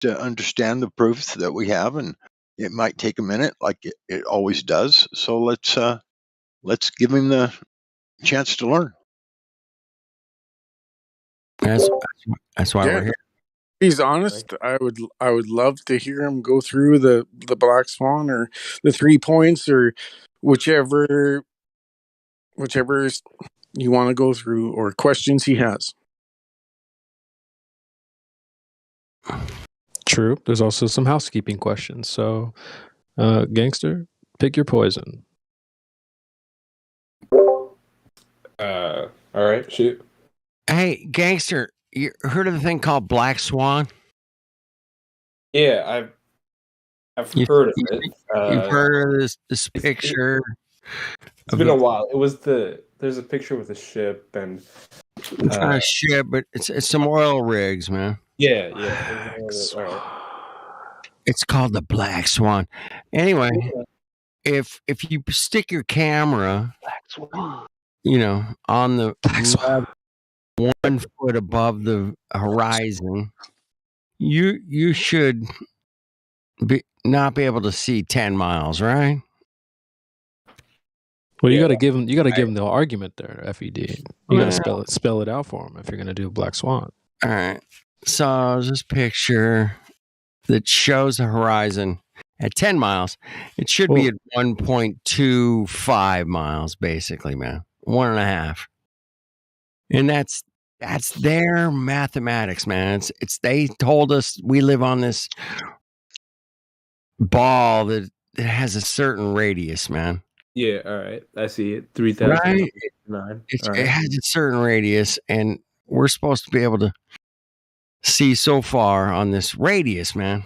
to understand the proofs that we have, and it might take a minute, like it always does. So let's give him the chance to learn. That's why we're here. He's honest. I would love to hear him go through the Black Swan or the 3 points or whichever you want to go through or questions he has. True. There's also some housekeeping questions. So, Gangster, pick your poison. All right, shoot. Hey, Gangster, you heard of the thing called Black Swan? Yeah, I've heard of it. You've heard of this picture? It's been a while. There's a picture with a ship and it's not a ship, but it's some oil rigs, man. Yeah. It's called the Black Swan. Anyway, if you stick your camera, on the Black Swan 1 foot above the horizon, you should not be able to see 10 miles, right? Well, you got to give him. You got to give him the argument there, FED. You got to spell it out for him if you're going to do Black Swan. All right. So there's this picture that shows the horizon at 10 miles. It should be at 1.25 miles, basically, man. 1.5. And that's their mathematics, man. It's they told us we live on this ball that has a certain radius, man. Yeah, all right. I see it. 3,009. Right? It has a certain radius, and we're supposed to be able to see so far on this radius, man.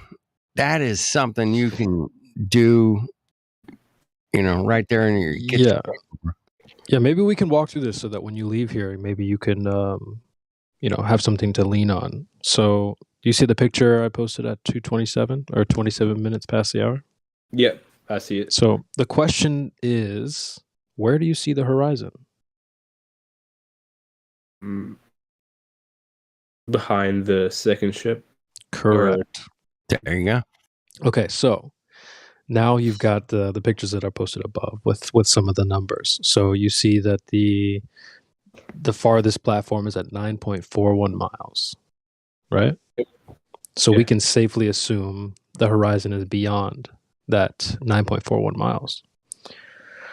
That is something you can do, right there in your kitchen. Yeah, maybe we can walk through this so that when you leave here, maybe you can, have something to lean on. So, do you see the picture I posted at 2:27 or 27 minutes past the hour? Yeah, I see it. So, the question is, where do you see the horizon? Behind the second ship. Correct. There you go. Okay, so now you've got the pictures that are posted above with some of the numbers. So you see that the farthest platform is at 9.41 miles, right? So we can safely assume the horizon is beyond that 9.41 miles.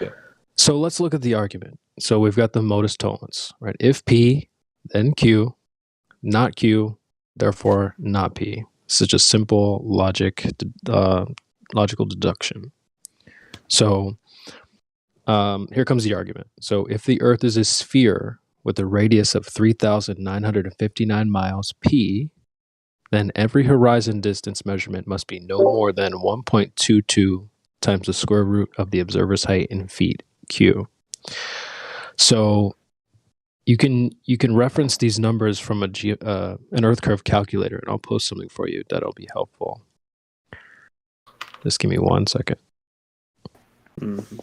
Yeah. So let's look at the argument. So we've got the modus tollens, right? If P, then Q, not Q, therefore not P. This is just simple logical deduction. So here comes the argument. So if the Earth is a sphere with a radius of 3,959 miles P, then every horizon distance measurement must be no more than 1.22 times the square root of the observer's height in feet Q. So you can reference these numbers from an Earth curve calculator, and I'll post something for you that'll be helpful. Just give me 1 second. Mm-hmm.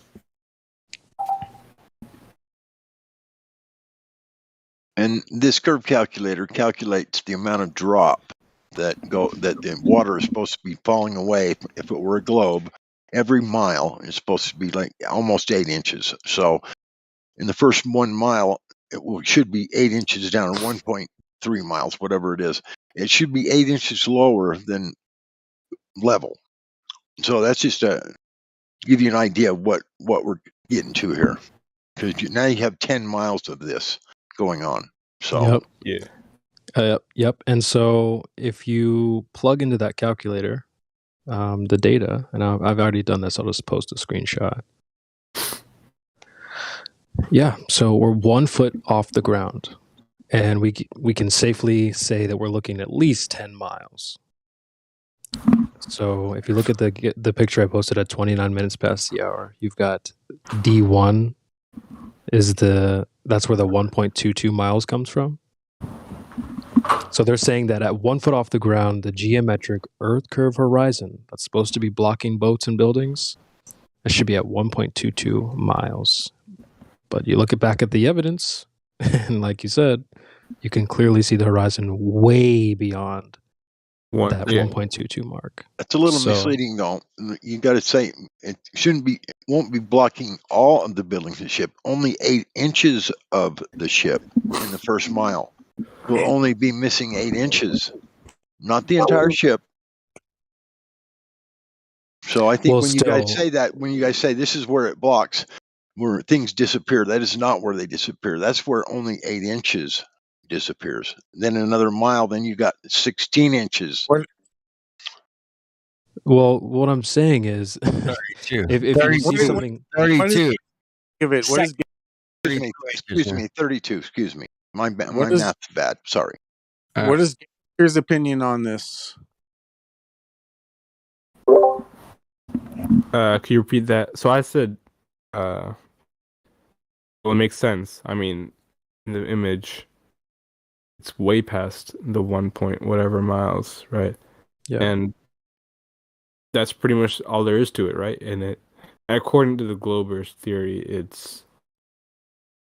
And this curve calculator calculates the amount of drop that the water is supposed to be falling away. If it were a globe, every mile is supposed to be like almost 8 inches. So in the first 1 mile, should be 8 inches down, 1.3 miles, whatever it is. It should be 8 inches lower than level. So that's just to give you an idea of what we're getting to here. Because now you have 10 miles of this going on. So Yep. And so if you plug into that calculator the data, and I've already done this, I'll just post a screenshot. Yeah, so we're 1 foot off the ground, and we can safely say that we're looking at least 10 miles. So if you look at the picture I posted at 29 minutes past the hour, you've got D1 that's where the 1.22 miles comes from. So they're saying that at 1 foot off the ground, the geometric Earth curve horizon that's supposed to be blocking boats and buildings, it should be at 1.22 miles. But you look back at the evidence, and like you said, you can clearly see the horizon way beyond that 1.22 mark. That's a little misleading, though. You got to say it won't be blocking all of the buildings of the ship. Only 8 inches of the ship in the first mile will only be missing 8 inches, not the entire ship. So I think when you guys say this is where it blocks, where things disappear, that is not where they disappear. That's where only 8 inches disappears. Then another mile, then you got 16 inches. Well, what I'm saying is, 32. if you see something, 32. Excuse me, 32. Excuse me, my math's bad. Sorry. What is Gator's opinion on this? Can you repeat that? So I said, well, it makes sense. I mean, in the image, it's way past the 1 point whatever miles, right? Yeah. And that's pretty much all there is to it, right? And according to the Glober's theory, it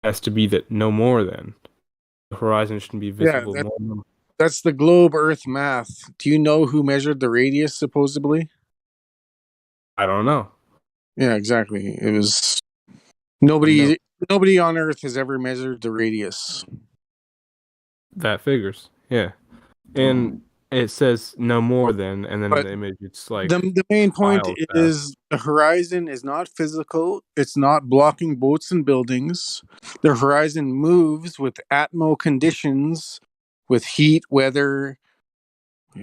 has to be that no more than the horizon shouldn't be visible. That's the globe Earth math. Do you know who measured the radius supposedly? I don't know. Yeah, exactly. It was nobody on Earth has ever measured the radius. That figures, yeah. And it says no more than, and then in the image it's like the main point is the horizon is not physical. It's not blocking boats and buildings. The horizon moves with atmo conditions, with heat, weather,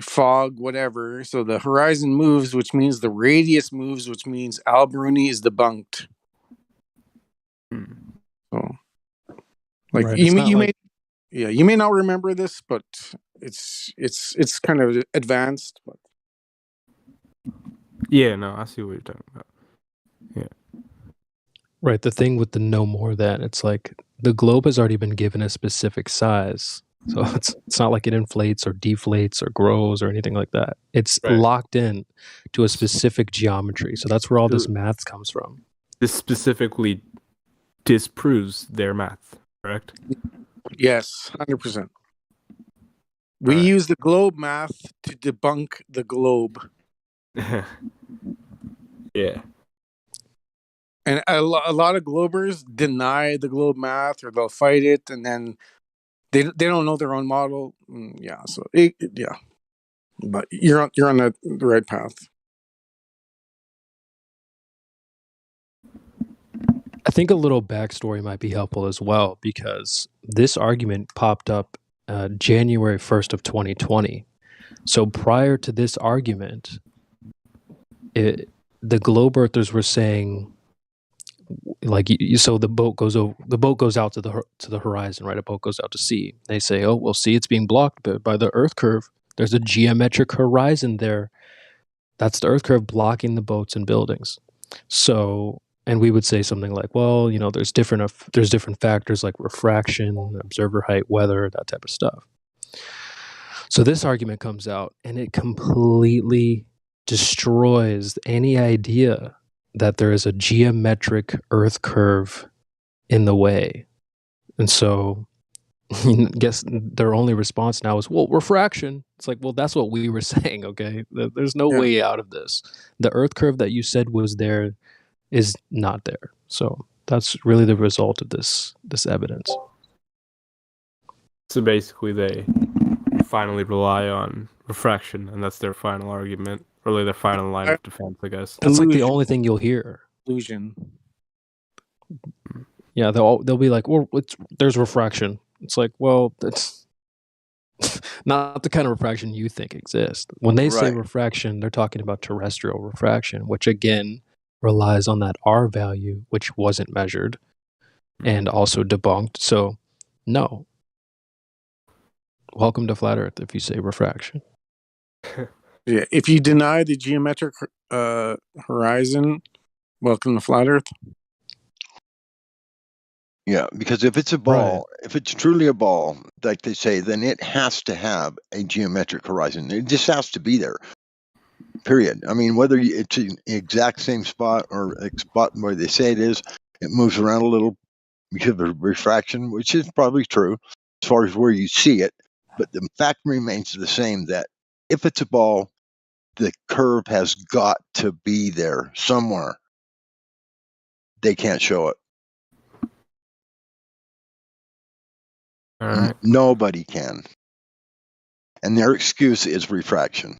fog, whatever. So the horizon moves, which means the radius moves, which means Al Bruni is debunked. So, like right, you may not remember this, but it's kind of advanced. But yeah, no, I see what you're talking about. Yeah, right. The thing with the no more than, it's like the globe has already been given a specific size. So it's not like it inflates or deflates or grows or anything like that. It's locked in to a specific geometry. So that's where all this math comes from. This specifically disproves their math, correct? Yes, 100%. We use the globe math to debunk the globe. Yeah. And a lot of globers deny the globe math, or they'll fight it, and then they don't know their own model. Yeah, so yeah, but you're on the right path. I think a little backstory might be helpful as well, because this argument popped up January 1st of 2020. So prior to this argument, the globe earthers were saying, like, so the boat goes out to the horizon, right? A boat goes out to sea. They say, oh, well, see, it's being blocked by the Earth curve. There's a geometric horizon there. That's the Earth curve blocking the boats and buildings. So, and we would say something like, well, there's different factors like refraction, observer height, weather, that type of stuff. So this argument comes out and it completely destroys any idea that there is a geometric Earth curve in the way. And so I guess their only response now is, well, refraction. It's like, well, that's what we were saying, okay? There's no way out of this. The Earth curve that you said was there is not there. So that's really the result of this evidence. So basically they finally rely on refraction, and that's their final argument. Really, their final line of defense, I guess. That's like the only thing you'll hear. Illusion. Yeah, they'll be like, well, there's refraction. It's like, well, that's not the kind of refraction you think exists. When they say refraction, they're talking about terrestrial refraction, which again relies on that R value, which wasn't measured and also debunked. So, no. Welcome to Flat Earth if you say refraction. Yeah, if you deny the geometric horizon, welcome to Flat Earth. Yeah, because if it's a ball, if it's truly a ball, like they say, then it has to have a geometric horizon. It just has to be there. Period. I mean, whether it's the exact same spot or a spot where they say it is, it moves around a little because of refraction, which is probably true as far as where you see it. But the fact remains the same that if it's a ball, the curve has got to be there somewhere. They can't show it. All right. Nobody can. And their excuse is refraction.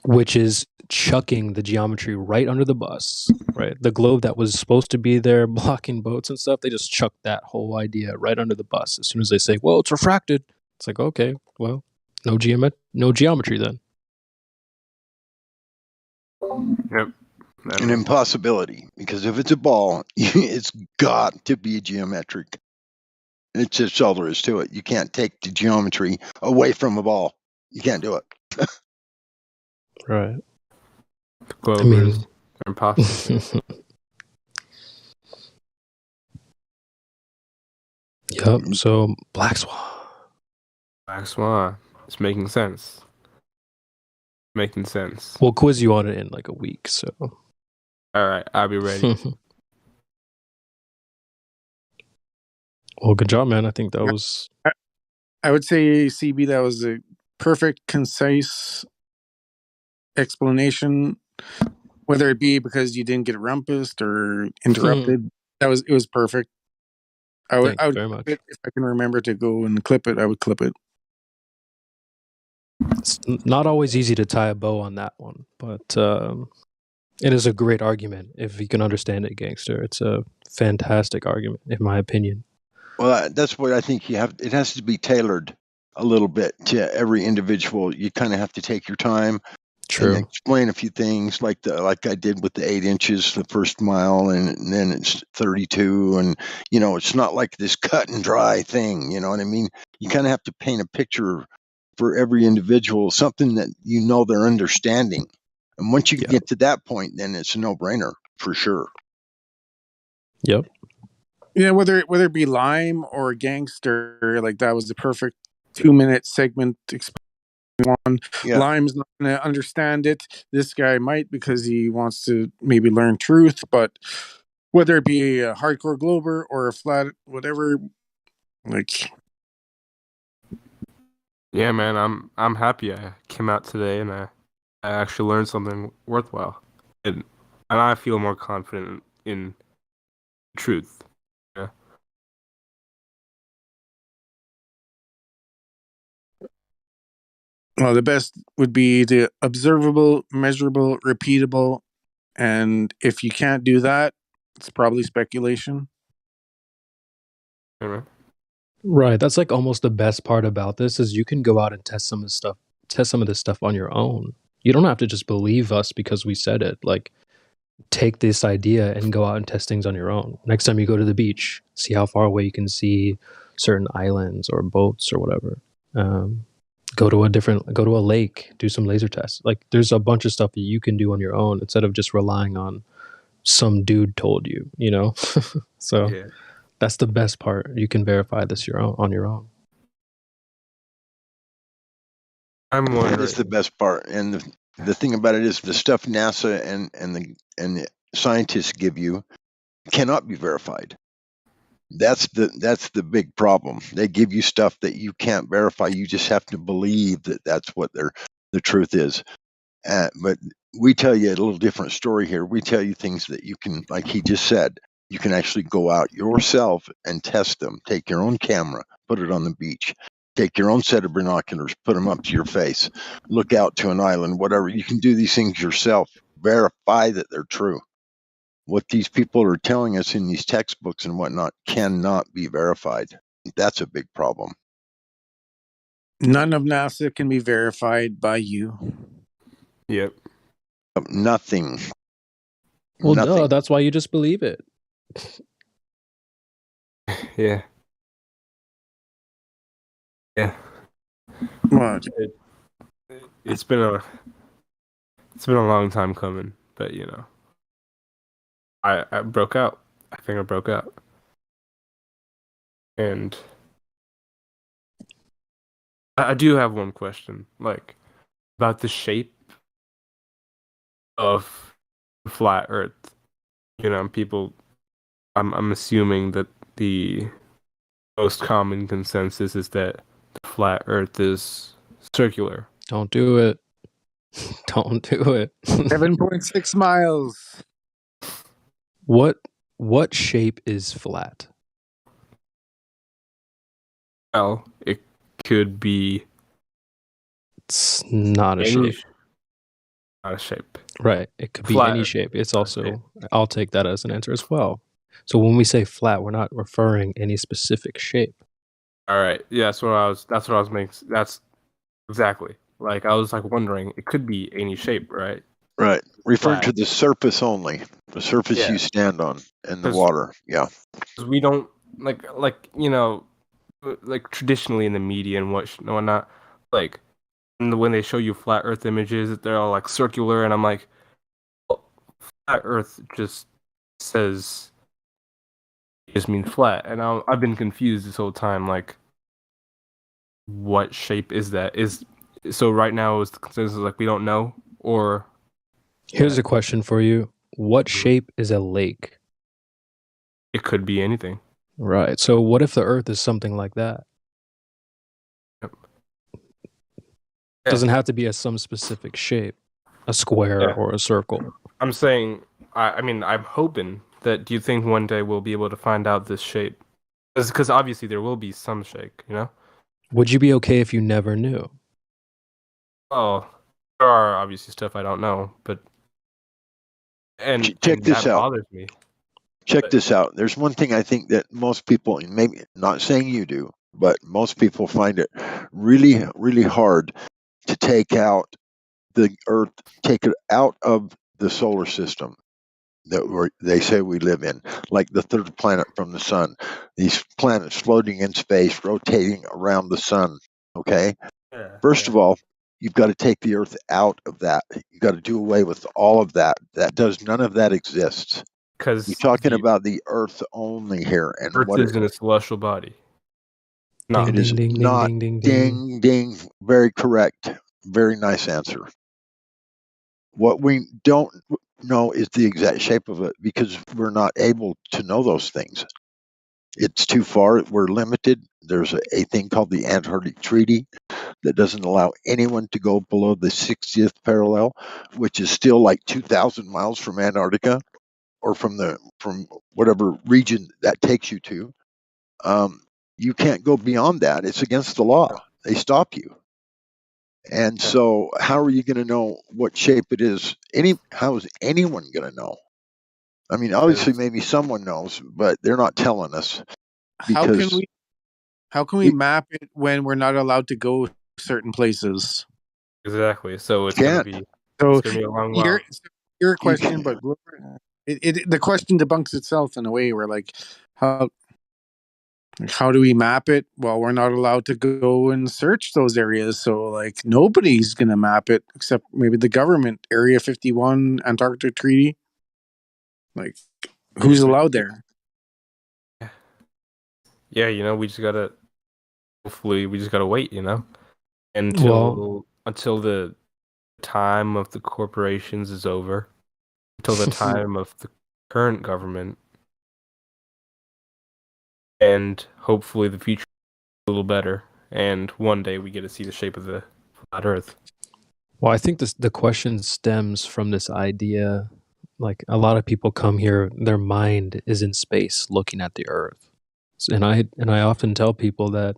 Which is chucking the geometry right under the bus, right? The globe that was supposed to be there blocking boats and stuff, they just chucked that whole idea right under the bus. As soon as they say, well, it's refracted, it's like, okay, well, no geometry then. Yep. An impossibility, because if it's a ball, it's got to be geometric. It's just all there is to it. You can't take the geometry away from a ball. You can't do it. Right. Globers are impossible. Yep. So Black Swan. Black Swan. It's making sense. Making sense. We'll quiz you on it in like a week. So. All right, I'll be ready. Well, good job, man. I think that was. I would say, CB, that was a perfect, concise explanation. Whether it be because you didn't get rumpused or interrupted, it was perfect. I would very much. if I can remember to go and clip it, I would clip it. It's not always easy to tie a bow on that one, but it is a great argument if you can understand it, gangster. It's a fantastic argument, in my opinion. Well, that's what I think you have. It has to be tailored a little bit to every individual. You kind of have to take your time. True. And explain a few things like I did with the 8 inches the first mile, and then it's 32, and it's not like this cut and dry thing. You know what I mean? You kind of have to paint a picture for every individual, something that they're understanding. And once you get to that point, then it's a no-brainer for sure. Yep. Yeah, whether it be Lime or Gangster, like that was the perfect 2-minute segment. One. Yeah. Lime's not going to understand it. This guy might, because he wants to maybe learn truth. But whether it be a hardcore glober or a flat, whatever, like. Yeah, man, I'm happy I came out today and I actually learned something worthwhile, and I feel more confident in truth. Yeah. Well, the best would be the observable, measurable, repeatable, and if you can't do that, it's probably speculation. Yeah, right. That's like almost the best part about this is you can go out and test some of this stuff on your own. You don't have to just believe us because we said it. Like, take this idea and go out and test things on your own. Next time you go to the beach, see how far away you can see certain islands or boats or whatever. Go to a lake, do some laser tests. Like, there's a bunch of stuff that you can do on your own instead of just relying on some dude told you, So yeah. that's the best part. You can verify this on your own. I'm wondering. That is the best part, and the thing about it is the stuff NASA and the scientists give you cannot be verified. That's the big problem. They give you stuff that you can't verify. You just have to believe that that's what the truth is. But we tell you a little different story here. We tell you things that you can, like he just said, you can actually go out yourself and test them. Take your own camera, put it on the beach. Take your own set of binoculars, put them up to your face. Look out to an island, whatever. You can do these things yourself. Verify that they're true. What these people are telling us in these textbooks and whatnot cannot be verified. That's a big problem. None of NASA can be verified by you. Yep. Nothing. Well, Nothing. duh, that's why you just believe it. Yeah. Yeah. Well, It's been a long time coming, but I broke out. I think I broke out. And I do have one question, like about the shape of the flat Earth. People. I'm assuming that the most common consensus is that the flat Earth is circular. Don't do it. Don't do it. 7.6 miles. What shape is flat? Well, it could be It's not a any shape. not a shape. Right. It could be Flat. any shape. It's Flat also, shape. I'll take that as an answer as well. So when we say flat, we're not referring any specific shape. All right. Yeah, that's what I was making. That's exactly. Like I was like wondering, it could be any shape, right? Right. Referring Flat. to the surface only, the surface Yeah. you stand on in the 'Cause- water. Yeah. 'Cause we don't like like traditionally in the media and whatnot, like when they show you flat Earth images, they're all like circular, and I'm like, well, flat Earth just says it just means flat, and I've been confused this whole time. Like, what shape is that? So right now is the consensus like we don't know, or Here's a question for you. What Mhm. shape is a lake? it could be anything. Right. So what if the earth is something like that? Yep. It doesn't have to be some specific shape, a square Yeah. or a circle. I'm saying, I mean, I'm hoping that. Do you think one day we'll be able to find out this shape? Because obviously there will be some shape, you know. Would you be okay if you never knew? Oh, there are obviously stuff I don't know, but Check this that out. bothers me. Check this out. There's one thing I think that most people, and maybe not saying you do, but most people find it really, really hard to take out the Earth, take it out of the solar system that they say we live in, like the third planet from the sun. These planets floating in space, rotating around the sun. Okay. Yeah. First of all, you've got to take the Earth out of that. You've got to do away with all of that. None of that exists. Because You're talking about the Earth only here, and Earth what is in a celestial body. No, Ding, it is ding, ding, ding, not. ding, ding, ding. Ding, ding. Very correct. Very nice answer. What we don't know is the exact shape of it because we're not able to know those things. It's too far. We're limited. There's a thing called the Antarctic Treaty that doesn't allow anyone to go below the 60th parallel, which is still like 2,000 miles from Antarctica or from whatever region that takes you to. You can't go beyond that. It's against the law. They stop you. And so, how are you going to know what shape it is? How is anyone going to know? I mean, obviously, maybe someone knows, but they're not telling us How can because we map it when we're not allowed to go certain places? exactly. So it's can't. So gonna be a long while. your question, but the question debunks itself in a way where like how do we map it? Well, we're not allowed to go and search those areas, so like nobody's gonna map it except maybe the government. Area 51, Antarctic Treaty. Like, who's allowed there? Yeah, we just gotta. Hopefully, we just gotta wait. Well, Until the time of the corporations is over, until the time of the current government, and hopefully the future is a little better. And one day we get to see the shape of the flat Earth. Well, I think the question stems from this idea. Like a lot of people come here, their mind is in space looking at the earth. And I often tell people that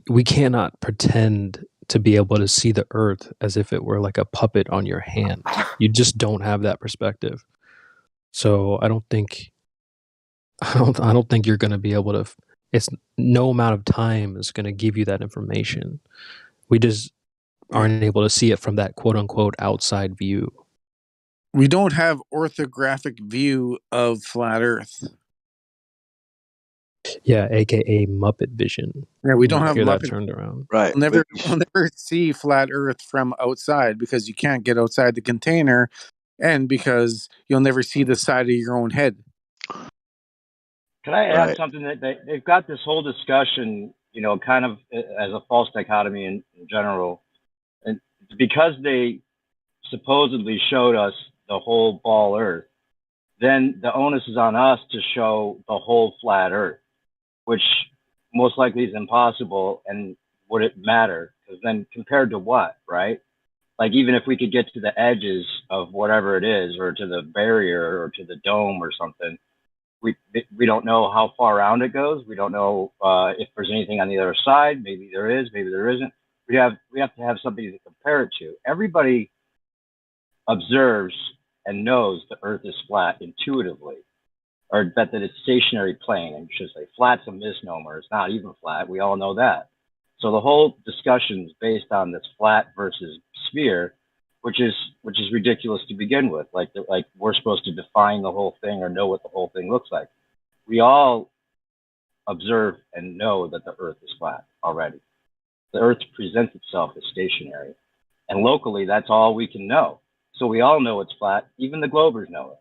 we cannot pretend to be able to see the earth as if it were like a puppet on your hand. You just don't have that perspective. So I don't think you're going to be able to. It's no amount of time is going to give you that information. We just aren't able to see it from that quote unquote outside view. We don't have orthographic view of flat Earth. Yeah, aka Muppet vision. Yeah, we don't have hear that Muppet. turned around. Right. We'll never see flat Earth from outside because you can't get outside the container, and because you'll never see the side of your own head. Can I add Right. something that they've got this whole discussion, kind of as a false dichotomy in general, and because they supposedly showed us the whole ball Earth, then the onus is on us to show the whole flat Earth, which most likely is impossible and wouldn't matter Because then compared to what, right? Like even if we could get to the edges of whatever it is, or to the barrier, or to the dome or something, we don't know how far around it goes. We don't know if there's anything on the other side. Maybe there is, maybe there isn't. We have to have something to compare it to. Everybody observes and knows the Earth is flat intuitively, or that it's stationary plane. I should say flat's a misnomer. It's not even flat. We all know that. So the whole discussion is based on this flat versus sphere, which is ridiculous to begin with. Like we're supposed to define the whole thing or know what the whole thing looks like. We all observe and know that the Earth is flat already. The Earth presents itself as stationary, and locally that's all we can know. So we all know it's flat. Even the Globers know it.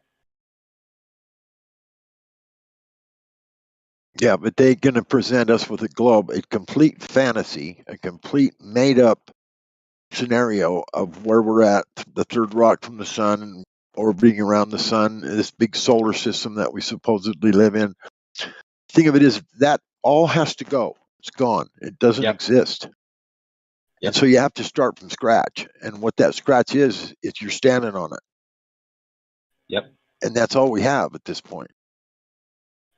Yeah, but they're going to present us with a globe, a complete fantasy, a complete made-up scenario of where we're at, the third rock from the sun, and orbiting around the sun, this big solar system that we supposedly live in. The thing of it is that all has to go. It's gone. It doesn't exist. And so you have to start from scratch. And what that scratch is you're standing on it. Yep. And that's all we have at this point.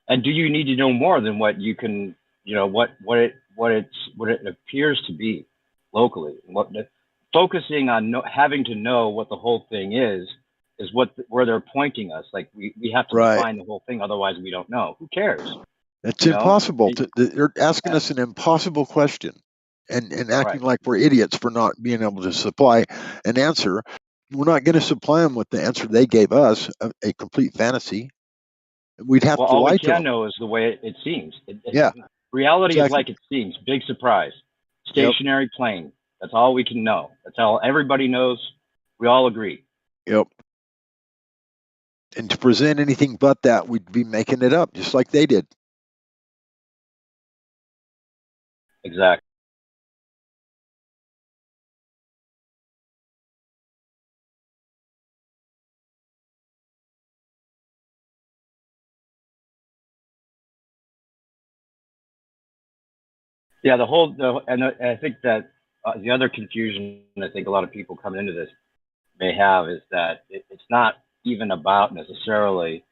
And do you need to know more than what you can, what it appears to be locally? Focusing on having to know what the whole thing is where they're pointing us. Like we have to define the whole thing, otherwise we don't know. Who cares? It's impossible. They're asking us an impossible question and acting like we're idiots for not being able to supply an answer. We're not going to supply them with the answer they gave us, a complete fantasy. We'd have to all lie we to them. can know is the way it seems. Yeah. Reality is like it seems. Big surprise. Stationary plane. That's all we can know. That's all everybody knows. We all agree. Yep. And to present anything but that, we'd be making it up, just like they did. Exactly. Yeah, and I think that the other confusion I think a lot of people coming into this may have is that it's not even about necessarily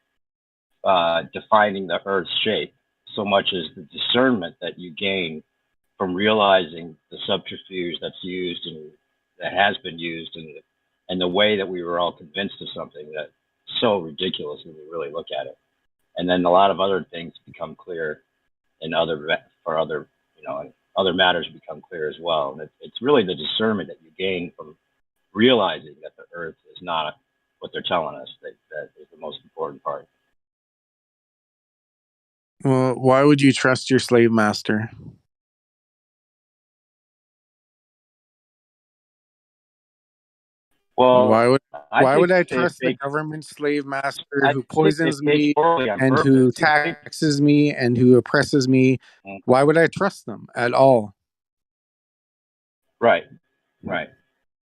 defining the Earth's shape so much as the discernment that you gain from realizing the subterfuge that's used and that has been used, and the way that we were all convinced of something that's so ridiculous when we really look at it. And then a lot of other things become clear and other matters become clear as well. And it's really the discernment that you gain from realizing that the Earth is not what they're telling us that is the most important part. Well, why would you trust your slave master? Well, why would I trust the think government slave master who I think they poisons think me poorly on and purpose. who taxes me and who oppresses me? Why would I trust them at all? Right.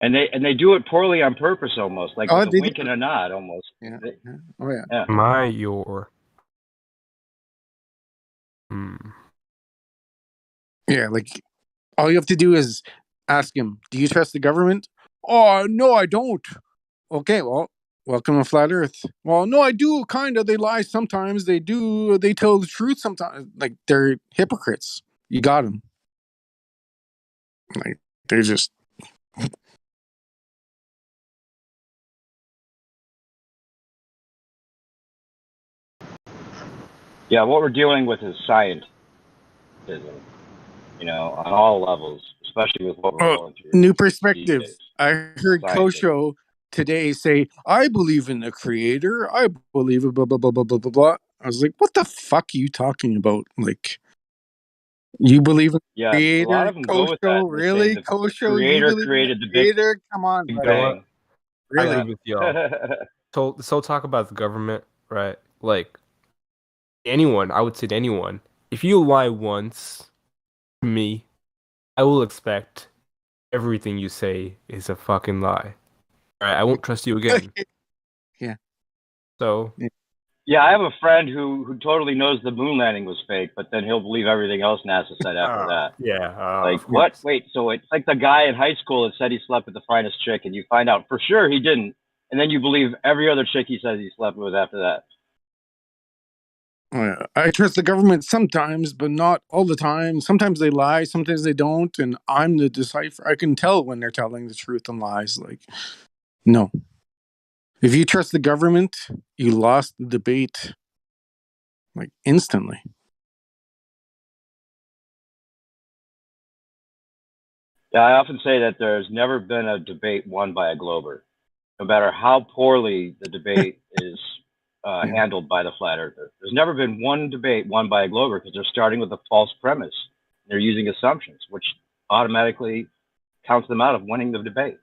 And they do it poorly on purpose, almost like with a wink and a nod, almost. Yeah. Yeah, like all you have to do is ask him, "Do you trust the government?" "Oh, no, I don't." "Okay, well, welcome to Flat Earth." "Well, no, I do, kind of. They lie sometimes. They do. They tell the truth sometimes." Like, they're hypocrites. You got them. Like, they're just... Yeah, what we're dealing with is scientism, on all levels, especially with what we're going through. New perspective. I heard Kosho today say, "I believe in the creator. I believe in blah, blah, blah, blah, blah, blah, blah." I was like, what the fuck are you talking about? Like, you believe in the creator? A lot of them go with that. Really? Kosho, you believe in the creator? Come on, Big buddy. Really? I agree with y'all. So talk about the government, right? Like, anyone, I would say to anyone, if you lie once to me, I will expect everything you say is a fucking lie. All right, I won't trust you again. Yeah. So, Yeah, I have a friend who totally knows the moon landing was fake, but then he'll believe everything else NASA said after that. Yeah. Like, Of what? course. Wait, so it's like the guy in high school that said he slept with the finest chick, and you find out for sure he didn't, and then you believe every other chick he says he slept with after that. I trust the government sometimes, but not all the time. Sometimes they lie, sometimes they don't, and I'm the decipher. I can tell when they're telling the truth and lies. Like, no. If you trust the government, you lost the debate, like, instantly. Yeah, I often say that there's never been a debate won by a glober, no matter how poorly the debate is handled by the flat earther. There's never been one debate won by a glober because they're starting with a false premise. They're using assumptions, which automatically counts them out of winning the debate.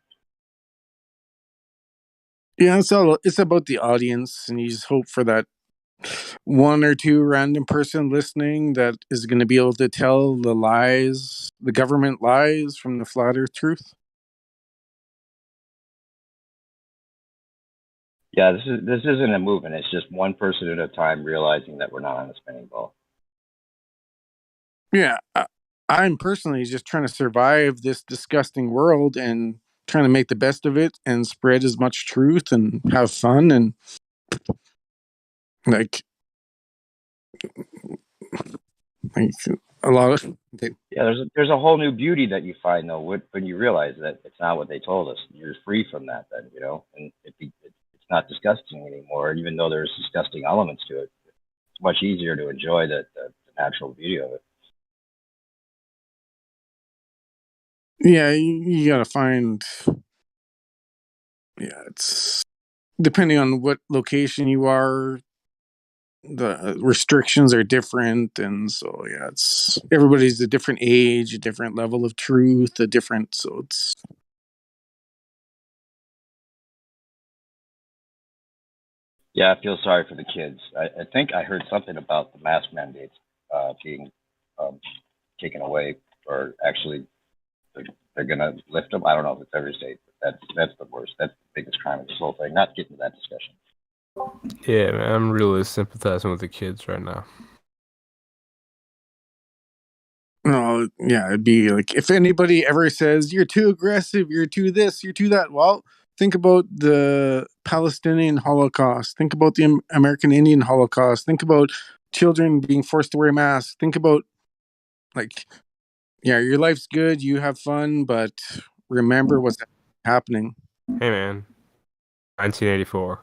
Yeah, it's about the audience, and you just hope for that one or two random person listening that is going to be able to tell the lies, the government lies, from the flat earth truth. Yeah, this isn't a movement. It's just one person at a time realizing that we're not on a spinning ball. Yeah, I'm personally just trying to survive this disgusting world and trying to make the best of it and spread as much truth and have fun and like a lot of Yeah, there's a whole new beauty that you find though when you realize that it's not what they told us. You're free from that then, and it's not disgusting anymore. Even though there's disgusting elements to it, it's much easier to enjoy the natural beauty of it. yeah, you gotta find. Yeah, it's depending on what location you are, the restrictions are different, and so yeah, it's everybody's a different age, a different level of truth, a different. So it's Yeah, I feel sorry for the kids. I think I heard something about the mask mandates being taken away, or actually they're going to lift them. I don't know if it's every state, but that's the worst. That's the biggest crime of this whole thing. Not getting to that discussion. Yeah, man, I'm really sympathizing with the kids right now. no, yeah, it'd be like if anybody ever says you're too aggressive, you're too this, you're too that. Well, think about the Palestinian Holocaust. Think about the American Indian Holocaust. Think about children being forced to wear masks. Think about like, yeah, your life's good, you have fun, but remember what's happening. Hey, man, 1984.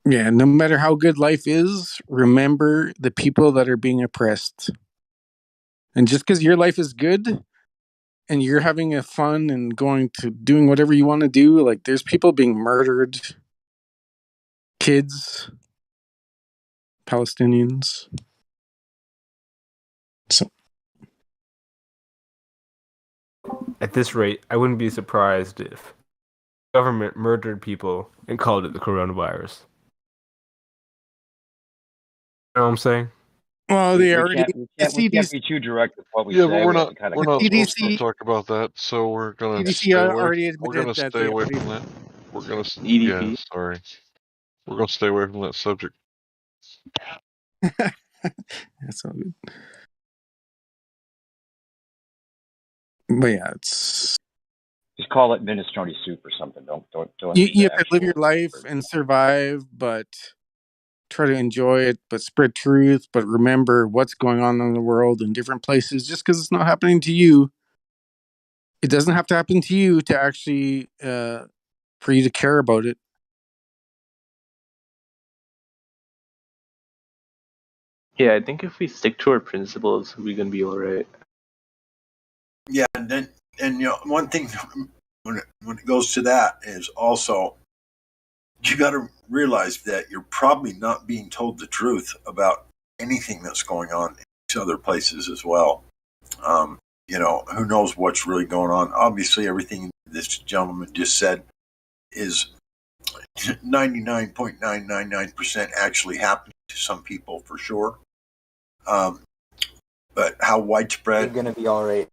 Yeah, no matter how good life is, remember the people that are being oppressed. And just because your life is good and you're having a fun and going to doing whatever you want to do, like there's people being murdered, kids, Palestinians. So At this rate, I wouldn't be surprised if the government murdered people and called it the coronavirus. You know what I'm saying? well, they We already can't the we can't CDC, be too direct with what we Yeah, say. but we're We have not to kind we're of not supposed to CDC talk about that, so we're gonna CDC stay away. already We're admitted gonna that stay they away already. from that. We're gonna EDP. yeah, sorry. We're gonna stay away from that subject. That's all good. But yeah, it's just call it minestrone soup or something. Don't you, use you the have to live your actual life word. and survive, but try to enjoy it, but spread truth, but remember what's going on in the world in different places. Just because it's not happening to you, it doesn't have to happen to you to actually for you to care about it. Yeah, I think if we stick to our principles, we can be all right. Yeah, and one thing when it goes to that is also you got to realize that you're probably not being told the truth about anything that's going on in these other places as well. Who knows what's really going on? Obviously, everything this gentleman just said is 99.999% actually happening to some people for sure. But how widespread? You're gonna be all right.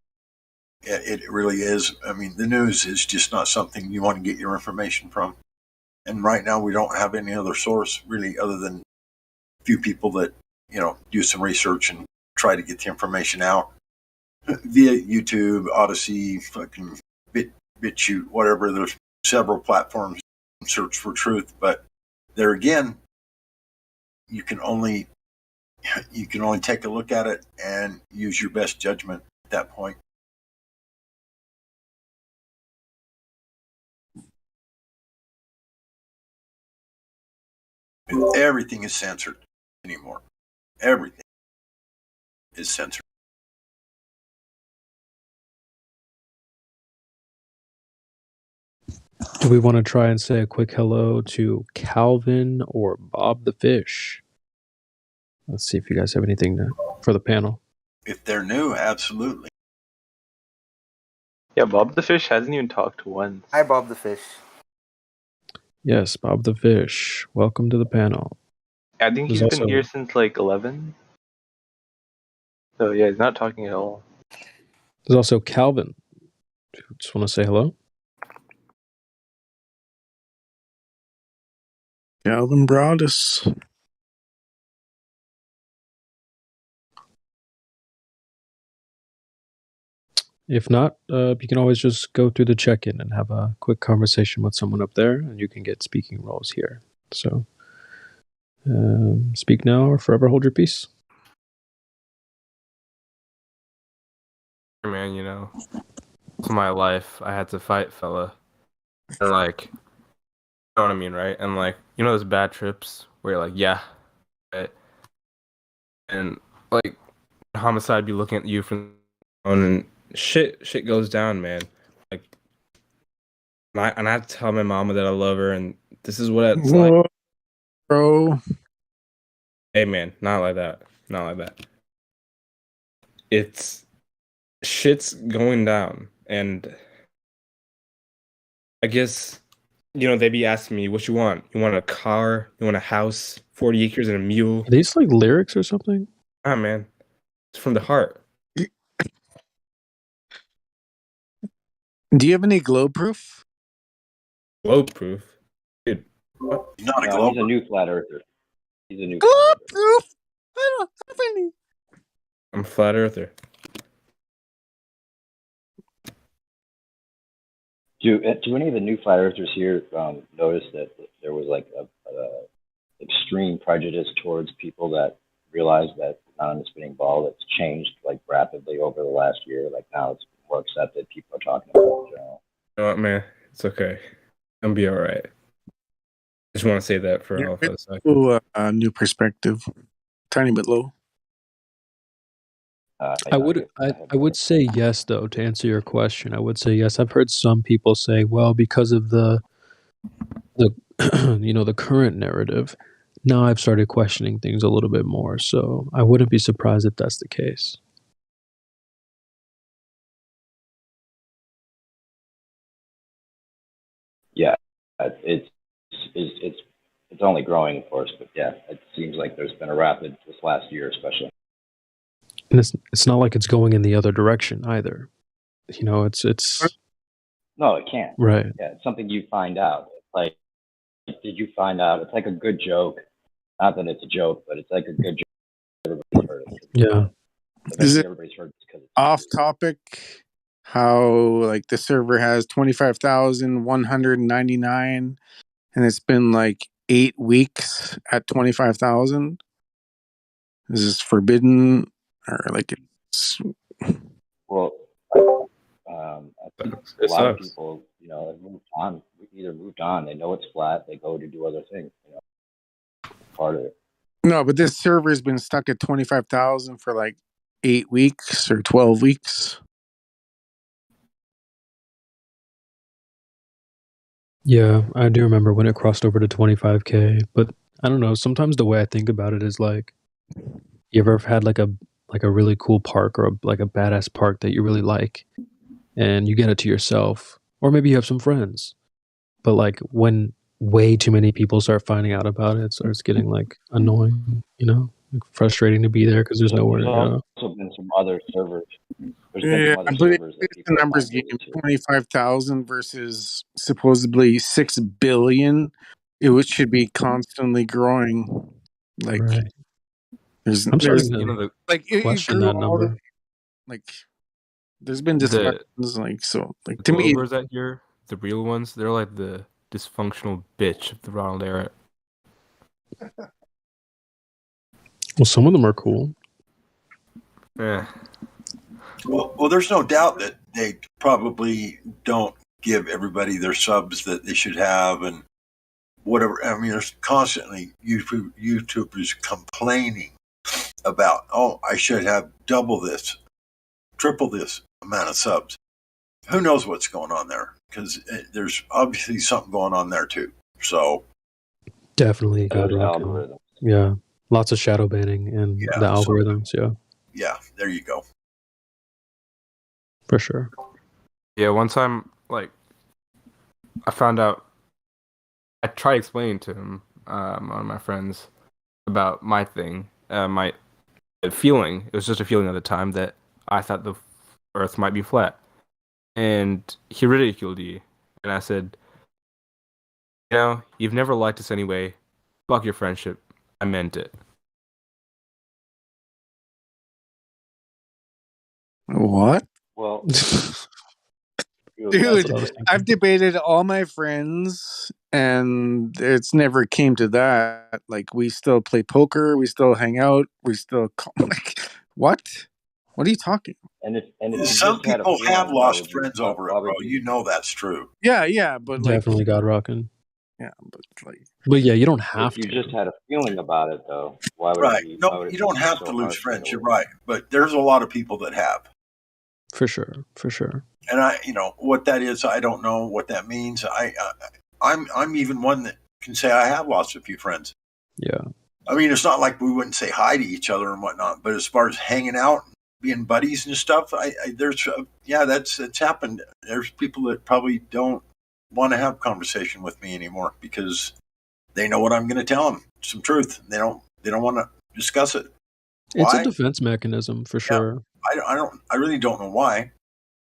It really is. I mean, the news is just not something you want to get your information from. And right now we don't have any other source really other than a few people that, do some research and try to get the information out via YouTube, Odyssey, fucking BitChute, whatever. There's several platforms to search for truth, but there again, you can only take a look at it and use your best judgment at that point. Everything is censored anymore. Everything is censored. Do we want to try and say a quick hello to Calvin or Bob the Fish? Let's see if you guys have anything for the panel. If they're new, absolutely. Yeah, Bob the Fish hasn't even talked once. Hi, Bob the Fish. Yes, Bob the Fish. Welcome to the panel. I think he's been here since like 11. So yeah, he's not talking at all. There's also Calvin. Just want to say hello. Calvin Broadus. If not, you can always just go through the check-in and have a quick conversation with someone up there, and you can get speaking roles here. So, speak now or forever hold your peace. Man, it's my life. I had to fight, fella. And like, you know what I mean, right? And like, those bad trips where you're like, yeah, right? And like, homicide be looking at you from and shit goes down, man. Like, and I have to tell my mama that I love her, and this is what it's like, bro. Hey, man, not like that. It's shit's going down, and I guess they be asking me, what you want? You want a car? You want a house? 40 acres and a mule? Are these like lyrics or something? Ah, man, it's from the heart. Do you have any globe proof? Globe proof, dude. What? Not a globe. He's a new flat earther. He's a new globe proof. I don't have any. I'm a flat earther. Do any of the new flat earthers here notice that there was like a extreme prejudice towards people that realized that not on the spinning ball that's changed like rapidly over the last year? Like now it's more accepted. People are talking about it in general. You know what, man? It's okay. I'm be all right. Just want to say that for Alpha a second. New perspective. Tiny bit low. I would say yes, though, to answer your question. I would say yes. I've heard some people say, well, because of the the current narrative, now I've started questioning things a little bit more. So I wouldn't be surprised if that's the case. Yeah, it's only growing, of course, but yeah, it seems like there's been a rapid this last year, especially. And it's not like it's going in the other direction either. It's no, it can't. Right. Yeah, it's something you find out. Like, did you find out? It's like a good joke. Not that it's a joke, but it's like a good joke. Everybody's heard it. Yeah. Is it everybody's heard it because it's off topic? How like the server has 25,199, and it's been like 8 weeks at 25,000. Is this forbidden or like it's? Well, I think a lot of people, have moved on. Either moved on, they know it's flat, they go to do other things. Part of it. No, but this server's been stuck at 25,000 for like 8 weeks or 12 weeks. Yeah, I do remember when it crossed over to 25K, but I don't know. Sometimes the way I think about it is like, you ever had like a really cool park or like a badass park that you really like, and you get it to yourself, or maybe you have some friends, but like when way too many people start finding out about it, it starts getting like annoying, like frustrating to be there because there's nowhere to go. There's also been some other servers. Yeah, but it's the numbers game. 25,000 versus supposedly 6 billion should be constantly growing. Like Right. there's I'm starting You know, to like it question grew that all the number. like. There's been the discussions like so like the to me. Globers out here, the real ones, they're like the dysfunctional bitch of the Ronald era. Well, some of them are cool. Eh. Well, there's no doubt that they probably don't give everybody their subs that they should have, and whatever. I mean, there's constantly YouTubers complaining about, oh, I should have double this, triple this amount of subs. Who knows what's going on there? Because there's obviously something going on there too. So Definitely God Those rocking. algorithms. Yeah. Lots of shadow banning and Yeah, the algorithms. Yeah, yeah, there you go. for sure. Yeah, one time, like, I found out. I tried explaining to him, one of my friends, about my thing, my feeling. It was just a feeling at the time that I thought the Earth might be flat, and he ridiculed you. And I said, you know, you've never liked us anyway. Fuck your friendship. I meant it. What? Well, That's Dude, what I was thinking. I've debated all my friends and it's never came to that. Like we still play poker, we still hang out, we still like what? What are you talking? and if you Some just had a people have feeling, why would lost you? friends Why, over it, why bro. would you? You know that's true. Yeah, but like Definitely God rocking. yeah, but like But yeah, you don't have If you to. just had a feeling about it, though, why would Right. it be? No, Why would you it be don't have to so lose harsh friends. You're towards? right. But there's a lot of people that have. For sure. And what that is, I don't know what that means. I'm even one that can say I have lost a few friends. Yeah. I mean, it's not like we wouldn't say hi to each other and whatnot, but as far as hanging out, being buddies and stuff, that's happened. There's people that probably don't want to have conversation with me anymore because they know what I'm going to tell them, some truth. They don't want to discuss it. It's a Why? defense mechanism for sure. I really don't know why,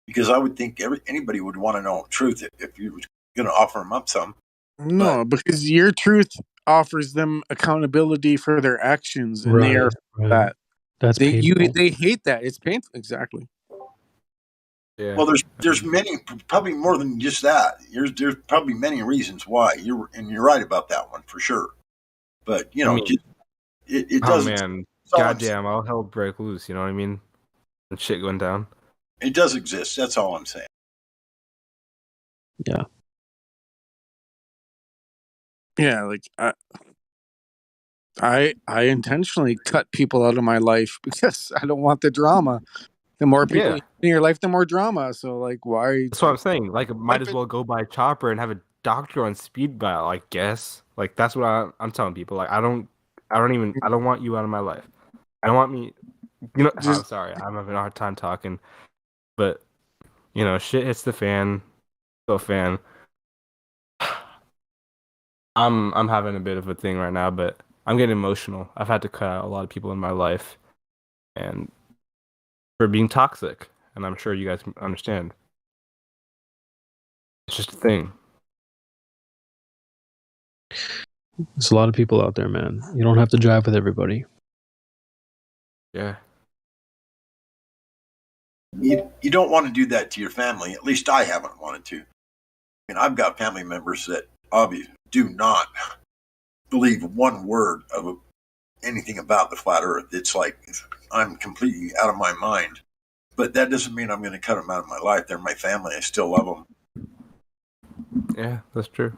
because I would think anybody would want to know truth if you were going to offer them up some. no, because your truth offers them accountability for their actions and they are Right. that. That's painful. They hate that. It's painful. Exactly. Yeah. Well, there's many, probably more than just that. There's probably many reasons why you're right about that one for sure. But I mean, it oh doesn't. man, so goddamn, all hell break loose. You know what I mean? And shit going down. It does exist. That's all I'm saying. Yeah. Yeah, like I intentionally cut people out of my life because I don't want the drama. The more people Yeah. in your life, the more drama. So like, why? That's what I'm saying. Like, might as well go buy a chopper and have a doctor on speed dial. I guess. Like, that's what I'm telling people. Like, I don't want you out of my life. I don't want me. You know, I'm sorry. I'm having a hard time talking, but you know, shit hits the fan. So fan. I'm having a bit of a thing right now, but I'm getting emotional. I've had to cut out a lot of people in my life, and for being toxic, and I'm sure you guys understand. It's just a thing. There's a lot of people out there, man. You don't have to jive with everybody. Yeah. You don't want to do that to your family. At least I haven't wanted to. I mean, I've got family members that obviously do not believe one word of anything about the flat Earth. It's like I'm completely out of my mind. But that doesn't mean I'm going to cut them out of my life. They're my family. I still love them. Yeah, that's true.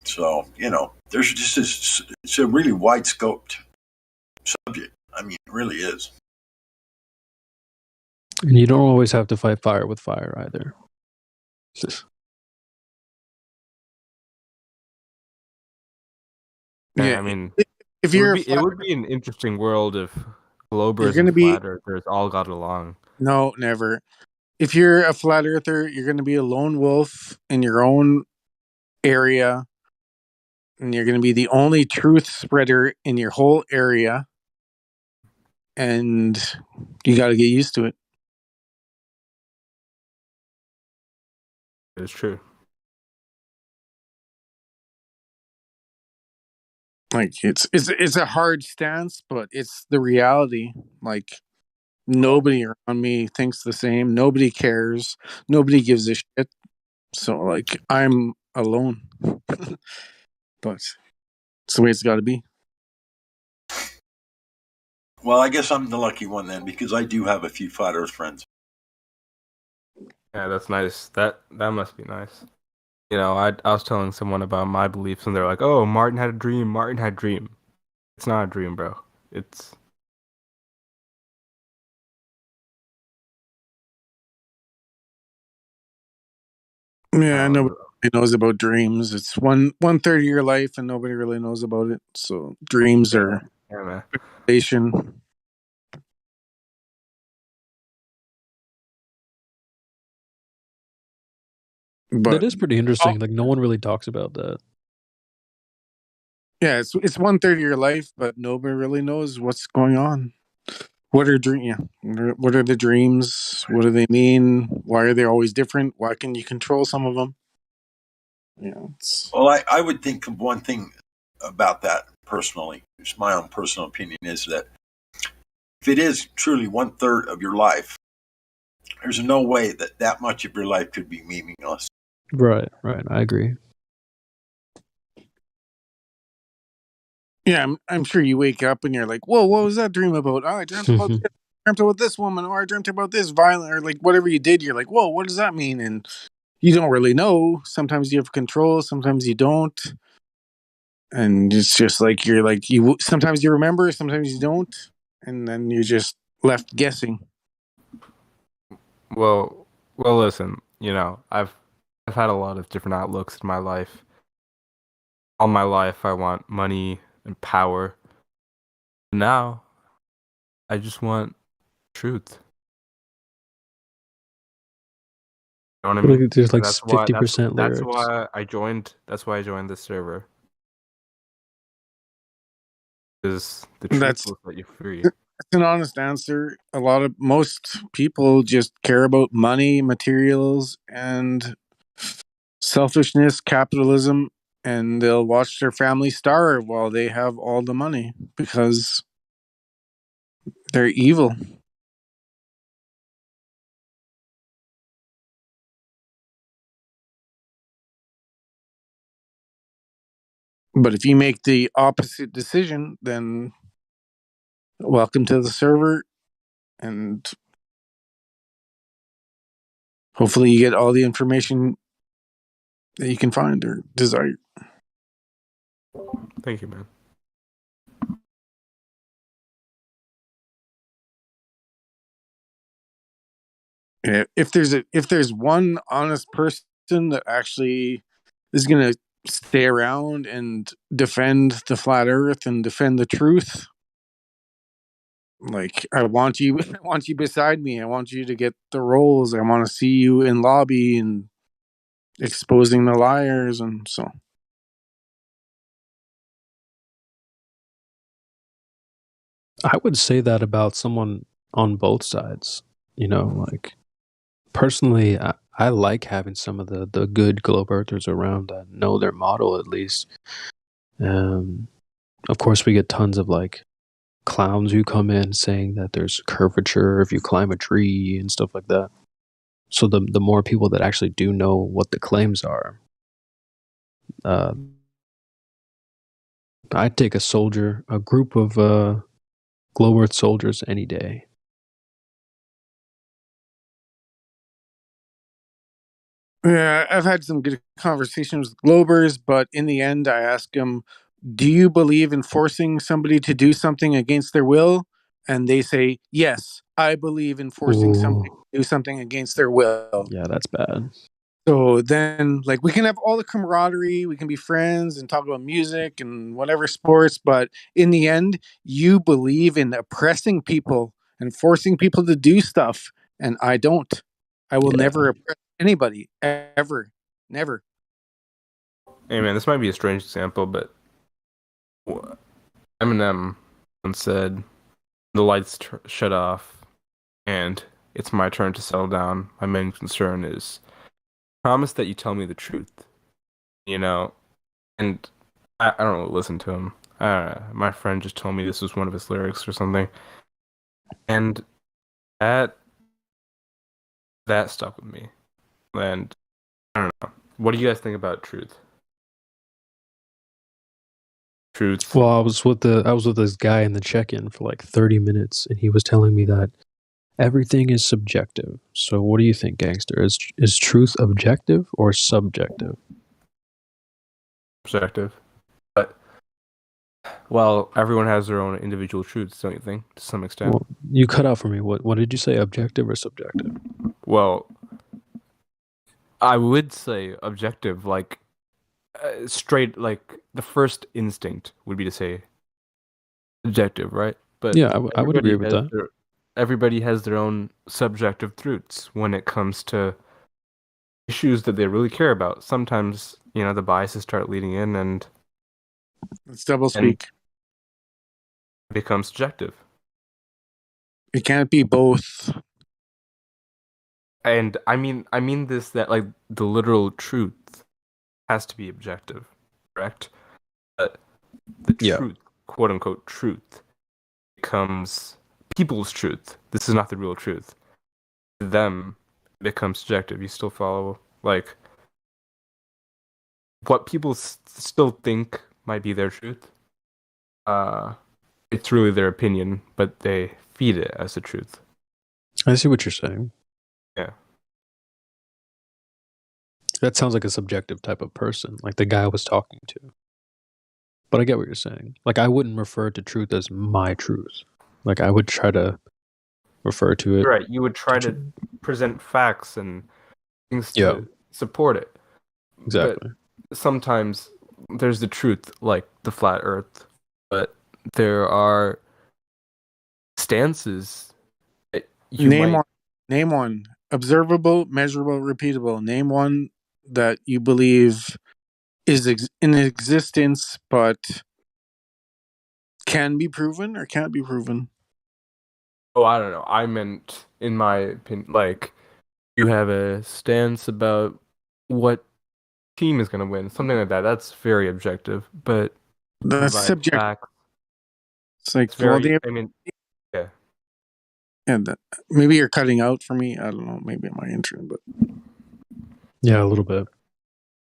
So, there's just it's a really wide scoped subject. I mean, it really is. And you don't always have to fight fire with fire either. Yeah, I mean, if it would be an interesting world if Globers and flat earthers all got along. No, never. If you're a flat earther, you're going to be a lone wolf in your own area, and you're going to be the only truth spreader in your whole area, and you got to get used to it. It's true. Like it's a hard stance, but it's the reality. Like nobody around me thinks the same. Nobody cares. Nobody gives a shit. So like I'm alone. But it's the way it's got to be. Well, I guess I'm the lucky one then, because I do have a few flat Earth friends. Yeah, that's nice. That must be nice. You know, I was telling someone about my beliefs, and they're like, "Oh, Martin had a dream. Martin had a dream." It's not a dream, bro. It's Yeah, nobody knows about dreams. It's one third of your life, and nobody really knows about it. So dreams are man. speculation. But that is pretty interesting. Like no one really talks about that. Yeah, it's one third of your life, but nobody really knows what's going on. What are What are the dreams? What do they mean? Why are they always different? Why can you control some of them? Yeah. Well, I would think of one thing about that personally. It's my own personal opinion is that if it is truly 1/3 of your life, there's no way that much of your life could be meaningless. Right. I agree. Yeah, I'm sure you wake up and you're like, "Whoa, what was that dream about? Oh, I dreamt about this. I dreamt about this woman, or I dreamt about this violent, or like whatever you did." You're like, "Whoa, what does that mean?" And you don't really know. Sometimes you have control, sometimes you don't, and it's just like you're like you. Sometimes you remember, sometimes you don't, and then you're just left guessing. Well, listen. You know, I've had a lot of different outlooks in my life. All my life, I want money and power. Now, I just want truth. You know what I mean? There's like That's why 50% that's lyrics. why I joined. That's why I joined this server. Because the truth will set you free. That's an honest answer. Most people just care about money, materials, and selfishness, capitalism, and they'll watch their family starve while they have all the money because they're evil. But if you make the opposite decision, then welcome to the server, and hopefully you get all the information that you can find or desire. Thank you, man. If there's one honest person that actually is going to stay around and defend the flat earth and defend the truth, like I want you beside me. I want you to get the roles. I want to see you in lobby and exposing the liars. And so I would say that about someone on both sides. You know, like personally, I like having some of the good globe earthers around that know their model at least. Of course, we get tons of like clowns who come in saying that there's curvature if you climb a tree and stuff like that. So the more people that actually do know what the claims are, I'd take a group of globe earth soldiers any day. yeah, I've had some good conversations with Globers, but in the end, I ask them, "Do you believe in forcing somebody to do something against their will?" And they say, "Yes, I believe in forcing somebody to do something against their will." Yeah, that's bad. So then, like, we can have all the camaraderie, we can be friends and talk about music and whatever sports, but in the end, you believe in oppressing people and forcing people to do stuff, and I don't. I will never oppress anybody, ever. Never. Hey, man, this might be a strange example, but Eminem once said, "The lights shut off, and it's my turn to settle down. My main concern is promise that you tell me the truth." You know, and I don't really listen to him. My friend just told me this was one of his lyrics or something, and that stuck with me. And I don't know. What do you guys think about truth? Truth. Well, I was with this guy in the check-in for like 30 minutes, and he was telling me that everything is subjective. So, what do you think, gangster? Is truth objective or subjective? Subjective. But well, everyone has their own individual truths, don't you think? To some extent. Well, you cut out for me. What did you say? Objective or subjective? Well, I would say objective, like straight. Like the first instinct would be to say objective, right? But Yeah, I would agree with that. Everybody has their own subjective truths when it comes to issues that they really care about. Sometimes, the biases start leading in and It's double speak. It becomes subjective. It can't be both. And I mean this, that like the literal truth has to be objective, correct? But the truth, quote unquote truth, becomes people's truth. This is not the real truth. To them, it becomes subjective. You still follow, like, what people still think might be their truth. It's really their opinion, but they feed it as the truth. I see what you're saying. Yeah. That sounds like a subjective type of person, like the guy I was talking to. But I get what you're saying. Like, I wouldn't refer to truth as my truth. Like, I would try to refer to it. Right. You would try to present facts and things to support it. Exactly. But sometimes there's the truth, like the flat earth, but there are stances that you Name one. Observable, measurable, repeatable. Name one that you believe is in existence but can be proven or can't be proven. Oh, I don't know. I meant, in my opinion, like, you have a stance about what team is going to win, something like that. That's very objective, but that's subjective. It's like, yeah. And maybe you're cutting out for me. I don't know. Maybe my internet, but yeah, a little bit.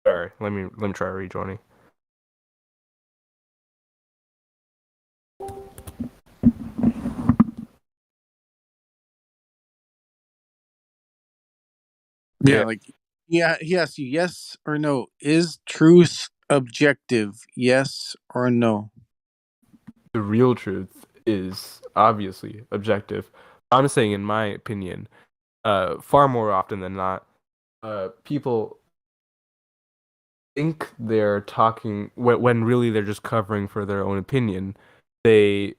Sorry. Let me try rejoining. Yeah, like, he asks you yes or no. Is truth objective? Yes or no? The real truth is obviously objective. I'm saying, in my opinion, far more often than not, people think they're talking when really they're just covering for their own opinion. They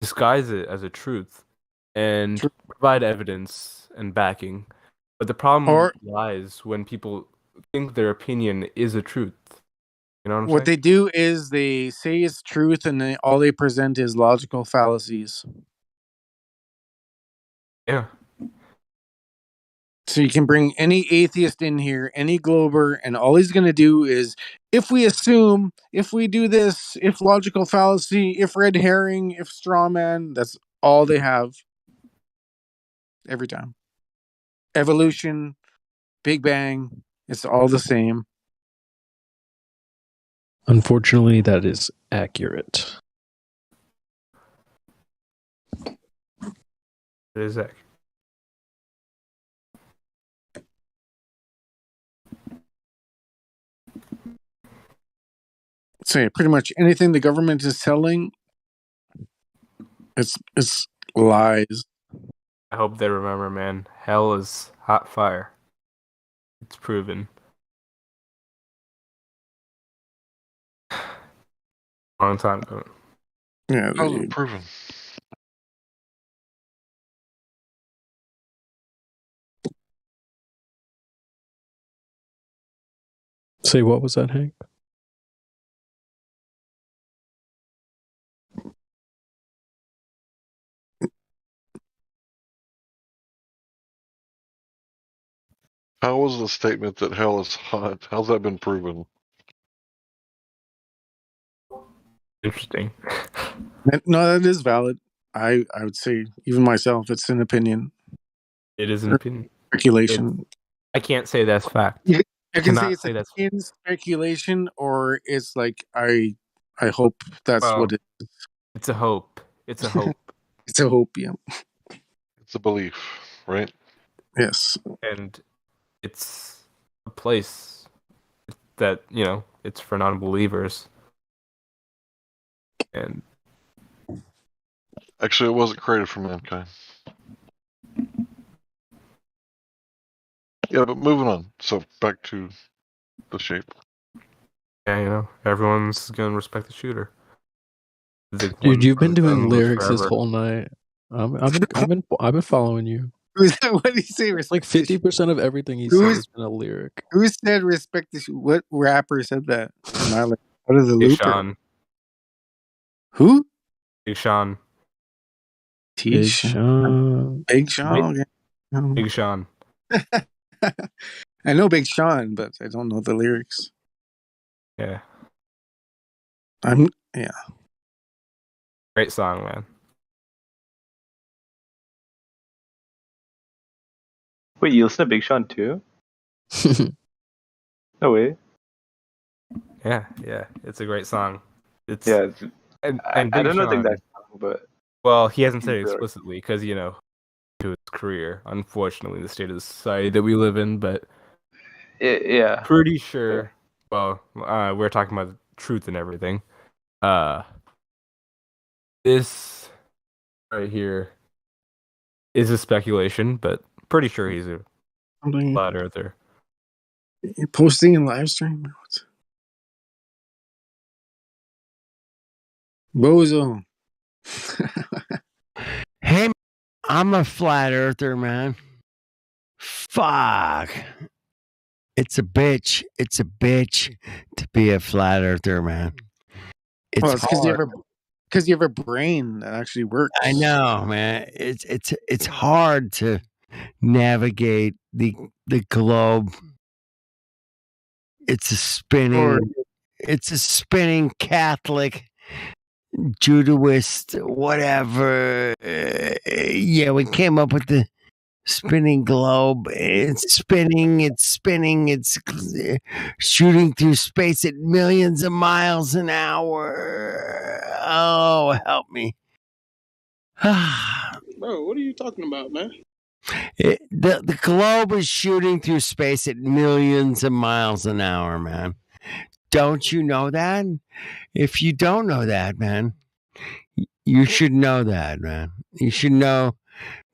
disguise it as a truth and provide evidence and backing. But the problem lies when people think their opinion is a truth. You know what I'm saying? What they do is they say it's truth, and then all they present is logical fallacies. Yeah. So you can bring any atheist in here, any glober, and all he's going to do is, if we assume, if we do this, if logical fallacy, if red herring, if straw man, that's all they have every time. Evolution, Big Bang, it's all the same. Unfortunately, that is accurate. It is accurate. Say pretty much anything the government is selling, it's lies. I hope they remember, man. Hell is hot fire. It's proven. Long time ago. Yeah, how's it proven? Say, what was that, Hank? How was the statement that hell is hot? How's that been proven? Interesting. No, that is valid. I would say, even myself, it's an opinion. It is an opinion. Speculation. I can't say that's fact. I can say Cannot it's say that's in speculation, or it's like I hope that's what it is. It's a hope. It's a hope. It's a hope, yeah. It's a belief, right? Yes. And it's a place that, it's for non-believers. And Actually, it wasn't created for mankind. Yeah, but moving on. So back to the shape. yeah, everyone's gonna respect the shooter. Dude, you've been doing lyrics this whole night. I've been following you. What did he say? It's like 50% of everything he said has been a lyric. Who said respect the what rapper said that? Am I like, what is the Big looper? Sean. Who? Big Sean. Big Sean. Big Sean. Big Sean. I know Big Sean, but I don't know the lyrics. Yeah. Yeah. Great song, man. Wait, you listen to Big Sean too? No way. Yeah. It's a great song. It's Yeah. and I don't know the Sean, exact song, but well, he hasn't said it explicitly because to his career. Unfortunately, the state of the society that we live in, but yeah, pretty sure. Yeah. Well, we're talking about the truth and everything. This right here is a speculation, but pretty sure he's a flat earther. You're posting in live stream? Bozo. Hey, I'm a flat earther, man. Fuck. It's a bitch. It's a bitch to be a flat earther, man. It's because you have a brain that actually works. I know, man. It's hard to navigate the globe. It's a spinning Catholic, Judaist, whatever. Yeah, we came up with the spinning globe. It's spinning. It's shooting through space at millions of miles an hour. Oh, help me. Bro, what are you talking about, man? The globe is shooting through space at millions of miles an hour, man. Don't you know that? If you don't know that, man, you should know that, man. You should know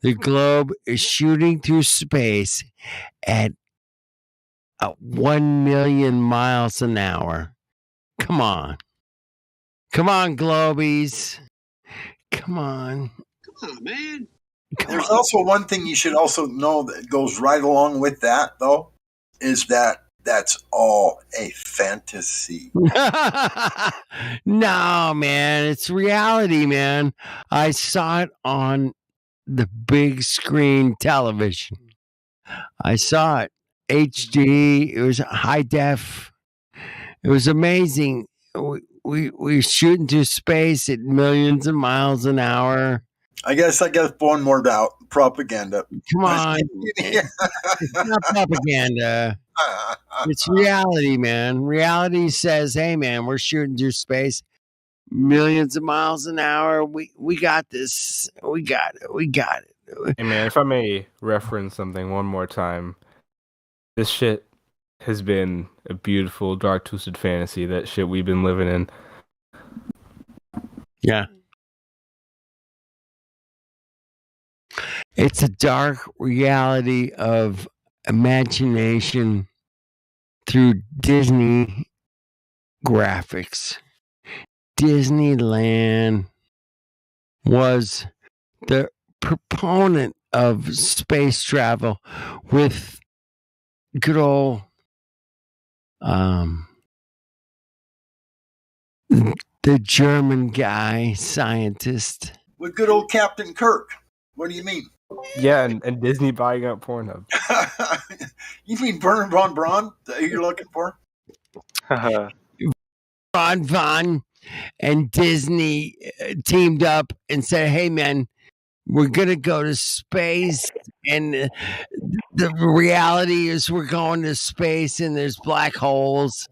the globe is shooting through space at 1 million miles an hour. Come on. Come on, globies. Come on. Come on, man. There's also one thing you should also know that goes right along with that, though, is that that's all a fantasy. No, man. It's reality, man. I saw it on the big screen television. I saw it. HD. It was high def. It was amazing. We're shooting through space at millions of miles an hour. I guess one more doubt. Propaganda. Come on. It's not propaganda. It's reality, man. Reality says, hey, man, we're shooting through space millions of miles an hour. We got this. We got it. Hey, man, if I may reference something one more time, this shit has been a beautiful, dark, twisted fantasy. That shit we've been living in. Yeah. It's a dark reality of imagination through Disney graphics. Disneyland was the proponent of space travel with good old the German guy, scientist. With good old Captain Kirk. What do you mean? Yeah, and Disney buying out Pornhub. You mean Bernard von Braun that you're looking for? Von. and Disney teamed up and said, "Hey, man, we're gonna go to space, and the reality is we're going to space, and there's black holes.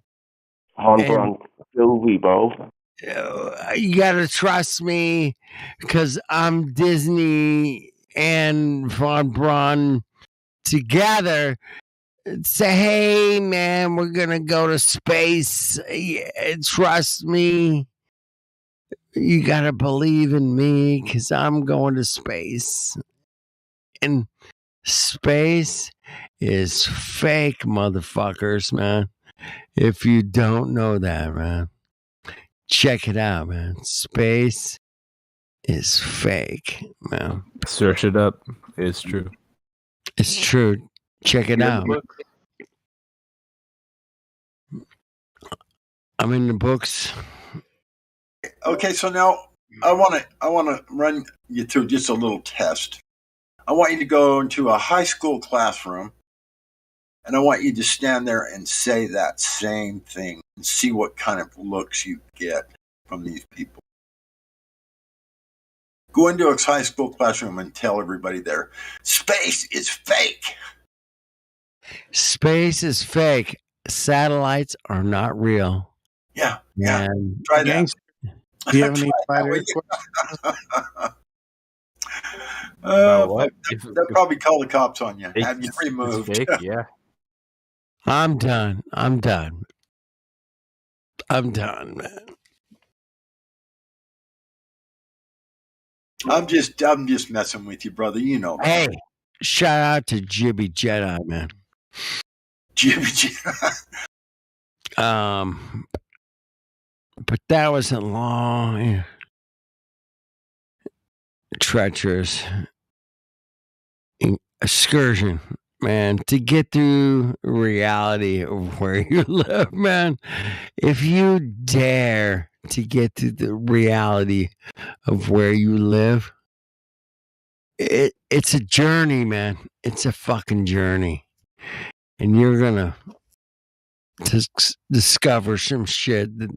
Han Phil Weibo. You gotta trust me, because I'm Disney and Von Braun together. Say, hey, man, we're gonna go to space. Trust me. You gotta believe in me, because I'm going to space." And space is fake, motherfuckers, man. If you don't know that, man, check it out, man. Space is fake, man. Search it up. It's true. It's true. Check it out. I'm in the books. Okay, so now I want to run you through just a little test. I want you to go into a high school classroom, and I want you to stand there and say that same thing and see what kind of looks you get from these people. Go into a high school classroom and tell everybody there, space is fake. Space is fake. Satellites are not real. Yeah. And Try that. Do you have any flat earth questions? What? They'll probably call the cops on you. Have you It's removed? fake, yeah. I'm done, man. I'm just messing with you, brother. You know that. Hey, shout out to Jibby Jedi, man. Jibby. But that was a long, treacherous excursion, man, to get through reality of where you live, man. If you dare to get to the reality of where you live, it's a journey, man. It's a fucking journey. And you're gonna discover some shit that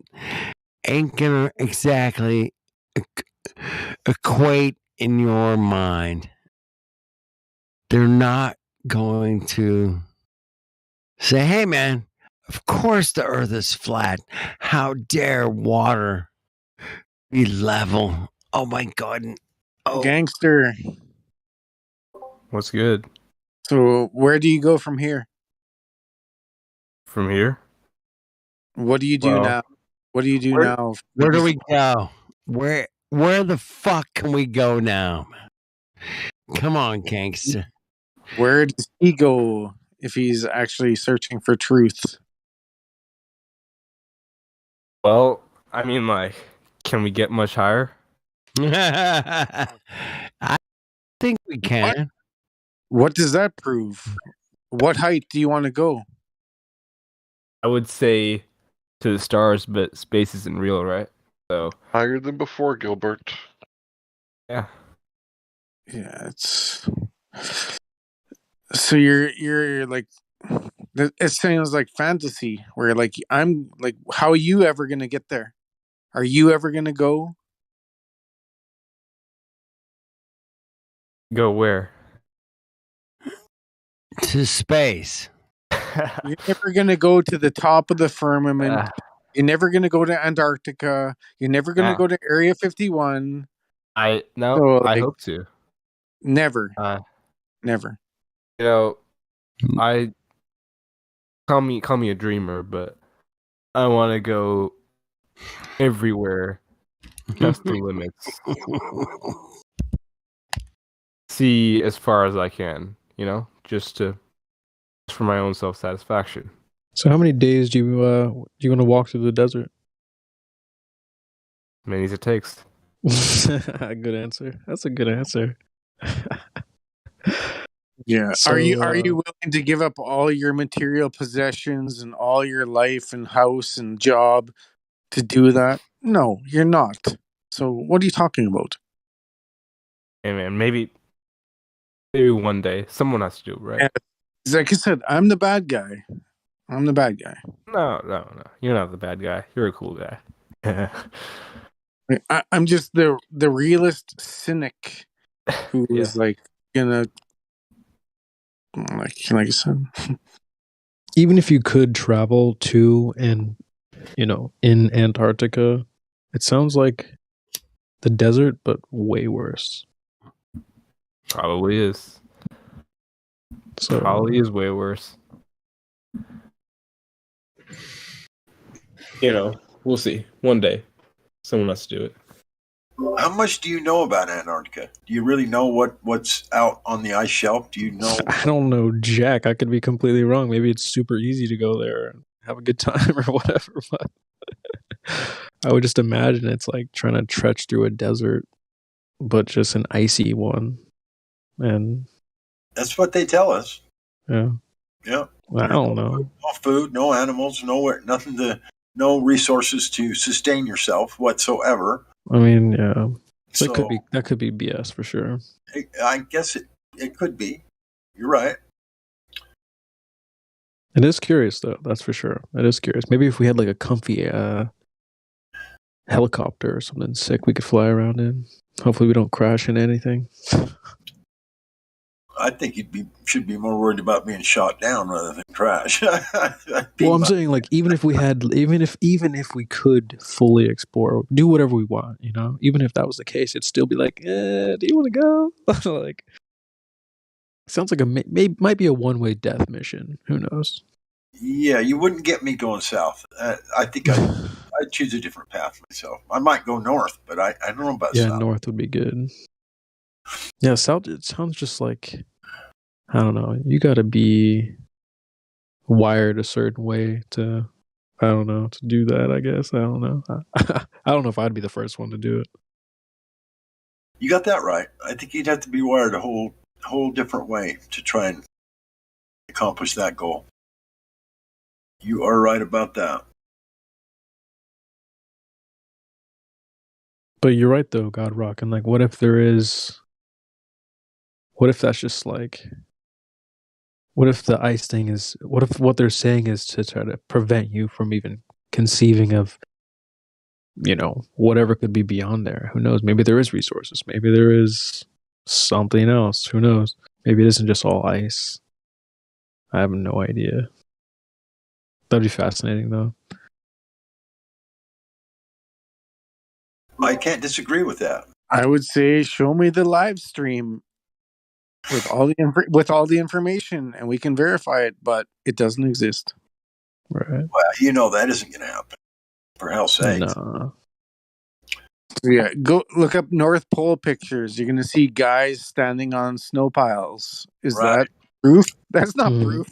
ain't gonna exactly equate in your mind. They're not going to say, hey, man, of course the earth is flat. How dare water be level? Oh, my God. Oh. Gangster. What's good? So where do you go from here? From here? What do you do now? What do you do now? Where do we go? Where the fuck can we go now? Come on, gangster. Where does he go if he's actually searching for truth? Well, I mean, like, can we get much higher? I think we can. What does that prove? What height do you want to go? I would say to the stars, but space isn't real, right? So higher than before, Gilbert. Yeah. Yeah, it's so you're like, it sounds like fantasy where like I'm like, how are you ever gonna get there? Are you ever gonna go? Go where? To space. You're never gonna go to the top of the firmament. You're never gonna go to Antarctica. You're never gonna go to Area 51. I hope to. Never. Never. You know, I call me a dreamer, but I want to go everywhere. Test the limits. See as far as I can, just for my own self-satisfaction. So how many days do you want to walk through the desert? As many as it takes. Good answer. That's a good answer. Yeah. So, are you willing to give up all your material possessions and all your life and house and job to do that? No, you're not. So what are you talking about? Hey man, maybe one day someone has to do it, right? And like I said, I'm the bad guy. No. You're not the bad guy. You're a cool guy. I'm just the realist cynic who is like gonna, like I said. Even if you could travel to and in Antarctica, it sounds like the desert, but way worse. Probably is. So Probably is way worse. We'll see. One day, someone has to do it. How much do you know about Antarctica? Do you really know what's out on the ice shelf? Do you know? I don't know, Jack. I could be completely wrong. Maybe it's super easy to go there and have a good time or whatever. But I would just imagine it's like trying to trudge through a desert, but just an icy one. And that's what they tell us. Yeah. Yeah. I don't know. No food, no animals, no resources to sustain yourself whatsoever. I mean, yeah. So that could be BS for sure. I guess it could be. You're right. It is curious though, that's for sure. It is curious. Maybe if we had like a comfy helicopter or something sick we could fly around in. Hopefully we don't crash into anything. I think should be more worried about being shot down rather than crash. Well, I'm saying like even if we could fully explore, do whatever we want, even if that was the case, it'd still be like, do you want to go? Like, sounds like might be a one-way death mission. Who knows? Yeah, you wouldn't get me going south. I think I'd choose a different path myself. I might go north, but I don't know about south. Yeah, north would be good. Yeah, south, it sounds just like, I don't know, you got to be wired a certain way to do that, I guess. I don't know. I don't know if I'd be the first one to do it. You got that right. I think you'd have to be wired a whole different way to try and accomplish that goal. You are right about that. But you're right though, God Rock. And like, what if that's just like, what if the ice thing is, what if what they're saying is to try to prevent you from even conceiving of, whatever could be beyond there? Who knows? Maybe there is resources. Maybe there is something else. Who knows? Maybe it isn't just all ice. I have no idea. That'd be fascinating though. I can't disagree with that. I would say, show me the live stream with all the information, and we can verify it. But it doesn't exist. Right. Well, that isn't going to happen. For hell's sake. No. Yeah, go look up North Pole pictures. You're going to see guys standing on snow piles. Is that proof? That's not proof.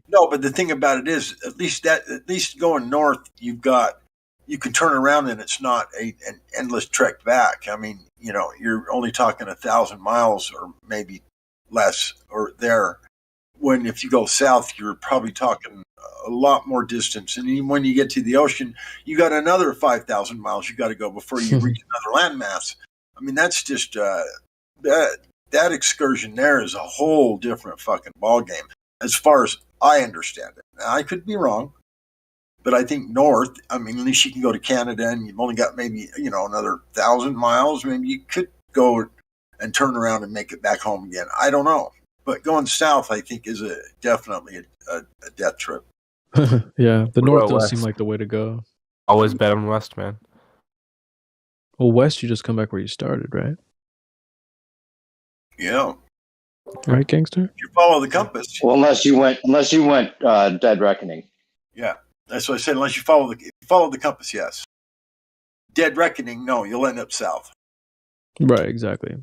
No, but the thing about it is, at least going north, you can turn around and it's not an endless trek back. I mean, you're only talking 1,000 miles or maybe less or there. When if you go south, you're probably talking a lot more distance. And even when you get to the ocean, you got another 5,000 miles you got to go before you reach another landmass. I mean, that's just that excursion there is a whole different fucking ballgame as far as I understand it. Now, I could be wrong. But I think north, I mean, at least you can go to Canada and you've only got maybe, another 1,000 miles. Maybe you could go and turn around and make it back home again. I don't know. But going south, I think, is definitely a death trip. Yeah, the north does seem like the way to go. Always bet on west, man. Well, west, you just come back where you started, right? Yeah. Right, gangster? You follow the compass. Well, unless you went Dead Reckoning. Yeah. That's what I said. Unless you follow the compass, yes. Dead Reckoning, no, you'll end up south. Right, exactly.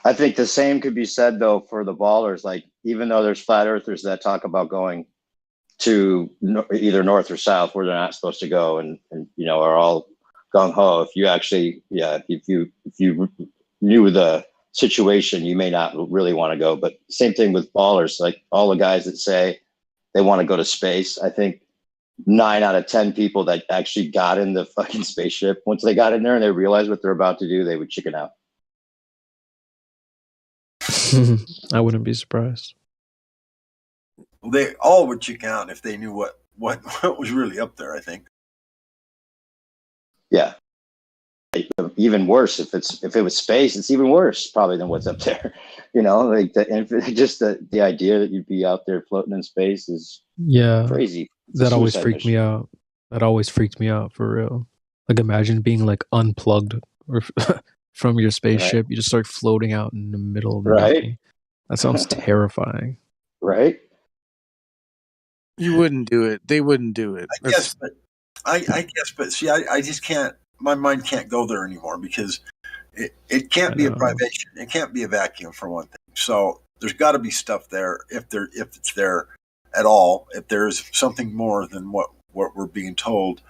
I think the same could be said though for the ballers. Like, even though there's flat earthers that talk about going to either north or south where they're not supposed to go, and are all gung ho. If you actually, if you knew the situation, you may not really want to go. But same thing with ballers. Like all the guys that say they want to go to space, I think 9 out of 10 people that actually got in the fucking spaceship, once they got in there and they realized what they're about to do, they would chicken out. I wouldn't be surprised. They all would chicken out if they knew what what was really up there, I think. Yeah. Even worse if it was space, it's even worse probably than what's up there. Like just the idea that you'd be out there floating in space is crazy. That always freaked me out. That always freaked me out for real. Like imagine being like unplugged or from your spaceship, you just start floating out in the middle of nothing. That sounds terrifying. Right? You wouldn't do it. They wouldn't do it. I guess, but see, I just can't. My mind can't go there anymore because it can't be a privation. It can't be a vacuum for one thing. So there's got to be stuff there if it's there at all. If there's something more than what we're being told,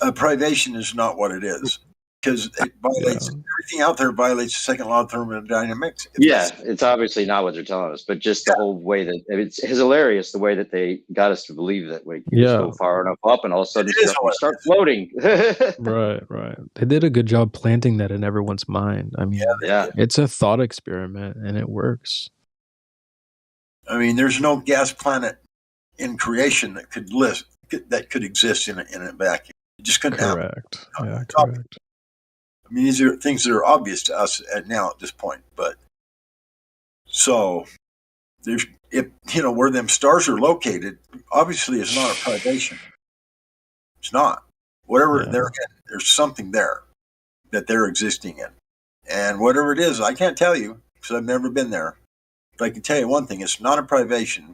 a privation is not what it is because it violates everything out there. Violates the second law of thermodynamics. It's obviously not what they're telling us, but just the whole way that it's hilarious the way that they got us to believe that we just go far enough up and all of a sudden we start floating. Right. They did a good job planting that in everyone's mind. I mean, it's a thought experiment and it works. I mean, there's no gas planet in creation that could exist in a vacuum. It just couldn't happen. Yeah, correct. I mean, these are things that are obvious to us at this point. But so there's, where them stars are located, obviously it's not a privation. It's not. Whatever they're in, there's something there that they're existing in. And whatever it is, I can't tell you because I've never been there. But I can tell you one thing, it's not a privation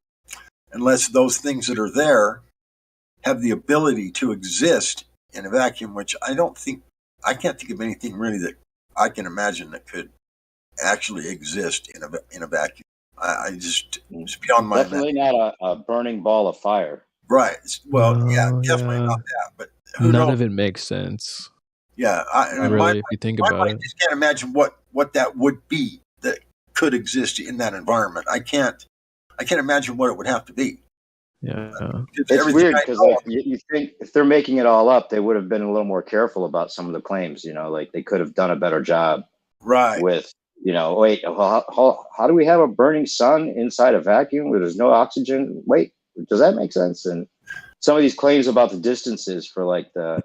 unless those things that are there have the ability to exist in a vacuum, which I can't think of anything really that I can imagine that could actually exist in a vacuum. It's beyond my definitely not a burning ball of fire. Right. Well, definitely not that. But none of it makes sense. Yeah, if you think about it, I just can't imagine what that would be that could exist in that environment. I can't imagine what it would have to be. Yeah, it's weird because you think if they're making it all up, they would have been a little more careful about some of the claims. Like they could have done a better job, right? With how do we have a burning sun inside a vacuum where there's no oxygen? Wait, does that make sense? And some of these claims about the distances for like the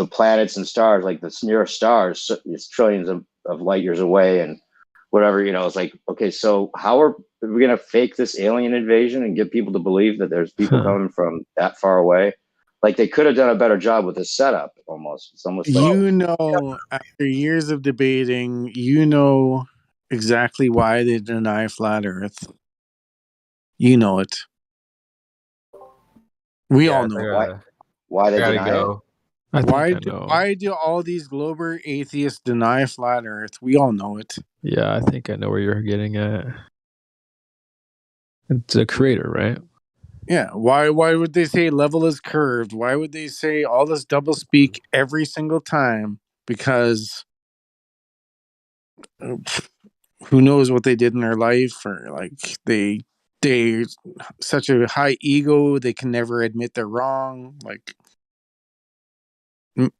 planets and stars, like the nearest stars, it's trillions of light years away, and whatever, it's like, okay, so how are we going to fake this alien invasion and get people to believe that there's people coming from that far away? Like they could have done a better job with this setup almost. It's almost like, after years of debating, exactly why they deny flat Earth. You know it. We all know why they deny it. Why do all these glober atheists deny flat Earth? We all know it. Yeah, I think I know where you're getting at. It's a creator, right? Yeah. Why would they say level is curved? Why would they say all this double speak every single time? Because who knows what they did in their life, or like they such a high ego they can never admit they're wrong. Like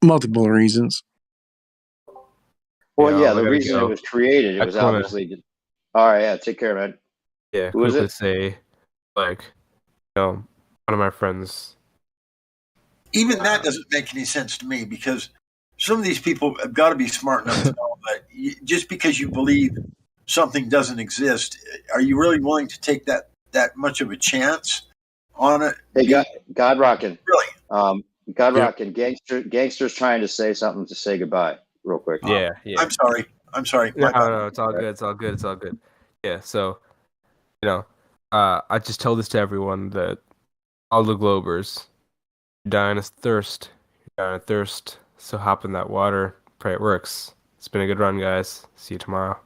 multiple reasons. Well, the reason it was created, it was obviously. All right, yeah, take care, man. Yeah, who is it? Say, like, one of my friends. Even that doesn't make any sense to me because some of these people have got to be smart enough to know that just because you believe something doesn't exist, are you really willing to take that much of a chance on it? Hey, God Rockin'. Really? God Rockin', gangster's trying to say something to say goodbye real quick. Yeah. I'm sorry. No, it's all good. Yeah, so, I just tell this to everyone that all the globers, you're dying of thirst. So hop in that water. Pray it works. It's been a good run, guys. See you tomorrow.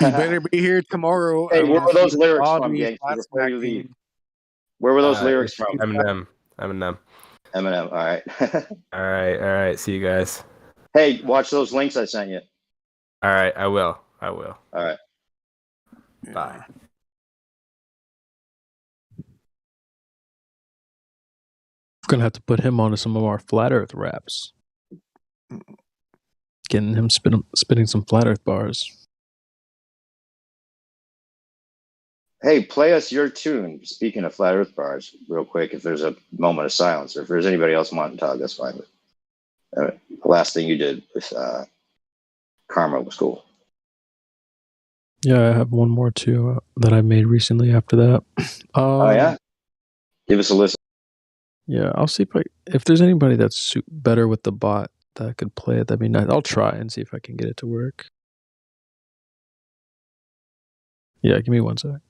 You better be here tomorrow. Hey, where were those lyrics from, gangster? Before you leave, where were those lyrics from? Eminem. All right. All right. See you guys. Hey, watch those links I sent you. All right, I will. All right. Bye. We're gonna have to put him onto some of our flat Earth raps. Getting him spitting some flat Earth bars. Hey, play us your tune. Speaking of flat Earth bars, real quick, if there's a moment of silence, or if there's anybody else wanting to talk, that's fine. But the last thing you did with Karma was cool. Yeah, I have one more too that I made recently after that. Oh yeah, give us a listen. Yeah, I'll see if there's anybody that's better with the bot that could play it. That'd be nice. I'll try and see if I can get it to work. Yeah, give me one sec.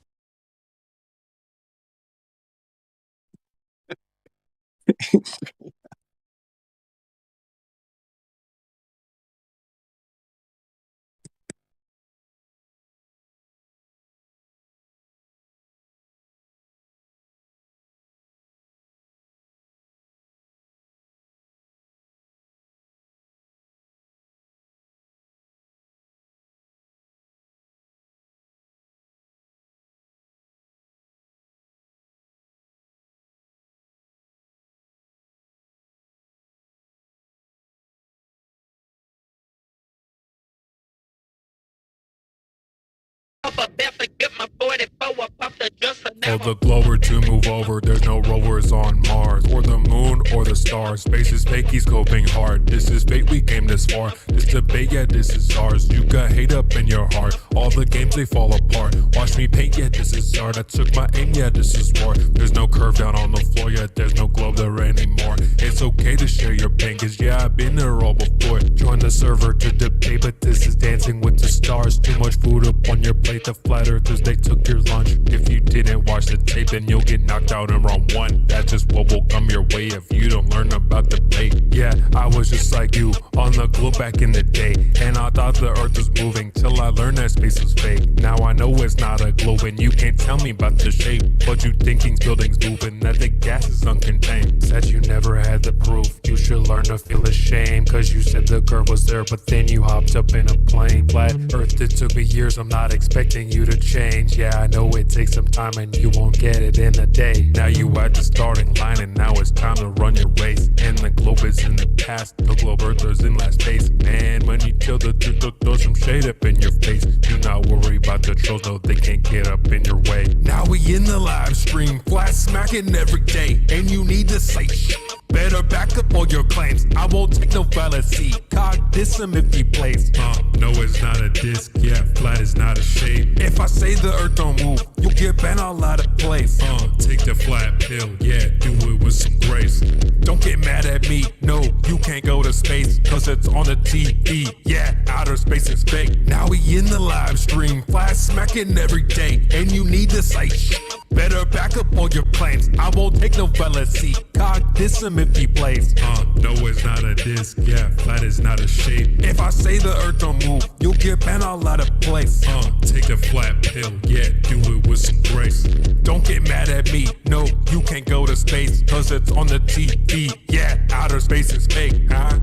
For the glower to move over, there's no rovers on Mars, or the moon, or the stars. Space is fake, he's coping hard. This is fate, we came this far. This debate, yeah, this is ours. You got hate up in your heart. All the games, they fall apart. Watch me paint, yeah, this is art. I took my aim, yeah, this is war. There's no curve down on the floor, yeah, there's no globe there anymore. It's okay to share your pain, cause yeah, I've been there all before. Join the server to debate, but this is dancing with the stars. Too much food up on your plate, the flat earthers, they took your lunch. If you didn't watch the tape, then you'll get knocked out in round one. That's just what will come your way if you don't learn about debate. Yeah, I was just like you, on the globe back in the day, and I thought the earth was moving, till I learned that space was fake. Now I know it's not a globe, and you can't tell me about the shape. But you think things, buildings moving, that the gas is uncontained. Said you never had the proof, you should learn to feel ashamed, cause you said the curve was there, but then you hopped up in a plane. Flat earth, it took me years, I'm not expecting you to change. Yeah, I know it takes some time and you won't get it in a day. Now you at the starting line and now it's time to run your race. And the globe is in the past, the globe earthers in last place. And when you tell the truth, they'll throw some shade up in your face. Do not worry about the trolls, no, they can't get up in your way. Now we in the live stream, flat smacking every day. And you need to say shit. Better back up all your claims. I won't take no fallacy. Cog diss him if he plays. No, it's not a disc. Yeah, flat is not a shape. If I say the earth don't move, you'll get bent all out of place. Take the flat pill. Yeah, do it with some grace. Don't get mad at me. No, you can't go to space, cause it's on the TV. Yeah, outer space is fake. Now we in the live stream, flat smacking every day. And you need to say shit. Better back up all your claims. I won't take no fallacy. Cog diss him if he plays. No, it's not a disc. Yeah, flat is not a shape. If I say the earth don't move, you'll get bent all out of place. Take the flat pill. Yeah, do it with some grace. Don't get mad at me. No, you can't go to space, cause it's on the TV. Yeah, outer space is fake, huh?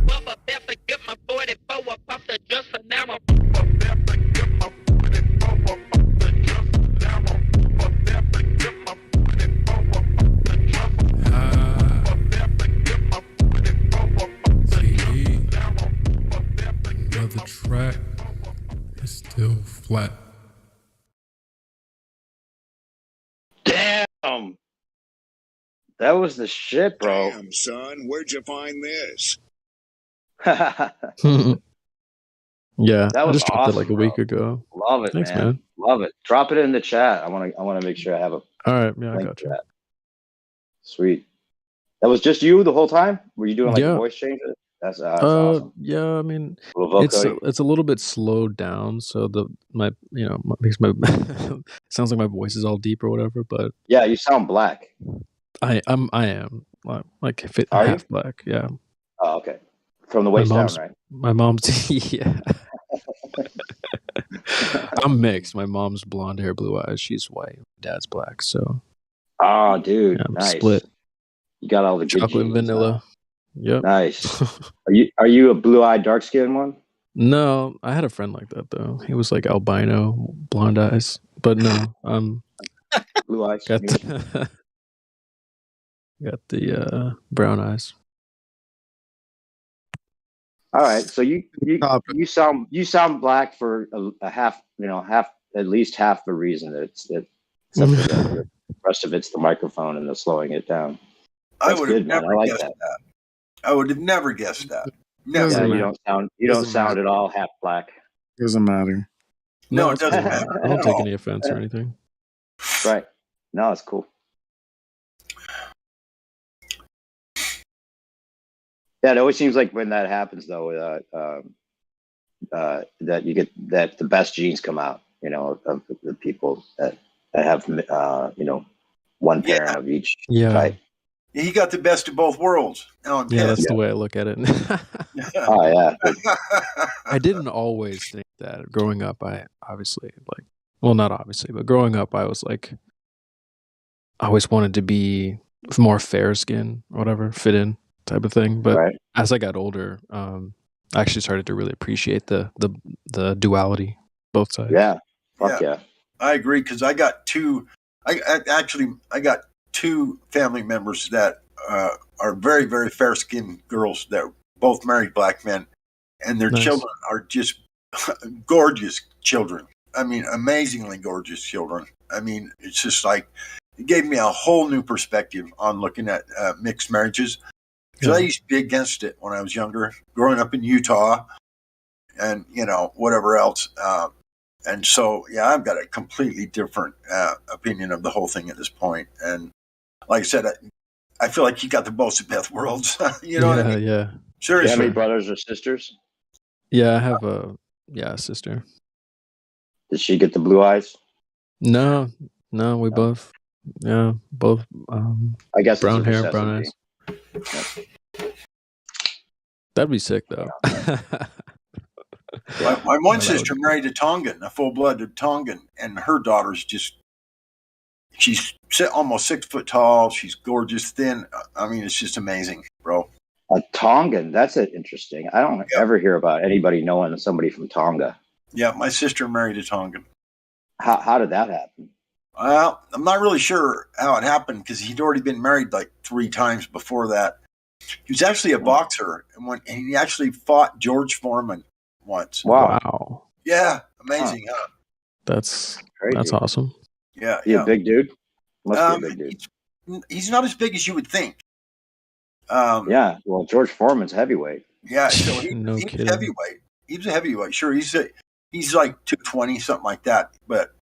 The track is still flat. Damn, that was the shit, bro. Damn, son, where'd you find this? Yeah, That I was just dropped awesome, it like a week ago. Love it. Thanks, man. Love it. Drop it in the chat. I want to make sure I have a. All right, yeah, I link got to you. that. Sweet. That was just you the whole time? Were you doing like a voice change? That's awesome. Yeah, I mean, it's a little bit slowed down, so makes my sounds like my voice is all deep or whatever. But yeah, you sound black. I am like half black. Yeah. Oh, okay. From the waist down, right? My mom's yeah. I'm mixed. My mom's blonde hair, blue eyes. She's white. Dad's black. So. Oh, dude, yeah, I'm nice. Split. You got all the good chocolate genes, vanilla. Huh? Yep. Nice. Are you a blue-eyed, dark-skinned one? No, I had a friend like that though. He was like albino, blonde eyes. But no, blue eyes. Got the brown eyes. All right, so you sound black for a half, at least half the reason. It except for the rest of it's the microphone and the slowing it down. That's good, man. I like that. I would have never guessed that. Never. Yeah, Doesn't you matter. don't sound at all half black. Doesn't matter. No, it it's doesn't cool. matter. I don't at take all. any offense or anything. Right. No, it's cool. Yeah, it always seems like when that happens, though, that you get that the best genes come out, you know, of the people that have, you know, one parent of each type. He got the best of both worlds. Now I'm Yeah, pissed. that's the way I look at it. Oh yeah. I didn't always think that. Growing up, I obviously not obviously, but growing up, I was like, I always wanted to be more fair skin, or whatever, fit in type of thing. But as I got older, I actually started to really appreciate the duality, both sides. Yeah. Fuck yeah. I agree, because I got two. I got two family members that are very, very fair-skinned girls that are both married black men, and their children are just gorgeous children. I mean, amazingly gorgeous children. I mean, it's just like, it gave me a whole new perspective on looking at mixed marriages. Because I used to be against it when I was younger, growing up in Utah, and you know, whatever else. And so, yeah, I've got a completely different opinion of the whole thing at this point. And like I said, I feel like you got the both of both worlds. You know what I mean? Yeah. Do you have any brothers or sisters? Yeah, I have a sister. Did she get the blue eyes? No, we both. Yeah, both. I guess brown it's a hair, brown eyes. That'd be sick, though. My one sister married a Tongan, a full-blooded Tongan, and her daughter's she's almost 6 foot tall. She's gorgeous, thin. I mean, it's just amazing, bro. A Tongan, that's interesting. I don't ever hear about anybody knowing somebody from Tonga. Yeah, my sister married a Tongan. How did that happen? Well, I'm not really sure how it happened, because he'd already been married like 3 times before that. He was actually a boxer, and he actually fought George Foreman once. Wow. Yeah, amazing, huh? That's crazy. That's awesome. Yeah, He a big dude? Must be a big dude. He's not as big as you would think. Yeah, well, George Foreman's heavyweight. Yeah, so he's kidding. heavyweight. He was a heavyweight. Sure, he's like 220, something like that. But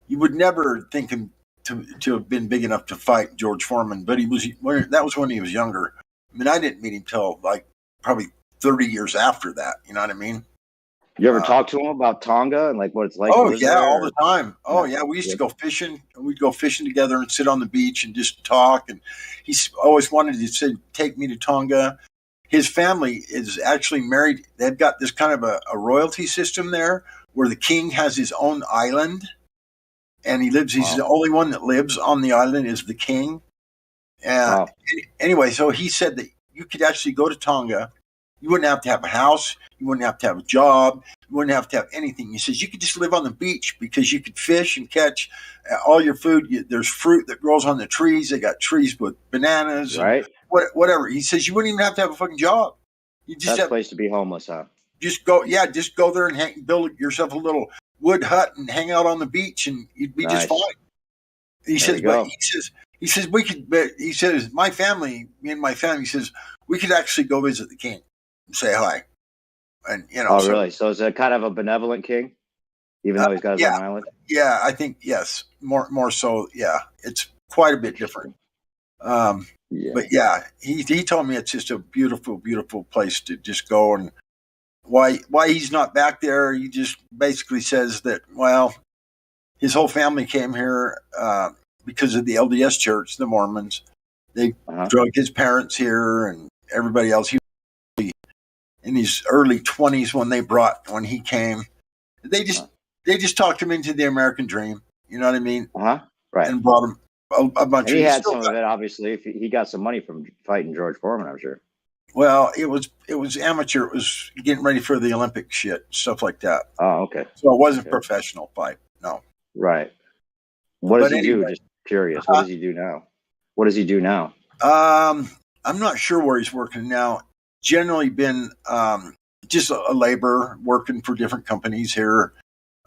you would never think him to have been big enough to fight George Foreman. But that was when he was younger. I mean, I didn't meet him till like probably 30 years after that. You know what I mean? You ever talk to him about Tonga and like what it's like? Oh yeah, all the time. Oh yeah, we used to go fishing. We'd go fishing together and sit on the beach and just talk. And he's always wanted to take me to Tonga. His family is actually married. They've got this kind of a royalty system there, where the king has his own island, and he lives. He's the only one that lives on the island is the king. Anyway, so he said that you could actually go to Tonga. You wouldn't have to have a house. You wouldn't have to have a job. You wouldn't have to have anything. He says you could just live on the beach, because you could fish and catch all your food. There's fruit that grows on the trees. They got trees with bananas, right? Whatever. He says you wouldn't even have to have a fucking job. You just have a place to be homeless, huh? Just go there and build yourself a little wood hut and hang out on the beach, and you'd be just fine. He says, but he says we could. But he says me and my family. He says we could actually go visit the king and say hi. And you know, really? So is it kind of a benevolent king, even though he's got his own island? Yeah, I think yes, more so. Yeah, it's quite a bit different. But yeah, he told me it's just a beautiful, beautiful place to just go. And why he's not back there? He just basically says that his whole family came here because of the LDS Church, the Mormons. They drug his parents here and everybody else. He in his early 20s when he came. They just talked him into the American dream. You know what I mean? Right. And brought him a bunch. And he had some of it, obviously. If he got some money from fighting George Foreman, I'm sure. Well, it was amateur. It was getting ready for the Olympic shit, stuff like that. Oh, okay. So it wasn't a professional fight. No. Right. What does he do? Just curious. What does he do now? What does he do now? I'm not sure where he's working now. Generally been just a laborer working for different companies here.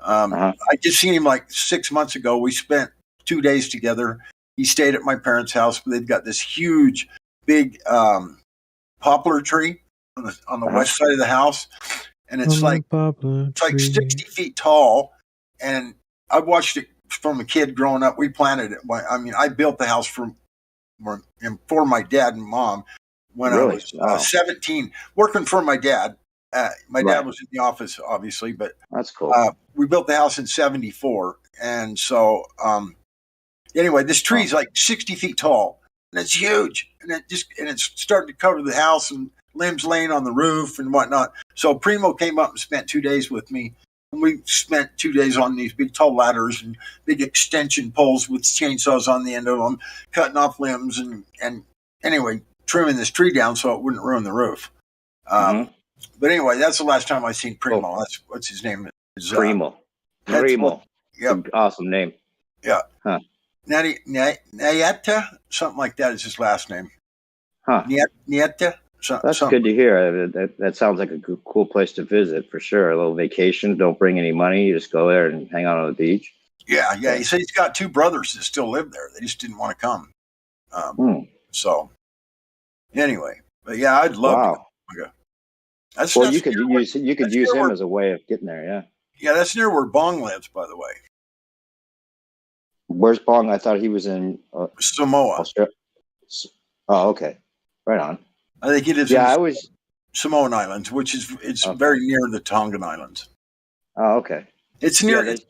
I just seen him like 6 months ago. We spent 2 days together. He stayed at my parents' house. They've got this huge, big poplar tree on the west side of the house, and it's like 60 feet tall. And I watched it from a kid growing up. We planted it. I mean, I built the house for my dad and mom when I was 17, working for my dad. My dad was in the office, obviously, but that's cool. We built the house in 74. And so, anyway, this tree is like 60 feet tall, and it's huge. And it's starting to cover the house, and limbs laying on the roof and whatnot. So Primo came up and spent 2 days with me. And we spent 2 days on these big tall ladders and big extension poles with chainsaws on the end of them, cutting off limbs and anyway, trimming this tree down so it wouldn't ruin the roof. But anyway, that's the last time I seen Primo. That's what's his name is. Primo. Yep. Awesome name. Yeah. Huh. Nieta, something like that is his last name. Huh. Nieta. That's good to hear. That sounds like a cool place to visit for sure. A little vacation. Don't bring any money. You just go there and hang out on the beach. Yeah. He said he's got 2 brothers that still live there. They just didn't want to come. So anyway, but yeah, I'd love to go. You could use him as a way of getting there. Yeah. Yeah, that's near where Bong lives, by the way. Where's Bong? I thought he was in Samoa. Australia. Oh, okay. Right on. I think he lives in Samoan Islands, which is very near the Tongan Islands. Oh, okay. It's near it's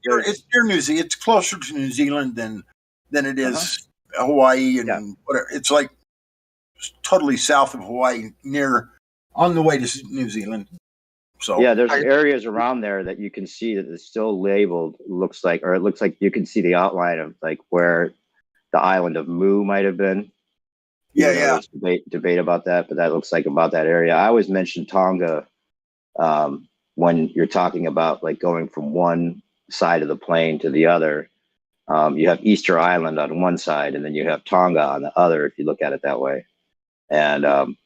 near New Zealand. It's closer to New Zealand than it is Hawaii and whatever. It's like totally south of Hawaii, on the way to New Zealand. So yeah, there's areas around there that you can see that it's still labeled. It looks like you can see the outline of like where the island of Mu might have been. There's debate about that, but that looks like about that area. I always mention Tonga when you're talking about like going from one side of the plane to the other. You have Easter Island on one side, and then you have Tonga on the other, if you look at it that way. And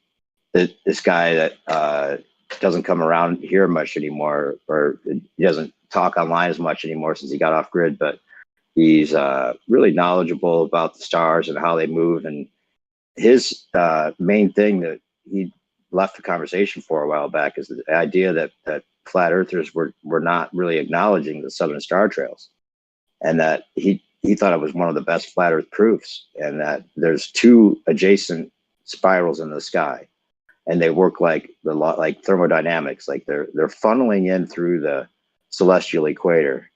this guy that doesn't come around here much anymore, or he doesn't talk online as much anymore since he got off grid, but he's really knowledgeable about the stars and how they move. And his main thing that he left the conversation for a while back is the idea that flat earthers were not really acknowledging the southern star trails, and that he thought it was one of the best flat earth proofs, and that there's 2 adjacent spirals in the sky, and they work like thermodynamics, like they're funneling in through the celestial equator,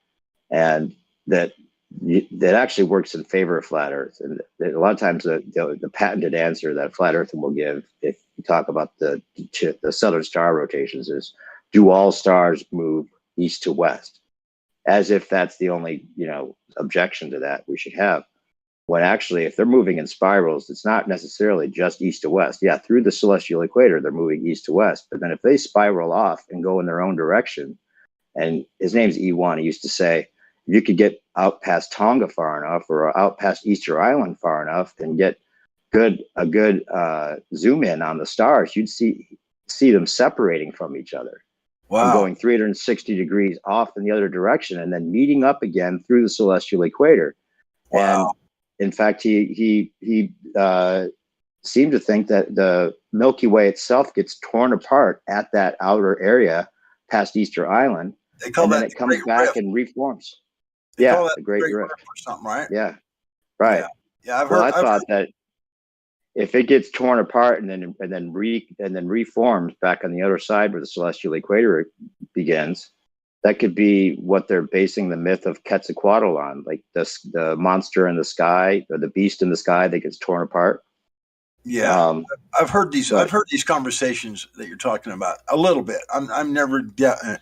and that actually works in favor of flat earth. And a lot of times the patented answer that flat earth will give, if you talk about the southern star rotations, is, do all stars move east to west? As if that's the only objection to that we should have, when actually if they're moving in spirals, it's not necessarily just east to west. Yeah, through the celestial equator they're moving east to west, but then if they spiral off and go in their own direction, and his name's E1, he used to say, if you could get out past Tonga far enough, or out past Easter Island far enough, and get a good zoom in on the stars, you'd see them separating from each other. Wow. And going 360 degrees off in the other direction, and then meeting up again through the celestial equator. Wow. And in fact, he seemed to think that the Milky Way itself gets torn apart at that outer area past Easter Island, and then it comes back and reforms. Yeah, the Great Rift or something, right? Yeah, right. Yeah, I've heard. I thought that if it gets torn apart and then reforms back on the other side where the celestial equator begins, that could be what they're basing the myth of Quetzalcoatl on, like the monster in the sky, or the beast in the sky that gets torn apart. Yeah, I've heard these. I've heard these conversations that you're talking about a little bit. I'm never.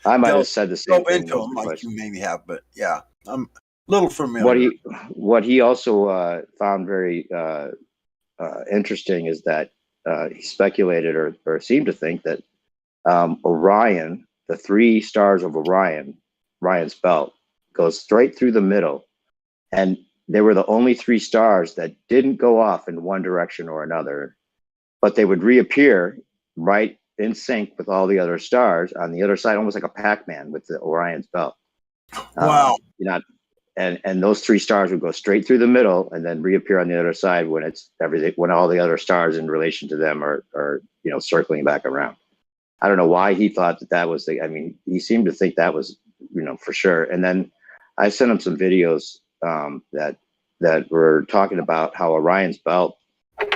I might have said the same thing into them like you maybe have, but yeah, I'm a little familiar. What he also found very interesting is that he speculated or seemed to think that Orion, the 3 stars of Orion's belt, goes straight through the middle, and they were the only 3 stars that didn't go off in one direction or another, but they would reappear right in sync with all the other stars on the other side, almost like a Pac-Man with the Orion's belt. Wow. and those three stars would go straight through the middle and then reappear on the other side when it's everything, when all the other stars in relation to them are circling back around. I don't know why he thought that was he seemed to think that was, for sure. And then I sent him some videos that were talking about how Orion's belt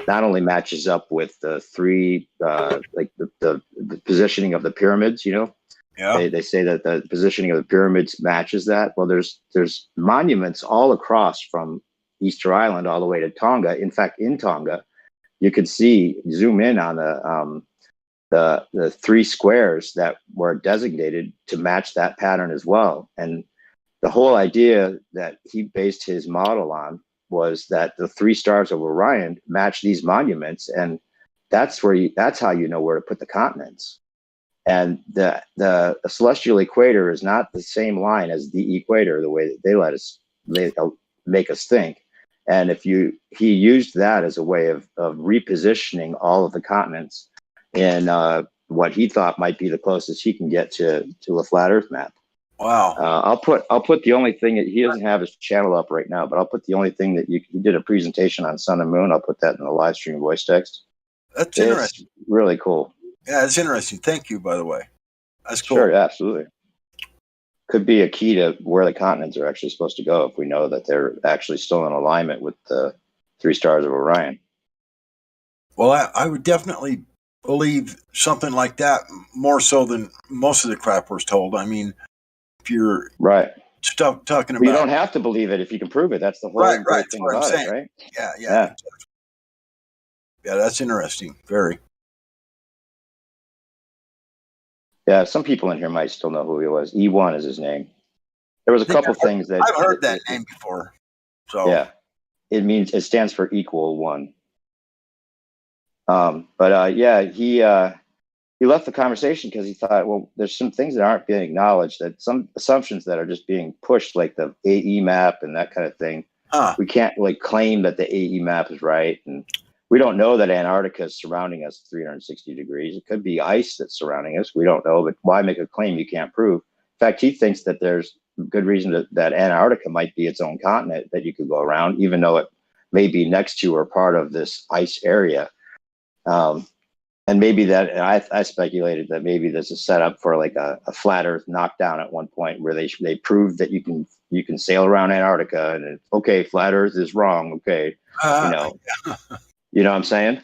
not only matches up with the three, like the positioning of the pyramids, Yeah. They say that the positioning of the pyramids matches that. Well, there's monuments all across from Easter Island all the way to Tonga. In fact, in Tonga, you could zoom in on the three squares that were designated to match that pattern as well. And the whole idea that he based his model on was that the three stars of Orion match these monuments, and that's how you know where to put the continents. And the celestial equator is not the same line as the equator, the way that they make us think. And he used that as a way of repositioning all of the continents in what he thought might be the closest he can get to a flat Earth map. Wow. I'll put the only thing that he doesn't have his channel up right now, but I'll put the only thing that he did a presentation on sun and moon. I'll put that in the live stream voice text. That's interesting. It's really cool. Yeah, it's interesting. Thank you, by the way. That's cool. Sure, absolutely. Could be a key to where the continents are actually supposed to go if we know that they're actually still in alignment with the three stars of Orion. Well, I would definitely believe something like that more so than most of the crap we're told. I mean, if you're right talking about, you don't have to believe it if you can prove it. That's the whole great thing about it, right? Yeah. Yeah, that's interesting. Very. Yeah, some people in here might still know who he was. E1 is his name. There was a couple things that I've heard that name before. So yeah, it stands for equal one. He left the conversation because he thought, well, there's some things that aren't being acknowledged, that some assumptions that are just being pushed, like the AE map and that kind of thing. We can't claim that the AE map is right, and we don't know that Antarctica is surrounding us 360 degrees. It could be ice that's surrounding us. We don't know, but why make a claim you can't prove? In fact, he thinks that there's good reason that Antarctica might be its own continent that you could go around, even though it may be next to or part of this ice area. And maybe I speculated that maybe this is set up for like a flat Earth knockdown at one point, where they proved that you can sail around Antarctica, and okay, flat Earth is wrong. Okay, you know what I'm saying?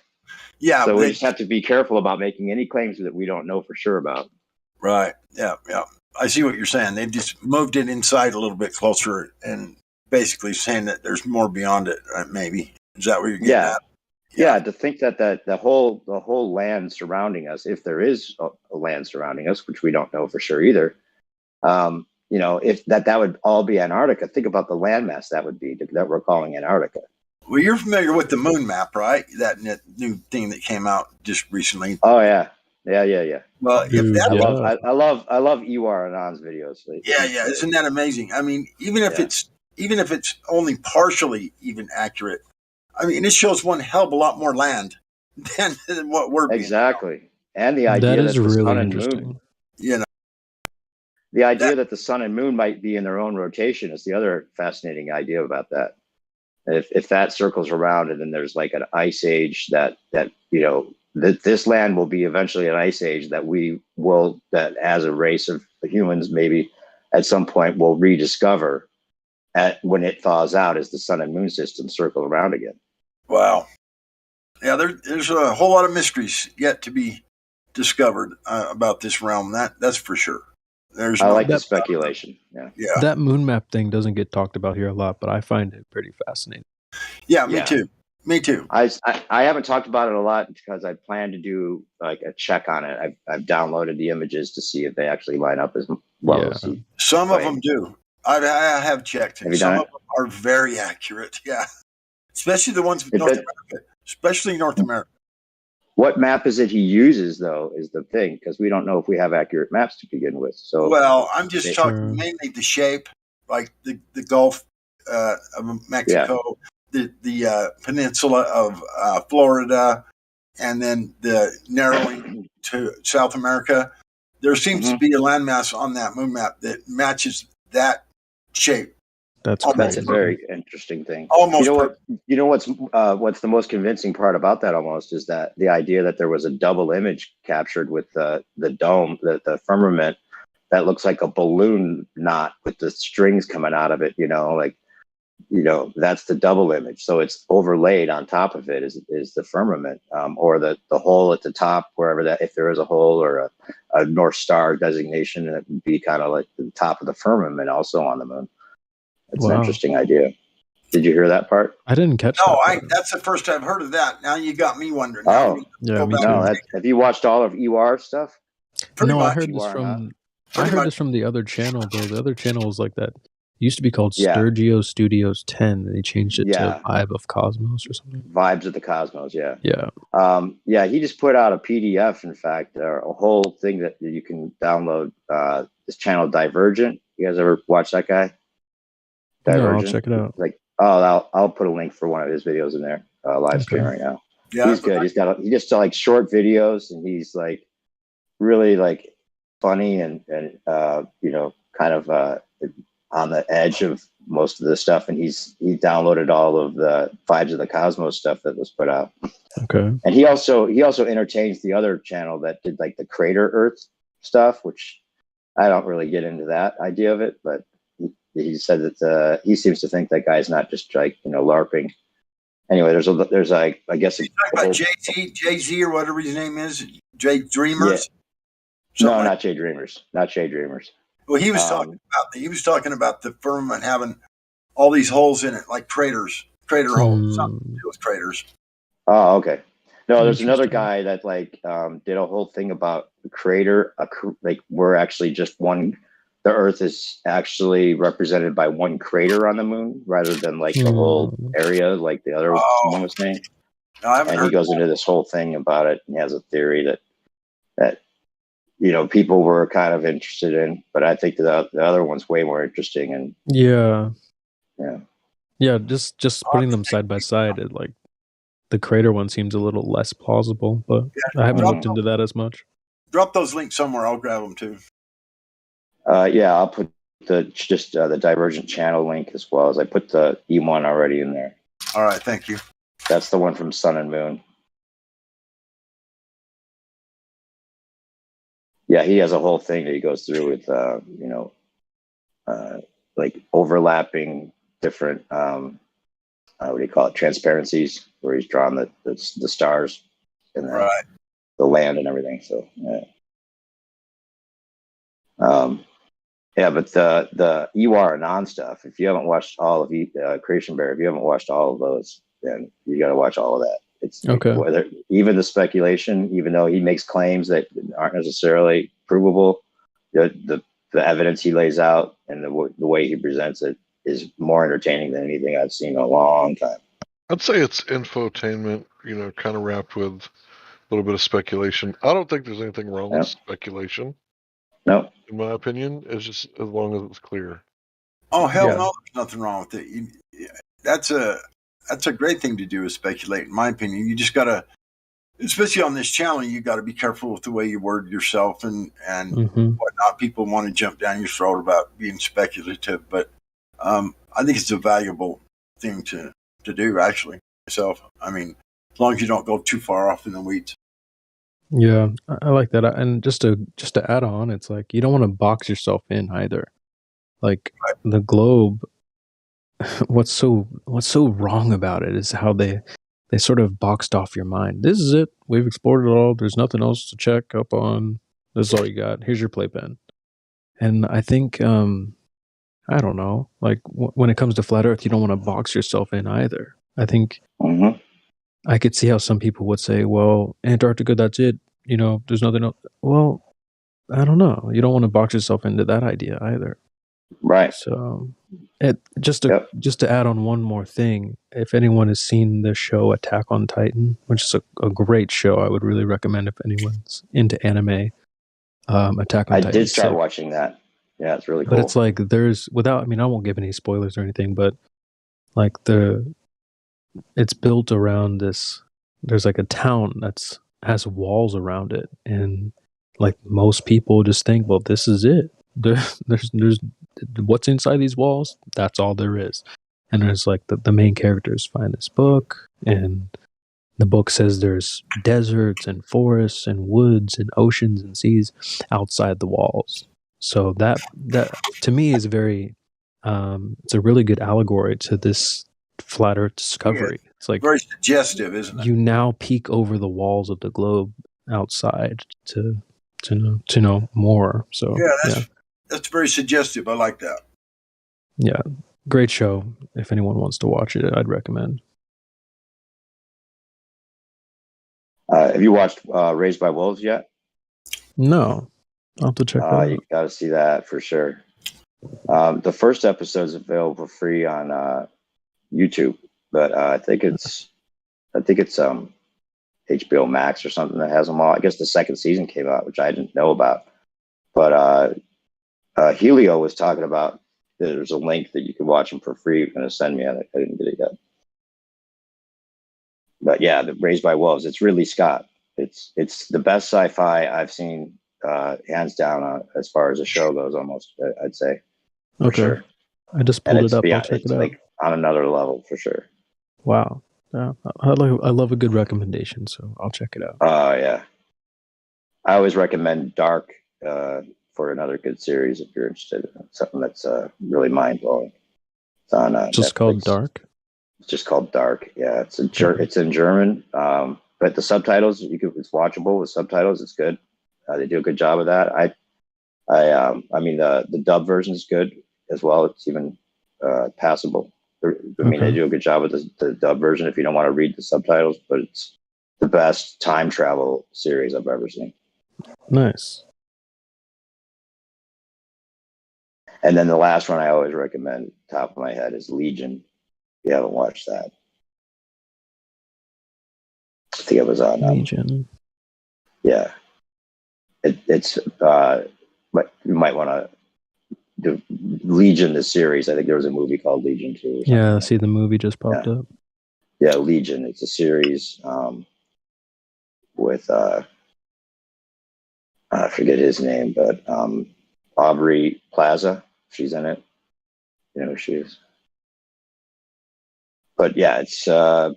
Yeah. So we just have to be careful about making any claims that we don't know for sure about. Right. Yeah. I see what you're saying. They've just moved it inside a little bit closer and basically saying that there's more beyond it. Maybe is that what you're getting at? Yeah, to think that the whole land surrounding us, if there is a land surrounding us, which we don't know for sure either, if that would all be Antarctica. Think about the landmass that would be that we're calling Antarctica. Well, you're familiar with the moon map, right? That new thing that came out just recently. Oh yeah. Well, I love Ewar and An's videos. Yeah. Isn't that amazing? I mean, even if it's only partially even accurate, I mean, it shows one hell of a lot more land than what we're exactly. And the idea that the really sun and moon, the idea that the sun and moon might be in their own rotation is the other fascinating idea about that. If that circles around and then there's like an ice age that this land will be eventually an ice age that as a race of humans maybe at some point will rediscover when it thaws out as the sun and moon system circle around again. Wow. Yeah, there's a whole lot of mysteries yet to be discovered about this realm. That's for sure. I like the speculation. Yeah. That moon map thing doesn't get talked about here a lot, but I find it pretty fascinating. Yeah, me too. I haven't talked about it a lot because I plan to do like a check on it. I've downloaded the images to see if they actually line up as well. As some of them do. I have checked. Some of them are very accurate. Yeah, especially the ones with North America. Especially North America. What map is it he uses, though, is the thing, because we don't know if we have accurate maps to begin with. So, well, I'm just talking mainly the shape, like the Gulf of Mexico, the peninsula of Florida, and then the narrowing to South America. There seems to be a landmass on that moon map that matches that shape. That's That's a crazy. very interesting thing. Almost. You know what's the most convincing part about that almost is that the idea that there was a double image captured with the dome, the firmament that looks like a balloon knot with the strings coming out of it. That's the double image. So it's overlaid on top of it is the firmament, or the hole at the top, wherever that, if there is a hole or a North Star designation, that would be kind of like the top of the firmament also on the moon. It's an interesting idea. Did you hear that part? I didn't catch No, that. that's the first I've heard of that. Now you got me wondering. Oh, yeah, me no. too. Have you watched all of EUR stuff? No, I heard this from. I heard this from the other channel though. The other channel was like that. It used to be called Sturgio Studios 10, and they changed it to Vibe of Cosmos or something. Vibes of the Cosmos, yeah. Yeah. He just put out a PDF, in fact, a whole thing that you can download. This channel Divergent. You guys ever watch that guy? No, I'll check it out. I'll put a link for one of his videos in there, live stream right now. Yeah, he's good. He just like short videos, and he's like really like funny and kind of on the edge of most of the stuff. And he downloaded all of the Vibes of the Cosmos stuff that was put out. Okay. And he also entertains the other channel that did like the Crater Earth stuff, which I don't really get into that idea of it, but he said that he seems to think that guy's not just like LARPing. Anyway, there's like I guess about Jay-Z or whatever his name is, Jay Dreamers. Yeah. No, not Jay Dreamers. Not Jay Dreamers. Well, he was talking about the firmament having all these holes in it, like crater holes, something to do with craters. Oh, okay. No, there's another guy that did a whole thing about the crater. We're actually just one. The Earth is actually represented by one crater on the moon, rather than like the whole area, like the other one was saying. No, and he goes into this whole thing about it. And he has a theory that people were kind of interested in, but I think the other one's way more interesting. And yeah, just putting them side by side, the crater one seems a little less plausible, but I haven't looked into that as much. Drop those links somewhere. I'll grab them too. I'll put the Divergent channel link, as well as I put the E1 already in there. All right, thank you. That's the one from Sun and Moon. Yeah, he has a whole thing that he goes through with, like overlapping different, what do you call it, transparencies, where he's drawn the stars and the land and everything. So, but the EUR Anon stuff, if you haven't watched all of Creation Bear, if you haven't watched all of those, then you got to watch all of that. It's okay. Even the speculation, even though he makes claims that aren't necessarily provable, the evidence he lays out and the way he presents it is more entertaining than anything I've seen in a long time. I'd say it's infotainment, kind of wrapped with a little bit of speculation. I don't think there's anything wrong with speculation. No. In my opinion, it's just as long as it's clear. Oh, hell no, there's nothing wrong with it. That's a great thing to do, is speculate, in my opinion. You just got to, especially on this channel, you got to be careful with the way you word yourself and whatnot. People want to jump down your throat about being speculative, but I think it's a valuable thing to do, actually, myself. I mean, as long as you don't go too far off in the weeds. Yeah, I like that. And just to add on, it's like you don't want to box yourself in either. Like the globe, what's so wrong about it is how they sort of boxed off your mind. This is it. We've explored it all. There's nothing else to check up on. This is all you got. Here's your playpen. And I think, I don't know, like when it comes to flat Earth, you don't want to box yourself in either. I think I could see how some people would say, well, Antarctica, that's it. There's nothing else. Well, I don't know. You don't want to box yourself into that idea either. Right. So just to add on one more thing, if anyone has seen the show Attack on Titan, which is a great show, I would really recommend if anyone's into anime. Attack on Titan. I did start watching that. Yeah, it's really cool. But it's like I won't give any spoilers or anything, but like it's built around this. There's like a town that's has walls around it, and like most people just think, well, this is it. There's what's inside these walls, that's all there is. And there's like the main characters find this book, and the book says there's deserts and forests and woods and oceans and seas outside the walls. So that to me is very it's a really good allegory to this flat earth discovery. Yeah, it's like very suggestive, isn't it? You now peek over the walls of the globe outside to know more. So that's very suggestive. I like that. Yeah, great show. If anyone wants to watch it, I'd recommend. Have you watched Raised by Wolves yet? No, I'll have to check that out. You got to see that for sure. The first episode is available for free on YouTube, but I think it's HBO Max or something that has them all. I guess the second season came out, which I didn't know about. But Helio was talking about there's a link that you can watch them for free. You're going to send me. I didn't get it yet. But yeah, the Raised by Wolves. It's Ridley Scott. It's the best sci-fi I've seen, hands down, as far as a show goes. Almost, I'd say. For sure. I just pulled it up. I'll check it out. Like on another level for sure. Wow. Yeah, I love a good recommendation, so I'll check it out. Oh yeah. I always recommend Dark for another good series if you're interested in something that's really mind blowing. It's on just Netflix. Called Dark. It's just called Dark. Yeah, it's in German, but the subtitles it's watchable with subtitles. It's good. They do a good job of that. I mean the dub version is good as well. It's even passable. I mean they do a good job with the dub version if you don't want to read the subtitles, but it's the best time travel series I've ever seen. Nice. And then the last one I always recommend, top of my head, is Legion. If you haven't watched that, I think it was on Legion. Yeah, it's but you might want to do Legion, the series. I think there was a movie called Legion 2. Yeah, see the movie just popped up. Yeah, Legion. It's a series with I forget his name, but Aubrey Plaza. She's in it. You know who she is. But yeah, it's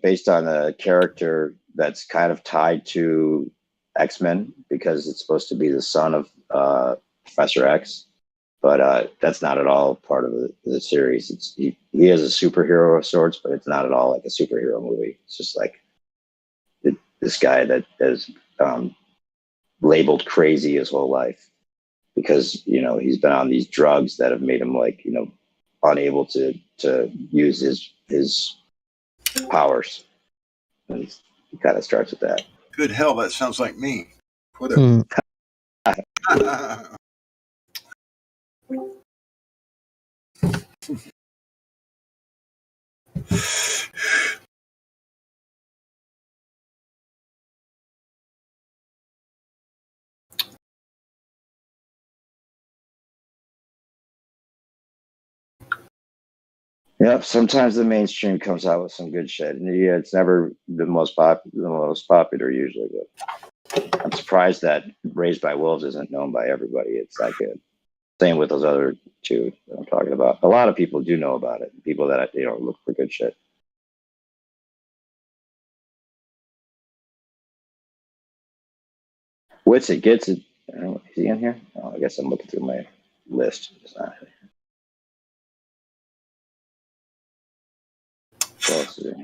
based on a character that's kind of tied to X-Men because it's supposed to be the son of Professor X. But that's not at all part of the series. He is a superhero of sorts, but it's not at all like a superhero movie. It's just like this guy that is labeled crazy his whole life because, you know, he's been on these drugs that have made him like, you know, unable to use his powers. And he kind of starts with that. Good hell, that sounds like me. What Yep. Sometimes the mainstream comes out with some good shit, and yeah, it's never the most popular usually. But I'm surprised that Raised by Wolves isn't known by everybody. It's that good. Same with those other two that I'm talking about. A lot of people do know about it. People that look for good shit. Witsit gets it. Is he in here? Oh, I guess I'm looking through my list. It's not.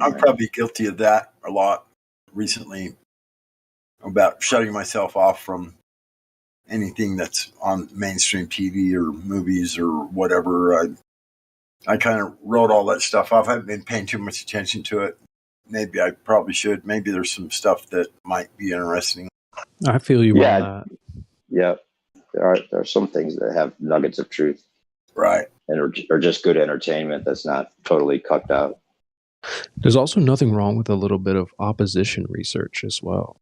I'm probably guilty of that a lot recently about shutting myself off from anything that's on mainstream TV or movies or whatever. I kind of wrote all that stuff off. I haven't been paying too much attention to it. Maybe I probably should. Maybe there's some stuff that might be interesting. I feel you on that. Yeah. There are some things that have nuggets of truth. Right. And are just good entertainment that's not totally cucked out. There's also nothing wrong with a little bit of opposition research as well.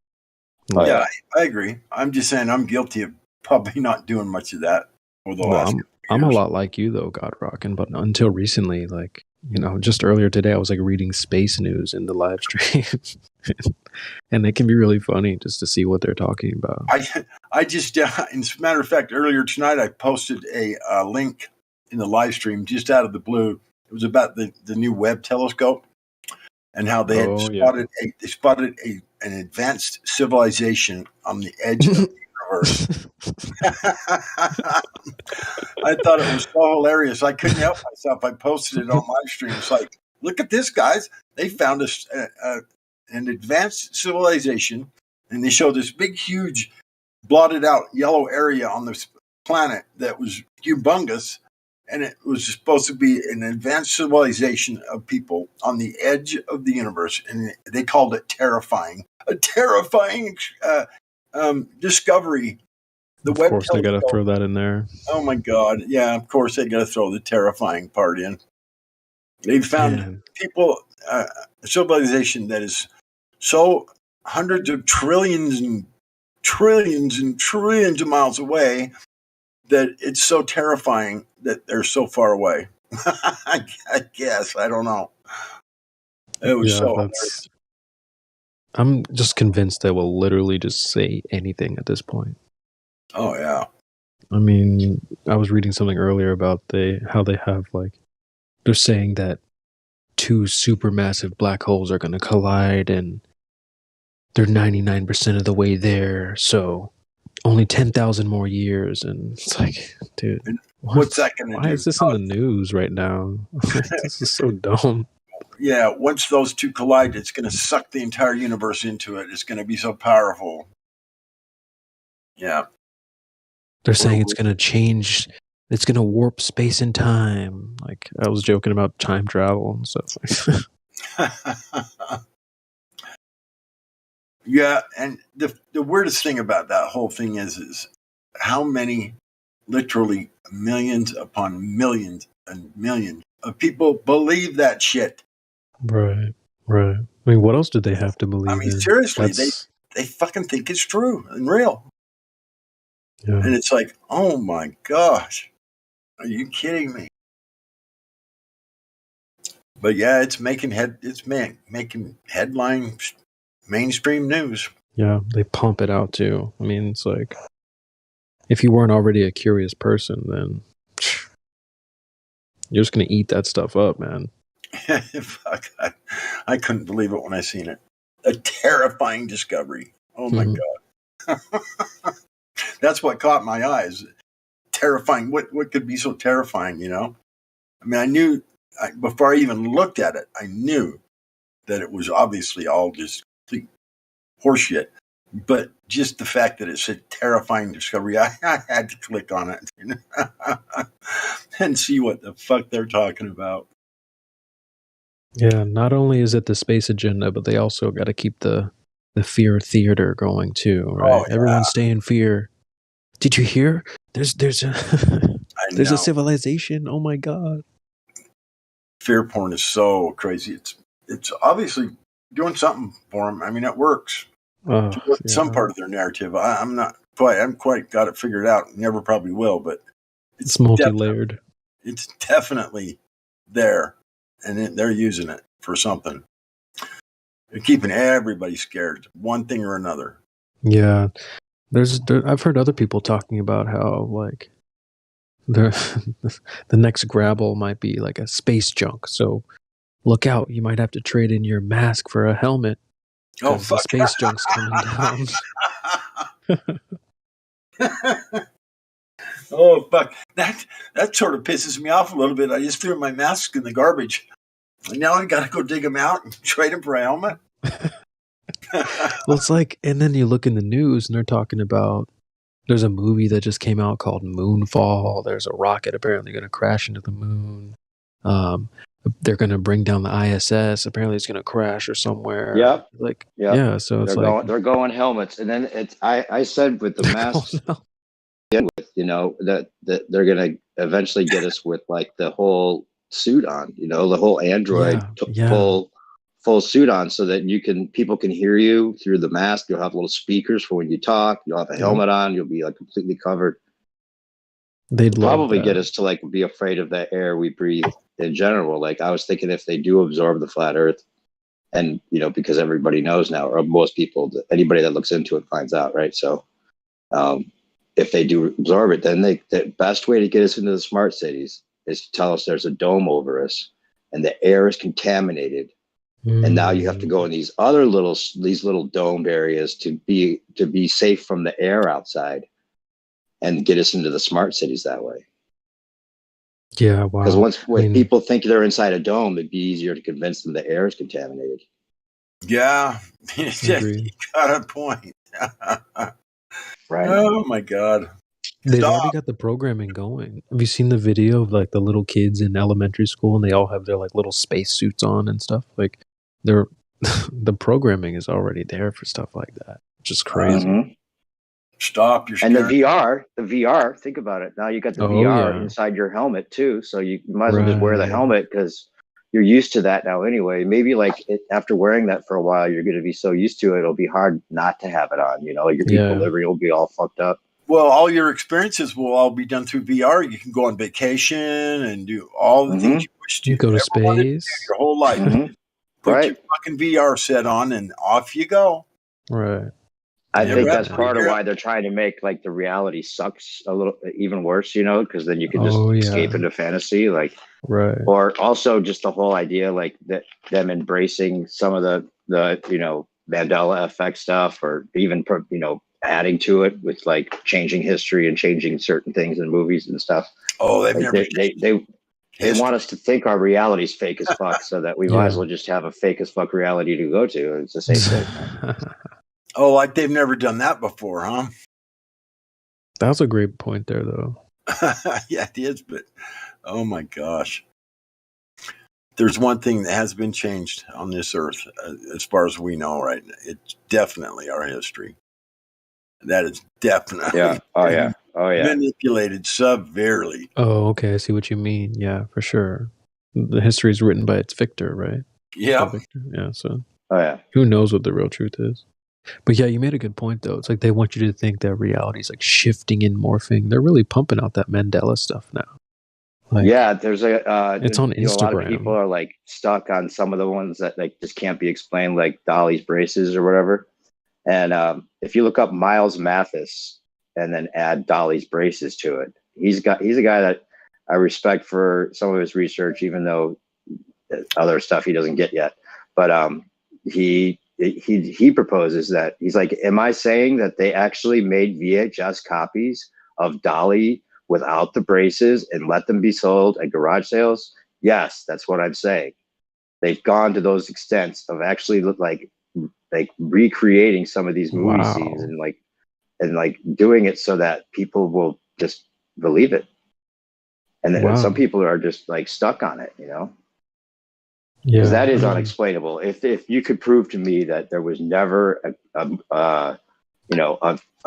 Yeah, I agree. I'm just saying I'm guilty of probably not doing much of that for the last couple of I'm a years. lot like you though, God Rockin', but until recently, like, you know, just earlier today I was like reading space news in the live stream. And it can be really funny just to see what they're talking about. I just, as a matter of fact, earlier tonight I posted a link in the live stream just out of the blue. It was about the new Webb telescope and how they had spotted an advanced civilization on the edge of the universe. I thought it was so hilarious. I couldn't help myself. I posted it on live stream. It's like, look at this, guys. They found an advanced civilization, and they showed this big, huge, blotted out yellow area on this planet that was humongous, and it was supposed to be an advanced civilization of people on the edge of the universe, and they called it terrifying. A terrifying discovery. Of course, they got to throw that in there. Oh my God! Yeah, of course they got to throw the terrifying part in. They found a civilization that is so hundreds of trillions and trillions and trillions of miles away that it's so terrifying that they're so far away. I guess. I don't know. It was hilarious. I'm just convinced they will literally just say anything at this point. Oh, yeah. I mean, I was reading something earlier about how they have, like, they're saying that 2 supermassive black holes are going to collide and they're 99% of the way there, so only 10,000 more years. And it's like, dude, what's that going to do? Why is this in the news right now? This is so dumb. Yeah, once those two collide, it's going to suck the entire universe into it. It's going to be so powerful. Yeah. They're saying it's going to change. It's going to warp space and time. Like, I was joking about time travel and stuff. Yeah, and the weirdest thing about that whole thing is how many, literally millions upon millions and millions of people believe that shit. Right. I mean, what else did they have to believe? I mean, seriously, they fucking think it's true and real. Yeah. And it's like, oh my gosh, are you kidding me? But yeah, it's making headline mainstream news. Yeah, they pump it out too. I mean, it's like, if you weren't already a curious person, then you're just gonna eat that stuff up, man. Fuck, I couldn't believe it when I seen it. A terrifying discovery. Oh my God. That's what caught my eyes. Terrifying. What could be so terrifying, you know? I mean, I knew, before I even looked at it, I knew that it was obviously all just horseshit. But just the fact that it said terrifying discovery, I had to click on it and see what the fuck they're talking about. Yeah, not only is it the space agenda, but they also got to keep the fear theater going too, right? Oh, yeah. Everyone stay in fear. Did you hear? There's a there's a civilization. Oh my God. Fear porn is so crazy. It's obviously doing something for them. I mean, it works. Some part of their narrative. I haven't quite got it figured out. Never probably will, but it's multi-layered. It's definitely there, and they're using it for something. They're keeping everybody scared, one thing or another. Yeah. I've heard other people talking about how, like, the next grabble might be like a space junk. So look out, you might have to trade in your mask for a helmet. Oh, fuck. The space junk's coming down. Oh, fuck. That sort of pisses me off a little bit. I just threw my mask in the garbage. And now I got to go dig them out and trade them for a helmet. Well, it's like, and then you look in the news and they're talking about, there's a movie that just came out called Moonfall. There's a rocket apparently going to crash into the moon. They're going to bring down the ISS. Apparently it's going to crash or somewhere. Yep. Yeah. So they're going helmets. And then I said with the masks, that they're going to eventually get us with like the whole suit on, the whole Android full suit on, so that people can hear you through the mask. You'll have little speakers for when you talk. You'll have a helmet on. You'll be like completely covered. They'd probably get us to like be afraid of the air we breathe in general. Like I was thinking, if they do absorb the flat Earth, and because everybody knows now, or most people, anybody that looks into it finds out, right? So if they do absorb it, then the best way to get us into the smart cities is to tell us there's a dome over us and the air is contaminated. And now you have to go in these little domed areas to be safe from the air outside and get us into the smart cities that way. Yeah, wow. Because when people think they're inside a dome, it'd be easier to convince them the air is contaminated. Yeah, you got a point. Right. Oh my God. They've already got the programming going. Have you seen the video of like the little kids in elementary school and they all have their like little space suits on and stuff? Like they're the programming is already there for stuff like that, which is crazy. Mm-hmm. Stop. And the VR, think about it. Now you got the VR inside your helmet too. So you might as well just wear the helmet because you're used to that now anyway. Maybe like after wearing that for a while, you're going to be so used to it, it'll be hard not to have it on. You know, your equilibrium will be all fucked up. Well, all your experiences will all be done through VR. You can go on vacation and do all the things you wish to. You go to space your whole life. Put your fucking VR set on and off you go. Right. I think that's part of why they're trying to make like the reality sucks a little even worse, you know, because then you can just escape into fantasy, like or also just the whole idea like that them embracing some of the Mandela effect stuff, or even adding to it with like changing history and changing certain things in movies and stuff. Oh, they want us to think our reality's fake as fuck, so that we might as well just have a fake as fuck reality to go to. It's the same thing. Oh, like they've never done that before, huh? That was a great point there, though. Yeah, it is, but oh my gosh. There's one thing that has been changed on this earth, as far as we know right now. It's definitely our history. That is definitely manipulated severely. Oh, okay. I see what you mean. Yeah, for sure. The history is written by its victor, right? Yeah. Yeah, so who knows what the real truth is? But yeah, you made a good point, though. It's like they want you to think that reality is like shifting and morphing. They're really pumping out that Mandela stuff now. Like, there's it's on Instagram. A lot of people are like stuck on some of the ones that like just can't be explained, like Dolly's braces or whatever. And if you look up Miles Mathis and then add Dolly's braces to it, he's a guy that I respect for some of his research, even though other stuff he doesn't get yet. But he proposes that he's like, am I saying that they actually made VHS copies of Dolly without the braces and let them be sold at garage sales? Yes, that's what I'm saying. They've gone to those extents of actually like recreating some of these movie scenes and like doing it so that people will just believe it. And then some people are just like stuck on it, you know? Because that is unexplainable. If you could prove to me that there was never a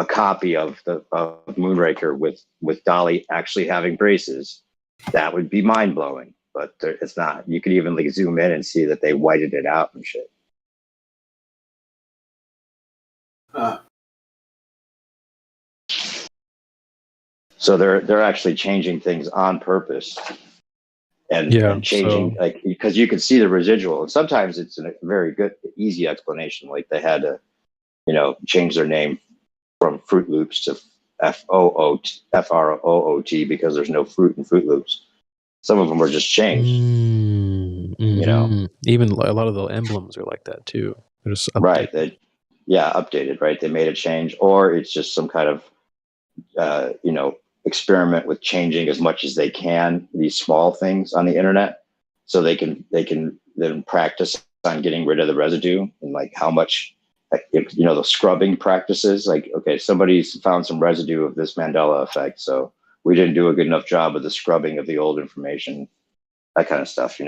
copy of Moonraker with Dolly actually having braces, that would be mind blowing. But it's not. You could even like zoom in and see that they whited it out and shit. So they're actually changing things on purpose. And changing like because you can see the residual, and sometimes it's a very good, easy explanation. Like they had to, change their name from Fruit Loops to FROOT because there's no fruit in Fruit Loops. Some of them were just changed. Even a lot of the emblems are like that too. They're just updated. Updated. Right, they made a change, or it's just some kind of experiment with changing as much as they can these small things on the internet, so they can then practice on getting rid of the residue and like how much, the scrubbing practices. Like, okay, somebody's found some residue of this Mandela effect, so we didn't do a good enough job of the scrubbing of the old information, that kind of stuff.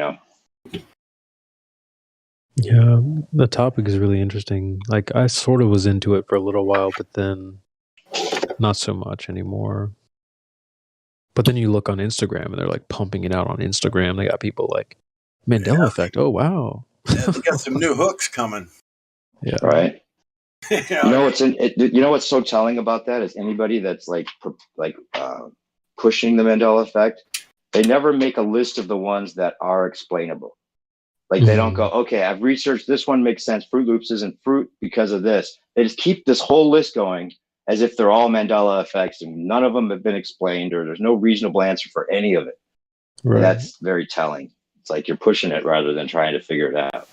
Yeah, the topic is really interesting. Like I sort of was into it for a little while, but then not so much anymore. But then you look on Instagram and they're like pumping it out on Instagram. They got people like Mandela effect. Oh, wow. They got some new hooks coming. Yeah. Right. What's so telling about that is anybody that's pushing the Mandela effect, they never make a list of the ones that are explainable. Like they don't go, okay, I've researched this one makes sense. Fruit Loops isn't fruit because of this. They just keep this whole list going as if they're all Mandela effects and none of them have been explained, or there's no reasonable answer for any of it. Right. And that's very telling. It's like you're pushing it rather than trying to figure it out.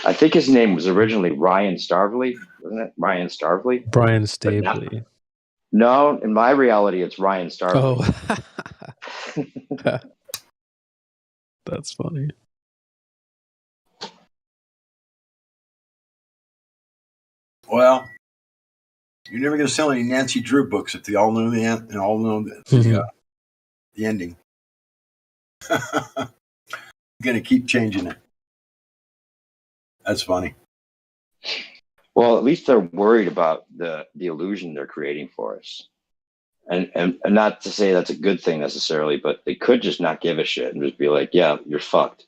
I think his name was originally Ryan Starvely, wasn't it? Ryan Starvely? Brian Stabley. No, in my reality, it's Ryan Starvely. Oh. That's funny. Well, you're never going to sell any Nancy Drew books if they all know the end and all know the ending. You're going to keep changing it. That's funny. Well, at least they're worried about the illusion they're creating for us. And not to say that's a good thing necessarily, but they could just not give a shit and just be like, yeah, you're fucked.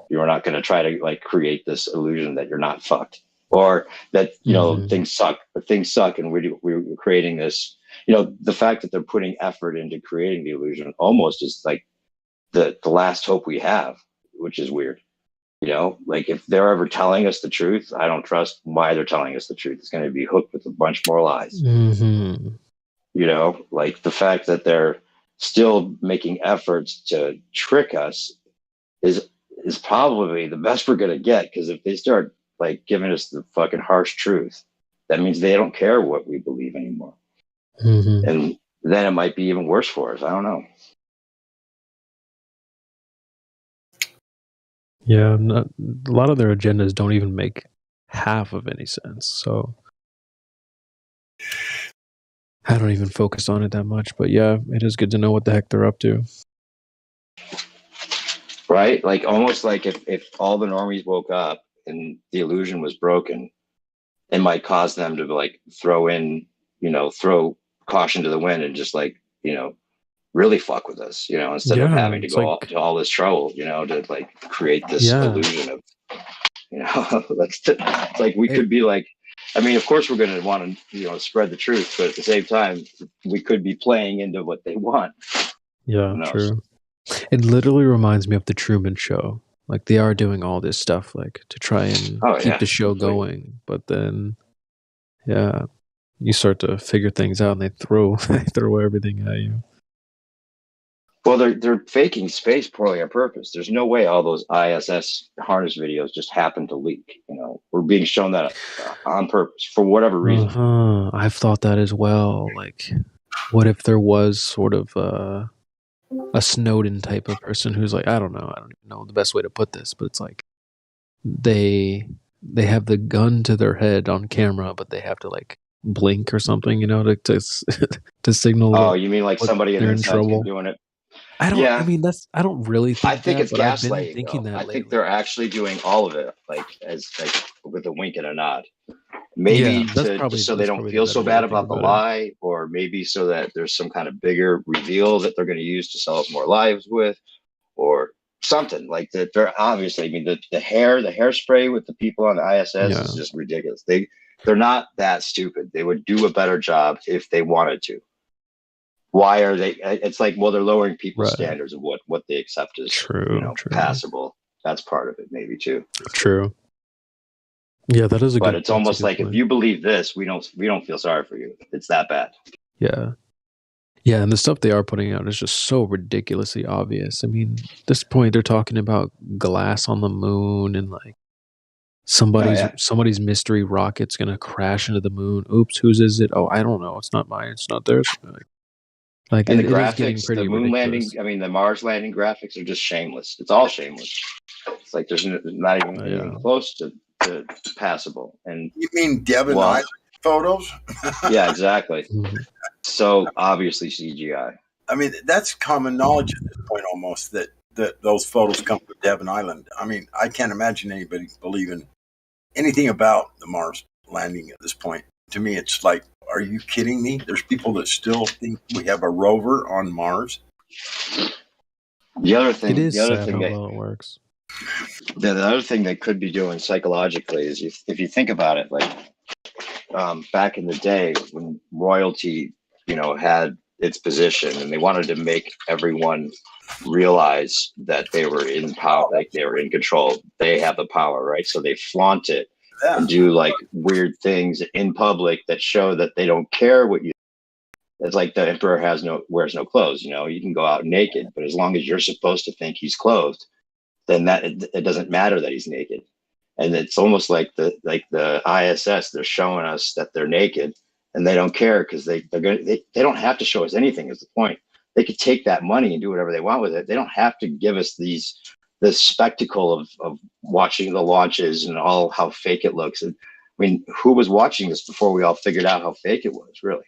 You're not going to try to like create this illusion that you're not fucked, or that, you know, things suck, and we're creating this, you know, the fact that they're putting effort into creating the illusion almost is like the last hope we have, which is weird. You know, like if they're ever telling us the truth, I don't trust why they're telling us the truth. It's going to be hooked with a bunch more lies. Mm-hmm. You know, like the fact that they're still making efforts to trick us is probably the best we're going to get. Because if they start like giving us the fucking harsh truth, that means they don't care what we believe anymore. Mm-hmm. And then it might be even worse for us. I don't know. Yeah, a lot of their agendas don't even make half of any sense. So I don't even focus on it that much. But yeah, it is good to know what the heck they're up to. Right? Like almost like if all the normies woke up and the illusion was broken, it might cause them to like throw caution to the wind and just like, you know, really fuck with us, you know, instead of having to go to all this trouble, you know, to like create this illusion of, you know, it's like we could be like, I mean, of course we're going to want to, you know, spread the truth, but at the same time, we could be playing into what they want. Yeah, true. It literally reminds me of the Truman Show. Like they are doing all this stuff like to try and keep the show going, but then, yeah, you start to figure things out and they throw everything at you. Well, they're faking space poorly on purpose. There's no way all those ISS harness videos just happen to leak. You know, we're being shown that on purpose for whatever reason. I've thought that as well. Like, what if there was sort of a Snowden type of person who's like, I don't even know the best way to put this, but it's like they have the gun to their head on camera, but they have to like blink or something, you know, to signal. Oh, you mean like somebody in trouble doing it? I don't really think I think that, it's but I've been gaslighting. thinking that I lately. think they're actually doing all of it, like with a wink and a nod. Maybe so they don't feel so bad about the lie, or maybe so that there's some kind of bigger reveal that they're going to use to sell more lives with, or something like that. They're obviously, I mean, the hairspray with the people on the ISS is just ridiculous. They're not that stupid. They would do a better job if they wanted to. Why are they? It's like, well, they're lowering people's standards of what they accept as true, passable. That's part of it, maybe too. True. Yeah, that is a good. But it's almost like if you believe this, we don't feel sorry for you. It's that bad. Yeah. Yeah, and the stuff they are putting out is just so ridiculously obvious. I mean, at this point, they're talking about glass on the moon and like somebody's mystery rocket's gonna crash into the moon. Oops, whose is it? Oh, I don't know. It's not mine. It's not theirs. Like and it the graphics, is getting pretty the moon ridiculous. landing. I mean, the Mars landing graphics are just shameless. It's all shameless. It's like there's not even anything close to passable. And you mean Devon Island photos? Yeah, exactly. So obviously CGI. I mean, that's common knowledge at this point almost that those photos come from Devon Island. I mean, I can't imagine anybody believing anything about the Mars landing at this point. To me, it's like, are you kidding me? There's people that still think we have a rover on Mars. The other thing, it works. The other thing they could be doing psychologically is if you think about it, like back in the day when royalty, you know, had its position and they wanted to make everyone realize that they were in power, like they were in control. They have the power, right? So they flaunt it and do like weird things in public that show that they don't care what you. It's like the emperor wears no clothes. You know, you can go out naked, but as long as you're supposed to think he's clothed, then that it doesn't matter that he's naked. And it's almost like the ISS. They're showing us that they're naked, and they don't care because they don't have to show us anything. Is the point? They could take that money and do whatever they want with it. They don't have to give us this spectacle of watching the launches and all how fake it looks. And I mean, who was watching this before we all figured out how fake it was? Really,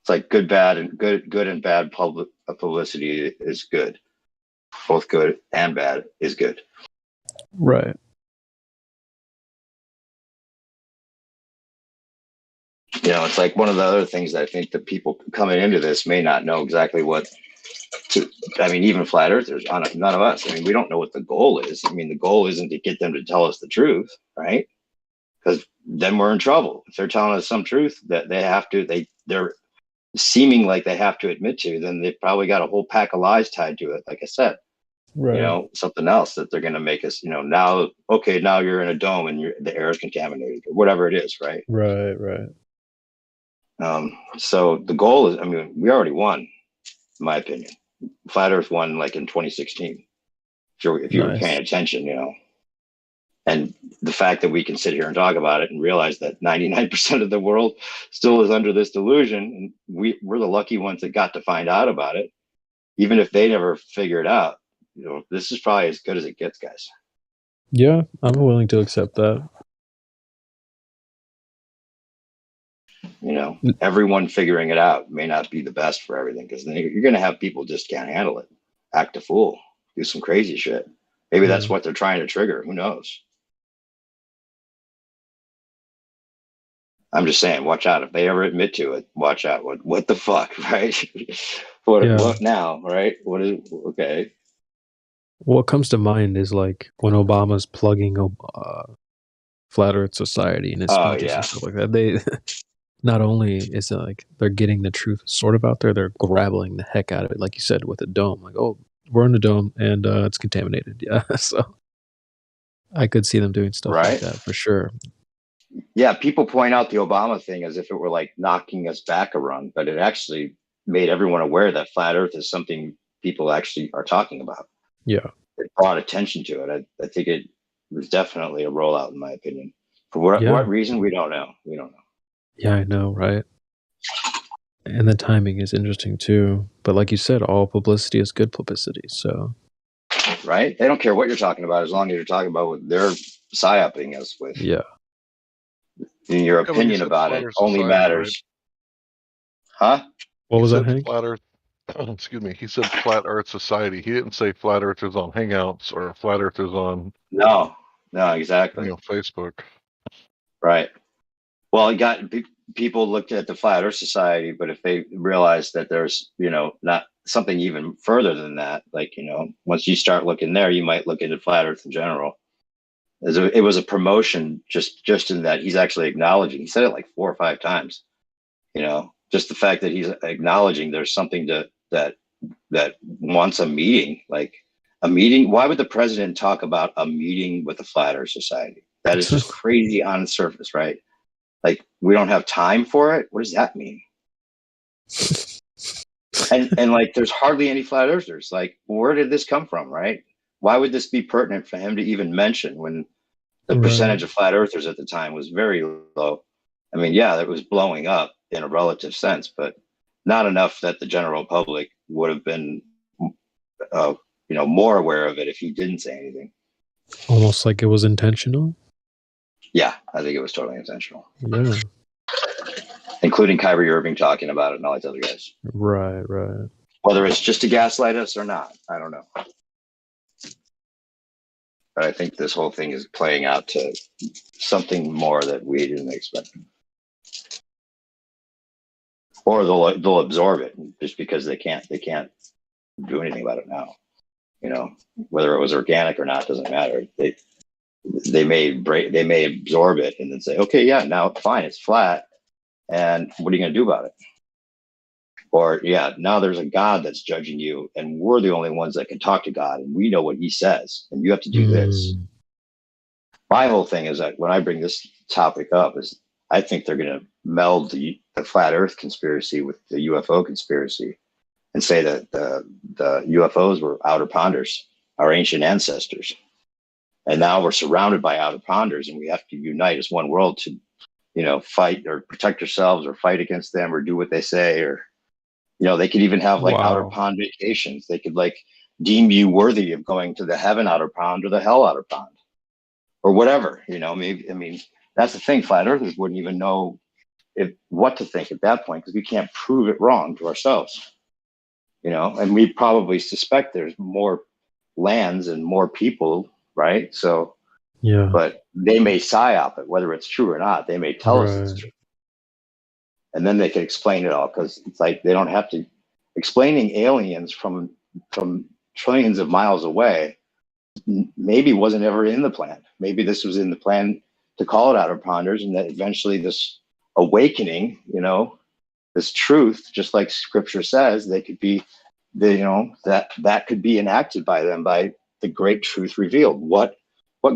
it's like good and bad publicity is good. Both good and bad is good. Right. You know, it's like one of the other things that I think that people coming into this may not know exactly what to. I mean, even flat earthers, none of us. I mean, we don't know what the goal is. I mean, the goal isn't to get them to tell us the truth, right? Because then we're in trouble. If they're telling us some truth that they have to, they're seeming like they have to admit to, then they've probably got a whole pack of lies tied to it. Like I said, Right. you know, something else that they're going to make us, you know, now you're in a dome and the air is contaminated or whatever it is, right? Right. So the goal is, I mean, we already won, in my opinion. Flat Earth won like in 2016. If you were paying attention, you know, and the fact that we can sit here and talk about it and realize that 99% of the world still is under this delusion, and we're the lucky ones that got to find out about it, even if they never figure it out. You know, this is probably as good as it gets, guys. Yeah, I'm willing to accept that. You know, everyone figuring it out may not be the best for everything, because then you're going to have people just can't handle it, act a fool, do some crazy shit. Maybe that's what they're trying to trigger. Who knows? I'm just saying, watch out. If they ever admit to it, watch out. What the fuck, right? What now, right? What is okay? What comes to mind is like when Obama's plugging Flat Earth Society and his speeches and stuff like that. They not only is it like they're getting the truth sort of out there, they're grabbing the heck out of it, like you said, with a dome. Like, oh, we're in a dome and it's contaminated. Yeah, so I could see them doing stuff like that for sure. Yeah, people point out the Obama thing as if it were like knocking us back a rung, but it actually made everyone aware that flat Earth is something people actually are talking about. Yeah, it brought attention to it. I think it was definitely a rollout, in my opinion. For what reason, we don't know. Yeah, I know, right? And the timing is interesting too. But like you said, all publicity is good publicity. So, right? They don't care what you're talking about as long as you're talking about what they're psyoping us with. Yeah. And your opinion about it only matters. Right? Huh? What was that, Hank? Flat Earth. Excuse me. He said Flat Earth Society. He didn't say Flat Earthers on Hangouts or Flat Earthers on. No, exactly. You know, Facebook. Right. Well, people looked at the Flat Earth Society, but if they realize that there's, you know, not something even further than that, like, you know, once you start looking there, you might look into Flat Earth in general. It was a promotion just in that he's actually acknowledging. He said it like 4 or 5 times. You know, just the fact that he's acknowledging there's something that wants a meeting, like a meeting. Why would the president talk about a meeting with the Flat Earth Society? That is just crazy on the surface, right? Like, we don't have time for it. What does that mean? and like, there's hardly any flat earthers. Like, where did this come from, right? Why would this be pertinent for him to even mention when the percentage of flat earthers at the time was very low? I mean, yeah, it was blowing up in a relative sense, but not enough that the general public would have been, more aware of it if he didn't say anything. Almost like it was intentional. Yeah, I think it was totally intentional. Yeah. Including Kyrie Irving talking about it and all these other guys. Right. Whether it's just to gaslight us or not, I don't know. But I think this whole thing is playing out to something more that we didn't expect. Or they'll absorb it just because they can't do anything about it now. You know, whether it was organic or not doesn't matter. They may absorb it and then say, okay, yeah, now fine, it's flat, and what are you going to do about it? Or now there's a God that's judging you, and we're the only ones that can talk to God, and we know what He says, and you have to do this. My whole thing is that when I bring this topic up, is I think they're going to meld the flat Earth conspiracy with the UFO conspiracy and say that the UFOs were outer ponders, our ancient ancestors. And now we're surrounded by outer ponders, and we have to unite as one world to, fight or protect ourselves or fight against them or do what they say. Or, they could even have like outer pond vacations. They could like deem you worthy of going to the heaven outer pond or the hell outer pond or whatever, maybe, I mean, that's the thing. Flat earthers wouldn't even know what to think at that point because we can't prove it wrong to ourselves, and we probably suspect there's more lands and more people, right? So, yeah, but they may psyop it, whether it's true or not. They may tell us it's true. And then they can explain it all because it's like they don't have to explaining aliens from trillions of miles away. Maybe wasn't ever in the plan. Maybe this was in the plan to call it outer ponders, and that eventually this awakening, this truth, just like Scripture says, they could be, that could be enacted by them by the great truth revealed. What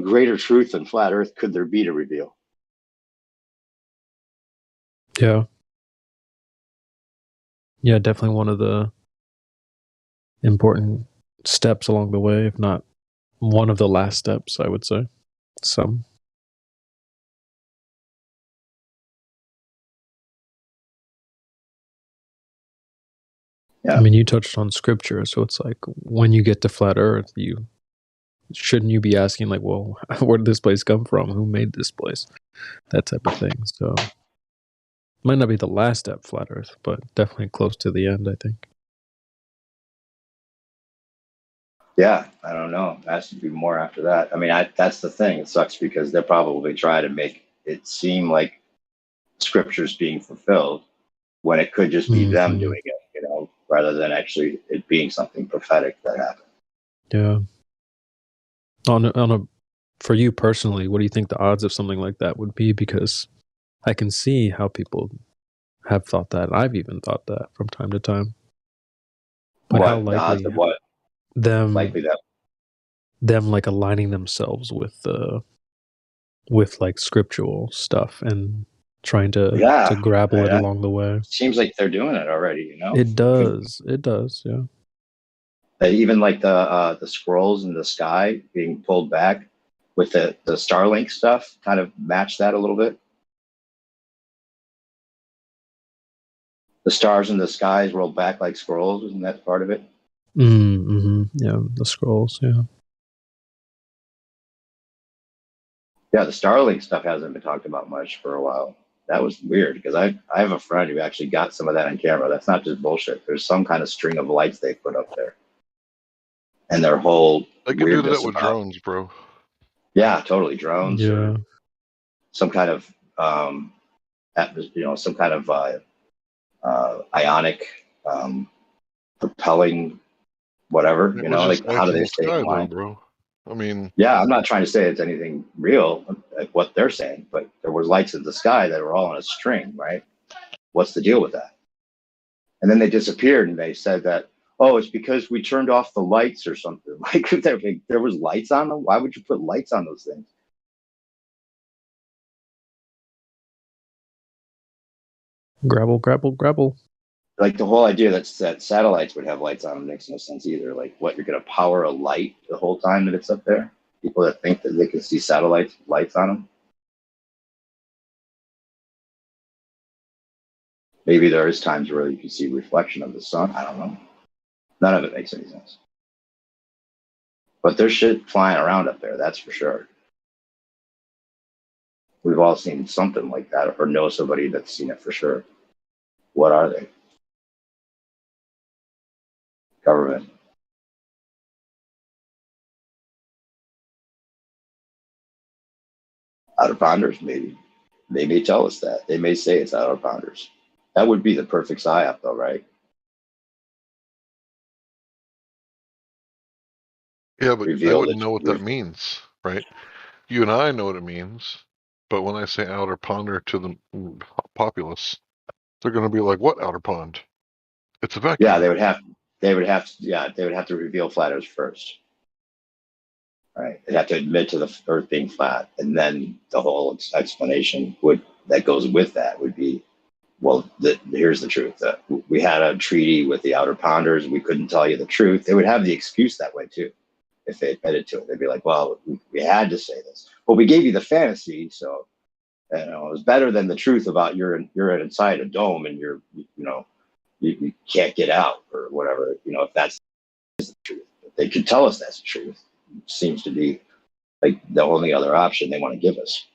greater truth than flat Earth could there be to reveal? Yeah. Yeah, definitely one of the important steps along the way, if not one of the last steps, I would say. Some. Yeah. I mean, you touched on Scripture, so it's like when you get to flat Earth, shouldn't you be asking like, well, where did this place come from? Who made this place? That type of thing. So might not be the last step, flat Earth, but definitely close to the end, I think. Yeah, I don't know. It has to be more after that. I mean, that's the thing. It sucks because they're probably trying to make it seem like Scripture's being fulfilled when it could just be them doing it, rather than actually it being something prophetic that happened. Yeah. For you personally, what do you think the odds of something like that would be? Because I can see how people have thought that. I've even thought that from time to time. But how likely them like aligning themselves with like scriptural stuff and trying to grapple it along the way. Seems like they're doing it already, It does, yeah. Even like the scrolls in the sky being pulled back with the Starlink stuff kind of match that a little bit. The stars in the skies rolled back like scrolls, isn't that part of it? Yeah, the scrolls, yeah. Yeah, the Starlink stuff hasn't been talked about much for a while. That was weird because I have a friend who actually got some of that on camera. That's not just bullshit. There's some kind of string of lights they put up there. And their whole they can do that with drones, bro. Yeah, totally. Drones. Yeah. Or some kind of some kind of ionic propelling whatever. Like how do they stay in line, bro? I mean, yeah, I'm not trying to say it's anything real, like what they're saying, but there was lights in the sky that were all on a string, right? What's the deal with that? And then they disappeared, and they said that, oh, it's because we turned off the lights or something. Like there was lights on them. Why would you put lights on those things? Grapple. Like the whole idea that satellites would have lights on them makes no sense either. Like what, you're going to power a light the whole time that it's up there? People that think that they can see satellites with lights on them. Maybe there is times where you can see reflection of the sun. I don't know. None of it makes any sense. But there's shit flying around up there, that's for sure. We've all seen something like that or know somebody that's seen it for sure. What are they? Government. Outer ponders, maybe. They may tell us that. They may say it's outer ponders. That would be the perfect psyop, though, right? Yeah, but I wouldn't know what that means, right? You and I know what it means, but when I say outer ponder to the populace, they're going to be like, "What outer pond? It's a vacuum." Yeah, they would have to reveal flat Earth first, right? They'd have to admit to the Earth being flat, and then the whole explanation would that goes with that would be, well, here's the truth. We had a treaty with the Outer Ponders. We couldn't tell you the truth. They would have the excuse that way too. If they admitted to it, they'd be like, well, we had to say this. Well, we gave you the fantasy. So, it was better than the truth about you're inside a dome and you can't get out or whatever, if that's the truth. If they could tell us that's the truth. It seems to be like the only other option they want to give us.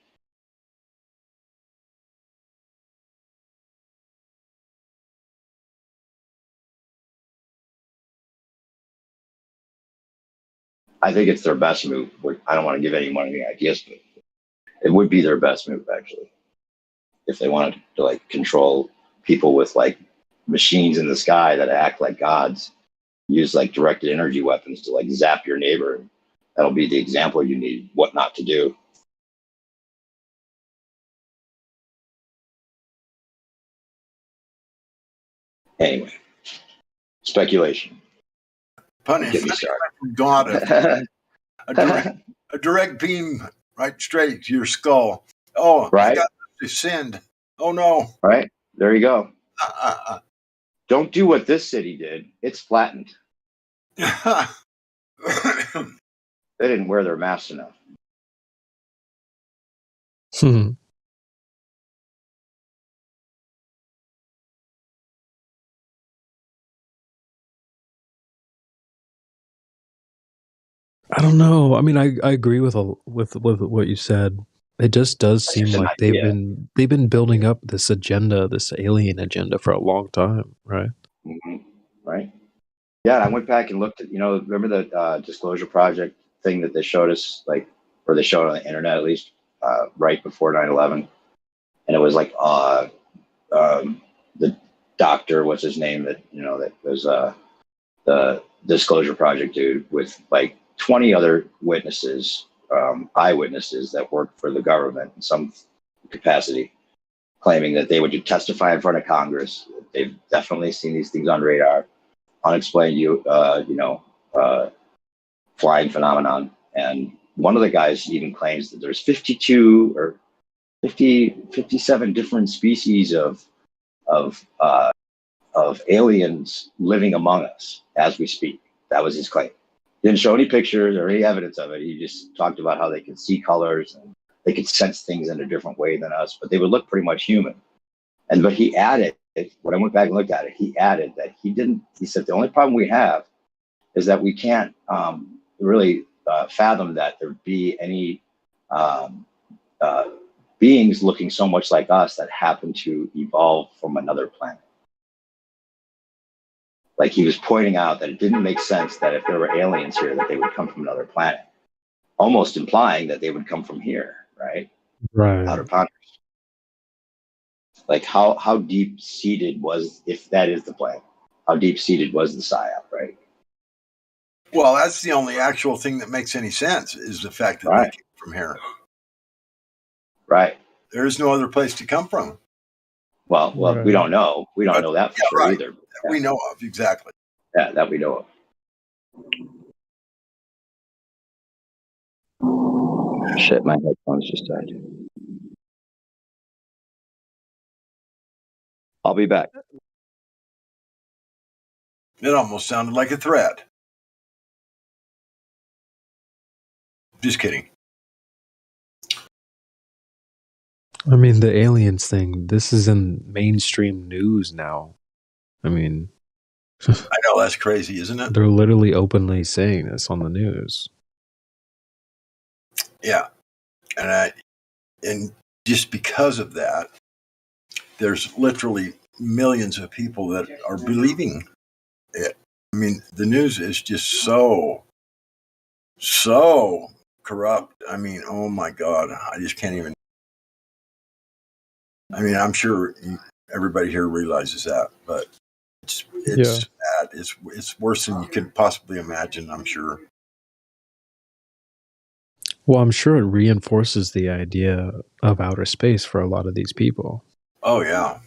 I think it's their best move. I don't want to give anyone any ideas, but it would be their best move, actually, if they wanted to like control people with like machines in the sky that act like gods, use like directed energy weapons to like zap your neighbor. That'll be the example you need, what not to do. Anyway, speculation. Punishment from God. A direct beam right straight to your skull. Oh, right. I got to descend. Oh no. Right. There you go. Don't do what this city did. It's flattened. They didn't wear their masks enough. I don't know. I mean, I agree with what you said. It just does seem like they've been building up this agenda, this alien agenda, for a long time, right? Mm-hmm. Right. Yeah, I went back and looked at, remember the Disclosure Project thing that they showed us, like, or they showed on the internet at least, right before 9/11, and it was like the doctor, what's his name, that was the Disclosure Project dude with like 20 other witnesses, eyewitnesses that worked for the government in some capacity, claiming that they would testify in front of Congress. They've definitely seen these things on radar, unexplained flying phenomenon. And one of the guys even claims that there's 52 or 57 different species of aliens living among us as we speak. That was his claim. Didn't show any pictures or any evidence of it. He just talked about how they could see colors and they could sense things in a different way than us, but they would look pretty much human. But he added, when I went back and looked at it, he added that he said the only problem we have is that we can't really fathom that there'd be any beings looking so much like us that happen to evolve from another planet. Like, he was pointing out that it didn't make sense that if there were aliens here, that they would come from another planet, almost implying that they would come from here, right? Right. Outer Ponders. Like, how deep seated was, if that is the plan, how deep seated was the psyop, right? Well, that's the only actual thing that makes any sense, is the fact that they came from here. Right. There is no other place to come from. Well, Right. we don't know. We don't know that for sure either. That we know of, exactly. Yeah, that we know of. Shit, my headphones just died. I'll be back. It almost sounded like a threat. Just kidding. I mean, the aliens thing, this is in mainstream news now. I mean, I know, that's crazy, isn't it? They're literally openly saying this on the news. Yeah. And just because of that, there's literally millions of people that are believing it. I mean, the news is just so corrupt. I mean, oh my God, I just can't even. I mean, I'm sure everybody here realizes that, but it's bad. It's worse than you could possibly imagine, I'm sure. Well, I'm sure it reinforces the idea of outer space for a lot of these people. Oh, yeah.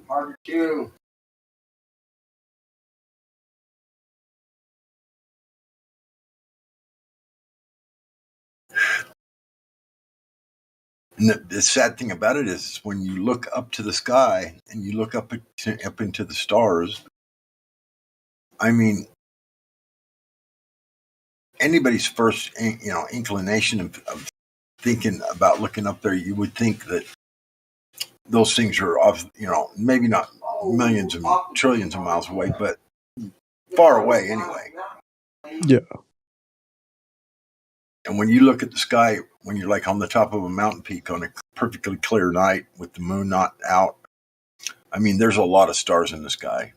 Barbecue. And the sad thing about it is when you look up to the sky and you look up into the stars, I mean, anybody's first, inclination of thinking about looking up there, you would think that those things are off, maybe not millions and trillions of miles away, but far away anyway. Yeah. And when you look at the sky, when you're like on the top of a mountain peak on a perfectly clear night with the moon not out, I mean, there's a lot of stars in the sky.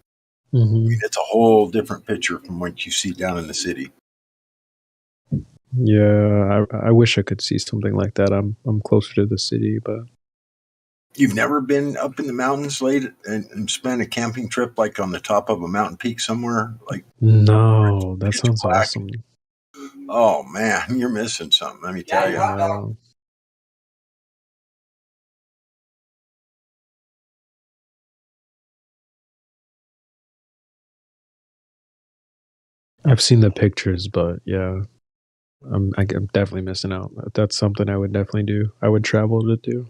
Mm-hmm. I mean, it's a whole different picture from what you see down in the city. Yeah, I wish I could see something like that. I'm closer to the city, but you've never been up in the mountains late and spent a camping trip like on the top of a mountain peak somewhere? Like no, that sounds black. Awesome. Oh man, you're missing something. Let me tell you. I've seen the pictures, but yeah, I'm definitely missing out. That's something I would definitely do. I would travel to do.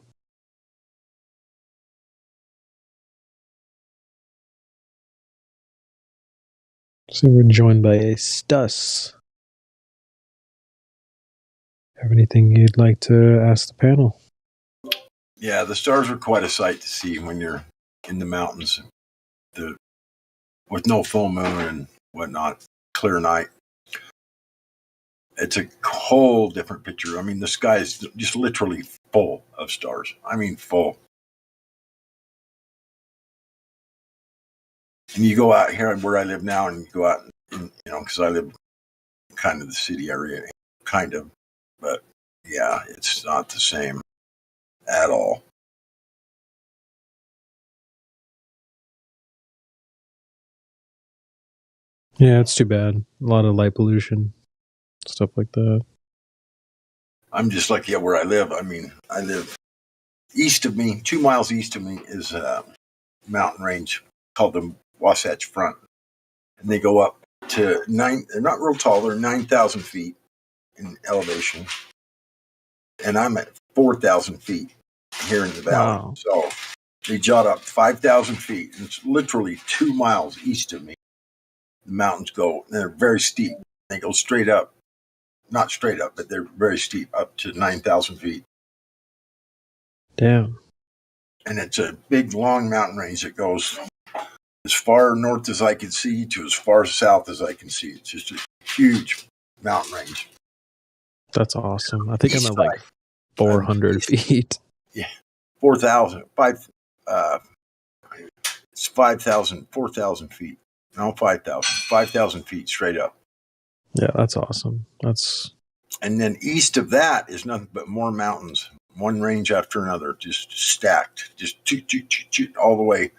So we're joined by a Stus. Have anything you'd like to ask the panel? Yeah, the stars are quite a sight to see when you're in the mountains, with no full moon and whatnot, clear night. It's a whole different picture. I mean, the sky is just literally full of stars. I mean, full. And you go out here where I live now, and you go out, and, because I live kind of the city area, kind of, but yeah, it's not the same at all. Yeah, it's too bad. A lot of light pollution, stuff like that. I'm just lucky at where I live. I mean, I live east of me, 2 miles east of me is a mountain range called the Wasatch Front. And they go up to they're not real tall, they're 9,000 feet in elevation. And I'm at 4,000 feet here in the valley. Wow. So they jot up 5,000 feet. And it's literally 2 miles east of me. The mountains go, they're very steep. They go straight up. Not straight up, but they're very steep, up to 9,000 feet. Damn. And it's a big, long mountain range that goes as far north as I can see to as far south as I can see. It's just a huge mountain range. That's awesome. I think I'm at like 400 feet. Yeah, 4,000. It's 5,000, 4,000 feet. No, 5,000. 5,000 feet straight up. Yeah, that's awesome. And then east of that is nothing but more mountains, one range after another, just stacked, just all the way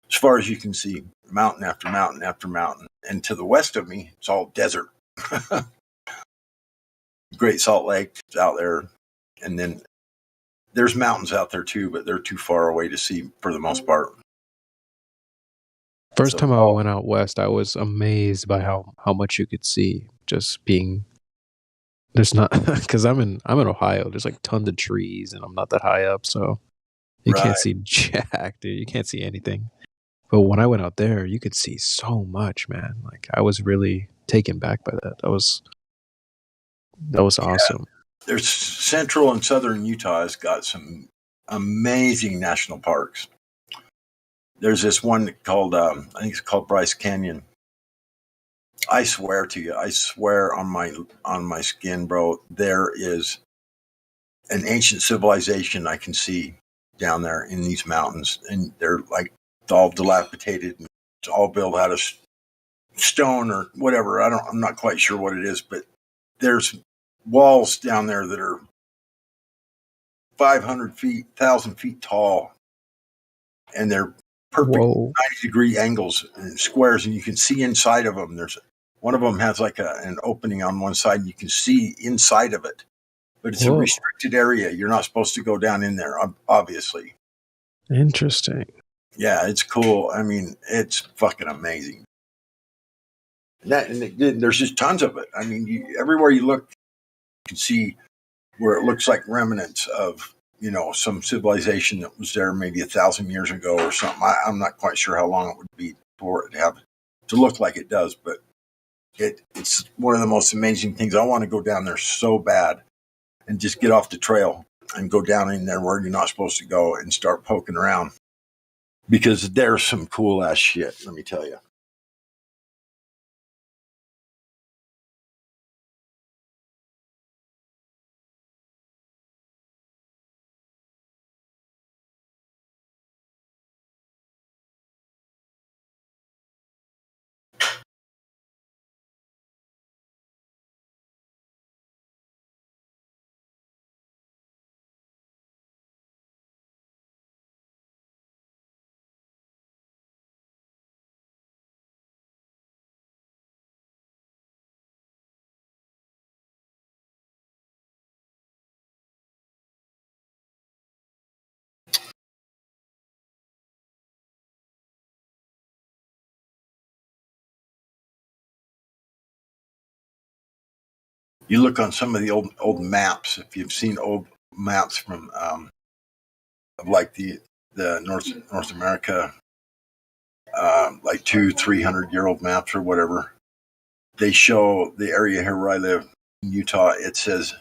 as far as you can see, mountain after mountain after mountain. And to the west of me, it's all desert. Great Salt Lake is out there. And then there's mountains out there too, but they're too far away to see for the most part. First time I went out west, I was amazed by how much you could see. Just being, there's not, because I'm in Ohio. There's like tons of trees, and I'm not that high up, so you can't see jack, dude. You can't see anything. But when I went out there, you could see so much, man. Like I was really taken back by that. That was awesome. There's central and southern Utah has got some amazing national parks. There's this one called, I think it's called Bryce Canyon. I swear to you, I swear on my skin, bro, there is an ancient civilization I can see down there in these mountains. And they're like all dilapidated. And it's all built out of stone or whatever. I'm not quite sure what it is, but there's walls down there that are 500 feet, 1,000 feet tall. And they're perfect 90-degree angles and squares, and you can see inside of them. There's one of them has like an opening on one side, and you can see inside of it. But it's a restricted area. You're not supposed to go down in there, obviously. Interesting. Yeah, it's cool. I mean, it's fucking amazing. And there's just tons of it. I mean, everywhere you look, you can see where it looks like remnants of some civilization that was there maybe 1,000 years ago or something. I'm not quite sure how long it would be for it to look like it does, but it's one of the most amazing things. I want to go down there so bad and just get off the trail and go down in there where you're not supposed to go and start poking around, because there's some cool ass shit, let me tell you. You look on some of the old maps, if you've seen old maps from of like the North America, like 200-300-year-old maps or whatever, they show the area here where I live in Utah. It says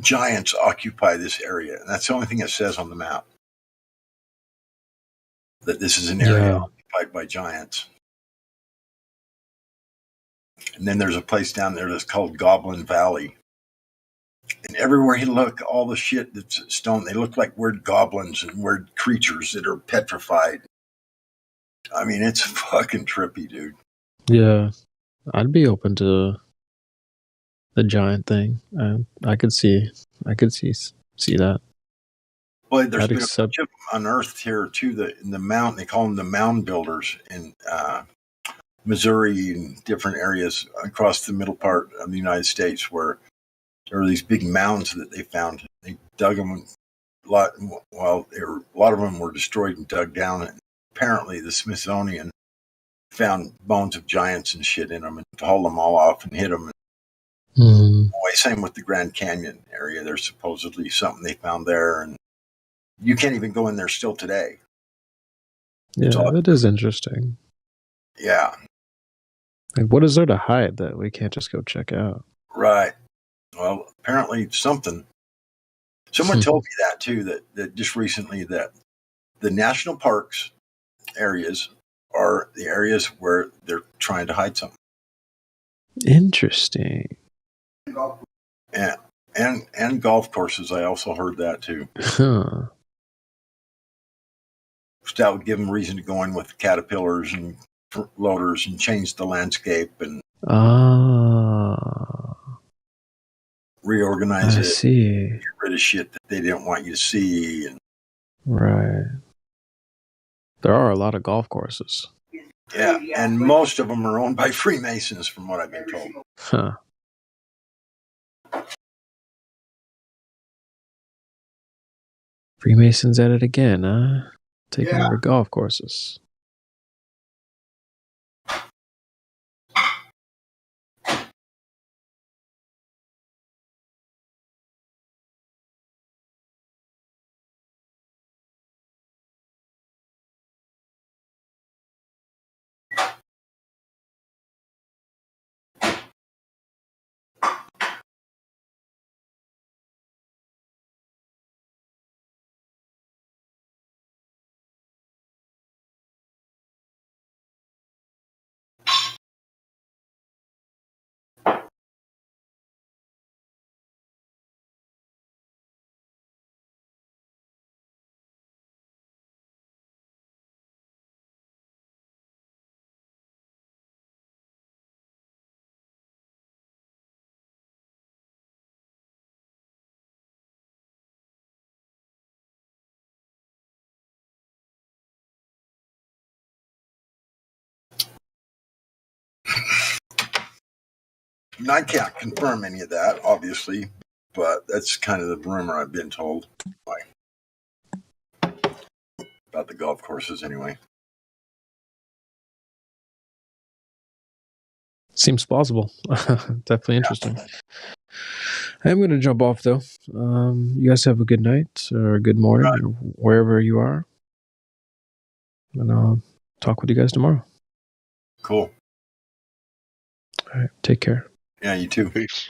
giants occupy this area, and that's the only thing it says on the map, that this is an area occupied by giants. And then there's a place down there that's called Goblin Valley. And everywhere you look, all the shit that's stone, they look like weird goblins and weird creatures that are petrified. I mean, it's fucking trippy, dude. Yeah, I'd be open to the giant thing. I could see that. Well, there's been a bunch of them unearthed here too. In the mountain, they call them the mound builders in Missouri and different areas across the middle part of the United States, where there are these big mounds that they found. They dug them a lot. Well, a lot of them were destroyed and dug down. And apparently, the Smithsonian found bones of giants and shit in them and hauled them all off and hid them. Same with the Grand Canyon area. There's supposedly something they found there, and you can't even go in there still today. Yeah, that is interesting. Yeah. Like, what is there to hide that we can't just go check out? Right. Well, apparently something. Someone told me that too, that just recently, that the national parks areas are the areas where they're trying to hide something. Interesting. Yeah. And golf courses. I also heard that too. Huh. That would give them reason to go in with caterpillars and loaders and change the landscape and reorganize it. See. Get rid of shit that they didn't want you to see. And right. There are a lot of golf courses. Yeah, and most of them are owned by Freemasons, from what I've been told. Huh. Freemasons at it again, huh? Taking over golf courses. And I can't confirm any of that, obviously, but that's kind of the rumor I've been told about the golf courses anyway. Seems plausible. Definitely interesting. I'm going to jump off, though. You guys have a good night or a good morning, or wherever you are. And I'll talk with you guys tomorrow. Cool. All right. Take care. Yeah, you too. Peace.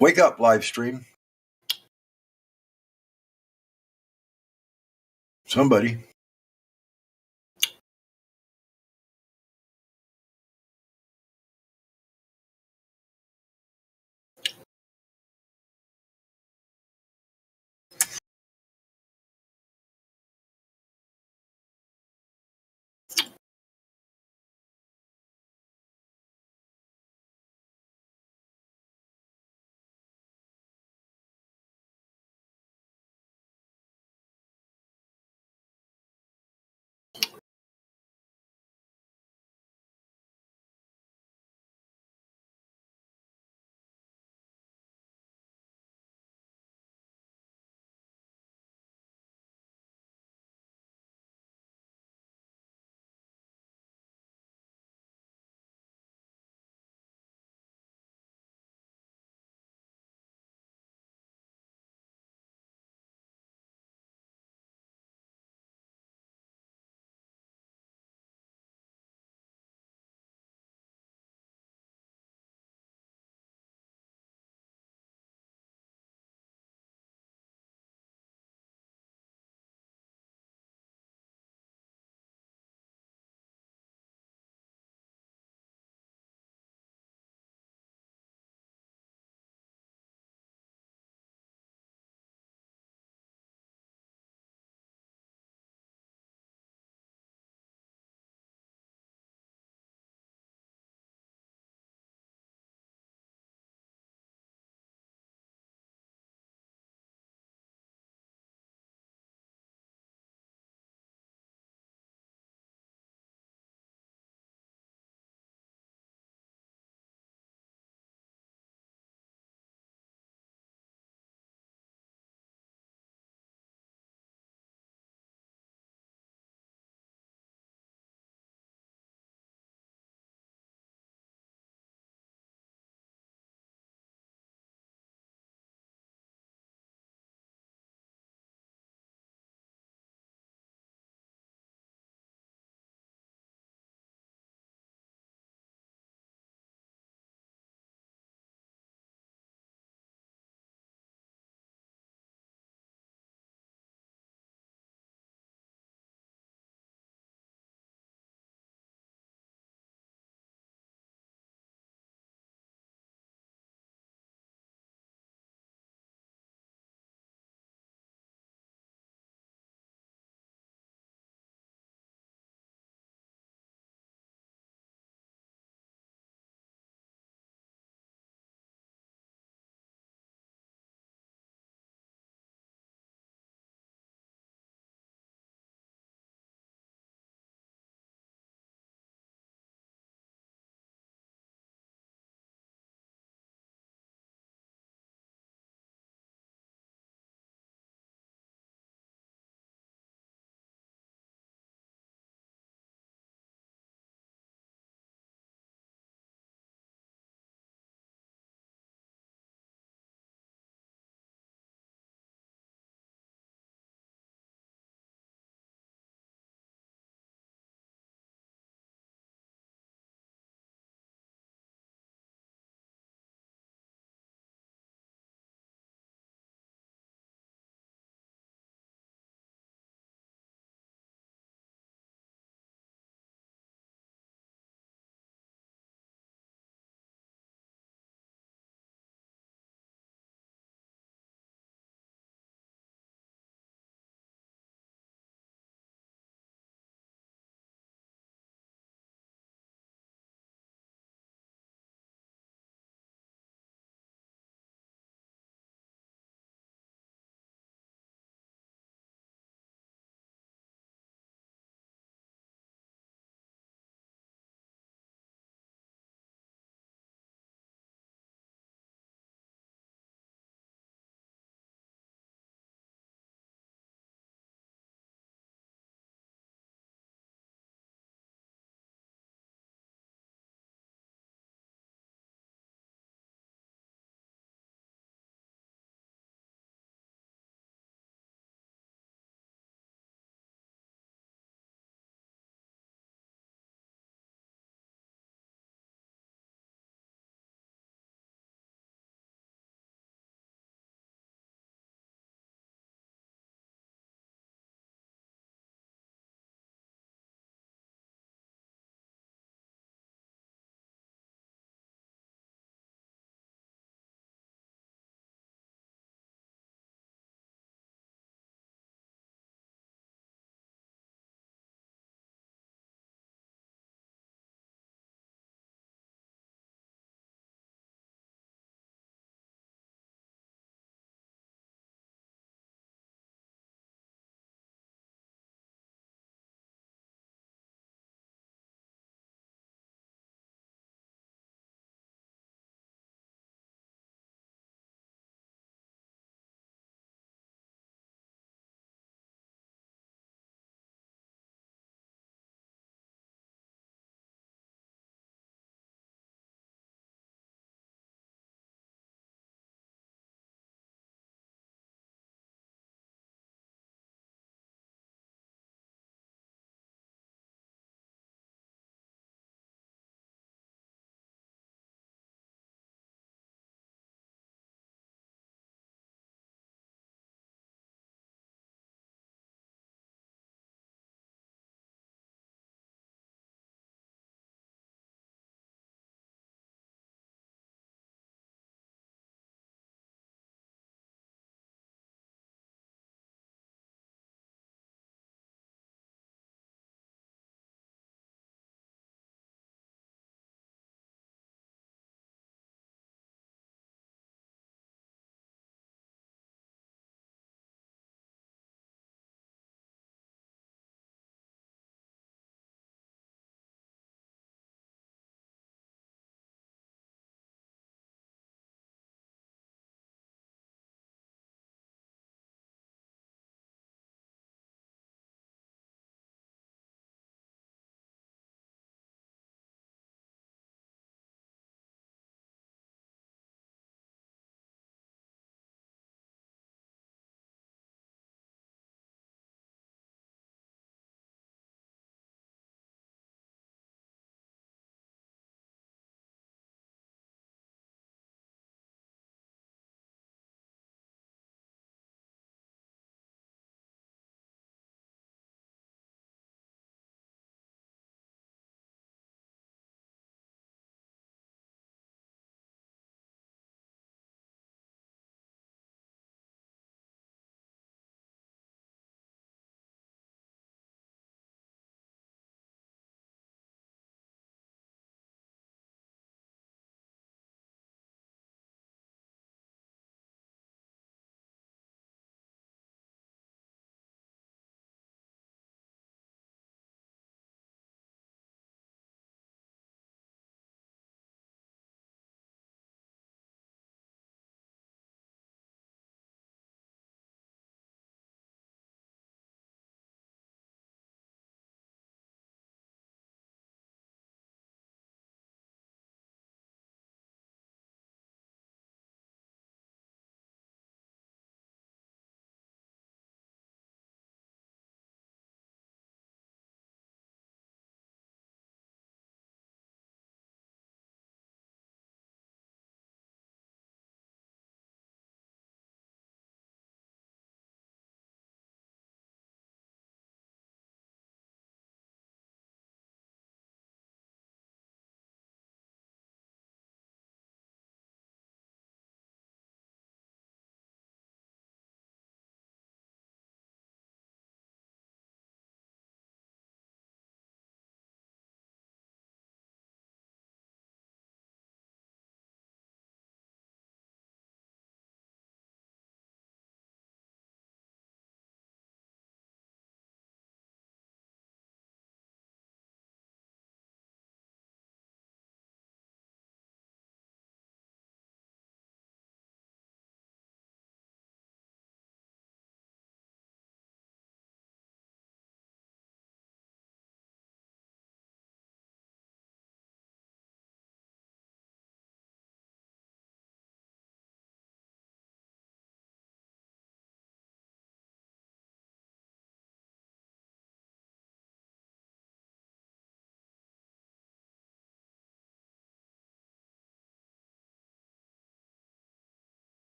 Wake up, live stream. Somebody.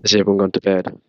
Has everyone gone to bed?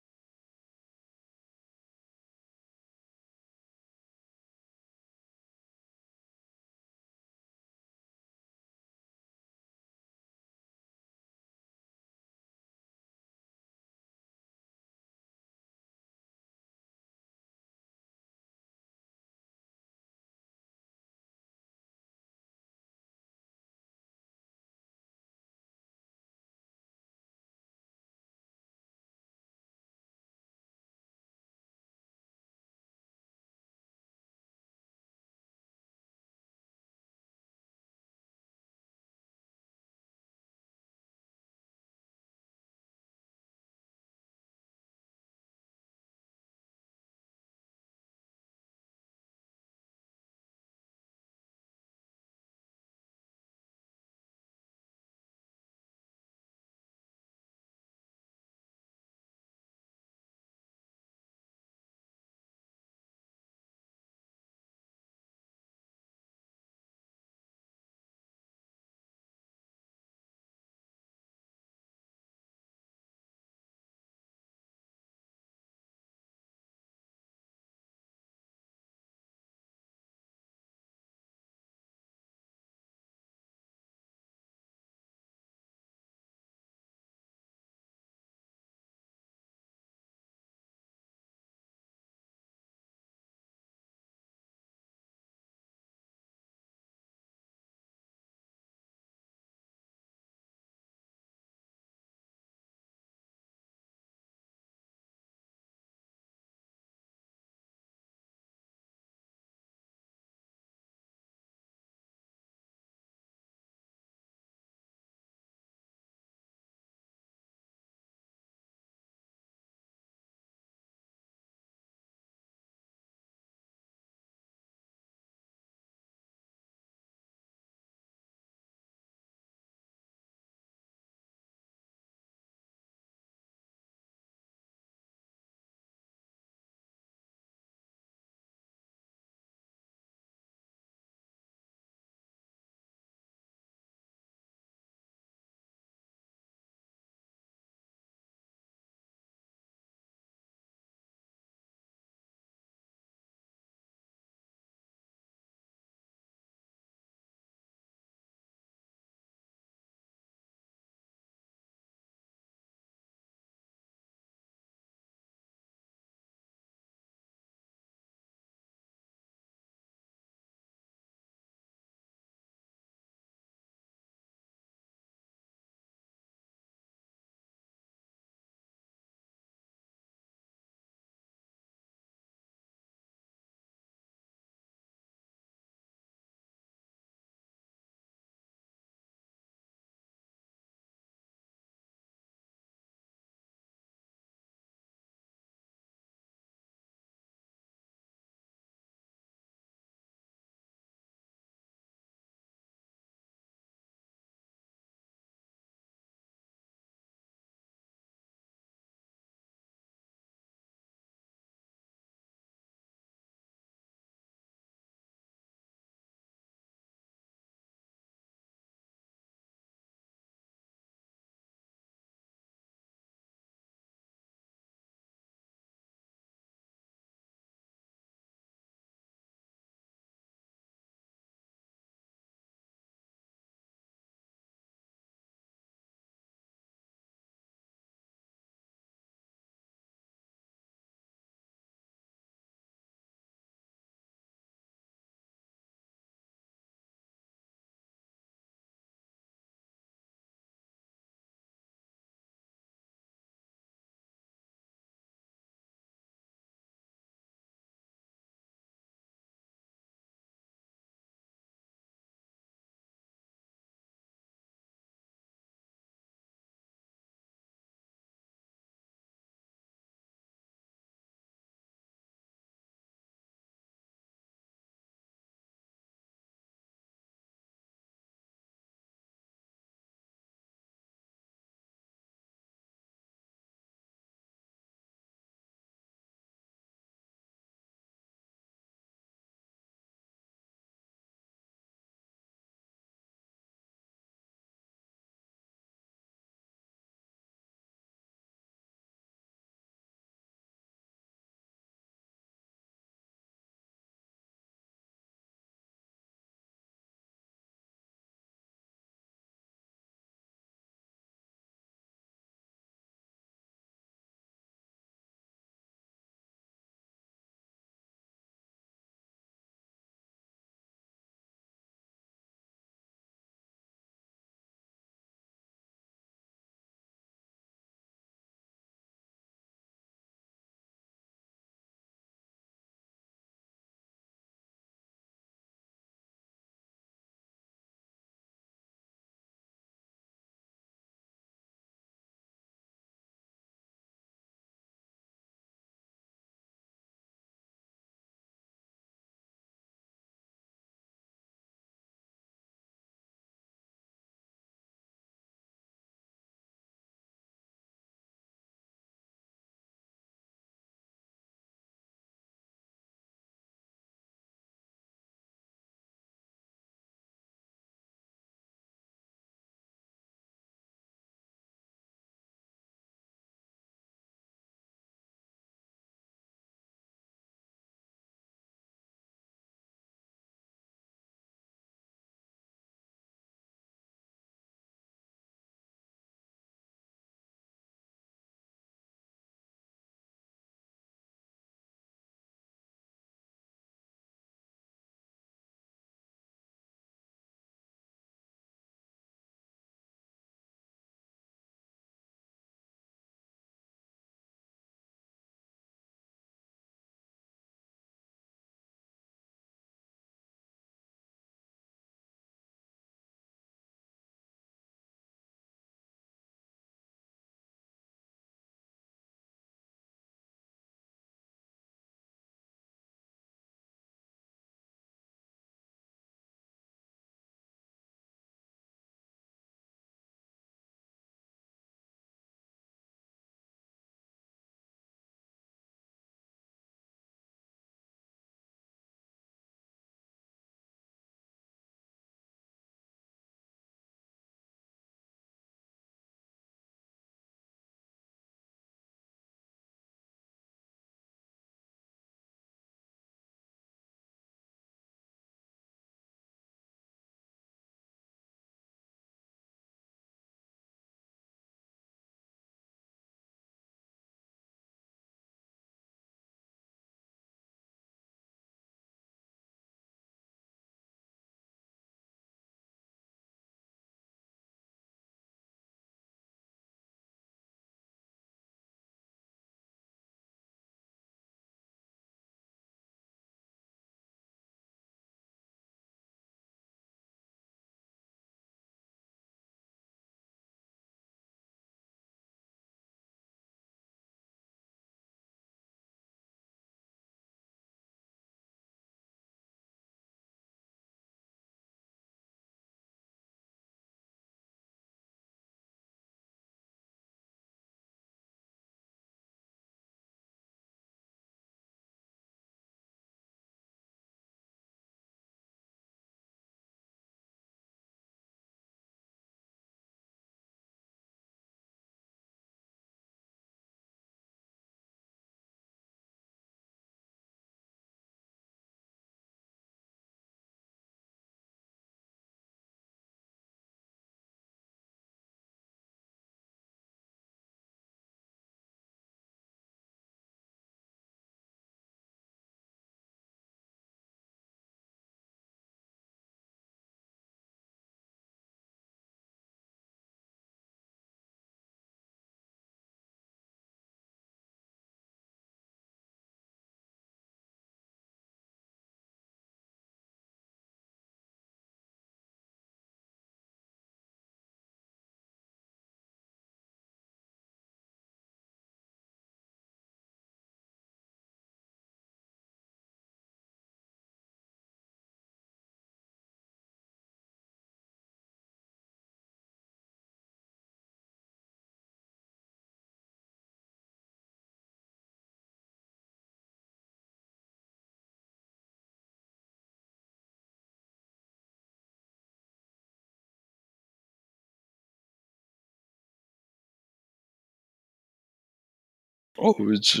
Oh, is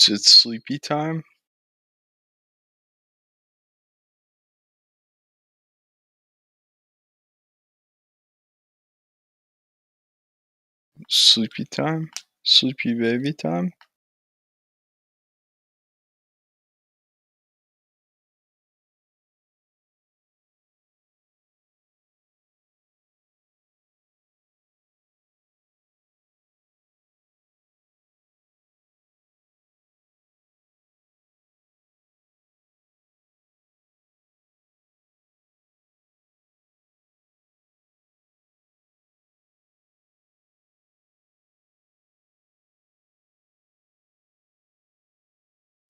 it sleepy time? Sleepy time? Sleepy baby time?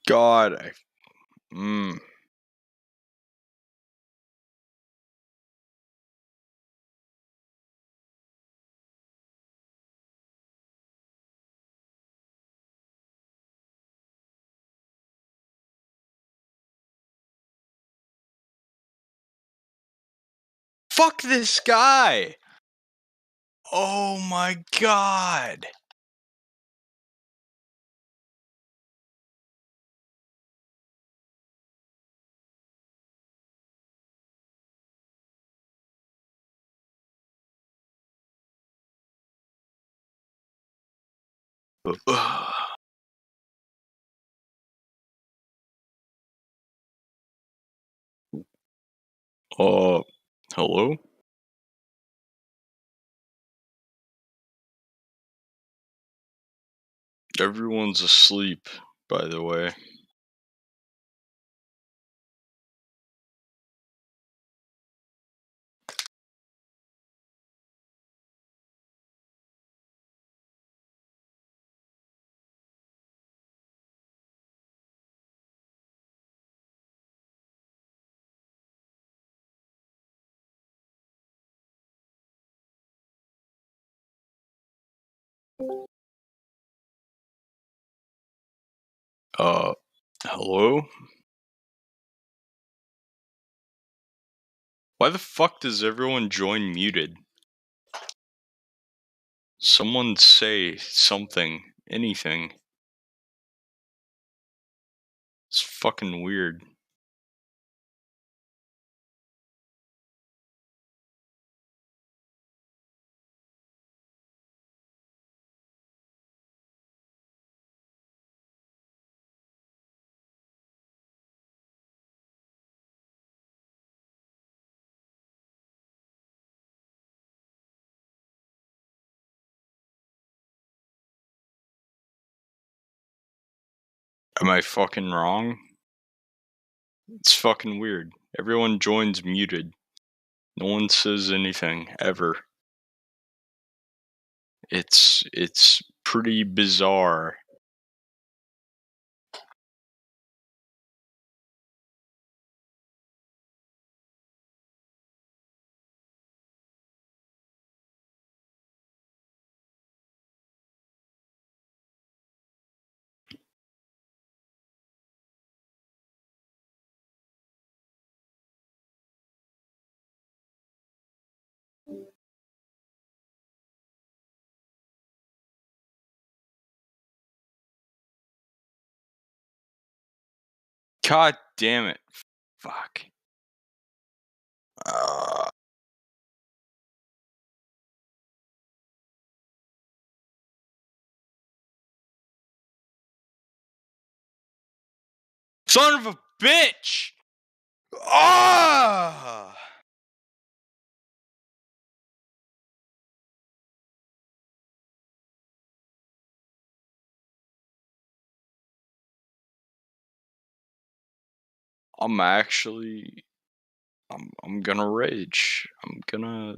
God, Fuck this guy! Oh my god! Hello? Everyone's asleep, by the way. Hello? Why the fuck does everyone join muted? Someone say something, anything. It's fucking weird. Am I fucking wrong? It's fucking weird. Everyone joins muted. No one says anything, ever. It's pretty bizarre. God damn it. Fuck. Son of a bitch! Ah! I'm actually I'm gonna rage. I'm gonna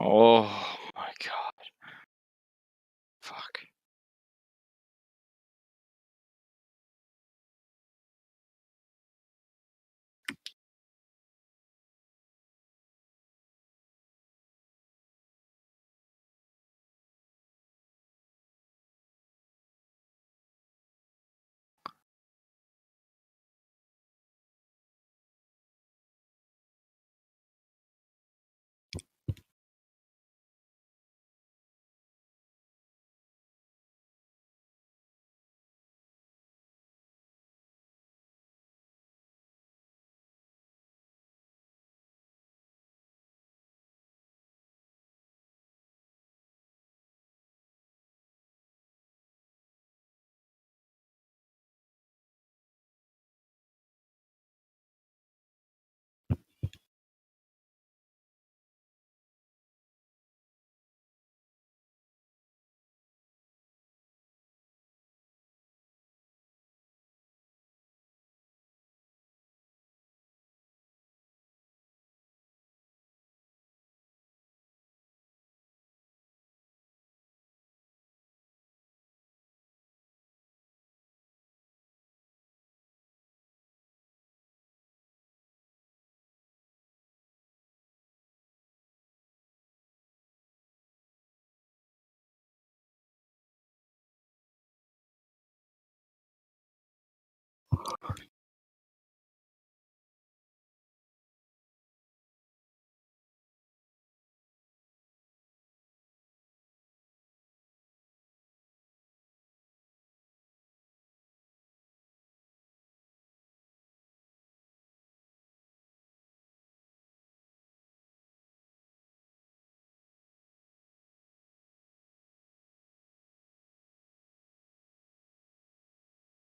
Oh my god. Fuck.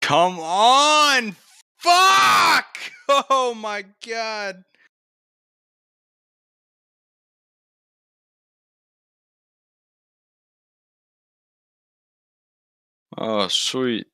Come on! Fuck! Oh my god. Oh, sweet.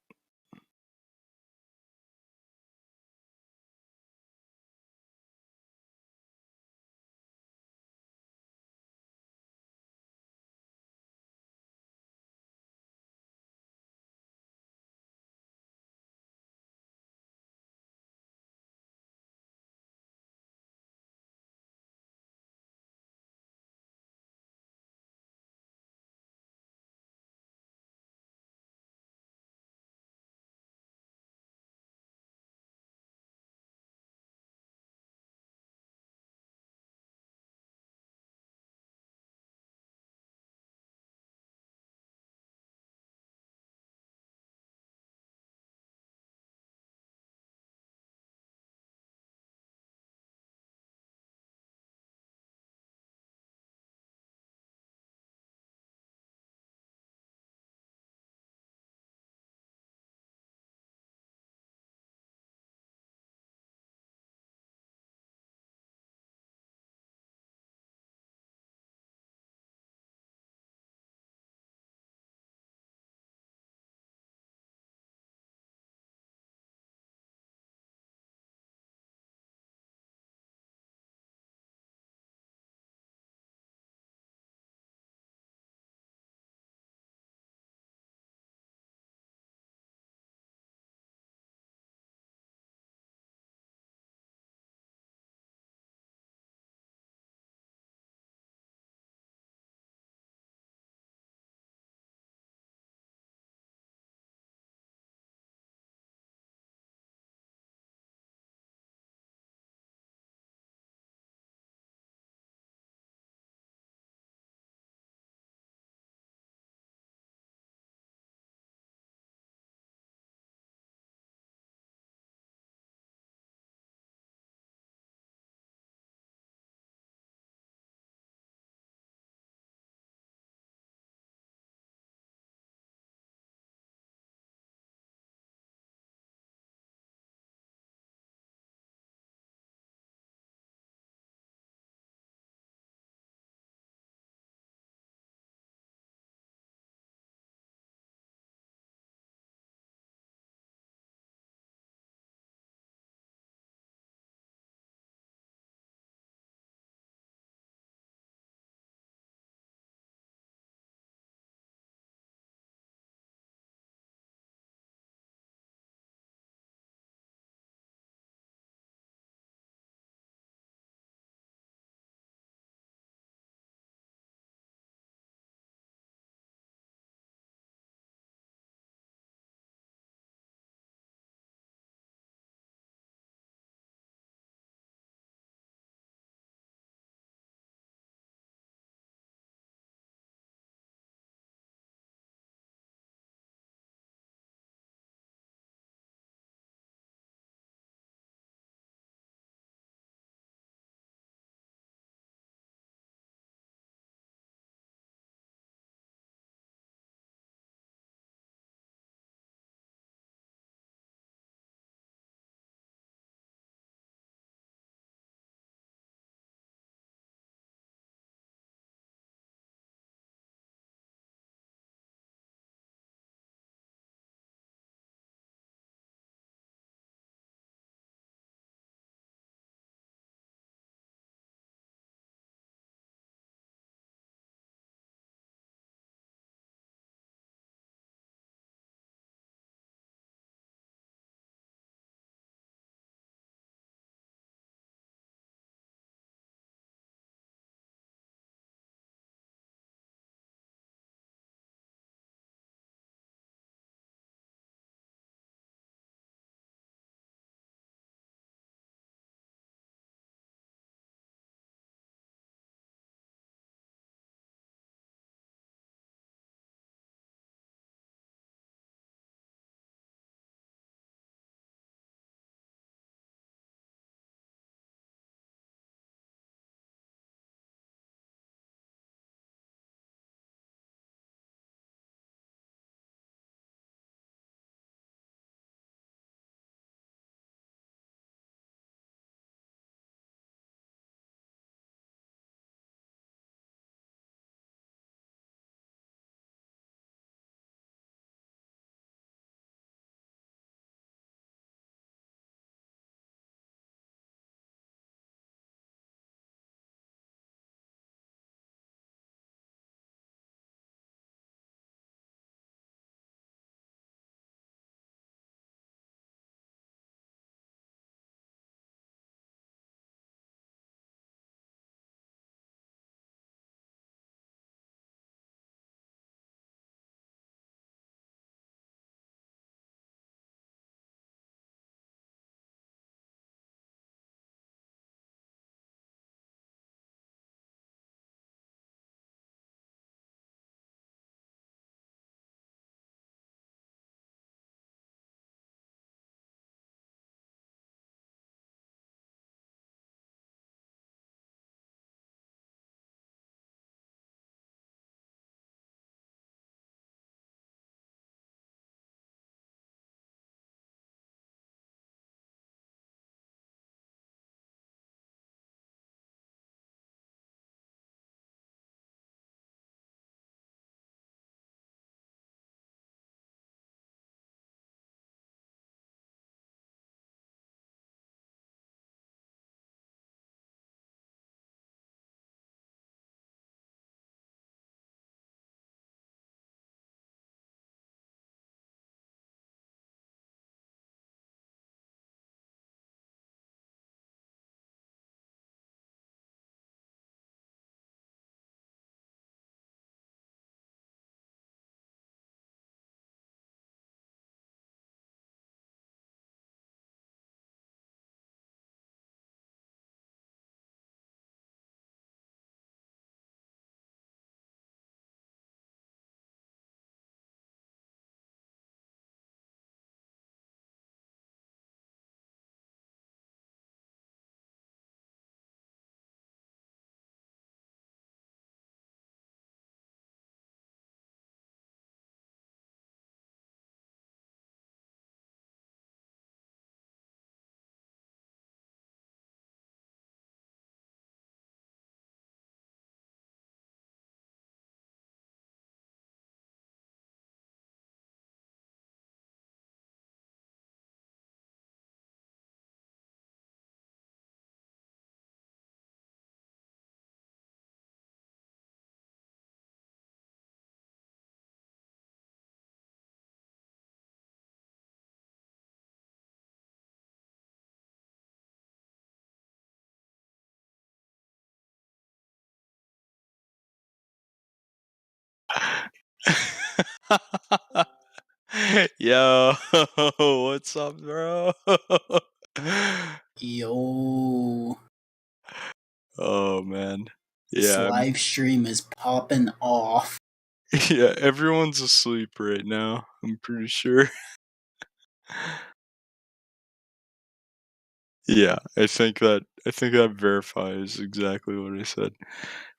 Yo, what's up, bro? Yo. Oh man. This Yeah. live stream is popping off. Yeah, everyone's asleep right now, I'm pretty sure. Yeah, I think that verifies exactly what I said.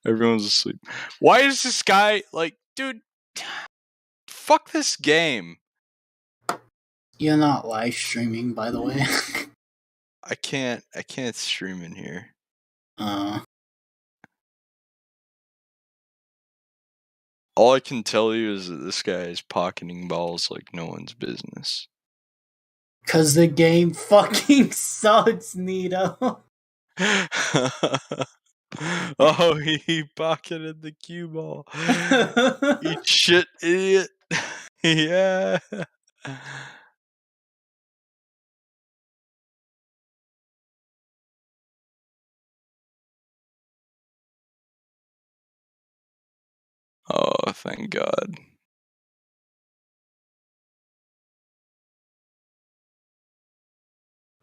Everyone's asleep. Why is this guy like, dude, fuck this game. You're not live streaming, by the way. I can't stream in here. All I can tell you is that this guy is pocketing balls like no one's business. Cause the game fucking sucks, Nito. Oh, he pocketed the cue ball. Eat shit, idiot. Yeah. Oh, thank God.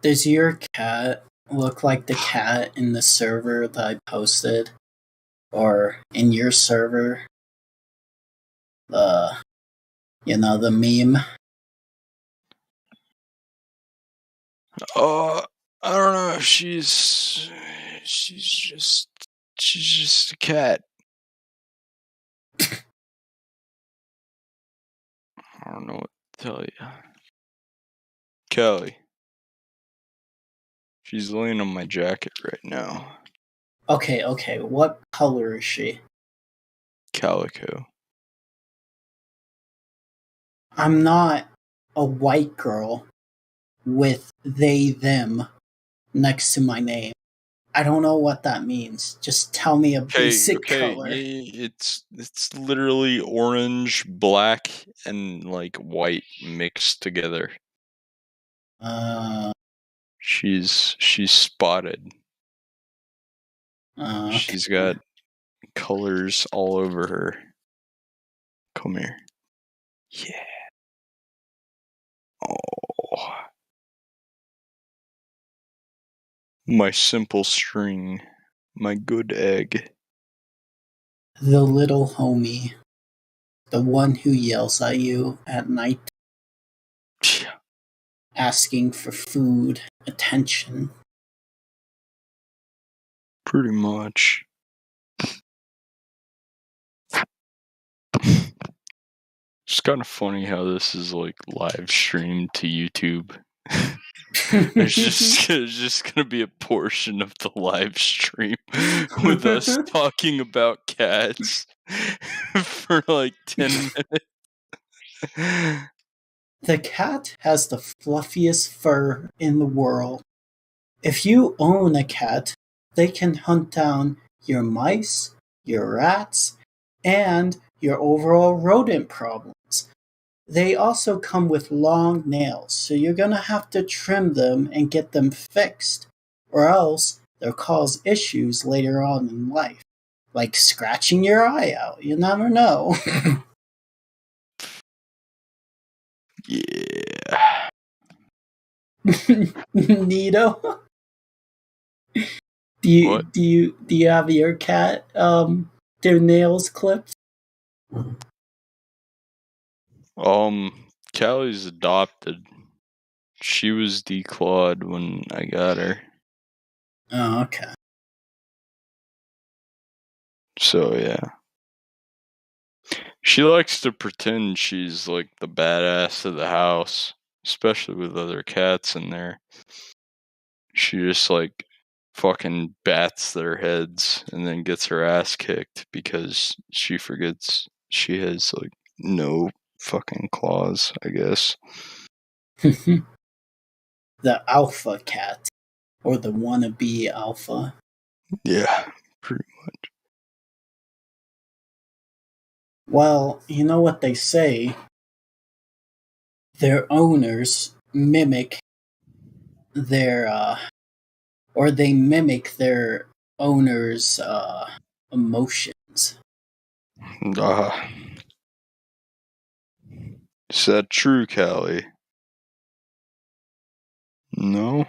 Does your cat look like the cat in the server that I posted? Or in your server? The meme? Oh, I don't know. She's just a cat. I don't know what to tell you. Kelly. She's laying on my jacket right now. Okay. What color is she? Calico. I'm not a white girl with they, them next to my name. I don't know what that means. Just tell me a basic color. It's literally orange, black, and like white mixed together. She's spotted. Okay. She's got colors all over her. Come here. Yeah. Oh. My simple string. My good egg. The little homie. The one who yells at you at night. Asking for food, attention. Pretty much. It's kind of funny how this is like live streamed to YouTube. There's just gonna be a portion of the live stream with us talking about cats for like 10 minutes. The cat has the fluffiest fur in the world. If you own a cat, they can hunt down your mice, your rats, and your overall rodent problems. They also come with long nails, so you're gonna have to trim them and get them fixed, or else they'll cause issues later on in life, like scratching your eye out. You never know. Yeah. Nito, do you have your cat their nails clipped? Callie's adopted. She was declawed when I got her. Oh, okay. So yeah. She likes to pretend she's like the badass of the house, especially with other cats in there. She just like fucking bats their heads and then gets her ass kicked because she forgets she has like no fucking claws, I guess. The alpha cat, or the wannabe alpha. Yeah, pretty much. Well, you know what they say. Their owners mimic their or they mimic their owners' emotions. Is that true, Callie? No?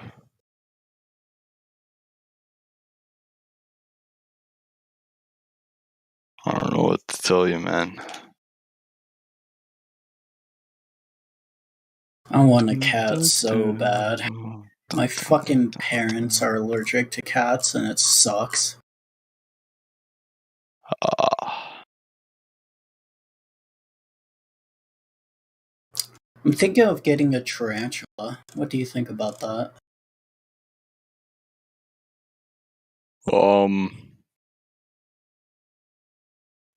I don't know what to tell you, man. I want a cat so bad. My fucking parents are allergic to cats and it sucks. I'm thinking of getting a tarantula. What do you think about that?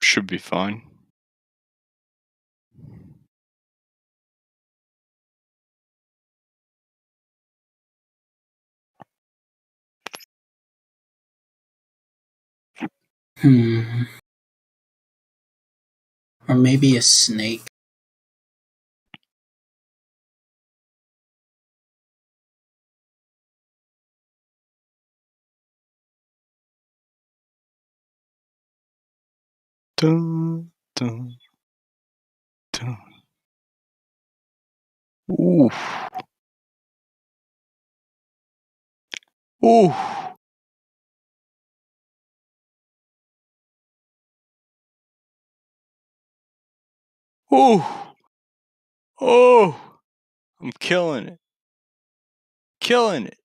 Should be fine. Or maybe a snake. Dun, dun, dun. Ooh. Ooh. Ooh. Oh. I'm killing it. Killing it.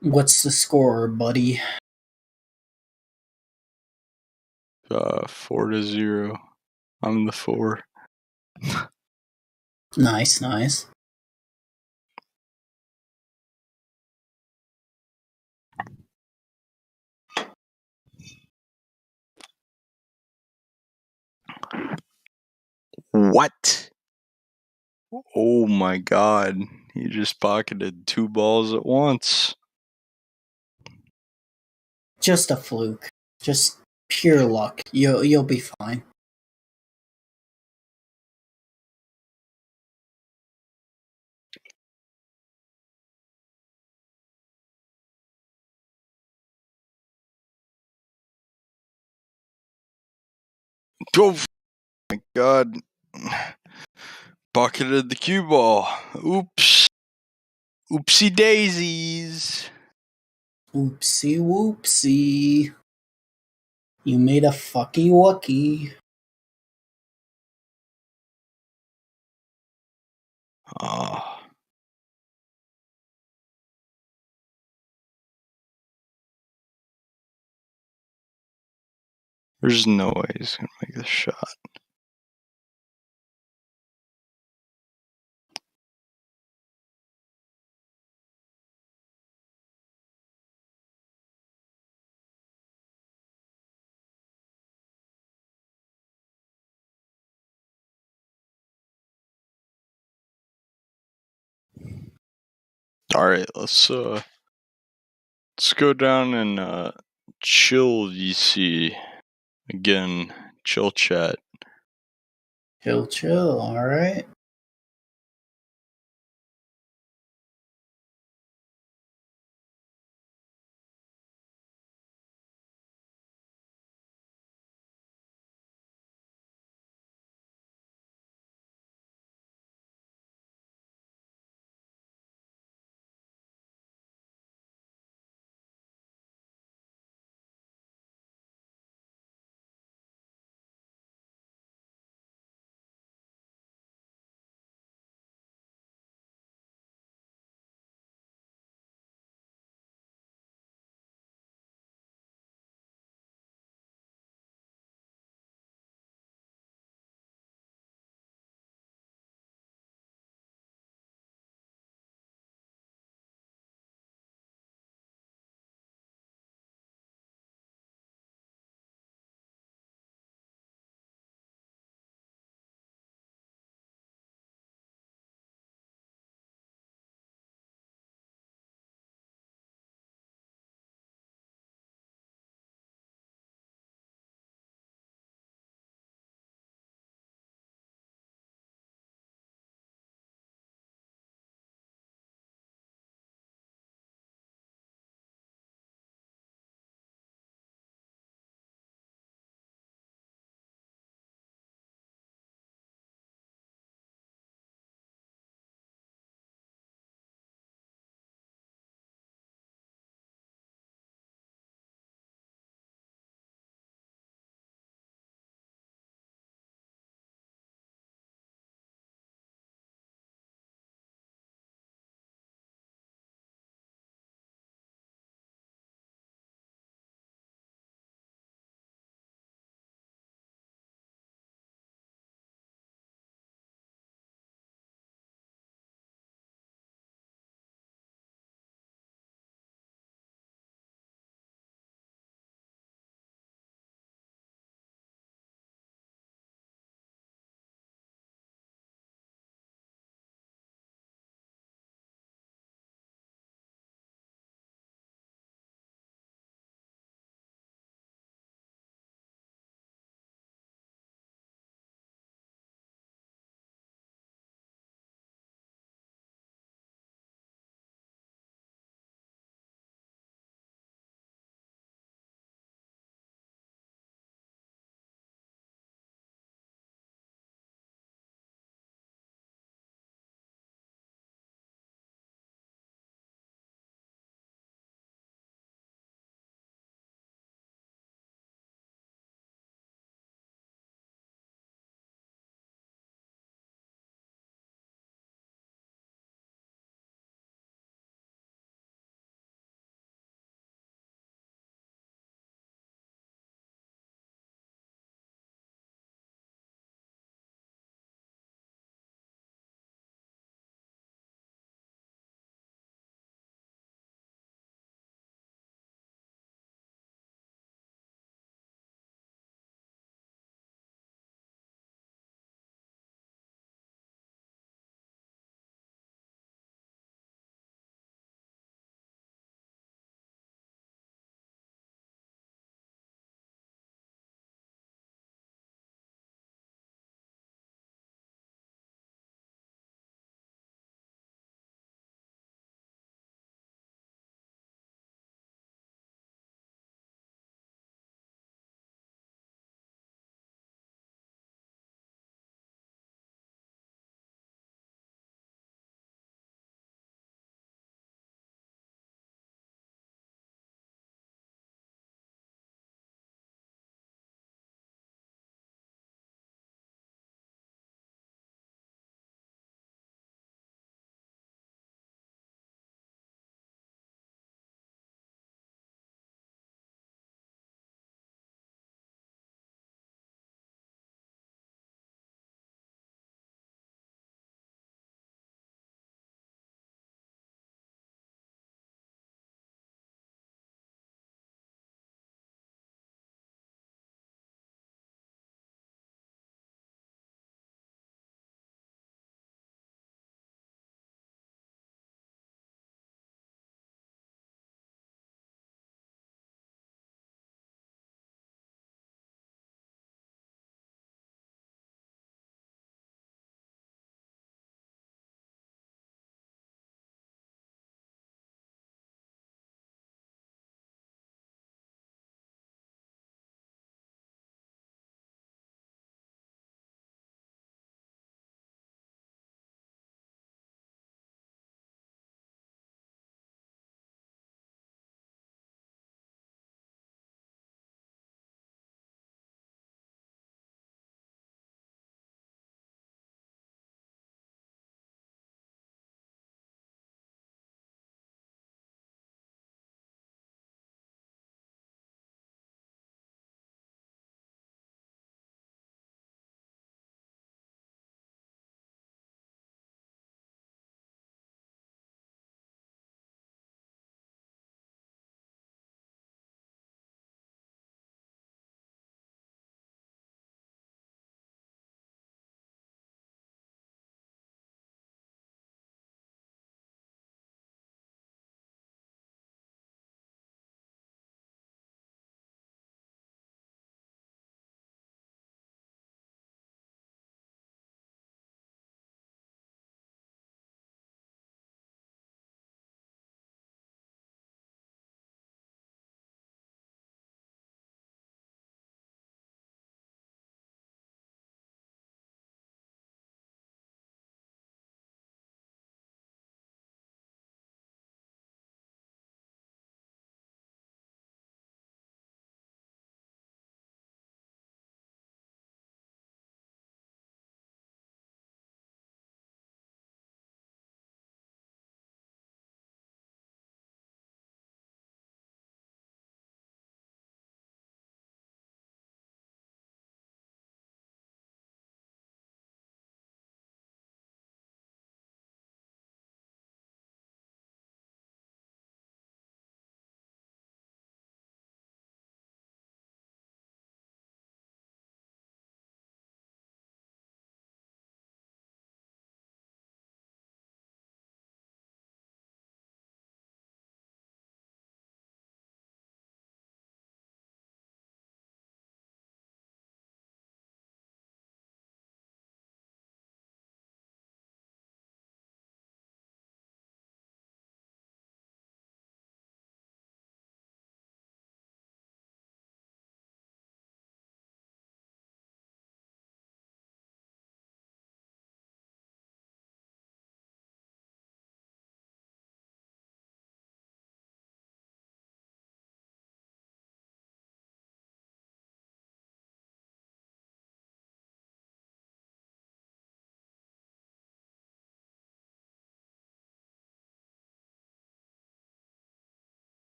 What's the score, buddy? 4-0. I'm the 4. Nice, nice. What? Oh my god. He just pocketed 2 balls at once. Just a fluke. Just pure luck. You'll be fine. Oh my god. Pocketed the cue ball. Oops. Oopsie daisies. Oopsie whoopsie. You made a fucky wucky. Ah. There's no way he's gonna make this shot. Alright, let's go down and chill VC. Again, chill chat. Chill, alright.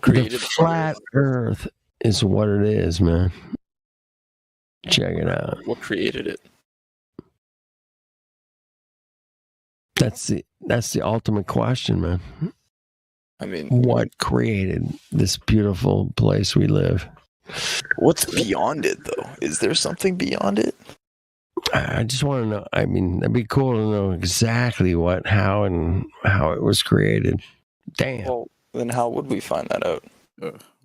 created the flat Earth is what it is, man. Check it out. What created it? That's the ultimate question, man. I mean, what created this beautiful place we live? What's beyond it, though? Is there something beyond it? I just want to know. I mean, it'd be cool to know exactly how it was created. Damn. Well, then how would we find that out?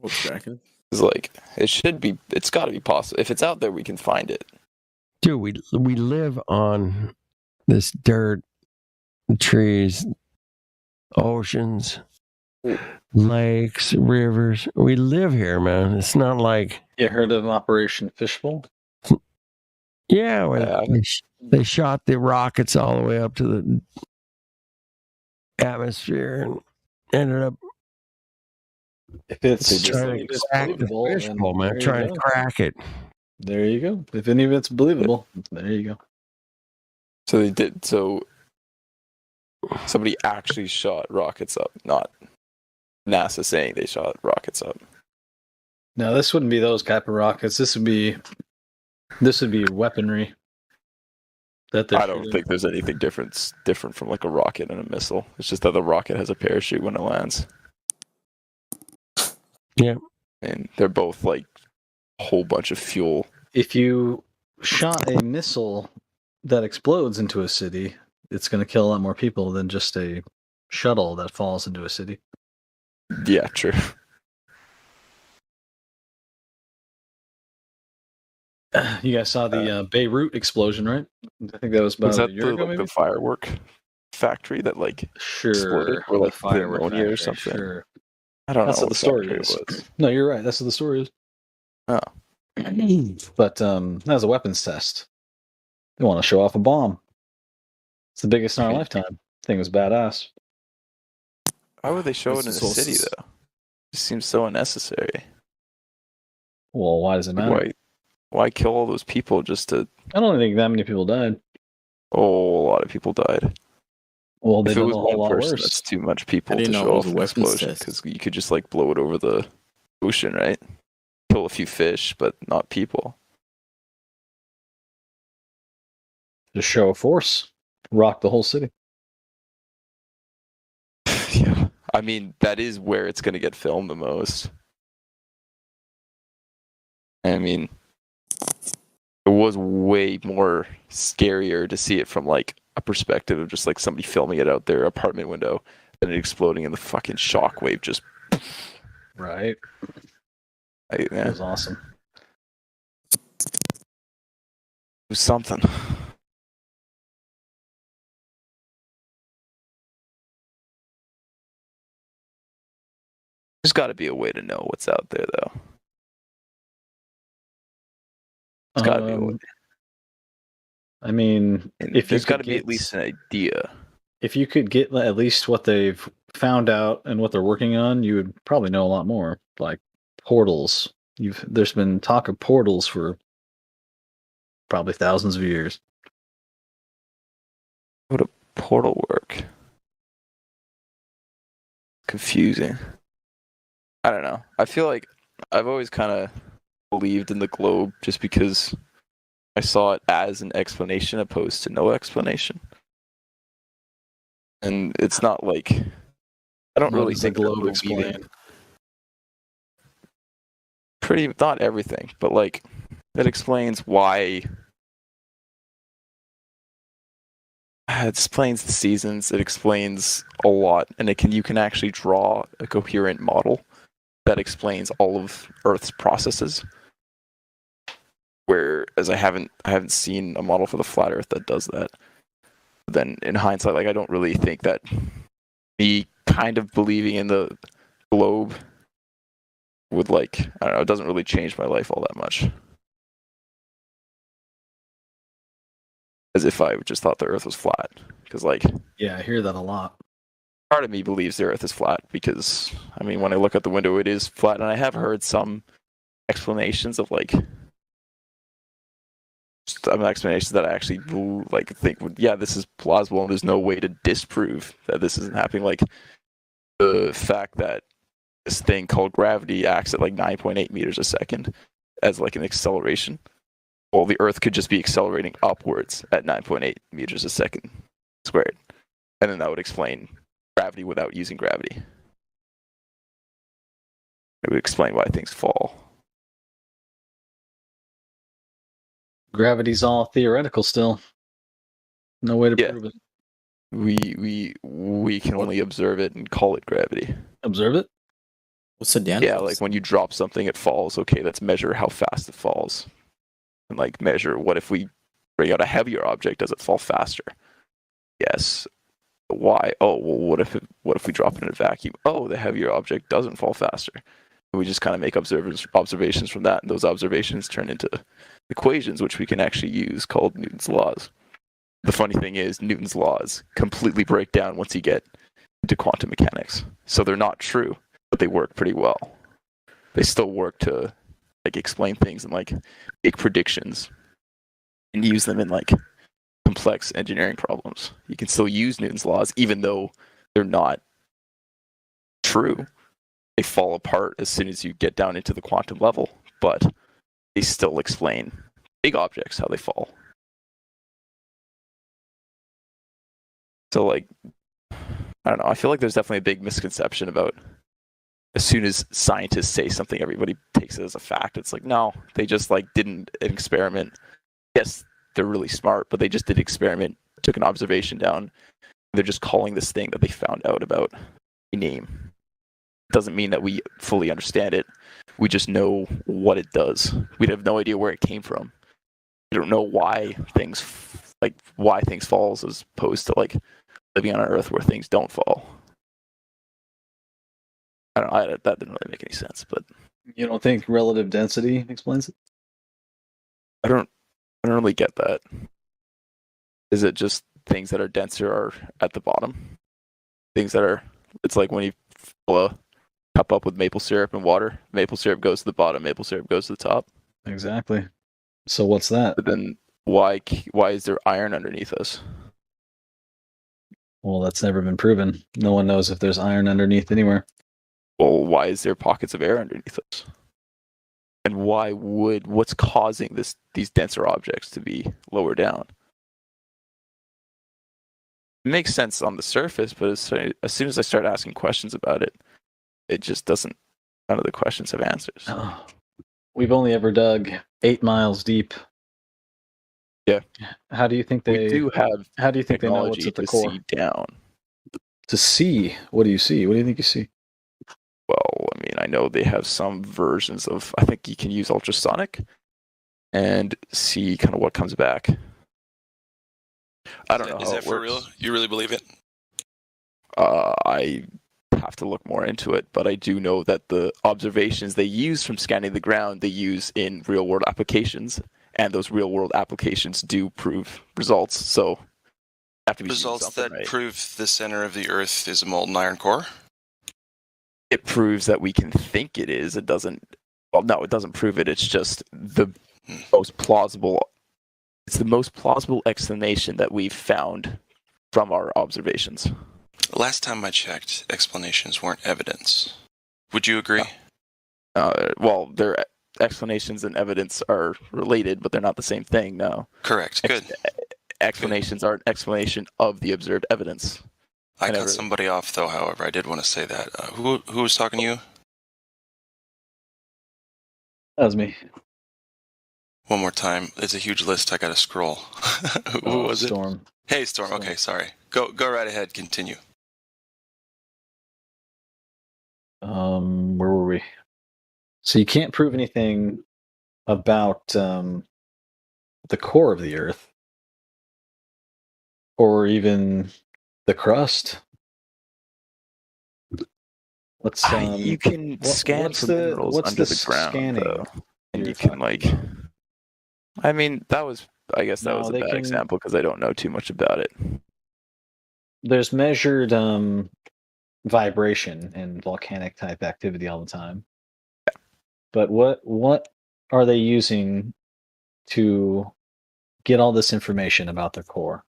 What's cracking? It's like it's got to be possible. If it's out there, we can find it. Dude, we live on this dirt, trees, oceans, lakes, rivers. We live here, man. It's not like you heard of Operation Fishbowl? Yeah, where they shot the rockets all the way up to the atmosphere and ended up. If it's trying to crack the fishbowl, man, trying to crack it. There you go. If any of it's believable, there you go. So they did. So somebody actually shot rockets up, not NASA saying they shot rockets up. No, this wouldn't be those type of rockets. This would be weaponry. I don't think there's anything different from like a rocket and a missile. It's just that the rocket has a parachute when it lands. Yeah. And they're both like a whole bunch of fuel. If you shot a missile that explodes into a city, it's going to kill a lot more people than just a shuttle that falls into a city. Yeah, true. You guys saw the Beirut explosion, right? I think that was about a year ago, maybe? The firework factory that exploded, or like firework pneumonia factory, or something. Sure. I don't That's know what the story is. No, you're right. That's what the story is. Oh. But that was a weapons test. They want to show off a bomb. It's the biggest in our lifetime. Thing was badass. Why would they show it in a city, though? It seems so unnecessary. Well, why does it matter? Why kill all those people just to... I don't think that many people died. Oh, a lot of people died. Well, they if it did was a whole one lot person, worse. that's too much people I to didn't know show it off was an a weapons explosion, test. because you could just blow it over the ocean, right? Kill a few fish, but not people. Just show of force. Rock the whole city. Yeah. I mean, that is where it's going to get filmed the most. I mean, it was way more scarier to see it from a perspective of just somebody filming it out their apartment window than it exploding in the fucking shockwave just... Right. It was awesome. It was something. There's got to be a way to know what's out there, though. There's got to be a way. I mean, There's got to be at least an idea. If you could get at least what they've found out and what they're working on, you would probably know a lot more. Like portals. There's been talk of portals for probably thousands of years. How would a portal work? Confusing. I don't know. I feel like I've always kind of believed in the globe just because I saw it as an explanation opposed to no explanation. And it's not I don't really think the globe explain. Not everything, but that explains why. It explains the seasons. It explains a lot, and you can actually draw a coherent model that explains all of Earth's processes. Whereas I haven't seen a model for the flat Earth that does that. Then in hindsight, I don't really think that me kind of believing in the globe would I don't know, it doesn't really change my life all that much. As if I just thought the Earth was flat. Because yeah, I hear that a lot. Part of me believes the Earth is flat because, I mean, when I look out the window, it is flat, and I have heard some explanations of some explanations that I actually think would, yeah, this is plausible, and there's no way to disprove that this isn't happening. The fact that this thing called gravity acts at like 9.8 meters a second as like an acceleration. Well, the Earth could just be accelerating upwards at 9.8 meters a second squared. And then that would explain gravity without using gravity. It would explain why things fall. Gravity's all theoretical still. No way to prove it. We can only observe it and call it gravity. Observe it? What's the dance? Yeah, like when you drop something, it falls. Okay, let's measure how fast it falls. And like measure what if we bring out a heavier object, does it fall faster? Yes. Why? Oh, well, what if we drop it in a vacuum? Oh, the heavier object doesn't fall faster. And we just kind of make observations from that, and those observations turn into equations which we can actually use called Newton's laws. The funny thing is, Newton's laws completely break down once you get into quantum mechanics. So they're not true, but they work pretty well. They still work to like explain things and like make predictions and use them in like complex engineering problems. You can still use Newton's laws even though they're not true. They fall apart as soon as you get down into the quantum level, but they still explain big objects how they fall. So like, I don't know, I feel like there's definitely a big misconception about as soon as scientists say something, everybody takes it as a fact. It's like, no, they just like didn't an experiment. Yes, they're really smart, but they just did an experiment, took an observation down. They're just calling this thing that they found out about a name. It doesn't mean that we fully understand it. We just know what it does. We have no idea where it came from. We don't know why things fall as opposed to like living on an Earth where things don't fall. I don't know. That didn't really make any sense, but you don't think relative density explains it? I don't really get that. Is it just things that are denser are at the bottom? Things that are, it's like when you fill a cup up with maple syrup and water, maple syrup goes to the bottom, maple syrup goes to the top. Exactly. So what's that? But then why is there iron underneath us? Well, that's never been proven. No one knows if there's iron underneath anywhere. Well, why is there pockets of air underneath us? And what's causing these denser objects to be lower down? It makes sense on the surface, but as soon as I start asking questions about it, it just doesn't, none of the questions have answers. Oh. We've only ever dug 8 miles deep. Yeah. How do you think they do have how do you think they know what's at the core? See down. To see? What do you see? What do you think you see? Well, I mean, I know they have some versions of, I think you can use ultrasonic and see kind of what comes back. I don't know. Is that for real? You really believe it? I have to look more into it, but I do know that the observations they use from scanning the ground, they use in real world applications, and those real world applications do prove results. So, have to be results that prove the center of the Earth is a molten iron core. It proves that we can think it is. It doesn't. Well, no, it doesn't prove it. It's just the most plausible. It's the most plausible explanation that we've found from our observations. Last time I checked, explanations weren't evidence. Would you agree? Well, their explanations and evidence are related, but they're not the same thing. No. Correct. Good. Explanations are an explanation of the observed evidence. I cut somebody off, though. However, I did want to say that. Who was talking to you? That was me. One more time. It's a huge list. I got to scroll. Who was Storm. it? Hey, Storm. Okay, sorry. Go right ahead. Continue. Where were we? So you can't prove anything about the core of the Earth, or even the crust. Let's. You can scan for minerals under the ground, though, and you can like. I mean, I guess that was a bad example because I don't know too much about it. There's measured vibration and volcanic type activity all the time. But what are they using to get all this information about their core?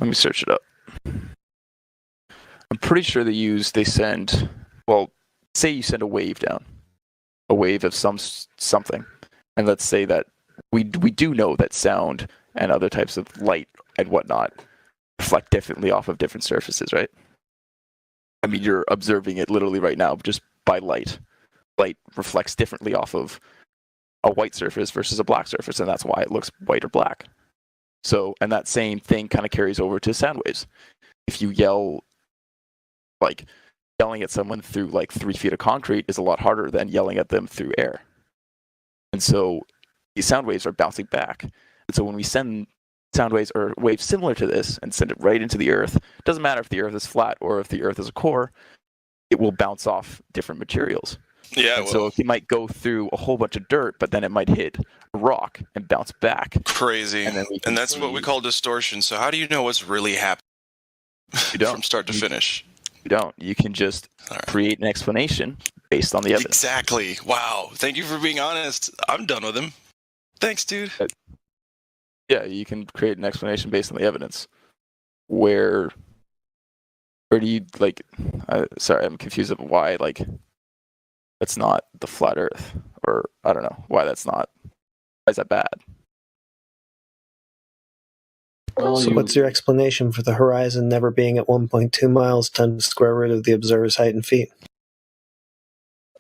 Let me search it up. I'm pretty sure they send, well, say you send a wave down, a wave of something, and let's say that we do know that sound and other types of light and whatnot reflect differently off of different surfaces, right? I mean, you're observing it literally right now just by light. Light reflects differently off of a white surface versus a black surface, and that's why it looks white or black. So, and that same thing kind of carries over to sound waves. If you yelling at someone through like 3 feet of concrete is a lot harder than yelling at them through air. And so these sound waves are bouncing back. And so when we send sound waves or waves similar to this and send it right into the earth, it doesn't matter if the earth is flat or if the earth is a core, it will bounce off different materials. Yeah, and so it might go through a whole bunch of dirt, but then it might hit a rock and bounce back. Crazy. And that's what we call distortion. So how do you know what's really happening from start to finish? You don't. You can just create an explanation based on the evidence. Exactly. Wow. Thank you for being honest. I'm done with him. Thanks, dude. Yeah, you can create an explanation based on the evidence. Where do you sorry, I'm confused of why that's not the flat Earth, or I don't know why that's not. Why is that bad? So what's your explanation for the horizon never being at 1.2 miles times the square root of the observer's height in feet?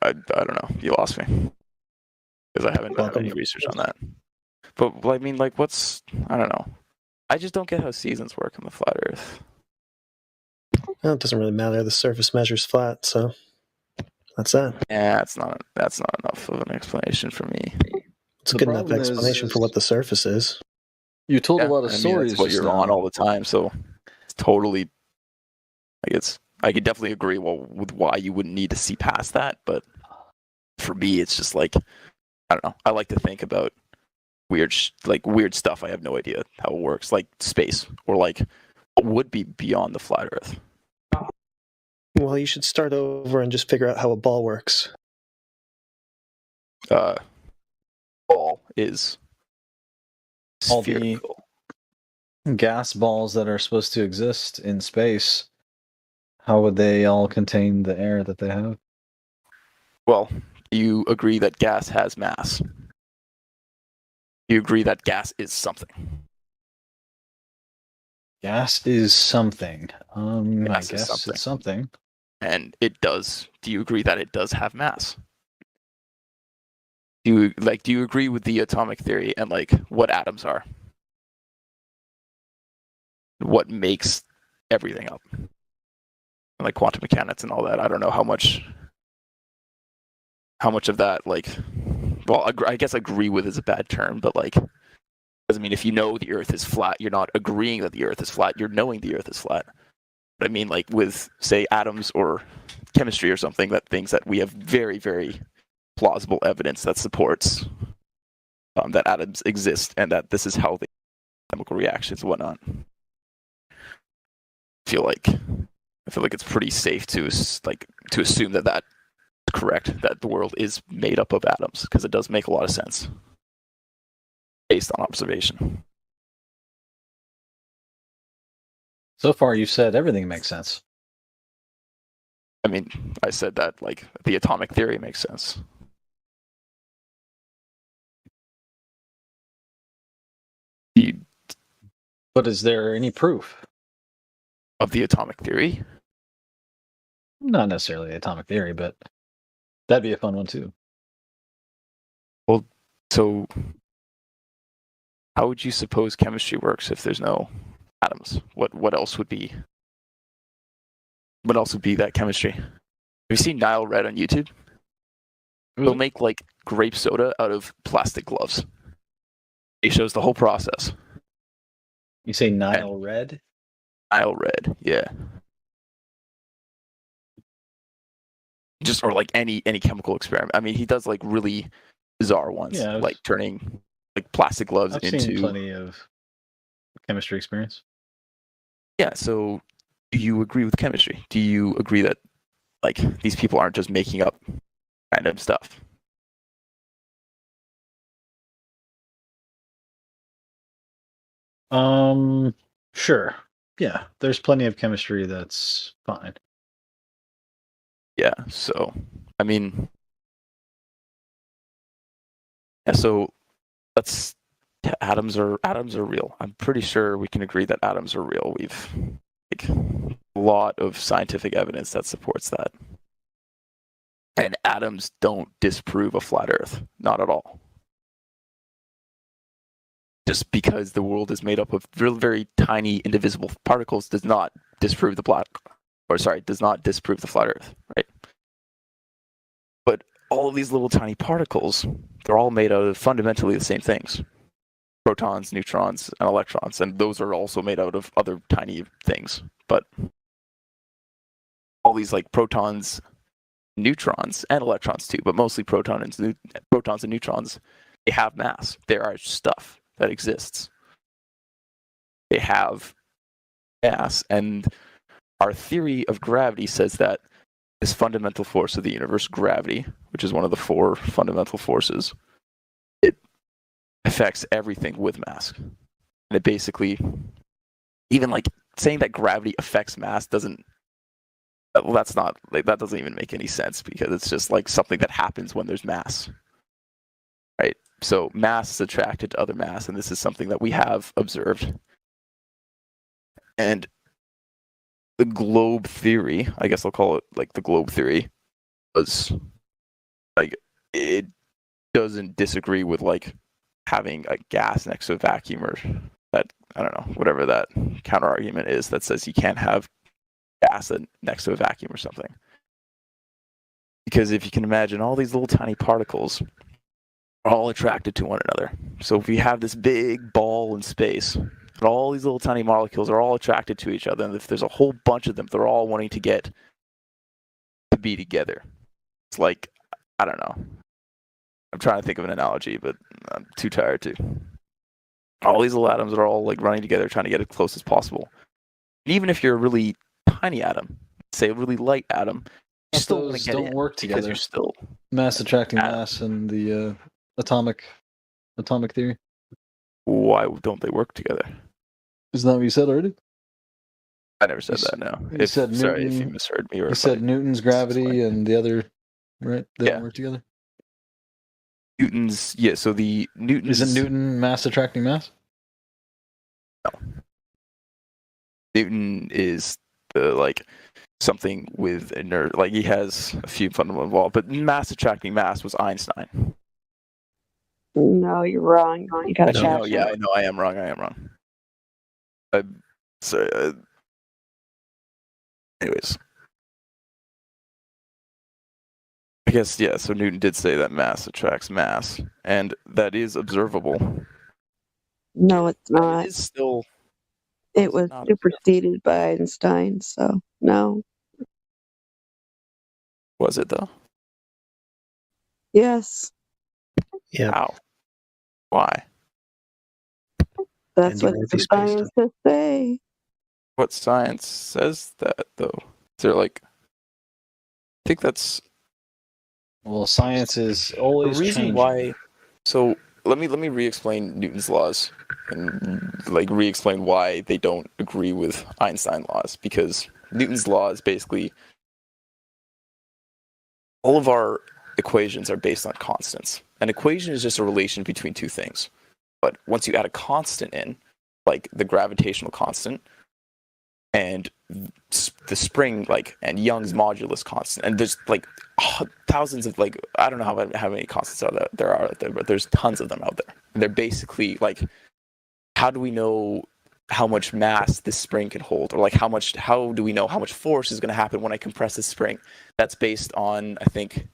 I don't know. You lost me. Because I haven't done any research on that. But, I mean, I don't know. I just don't get how seasons work on the flat Earth. Well, it doesn't really matter. The surface measure's flat, so that's that. Yeah, that's not enough of an explanation for me. It's a good enough explanation for what the surface is. You told a lot of stories. That's what you're on all the time, so it's totally. I could definitely agree with why you wouldn't need to see past that, but for me, it's just I don't know. I like to think about weird stuff. I have no idea how it works, like space or what would be beyond the flat Earth. Well, you should start over and just figure out how a ball works. Ball is all the gas balls that are supposed to exist in space. How would they all contain the air that they have? Well, you agree that gas has mass. You agree that gas is something. Gas is something. I guess it's something. And it does. Do you agree that it does have mass? Do you agree with the atomic theory and what atoms are? What makes everything up? And quantum mechanics and all that. I don't know how much of that I guess agree with is a bad term, but doesn't mean if you know the Earth is flat, you're not agreeing that the Earth is flat. You're knowing the Earth is flat. But I mean, with say atoms or chemistry or something, things that we have very, very plausible evidence that supports that atoms exist and that this is how they chemical reactions and whatnot. I feel like it's pretty safe to assume that that's correct, that the world is made up of atoms, because it does make a lot of sense based on observation. So far, you've said everything makes sense. I mean, I said that the atomic theory makes sense. But is there any proof of the atomic theory? Not necessarily atomic theory, but that'd be a fun one too. Well, so how would you suppose chemistry works if there's no atoms? What else would be? What else would be that chemistry? Have you seen Nile Red on YouTube? They'll make grape soda out of plastic gloves. It shows the whole process. You say Nile Red? Nile Red, yeah. Just or any chemical experiment. I mean, he does really bizarre ones, turning plastic gloves into. I've seen plenty of chemistry experience. Yeah. So, do you agree with chemistry? Do you agree that these people aren't just making up random stuff? Sure. Yeah, there's plenty of chemistry that's fine. Yeah, so I mean, yeah, so atoms are real. I'm pretty sure we can agree that atoms are real. We've a lot of scientific evidence that supports that. And atoms don't disprove a flat Earth, not at all. Just because the world is made up of very, very tiny indivisible particles does not disprove the flat Earth, right? But all of these little tiny particles, they're all made out of fundamentally the same things. Protons, neutrons, and electrons, and those are also made out of other tiny things. But all these like protons, neutrons, and electrons too, but mostly protons and neutrons, they have mass. They are stuff that exists. They have mass, and our theory of gravity says that this fundamental force of the universe, gravity, which is one of the 4 fundamental forces, it affects everything with mass. And it basically, even like saying that gravity affects mass doesn't, well, that's not, like, that doesn't even make any sense, because it's just like something that happens when there's mass, right? So mass is attracted to other mass, and this is something that we have observed. And the globe theory, I guess I'll call it like the globe theory, was like, it doesn't disagree with like having a gas next to a vacuum, or that, I don't know, whatever that counter argument is that says you can't have gas next to a vacuum or something. Because if you can imagine, all these little tiny particles are all attracted to one another. So if we have this big ball in space, and all these little tiny molecules are all attracted to each other, and if there's a whole bunch of them, they're all wanting to get to be together. It's like, I don't know. I'm trying to think of an analogy, but I'm too tired to. All these little atoms are all like running together, trying to get as close as possible. And even if you're a really tiny atom, say a really light atom, you still want to get don't in work together. because you're still Mass attracting mass and the atomic theory. Why don't they work together? Isn't that what you said already? I never said that. No. You said sorry Newton, if you misheard me. You said Newton's gravity and the other, right? They don't work together. Newton's, yeah. So the Newton's, isn't Newton mass attracting mass? No. Newton is the like something with inert. Like he has a few fundamental involved, but mass attracting mass was Einstein. No, you're wrong. You got I know. Yeah, I know. I am wrong. Sorry. Anyways, I guess, yeah. So Newton did say that mass attracts mass, and that is observable. No, it's not. It is still. It was superseded by Einstein, so no. Was it though? Yes. Yeah. How? Why? That's what the scientists say. What science says that though? Is there like? I think that's. Well, science is always the reason changing. why. So let me re-explain Newton's laws and like re-explain why they don't agree with Einstein laws, because Newton's laws basically all of our equations are based on constants. An equation is just a relation between two things. But once you add a constant in, like the gravitational constant and the spring, like, and Young's modulus constant, and there's like thousands of, like, I don't know how many constants there are out there, but there's tons of them out there. And they're basically like, how do we know how much mass this spring can hold, or like how do we know how much force is going to happen when I compress this spring? That's based on, I think,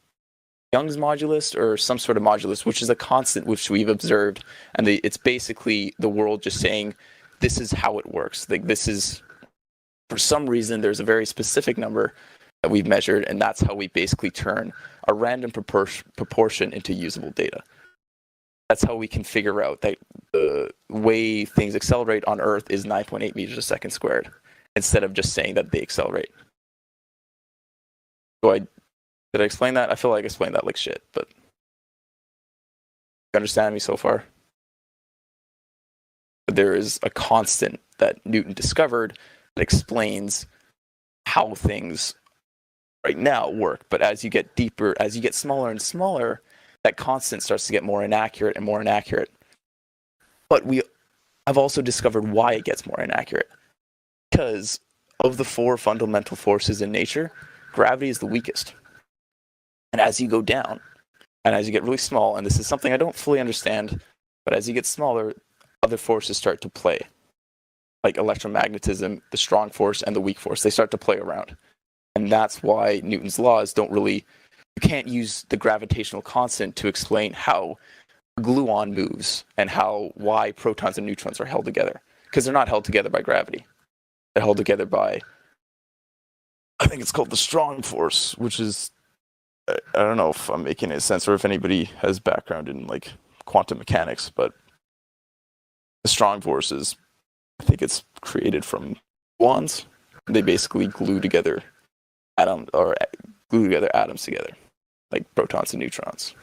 Young's modulus or some sort of modulus, which is a constant which we've observed, and it's basically the world just saying this is how it works. Like, this is, for some reason, there's a very specific number that we've measured, and that's how we basically turn a random proportion into usable data. That's how we can figure out that the way things accelerate on Earth is 9.8 meters a second squared, instead of just saying that they accelerate. Did I explain that? I feel like I explained that like shit, but you understand me so far? There is a constant that Newton discovered that explains how things right now work. But as you get deeper, as you get smaller and smaller, that constant starts to get more inaccurate and more inaccurate. But I've also discovered why it gets more inaccurate. Because of the 4 fundamental forces in nature, gravity is the weakest. And as you go down, and as you get really small, and this is something I don't fully understand, but as you get smaller, other forces start to play. Like electromagnetism, the strong force, and the weak force. They start to play around. And that's why Newton's laws don't really... You can't use the gravitational constant to explain how a gluon moves and why protons and neutrons are held together. Because they're not held together by gravity. They're held together by... I think it's called the strong force, which is... I don't know if I'm making any sense or if anybody has background in like quantum mechanics, but the strong force is, I think it's created from gluons. They basically glue together atoms together, like protons and neutrons.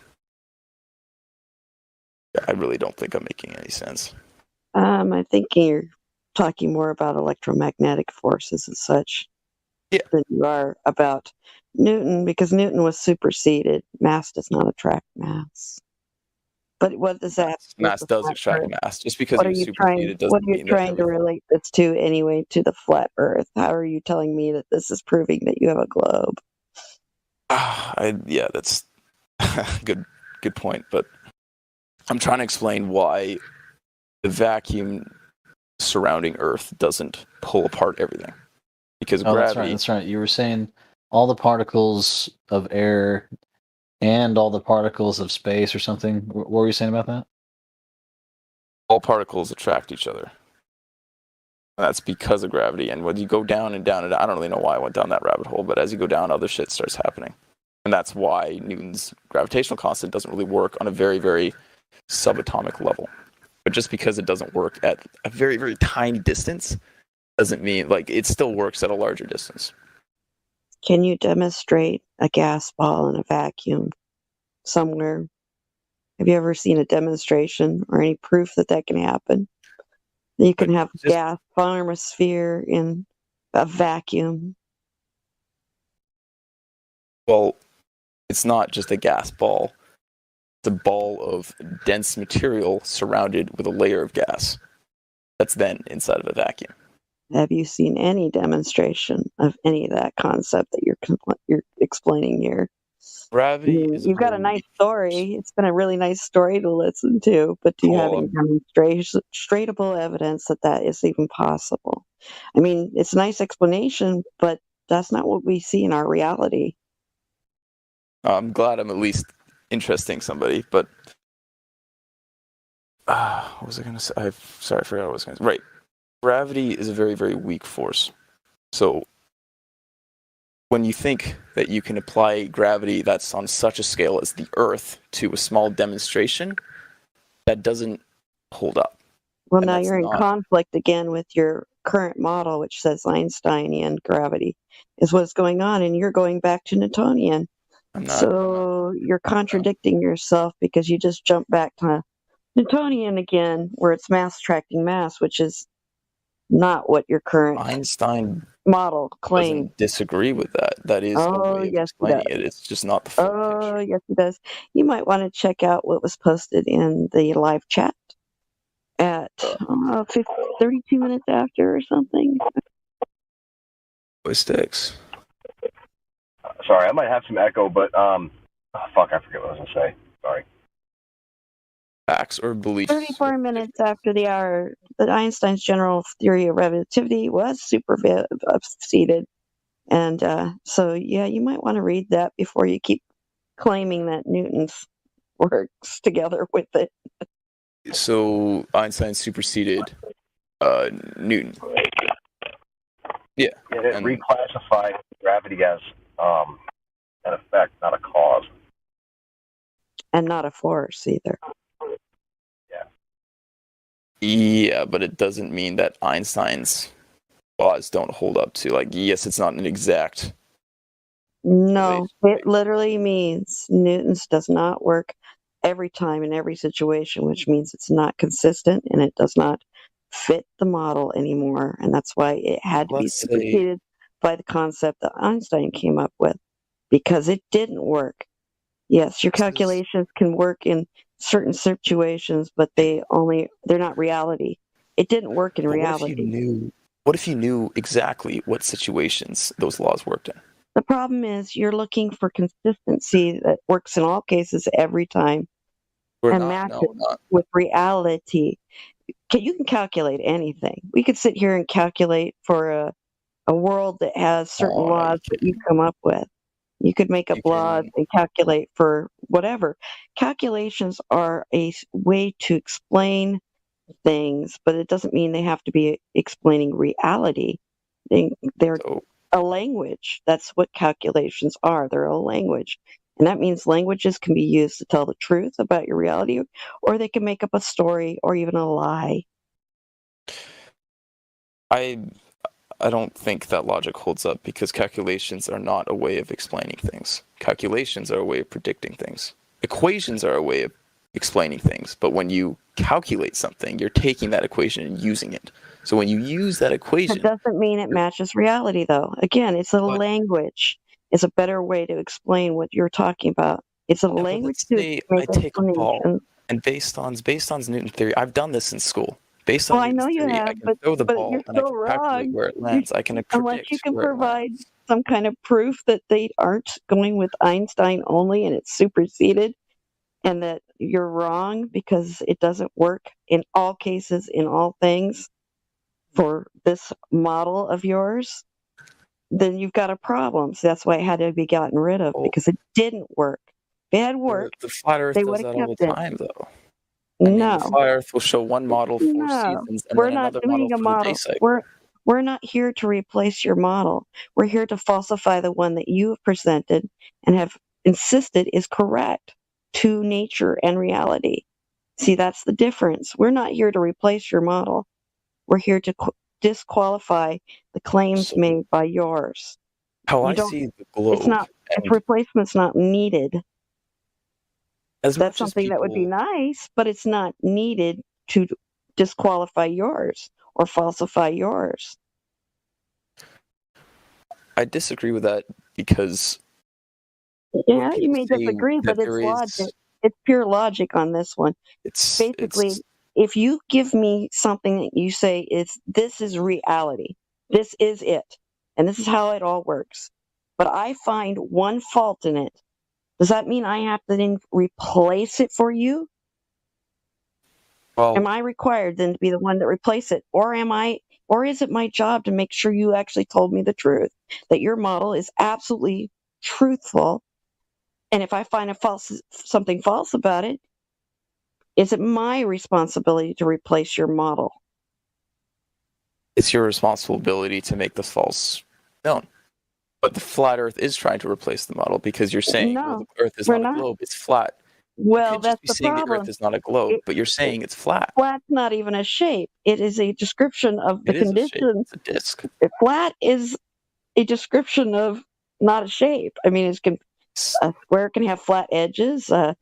I really don't think I'm making any sense. I think you're talking more about electromagnetic forces and such than you are about Newton, because Newton was superseded. Mass does not attract mass. But what does that? Mass does attract mass. Just because he was superseded doesn't What are you mean trying to relate this to anyway? To the flat Earth? How are you telling me that this is proving that you have a globe? Yeah, that's good point. But I'm trying to explain why the vacuum surrounding Earth doesn't pull apart everything. Because gravity... That's right. You were saying all the particles of air and all the particles of space or something. What were you saying about that? All particles attract each other. That's because of gravity. And when you go down and down, and I don't really know why I went down that rabbit hole, but as you go down, other shit starts happening. And that's why Newton's gravitational constant doesn't really work on a very, very subatomic level. But just because it doesn't work at a very, very tiny distance doesn't mean, like, it still works at a larger distance. Can you demonstrate a gas ball in a vacuum somewhere? Have you ever seen a demonstration or any proof that can happen? You can have gas thermosphere in a vacuum. Well, it's not just a gas ball. It's a ball of dense material surrounded with a layer of gas that's then inside of a vacuum. Have you seen any demonstration of any of that concept that you're explaining here? Gravity is... You've got a nice story. It's been a really nice story to listen to, but do you have any demonstratable evidence that is even possible? I mean, it's a nice explanation, but that's not what we see in our reality. I'm glad I'm at least interesting somebody, but what was I going to say? Sorry, I forgot what I was going to say. Right. Gravity is a very, very weak force. So when you think that you can apply gravity that's on such a scale as the Earth to a small demonstration, that doesn't hold up. Well, now you're in conflict again with your current model, which says Einsteinian gravity is what's going on, and you're going back to Newtonian. So you're contradicting yourself because you just jumped back to Newtonian again, where it's mass attracting mass, which is not what your current Einstein model claims. Doesn't disagree with that. That is a way of explaining it. It's just not the full picture. Yes, he does. You might want to check out what was posted in the live chat at 32 minutes after or something. Sticks. Sorry, I might have some echo, but I forget what I was going to say. Sorry. Facts or beliefs? 34 minutes after the hour, that Einstein's general theory of relativity was superseded. And so, yeah, you might want to read that before you keep claiming that Newton's works together with it. So Einstein superseded Newton. Yeah. It reclassified gravity as an effect, not a cause. And not a force either. Yeah, but it doesn't mean that Einstein's laws don't hold up to, like, yes, it's not an exact... No, it literally means Newton's does not work every time in every situation, which means it's not consistent and it does not fit the model anymore. And that's why it had to be superseded by the concept that Einstein came up with. because it didn't work. Yes, your calculations can work in certain situations, but they're not reality. It didn't work in But reality. what if you knew exactly what situations those laws worked in? The problem is you're looking for consistency that works in all cases every time and matches with reality. You can calculate anything. We could sit here and calculate for a world that has certain laws that you come up with. You could make up laws and calculate for whatever. Calculations are a way to explain things, but it doesn't mean they have to be explaining reality. They're a language. That's what calculations are. They're a language. And that means languages can be used to tell the truth about your reality, or they can make up a story or even a lie. I don't think that logic holds up because calculations are not a way of explaining things. Calculations are a way of predicting things. Equations are a way of explaining things. But when you calculate something, you're taking that equation and using it. So when you use that equation... That doesn't mean it matches reality, though. Again, it's a language. It's a better way to explain what you're talking about. It's a language to make I take a ball, explanations. and based on Newton's theory, I've done this in school. Based on Well, I know Newton's you theory, I have, can throw the but ball you're and I still can calculate wrong. where it lands. I can Unless you predict can where it provide lands. some kind of proof that they aren't going with Einstein only and it's superseded and that you're wrong because it doesn't work in all cases, in all things for this model of yours, then you've got a problem. So that's why it had to be gotten rid of because it didn't work. If it had worked, The flat Earth they does would have that all kept the it. time, though. I mean, the No. flat Earth will show one model for No, seasons and we're then not another model doing a for the day model. cycle. We're not here to replace your model. We're here to falsify the one that you have presented and have insisted is correct to nature and reality. See, that's the difference. We're not here to replace your model. We're here to disqualify the claims made by yours. How You I don't. see the globe, It's not. Its replacement's not needed. as That's much as something that would be people, nice, but it's not needed to disqualify yours or falsify yours. I disagree with that because Yeah, you may disagree, but it's there logic. is, It's pure logic on this one. Basically, if you give me something that you say this is reality, this is it, and this is how it all works, but I find one fault in it, does that mean I have to then replace it for you? Am I required then to be the one that replace it, or is it my job to make sure you actually told me the truth, that your model is absolutely truthful? And if I find something false about it, is it my responsibility to replace your model? it's your responsibility to make this false known. But the flat Earth is trying to replace the model because you're saying, well, No, the Earth is we're not a not. globe, it's flat. Well, You could just that's be the saying the Earth problem. is not a globe, but you're saying it's flat. Flat's not even a shape. It is a description of the It is a shape. condition. It's a disc. Flat is a description of not a shape. I mean, a square can have flat edges. So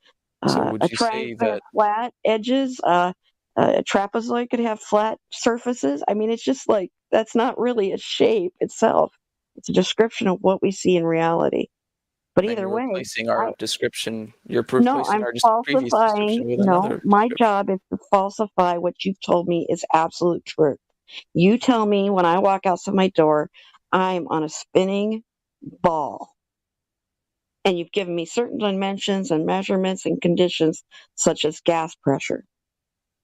would A you triangle say can have that flat edges. A trapezoid could have flat surfaces. I mean, it's just like that's not really a shape itself. It's a description of what we see in reality. But then either you're way, replacing our description? You're no, replacing I'm our previous falsifying. description with No, another my description. job is to falsify what you've told me is absolute truth. You tell me when I walk outside my door, I'm on a spinning ball. And you've given me certain dimensions and measurements and conditions, such as gas pressure.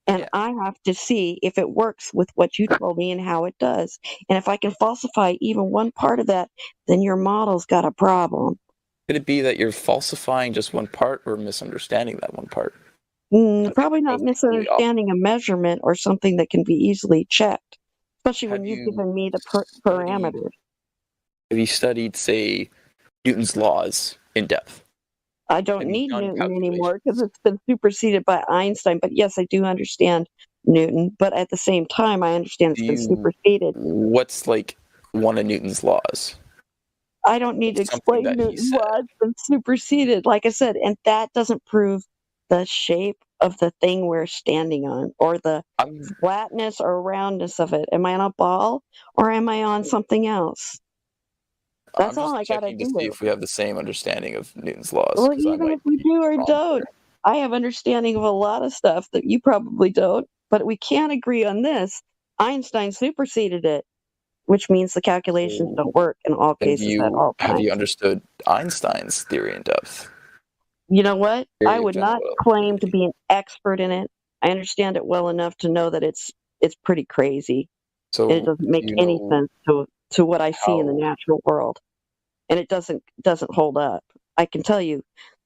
And I have to see if it works with what you told me and how it does. And if I can falsify even one part of that, then your model's got a problem. Could it be that you're falsifying just one part or misunderstanding that one part? Probably not misunderstanding a measurement or something that can be easily checked, especially when you've given me the parameters. Have you studied, say, Newton's laws in depth? I don't need Newton anymore because it's been superseded by Einstein. But yes, I do understand Newton. But at the same time, I understand it's been superseded. What's like one of Newton's laws? I don't need to explain Newton's laws. It's been superseded, like I said, and that doesn't prove the shape of the thing we're standing on or the flatness or roundness of it. Am I on a ball or am I on something else? That's I'm all just I gotta checking to see do. if we have the same understanding of Newton's laws, Well, because I even if might we be do or wrong don't, there. I have understanding of a lot of stuff that you probably don't, but we can't agree on this. Einstein superseded it, which means the calculations don't work in all cases at all Have you times. understood Einstein's theory in depth? You know what? I Theory of would not general claim to be an expert in it. I understand it well enough to know that it's pretty crazy. So And it doesn't make do you any know sense to what I see in the how? natural world. And it doesn't hold up. I can tell you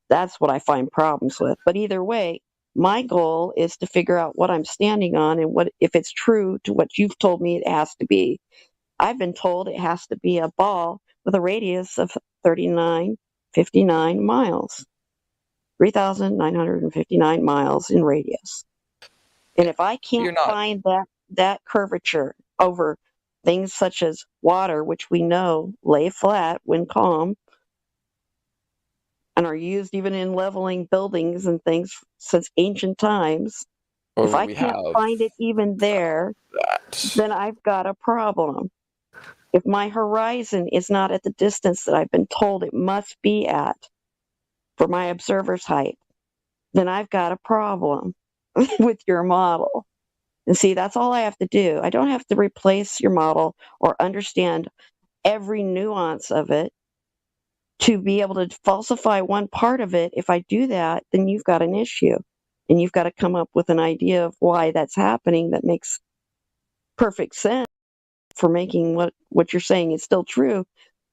that's what I find problems with. But either way, my goal is to figure out what I'm standing on and what if it's true to what you've told me it has to be. I've been told it has to be a ball with a radius of 3959 miles. 3,959 miles in radius. And if I can't find that curvature over things such as water, which we know lay flat when calm and are used even in leveling buildings and things since ancient times, if I we can't have find it even there, then I've got a problem. If my horizon is not at the distance that I've been told it must be at for my observer's height, then I've got a problem with your model. And see, that's all I have to do. I don't have to replace your model or understand every nuance of it to be able to falsify one part of it. If I do that, then you've got an issue. And you've got to come up with an idea of why that's happening that makes perfect sense for making what you're saying is still true.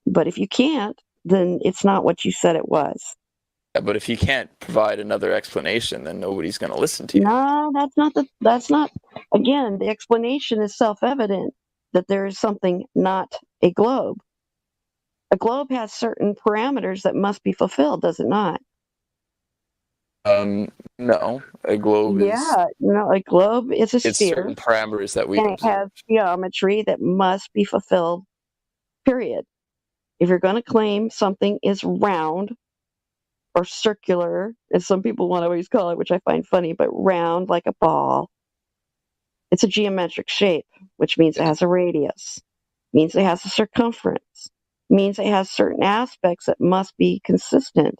But if you can't, then it's not what you said it was. Yeah, but if you can't provide another explanation, then nobody's going to listen to you. No, that's not, again, the explanation is self-evident that there is something not a globe. A globe has certain parameters that must be fulfilled, does it not? No, a globe is. Yeah, no, a globe is a It's sphere, certain parameters that we and it has geometry that must be fulfilled, period. If you're going to claim something is round or circular, as some people want to always call it, which I find funny, but round like a ball, it's a geometric shape, which means it has a radius, means it has a circumference, means it has certain aspects that must be consistent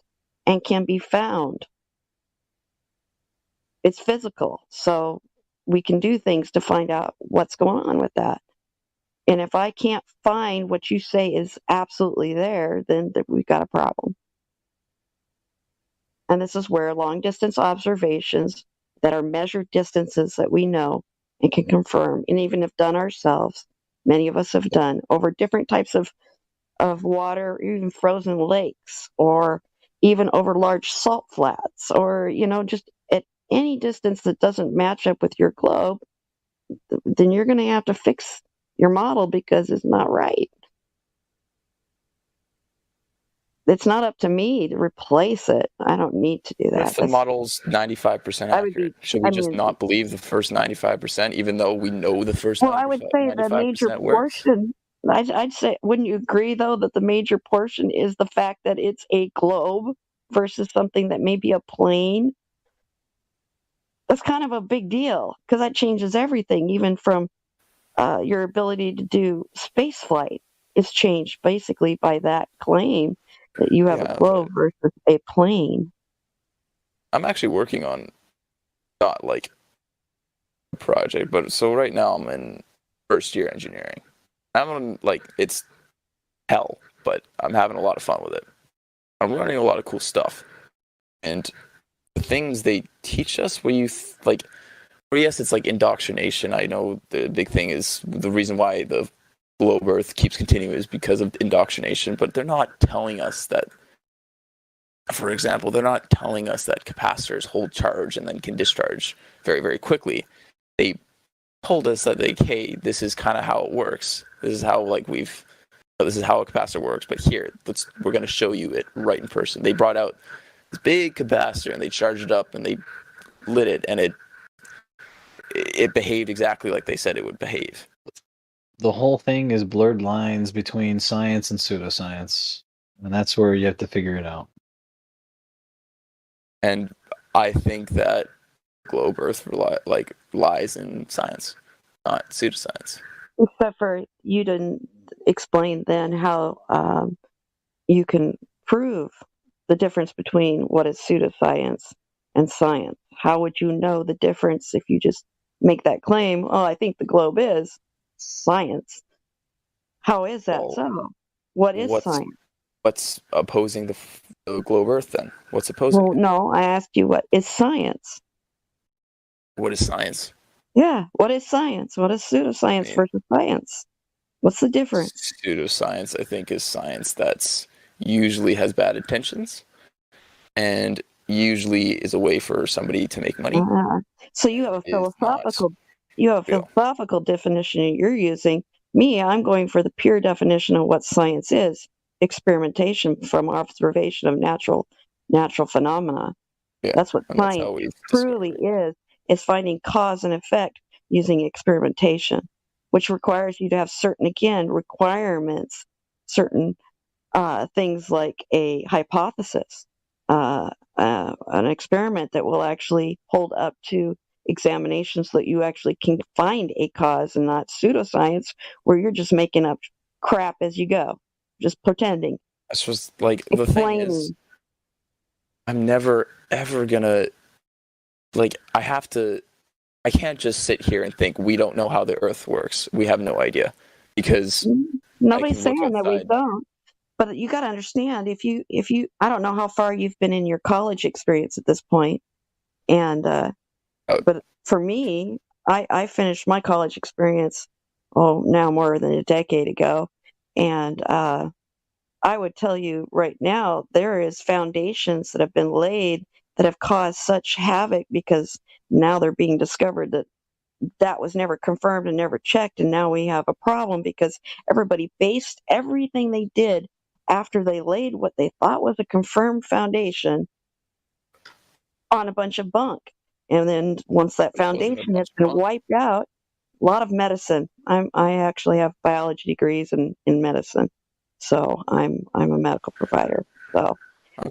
and can be found. It's physical, so we can do things to find out what's going on with that. And if I can't find what you say is absolutely there, then we've got a problem. And this is where long distance observations that are measured distances that we know and can confirm, and even have done ourselves, many of us have done over different types of water, even frozen lakes, or even over large salt flats, or, just at any distance that doesn't match up with your globe, then you're going to have to fix your model because it's not right. It's not up to me to replace it. I don't need to do that. If the model's 95% accurate, should we just not believe the first 95%, even though we know the first 95% Well, I would say the major works? portion, I'd say, wouldn't you agree, though, that the major portion is the fact that it's a globe versus something that may be a plane? That's kind of a big deal because that changes everything, even from your ability to do space flight is changed basically by that claim that you have a globe versus a plane. I'm actually working on not like a project, but so right now I'm in first year engineering. I'm on, like, it's hell, but I'm having a lot of fun with it. I'm learning a lot of cool stuff. And the things they teach us where you like, well, yes, it's like indoctrination. I know the big thing is the reason why the globe Earth keeps continuing is because of indoctrination, but they're not telling us that, for example, they're not telling us that capacitors hold charge and then can discharge very, very quickly. They told us that, hey, this is kind of how it works. This is how this is how a capacitor works, but here, we're going to show you it right in person. They brought out this big capacitor and they charged it up and they lit it, and it behaved exactly like they said it would behave. The whole thing is blurred lines between science and pseudoscience, and that's where you have to figure it out. And I think that globe Earth lies in science, not pseudoscience. Except for you didn't explain then how you can prove the difference between what is pseudoscience and science. How would you know the difference if you just make that claim? Oh, I think the globe is science. How is that so? What is science? What's opposing the globe Earth then? What's opposing Well, it? no, I asked you what is science. What is science? Yeah, what is science? What is pseudoscience versus science? What's the difference? Pseudoscience, I think, is science that's usually has bad intentions and usually is a way for somebody to make money. So you have a philosophical definition you're using. Me, I'm going for the pure definition of what science is: experimentation from observation of natural phenomena. Yeah, that's what and that's science how we truly is finding cause and effect using experimentation, which requires you to have certain requirements, certain things like a hypothesis, an experiment that will actually hold up to examination so that you actually can find a cause, and not pseudoscience where you're just making up crap as you go, just pretending. That's just like the thing is, I'm never ever gonna I can't just sit here and think we don't know how the Earth works. We have no idea because nobody's saying that we don't. But you got to understand, if you, I don't know how far you've been in your college experience at this point, and but for me, I finished my college experience, now more than a decade ago, and I would tell you right now there is foundations that have been laid that have caused such havoc because now they're being discovered that was never confirmed and never checked, and now we have a problem because everybody based everything they did after they laid what they thought was a confirmed foundation on a bunch of bunk. And then once that foundation has been wiped out, a lot of medicine. I actually have biology degrees in medicine, so I'm a medical provider. So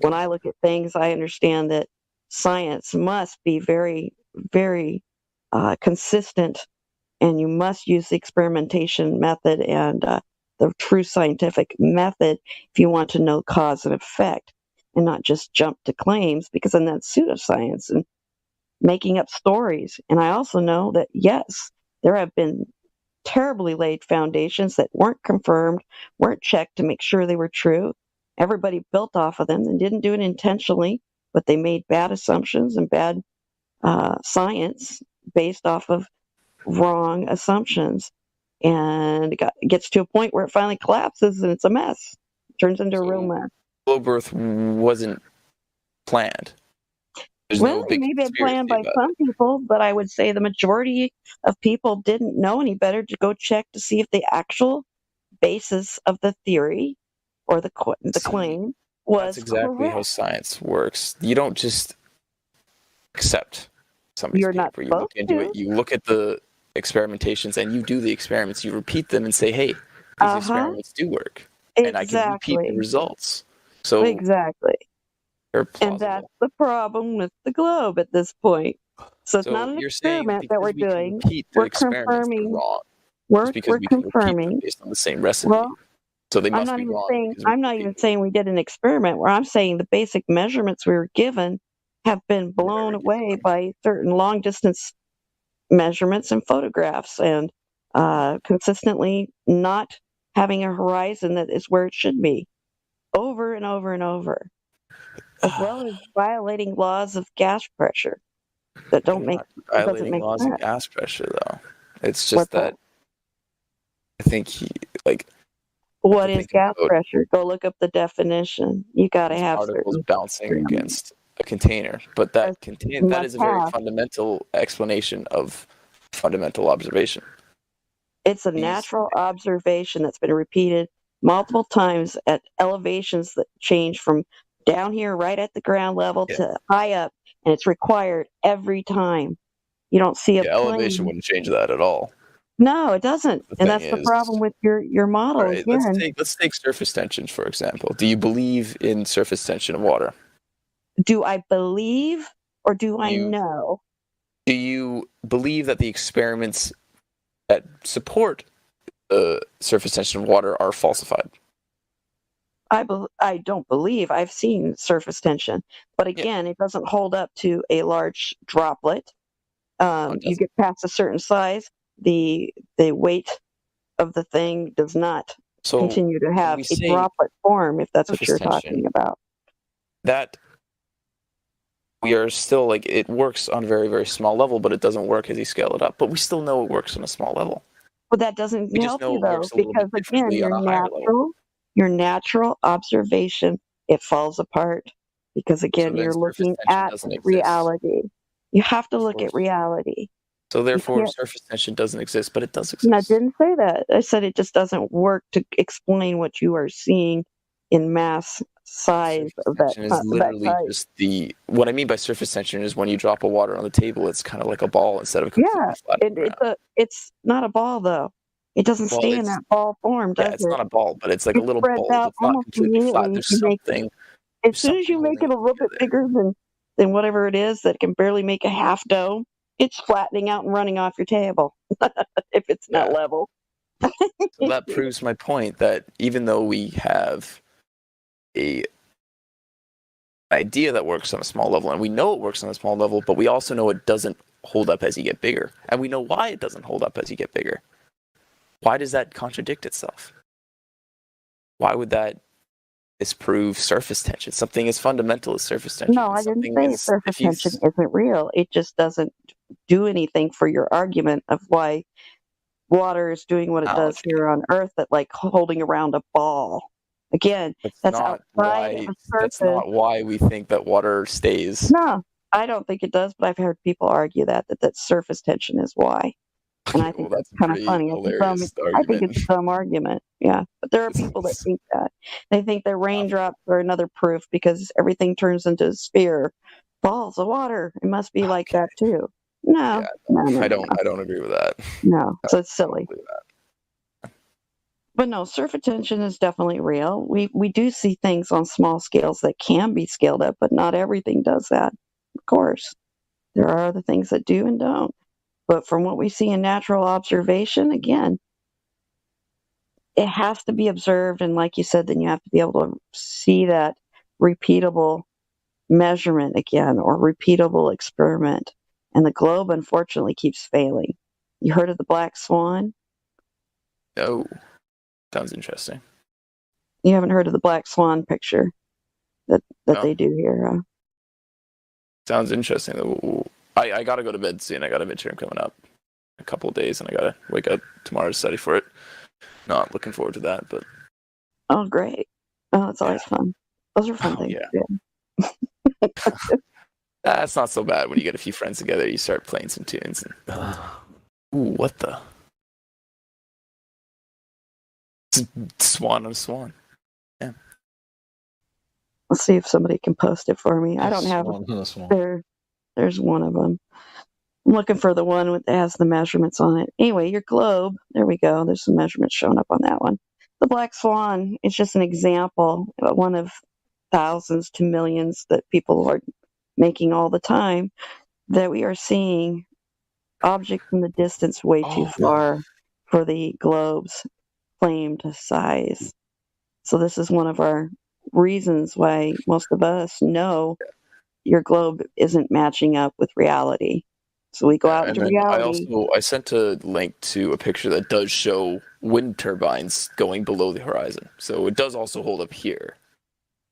when I look at things, I understand that science must be very, very consistent, and you must use the experimentation method and the true scientific method if you want to know cause and effect, and not just jump to claims, because then that's pseudoscience and making up stories. And I also know that, yes, there have been terribly laid foundations that weren't confirmed, weren't checked to make sure they were true. Everybody built off of them and didn't do it intentionally, but they made bad assumptions and bad science based off of wrong assumptions. And it gets to a point where it finally collapses and it's a mess. It turns into a real mess. Globe Earth wasn't planned. There's Well, no it big may have been planned by conspiracy some people, but I would say the majority of people didn't know any better to go check to see if the actual basis of the theory or the claim was That's exactly correct. how science works. You don't just accept somebody's You're not paper. You look into supposed it. You look at the experimentations and you do the experiments. You repeat them and say, "Hey, these experiments do work," and I can repeat the results. So exactly. they're And plausible. that's the problem with the globe at this point. So it's So not an you're saying experiment that we're because we can doing. repeat the We're experiments, they're confirming. wrong. We're Just because we can repeat them based on the same recipe. Well, So they I'm must not be even wrong. saying because we I'm not even saying we did an experiment. Where I'm saying the basic measurements we were given have been blown away by certain long distance measurements and photographs, and consistently not having a horizon that is where it should be, over and over and over, as well as violating laws of gas pressure that don't make doesn't violating make laws sense. of gas pressure, though. It's just that I think What is gas pressure? Go look up the definition. You got to have particles certain bouncing against a container, but that that is a very fundamental explanation of fundamental observation. It's a natural observation that's been repeated multiple times at elevations that change from down here right at the ground level to high up, and it's required every time. You don't see a elevation plane. wouldn't change that at all. No, it doesn't, The and thing that's the is- problem with your model. All right, Again, let's take surface tension for example. Do you believe in surface tension of water? do I believe or do I know? Do you believe that the experiments that support the surface tension of water are falsified. I don't believe I've seen surface tension, but again, it doesn't hold up to a large droplet. You get past a certain size, the weight of the thing does not continue to have a droplet form, if that's what you're talking about. That we are still like, it works on a very, very small level, but it doesn't work as you scale it up. But we still know it works on a small level. But that doesn't help you though, because again, level. your natural observation, it falls apart because again, then you're surface looking tension at doesn't exist. reality. You have to look at reality. So therefore, can't- surface tension doesn't exist, but it does exist. And I didn't say that. I said it just doesn't work to explain what you are seeing in mass size of that. Tension is literally just what I mean by surface tension is when you drop a water on the table, it's kind of like a ball instead of completely flat. It's not a ball though. It doesn't stay in that ball form, does it? Yeah, it's not a ball, but it's like a little spreads ball. out It's not almost completely flat. immediately. There's something. As soon as you make it a little bit bigger than whatever it is that can barely make a half dome, it's flattening out and running off your table if it's not level. So that proves my point that even though we have an idea that works on a small level, and we know it works on a small level, but we also know it doesn't hold up as you get bigger. And we know why it doesn't hold up as you get bigger. Why does that contradict itself? Why would that disprove surface tension? Something as fundamental as surface tension. No, I didn't say surface tension isn't real. It just doesn't do anything for your argument of why water is doing what it does here on Earth, that like holding around a ball. Again, that's outside of the surface. That's not why we think that water stays. No, I don't think it does, but I've heard people argue that surface tension is why. And I think that's kind of funny. I think it's a dumb argument. Yeah. But there are people that think that. They think that raindrops are another proof because everything turns into a sphere. Balls of water. It must be like that too. No. No. I don't agree with that. No. So it's silly. But no, surface tension is definitely real. We do see things on small scales that can be scaled up, but not everything does that. Of course. There are other things that do and don't. But from what we see in natural observation, again, it has to be observed. And like you said, then you have to be able to see that repeatable measurement again or repeatable experiment. And the globe, unfortunately, keeps failing. You heard of the black swan? No. Sounds interesting. You haven't heard of the black swan picture that they do here? Sounds interesting. I gotta go to bed soon. I got a midterm coming up in a couple of days, and I gotta wake up tomorrow to study for it. Not looking forward to that, but oh, great! Oh, that's always fun. Those are fun things. Yeah. That's not so bad when you get a few friends together. You start playing some tunes. And, ooh, what the? Swan on a swan. Yeah. Let's see if somebody can post it for me. I don't have it. There's one of them. I'm looking for the one that has the measurements on it. Anyway, your globe. There we go. There's some measurements showing up on that one. The black swan is just an example, one of thousands to millions that people are making all the time, that we are seeing objects in the distance way too far for the globe's claimed size. So this is one of our reasons why most of us know your globe isn't matching up with reality. So we go out into reality. I sent a link to a picture that does show wind turbines going below the horizon. So it does also hold up here.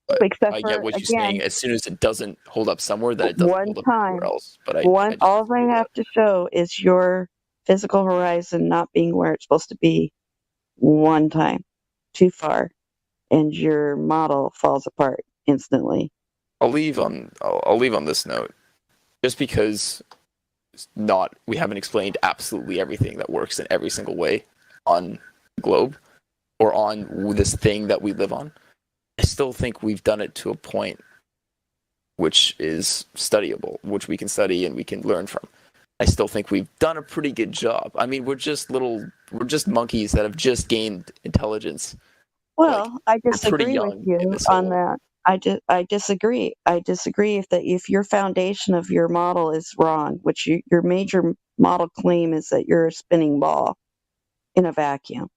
But I get what you're saying. As soon as it doesn't hold up somewhere, that it doesn't hold up anywhere else. But all I have to show is your physical horizon not being where it's supposed to be one time, too far, and your model falls apart instantly. I'll leave on this note, just because we haven't explained absolutely everything that works in every single way on the globe or on this thing that we live on. I still think we've done it to a point which is studyable, which we can study and we can learn from. I still think we've done a pretty good job. I mean, we're just monkeys that have just gained intelligence. Well, I disagree with you on that. I disagree. I disagree if your foundation of your model is wrong, which your major model claim is that you're a spinning ball in a vacuum.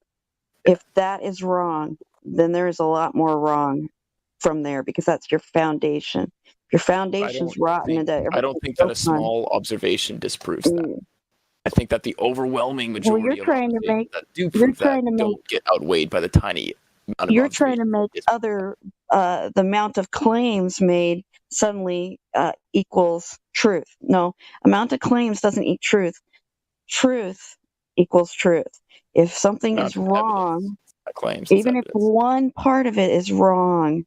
If that is wrong, then there is a lot more wrong from there because that's your foundation. Your foundation's rotten and that I don't think that a small observation disproves that. I think that the overwhelming majority of observations that do prove that don't get outweighed by the tiny amount of you're trying to observations. make the amount of claims made suddenly equals truth. No, amount of claims doesn't equal truth. Truth equals truth. If something is wrong, claims, even if one part of it is wrong,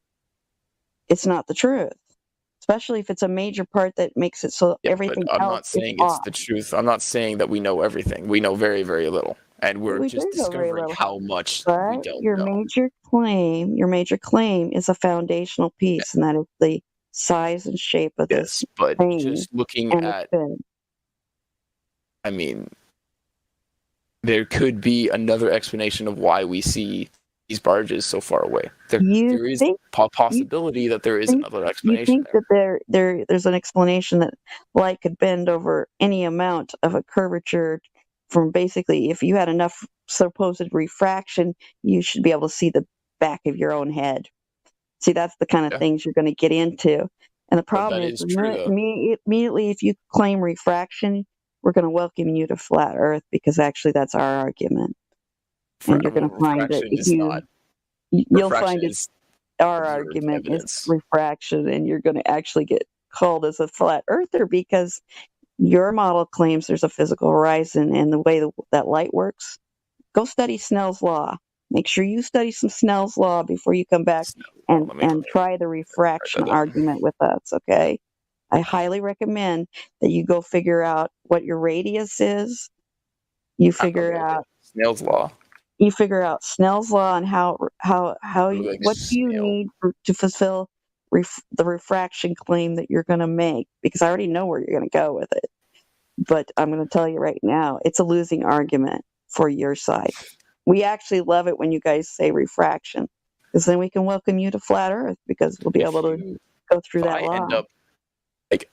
it's not the truth. Especially if it's a major part that makes it so everything I'm else not saying is it's off. the truth. I'm not saying that we know everything. We know very, very little. And we're We just do know very discovering little. how much we But don't your know. major claim is a foundational piece, and that is the size and shape of this But thing just looking and at, the spin. I mean, there could be another explanation of why we see these barges so far away. There is a possibility that there is another You explanation. think that there's an explanation that light could bend over any amount of a curvature from basically if you had enough supposed refraction, you should be able to see the back of your own head. See, that's the kind of things you're going to get into. And the problem that is, is true, though. immediately if you claim refraction, we're going to welcome you to flat Earth because actually that's our argument. And you're going to find that Refraction is not. you'll Refraction find it. is Our observed argument evidence. is refraction, and you're going to actually get called as a flat earther because your model claims there's a physical horizon, and the way that light works. Go study Snell's law. Make sure you study some Snell's law before you come back and try the refraction argument with us. Okay, I highly recommend that you go figure out what your radius is. You figure out Snell's law. You figure out Snell's law and what do you need to fulfill the refraction claim that you're going to make? Because I already know where you're going to go with it. But I'm going to tell you right now, it's a losing argument for your side. We actually love it when you guys say refraction, because then we can welcome you to flat Earth because we'll be able to go through that law. End up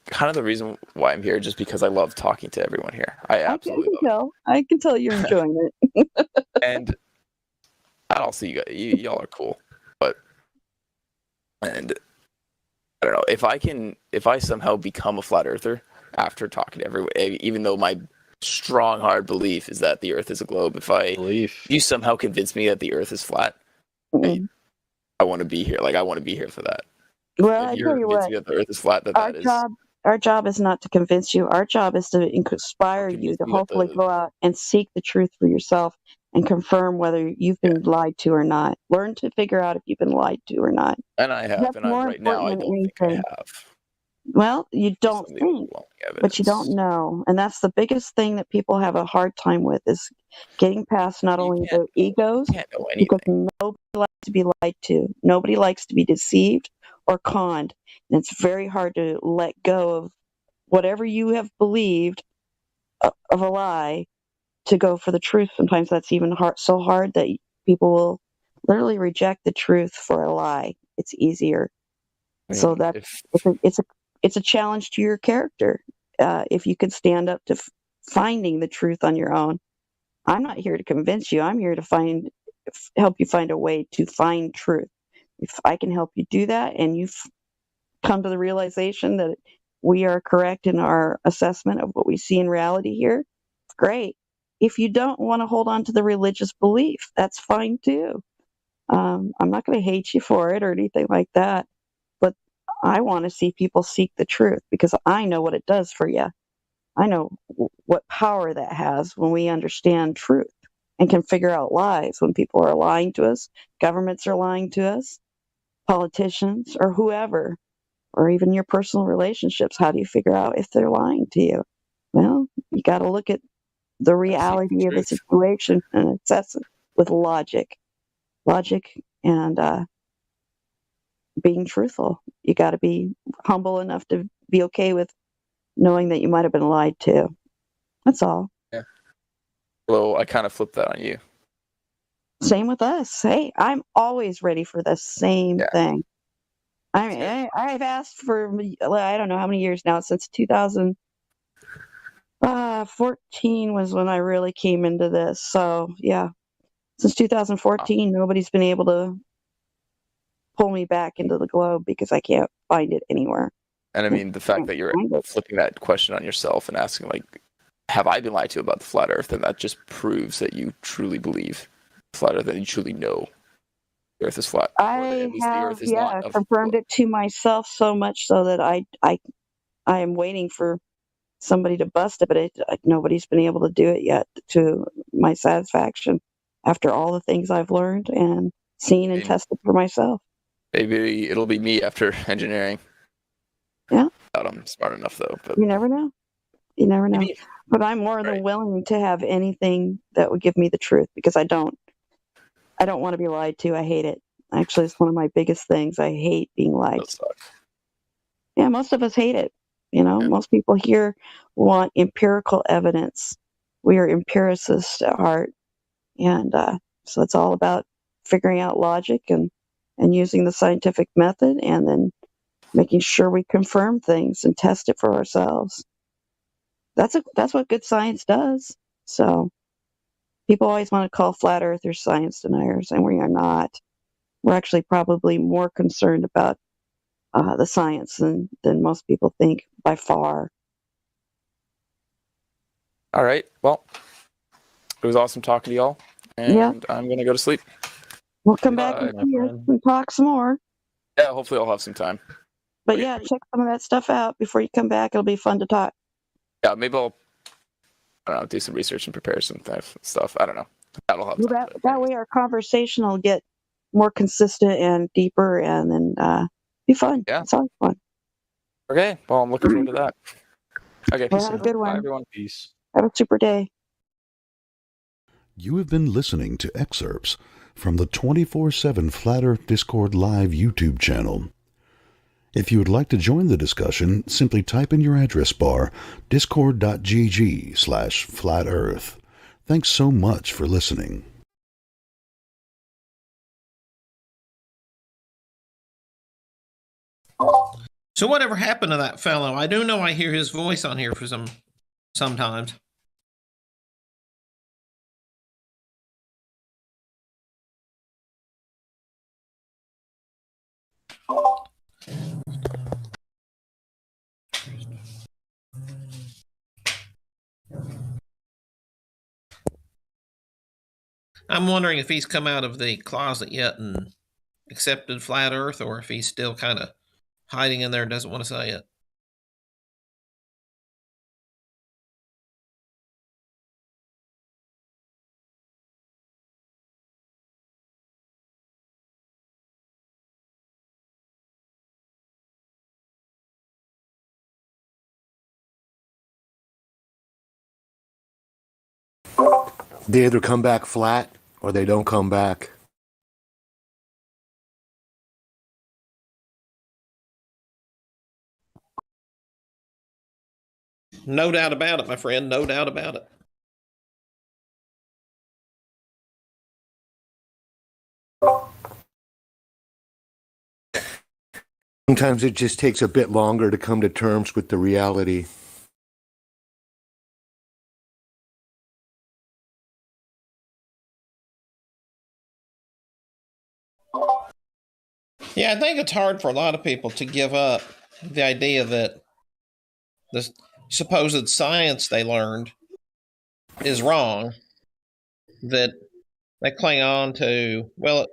kind of the reason why I'm here, just because I love talking to everyone here. I absolutely love it. I can tell you're enjoying it. And also, y'all are cool, and I don't know if I somehow become a flat earther after talking to everyone, even though my strong hard belief is that the Earth is a globe. If you somehow convince me that the Earth is flat, I want to be here. I want to be here for that. Well, if I you're tell you convincing what, me that the Earth is flat, our job is not to convince you. Our job is to inspire you to hopefully go out and seek the truth for yourself and confirm whether you've been lied to or not. Learn to figure out if you've been lied to or not. And I have, That's and I'm right now. I don't think I have. Well, you don't think, but you don't know. And that's the biggest thing that people have a hard time with is getting past not only their egos, because nobody likes to be lied to. Nobody likes to be deceived or conned. And it's very hard to let go of whatever you have believed of a lie to go for the truth. Sometimes that's even so hard that people will literally reject the truth for a lie. It's easier. So it's a challenge to your character. If you could stand up to finding the truth on your own. I'm not here to convince you. I'm here to help you find a way to find truth. If I can help you do that, and you've come to the realization that we are correct in our assessment of what we see in reality here, great. If you don't want to hold on to the religious belief, that's fine too. I'm not going to hate you for it or anything like that. But I want to see people seek the truth because I know what it does for you. I know what power that has when we understand truth and can figure out lies when people are lying to us, governments are lying to us, politicians, or whoever, or even your personal relationships. How do you figure out if they're lying to you? Well, you got to look at the reality of the situation and assess it with logic and being truthful. You got to be humble enough to be okay with knowing that you might have been lied to. That's all. Yeah. Well, I kind of flipped that on you. Same with us. Hey, I'm always ready for the same thing. I've asked for, I don't know how many years now, since 2014 was when I really came into this. So, yeah. Since 2014, nobody's been able to pull me back into the globe because I can't find it anywhere. And I mean, the fact that you're flipping that question on yourself and asking, like, have I been lied to about the flat Earth? And that just proves that you truly believe the flat Earth, that you truly know the Earth is flat. I have, confirmed it to myself so much so that I am waiting for somebody to bust it, but nobody's been able to do it yet to my satisfaction after all the things I've learned and seen and tested for myself. Maybe it'll be me after engineering. Yeah. I doubt I'm smart enough, though. But you never know. You never know. But I'm more than willing to have anything that would give me the truth, because I don't want to be lied to. I hate it. Actually, it's one of my biggest things. I hate being lied to. Yeah, most of us hate it. Most people here want empirical evidence. We are empiricists at heart. And so it's all about figuring out logic and using the scientific method, and then making sure we confirm things and test it for ourselves. That's what good science does. So people always want to call flat earthers science deniers, and we are not. We're actually probably more concerned about the science than most people think, by far. All right. Well, it was awesome talking to y'all, and I'm going to go to sleep. We'll come back and see you and talk some more. Yeah, hopefully I'll have some time. But yeah, check some of that stuff out before you come back. It'll be fun to talk. Yeah, maybe I don't know, do some research and prepare some stuff. I don't know. That'll help. That way our conversation will get more consistent and deeper, and then be fun. Yeah. It's always fun. Okay. Well, I'm looking forward to that. Okay. Well, have a good one. Bye, everyone. Peace. Have a super day. You have been listening to excerpts from the 24/7 Flat Earth Discord Live YouTube channel. If you would like to join the discussion, simply type in your address bar discord.gg/flatearth. Thanks so much for listening. So whatever happened to that fellow? I do know I hear his voice on here sometimes. I'm wondering if he's come out of the closet yet and accepted flat Earth, or if he's still kind of hiding in there and doesn't want to say it. They either come back flat or they don't come back. No doubt about it, my friend. No doubt about it. Sometimes it just takes a bit longer to come to terms with the reality. Yeah, I think it's hard for a lot of people to give up the idea that the supposed science they learned is wrong, that they cling on to, well,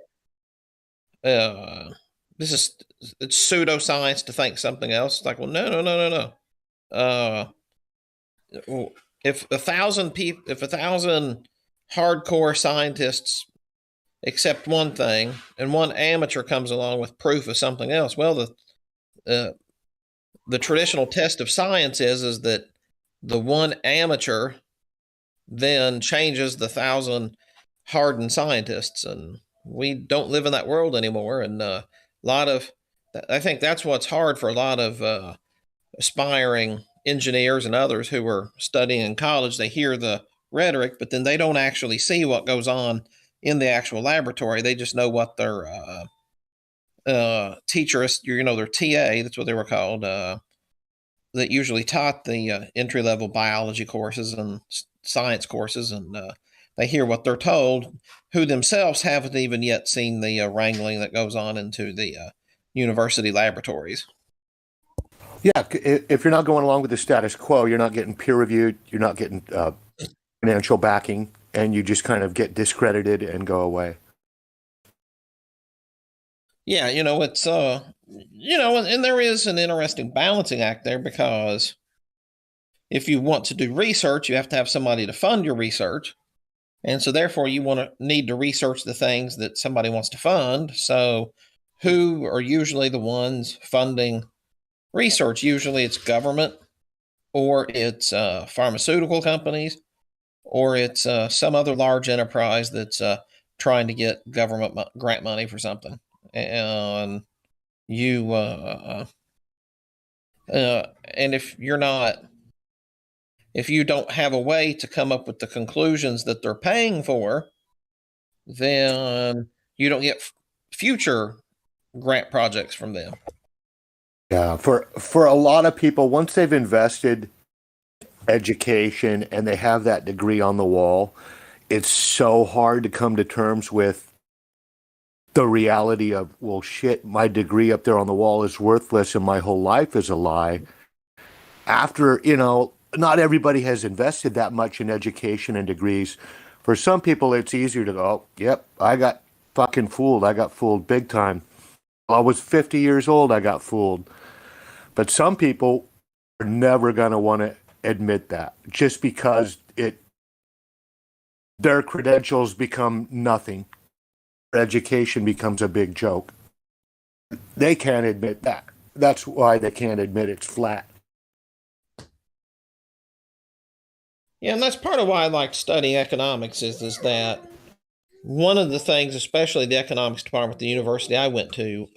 it's pseudoscience to think something else. It's like, well, no. If a thousand hardcore scientists accept one thing and one amateur comes along with proof of something else, well, the traditional test of science is that the one amateur then changes the 1,000 hardened scientists, and we don't live in that world anymore. And I think that's what's hard for a lot of aspiring engineers and others who are studying in college. They hear the rhetoric, but then they don't actually see what goes on in the actual laboratory. They just know what their teacher, their TA, that's what they were called, that usually taught the entry-level biology courses and science courses, and they hear what they're told, who themselves haven't even yet seen the wrangling that goes on into the university laboratories. Yeah, if you're not going along with the status quo, you're not getting peer reviewed, you're not getting financial backing, and you just kind of get discredited and go away. Yeah, it's and there is an interesting balancing act there, because if you want to do research, you have to have somebody to fund your research. And so therefore you need to research the things that somebody wants to fund. So who are usually the ones funding research? Usually it's government, or it's pharmaceutical companies, or it's some other large enterprise that's trying to get government grant money for something. And you and if you don't have a way to come up with the conclusions that they're paying for, then you don't get future grant projects from them. Yeah, for a lot of people, once they've invested education and they have that degree on the wall, it's so hard to come to terms with the reality of, well, shit, my degree up there on the wall is worthless and my whole life is a lie. After, not everybody has invested that much in education and degrees. For some people, it's easier to go, oh, yep, I got fucking fooled. I got fooled big time. I was 50 years old, I got fooled. But some people are never going to want to admit that, just because their credentials become nothing. Their education becomes a big joke. They can't admit that. That's why they can't admit it's flat. Yeah, and that's part of why I like studying economics is that one of the things, especially the economics department at the university I went to,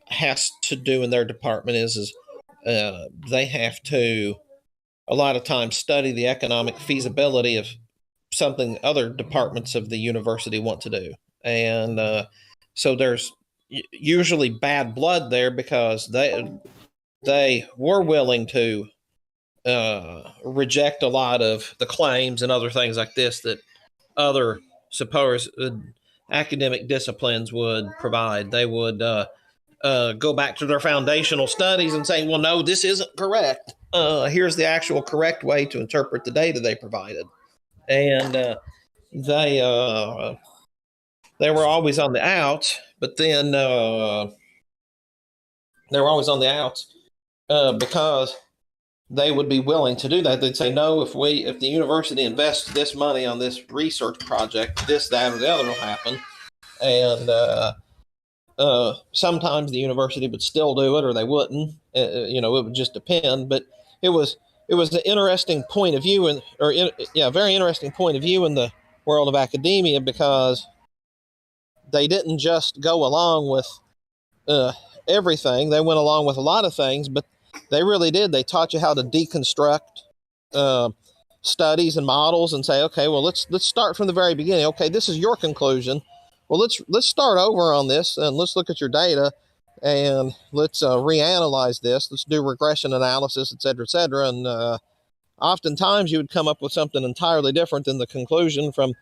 has to do in their department is they have to, a lot of times, study the economic feasibility of something other departments of the university want to do. And so there's usually bad blood there, because they were willing to reject a lot of the claims and other things like this that other supposed academic disciplines would provide. They would go back to their foundational studies and say, well, no, this isn't correct. Here's the actual correct way to interpret the data they provided. And they were always on the outs, but then they were always on the outs because they would be willing to do that. They'd say, no, if the university invests this money on this research project, this, that, or the other will happen. And sometimes the university would still do it, or they wouldn't. It would just depend. But it was an interesting point of view, very interesting point of view in the world of academia, because they didn't just go along with everything. They went along with a lot of things, but they really did. They taught you how to deconstruct studies and models and say, okay, well, let's start from the very beginning. Okay, this is your conclusion. Well, let's start over on this, and let's look at your data, and let's reanalyze this. Let's do regression analysis, et cetera, and oftentimes you would come up with something entirely different than the conclusion from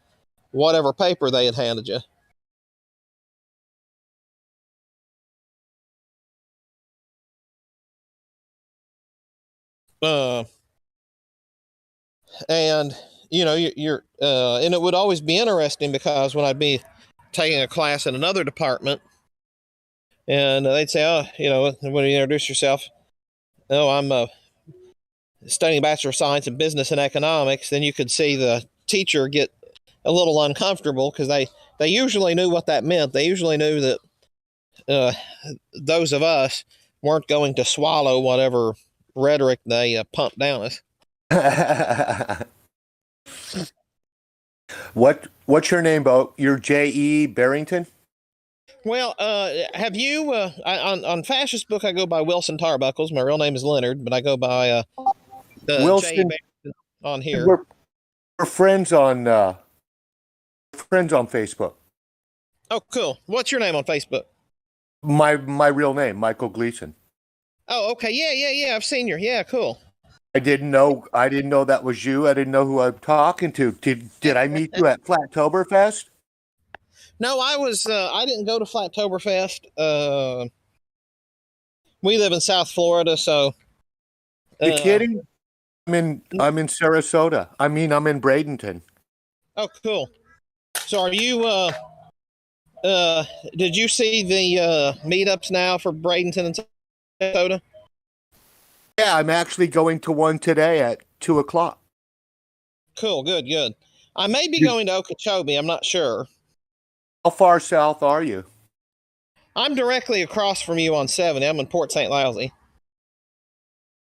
whatever paper they had handed you. And you're and it would always be interesting, because when I'd be taking a class in another department, and they'd say, oh, when you introduce yourself, oh, I'm studying Bachelor of Science in Business and Economics, then you could see the teacher get a little uncomfortable, because they usually knew what that meant. They usually knew that those of us weren't going to swallow whatever rhetoric they pumped down us. What's your name, Bo? You're J.E. Barrington? Well, have you on Fascist Book? I go by Wilson Tarbuckles. My real name is Leonard, but I go by Wilson on here. We're friends on Facebook. Oh, cool. What's your name on Facebook? My real name, Michael Gleason. Oh, okay. Yeah. I've seen your. Yeah, cool. I didn't know that was you. I didn't know who I'm talking to. Did I meet you at Flattoberfest? No, I didn't go to Flattoberfest. We live in South Florida, so. You kidding? I'm in Sarasota. I mean, I'm in Bradenton. Oh, cool. So are you, did you see the meetups now for Bradenton and Sarasota? Yeah, I'm actually going to one today at 2:00. Cool, good. I may be going to Okeechobee. I'm not sure. How far south are you? I'm directly across from you on 70. I'm in Port St. Lousy.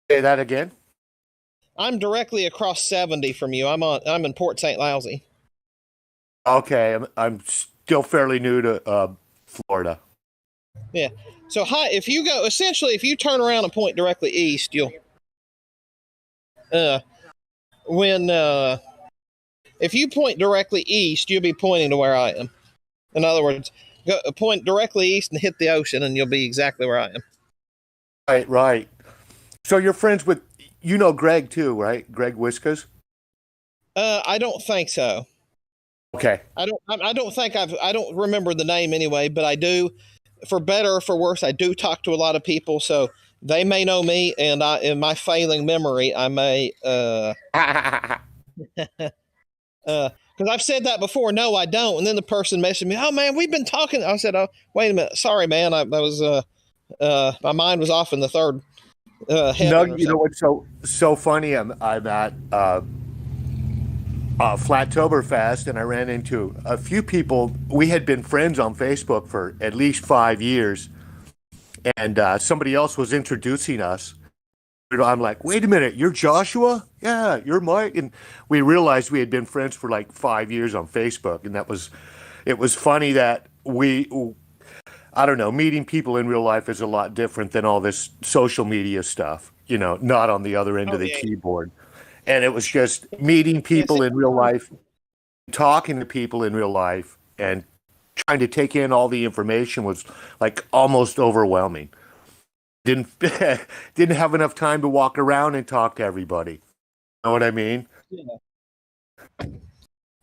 Say that again? I'm directly across 70 from you. I'm in Port St. Lousy. Okay, I'm still fairly new to Florida. Yeah. So if you turn around and point directly east, you'll if you point directly east, you'll be pointing to where I am. In other words, point directly east and hit the ocean, and you'll be exactly where I am. Right. So you're friends with, Greg too, right? Greg Whiskas? I don't think so. Okay. I don't remember the name anyway, but I do, for better or for worse, I do talk to a lot of people, so they may know me, and in my failing memory, I may, because I've said that before. No, I don't. And then the person messaged me, "Oh man, we've been talking." I said, "Oh, wait a minute. Sorry, man. I was my mind was off in the third heaven." No, you know what's so funny? I'm at Flattoberfest, and I ran into a few people. We had been friends on Facebook for at least 5 years, and somebody else was introducing us. I'm like, wait a minute, you're Joshua? Yeah, you're Mike. And we realized we had been friends for like 5 years on Facebook. And it was funny that I don't know, meeting people in real life is a lot different than all this social media stuff, not on the other end of the keyboard. And it was just meeting people in real life, talking to people in real life, and trying to take in all the information was like almost overwhelming. Didn't have enough time to walk around and talk to everybody. Know what I mean?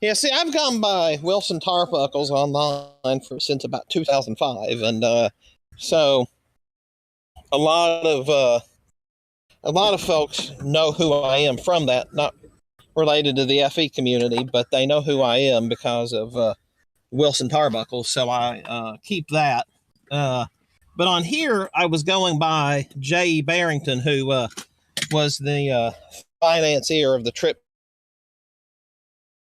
Yeah. See, I've gone by Wilson Tarbuckles online since about 2005, and so a lot of folks know who I am from that. Not related to the FE community, but they know who I am because of Wilson Tarbuckles. So I keep that. But on here, I was going by J.E. Barrington, who was the financier of the trip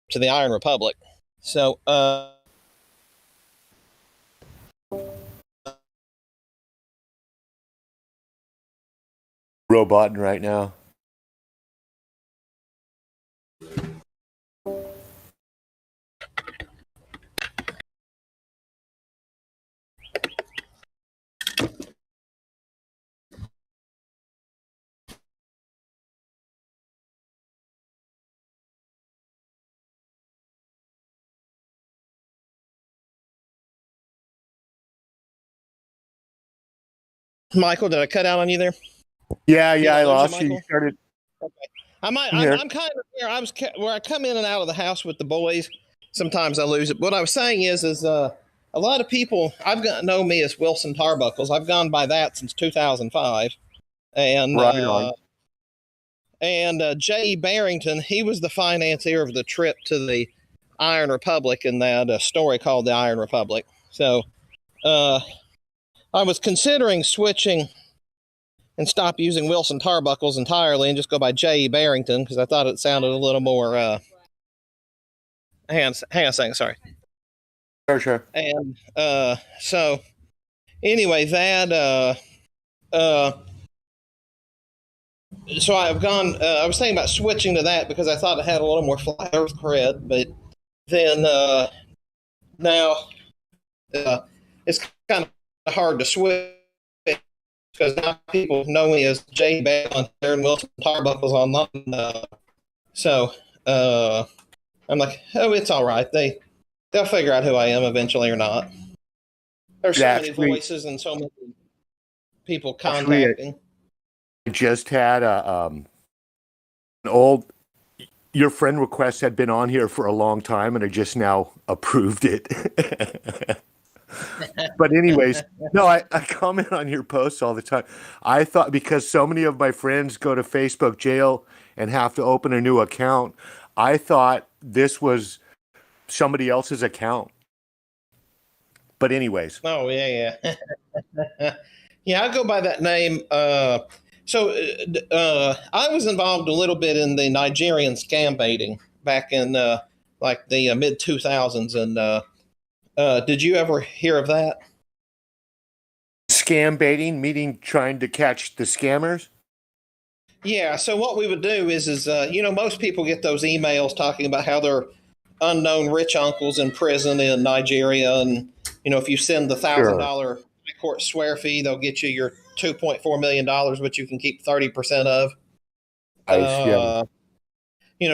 to the Iron Republic. So, roboting right now. Michael, did I cut out on you there? Yeah, I lost you. You started. Okay. I'm kind of there. Where I come in and out of the house with the boys. Sometimes I lose it. What I was saying is a lot of people know me as Wilson Tarbuckles. I've gone by that since 2005, and right on. And J.E. Barrington, he was the financier of the trip to the Iron Republic in that story called The Iron Republic. So I was considering switching and stop using Wilson Tarbuckles entirely and just go by J.E. Barrington because I thought it sounded a little more. Hang on a second, sorry. Sure. And so anyway, that so I've gone. I was thinking about switching to that because I thought it had a little more flat Earth cred, but then now it's kind of hard to switch because now people know me as Jay Bale and Wilson Tarbuckles online. So I'm like, oh, it's all right. They'll figure out who I am eventually or not. There's so many voices and so many people contacting. I just had old your friend request had been on here for a long time and I just now approved it. But anyways, no, I comment on your posts all the time. I thought because so many of my friends go to Facebook jail and have to open a new account, I thought this was somebody else's account. But anyways. Oh, yeah. Yeah, I go by that name. I was involved a little bit in the Nigerian scam baiting back in like the mid 2000s. And did you ever hear of that? Scam baiting, meaning trying to catch the scammers? Yeah, so what we would do is most people get those emails talking about how their unknown rich uncle's in prison in Nigeria, and if you send the $1,000 court swear fee, they'll get you your $2.4 million, which you can keep 30% of.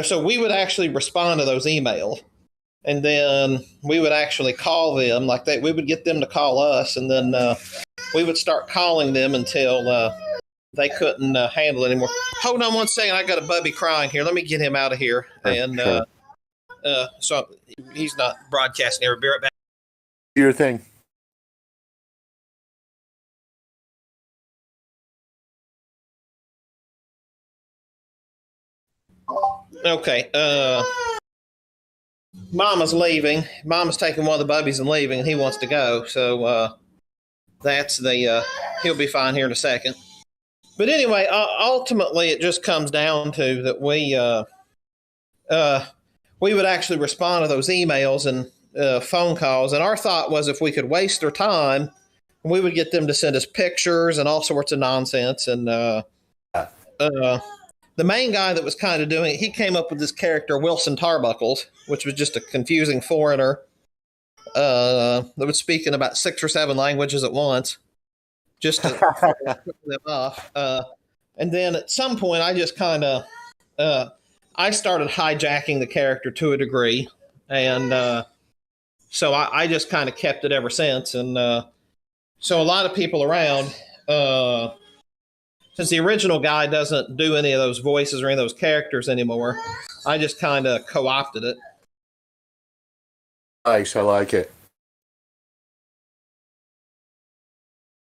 So we would actually respond to those emails, and then we would actually call them like that. We would get them to call us, and then we would start calling them until they couldn't handle it anymore. Hold on one second. I got a bubby crying here. Let me get him out of here. And so he's not broadcasting here. Be right back. Your thing. Okay. Mama's leaving. Mama's taking one of the bubbies and leaving, and he wants to go. So that's he'll be fine here in a second. But anyway, ultimately, it just comes down to that we would actually respond to those emails and phone calls. And our thought was if we could waste their time, we would get them to send us pictures and all sorts of nonsense. And the main guy that was kind of doing it, he came up with this character, Wilson Tarbuckles, which was just a confusing foreigner that would speak in about 6 or 7 languages at once, just to put them off. And then at some point, I just kind of I started hijacking the character to a degree, and so I just kind of kept it ever since. And so a lot of people around, since the original guy doesn't do any of those voices or any of those characters anymore, I just kind of co-opted it. Nice, I like it.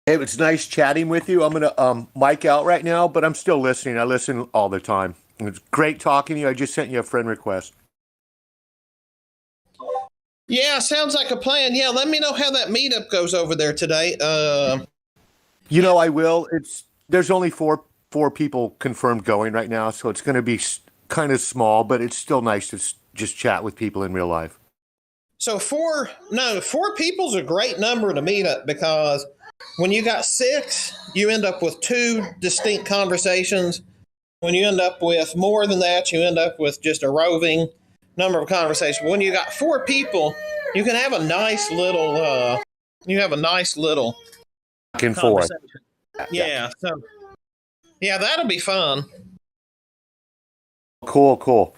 Hey, it's nice chatting with you. I'm gonna mic out right now, but I'm still listening. I listen all the time. It's great talking to you. I just sent you a friend request. Yeah, sounds like a plan. Yeah, let me know how that meetup goes over there today. I will. There's only four people confirmed going right now, so it's going to be kind of small, but it's still nice to just chat with people in real life. So 4 people's a great number to meet up, because when you got 6, you end up with 2 distinct conversations. When you end up with more than that, you end up with just a roving number of conversations. When you got 4 people, you can have a nice little back and forth. Yeah. So yeah, that'll be fun. Cool.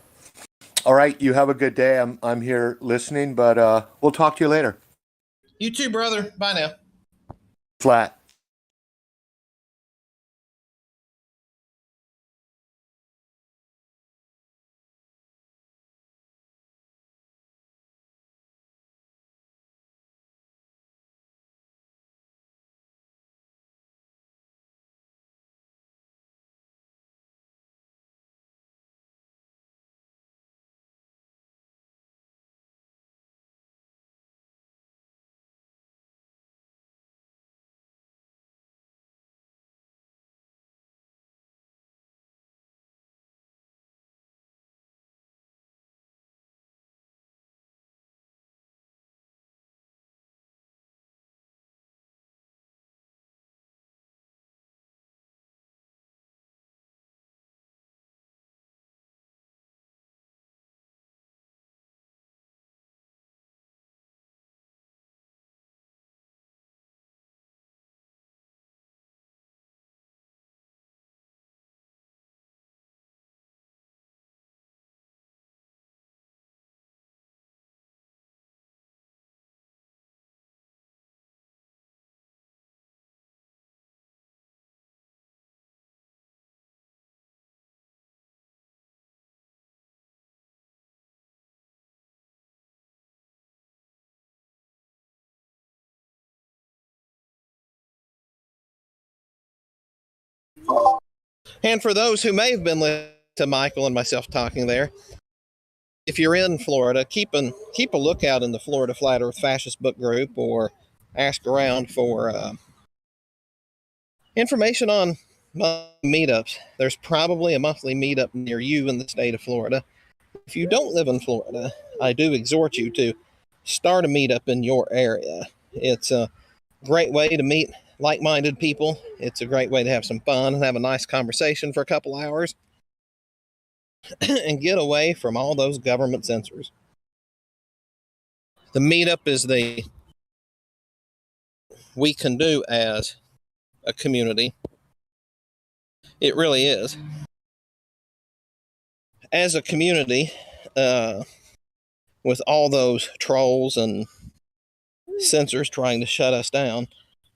All right, you have a good day. I'm here listening, but we'll talk to you later. You too, brother. Bye now. Flat. And for those who may have been listening to Michael and myself talking there, if you're in Florida, keep a lookout in the Florida Flat Earth Fascist Book Group, or ask around for information on meetups. There's probably a monthly meetup near you in the state of Florida. If you don't live in Florida, I do exhort you to start a meetup in your area. It's a great way to meet like-minded people. It's a great way to have some fun and have a nice conversation for a couple hours and get away from all those government censors. The meetup is the we can do as a community. It really is. As a community, with all those trolls and censors trying to shut us down,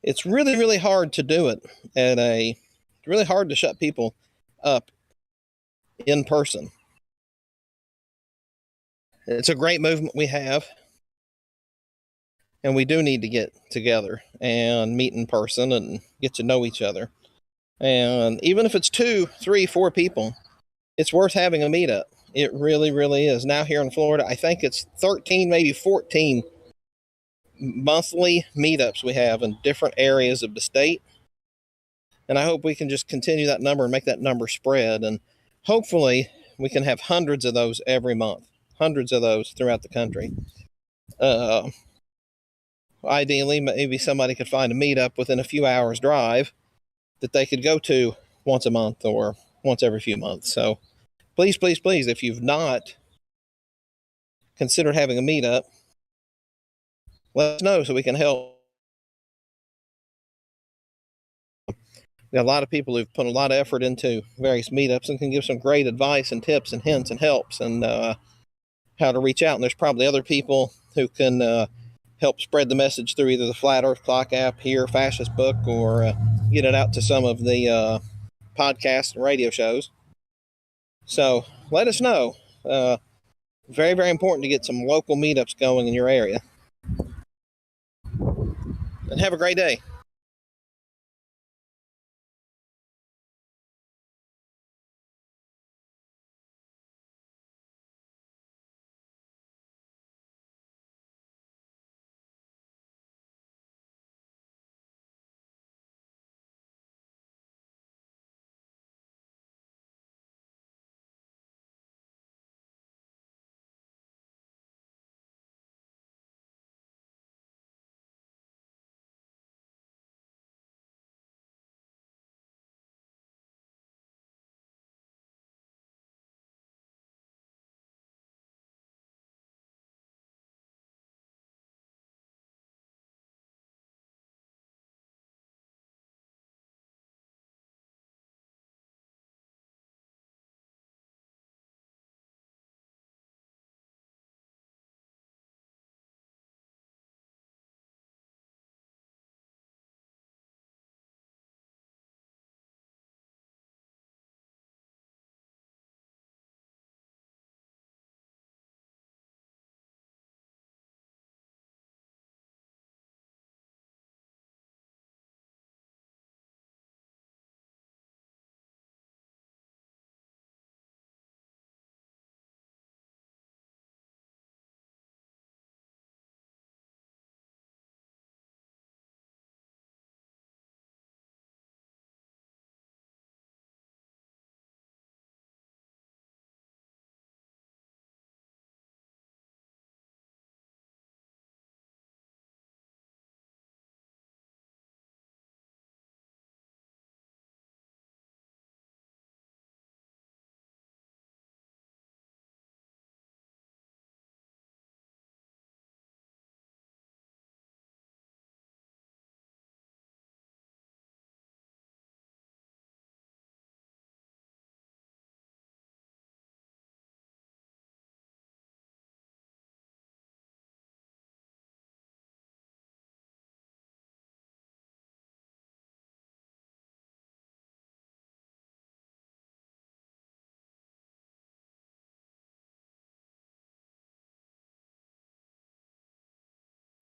it's really, really hard to do it it's really hard to shut people up in person. It's a great movement we have, and we do need to get together and meet in person and get to know each other. And even if it's 2, 3, 4 people, it's worth having a meetup. It really, really is. Now here in Florida, I think it's 13, maybe 14 monthly meetups we have in different areas of the state. And I hope we can just continue that number and make that number spread. And hopefully we can have hundreds of those every month, hundreds of those throughout the country. Ideally, maybe somebody could find a meetup within a few hours drive that they could go to once a month or once every few months. So please, please, please, if you've not considered having a meetup, let us know so we can help. We have a lot of people who've put a lot of effort into various meetups and can give some great advice and tips and hints and helps and how to reach out. And there's probably other people who can help spread the message through either the Flat Earth Clock app here, Fascist Book, or get it out to some of the podcasts and radio shows. So let us know. Very, very important to get some local meetups going in your area. And have a great day.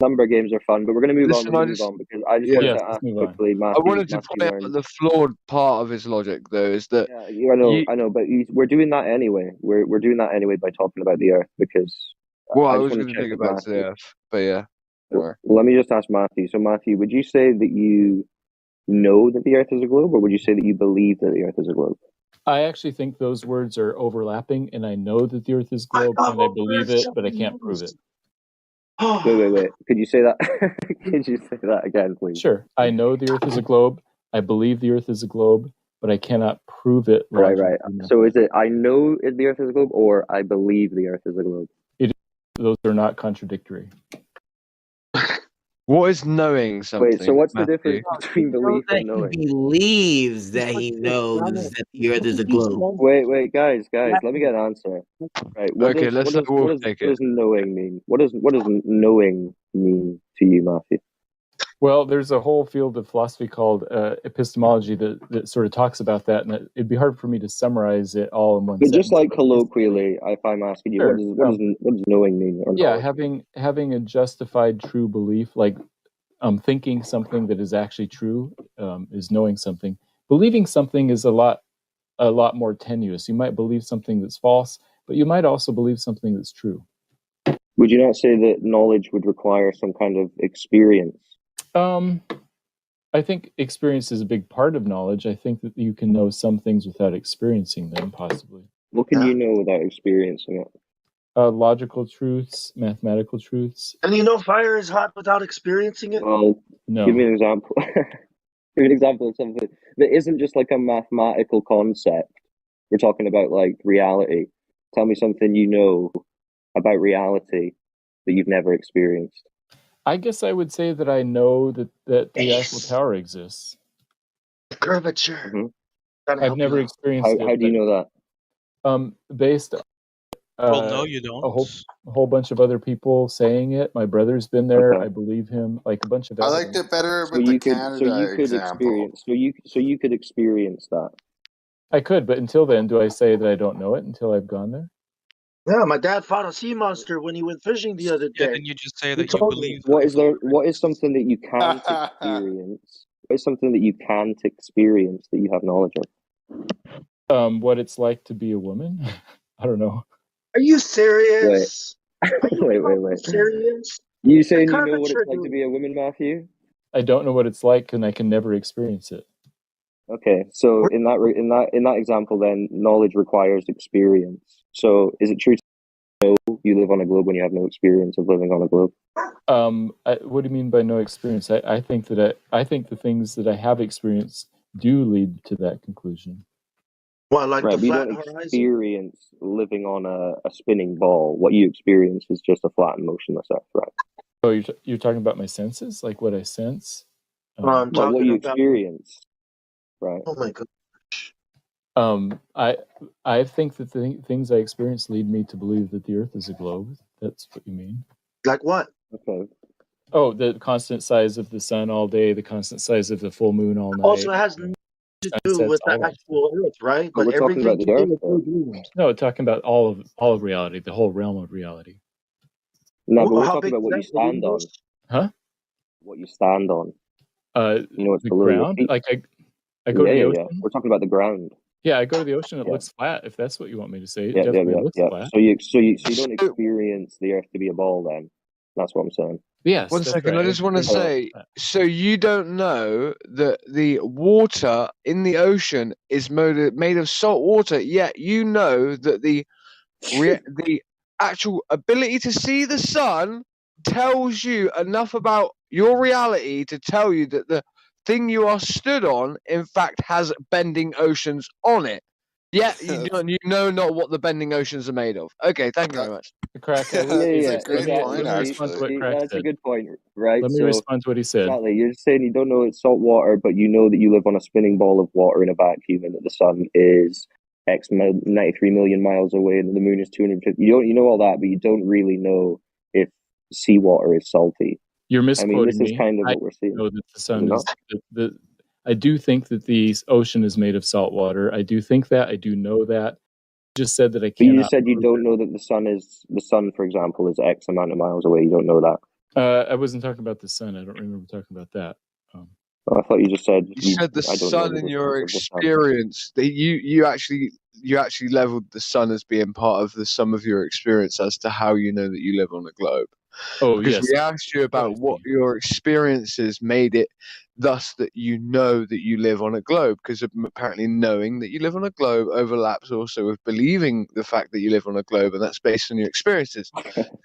Number games are fun, but we're going to move Listen, on. We're going to move on because I just wanted to ask quickly, Matthew. I wanted to Matthew point out learned. the flawed part of his logic, though, is that I know, but we're doing that anyway. We're doing that anyway by talking about the Earth because. Well, I just was want going to to check take it with back to Matthew. the Earth, but yeah. Well, let me just ask Matthew. So, Matthew, would you say that you know that the Earth is a globe, or would you say that you believe that the Earth is a globe? I actually think those words are overlapping, and I know that the Earth is globe, and I believe it, but I can't prove it. Wait. Could you say that? Could you say that again, please? Sure. I know the Earth is a globe. I believe the Earth is a globe, but I cannot prove it. Right. So is it I know the Earth is a globe, or I believe the Earth is a globe? Those are not contradictory. What is knowing something? Wait, so what's the Matthew? difference between belief and knowing? He believes that he knows that the Earth is a globe. Wait, guys, let me get an answer. Right, what Okay, does let's take it. knowing mean? What does knowing mean to you, Matthew? Well, there's a whole field of philosophy called epistemology that sort of talks about that, and it'd be hard for me to summarize it all in one But sentence. just like colloquially, if I'm asking you, Sure. what does knowing mean? Or Yeah, knowledge? having a justified true belief, like thinking something that is actually true, is knowing something. Believing something is a lot more tenuous. You might believe something that's false, but you might also believe something that's true. Would you not say that knowledge would require some kind of experience? I think experience is a big part of knowledge. I think that you can know some things without experiencing them, possibly. What can you know without experiencing it? Logical truths, mathematical truths. And you know fire is hot without experiencing it? Well, No. give me an example. Give me an example of something that isn't just like a mathematical concept. We're talking about like reality. Tell me something you know about reality that you've never experienced. I guess I would say that I know that the Eiffel Tower exists. Curvature. Mm-hmm. I've never experienced it. How do you know that? Based Well, no, you don't. a whole bunch of other people saying it. My brother's been there. Okay. I believe him. Like a bunch of I evidence. liked it better with the Canada example. You could experience that. I could, but until then, do I say that I don't know it until I've gone there? Yeah, my dad fought a sea monster when he went fishing the other day. Yeah, then you just say that you believe. What is something that you can't experience? What is something that you can't experience that you have knowledge of? What it's like to be a woman? I don't know. Are you serious? Wait. Serious? You saying you know what it's like to be a woman, Matthew? I don't know what it's like, and I can never experience it. Okay, so in that example, then knowledge requires experience. So is it true to know you live on a globe when you have no experience of living on a globe? What do you mean by no experience? I think that I think the things that I have experienced do lead to that conclusion. Well, like right, the flat you don't horizon? experience living on a spinning ball. What you experience is just a flat and motionless Earth, right? Oh, you're talking about my senses, like what I sense. I'm talking what you about experience, right? Oh my god. I think that the things I experience lead me to believe that the Earth is a globe. That's what you mean. Like what? Okay. Oh, the constant size of the sun all day, the constant size of the full moon all night. Also, it has nothing to do with the actual Earth, right? But we're talking about the Earth, though. No, talking about all of reality, the whole realm of reality. No, but we're talking about what you stand on. Huh? What you stand on. You know what's the below your ground. feet. Like I go to the ocean. Yeah. We're talking about the ground. Yeah, I go to the ocean. It looks flat. If that's what you want me to say, it Yeah. definitely looks flat. So you don't experience the Earth to be a ball, then. That's what I'm saying. Yes. One second. I just want to say, so you don't know that the water in the ocean is made of salt water, yet you know that the actual ability to see the sun tells you enough about your reality to tell you that the thing you are stood on, in fact, has bending oceans on it. Yet you know not what the bending oceans are made of. Okay, thank you very much. That's a great point, actually. That's a good point, right? Let me respond to what he said. Exactly. You're saying you don't know it's salt water, but you know that you live on a spinning ball of water in a vacuum, and that the sun is 93 million miles away, and the moon is 250. You know all that, but you don't really know if seawater is salty. You're misquoting this is kind of what we're seeing. I know that the sun is I do think that the ocean is made of salt water. I do think that. I do know that. Just said that I can't. You just said you don't know that the sun, for example, is X amount of miles away. You don't know that. I wasn't talking about the sun. I don't remember talking about that. I thought you just said you said the I don't know sun the in your distance of the sun. experience. That you actually leveled the sun as being part of the sum of your experience as to how you know that you live on a globe. Oh, because yes. we asked you about what your experiences made it thus that you know that you live on a globe, because apparently knowing that you live on a globe overlaps also with believing the fact that you live on a globe, and that's based on your experiences.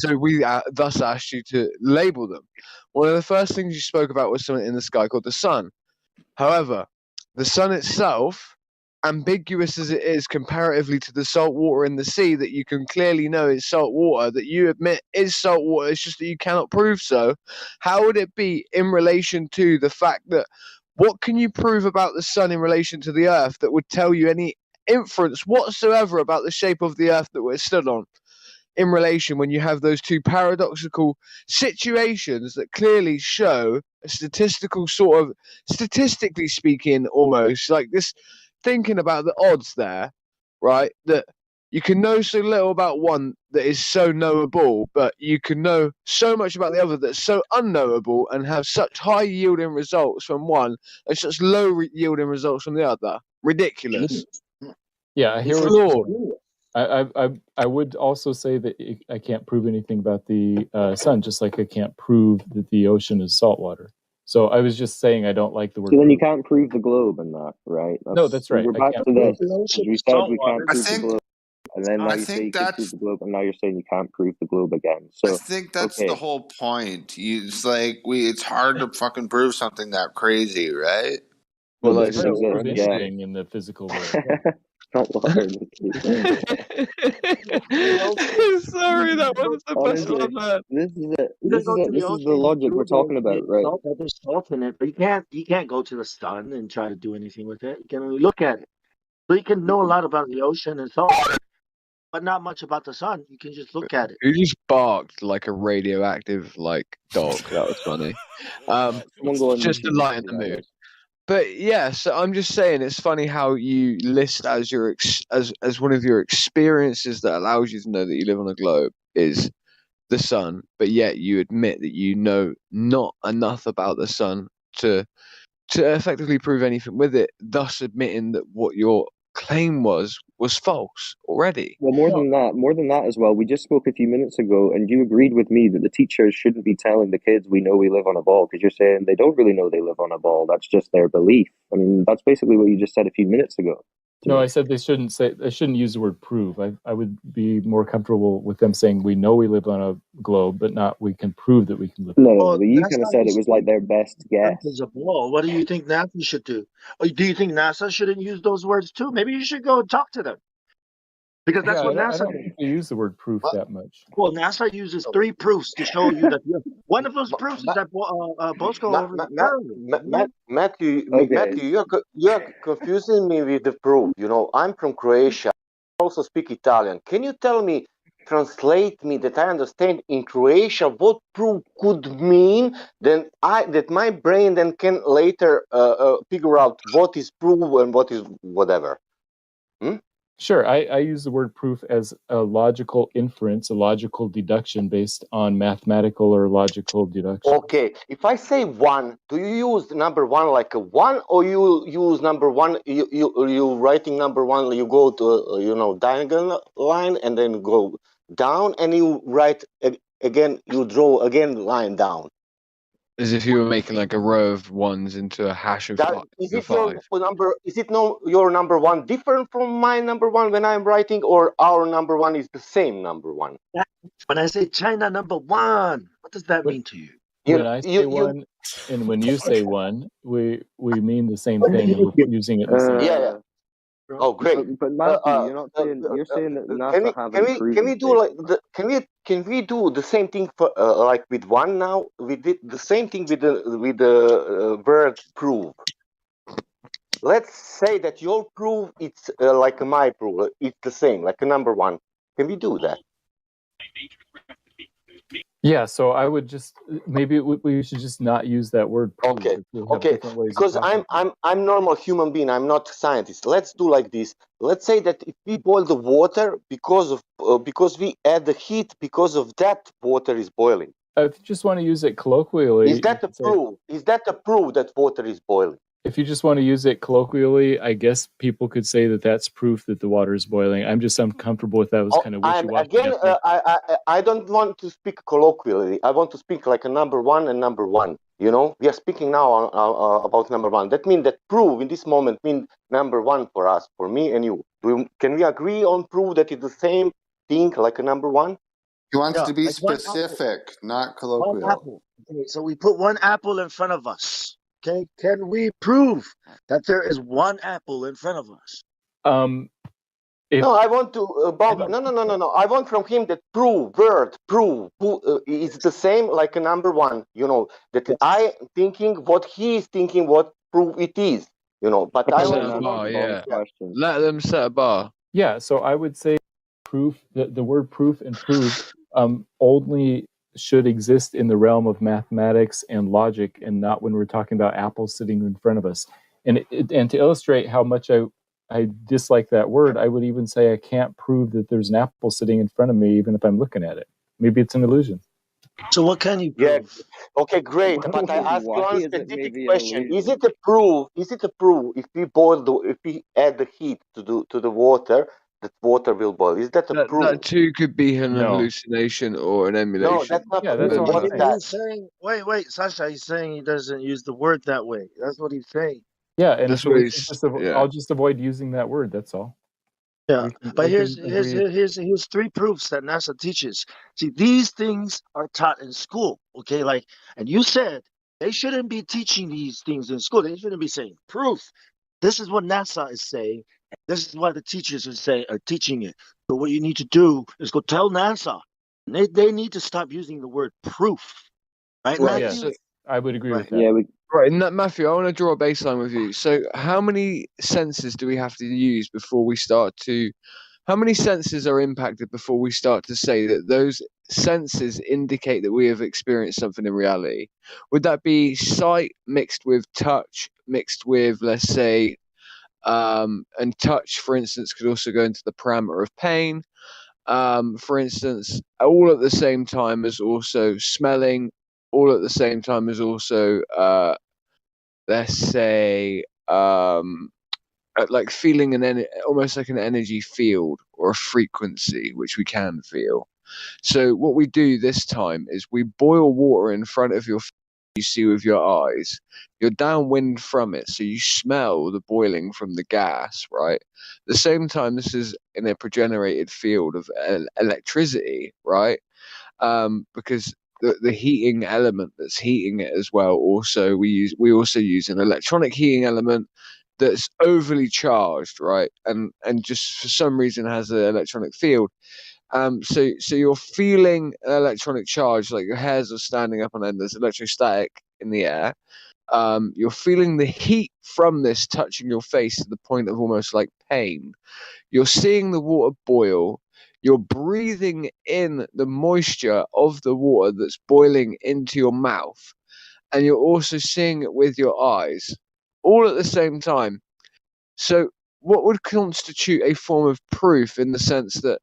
So we thus asked you to label them. One of the first things you spoke about was something in the sky called the sun. However, the sun itself, ambiguous as it is comparatively to the salt water in the sea that you can clearly know is salt water, that you admit is salt water, it's just that you cannot prove so, how would it be in relation to the fact that what can you prove about the sun in relation to the earth that would tell you any inference whatsoever about the shape of the earth that we're stood on? In relation, when you have those two paradoxical situations that clearly show a statistical sort of, statistically speaking, almost like this, thinking about the odds there, right? That you can know so little about one that is so knowable, but you can know so much about the other that's so unknowable and have such high yielding results from one and such low yielding results from the other. Ridiculous. Yeah, I hear It's what you're flawed. saying. I would also say that I can't prove anything about the sun, just like I can't prove that the ocean is saltwater. So I was just saying I don't like the word. So then you can't prove the globe in that, right? No, that's right. We're I back can't to prove this. the Because ocean we is said we saltwater. can't prove the globe, and then now I you say think you can prove that's the globe, and now you're saying you can't prove the globe again. I So think that's the okay, whole point. It's like it's hard to fucking prove something that crazy, right? well, Well, this like is Prove it. Yeah, anything in the physical world. not wirelessly. Sorry, that was the best Honestly, one, man. this is it. You This can is go it. to the This is ocean the and logic we're prove that talking about, right? that there's salt in it, but you can't go to the sun and try to do anything with it. You can only look at it. So you can know a lot about the ocean and salt, but not much about the sun. You can just look at it. You just barked like a radioactive like dog. That was funny. Someone go on Just to YouTube. lighten the mood. But yeah, so I'm just saying it's funny how you list as your as one of your experiences that allows you to know that you live on a globe is the sun, but yet you admit that you know not enough about the sun to effectively prove anything with it, thus admitting that what your claim was false already. Well, more than that as well. We just spoke a few minutes ago, and you agreed with me that the teachers shouldn't be telling the kids we know we live on a ball, because you're saying they don't really know they live on a ball. That's just their belief. I mean, that's basically what you just said a few minutes ago. No, I said they shouldn't use the word prove. I would be more comfortable with them saying we know we live on a globe, but not we can prove that we can live. No, but you kind of said it was like their best guess. As a ball, what do you think NASA should do? Or do you think NASA shouldn't use those words too? Maybe you should go and talk to them. Because that's what I NASA don't think they use the word proof that much. Well, NASA uses 3 proofs to show you that one of those proofs is that Bosco over Matthew, Okay. Matthew, you're confusing me with the proof. You know, I'm from Croatia. I also speak Italian. Can you tell me, translate me that I understand in Croatia what proof could mean? Then that my brain then can later figure out what is proof and what is whatever. Sure, I use the word proof as a logical inference, a logical deduction based on mathematical or logical deduction. Okay, if I say 1, do you use number 1 like a 1, or you use number 1? You writing number 1. You go to diagonal line and then go down, and you write again. You draw again line down. As if you were making like a row of ones into a hash of Is it five. your number? Is it your number 1 different from my number 1 when I'm writing, or our number 1 is the same number 1? When I say China number 1, what does that mean to you? When I say 1 and when you say 1, we mean the same thing and we're using it the same. Yeah. Oh, great! But Matthew, you're saying that NASA haven't proven. Can we do like can we do the same thing for like with 1 now? We did the same thing with the word proof. Let's say that your proof it's like my proof. It's the same, like a number 1. Can we do that? Yeah, so I would just maybe we should just not use that word. Proof. Okay. Because I'm normal human being. I'm not a scientist. Let's do like this. Let's say that if we boil the water because we add the heat, because of that water is boiling. if you just want to use it colloquially, Is that the proof? Is that the proof that water is boiling? If you just want to use it colloquially, I guess people could say that that's proof that the water is boiling. I'm just uncomfortable with that. It was kind of wishy-washy. Again, I don't want to speak colloquially. I want to speak like a number one and number one. You know, we are speaking now about number one. That means that proof in this moment means number one for us, for me and you. Can we agree on proof that it's the same thing like a number one? He wants to be specific, not colloquial. One apple. Okay, so we put one apple in front of us. Okay, can we prove that there is one apple in front of us? No, I want to no. I want from him that prove is the same like a number one. You know that I thinking what he is thinking what proof it is. You know, but I want Let them set a bar. Yeah, so I would say proof. The word proof and prove only should exist in the realm of mathematics and logic, and not when we're talking about apples sitting in front of us. And to illustrate how much I dislike that word, I would even say I can't prove that there's an apple sitting in front of me, even if I'm looking at it. Maybe it's an illusion. So what can you prove? Yeah. Okay, great. But I ask you one specific question: Is it a proof? Is it a proof if we add the heat to the water, that water will boil? Is that a proof? That too could be an hallucination or an emulation. No, that's not. What is that? He's saying, wait, Sasha. He's saying he doesn't use the word that way. That's what he's saying. Yeah, and That's so what he's. I'll just avoid using that word. That's all. Yeah, but here's 3 proofs that NASA teaches. See, these things are taught in school. Okay, and you said they shouldn't be teaching these things in school. They shouldn't be saying proof. This is what NASA is saying. This is why the teachers are teaching it. So what you need to do is go tell NASA. They need to stop using the word proof. Right, Well, Matthew? yes, I would agree with that. Yeah, Right, and Matthew, I want to draw a baseline with you. So, how many senses do we have to use before we start to? How many senses are impacted before we start to say that those senses indicate that we have experienced something in reality? Would that be sight mixed with touch, mixed with, let's say, and touch, for instance, could also go into the parameter of pain. For instance, all at the same time as also smelling, all at the same time as also, let's say, like feeling almost like an energy field or a frequency, which we can feel. So what we do this time is we boil water in front of your face, you see with your eyes. You're downwind from it, so you smell the boiling from the gas, right? At the same time, this is in a progenerated field of electricity, right? Because the heating element that's heating it as well. Also, we also use an electronic heating element that's overly charged, right? And just for some reason has an electronic field. So you're feeling an electronic charge, like your hairs are standing up on end. There's electrostatic in the air. You're feeling the heat from this touching your face to the point of almost like pain. You're seeing the water boil. You're breathing in the moisture of the water that's boiling into your mouth. And you're also seeing it with your eyes, all at the same time. So what would constitute a form of proof in the sense that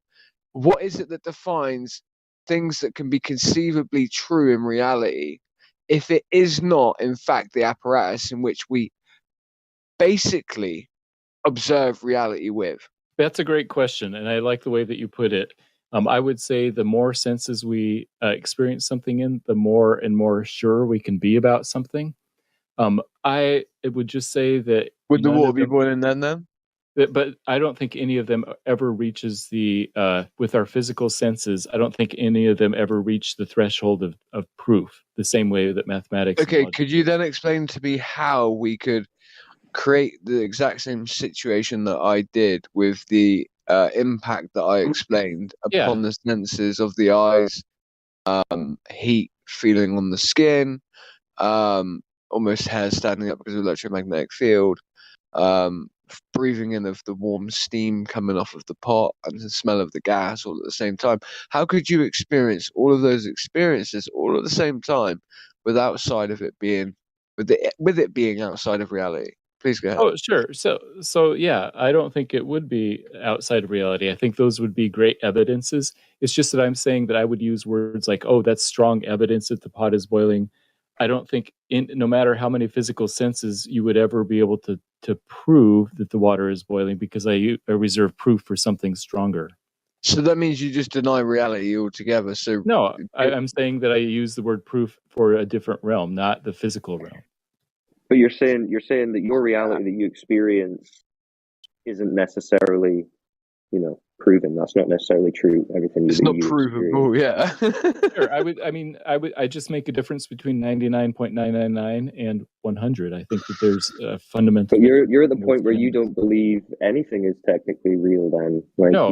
what is it that defines things that can be conceivably true in reality if it is not, in fact, the apparatus in which we basically observe reality with? That's a great question, and I like the way that you put it. I would say the more senses we experience something in, the more and more sure we can be about something. I would just say that would the water be boiling then? But I don't think any of them ever reaches the with our physical senses. I don't think any of them ever reach the threshold of proof. The same way that mathematics. Okay, could you then explain to me how we could create the exact same situation that I did with the impact that I explained upon the senses of the eyes, heat feeling on the skin, almost hair standing up because of electromagnetic field, breathing in of the warm steam coming off of the pot and the smell of the gas all at the same time? How could you experience all of those experiences all at the same time with it being outside of reality? Please go ahead. Oh, sure. So yeah, I don't think it would be outside of reality. I think those would be great evidences. It's just that I'm saying that I would use words like, "Oh, that's strong evidence that the pot is boiling." I don't think, no matter how many physical senses, you would ever be able to prove that the water is boiling, because I reserve proof for something stronger. So that means you just deny reality altogether. So no, I'm saying that I use the word proof for a different realm, not the physical realm. But you're saying that your reality that you experience isn't necessarily, proven. That's not necessarily true. Everything it's not provable. Yeah. Sure. I just make a difference between 99.999 and 100. I think that there's a fundamental. But you're at the point where you don't believe anything is technically real. Then, no,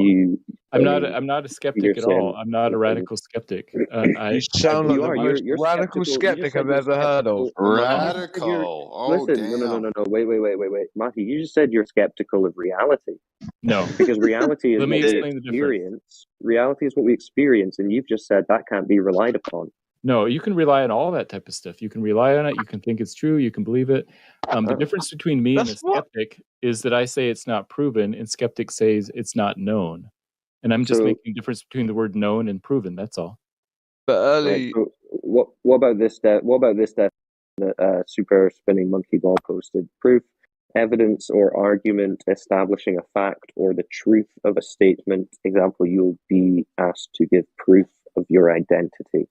I'm not a skeptic at all. I'm not a radical skeptic. You sound like the most radical skeptic I've ever heard of. Radical. Oh, listen, damn. no. Wait. Matthew, you just said you're skeptical of reality. No. Because reality is Let me what we explain the difference. experience. Reality is what we experience, and you've just said that can't be relied upon. No, you can rely on all that type of stuff. You can rely on it. You can think it's true. You can believe it. The difference between me and a skeptic is that I say it's not proven, and skeptic says it's not known. And I'm just making a difference between the word known and proven. That's all. But early. Right, so what about this? What about this? That super spinning monkey ball posted proof. Evidence or argument establishing a fact or the truth of a statement. Example, you'll be asked to give proof of your identity.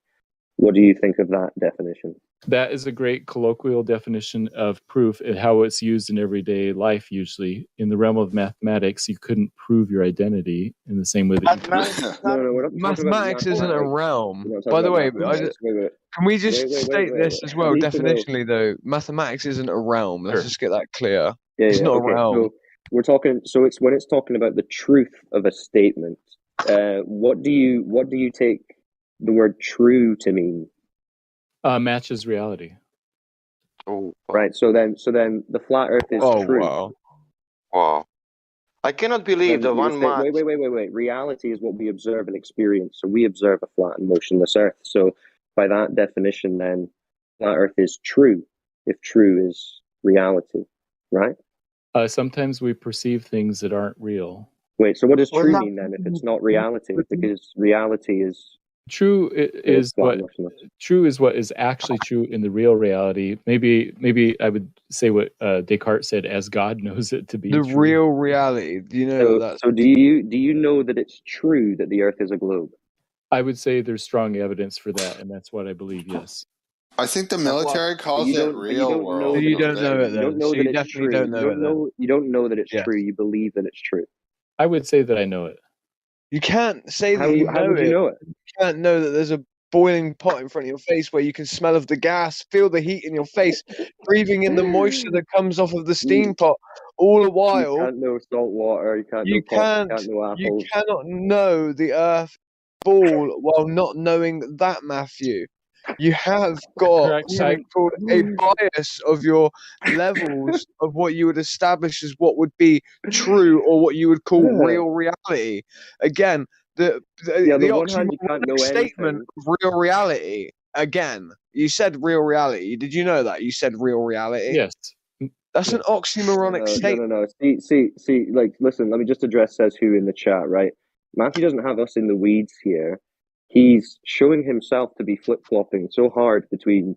What do you think of that definition? That is a great colloquial definition of proof and how it's used in everyday life. Usually, in the realm of mathematics, you couldn't prove your identity in the same way that No, mathematics isn't a realm. By the way, can we just state this as well? Definitionally, though, mathematics isn't a realm. Let's just get that clear. It's not a realm. So we're talking. So it's when it's talking about the truth of a statement. What do you take the word true to mean? Matches reality. Oh, right. So then the flat Earth is true. Wow. I cannot believe the one month. Wait. Reality is what we observe and experience. So we observe a flat and motionless Earth. So by that definition, then flat Earth is true. If true is reality, right? Sometimes we perceive things that aren't real. Wait. So what does true mean then? If it's not reality, because reality is. True is what is actually true in the real reality. Maybe I would say what Descartes said, as God knows it to be the true. real reality. Do you know that? So do you know that it's true that the Earth is a globe? I would say there's strong evidence for that, and that's what I believe. Yes. I think the military calls it real world. You don't know it, though. So you definitely don't know it. You don't know that it's true. You believe that it's true. I would say that I know it. You can't say that you know it. How would you know it? You can't know that there's a boiling pot in front of your face where you can smell of the gas, feel the heat in your face, breathing in the moisture that comes off of the steam pot. All the while, you can't know salt water. You can't know pot. You can't know apples. You cannot know the Earth ball while not knowing that, Matthew. You have got something called a bias of your levels of what you would establish as what would be true or what you would call real reality. Again, the oxymoronic statement of real reality. Again, you said real reality. Did you know that? You said real reality. Yes. That's an oxymoronic statement. No. See. Like, listen. Let me just address says who in the chat. Right, Matthew doesn't have us in the weeds here. He's showing himself to be flip-flopping so hard between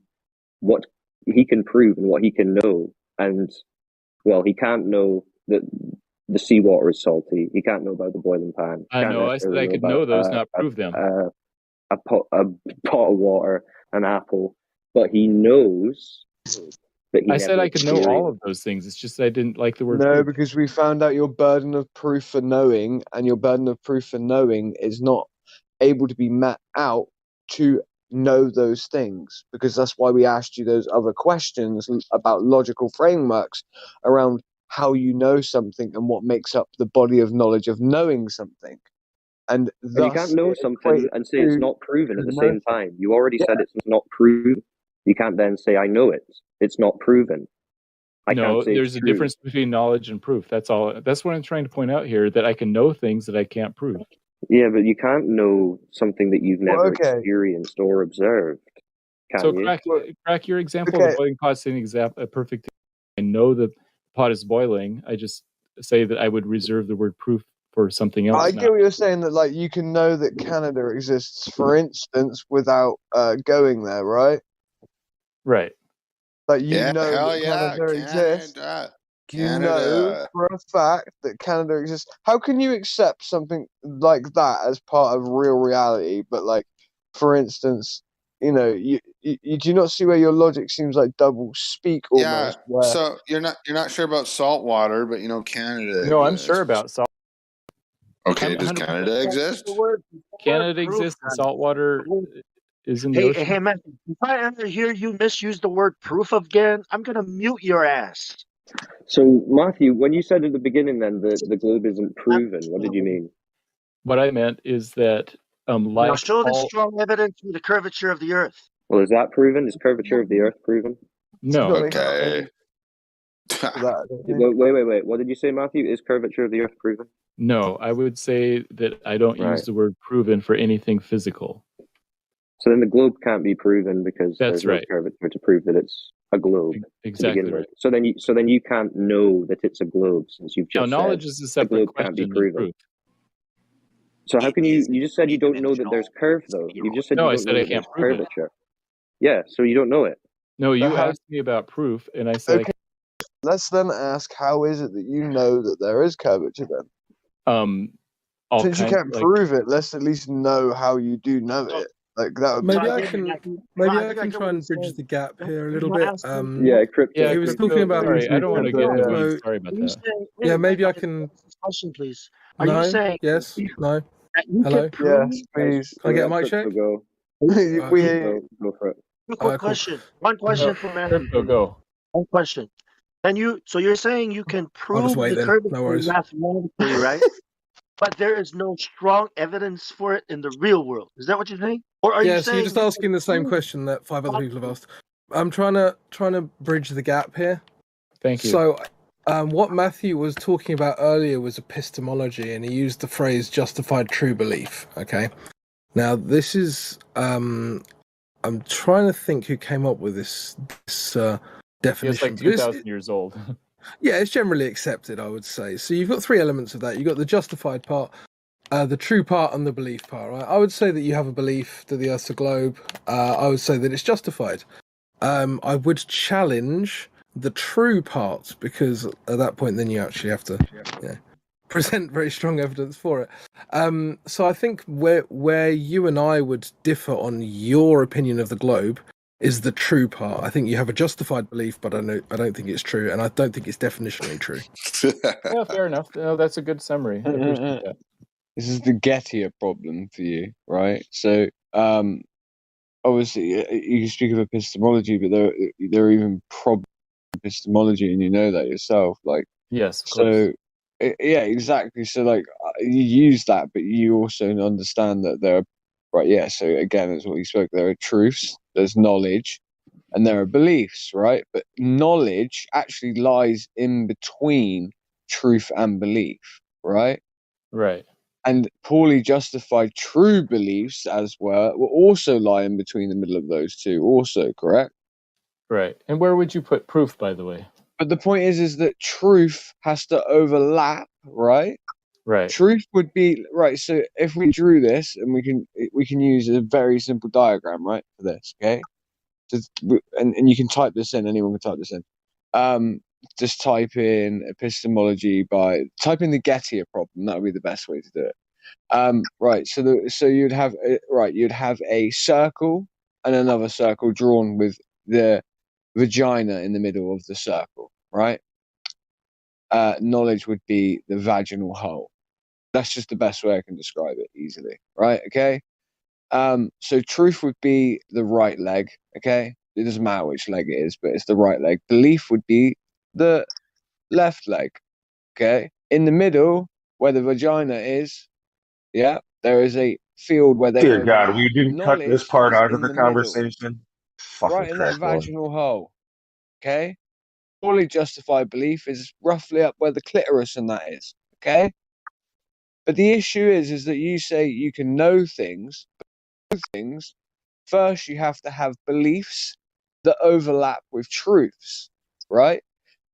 what he can prove and what he can know. And, well, he can't know that the seawater is salty. He can't know about the boiling pan. I know. I said I could know those, not prove them. A pot of water, an apple. But he knows that he I said I could know all of those things. It's just that I didn't like the word proof. Because we found out your burden of proof for knowing, and your burden of proof for knowing is not able to be met out to know those things, because that's why we asked you those other questions about logical frameworks around how you know something and what makes up the body of knowledge of knowing something. And you can't know something and say it's not proven at the same time. You already said it's not proven. You can't then say I know it. It's not proven. There's a difference between knowledge and proof. That's all. That's what I'm trying to point out here, that I can know things that I can't prove. Yeah, but you can't know something that you've never experienced or observed. Can you? Crack, your example of the boiling pot is a perfect. I know the pot is boiling. I just say that I would reserve the word proof for something else. I get what you're saying, that like you can know that Canada exists, for instance, without going there, right? Right. Like you Yeah, know hell that yeah, Canada exists. Canada. You know Canada. for a fact that Canada exists. How can you accept something like that as part of real reality? But like, for instance, you know, you do not see where your logic seems like double speak almost. Yeah. Where So you're not sure about salt water, but you know Canada No, I'm sure exists. about salt. Okay, I'm does 100% Canada exist? Canada exists, and saltwater is in the Hey, ocean. hey, man, if I ever hear you misuse the word proof again, I'm going to mute your ass. So, Matthew, when you said at the beginning then that the globe isn't proven, what did you mean? What I meant is that, Now like show the all, strong evidence for the curvature of the Earth. Well, is that proven? Is curvature of the Earth proven? no. Okay. Wait. What did you say, Matthew? Is curvature of the Earth proven? No, I would say that I don't Right. use the word proven for anything physical. So then the globe can't be proven because That's there's no right. curvature to prove that it's a globe Exactly to begin right. with. So then you can't know that it's a globe since you've Now, just knowledge said is a the separate globe can't be question than proven. proof. So how can you just said you don't know that there's curve though? You just said No, you I don't said know I that there's can't prove it. curvature. Yeah, so you don't know it. No, you how- asked me about proof, and I said, okay, let's then ask, how is it that you know that there is curvature then? All Since you kinds can't prove it, let's at least know how you do know it. Like that would Maybe be I better. can try and bridge the gap here a little bit. Crypto. He was talking about. Sorry, I don't want to get in the So- weeds. Sorry about that. Yeah, maybe I can. Question, please. Are No. you saying Yes. No. that you Hello. can prove? Yes, please. Can I get a mic check? Go. Go for it. Quick question. One question for Matthew. Crypto, go. One question. So you're saying you can I'll just prove wait the then. curvature No worries. mathematically, right? But there is no strong evidence for it in the real world. Is that what you're saying? Or are you Yeah, so you're saying just asking the same question that 5 other people have asked. I'm trying to bridge the gap here. Thank you. So, what Matthew was talking about earlier was epistemology, and he used the phrase "justified true belief." Okay. Now, this is I'm trying to think who came up with this definition. It's like 2,000 years old. Yeah, it's generally accepted, I would say. So you've got three elements of that. You've got the justified part, the true part, and the belief part, right? I would say that you have a belief that the Earth's a globe. I would say that it's justified. I would challenge the true part, because at that point then you actually have to present very strong evidence for it. So I think where you and I would differ on your opinion of the globe is the true part. I think you have a justified belief, but I don't think it's true, and I don't think it's definitionally true. Yeah, fair enough. No, that's a good summary. I appreciate that. This is the Gettier problem for you, right? So, obviously, you can speak of epistemology, but there are even problems with epistemology, and you know that yourself. Like, yes, of so, yeah, exactly. So, like, you use that, but you also understand that there are, right? Yeah. So again, as what you spoke, there are truths, there's knowledge, and there are beliefs, right? But knowledge actually lies in between truth and belief, right? Right. And poorly justified true beliefs as well will also lie in between the middle of those two, also, correct? Right. And where would you put proof, by the way? But the point is that truth has to overlap, right? Right. Truth would be right. So if we drew this, and we can use a very simple diagram, right, for this, okay? Just, and you can type this in. Anyone can type this in. Just type in epistemology type in the Gettier problem. That would be the best way to do it. Right. So you'd have a circle and another circle drawn with the vagina in the middle of the circle. Right. Knowledge would be the vaginal hole. That's just the best way I can describe it easily. Right. Okay. So truth would be the right leg. Okay. It doesn't matter which leg it is, but it's the right leg. Belief would be the left leg. Okay. In the middle, where the vagina is, yeah, there is a field where they Dear overlap. God, we didn't cut this Knowledge part is out of in the the middle, conversation. Fucking right in that crap. vaginal hole. Okay. Fully justified belief is roughly up where the clitoris and that is. Okay. But the issue is that you say you can know things, but to know things, first you have to have beliefs that overlap with truths, right?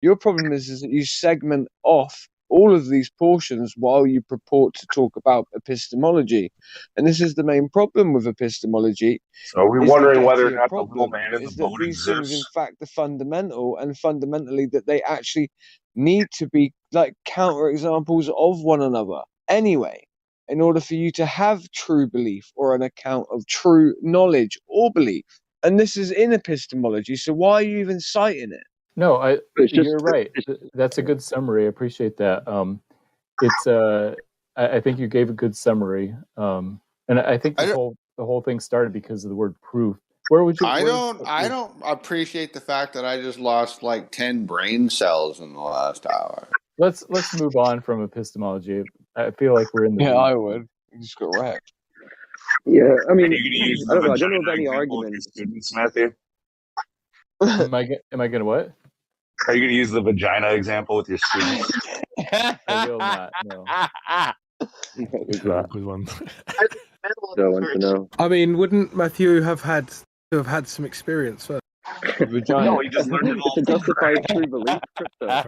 Your problem is that you segment off all of these portions while you purport to talk about epistemology. And this is the main problem with epistemology. So are we is wondering get whether to or your not the little problem, man in the is that boat these things, in exists? fact, are fundamental, and fundamentally that they actually need to be like counterexamples of one another anyway, in order for you to have true belief or an account of true knowledge or belief. And this is in epistemology, so why are you even citing it? No, It's just you're right. That's a good summary. I appreciate that. I think you gave a good summary. And I think the whole thing started because of the word proof. Where would you? I don't appreciate the fact that I just lost like 10 brain cells in the last hour. Let's move on from epistemology. I feel like we're in the. Yeah, I would. You just got wrecked. Yeah, I mean, Are you going to use I don't the know. I don't know vagina of any example with your arguments. students, Matthew? Am I gonna what? Are you going to use the vagina example with your students? I will not. No. What was that? Good one. Don't want to know. I mean, wouldn't Matthew have had some experience first? No, he just learned it all. It's a justified true belief, crypto.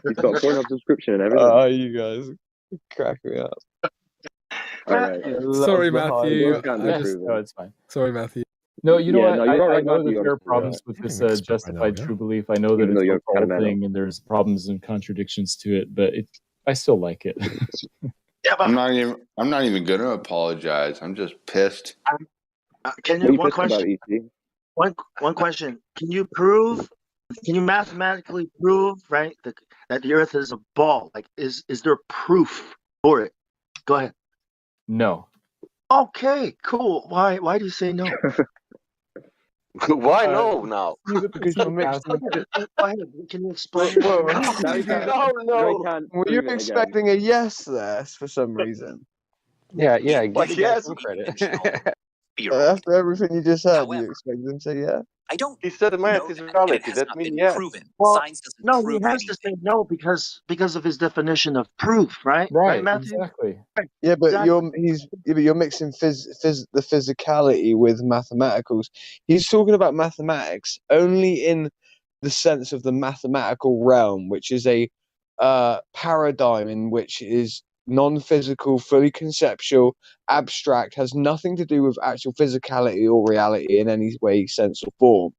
He's got a porn subscription and everything. Oh, you guys crack me up. All right. Sorry, Matthew. No, it's fine. Sorry, Matthew. No, you know Yeah, what? no, you're all I right, know Matthew, that there are honestly, problems with this justified true belief. I know that Even though it's you're a kind of whole thing and there's problems and contradictions to it, but I still like it. I'm not even going to apologize. I'm just pissed. Can What are you you one pissed about, question? EC? One question. Can you mathematically prove, right, that the Earth is a ball? Like, is there proof for it? Go ahead. No. Okay, cool. Why do you say no? Why no now? Because you're mixed. Go ahead. Can you explain? Whoa, Now you can't. No, Now you can't Were prove you it again. expecting a yes there for some reason? Yeah, Like, give the guy yes. some credit. After everything you just said, you expect them to say yeah? He said math is reality. That means yes. Well, no, he has to say no because of his definition of proof, right? Right, Matthew? Exactly. Yeah, but Exactly. you're mixing the physicality with mathematicals. He's talking about mathematics only in the sense of the mathematical realm, which is a paradigm in which is non-physical, fully conceptual, abstract, has nothing to do with actual physicality or reality in any way, sense, or form.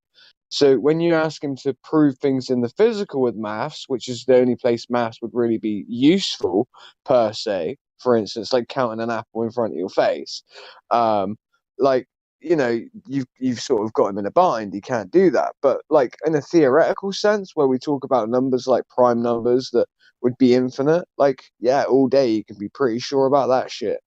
So when you ask him to prove things in the physical with maths, which is the only place maths would really be useful per se, for instance, like counting an apple in front of your face, like, you know, you've sort of got him in a bind. He can't do that. But like in a theoretical sense, where we talk about numbers like prime numbers that would be infinite, like, yeah, all day you can be pretty sure about that shit.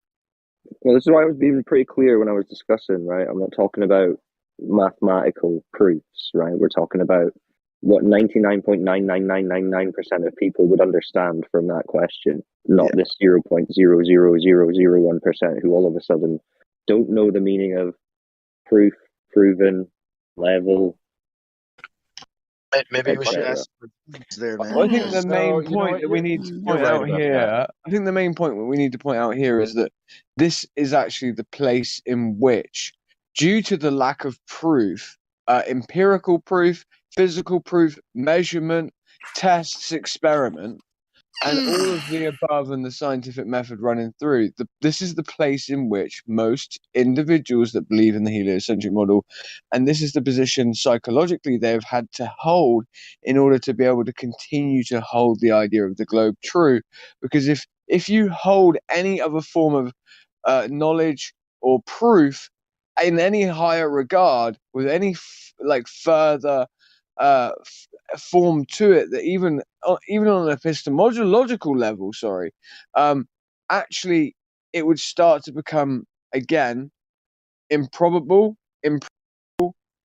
Well, this is why I was being pretty clear when I was discussing, right? I'm not talking about mathematical proofs, right? We're talking about what 99.99999% of people would understand from that question, not this 0.00001% who all of a sudden don't know the meaning of proof, proven, level. Maybe we should ask there, man. I think the main point that we need to point out here, I think the main point that we need to point out here is that this is actually the place in which, due to the lack of proof, empirical proof, physical proof, measurement, tests, experiment, and all of the above and the scientific method running through, this is the place in which most individuals that believe in the heliocentric model, and this is the position psychologically they've had to hold in order to be able to continue to hold the idea of the globe true. Because if you hold any other form of knowledge or proof in any higher regard with any further form to it, that even on an epistemological level, actually it would start to become again improbable,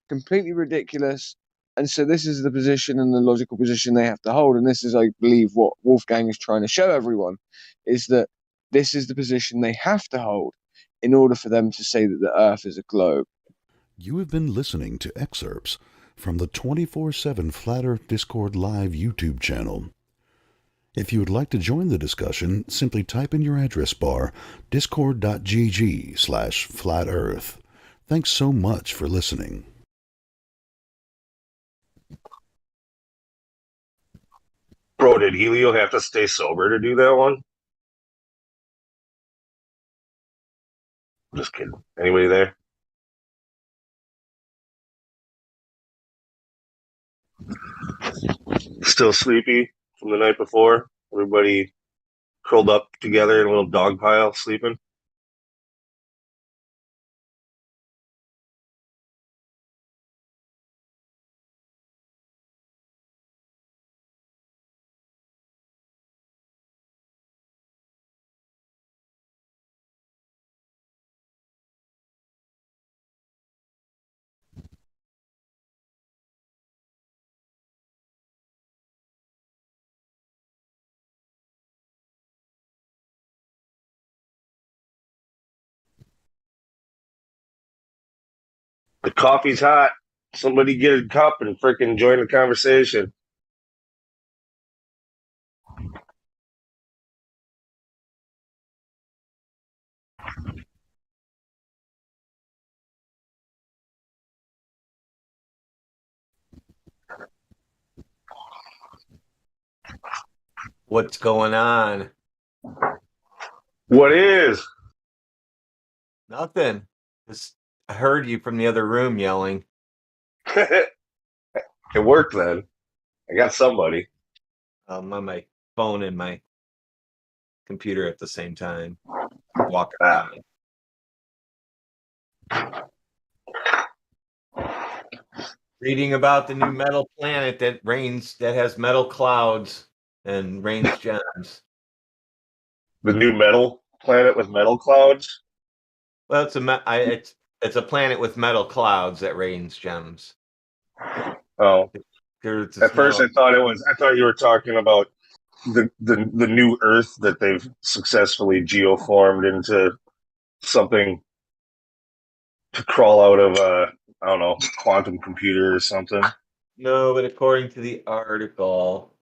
completely ridiculous. And so this is the position and the logical position they have to hold. And this is, I believe, what Wolfgang is trying to show everyone, is that this is the position they have to hold in order for them to say that the Earth is a globe. You have been listening to excerpts from the 24/7 Flat Earth Discord Live YouTube channel. If you would like to join the discussion, simply type in your address bar discord.gg/flatearth. Thanks so much for listening. Oh, did Helio have to stay sober to do that one? Just kidding. Anybody there? Still sleepy from the night before? Everybody curled up together in a little dog pile sleeping? The coffee's hot. Somebody get a cup and freaking join the conversation. What's going on? What is? Nothing. Just I heard you from the other room yelling. It worked then. I got somebody. On my phone and my computer at the same time. Walking around. Reading about the new metal planet that has metal clouds and rains gems. The new metal planet with metal clouds? Well, it's a planet with metal clouds that rains gems. Oh. At first, I thought you were talking about the new Earth that they've successfully geoformed into something to crawl out of I don't know, quantum computer or something. No, but according to the article,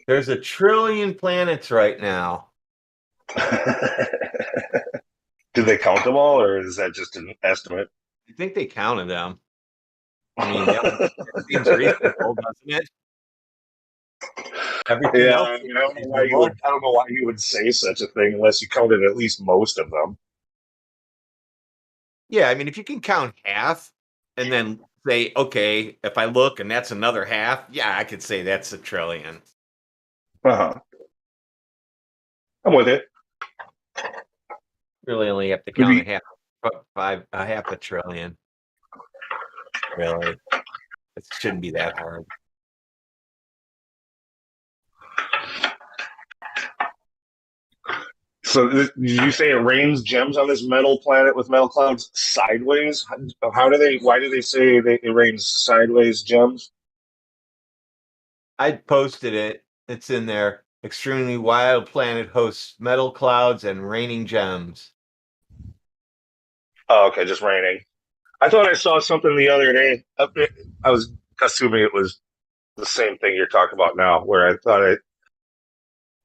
there's 1 trillion planets right now. Did they count them all, or is that just an estimate? I think they counted them. I mean, that seems reasonable, doesn't it? Everything Yeah, else I is mean, I don't know reasonable. why you would say such a thing unless you counted at least most of them. Yeah, I mean, if you can count half and then say, okay, if I look and that's another half, yeah, I could say that's 1 trillion. Uh-huh. I'm with it. Really only have to count a half a trillion. Really. It shouldn't be that hard. So did you say it rains gems on this metal planet with metal clouds sideways? Why do they say it rains sideways gems? I posted it. It's in there. Extremely wild planet hosts metal clouds and raining gems. Oh, okay, just raining. I thought I saw something the other day. I was assuming it was the same thing you're talking about now, where I thought I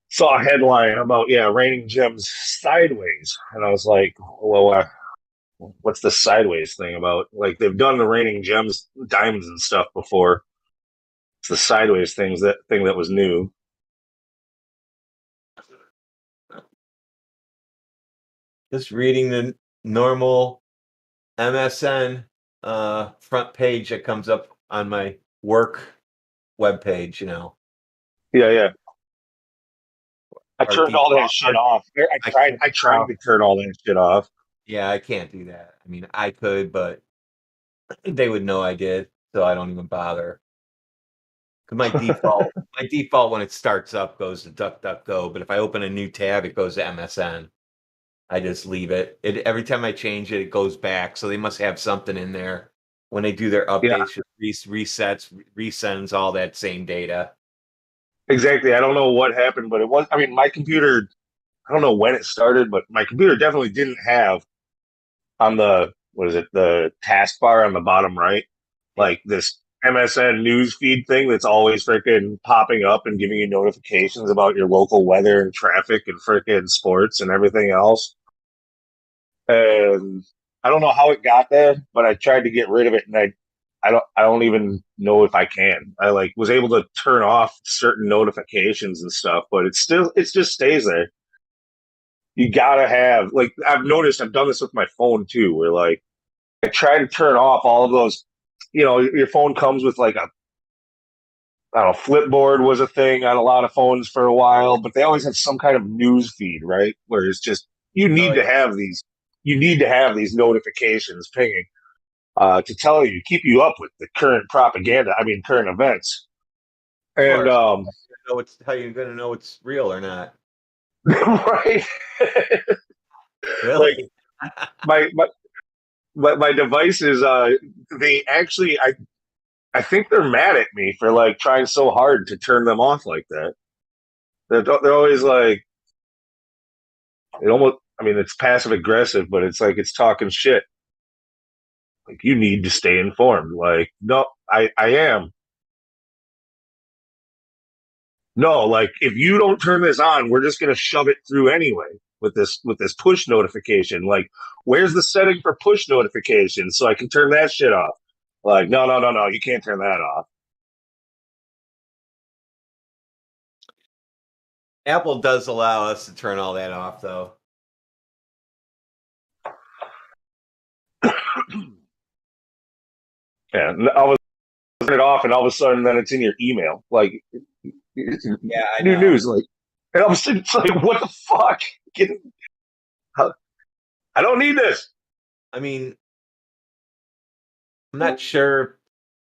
saw a headline about, raining gems sideways. And I was like, well, what's the sideways thing about? Like, they've done the raining gems, diamonds and stuff before. It's the sideways thing that was new. Just reading the normal MSN front page that comes up on my work webpage, Yeah. I turned all that shit off. I tried to turn all that shit off. Yeah, I can't do that. I mean, I could, but they would know I did, so I don't even bother. Because my default when it starts up goes to DuckDuckGo, but if I open a new tab, it goes to MSN. I just leave it. Every time I change it, it goes back. So they must have something in there when they do their updates. Just resends all that same data. Exactly. I don't know what happened, but my computer, I don't know when it started, but my computer definitely didn't have on the taskbar on the bottom right, like this MSN news feed thing that's always freaking popping up and giving you notifications about your local weather and traffic and freaking sports and everything else. And I don't know how it got there, but I tried to get rid of it, and I don't even know if I can. I like was able to turn off certain notifications and stuff, but it just stays there. You gotta have like I've noticed I've done this with my phone too, where like I try to turn off all of those. You know, your phone comes with like a I don't know, Flipboard was a thing on a lot of phones for a while, but they always have some kind of news feed, right? Where it's just you need to have these notifications pinging to tell you, keep you up with the current propaganda. I mean, current events. And how you're going to know it's real or not? right, really? Like my devices, they actually I think they're mad at me for like trying so hard to turn them off like that. They're always like, it almost. I mean, it's passive aggressive, but it's like it's talking shit. Like you need to stay informed. Like no, I am. No, like if you don't turn this on, we're just gonna shove it through anyway with this push notification. Like, where's the setting for push notifications so I can turn that shit off? Like, no, you can't turn that off. Apple does allow us to turn all that off, though. Yeah, I was turn it off, and all of a sudden, then it's in your email. Like, yeah, I new know. news. Like, and all of a sudden, it's like, what the fuck? I don't need this. I mean, I'm not sure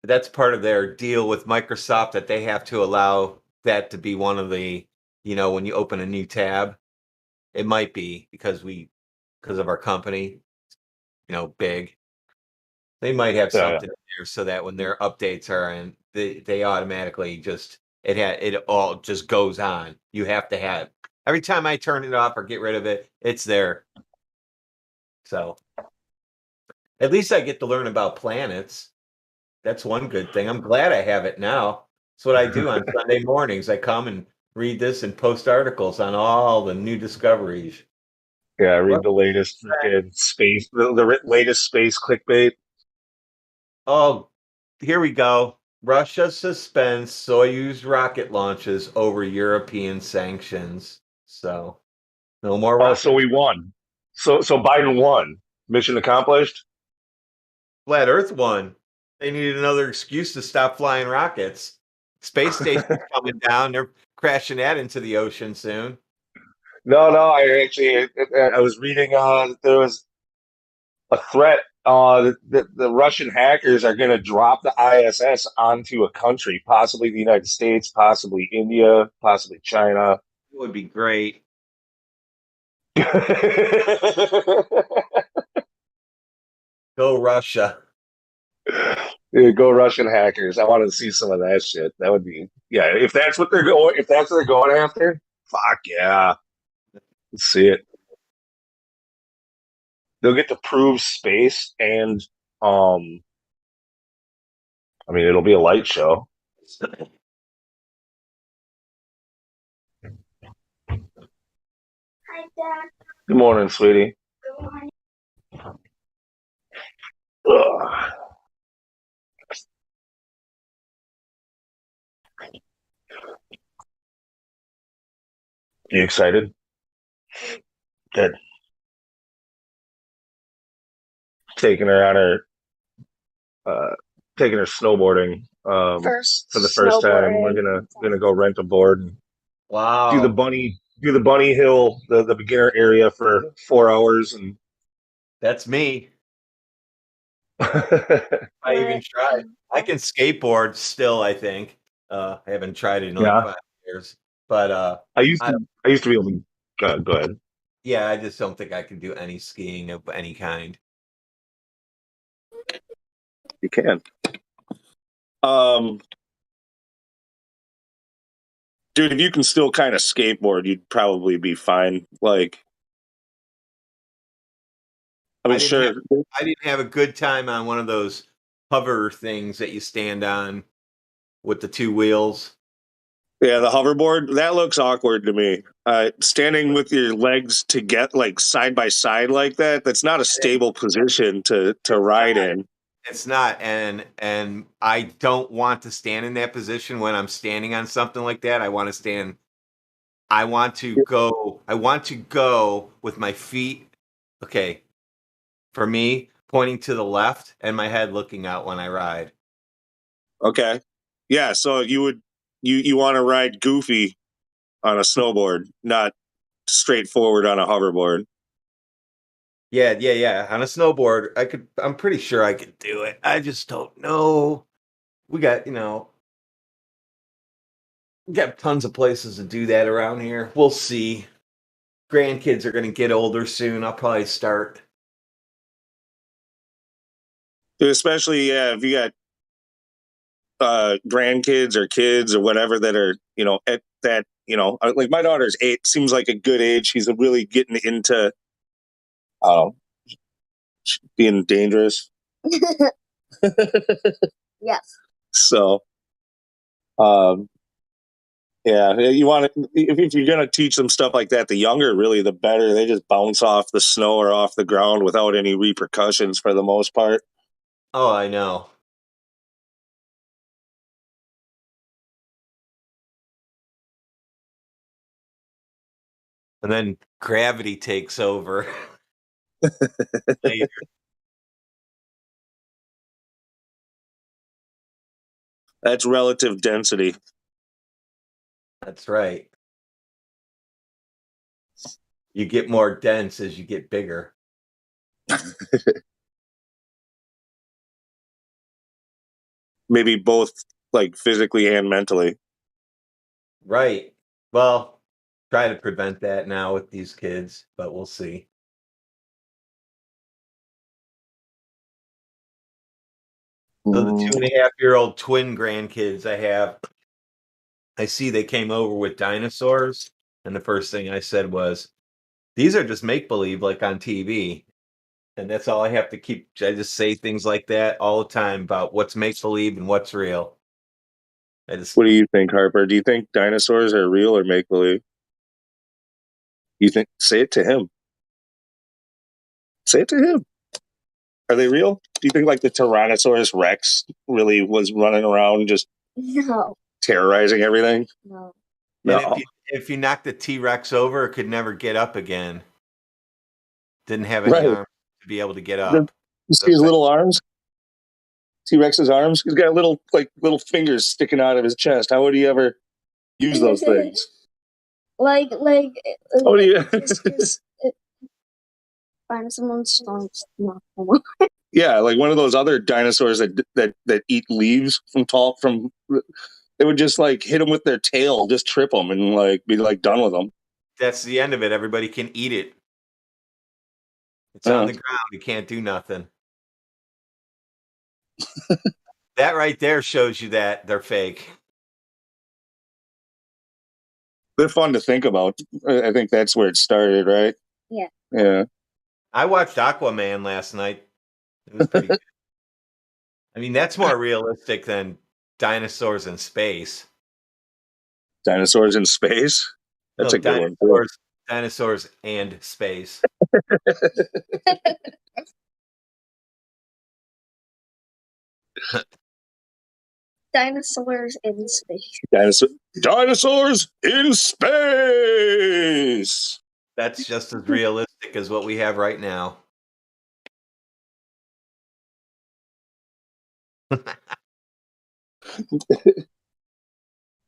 that's part of their deal with Microsoft that they have to allow that to be one of the, when you open a new tab, it might be because of our company, big. They might have something there so that when their updates are in, they automatically just it all just goes on. You have to have every time I turn it off or get rid of it, it's there. So at least I get to learn about planets. That's one good thing. I'm glad I have it now. That's what I do on Sunday mornings. I come and read this and post articles on all the new discoveries. Yeah, I read the latest space, the latest space clickbait. Oh, here we go. Russia suspends Soyuz rocket launches over European sanctions. So, no more rockets. So we won. So Biden won. Mission accomplished. Flat Earth won. They needed another excuse to stop flying rockets. Space station's coming down. They're crashing that into the ocean soon. No, I was reading there was a threat that the Russian hackers are going to drop the ISS onto a country, possibly the United States, possibly India, possibly China. It would be great. Go Russia. Yeah, go Russian hackers. I want to see some of that shit. That would be, yeah, if that's what they're going after, fuck yeah. Let's see it. They'll get to prove space and I mean it'll be a light show. Good morning, sweetie. Good morning. Ugh. You excited? Good. Taking her on taking her snowboarding for the first time. We're gonna go rent a board and do the bunny hill, the beginner area for 4 hours, and that's me. I even tried. I can skateboard still, I think. I haven't tried it in like 5 years. But I used to be able to go ahead. Yeah, I just don't think I can do any skiing of any kind. You can. Dude, if you can still kind of skateboard, you'd probably be fine. Like, I mean, sure. I didn't have a good time on one of those hover things that you stand on with the two wheels. Yeah, the hoverboard, that looks awkward to me. Standing with your legs to get like side by side like that, that's not a stable position to ride in. It's not, and I don't want to stand in that position when I'm standing on something like that. I want to stand. I want to go. I want to go with my feet. Okay, for me, pointing to the left and my head looking out when I ride. Okay. Yeah, so you want to ride goofy on a snowboard, not straightforward on a hoverboard. Yeah. On a snowboard, I'm pretty sure I could do it. I just don't know. We got, we got tons of places to do that around here. We'll see. Grandkids are going to get older soon. I'll probably start. Especially, yeah, if you got grandkids or kids or whatever that are, at that, like my daughter's 8, seems like a good age. She's really getting into being dangerous. Yes. So, yeah, you want to, if you're going to teach them stuff like that, the younger, really, the better. They just bounce off the snow or off the ground without any repercussions for the most part. Oh, I know. And then gravity takes over later. That's relative density. That's right. You get more dense as you get bigger. Maybe both, like physically and mentally. Right. Well, try to prevent that now with these kids, but we'll see. So the 2.5-year-old twin grandkids I have, I see they came over with dinosaurs, and the first thing I said was, "These are just make believe, like on TV." And that's all I have to keep. I just say things like that all the time about what's make believe and what's real. What do you think, Harper? Do you think dinosaurs are real or make believe? You think? Say it to him. Say it to him. Are they real? Do you think like the Tyrannosaurus Rex really was running around just terrorizing everything? No. And if you knock the T-Rex over, it could never get up again. Didn't have any arms to be able to get up. You see his little arms? T-Rex's arms? He's got little fingers sticking out of his chest. How would he ever use those things? Like How do you? Find someone's stomach, knock them off. Yeah, like one of those other dinosaurs that eat leaves from. They would just like hit them with their tail, just trip them, and like be like done with them. That's the end of it. Everybody can eat it. It's on the ground. You can't do nothing. That right there shows you that they're fake. They're fun to think about. I think that's where it started, right? Yeah. Yeah. I watched Aquaman last night. It was pretty good. I mean, that's more realistic than dinosaurs in space. Dinosaurs in space? That's a good one. Dinosaurs and space. Dinosaurs in space. Dinosaurs in space. That's just as realistic as what we have right now.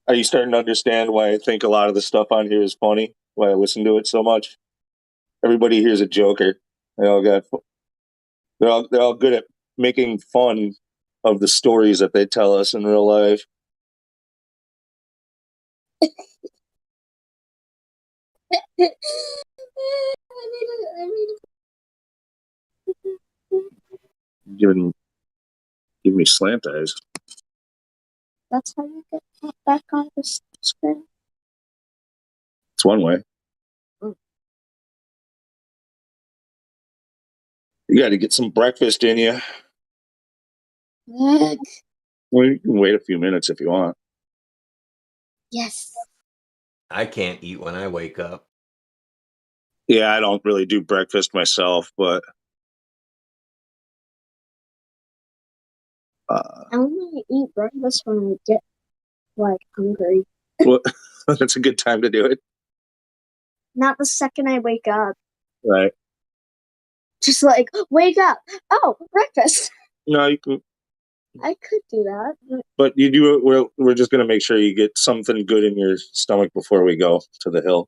Are you starting to understand why I think a lot of the stuff on here is funny? Why I listen to it so much? Everybody here's a joker. They're all good at making fun of the stories that they tell us in real life. Give me slant eyes. That's how you get back on the screen. It's one way. You got to get some breakfast in you. Well, you can wait a few minutes if you want. Yes. I can't eat when I wake up. Yeah, I don't really do breakfast myself, but I only eat breakfast when I get like hungry. well, that's a good time to do it. Not the second I wake up. Right. Just like, wake up. Oh, breakfast. No, you can, I could do that. but you do it. We're just going to make sure you get something good in your stomach before we go to the hill.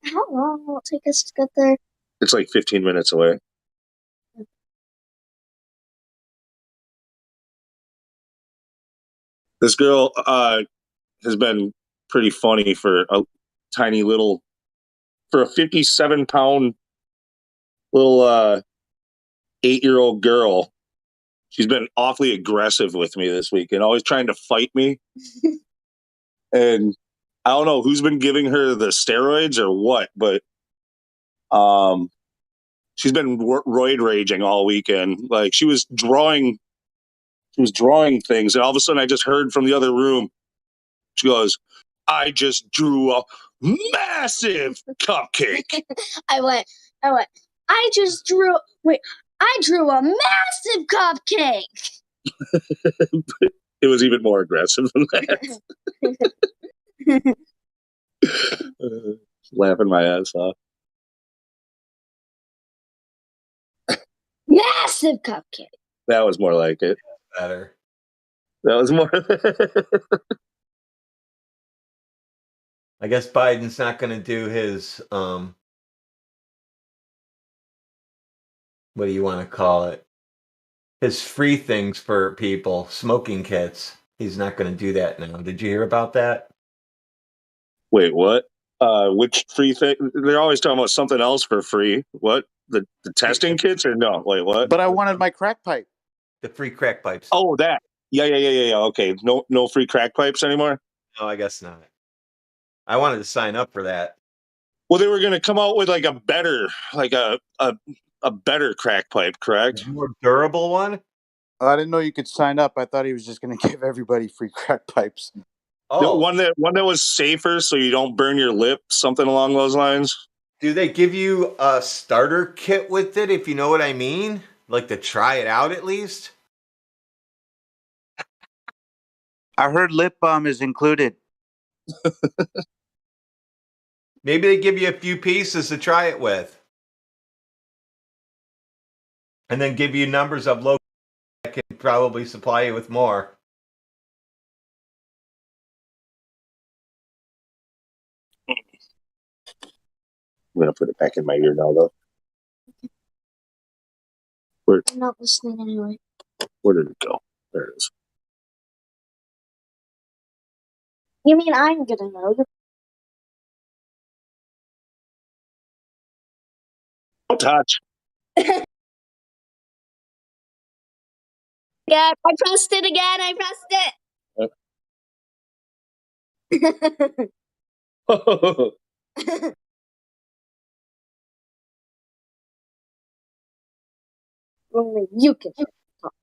How long will it take us to get there? It's like 15 minutes away. This girl has been pretty funny for a tiny little, for a 57-pound little 8-year-old girl. She's been awfully aggressive with me this week and always trying to fight me. And I don't know who's been giving her the steroids or what, but she's been roid raging all weekend. Like she was drawing things, and all of a sudden I just heard from the other room. She goes, "I just drew a massive cupcake." I went, I drew a massive cupcake. It was even more aggressive than that. Laughing my ass off. Massive cupcake. That was more like it. Better. That was more. I guess Biden's not going to do his what do you want to call it? His free things for people, smoking kits. He's not going to do that now. Did you hear about that? Wait, what? Which free thing? They're always talking about something else for free. What? The testing kits or no? Wait, what? But I wanted my crack pipe. The free crack pipes. Oh, that. Yeah. Okay. No free crack pipes anymore? No, I guess not. I wanted to sign up for that. Well, they were going to come out with like a better, like a better crack pipe, correct? A more durable one? I didn't know you could sign up. I thought he was just going to give everybody free crack pipes. Oh, one that was safer, so you don't burn your lip, something along those lines. Do they give you a starter kit with it, if you know what I mean? Like to try it out at least? I heard lip balm is included. Maybe they give you a few pieces to try it with. And then give you numbers of local that can probably supply you with more. I'm going to put it back in my ear now, though. I'm not listening anyway. Where did it go? There it is. You mean I'm gonna know? Don't touch. Yeah, I pressed it again. I pressed it. Only you can talk.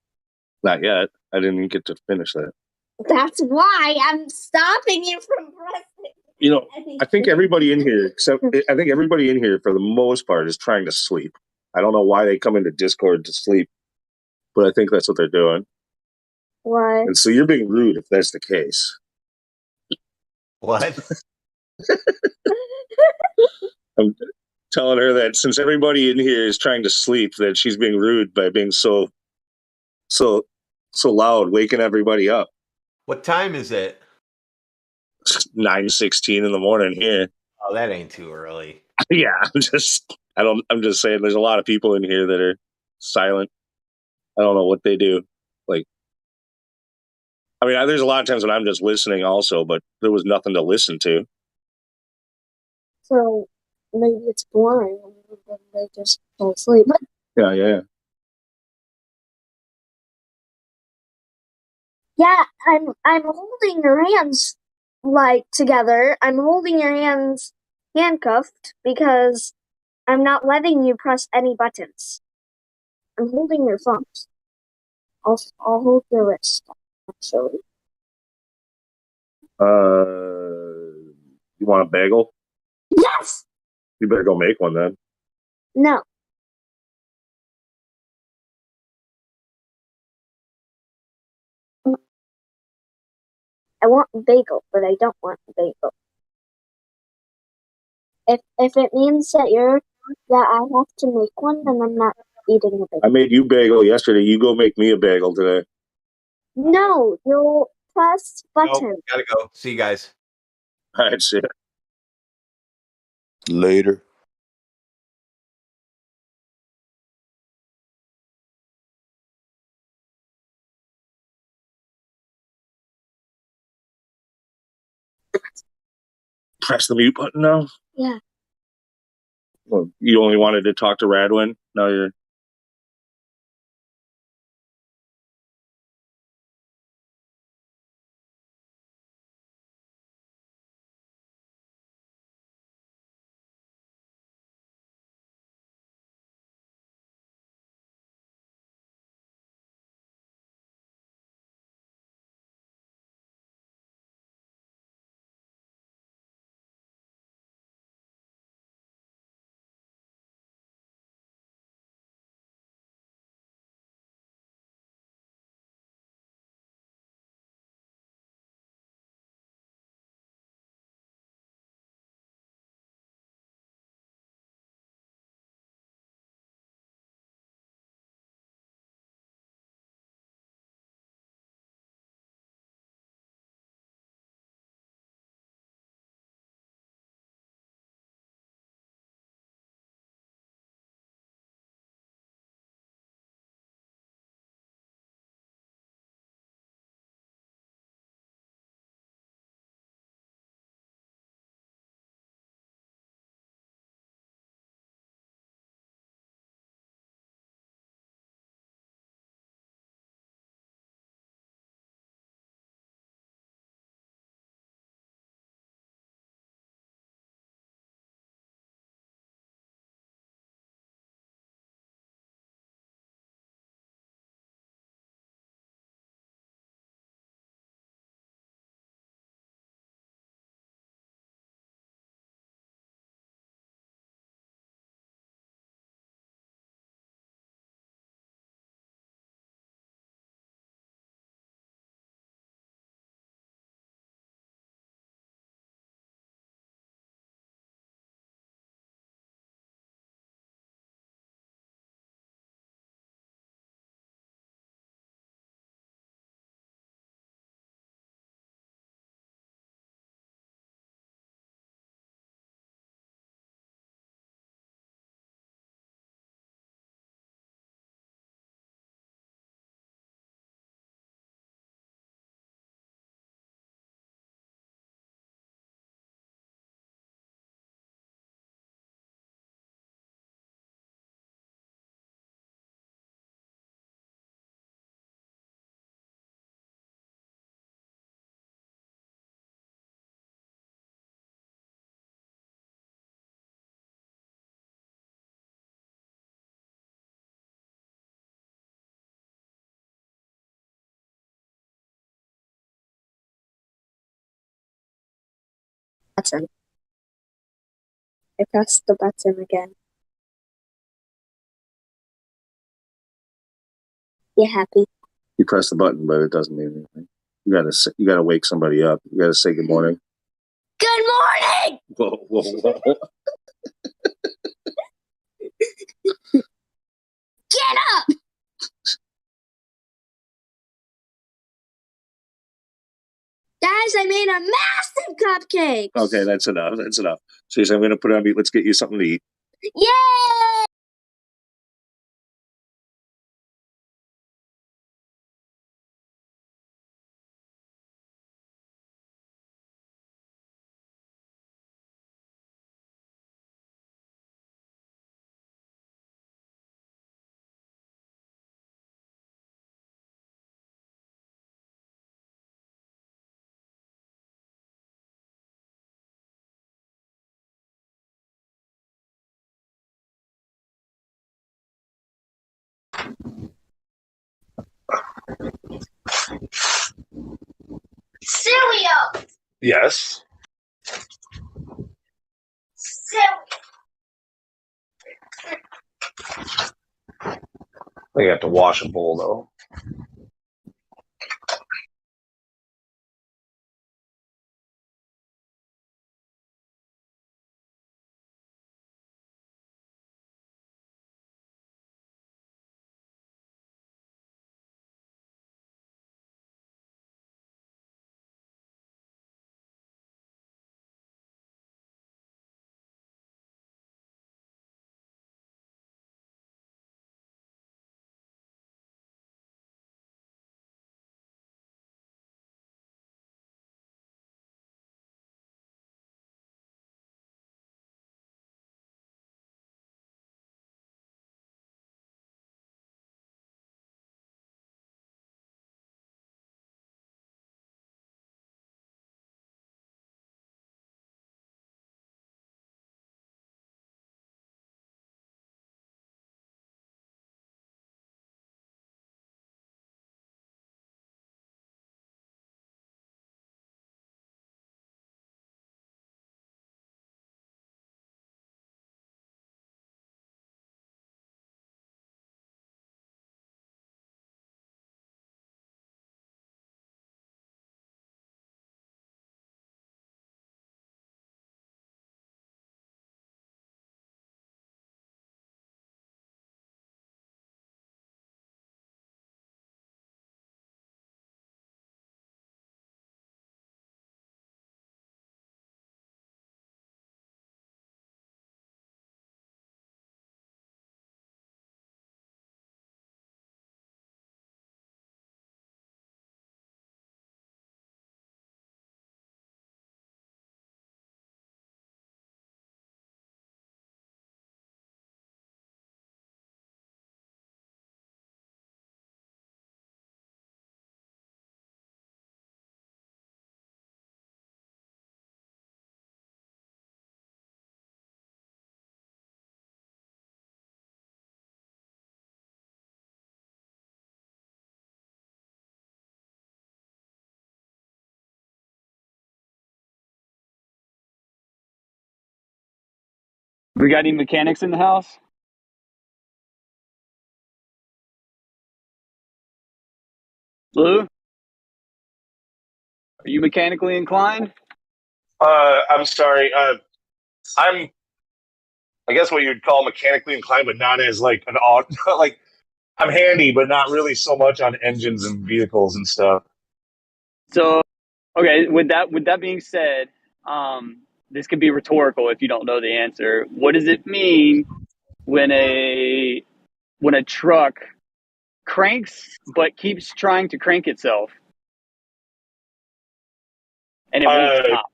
Not yet. I didn't even get to finish that. That's why I'm stopping you from pressing. You know, I think everybody in here, for the most part, is trying to sleep. I don't know why they come into Discord to sleep, but I think that's what they're doing. Why? And so you're being rude if that's the case. What? I'm telling her that since everybody in here is trying to sleep, that she's being rude by being so loud, waking everybody up. What time is it? 9:16 in the morning here. Oh, that ain't too early. Yeah, I'm just saying there's a lot of people in here that are silent. I don't know what they do. Like, I mean, there's a lot of times when I'm just listening also, but there was nothing to listen to. So maybe it's boring and they just fall asleep. Yeah. Yeah, I'm holding your hands like together. I'm holding your hands handcuffed because I'm not letting you press any buttons. I'm holding your thumbs. I'll hold your wrist, actually. You want a bagel? Yes. You better go make one then. No. I want a bagel, but I don't want a bagel. If it means that I have to make one, then I'm not eating a bagel. I made you bagel yesterday. You go make me a bagel today. No, you'll press button. Nope, gotta go. See you guys. All right, see ya. Later. Press the mute button now. Yeah. Well, you only wanted to talk to Radwin. Now you're. Button. I pressed the button again. You happy? You press the button, but it doesn't mean anything. You gotta wake somebody up. You gotta say good morning. Good morning! Whoa, whoa, whoa. Get up! Guys, I made a massive cupcake! Okay, that's enough. That's enough. So I'm gonna put it on mute. Let's get you something to eat. Yay! Cereal! Yes. I have to wash a bowl though. We got any mechanics in the house? Lou, are you mechanically inclined? I'm sorry. I'm, I guess what you'd call mechanically inclined, but not as like an auto. Like I'm handy, but not really so much on engines and vehicles and stuff. So, okay, with that being said, this could be rhetorical if you don't know the answer. What does it mean when a truck cranks but keeps trying to crank itself and it won't stop?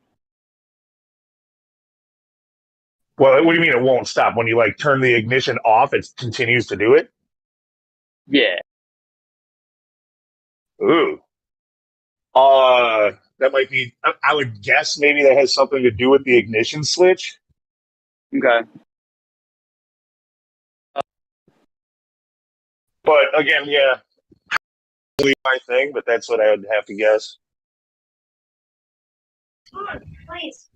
Well, what do you mean it won't stop? When you like turn the ignition off, it continues to do it? Yeah. Ooh. That might be, I would guess maybe that has something to do with the ignition switch. Okay. But again, yeah, my thing, but that's what I would have to guess. Please.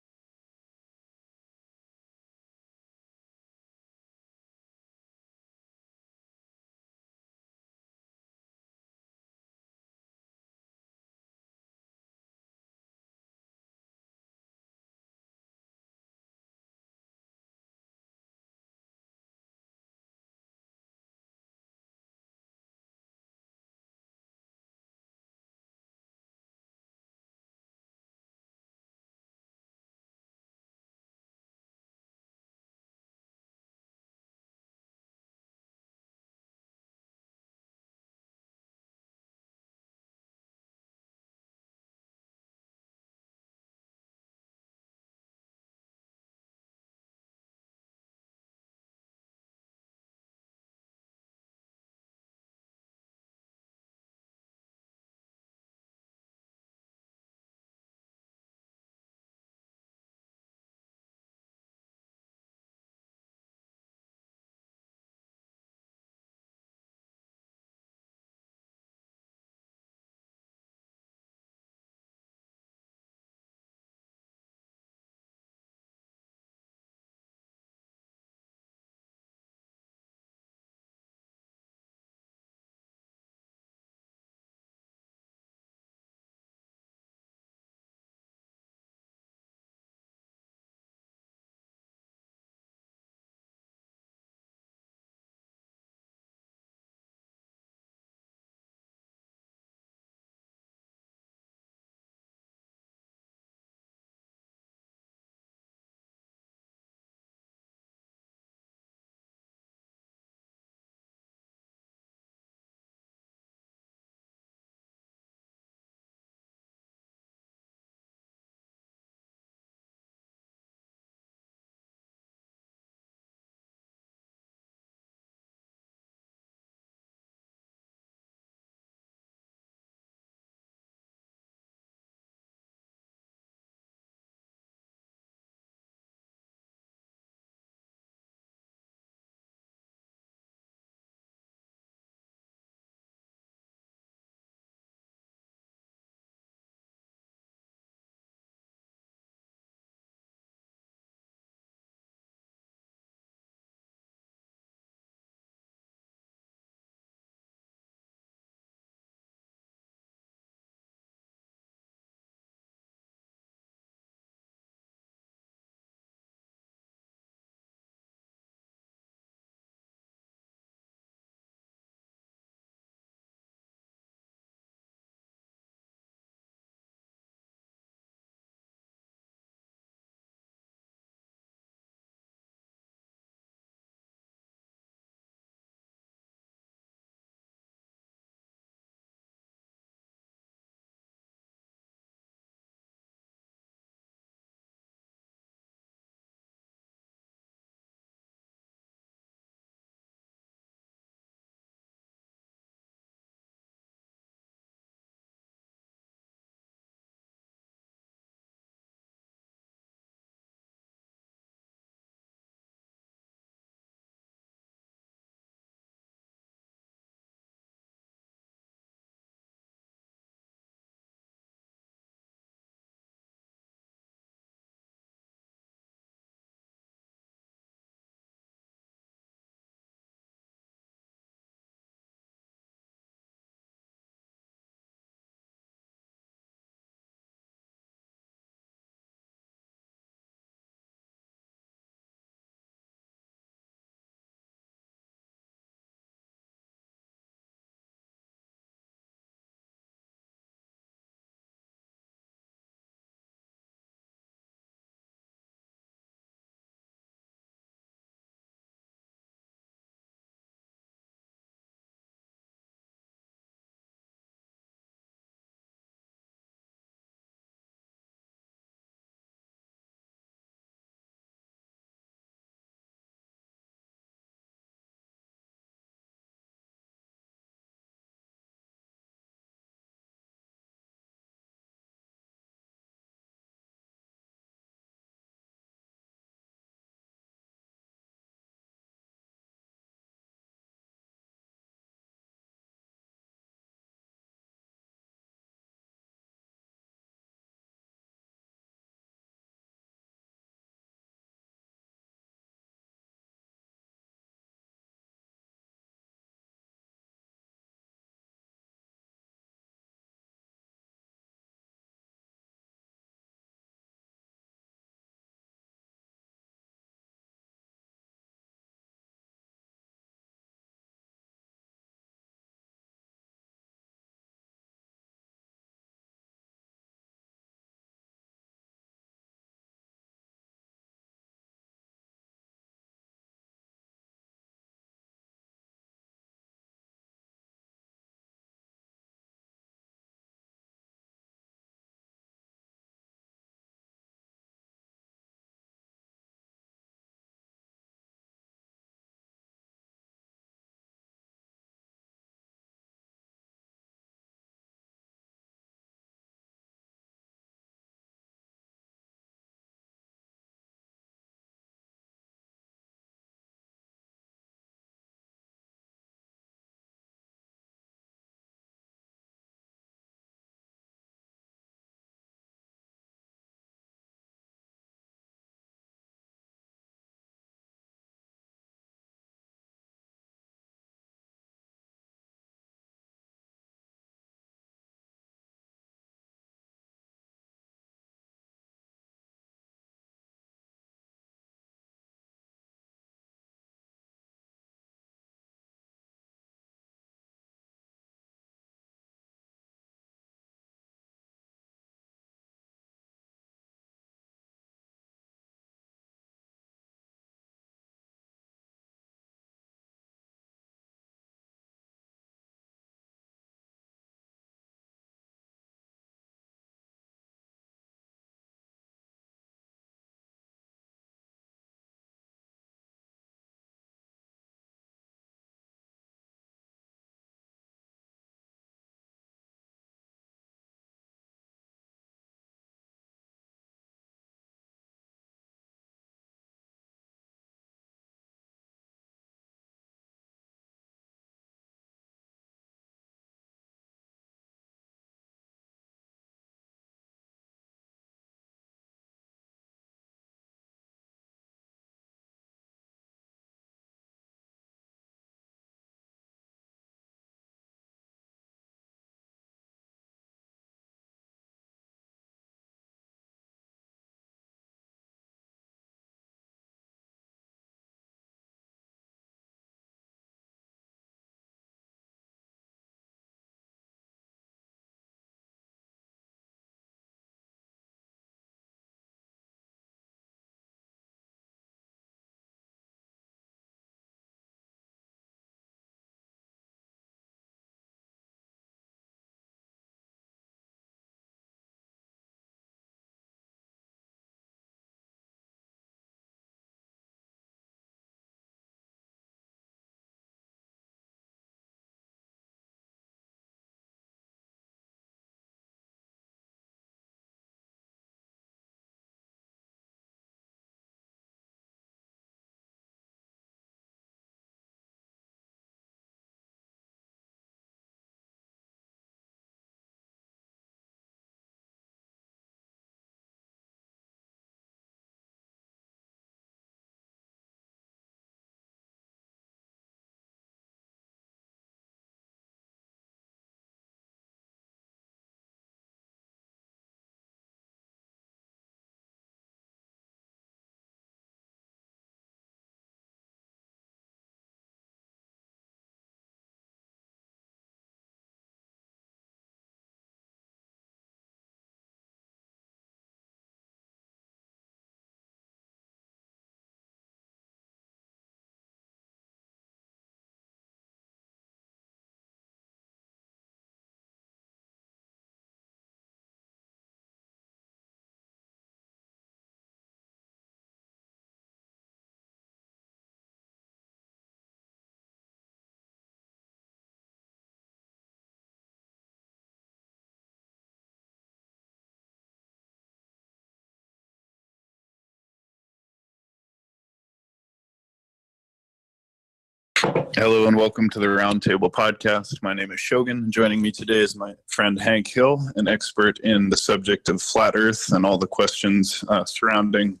Hello and welcome to the Roundtable Podcast. My name is Shogun. Joining me today is my friend Hank Hill, an expert in the subject of flat Earth and all the questions surrounding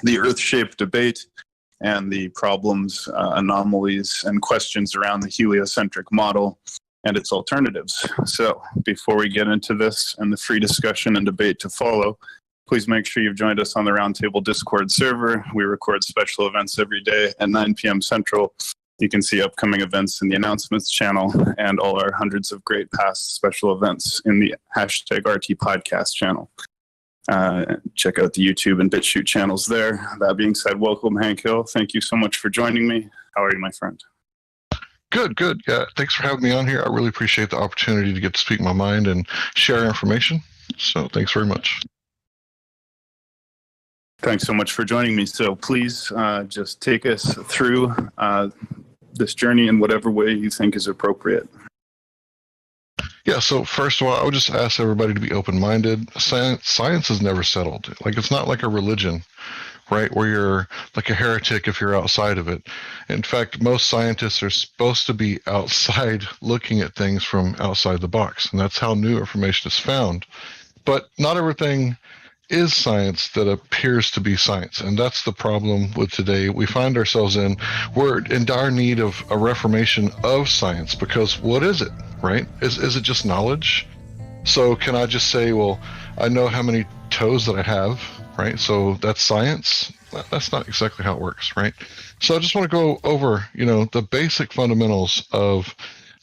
the Earth-shaped debate and the problems, anomalies, and questions around the heliocentric model and its alternatives. So before we get into this and the free discussion and debate to follow, please make sure you've joined us on the Roundtable Discord server. We record special events every day at 9 p.m. Central. You can see upcoming events in the announcements channel and all our hundreds of great past special events in the hashtag RT podcast channel. Check out the YouTube and BitChute channels there. That being said, welcome Hank Hill. Thank you so much for joining me. How are you, my friend? Good. Yeah, thanks for having me on here. I really appreciate the opportunity to get to speak my mind and share information. So thanks very much. Thanks so much for joining me. So please just take us through this journey in whatever way you think is appropriate. Yeah, so first of all, I would just ask everybody to be open-minded. Science is never settled. Like, it's not like a religion, right, where you're like a heretic if you're outside of it. In fact, most scientists are supposed to be outside looking at things from outside the box, and that's how new information is found. But not everything is science that appears to be science, and that's the problem with today. We find ourselves in, we're in dire need of a reformation of science, because what is it, right? Is it just knowledge? So can I just say, well, I know how many toes that I have, right? So that's science? That's not exactly how it works, right? So I just want to go over, the basic fundamentals of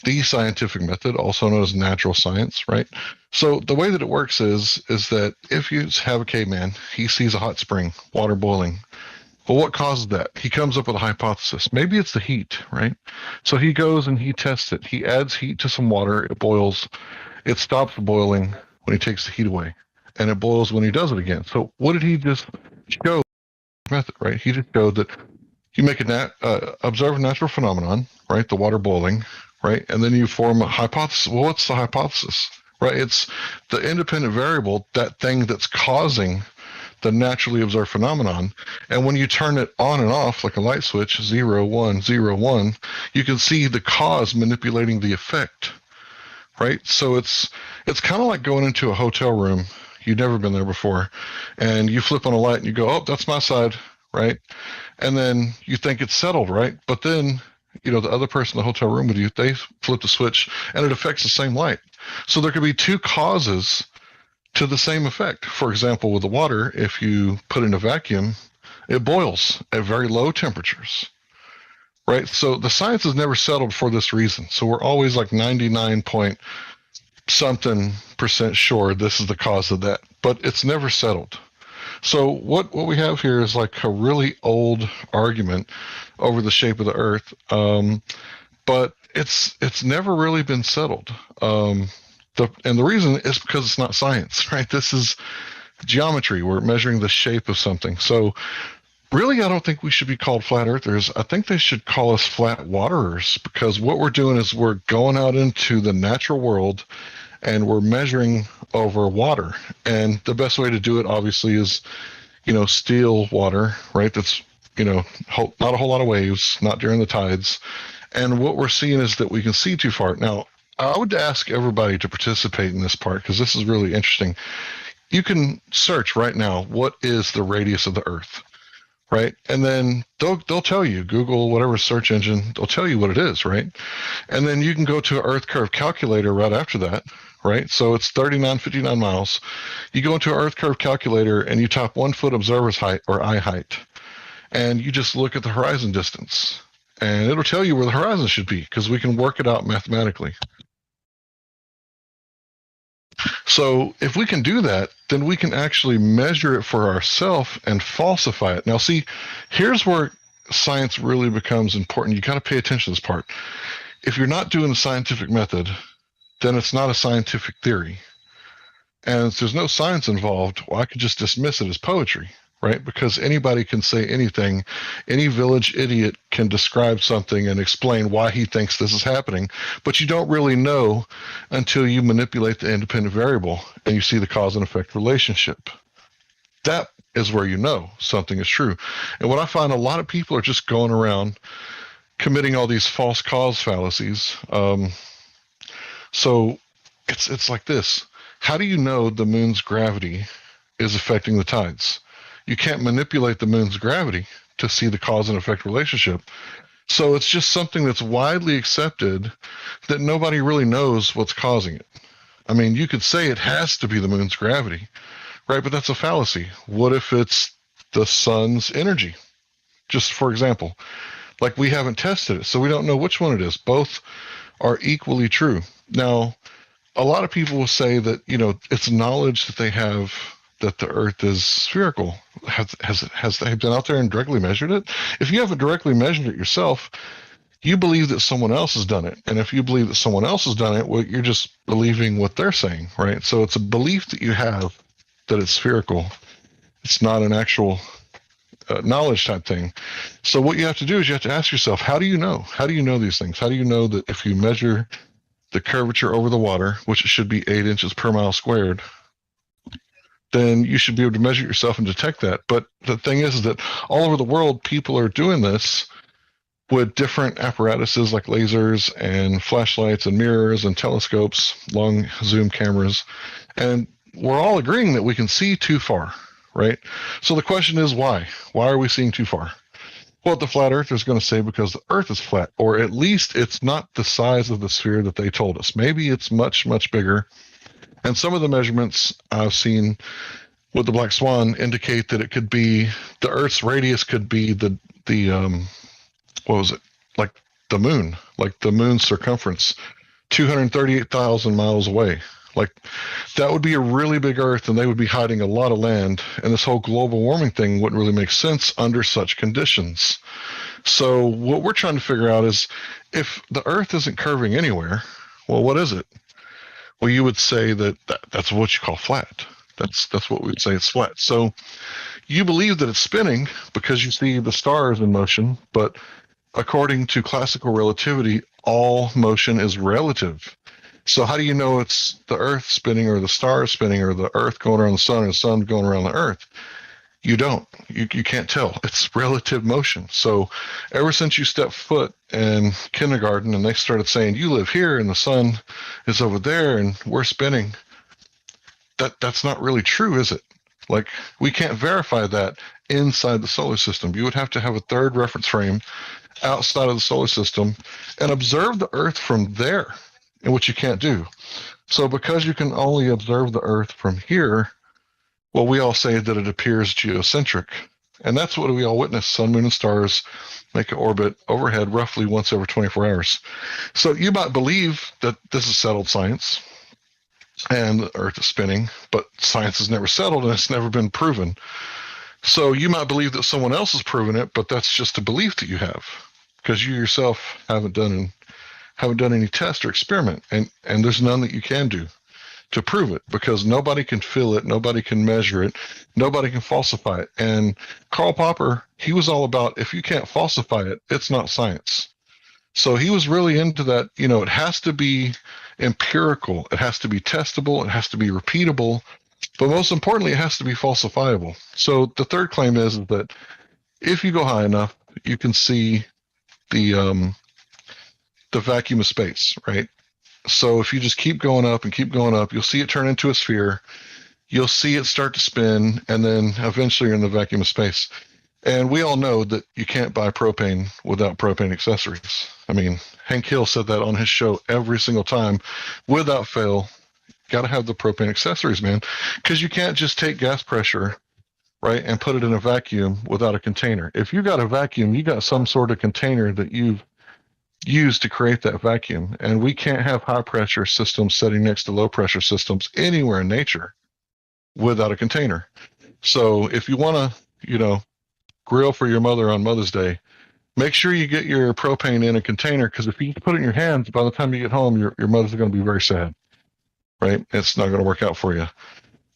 the scientific method, also known as natural science, right? So the way that it works is that if you have a caveman, he sees a hot spring, water boiling. Well, what causes that? He comes up with a hypothesis. Maybe it's the heat, right? So he goes and he tests it. He adds heat to some water. It boils. It stops boiling when he takes the heat away, and it boils when he does it again. So what did he just show? Method, right? He just showed that you make observe a natural phenomenon, right? The water boiling, right? And then you form a hypothesis. Well, what's the hypothesis, right? It's the independent variable, that thing that's causing the naturally observed phenomenon. And when you turn it on and off like a light switch, 0, 1, 0, 1, you can see the cause manipulating the effect, right? So it's kind of like going into a hotel room. You've never been there before, and you flip on a light and you go, oh, that's my side, right? And then you think it's settled, right? But then, the other person in the hotel room with you, they flip the switch and it affects the same light. So there could be two causes to the same effect. For example, with the water, if you put in a vacuum, it boils at very low temperatures, right? So the science is never settled for this reason. So we're always like 99.something% sure this is the cause of that, but it's never settled. So what we have here is like a really old argument over the shape of the Earth, but it's never really been settled. And the reason is because it's not science, right? This is geometry. We're measuring the shape of something. So really, I don't think we should be called flat earthers. I think they should call us flat waterers, because what we're doing is we're going out into the natural world and we're measuring over water. And the best way to do it, obviously, is, still water, right? That's, not a whole lot of waves, not during the tides. And what we're seeing is that we can see too far. Now, I would ask everybody to participate in this part, because this is really interesting. You can search right now, what is the radius of the Earth, right? And then they'll tell you, Google, whatever search engine, they'll tell you what it is, right? And then you can go to an Earth curve calculator right after that, right? So it's 3959 miles. You go into an Earth curve calculator and you type 1 foot observer's height, or eye height, and you just look at the horizon distance, and it'll tell you where the horizon should be, because we can work it out mathematically. So if we can do that, then we can actually measure it for ourselves and falsify it. Now, see, here's where science really becomes important. You got to pay attention to this part. If you're not doing the scientific method, then it's not a scientific theory. And if there's no science involved, well, I could just dismiss it as poetry, right? Because anybody can say anything. Any village idiot can describe something and explain why he thinks this is happening, but you don't really know until you manipulate the independent variable and you see the cause and effect relationship. That is where you know something is true. And what I find, a lot of people are just going around committing all these false cause fallacies. So it's like this. How do you know the moon's gravity is affecting the tides? You can't manipulate the moon's gravity to see the cause and effect relationship. So it's just something that's widely accepted that nobody really knows what's causing it. I mean, you could say it has to be the moon's gravity, right? But that's a fallacy. What if it's the sun's energy? Just for example, like we haven't tested it, so we don't know which one it is. Both are equally true. Now, a lot of people will say that, it's knowledge that they have that the Earth is spherical. Has they been out there and directly measured it? If you haven't directly measured it yourself, you believe that someone else has done it. And if you believe that someone else has done it, well, you're just believing what they're saying, right? So it's a belief that you have that it's spherical. It's not an actual knowledge type thing. So what you have to do is you have to ask yourself, how do you know? How do you know these things? How do you know that if you measure the curvature over the water, which it should be 8 inches per mile squared, then you should be able to measure yourself and detect that. But the thing is that all over the world, people are doing this with different apparatuses like lasers and flashlights and mirrors and telescopes, long zoom cameras, and we're all agreeing that we can see too far, right? So the question is why? Why are we seeing too far? Well, the flat earth is going to say because the earth is flat, or at least it's not the size of the sphere that they told us. Maybe it's much, much bigger. And some of the measurements I've seen with the black swan indicate that it could be the earth's radius could be the what was it? Like the moon's circumference, 238,000 miles away. Like that would be a really big earth, and they would be hiding a lot of land, and this whole global warming thing wouldn't really make sense under such conditions. So what we're trying to figure out is if the earth isn't curving anywhere, well, what is it? Well, you would say that's what you call flat. That's what we'd say it's flat. So you believe that it's spinning because you see the stars in motion, but according to classical relativity, all motion is relative. So how do you know it's the earth spinning or the stars spinning or the earth going around the sun or the sun going around the earth? You don't. You can't tell. It's relative motion. So ever since you stepped foot in kindergarten and they started saying, you live here and the sun is over there and we're spinning, that's not really true, is it? Like, we can't verify that inside the solar system. You would have to have a third reference frame outside of the solar system and observe the Earth from there, and which you can't do. So because you can only observe the Earth from here, well, we all say that it appears geocentric. And that's what we all witness. Sun, moon, and stars make an orbit overhead roughly once every 24 hours. So you might believe that this is settled science and the Earth is spinning, but science has never settled and it's never been proven. So you might believe that someone else has proven it, but that's just a belief that you have because you yourself haven't done any test or experiment, and there's none that you can do to prove it because nobody can feel it, nobody can measure it, nobody can falsify it. And Karl Popper, he was all about if you can't falsify it, it's not science. So he was really into that, it has to be empirical, it has to be testable, it has to be repeatable, but most importantly, it has to be falsifiable. So the third claim is that if you go high enough, you can see the vacuum of space, right? So if you just keep going up and keep going up, you'll see it turn into a sphere. You'll see it start to spin, and then eventually you're in the vacuum of space. And we all know that you can't buy propane without propane accessories. I mean, Hank Hill said that on his show every single time, without fail. Got to have the propane accessories, man, because you can't just take gas pressure, right, and put it in a vacuum without a container. If you got a vacuum, you got some sort of container that you've used to create that vacuum. And we can't have high pressure systems sitting next to low pressure systems anywhere in nature without a container. So if you want to, grill for your mother on Mother's Day, make sure you get your propane in a container, because if you put it in your hands, by the time you get home, your mother's going to be very sad, right? It's not going to work out for you.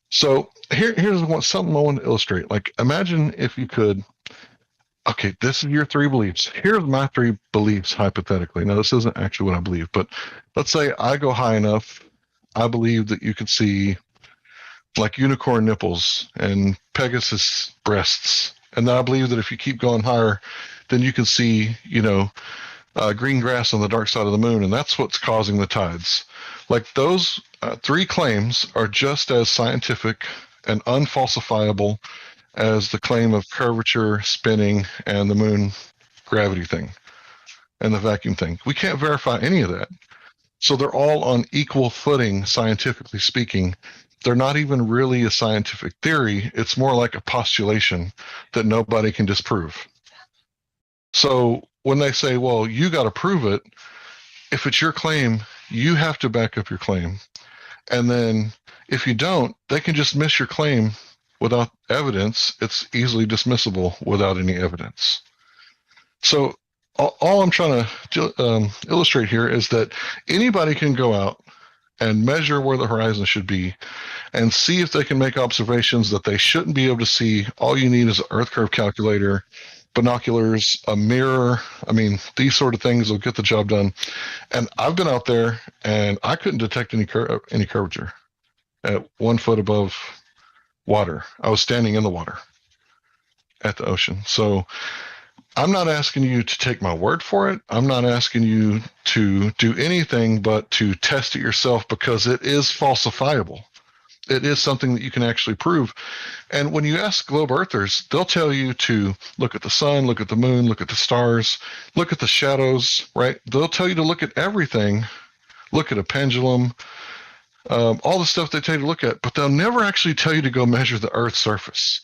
So here's something I want to illustrate. Like, imagine if you could, okay, this is your three beliefs. Here's my three beliefs, hypothetically. Now, this isn't actually what I believe, but let's say I go high enough. I believe that you could see like unicorn nipples and Pegasus breasts. And then I believe that if you keep going higher, then you can see, green grass on the dark side of the moon, and that's what's causing the tides. Like those three claims are just as scientific and unfalsifiable as the claim of curvature, spinning, and the moon gravity thing and the vacuum thing. We can't verify any of that. So they're all on equal footing, scientifically speaking. They're not even really a scientific theory. It's more like a postulation that nobody can disprove. So when they say, well, you got to prove it, if it's your claim, you have to back up your claim. And then if you don't, they can just miss your claim without evidence. It's easily dismissible without any evidence. So all I'm trying to illustrate here is that anybody can go out and measure where the horizon should be and see if they can make observations that they shouldn't be able to see. All you need is an Earth curve calculator, binoculars, a mirror. I mean, these sort of things will get the job done. And I've been out there and I couldn't detect any curvature at 1 foot above water. I was standing in the water at the ocean. So I'm not asking you to take my word for it. I'm not asking you to do anything but to test it yourself, because it is falsifiable. It is something that you can actually prove. And when you ask globe earthers, they'll tell you to look at the sun, look at the moon, look at the stars, look at the shadows, right? They'll tell you to look at everything, look at a pendulum, all the stuff they tell you to look at, but they'll never actually tell you to go measure the Earth's surface.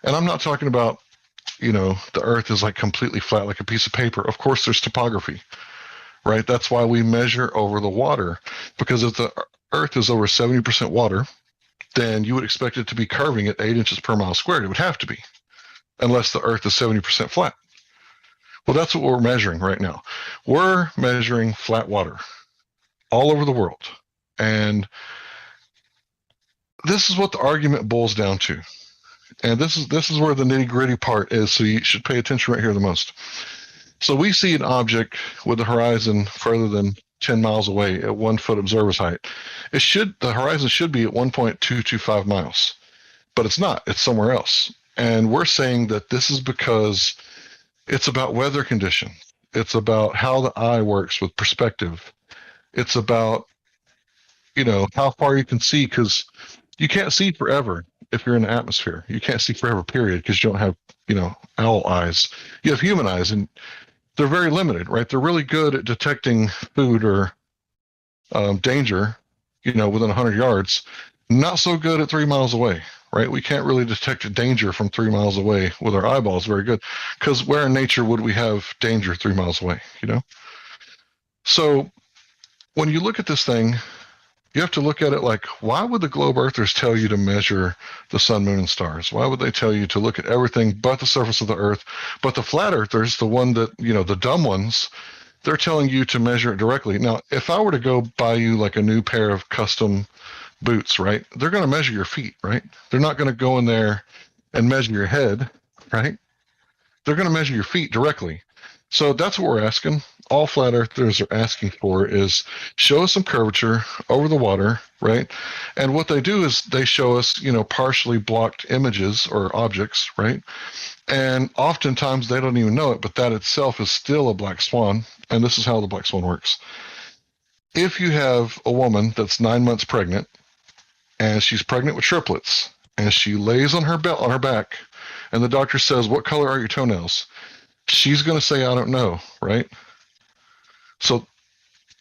And I'm not talking about, the Earth is like completely flat, like a piece of paper. Of course, there's topography, right? That's why we measure over the water, because if the Earth is over 70% water, then you would expect it to be curving at 8 inches per mile squared. It would have to be, unless the Earth is 70% flat. Well, that's what we're measuring right now. We're measuring flat water all over the world. And this is what the argument boils down to. And this is where the nitty-gritty part is, so you should pay attention right here the most. So we see an object with the horizon further than 10 miles away at 1 foot observer's height. The horizon should be at 1.225 miles, but it's not. It's somewhere else. And we're saying that this is because it's about weather conditions. It's about how the eye works with perspective. It's about, how far you can see, because you can't see forever if you're in the atmosphere. You can't see forever, period, because you don't have, owl eyes. You have human eyes, and they're very limited, right? They're really good at detecting food or danger, within 100 yards. Not so good at 3 miles away, right? We can't really detect danger from 3 miles away with our eyeballs very good, because where in nature would we have danger 3 miles away, So when you look at this thing, you have to look at it like, why would the globe earthers tell you to measure the sun, moon, and stars? Why would they tell you to look at everything but the surface of the Earth? But the flat earthers, the one that, the dumb ones, they're telling you to measure it directly. Now, if I were to go buy you like a new pair of custom boots, right? They're going to measure your feet, right? They're not going to go in there and measure your head, right? They're going to measure your feet directly. So that's what we're asking. All flat earthers are asking for is show us some curvature over the water, right? And what they do is they show us, partially blocked images or objects, right? And oftentimes they don't even know it, but that itself is still a black swan. And this is how the black swan works. If you have a woman that's 9 months pregnant, and she's pregnant with triplets, and she lays on her back, and the doctor says, "What color are your toenails?" She's going to say, "I don't know," right? So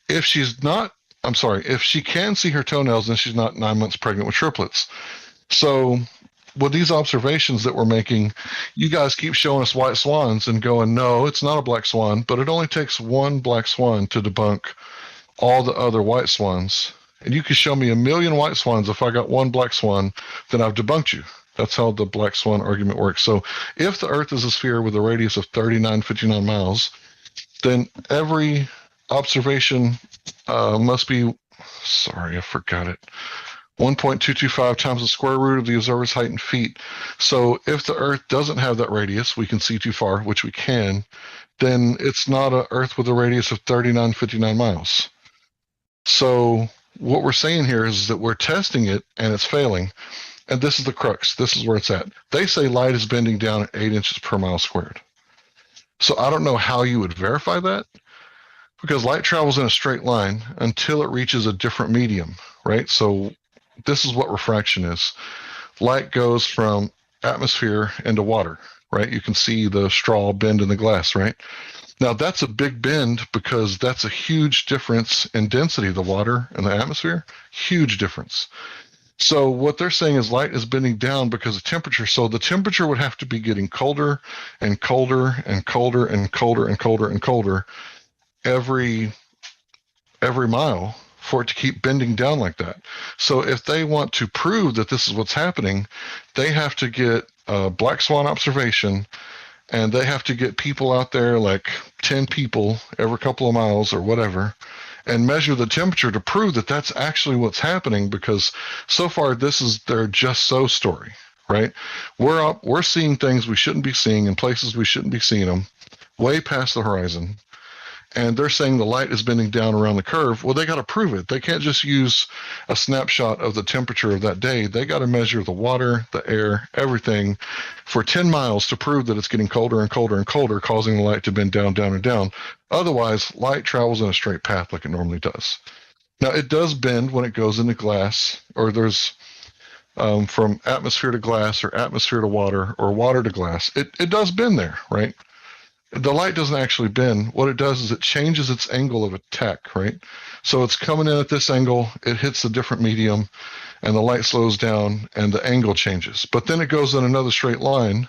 if she can see her toenails, then she's not 9 months pregnant with triplets. So with these observations that we're making, you guys keep showing us white swans and going, no, it's not a black swan, but it only takes one black swan to debunk all the other white swans. And you can show me 1,000,000 white swans. If I got one black swan, then I've debunked you. That's how the black swan argument works. So if the Earth is a sphere with a radius of 3959 miles, then every observation must be, I forgot it, 1.225 times the square root of the observer's height in feet. So if the Earth doesn't have that radius, we can see too far, which we can, then it's not an Earth with a radius of 3959 miles. So what we're saying here is that we're testing it and it's failing. And this is the crux. This is where it's at. They say light is bending down at 8 inches per mile squared. So I don't know how you would verify that, Because light travels in a straight line until it reaches a different medium, right? So this is what refraction is. Light goes from atmosphere into water, right? You can see the straw bend in the glass, right? Now that's a big bend because that's a huge difference in density of the water and the atmosphere. Huge difference. So what they're saying is light is bending down because of temperature. So the temperature would have to be getting colder and colder and colder and colder and colder and colder every mile for it to keep bending down like that. So if they want to prove that this is what's happening, they have to get a black swan observation, and they have to get people out there, like 10 people every couple of miles or whatever, and measure the temperature to prove that that's actually what's happening, because so far this is their just so story, right? We're seeing things we shouldn't be seeing in places we shouldn't be seeing them, way past the horizon. And they're saying the light is bending down around the curve. Well, they got to prove it. They can't just use a snapshot of the temperature of that day. They got to measure the water, the air, everything for 10 miles to prove that it's getting colder and colder and colder, causing the light to bend down, down, and down. Otherwise, light travels in a straight path like it normally does. Now, it does bend when it goes into glass, or there's from atmosphere to glass, or atmosphere to water, or water to glass. It does bend there, right? The light doesn't actually bend. What it does is it changes its angle of attack, right? So it's coming in at this angle, it hits a different medium, and the light slows down, and the angle changes. But then it goes in another straight line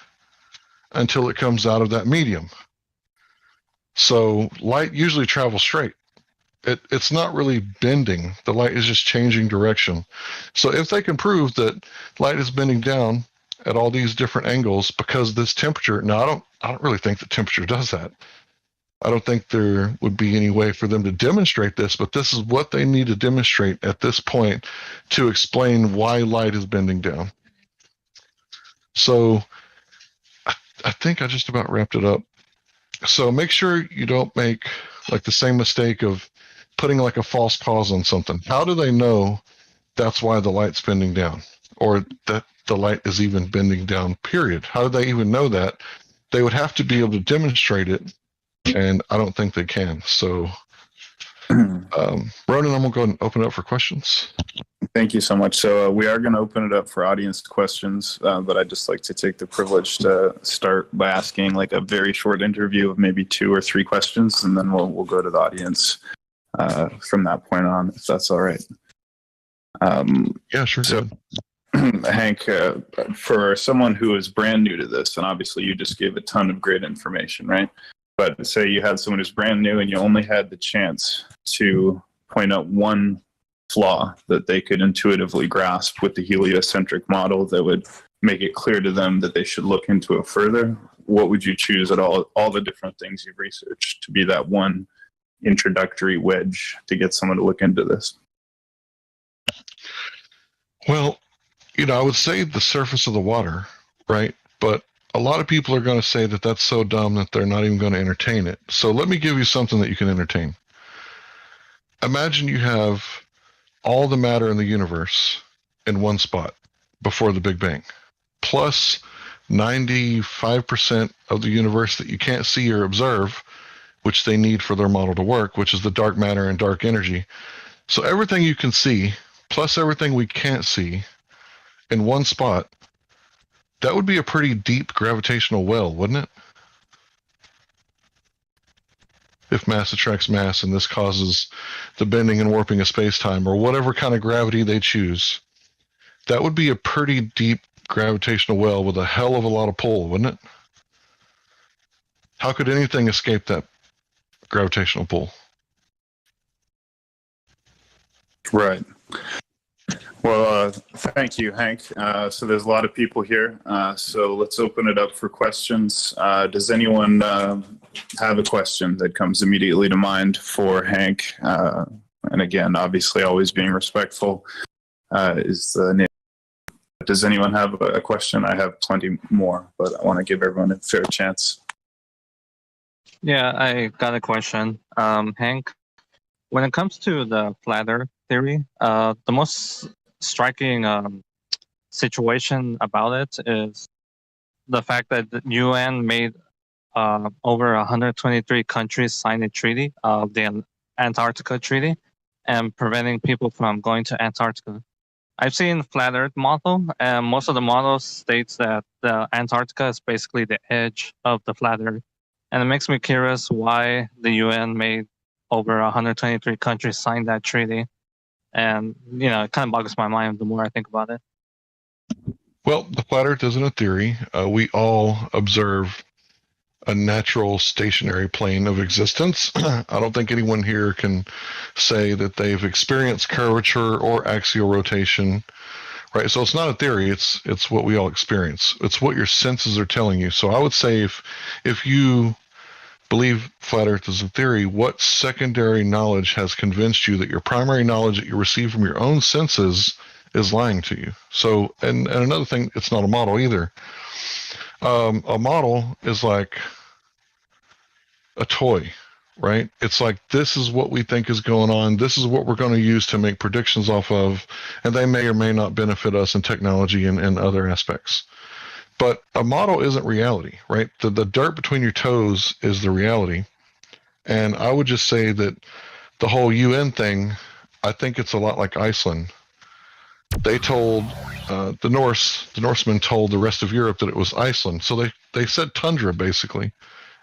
until it comes out of that medium. So light usually travels straight. It's not really bending. The light is just changing direction. So if they can prove that light is bending down at all these different angles because this temperature, now I don't really think the temperature does that. I don't think there would be any way for them to demonstrate this, but this is what they need to demonstrate at this point to explain why light is bending down. So I think I just about wrapped it up. So make sure you don't make like the same mistake of putting like a false cause on something. How do they know that's why the light's bending down, or that the light is even bending down, period? How do they even know that? They would have to be able to demonstrate it, and I don't think they can. So, Ronan, I'm going to go ahead and open it up for questions. Thank you so much. So we are going to open it up for audience questions, but I'd just like to take the privilege to start by asking like a very short interview of maybe 2 or 3 questions, and then we'll go to the audience from that point on, if that's all right. Yeah, sure. So, Hank, for someone who is brand new to this, and obviously you just gave a ton of great information, right? But say you had someone who's brand new and you only had the chance to point out one flaw that they could intuitively grasp with the heliocentric model that would make it clear to them that they should look into it further. What would you choose at all the different things you've researched to be that one introductory wedge to get someone to look into this? Well, I would say the surface of the water, right? But a lot of people are going to say that that's so dumb that they're not even going to entertain it. So let me give you something that you can entertain. Imagine you have all the matter in the universe in one spot before the Big Bang, plus 95% of the universe that you can't see or observe, which they need for their model to work, which is the dark matter and dark energy. So everything you can see, plus everything we can't see in one spot, that would be a pretty deep gravitational well, wouldn't it? If mass attracts mass and this causes the bending and warping of space-time, or whatever kind of gravity they choose, that would be a pretty deep gravitational well with a hell of a lot of pull, wouldn't it? How could anything escape that gravitational pull? Right. Well, thank you, Hank. So there's a lot of people here. So let's open it up for questions. Does anyone have a question that comes immediately to mind for Hank? And again, obviously, always being respectful is the name. Does anyone have a question? I have plenty more, but I want to give everyone a fair chance. Yeah, I got a question. Hank, when it comes to the flat Earth theory, the most striking situation about it is the fact that the UN made over 123 countries signed a treaty, the Antarctica Treaty, and preventing people from going to Antarctica. I've seen flat Earth model, and most of the models states that the Antarctica is basically the edge of the flat Earth, and it makes me curious why the UN made over 123 countries sign that treaty, and it kind of boggles my mind the more I think about it. Well, the flat Earth isn't a theory. We all observe a natural stationary plane of existence. I don't think anyone here can say that they've experienced curvature or axial rotation, right? So it's not a theory. It's what we all experience. It's what your senses are telling you. So I would say if you believe flat Earth is a theory, what secondary knowledge has convinced you that your primary knowledge that you receive from your own senses is lying to you? So, and another thing, it's not a model either. A model is like a toy, right? It's like, this is what we think is going on. This is what we're going to use to make predictions off of, and they may or may not benefit us in technology and other aspects. But a model isn't reality, right? The dirt between your toes is the reality. And I would just say that the whole UN thing, I think it's a lot like Iceland. They told the Norsemen told the rest of Europe that it was Iceland. So they said tundra, basically,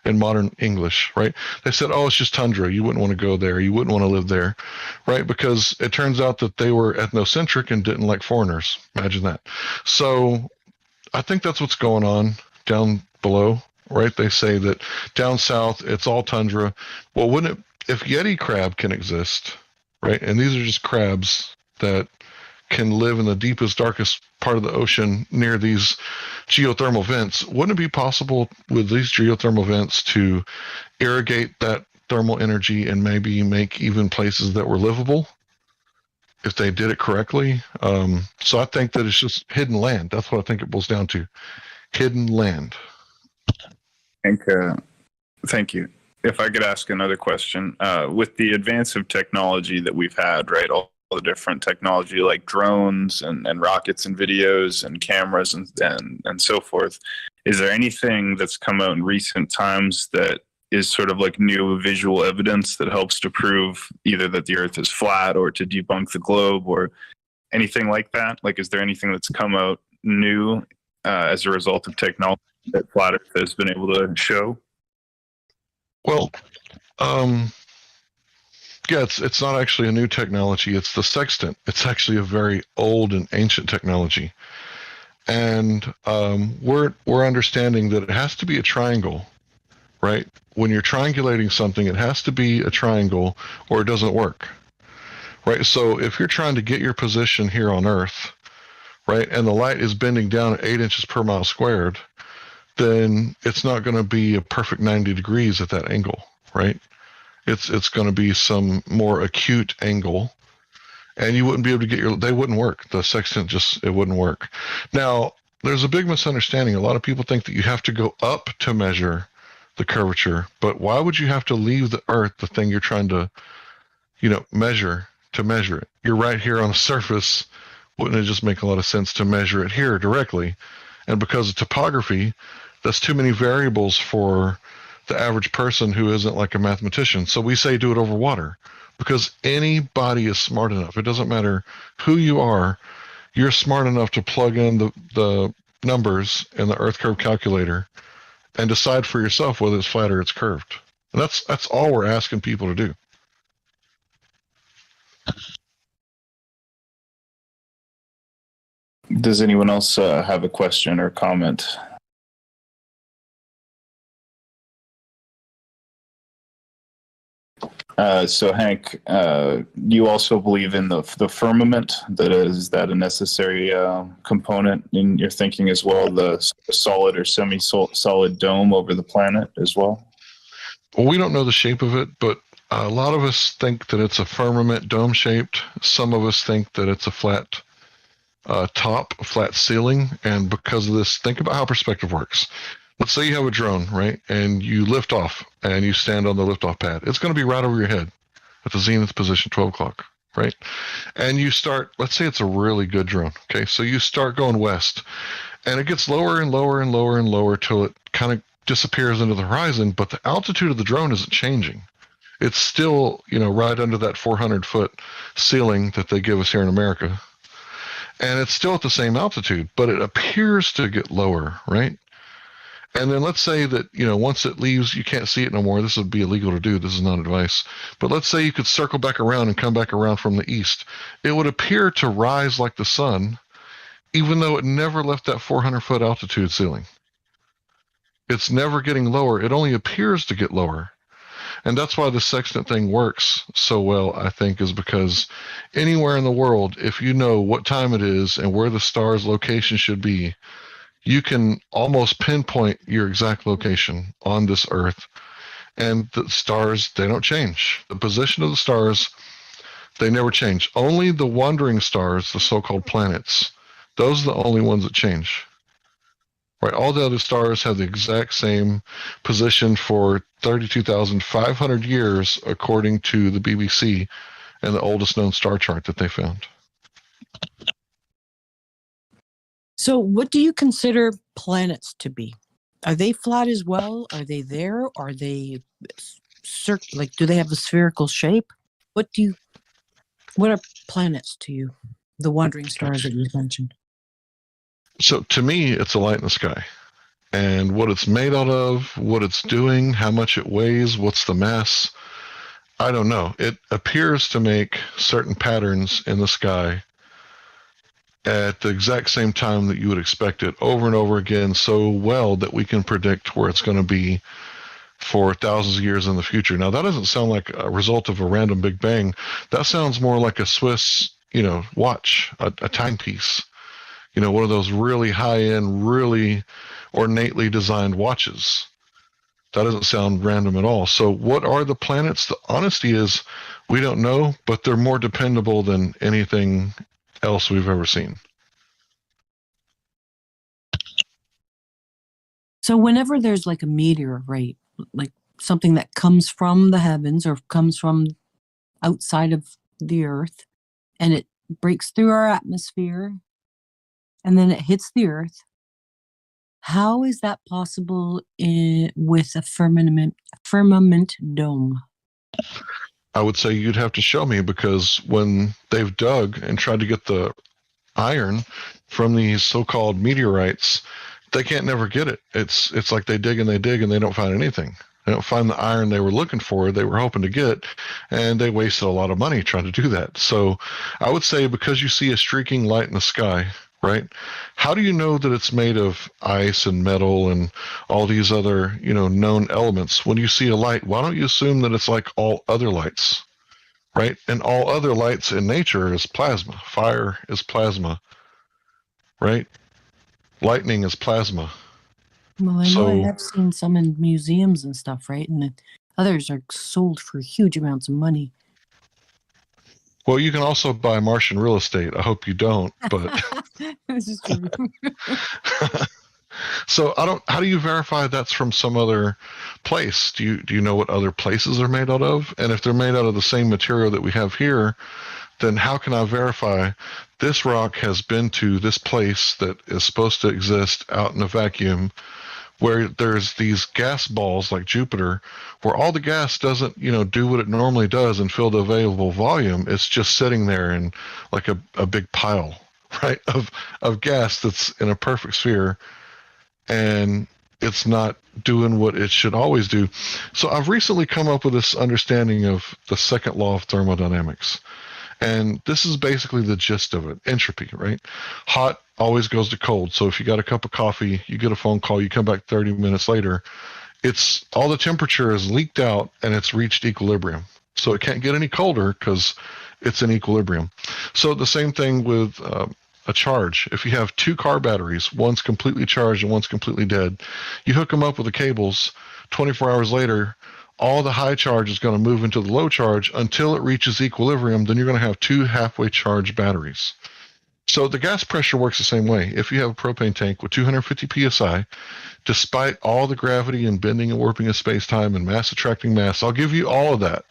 in modern English, right? They said, oh, it's just tundra. You wouldn't want to go there. You wouldn't want to live there, right? Because it turns out that they were ethnocentric and didn't like foreigners. Imagine that. So I think that's what's going on down below, right? They say that down south, it's all tundra. Well, wouldn't it, if Yeti crab can exist, right? And these are just crabs that can live in the deepest, darkest part of the ocean near these geothermal vents. Wouldn't it be possible with these geothermal vents to irrigate that thermal energy and maybe make even places that were livable if they did it correctly? So I think that it's just hidden land. That's what I think it boils down to. Hidden land. Thank you. If I could ask another question, with the advance of technology that we've had, right, all the different technology like drones and rockets and videos and cameras and so forth, is there anything that's come out in recent times that is sort of like new visual evidence that helps to prove either that the Earth is flat or to debunk the globe or anything like that? Like, is there anything that's come out new as a result of technology that flat Earth has been able to show? Well, yeah, it's not actually a new technology. It's the sextant. It's actually a very old and ancient technology, and we're understanding that it has to be a triangle, right? When you're triangulating something, it has to be a triangle, or it doesn't work, right? So if you're trying to get your position here on Earth, right, and the light is bending down at 8 inches per mile squared, then it's not going to be a perfect 90 degrees at that angle, right? It's going to be some more acute angle, and you wouldn't be able to they wouldn't work. The sextant it wouldn't work. Now, there's a big misunderstanding. A lot of people think that you have to go up to measure the curvature, but why would you have to leave the Earth, the thing you're trying to, measure, to measure it? You're right here on the surface. Wouldn't it just make a lot of sense to measure it here directly? And because of topography, that's too many variables for the average person who isn't like a mathematician. So we say do it over water, because anybody is smart enough. It doesn't matter who you are. You're smart enough to plug in the numbers in the Earth curve calculator and decide for yourself whether it's flat or it's curved. And that's all we're asking people to do. Does anyone else have a question or comment? So Hank, you also believe in the firmament. Is that a necessary component in your thinking as well? The solid or semi-solid dome over the planet as well? Well, we don't know the shape of it, but a lot of us think that it's a firmament, dome-shaped. Some of us think that it's a flat top, flat ceiling. And because of this, think about how perspective works. Let's say you have a drone, right? And you lift off and you stand on the liftoff pad. It's going to be right over your head at the zenith position, 12 o'clock, right? And you start, let's say it's a really good drone. Okay. So you start going west and it gets lower and lower and lower and lower till it kind of disappears into the horizon, but the altitude of the drone isn't changing. It's still, right under that 400-foot ceiling that they give us here in America. And it's still at the same altitude, but it appears to get lower, right? And then let's say that, once it leaves, you can't see it no more. This would be illegal to do. This is not advice. But let's say you could circle back around and come back around from the east. It would appear to rise like the sun, even though it never left that 400-foot altitude ceiling. It's never getting lower. It only appears to get lower. And that's why the sextant thing works so well, I think, is because anywhere in the world, if you know what time it is and where the star's location should be, you can almost pinpoint your exact location on this Earth. And the stars, they don't change. The position of the stars, they never change. Only the wandering stars, the so-called planets, those are the only ones that change. Right? All the other stars have the exact same position for 32,500 years, according to the BBC and the oldest known star chart that they found. So what do you consider planets to be? Are they flat as well? Are they there? Are they do they have a spherical shape? What are planets to you? The wandering stars that you mentioned. So to me, it's a light in the sky. And what it's made out of, what it's doing, how much it weighs, what's the mass, I don't know. It appears to make certain patterns in the sky at the exact same time that you would expect it, over and over again, so well that we can predict where it's going to be for thousands of years in the future. Now, that doesn't sound like a result of a random Big Bang. That sounds more like a Swiss, watch, a timepiece. One of those really high-end, really ornately designed watches. That doesn't sound random at all. So what are the planets? The honesty is we don't know, but they're more dependable than anything else we've ever seen. So whenever there's like a meteorite, like something that comes from the heavens or comes from outside of the Earth, and it breaks through our atmosphere, and then it hits the Earth, how is that possible with a firmament dome? I would say you'd have to show me, because when they've dug and tried to get the iron from these so-called meteorites, they can't never get it. It's like they dig and they don't find anything. They don't find the iron they were looking for, they were hoping to get, and they wasted a lot of money trying to do that. So I would say, because you see a streaking light in the sky, right? How do you know that it's made of ice and metal and all these other, known elements? When you see a light, why don't you assume that it's like all other lights, right? And all other lights in nature is plasma. Fire is plasma, right? Lightning is plasma. Well, I know I have seen some in museums and stuff, right? And others are sold for huge amounts of money. Well, you can also buy Martian real estate. I hope you don't, but This is true. so how do you verify that's from some other place? Do you know what other places are made out of? And if they're made out of the same material that we have here, then how can I verify this rock has been to this place that is supposed to exist out in a vacuum, where there's these gas balls like Jupiter, where all the gas doesn't, do what it normally does and fill the available volume. It's just sitting there in like a big pile, right, of gas that's in a perfect sphere, and it's not doing what it should always do. So I've recently come up with this understanding of the second law of thermodynamics. And this is basically the gist of it. Entropy, right? Hot always goes to cold. So if you got a cup of coffee, you get a phone call, you come back 30 minutes later, it's all the temperature is leaked out and it's reached equilibrium. So it can't get any colder because it's in equilibrium. So the same thing with a charge. If you have two car batteries, one's completely charged and one's completely dead, you hook them up with the cables, 24 hours later, all the high charge is going to move into the low charge until it reaches equilibrium. Then you're going to have two halfway charged batteries. So the gas pressure works the same way. If you have a propane tank with 250 psi, despite all the gravity and bending and warping of space-time and mass attracting mass, I'll give you all of that,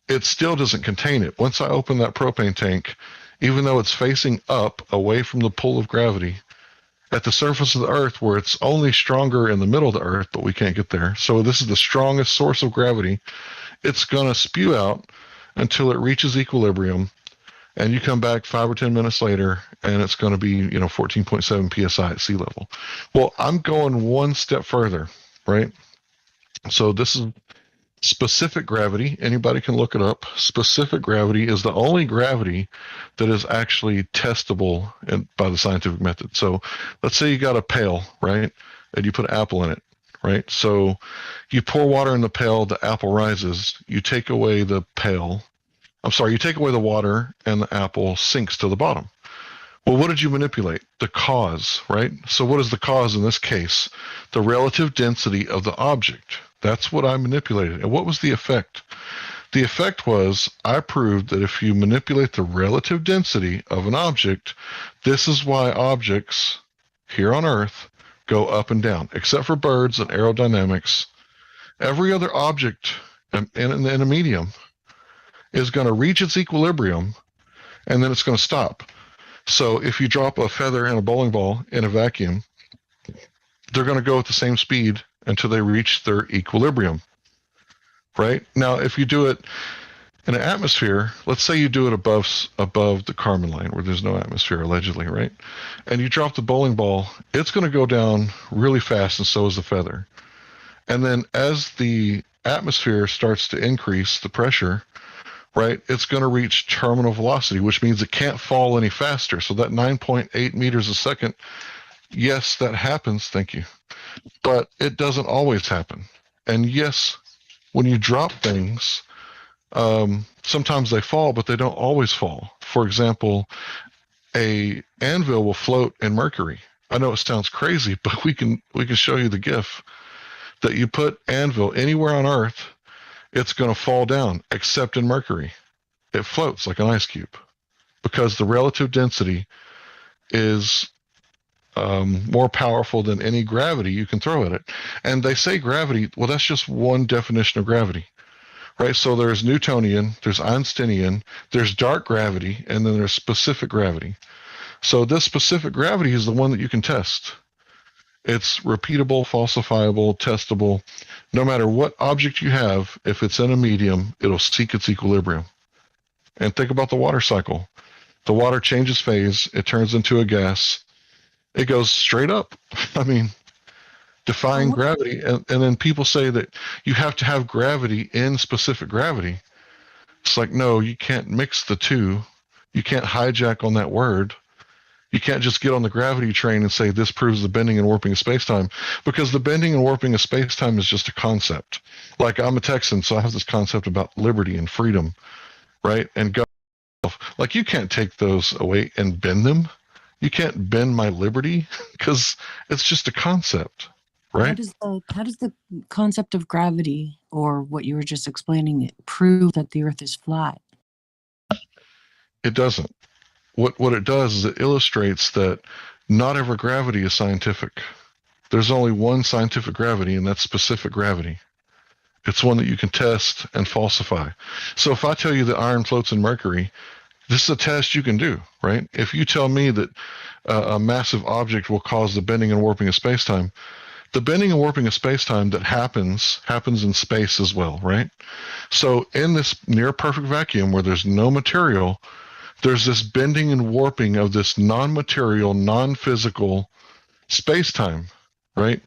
it still doesn't contain it. Once I open that propane tank, even though it's facing up away from the pull of gravity, at the surface of the Earth where it's only stronger in the middle of the Earth, but we can't get there. So this is the strongest source of gravity. It's going to spew out until it reaches equilibrium, and you come back 5 or 10 minutes later, and it's going to be 14.7 psi at sea level. Well, I'm going one step further, right? So this is specific gravity. Anybody can look it up. Specific gravity is the only gravity that is actually testable by the scientific method. So let's say you got a pail, right? And you put an apple in it, right? So you pour water in the pail, the apple rises. You take away the pail. You take away the water, and the apple sinks to the bottom. Well, what did you manipulate? The cause, right? So what is the cause in this case? The relative density of the object. That's what I manipulated. And what was the effect? The effect was I proved that if you manipulate the relative density of an object, this is why objects here on Earth go up and down, except for birds and aerodynamics. Every other object in a medium is going to reach its equilibrium, and then it's going to stop. So if you drop a feather and a bowling ball in a vacuum, they're going to go at the same speed until they reach their equilibrium, right? Now, if you do it in an atmosphere, let's say you do it above the Kármán line where there's no atmosphere, allegedly, right? And you drop the bowling ball, it's going to go down really fast, and so is the feather. And then as the atmosphere starts to increase the pressure, right, it's going to reach terminal velocity, which means it can't fall any faster. So that 9.8 meters a second, yes, that happens. Thank you. But it doesn't always happen. And yes, when you drop things, sometimes they fall, but they don't always fall. For example, a anvil will float in mercury. I know it sounds crazy, but we can show you the GIF that you put anvil anywhere on Earth, it's going to fall down, except in mercury. It floats like an ice cube because the relative density is more powerful than any gravity you can throw at it. And they say gravity, well, that's just one definition of gravity, right? So there's Newtonian, there's Einsteinian, there's dark gravity, and then there's specific gravity. So this specific gravity is the one that you can test. It's repeatable, falsifiable, testable. No matter what object you have, if it's in a medium, it'll seek its equilibrium. And think about the water cycle. The water changes phase, it turns into a gas, it goes straight up. I mean, defying gravity. And then people say that you have to have gravity in specific gravity. It's like, no, you can't mix the two. You can't hijack on that word. You can't just get on the gravity train and say this proves the bending and warping of space-time, because the bending and warping of space-time is just a concept. Like, I'm a Texan, so I have this concept about liberty and freedom, right? And God, like, you can't take those away and bend them. You can't bend my liberty because it's just a concept, right? How does the concept of gravity, or what you were just explaining, prove that the Earth is flat? It doesn't. What it does is it illustrates that not every gravity is scientific. There's only one scientific gravity, and that's specific gravity. It's one that you can test and falsify. So if I tell you that iron floats in mercury, this is a test you can do, right? If you tell me that a massive object will cause the bending and warping of space-time, the bending and warping of space-time that happens in space as well, right? So in this near-perfect vacuum where there's no material, there's this bending and warping of this non-material, non-physical space-time, right?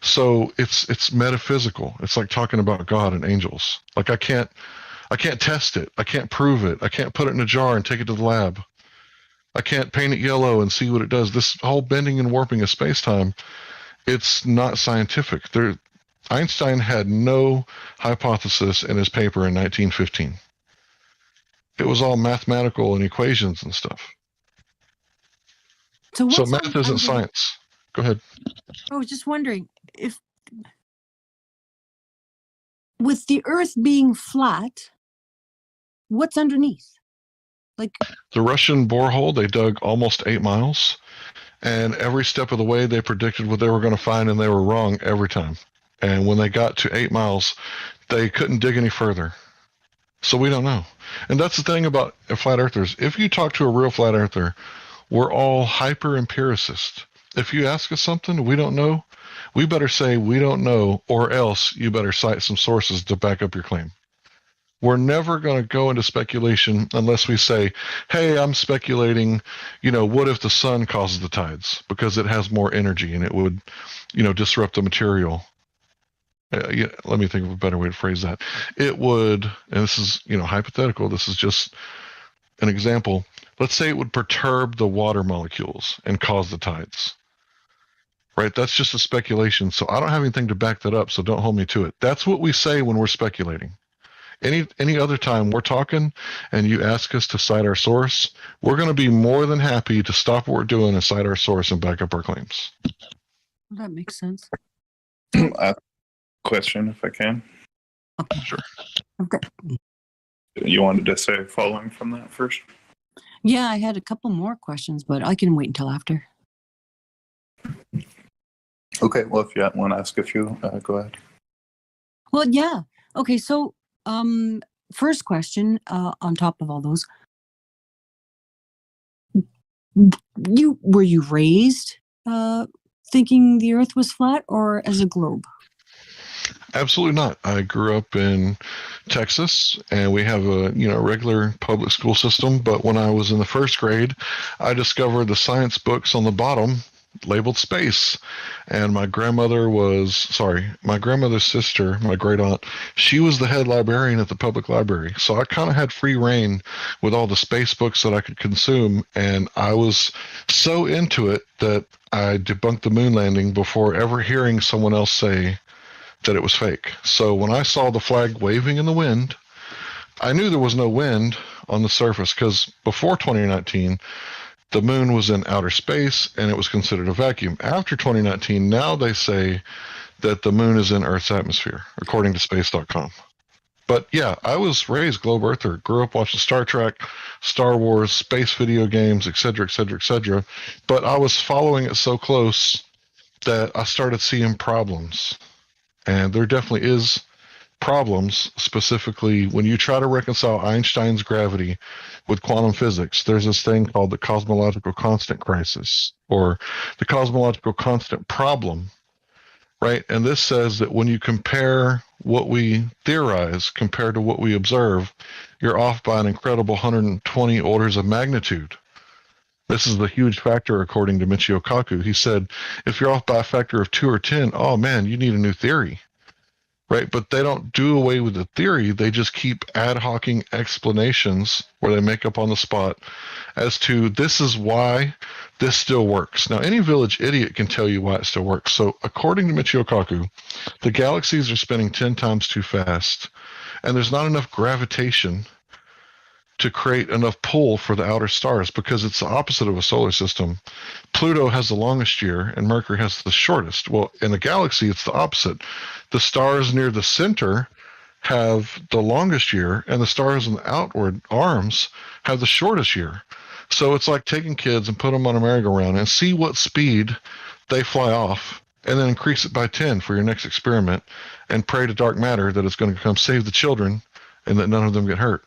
So it's metaphysical. It's like talking about God and angels. Like I can't test it. I can't prove it. I can't put it in a jar and take it to the lab. I can't paint it yellow and see what it does. This whole bending and warping of space-time, it's not scientific. Einstein had no hypothesis in his paper in 1915. It was all mathematical and equations and stuff. So math isn't science. Go ahead. I was just wondering if, with the Earth being flat, what's underneath? Like the Russian borehole, they dug almost 8 miles, and every step of the way they predicted what they were going to find, and they were wrong every time. And when they got to 8 miles, they couldn't dig any further. So we don't know. And that's the thing about flat earthers. If you talk to a real flat earther, we're all hyper empiricists. If you ask us something we don't know, we better say we don't know, or else you better cite some sources to back up your claim. We're never going to go into speculation unless we say, hey, I'm speculating, what if the sun causes the tides? Because it has more energy and it would, disrupt the material. Let me think of a better way to phrase that. It would, and this is, hypothetical, this is just an example. Let's say it would perturb the water molecules and cause the tides. Right? That's just a speculation. So I don't have anything to back that up, so don't hold me to it. That's what we say when we're speculating. Any other time we're talking and you ask us to cite our source, we're going to be more than happy to stop what we're doing and cite our source and back up our claims. That makes sense. Question, if I can. Okay. Sure. Okay. You wanted to say following from that first? Yeah, I had a couple more questions, but I can wait until after. Okay, well, if you want to ask a few, go ahead. Well, yeah. Okay, so first question on top of all those. Were you raised thinking the earth was flat or as a globe? Absolutely not. I grew up in Texas, and we have a regular public school system. But when I was in the first grade, I discovered the science books on the bottom labeled space. And my grandmother's sister, my great aunt, she was the head librarian at the public library. So I kind of had free reign with all the space books that I could consume. And I was so into it that I debunked the moon landing before ever hearing someone else say that it was fake. So when I saw the flag waving in the wind, I knew there was no wind on the surface because before 2019, the moon was in outer space and it was considered a vacuum. After 2019, now they say that the moon is in Earth's atmosphere, according to space.com. But yeah, I was raised globe earther, grew up watching Star Trek, Star Wars, space video games, etc., etc., etc. But I was following it so close that I started seeing problems. And there definitely is problems, specifically when you try to reconcile Einstein's gravity with quantum physics. There's this thing called the cosmological constant crisis, or the cosmological constant problem, right? And this says that when you compare what we theorize compared to what we observe, you're off by an incredible 120 orders of magnitude. This is the huge factor, according to Michio Kaku. He said, if you're off by a factor of 2 or 10, oh man, you need a new theory. Right, but they don't do away with the theory. They just keep ad hocing explanations where they make up on the spot as to this is why this still works. Now, any village idiot can tell you why it still works. So, according to Michio Kaku, the galaxies are spinning 10 times too fast, and there's not enough gravitation to create enough pull for the outer stars because it's the opposite of a solar system. Pluto has the longest year and Mercury has the shortest. Well, in the galaxy, it's the opposite. The stars near the center have the longest year and the stars in the outward arms have the shortest year. So it's like taking kids and put them on a merry-go-round and see what speed they fly off and then increase it by 10 for your next experiment and pray to dark matter that it's going to come save the children and that none of them get hurt.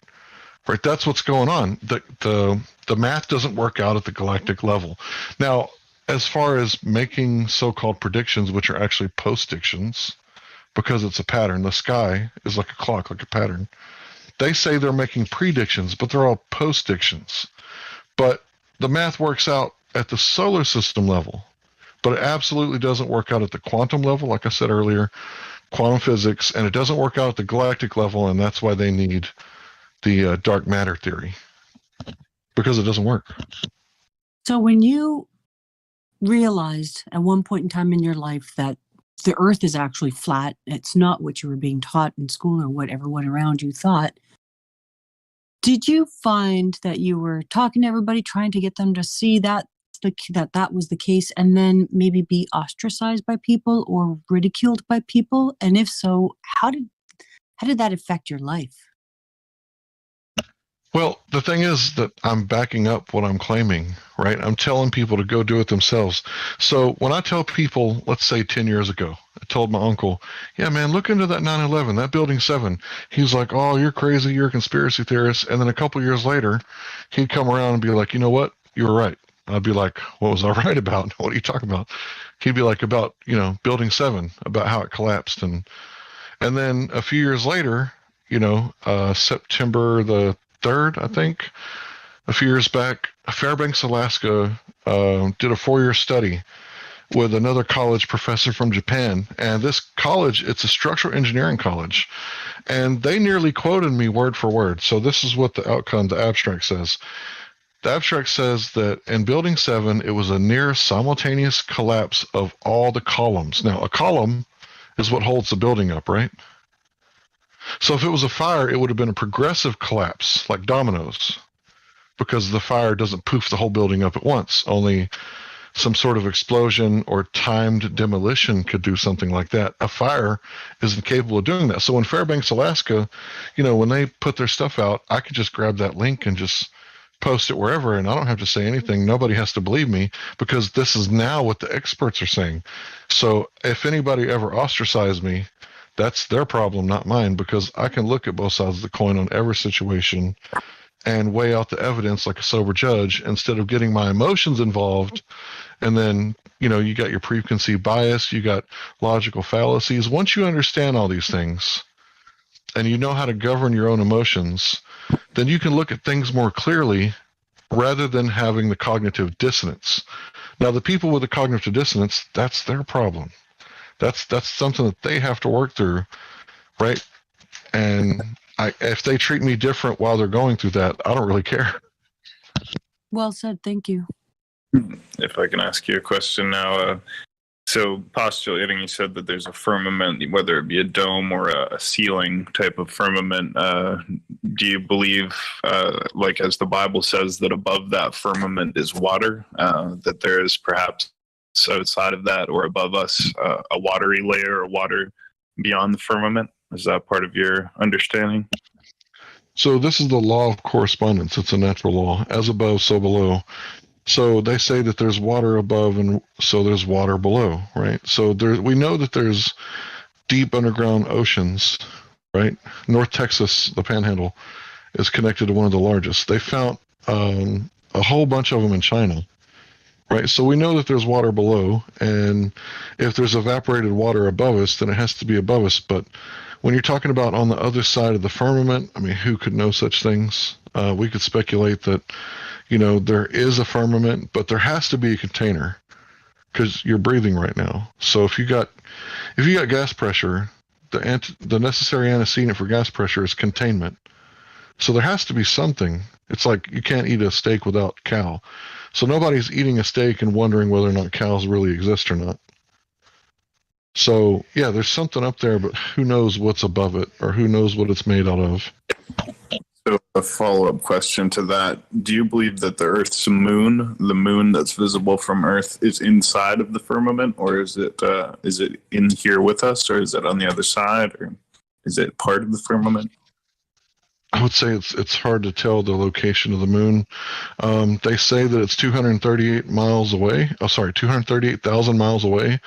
Right, that's what's going on. The math doesn't work out at the galactic level. Now, as far as making so-called predictions, which are actually postdictions, because it's a pattern, the sky is like a clock, like a pattern. They say they're making predictions, but they're all postdictions. But the math works out at the solar system level, but it absolutely doesn't work out at the quantum level, like I said earlier, quantum physics, and it doesn't work out at the galactic level, and that's why they need the dark matter theory, because it doesn't work. So when you realized at one point in time in your life that the earth is actually flat, it's not what you were being taught in school or what everyone around you thought, did you find that you were talking to everybody, trying to get them to see that that was the case, and then maybe be ostracized by people or ridiculed by people? And if so, how did that affect your life? Well, the thing is that I'm backing up what I'm claiming, right? I'm telling people to go do it themselves. So when I tell people, let's say 10 years ago, I told my uncle, yeah, man, look into that 9/11, that building 7. He's like, oh, you're crazy, you're a conspiracy theorist. And then a couple years later, he'd come around and be like, you know what? You were right. I'd be like, what was I right about? What are you talking about? He'd be like, about, building 7, about how it collapsed. And then a few years later, September the 3rd, I think, a few years back, Fairbanks, Alaska, did a 4-year study with another college professor from Japan. And this college, it's a structural engineering college. And they nearly quoted me word for word. So this is what the abstract says. The abstract says that in Building 7, it was a near simultaneous collapse of all the columns. Now, a column is what holds the building up, right? So if it was a fire, it would have been a progressive collapse, like dominoes, because the fire doesn't poof the whole building up at once. Only some sort of explosion or timed demolition could do something like that. A fire isn't capable of doing that. So in Fairbanks, Alaska, when they put their stuff out, I could just grab that link and just post it wherever, and I don't have to say anything. Nobody has to believe me, because this is now what the experts are saying. So if anybody ever ostracized me, that's their problem, not mine, because I can look at both sides of the coin on every situation and weigh out the evidence like a sober judge, instead of getting my emotions involved. And then, you got your preconceived bias, you got logical fallacies. Once you understand all these things and you know how to govern your own emotions, then you can look at things more clearly rather than having the cognitive dissonance. Now, the people with the cognitive dissonance, that's their problem. That's something that they have to work through, right? And if they treat me different while they're going through that, I don't really care. Well said. Thank you. If I can ask you a question now. So postulating, you said that there's a firmament, whether it be a dome or a ceiling type of firmament. Do you believe, like as the Bible says, that above that firmament is water, that there is perhaps outside of that or above us a watery layer or water beyond the firmament? Is that part of your understanding? So this is the law of correspondence. It's a natural law. As above, so below. So they say that there's water above, and so there's water below, right? So we know that there's deep underground oceans, right? North Texas, the Panhandle, is connected to one of the largest. They found a whole bunch of them in China, right? So we know that there's water below, and if there's evaporated water above us, then it has to be above us. But when you're talking about on the other side of the firmament, I mean, who could know such things? We could speculate that, there is a firmament, but there has to be a container, because you're breathing right now. So if you got gas pressure, the necessary antecedent for gas pressure is containment. So there has to be something. It's like you can't eat a steak without cow. So nobody's eating a steak and wondering whether or not cows really exist or not. So yeah, there's something up there, but who knows what's above it, or who knows what it's made out of. So a follow-up question to that. Do you believe that the Earth's moon, the moon that's visible from Earth, is inside of the firmament, or is it in here with us, or is it on the other side, or is it part of the firmament? I would say it's hard to tell the location of the moon. They say that it's 238 miles away. 238,000 miles away,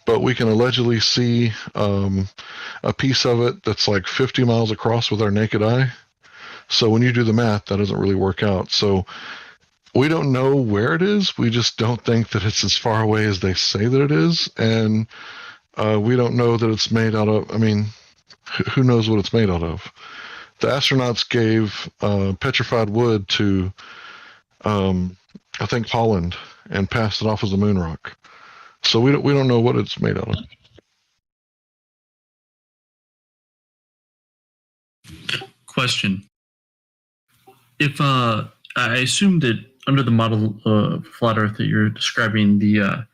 but we can allegedly see a piece of it that's like 50 miles across with our naked eye. So when you do the math, that doesn't really work out. So we don't know where it is. We just don't think that it's as far away as they say that it is. And we don't know that it's made out of, I mean, who knows what it's made out of? The astronauts gave petrified wood to, I think, Holland, and passed it off as a moon rock. So we don't know what it's made out of. Question. If I assume that under the model of flat Earth that you're describing, the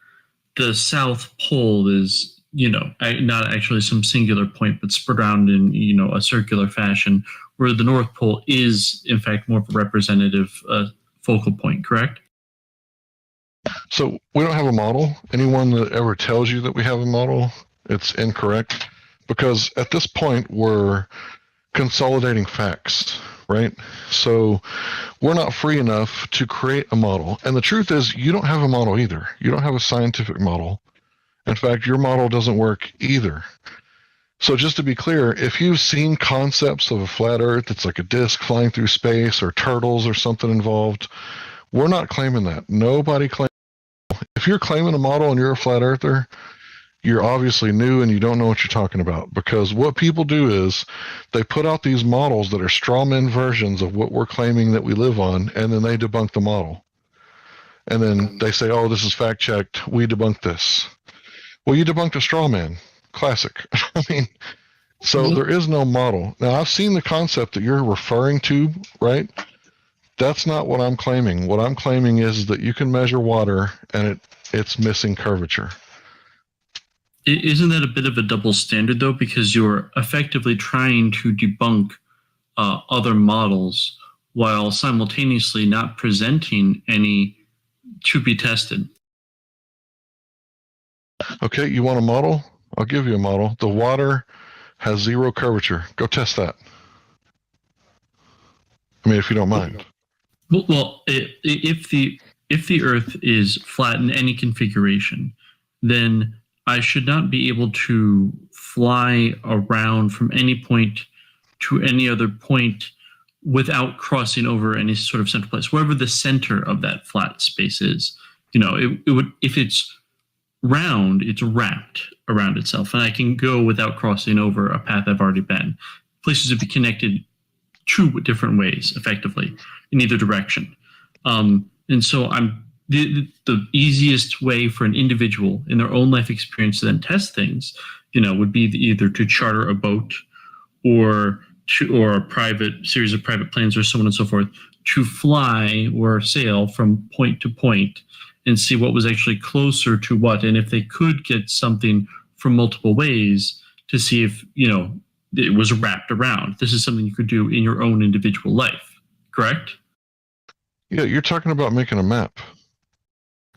South Pole is, not actually some singular point, but spread around in, a circular fashion, where the North Pole is, in fact, more of a representative focal point, correct? So we don't have a model. Anyone that ever tells you that we have a model, it's incorrect, because at this point we're consolidating facts, right? So we're not free enough to create a model. And the truth is, you don't have a model either. You don't have a scientific model. In fact, your model doesn't work either. So just to be clear, if you've seen concepts of a flat Earth, it's like a disk flying through space, or turtles or something involved, We're not claiming that. Nobody claims. If you're claiming a model and you're a flat earther, you're obviously new and you don't know what you're talking about, because what people do is they put out these models that are straw man versions of what we're claiming that we live on, and then they debunk the model. And then they say, oh, this is fact checked. We debunked this. Well, you debunked a straw man. Classic. I mean, so there is no model. Now, I've seen the concept that you're referring to, right? That's not what I'm claiming. What I'm claiming is that you can measure water and it's missing curvature. Isn't that a bit of a double standard, though? Because you're effectively trying to debunk other models while simultaneously not presenting any to be tested. Okay, you want a model? I'll give you a model. The water has zero curvature. Go test that. I mean, if you don't mind. Well, if the Earth is flat in any configuration, then I should not be able to fly around from any point to any other point without crossing over any sort of central place, wherever the center of that flat space is. You know, it would, if it's round, it's wrapped around itself, and I can go without crossing over a path I've already been. Places would be connected two different ways, effectively, in either direction. And so the easiest way for an individual in their own life experience to then test things, you know, would be either to charter a boat or a private series of private planes or so on and so forth to fly or sail from point to point and see what was actually closer to what, and if they could get something from multiple ways to see if, you know, it was wrapped around. This is something you could do in your own individual life, correct? Yeah, you're talking about making a map.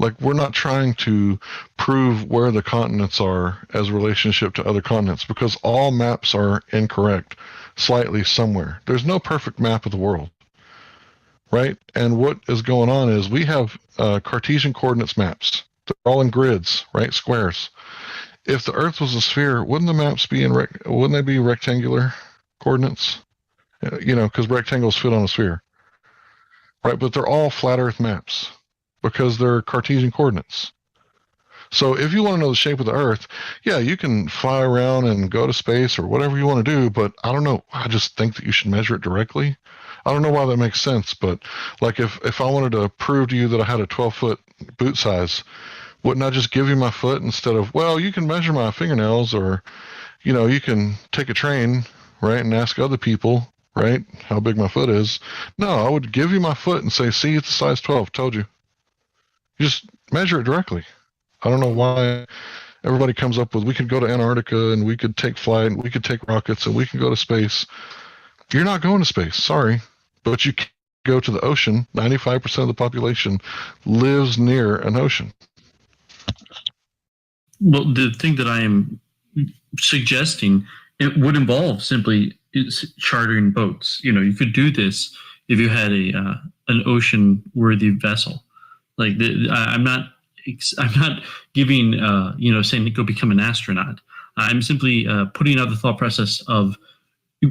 Like, we're not trying to prove where the continents are as relationship to other continents, because all maps are incorrect slightly somewhere. There's no perfect map of the world, right? And what is going on is we have Cartesian coordinates maps. They're all in grids, right? Squares. If the Earth was a sphere, wouldn't the maps be wouldn't they be rectangular coordinates? You know, because rectangles fit on a sphere, right? But they're all flat Earth maps because they're Cartesian coordinates. So if you want to know the shape of the Earth, yeah, you can fly around and go to space or whatever you want to do, but I don't know. I just think that you should measure it directly. I don't know why that makes sense, but like if I wanted to prove to you that I had a 12-foot boot size, wouldn't I just give you my foot instead of, well, you can measure my fingernails, or, you know, you can take a train, right, and ask other people, right, how big my foot is. No, I would give you my foot and say, see, it's a size 12, told you. You just measure it directly. I don't know why everybody comes up with, we could go to Antarctica and we could take flight and we could take rockets and we can go to space. You're not going to space, sorry, but you can go to the ocean. 95% of the population lives near an ocean. Well, the thing that I am suggesting, it would involve simply chartering boats. You know, you could do this if you had an ocean-worthy vessel. Like I'm not giving you know, saying to go become an astronaut. I'm simply putting out the thought process of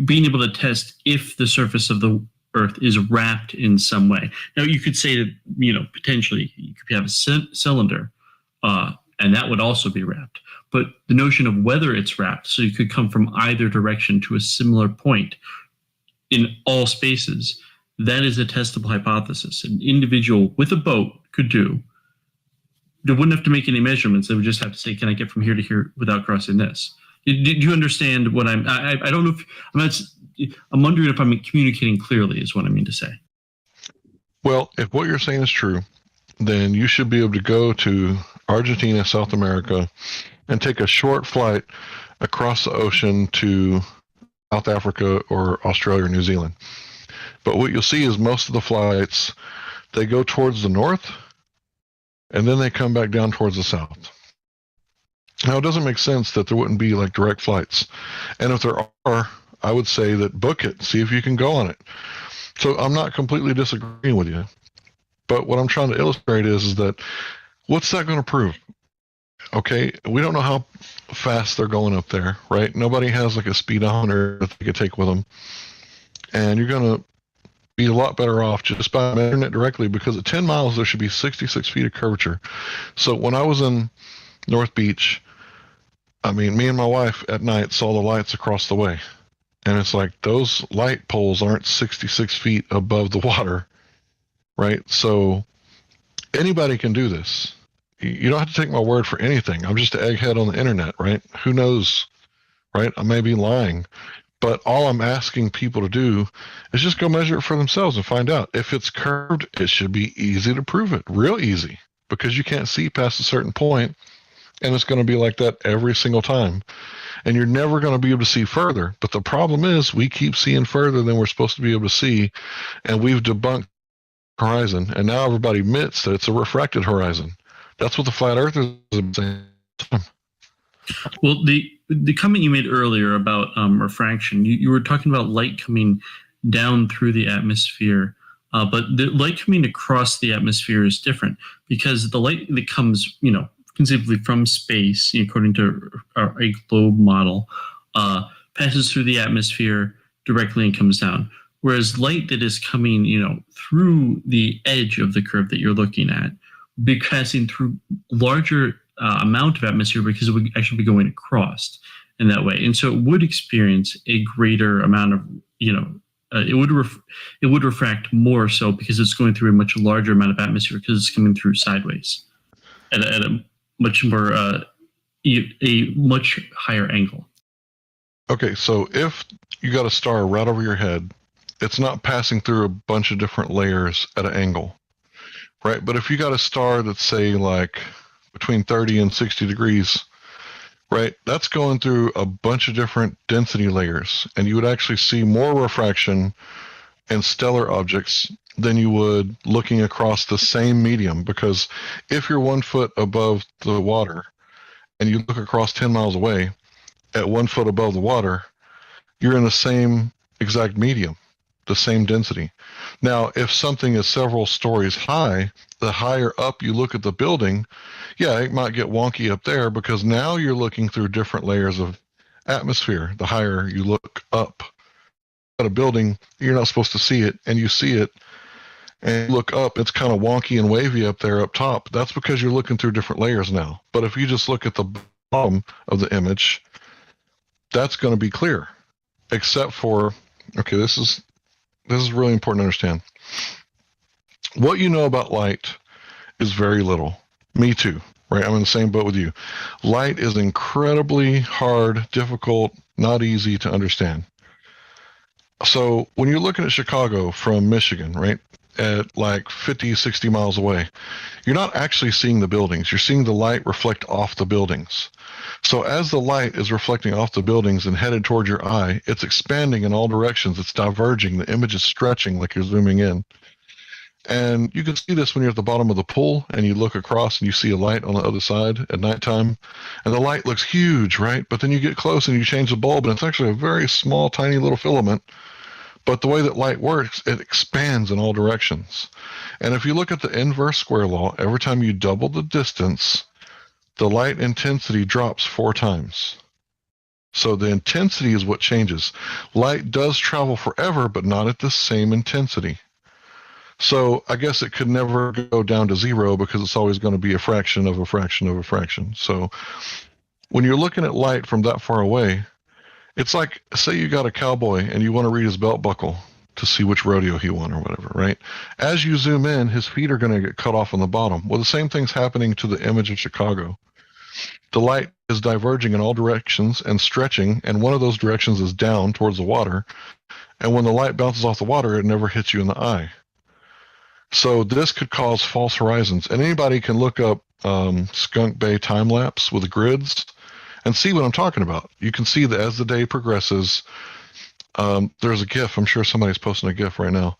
being able to test if the surface of the Earth is wrapped in some way. Now, you could say that, you know, potentially you could have a cylinder, and that would also be wrapped. But the notion of whether it's wrapped, so you could come from either direction to a similar point in all spaces, that is a testable hypothesis. An individual with a boat could do. They wouldn't have to make any measurements. They would just have to say, can I get from here to here without crossing this? Do you understand what I don't know if I'm wondering if I'm communicating clearly is what I mean to say. Well, if what you're saying is true, then you should be able to go to Argentina, South America, and take a short flight across the ocean to South Africa or Australia or New Zealand. But what you'll see is most of the flights, they go towards the north, and then they come back down towards the south. Now, it doesn't make sense that there wouldn't be like direct flights. And if there are, I would say that book it, see if you can go on it. So I'm not completely disagreeing with you. But what I'm trying to illustrate is that what's that going to prove? Okay, we don't know how fast they're going up there, right? Nobody has like a speedometer that they could take with them. And you're going to, be a lot better off just by measuring it directly, because at 10 miles there should be 66 feet of curvature. So when I was in North Beach, I mean, me and my wife at night saw the lights across the way. And it's like, those light poles aren't 66 feet above the water, right? So anybody can do this. You don't have to take my word for anything. I'm just an egghead on the internet, right? Who knows, right? I may be lying. But all I'm asking people to do is just go measure it for themselves and find out. If it's curved, it should be easy to prove it, real easy, because you can't see past a certain point, and it's going to be like that every single time. And you're never going to be able to see further. But the problem is we keep seeing further than we're supposed to be able to see, and we've debunked horizon, and now everybody admits that it's a refracted horizon. That's what the flat earthers have been saying. Well, the comment you made earlier about refraction, you were talking about light coming down through the atmosphere, but the light coming across the atmosphere is different, because the light that comes, conceivably from space, according to a globe model, passes through the atmosphere directly and comes down. Whereas light that is coming, through the edge of the curve that you're looking at, be passing through larger amount of atmosphere, because it would actually be going across in that way, and so it would experience a greater amount of, it would refract more so because it's going through a much larger amount of atmosphere, because it's coming through sideways at a much more a much higher angle. Okay, so if you got a star right over your head, it's not passing through a bunch of different layers at an angle, right? But if you got a star that's, say, like between 30 and 60 degrees, right, that's going through a bunch of different density layers, and you would actually see more refraction in stellar objects than you would looking across the same medium. Because if you're 1 foot above the water and you look across 10 miles away at 1 foot above the water, you're in the same exact medium, the same density. Now, if something is several stories high, the higher up you look at the building, yeah, it might get wonky up there, because now you're looking through different layers of atmosphere. The higher you look up at a building, you're not supposed to see it, and you see it, and you look up, it's kind of wonky and wavy up there up top. That's because you're looking through different layers now. But if you just look at the bottom of the image, that's going to be clear, except for, okay, this is really important to understand. What you know about light is very little. Me too, right? I'm in the same boat with you. Light is incredibly hard, difficult, not easy to understand. So when you're looking at Chicago from Michigan, right, at like 50, 60 miles away, you're not actually seeing the buildings. You're seeing the light reflect off the buildings. So as the light is reflecting off the buildings and headed toward your eye, it's expanding in all directions. It's diverging. The image is stretching like you're zooming in. And you can see this when you're at the bottom of the pool and you look across and you see a light on the other side at nighttime. And the light looks huge, right? But then you get close and you change the bulb, and it's actually a very small, tiny little filament. But the way that light works, it expands in all directions. And if you look at the inverse square law, every time you double the distance, the light intensity drops 4 times. So the intensity is what changes. Light does travel forever, but not at the same intensity. So I guess it could never go down to 0, because it's always going to be a fraction of a fraction of a fraction. So when you're looking at light from that far away, it's like, say you got a cowboy and you want to read his belt buckle to see which rodeo he won or whatever, right? As you zoom in, his feet are going to get cut off on the bottom. Well, the same thing's happening to the image of Chicago. The light is diverging in all directions and stretching, and one of those directions is down towards the water. And when the light bounces off the water, it never hits you in the eye. So this could cause false horizons. And anybody can look up Skunk Bay time lapse with the grids and see what I'm talking about. You can see that as the day progresses, there's a GIF. I'm sure somebody's posting a GIF right now.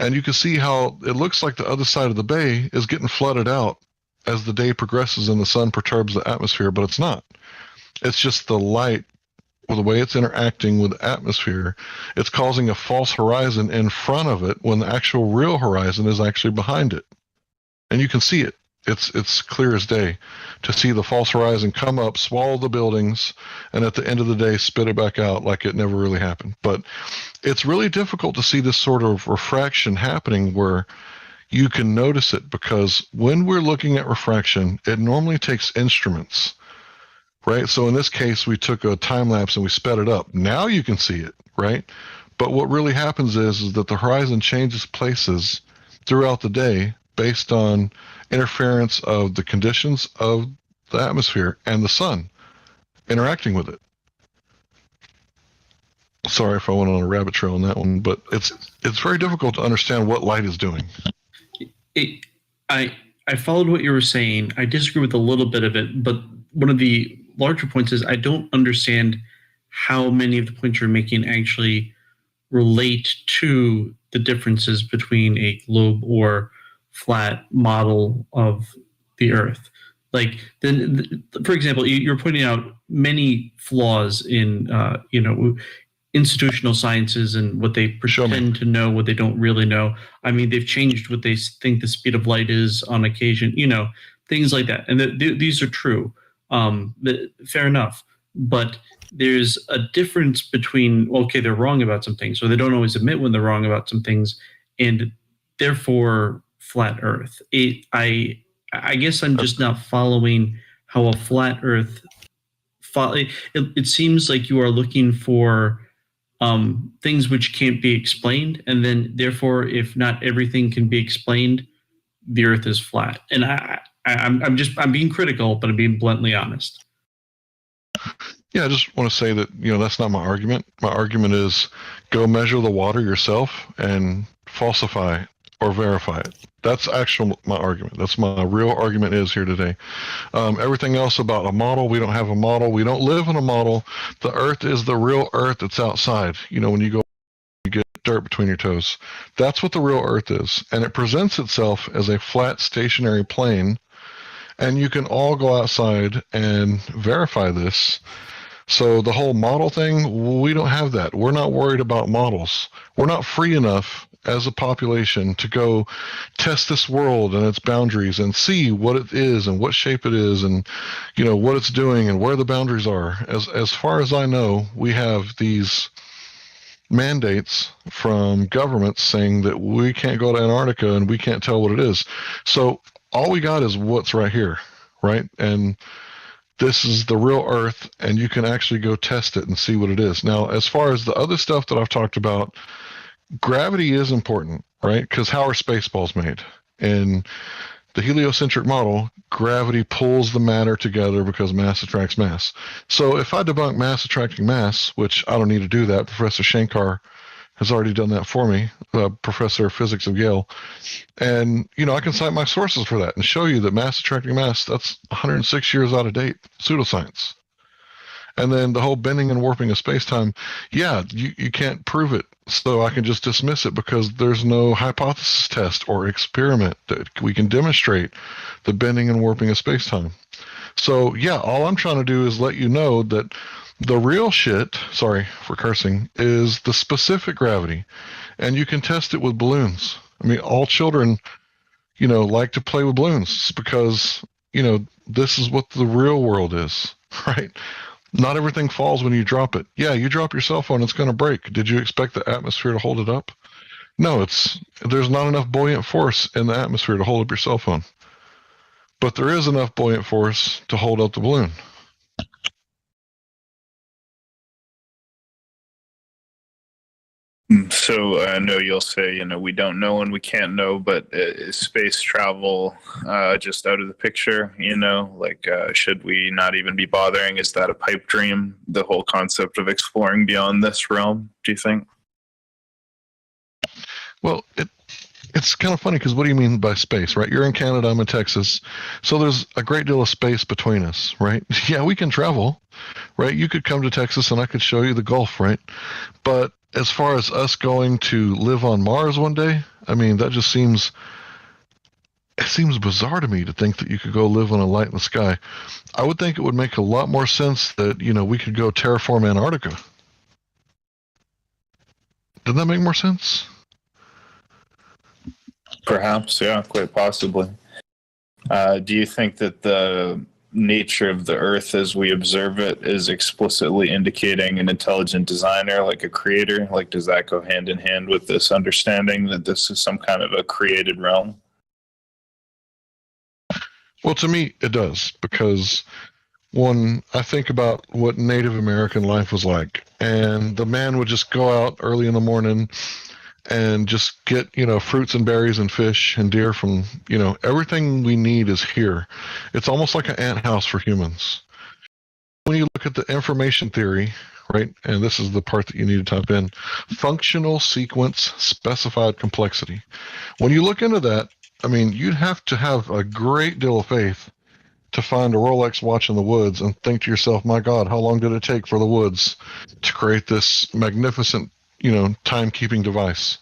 And you can see how it looks like the other side of the bay is getting flooded out as the day progresses and the sun perturbs the atmosphere, but it's not. It's just the light, or the way it's interacting with the atmosphere, it's causing a false horizon in front of it when the actual real horizon is actually behind it. And you can see it. It's clear as day to see the false horizon come up, swallow the buildings, and at the end of the day spit it back out like it never really happened. But it's really difficult to see this sort of refraction happening where you can notice it, because when we're looking at refraction, it normally takes instruments, right? So in this case, we took a time lapse and we sped it up. Now you can see it, right? But what really happens is that the horizon changes places throughout the day based on interference of the conditions of the atmosphere and the sun interacting with it. Sorry if I went on a rabbit trail on that one, but it's very difficult to understand what light is doing. I followed what you were saying. I disagree with a little bit of it, but one of the larger points is I don't understand how many of the points you're making actually relate to the differences between a globe or flat model of the Earth. Like, then, for example, you're pointing out many flaws in, institutional sciences and what they pretend to know, what they don't really know. I mean, they've changed what they think the speed of light is on occasion, things like that. And these are true. Fair enough. But there's a difference between, okay, they're wrong about some things, or they don't always admit when they're wrong about some things, and therefore flat Earth. I guess I'm just not following how a flat Earth. It seems like you are looking for things which can't be explained, and then therefore, if not everything can be explained, the Earth is flat. And I'm being critical, but I'm being bluntly honest. Yeah, I just want to say that, that's not my argument. My argument is go measure the water yourself and falsify or verify it. That's my argument. That's my real argument is here today. Everything else about a model, we don't have a model. We don't live in a model. The Earth is the real Earth that's outside. When you go, you get dirt between your toes. That's what the real Earth is. And it presents itself as a flat, stationary plane. And you can all go outside and verify this. So the whole model thing, we don't have that. We're not worried about models. We're not free enough as a population to go test this world and its boundaries and see what it is and what shape it is and what it's doing and where the boundaries are. As far as I know, we have these mandates from governments saying that we can't go to Antarctica and we can't tell what it is. So all we got is what's right here, right? And this is the real Earth, and you can actually go test it and see what it is. Now, as far as the other stuff that I've talked about, gravity is important, right? Because how are spaceballs made? In the heliocentric model, gravity pulls the matter together because mass attracts mass. So if I debunk mass attracting mass, which I don't need to do that, Professor Shankar has already done that for me, professor of physics of Yale. And, I can cite my sources for that and show you that mass attracting mass, that's 106 years out of date, pseudoscience. And then the whole bending and warping of space-time, you can't prove it. So I can just dismiss it because there's no hypothesis test or experiment that we can demonstrate the bending and warping of space-time. So, all I'm trying to do is let you know that the real shit, sorry for cursing, is the specific gravity. And you can test it with balloons. I mean, all children, like to play with balloons because, this is what the real world is, right? Not everything falls when you drop it. Yeah, you drop your cell phone, it's going to break. Did you expect the atmosphere to hold it up? No, there's not enough buoyant force in the atmosphere to hold up your cell phone. But there is enough buoyant force to hold up the balloon. So I know you'll say, we don't know and we can't know, but is space travel just out of the picture? Should we not even be bothering? Is that a pipe dream? The whole concept of exploring beyond this realm, do you think? Well, it's kind of funny because what do you mean by space, right? You're in Canada, I'm in Texas. So there's a great deal of space between us, right? Yeah, we can travel, right? You could come to Texas and I could show you the Gulf, right? But as far as us going to live on Mars one day, I mean, that just seems bizarre to me to think that you could go live on a light in the sky. I would think it would make a lot more sense that, we could go terraform Antarctica. Doesn't that make more sense? Perhaps, yeah, quite possibly. Do you think that the nature of the Earth as we observe it is explicitly indicating an intelligent designer, like a creator? Like, does that go hand in hand with this understanding that this is some kind of a created realm? Well, to me, it does, because when I think about what Native American life was like, and the man would just go out early in the morning and just get, fruits and berries and fish and deer from, everything we need is here. It's almost like an ant house for humans. When you look at the information theory, right, and this is the part that you need to type in, functional sequence specified complexity. When you look into that, I mean, you'd have to have a great deal of faith to find a Rolex watch in the woods and think to yourself, my God, how long did it take for the woods to create this magnificent, timekeeping device?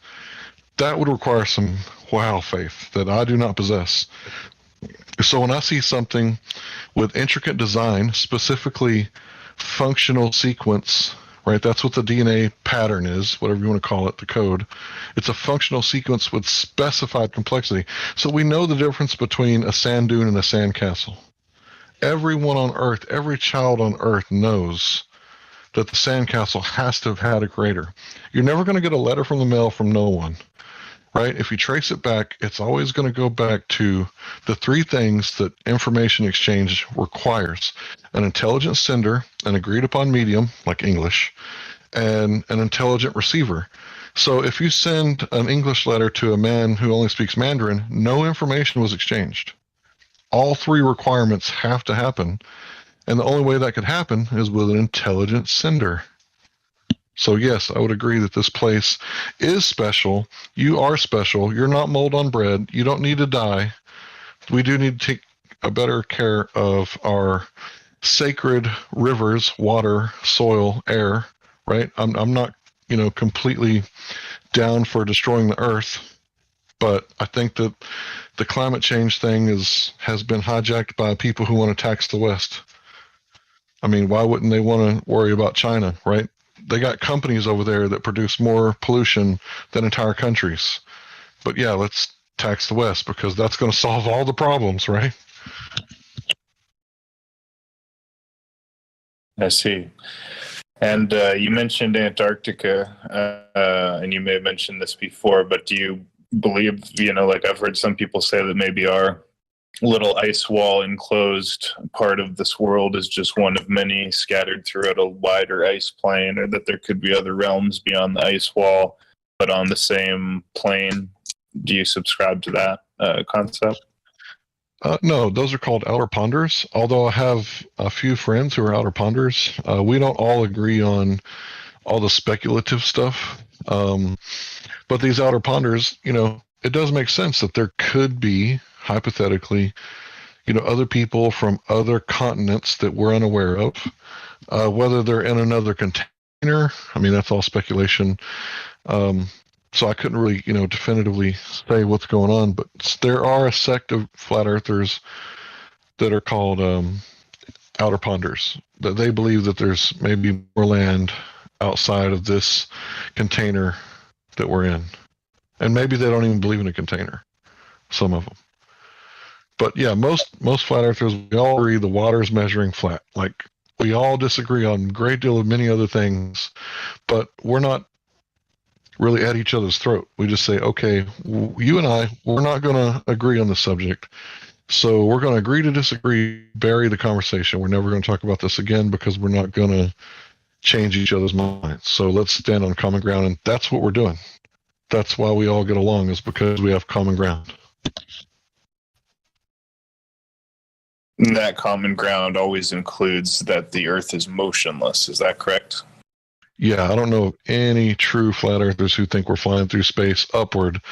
That would require some wow faith that I do not possess. So when I see something with intricate design, specifically functional sequence, right? That's what the DNA pattern is, whatever you want to call it, the code. It's a functional sequence with specified complexity. So we know the difference between a sand dune and a sand castle. Everyone on Earth, every child on Earth knows that the sandcastle has to have had a creator. You're never going to get a letter from the mail from no one, right? If you trace it back, it's always going to go back to the three things that information exchange requires: an intelligent sender, an agreed upon medium, like English, and an intelligent receiver. So if you send an English letter to a man who only speaks Mandarin, no information was exchanged. All three requirements have to happen. And the only way that could happen is with an intelligent sender. So yes, I would agree that this place is special. You are special. You're not mold on bread. You don't need to die. We do need to take a better care of our sacred rivers, water, soil, air, right? I'm not, completely down for destroying the earth, but I think that the climate change thing has been hijacked by people who want to tax the West. I mean, why wouldn't they want to worry about China, right? They got companies over there that produce more pollution than entire countries. But yeah, let's tax the West because that's going to solve all the problems, right? I see. And you mentioned Antarctica, and you may have mentioned this before, but do you believe, like I've heard some people say that maybe our little ice wall enclosed part of this world is just one of many scattered throughout a wider ice plane, or that there could be other realms beyond the ice wall, but on the same plane? Do you subscribe to that concept? No, those are called outer ponders. Although I have a few friends who are outer ponders, we don't all agree on all the speculative stuff. But these outer ponders, it does make sense that there could be, hypothetically, other people from other continents that we're unaware of. Whether they're in another container, I mean, that's all speculation. So I couldn't really, definitively say what's going on, but there are a sect of flat earthers that are called outer ponders, that they believe that there's maybe more land outside of this container that we're in. And maybe they don't even believe in a container, some of them. But yeah, most flat earthers, we all agree the water is measuring flat. Like, we all disagree on a great deal of many other things, but we're not really at each other's throat. We just say, okay, you and I, we're not going to agree on the subject. So we're going to agree to disagree, bury the conversation. We're never going to talk about this again because we're not going to change each other's minds. So let's stand on common ground. And that's what we're doing. That's why we all get along, is because we have common ground. That common ground always includes that the Earth is motionless. Is that correct? Yeah, I don't know of any true flat earthers who think we're flying through space upward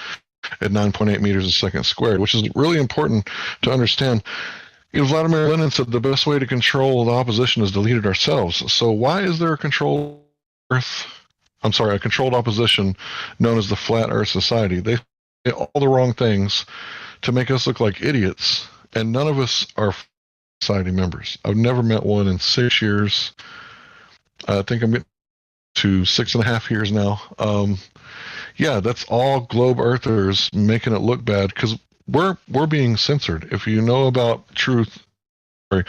at 9.8 meters a second squared, which is really important to understand. Vladimir Lenin said the best way to control the opposition is to lead it ourselves. So why is there a controlled opposition known as the Flat Earth Society? They say all the wrong things to make us look like idiots, and none of us are society members. I've never met one in 6 years. I think I'm getting to 6.5 years now. Yeah, that's all globe earthers making it look bad, because we're being censored. If you know about Truth, sorry,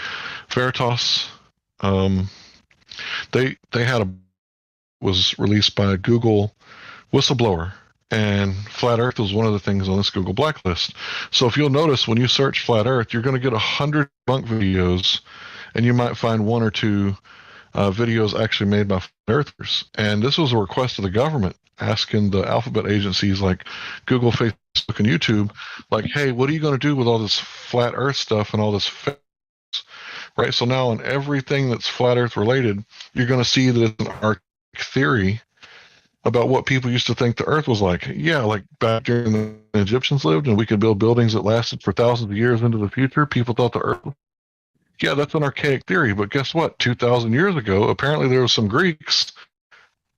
Veritas, they had was released by a Google whistleblower, and Flat Earth was one of the things on this Google blacklist. So if you'll notice, when you search Flat Earth, you're going to get 100 debunk videos, and you might find one or two videos actually made by Flat Earthers. And this was a request of the government asking the alphabet agencies like Google, Facebook, and YouTube, like, hey, what are you going to do with all this Flat Earth stuff and all this right? So now in everything that's Flat Earth related, you're going to see that it's an archaic theory about what people used to think the Earth was like. Yeah, like back during the Egyptians lived and we could build buildings that lasted for thousands of years into the future, people thought the Earth. Yeah, that's an archaic theory, but guess what? 2,000 years ago, apparently there were some Greeks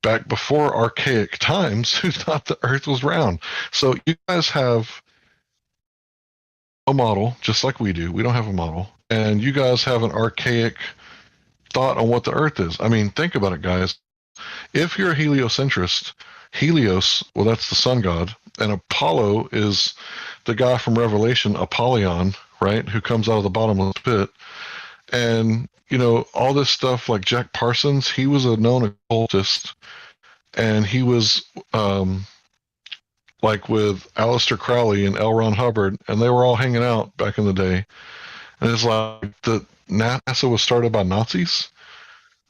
back before archaic times who thought the Earth was round. So you guys have a model, just like we do. We don't have a model. And you guys have an archaic thought on what the Earth is. I mean, think about it, guys. If you're a heliocentrist, Helios, well, that's the sun god, and Apollo is the guy from Revelation, Apollyon, right, who comes out of the bottomless pit. And, you know, all this stuff like Jack Parsons, he was a known occultist, and he was like with Aleister Crowley and L. Ron Hubbard, and they were all hanging out back in the day. And it's like the NASA was started by Nazis.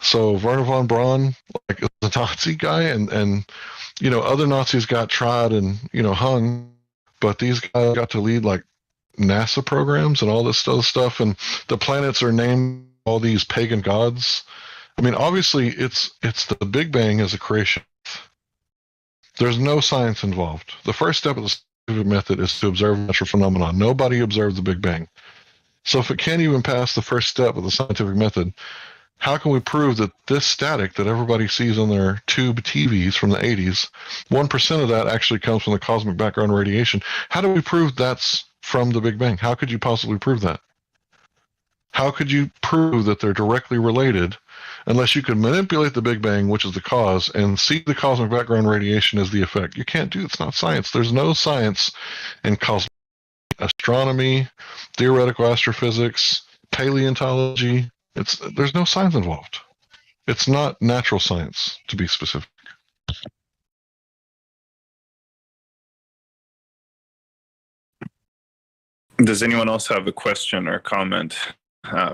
So Werner von Braun, like, is a Nazi guy, and you know, other Nazis got tried and, you know, hung, but these guys got to lead like NASA programs and all this other stuff, and the planets are named all these pagan gods. I mean, obviously, it's the Big Bang as a creation. There's no science involved. The first step of the scientific method is to observe natural phenomena. Nobody observed the Big Bang. So if it can't even pass the first step of the scientific method, how can we prove that this static that everybody sees on their tube TVs from the 80s, 1% of that actually comes from the cosmic background radiation? How do we prove that's from the Big Bang? How could you possibly prove that? How could you prove that they're directly related unless you could manipulate the Big Bang, which is the cause, and see the cosmic background radiation as the effect? You can't do it. It's not science. There's no science in cosmology, astronomy, theoretical astrophysics, paleontology. There's no science involved. It's not natural science, to be specific. Does anyone else have a question or comment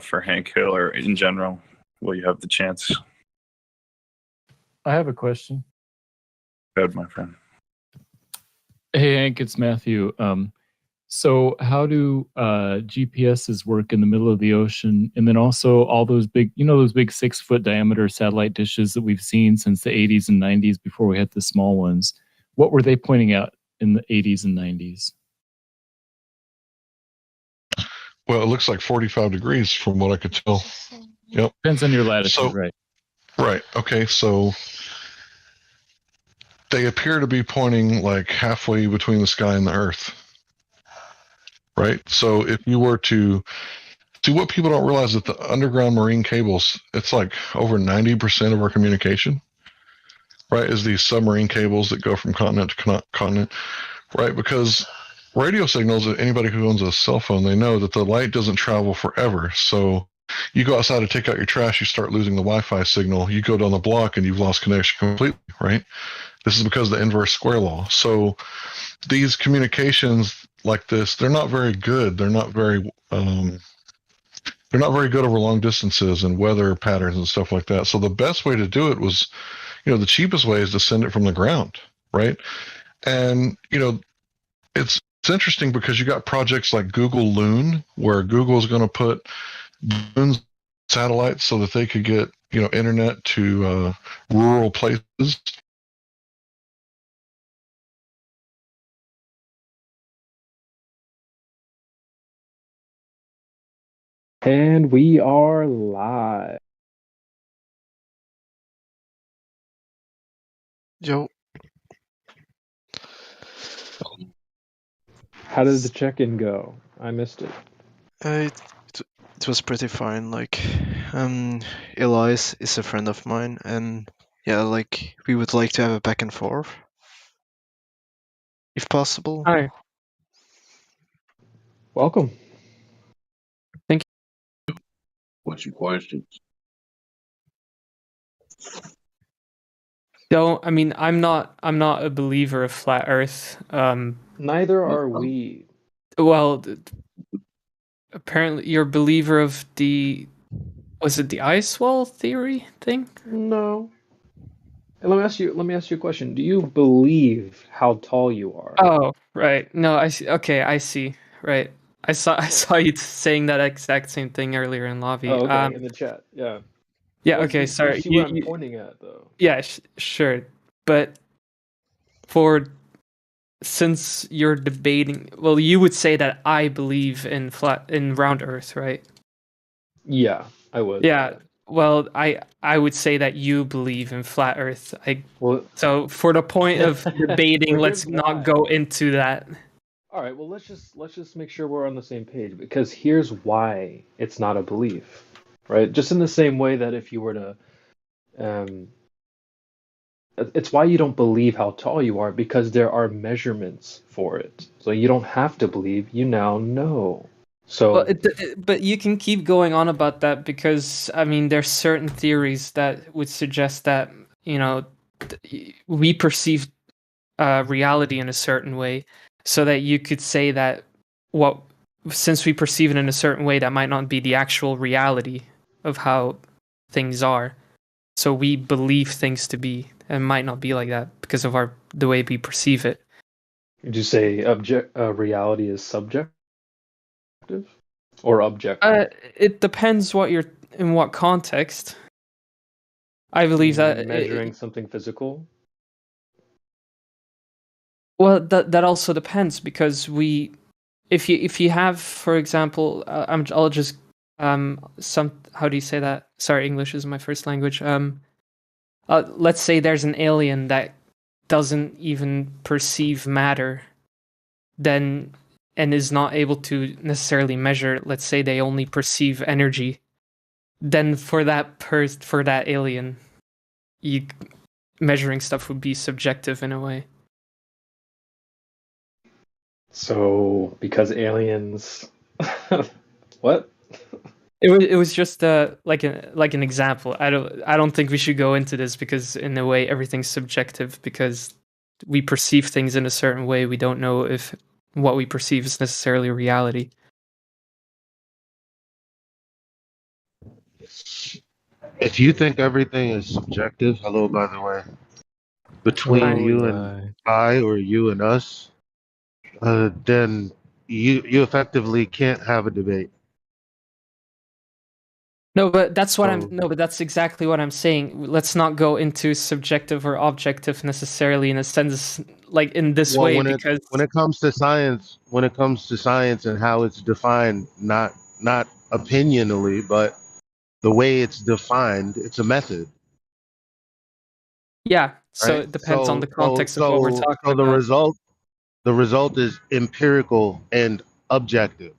for Hank Hill or in general? Will you have the chance? I have a question. Go ahead, my friend. Hey, Hank, it's Matthew. So how do GPSs work in the middle of the ocean? And then also all those big, those big 6-foot diameter satellite dishes that we've seen since the 80s and 90s before we had the small ones. What were they pointing out in the 80s and 90s? Well, it looks like 45 degrees from what I could tell. Yep. Depends on your latitude, right? Right. Okay. So they appear to be pointing like halfway between the sky and the earth. Right. So if you were to see, what people don't realize that the underground marine cables, it's like over 90% of our communication, right, is these submarine cables that go from continent to continent, right? Because radio signals, anybody who owns a cell phone, they know that the light doesn't travel forever. So you go outside to take out your trash, you start losing the Wi-Fi signal. You go down the block and you've lost connection completely, right? This is because of the inverse square law. So these communications like this, they're not very good. They're not very good over long distances and weather patterns and stuff like that. So the best way to do it was, the cheapest way is to send it from the ground, right? And it's interesting because you got projects like Google Loon, where Google is going to put Loon satellites so that they could get internet to rural places. And we are live. Yo. How did the check-in go? I missed it. It was pretty fine. Like, Elias is a friend of mine, and yeah, like we would like to have a back and forth, if possible. Hi. Welcome. Thank you. What's your questions? Don't. I mean, I'm not a believer of flat Earth. Neither are we. Well, apparently you're a believer of was it the ice wall theory thing? No. And let me ask you a question. Do you believe how tall you are? Oh, right. No, I see. Okay, I see. Right. I saw you saying that exact same thing earlier in lobby. Oh, okay, in the chat. Yeah. Yeah. Well, Okay. you Sorry. see what I'm pointing at, though. Yeah. Sure. But since you're debating, well, you would say that I believe in round Earth, right? Yeah, I would. Yeah. Well, I would say that you believe in flat Earth. So for the point of debating, Well, let's here's not why. go into that. All right. Well, let's just make sure we're on the same page, because here's why it's not a belief, right? Just in the same way that if you were to, it's why you don't believe how tall you are, because there are measurements for it. So you don't have to believe. You now know. So, Well, but you can keep going on about that, because I mean, there's certain theories that would suggest that, you know, we perceive reality in a certain way, so that you could say that since we perceive it in a certain way, that might not be the actual reality of how things are. So we believe things to be, and might not be like that because of the way we perceive it. would you say reality is subjective or objective? It depends in what context. I believe that measuring something physical. Well, that also depends, because if you have, for example, I'll just how do you say that? Sorry, English is my first language. Let's say there's an alien that doesn't even perceive matter, and is not able to necessarily measure. Let's say they only perceive energy. Then for that alien, measuring stuff would be subjective in a way. So because aliens, what? It was just like an example. I don't think we should go into this, because in a way everything's subjective, because we perceive things in a certain way. We don't know if what we perceive is necessarily reality. If you think everything is subjective, hello, by the way, between you and I or you and us, then you effectively can't have a debate. No, but that's exactly what I'm saying. Let's not go into subjective or objective necessarily in a sense, like in this way, because when it comes to science, and how it's defined, not opinionally, but the way it's defined, it's a method. Yeah, so right? it depends on the context of what we're talking about. The result is empirical and objective.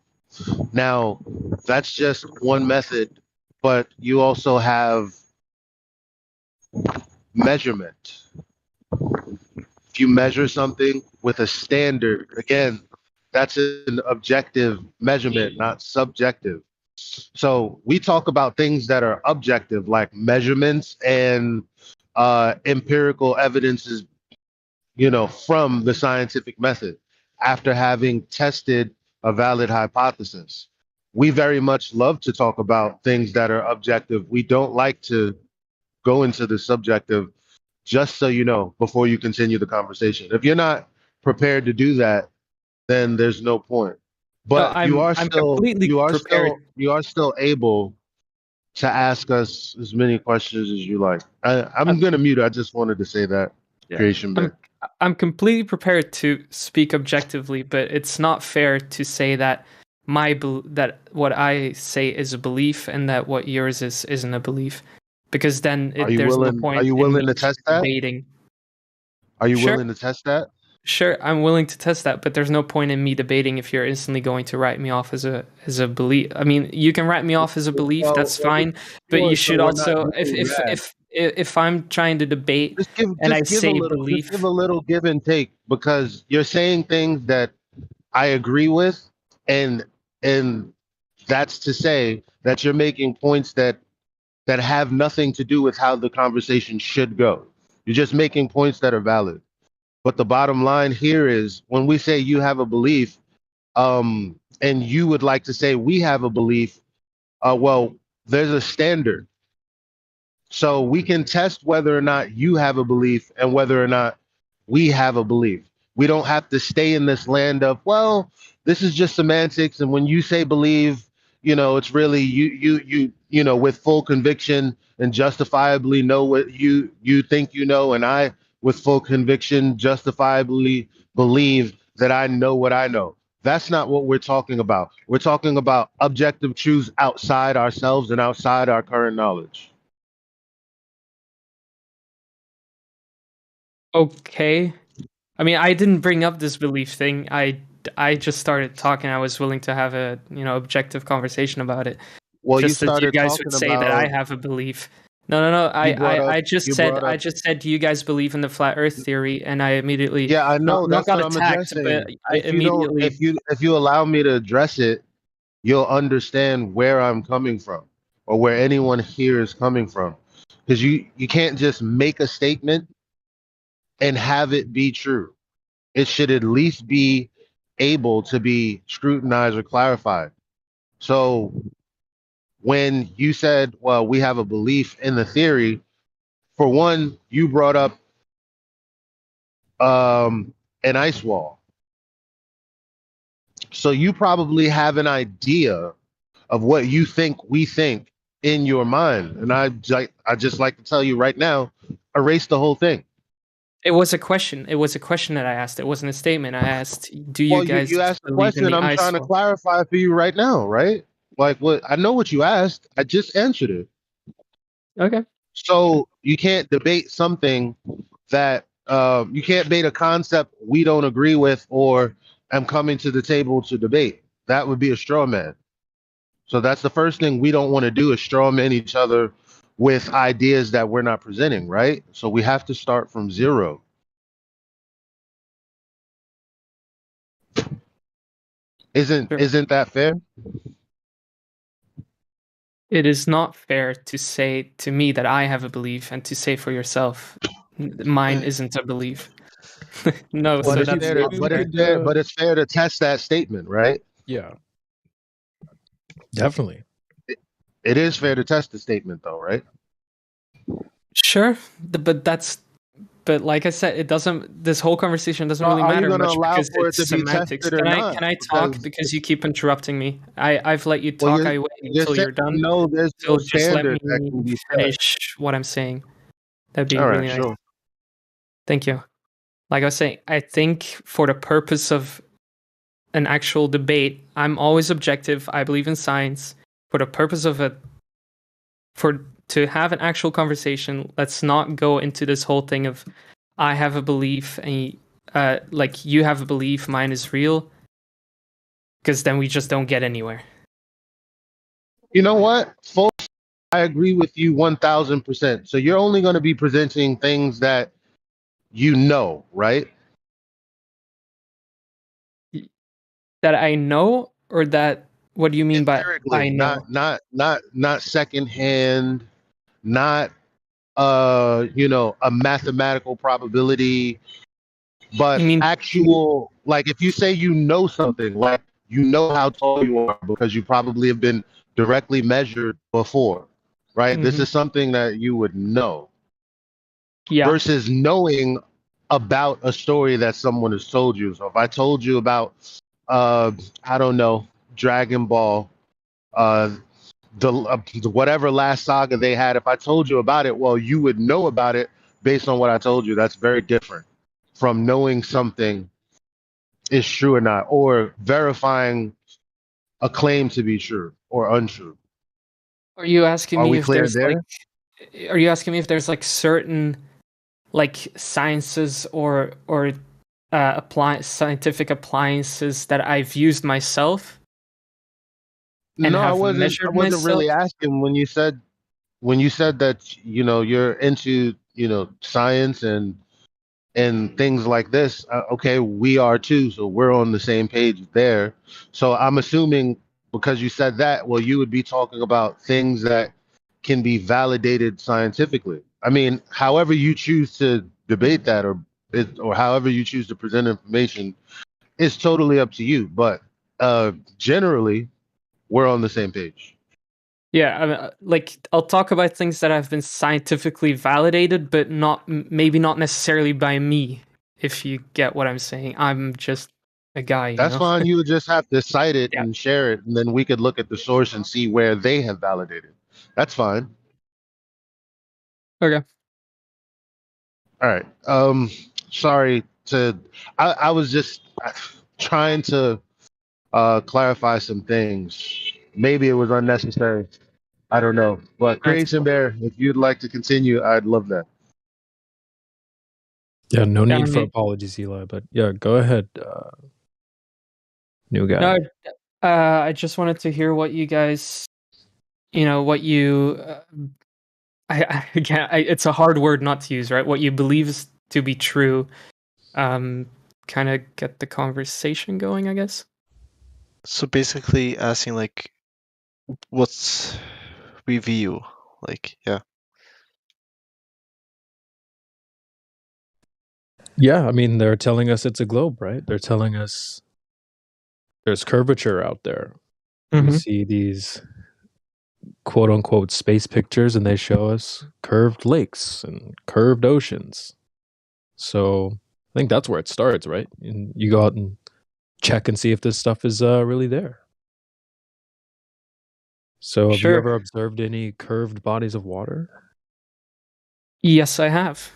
Now, that's just one method, but you also have measurement. If you measure something with a standard, again, that's an objective measurement, not subjective. So we talk about things that are objective, like measurements and empirical evidences, from the scientific method after having tested a valid hypothesis. We very much love to talk about things that are objective. We don't like to go into the subjective, just so you know, before you continue the conversation. If you're not prepared to do that, then there's no point. But No, you are I'm completely prepared. able to ask us as many questions as you like. I'm going to mute. I just wanted to say that. Creation Bay. I'm completely prepared to speak objectively, but it's not fair to say that that what I say is a belief and that what yours isn't a belief, because then there's no point. Are you willing to test that? Debating. Are you willing to test that? Sure, I'm willing to test that, but there's no point in me debating if you're instantly going to write me off as a belief. I mean, you can write me off as a belief, that's fine, but you should also, if I'm trying to debate I say belief, just give a little give and take, because you're saying things that I agree with, and that's to say that you're making points that have nothing to do with how the conversation should go. You're just making points that are valid. But the bottom line here is when we say you have a belief, and you would like to say we have a belief, well, there's a standard. So we can test whether or not you have a belief and whether or not we have a belief. We don't have to stay in this land of, well, this is just semantics. And when you say believe, it's really you with full conviction and justifiably know what you think you know, and I with full conviction justifiably believe that I know what I know. That's not what we're talking about. We're talking about objective truths outside ourselves and outside our current knowledge. Okay. I mean, I didn't bring up this belief thing. I just started talking. I was willing to have a objective conversation about it. Well, just you as you started guys talking would say that I about. have a belief. No. I just said, do you guys believe in the flat Earth theory? And I immediately Yeah, I know. not That's got what I'm attacked, addressing. but I If you don't, immediately. if you allow me to address it, you'll understand where I'm coming from, or where anyone here is coming from, because you can't just make a statement and have it be true. It should at least be able to be scrutinized or clarified. So when you said, well, we have a belief in the theory, for one, you brought up an ice wall. So you probably have an idea of what you think we think in your mind. And I just like to tell you right now, erase the whole thing. It was a question. It was a question that I asked. It wasn't a statement. I asked, do you Well, guys you asked the believe in question. the I'm ice trying to wall? clarify for you right now, right? Like what I know what you asked. I just answered it. Okay. So you can't debate something that you can't debate a concept we don't agree with or am coming to the table to debate. That would be a straw man. So that's the first thing we don't want to do is straw man each other with ideas that we're not presenting, right? So we have to start from zero. Isn't that fair? It is not fair to say to me that I have a belief and to say for yourself, mine isn't a belief. No, But so it's that's fair to, not fair. but it's fair to test that statement, right? Yeah. Definitely. It is fair to test the statement, though, right? Sure, but like I said, it doesn't. This whole conversation doesn't really Are you matter going to much allow because for it it's to be semantics. tested or not? Can I talk because you keep interrupting me? I've let you talk. I wait until you're done. No, there's So no just let standard that can me be finish what I'm saying. That'd be All right, really nice. sure. Thank you. Like I was saying, I think for the purpose of an actual debate, I'm always objective. I believe in science. For the purpose of to have an actual conversation, let's not go into this whole thing of I have a belief and like you have a belief, mine is real, because then we just don't get anywhere. You know what, folks? I agree with you 1,000%. So you're only going to be presenting things that you know, right? That I know, or that what do you mean by I know? Not secondhand, not a mathematical probability, but actual, like if you say you know something, like you know how tall you are because you probably have been directly measured before, right? This is something that you would know. Yeah. Versus knowing about a story that someone has told you. So if I told you about I don't know, Dragon Ball, the whatever last saga they had, if I told you about it, well, you would know about it based on what I told you. That's very different from knowing something is true or not, or verifying a claim to be true or untrue. Are you asking Are me we if clear there's there? are you asking me if there's like certain like sciences or scientific appliances that I've used myself? And No, I have wasn't. measured I wasn't really myself? asking when you said that you're into science and and things like this, okay, we are too, so we're on the same page there. So I'm assuming because you said that, well, you would be talking about things that can be validated scientifically. I mean, however you choose to debate that, or however you choose to present information, is totally up to you. But generally, we're on the same page. Yeah, I mean, like I'll talk about things that have been scientifically validated, but maybe not necessarily by me. If you get what I'm saying, I'm just a guy, you That's know. fine. You would just have to cite it Yeah. and share it, and then we could look at the source and see where they have validated. That's fine. Okay. All right. Sorry to. I was just trying to clarify some things. Maybe it was unnecessary. I don't know. But That's Creation Bear, if you'd like to continue, I'd love that. Yeah, no Yeah, I need for mean, apologies, Eli. But yeah, go ahead, new guy. no, I just wanted to hear what you guys, what you. Again, it's a hard word not to use, right? What you believe is to be true. Kind of get the conversation going, I guess. So basically asking like what's we view, like yeah. Yeah, I mean, they're telling us it's a globe, right? They're telling us there's curvature out there. We Mhm. see these quote unquote space pictures and they show us curved lakes and curved oceans. So I think that's where it starts, right? And you go out and check and see if this stuff is really there. So have you Sure. ever observed any curved bodies of water? Yes, I have.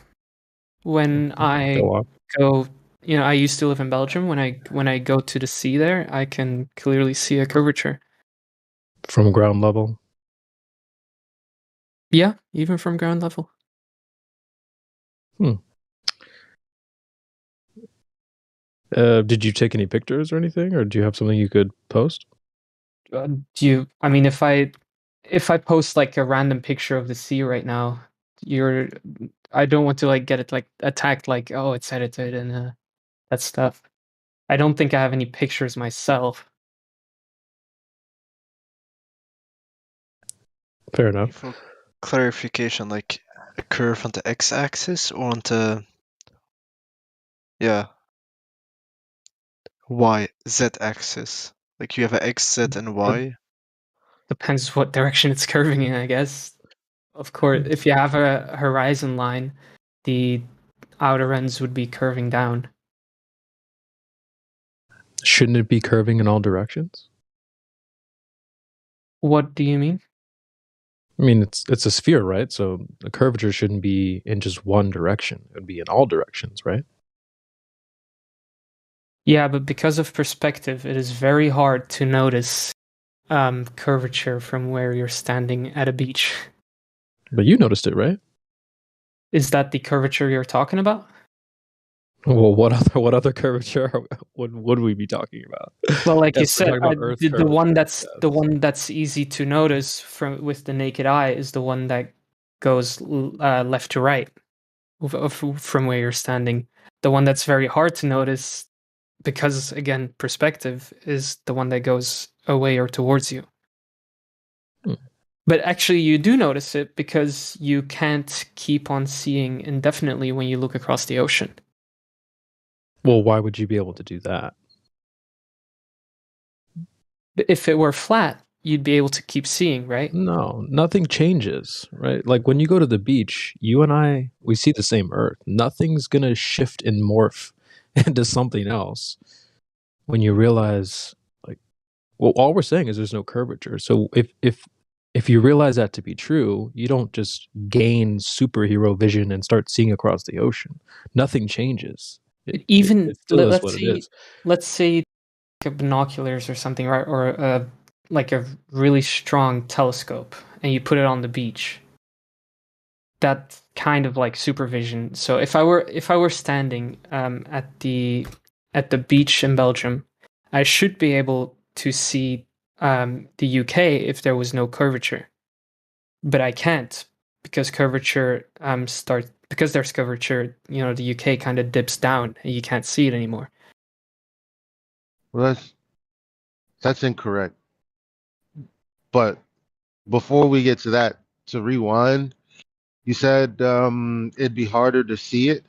When I Go on. go, I used to live in Belgium. When I go to the sea there, I can clearly see a curvature. From ground level? Yeah, even from ground level. Hmm. Did you take any pictures or anything, or do you have something you could post? I mean, if I post like a random picture of the sea right now, I don't want to like get it like attacked like, oh, it's edited and that stuff. I don't think I have any pictures myself. Fair enough. For clarification, like a curve on the x-axis or on the z-axis. Like you have an x, z, and y. Depends what direction it's curving in, I guess. Of course, if you have a horizon line, the outer ends would be curving down. Shouldn't it be curving in all directions? What do you mean? I mean, it's a sphere, right? So the curvature shouldn't be in just one direction. It would be in all directions, right? Yeah, but because of perspective, it is very hard to notice curvature from where you're standing at a beach. But you noticed it, right? Is that the curvature you're talking about? Well, what other curvature would we be talking about? Well, like you Yes, we're said, talking about Earth the one curvature, the one that's easy to notice with the naked eye is the one that goes left to right from where you're standing. The one that's very hard to notice, because again, perspective, is the one that goes away or towards you. Hmm. But actually, you do notice it because you can't keep on seeing indefinitely when you look across the ocean. Well, why would you be able to do that? If it were flat, you'd be able to keep seeing, right? No, nothing changes, right? Like when you go to the beach, you and I, we see the same Earth. Nothing's gonna shift and morph into something else when you realize, like, well, all we're saying is there's no curvature. So if you realize that to be true, you don't just gain superhero vision and start seeing across the ocean. Nothing changes. It still is what it is. Let's say binoculars or something, right? Or like a really strong telescope, and you put it on the beach. That's kind of like supervision. So if I were standing at the beach in Belgium, I should be able to see the UK if there was no curvature, but I can't because curvature because there's curvature, the UK kind of dips down and you can't see it anymore. Well, that's incorrect. But before we get to that, to rewind, you said it'd be harder to see it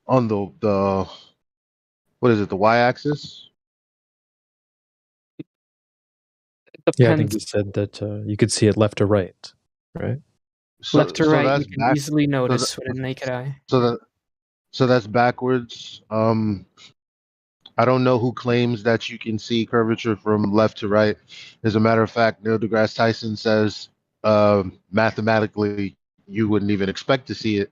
on the what is it, the y-axis? Yeah, I think you said that you could see it left or right, right? Left to right, you that's can easily notice with a naked eye. So that's backwards. I don't know who claims that you can see curvature from left to right. As a matter of fact, Neil deGrasse Tyson says mathematically you wouldn't even expect to see it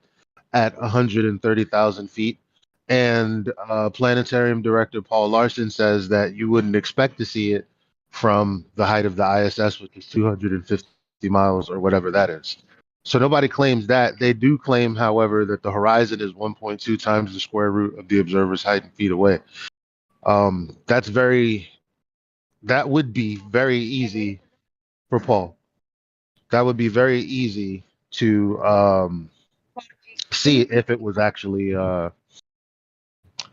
at 130,000 feet. And planetarium director Paul Larson says that you wouldn't expect to see it from the height of the ISS, which is 250 miles or whatever that is. So nobody claims that. They do claim, however, that the horizon is 1.2 times the square root of the observer's height in feet away. That would be very easy for Paul. That would be very easy to see if it was actually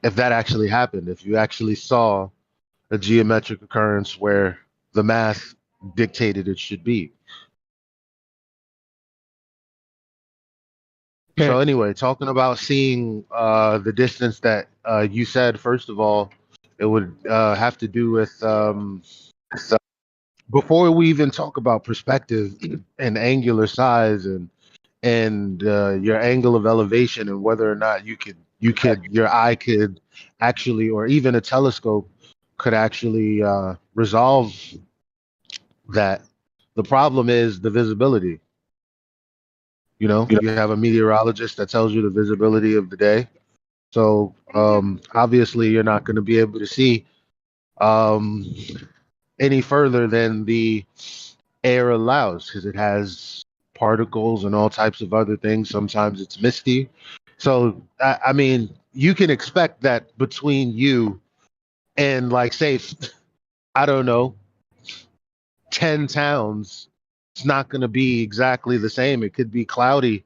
if that actually happened, if you actually saw a geometric occurrence where the math dictated it should be. Okay. So anyway, talking about seeing the distance that you said, first of all, it would have to do with before we even talk about perspective and angular size and your angle of elevation and whether or not your eye could actually, or even a telescope could actually resolve that. The problem is the visibility. You know, you have a meteorologist that tells you the visibility of the day. So obviously you're not going to be able to see any further than the air allows because it has particles and all types of other things. Sometimes it's misty. So, I mean, you can expect that between you and, like, say, I don't know, 10 towns, it's not going to be exactly the same. It could be cloudy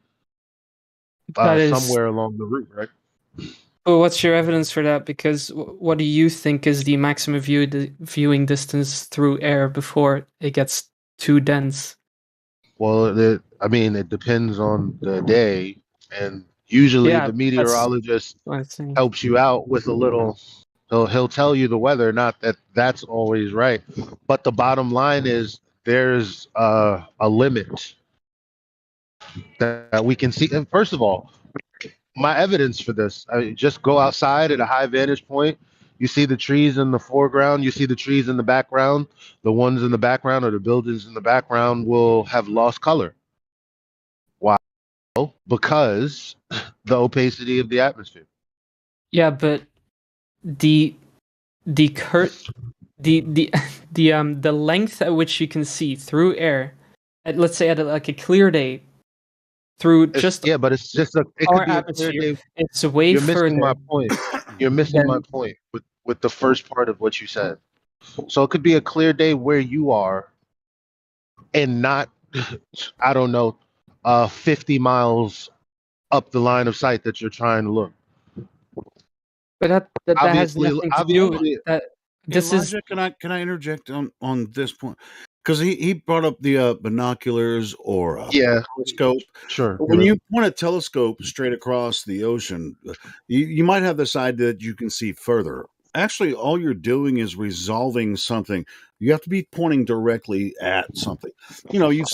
That is. somewhere along the route, right? Well, what's your evidence for that? Because what do you think is the maximum viewing distance through air before it gets too dense? Well, it depends on the day, and usually the meteorologist helps you out with a little. He'll tell you the weather, not that that's always right, but the bottom line is there's a limit that we can see. And first of all, my evidence for this, just go outside at a high vantage point. You see the trees in the foreground, you see the trees in the background. The ones in the background or the buildings in the background will have lost color. Why? Because the opacity of the atmosphere. Yeah, but the length at which you can see through air, let's say at a clear day, through But it's just it our could be a clear atmosphere, day. it's way You're further. missing my point. You're missing my point with the first part of what you said. So it could be a clear day where you are, and not, I don't know, 50 miles up the line of sight that you're trying to look. But that has nothing to do with that. This is. Can I interject on this point? Because he brought up the binoculars or a telescope. Sure. When you point a telescope straight across the ocean, you might have this idea that you can see further. Actually, all you're doing is resolving something. You have to be pointing directly at something. You know, you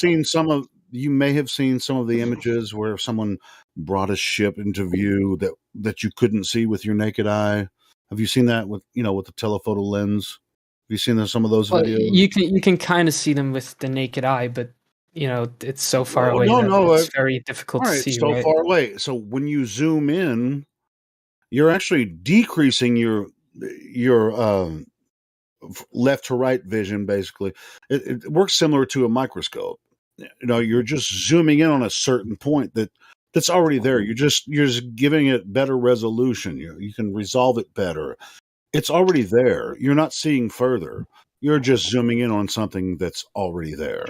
may have seen some of the images where someone brought a ship into view that you couldn't see with your naked eye. Have you seen that with the telephoto lens? Have you seen some of those videos? You can kind of see them with the naked eye, but it's so far away it's very difficult to see. So right? far away. So when you zoom in, you're actually decreasing your left to right vision. Basically, it works similar to a microscope. You're just zooming in on a certain point that's already there. You're just giving it better resolution. You can resolve it better. It's already there. You're not seeing further. You're just zooming in on something that's already there.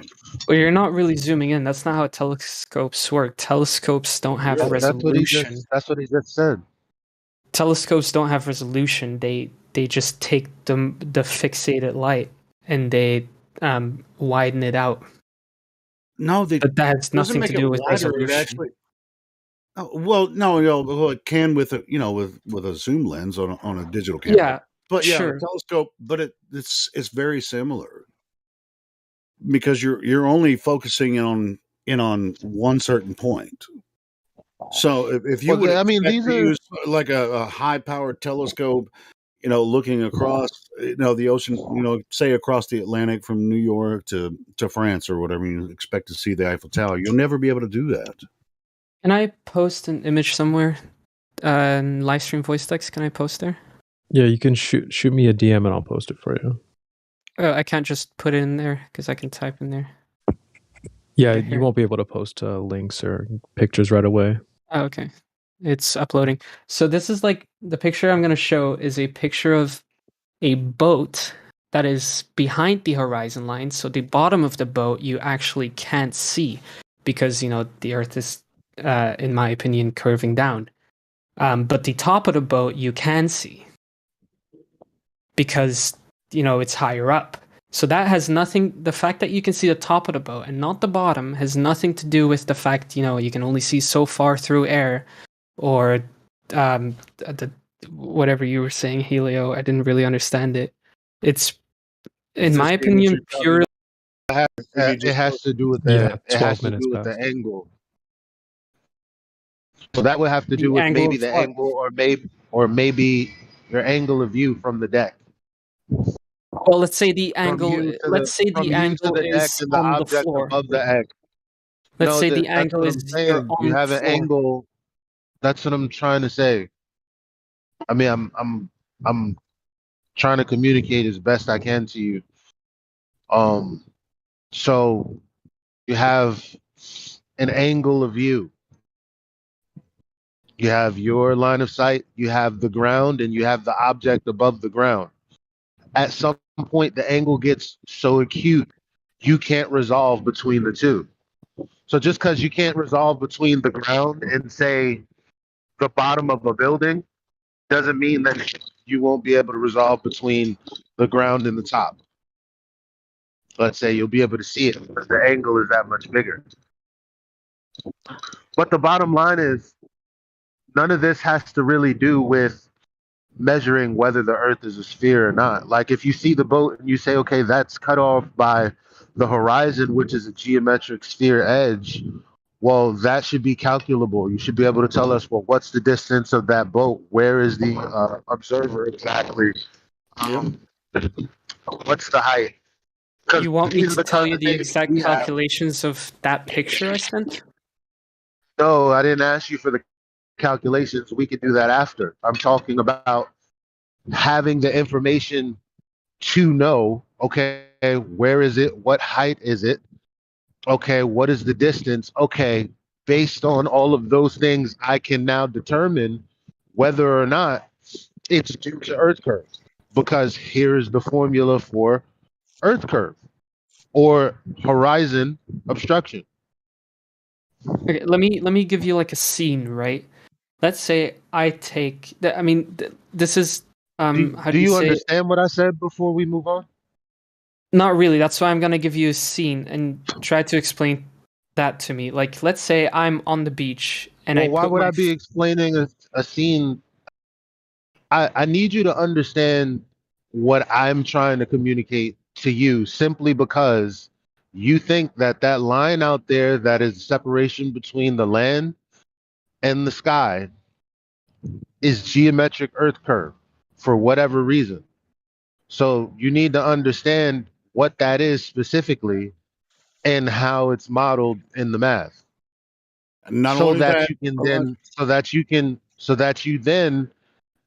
Well, you're not really zooming in. That's not how telescopes work. Telescopes don't have resolution. That's what he just said. Telescopes don't have resolution. They just take the fixated light and they widen it out. No, but that has doesn't nothing make to it do with wider. It resolution. actually. Oh, well, no, well, it can with a with a zoom lens on a digital camera. Yeah, But yeah, sure. a telescope. But it's very similar because you're only focusing in on one certain point. So if you Well, would I mean, expect these to are use like a high powered telescope, looking across, the ocean, say across the Atlantic from New York to France or whatever, you expect to see the Eiffel Tower, you'll never be able to do that. Can I post an image somewhere? In Livestream voice text, can I post there? Yeah, you can shoot me a DM and I'll post it for you. Oh, I can't just put it in there because I can type in there. Yeah, Okay, you here. won't be able to post links or pictures right away. Oh, okay. It's uploading. So this is like the picture I'm going to show is a picture of a boat that is behind the horizon line. So the bottom of the boat you actually can't see because, the Earth is, in my opinion, curving down. But the top of the boat you can see because, it's higher up. So that has nothing, the fact that you can see the top of the boat and not the bottom has nothing to do with the fact, you can only see so far through air or whatever you were saying, Helio. I didn't really understand it. It's, in my opinion, purely. It has to do with Yeah, it 12 has to minutes do with the past. angle. So that would have to do The with angle maybe of the what? angle, or maybe your angle of view from the deck. Well, let's say the angle. Let's say from the you to angle the deck is and the on the object floor. above the deck. Let's say the that's angle what is I'm you're saying. on You the have an floor. angle. That's what I'm trying to say. I mean, I'm trying to communicate as best I can to you. So you have an angle of view. You have your line of sight, you have the ground, and you have the object above the ground. At some point, the angle gets so acute, you can't resolve between the two. So just because you can't resolve between the ground and, say, the bottom of a building, doesn't mean that you won't be able to resolve between the ground and the top. Let's say you'll be able to see it because the angle is that much bigger. But the bottom line is, none of this has to really do with measuring whether the Earth is a sphere or not. Like if you see the boat and you say, okay, that's cut off by the horizon, which is a geometric sphere edge, well, that should be calculable. You should be able to tell us, well, what's the distance of that boat? Where is the observer exactly? What's the height? You want me these are to the tell you the conversations exact we have. calculations of that picture I sent? No, I didn't ask you for the calculations. We can do that after. I'm talking about having the information to know, okay, where is it? What height is it? Okay, what is the distance? Okay, based on all of those things, I can now determine whether or not it's due to Earth curve, because here's the formula for Earth curve or horizon obstruction. Okay, let me give you like a scene, right? Let's say I take. This is how Do do you you say? understand what I said before we move on? Not really. That's why I'm gonna give you a scene and try to explain that to me. Like, let's say I'm on the beach and Well, I why put would my. I be explaining a scene? I need you to understand what I'm trying to communicate to you, simply because you think that that line out there, that is separation between the land and the sky, is geometric Earth curve for whatever reason. So you need to understand what that is specifically and how it's modeled in the math. Not So only that that, you can then so that you then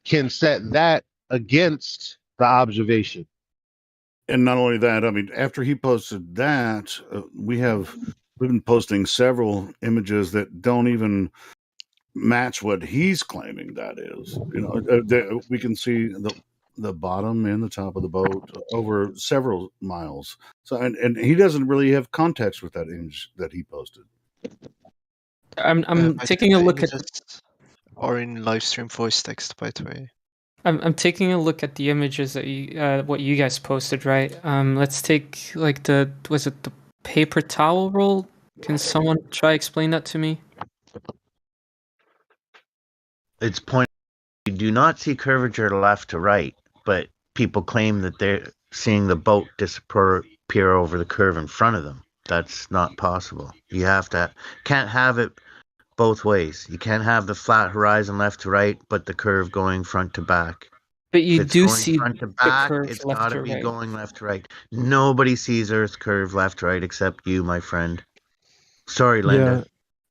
can set that against the observation. and not only that, I mean, after he posted that, we've been posting several images that don't even match what he's claiming that is. We can see the bottom and the top of the boat over several miles. So, and he doesn't really have context with that image that he posted. I'm taking a look at or in Livestream voice text, by the way. I'm taking a look at the images that you what you guys posted, right? Let's take like was it the paper towel roll? Can someone try explain that to me? It's point. You do not see curvature left to right, but people claim that they're seeing the boat disappear over the curve in front of them. That's not possible. You can't have it both ways. You can't have the flat horizon left to right, but the curve going front to back. But you If it's do going see front to the back, curve it's left got to to be right. going left to right. Nobody sees Earth's curve left to right except you, my friend. Sorry, Linda.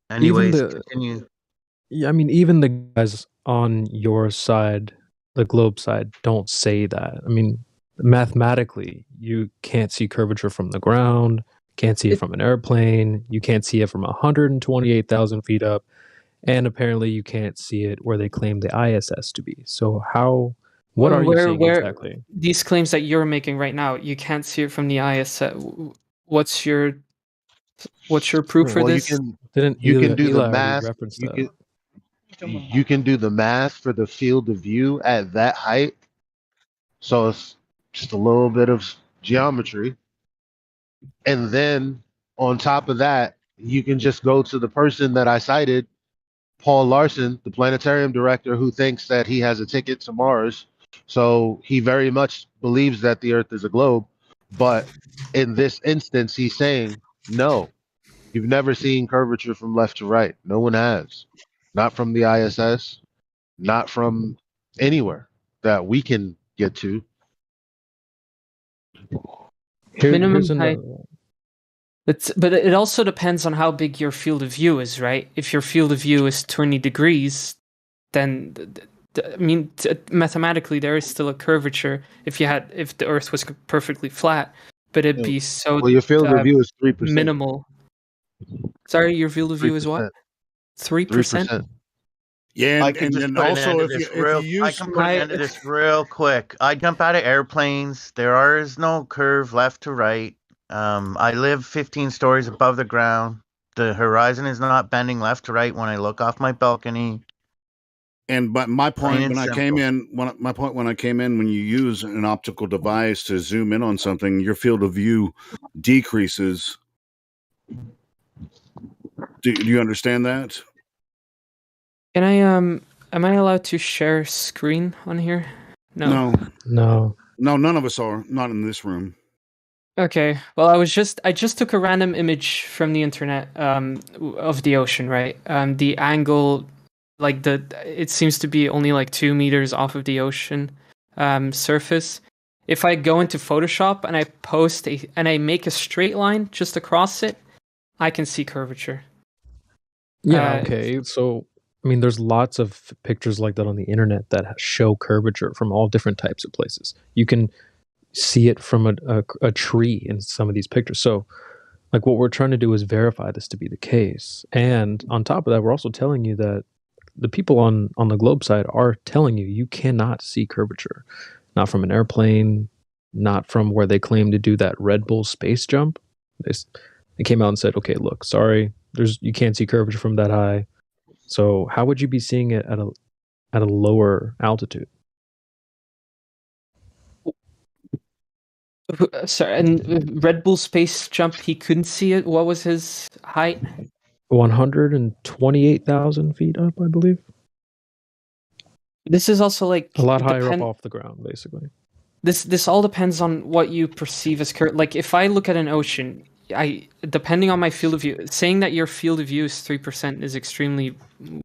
Anyways, continue. Yeah, I mean, even the guys on your side, the globe side, don't say that. I mean, mathematically, you can't see curvature from the ground, can't see it from an airplane, you can't see it from 128,000 feet up, and apparently you can't see it where they claim the ISS to be. So what are you seeing exactly? These claims that you're making right now, you can't see it from the ISS. What's your proof for this? You can do the Eli already math. referenced You that. you can do the math for the field of view at that height. So it's just a little bit of geometry. And then on top of that, you can just go to the person that I cited, Paul Larson, the planetarium director, who thinks that he has a ticket to Mars. So he very much believes that the Earth is a globe. But in this instance, he's saying, no, you've never seen curvature from left to right. No one has. Not from the ISS, not from anywhere that we can get to. Minimum height. But it also depends on how big your field of view is, right? If your field of view is 20 degrees, then I mean, mathematically there is still a curvature. If the Earth was perfectly flat, but it'd be so Well, your field of view is 3%. minimal. Sorry, your field of view is what? 3%. Yeah, I can just put an end to this real quick. I jump out of airplanes. There is no curve left to right. I live 15 stories above the ground. The horizon is not bending left to right when I look off my balcony. But my point Plain when I and came simple. in, when you use an optical device to zoom in on something, your field of view decreases. Do you understand that? Can I am I allowed to share screen on here? No. No, none of us are. Not in this room. Okay. Well, I just took a random image from the internet of the ocean, right? The angle, like it seems to be only like 2 meters off of the ocean surface. If I go into Photoshop and I make a straight line just across it, I can see curvature. Yeah, okay. So, I mean, there's lots of pictures like that on the internet that show curvature from all different types of places. You can see it from a tree in some of these pictures. So, like, what we're trying to do is verify this to be the case. And on top of that, we're also telling you that the people on the globe side are telling you cannot see curvature. Not from an airplane, not from where they claim to do that Red Bull space jump. They came out and said, okay, look, sorry, you can't see curvature from that high. So how would you be seeing it at a lower altitude? Sorry, and Red Bull space jump, he couldn't see it. What was his height? 128,000 feet up, I believe. This is also like a lot higher up off the ground, basically. This all depends on what you perceive as current. Like if I look at an ocean, depending on my field of view, saying that your field of view is 3% is extremely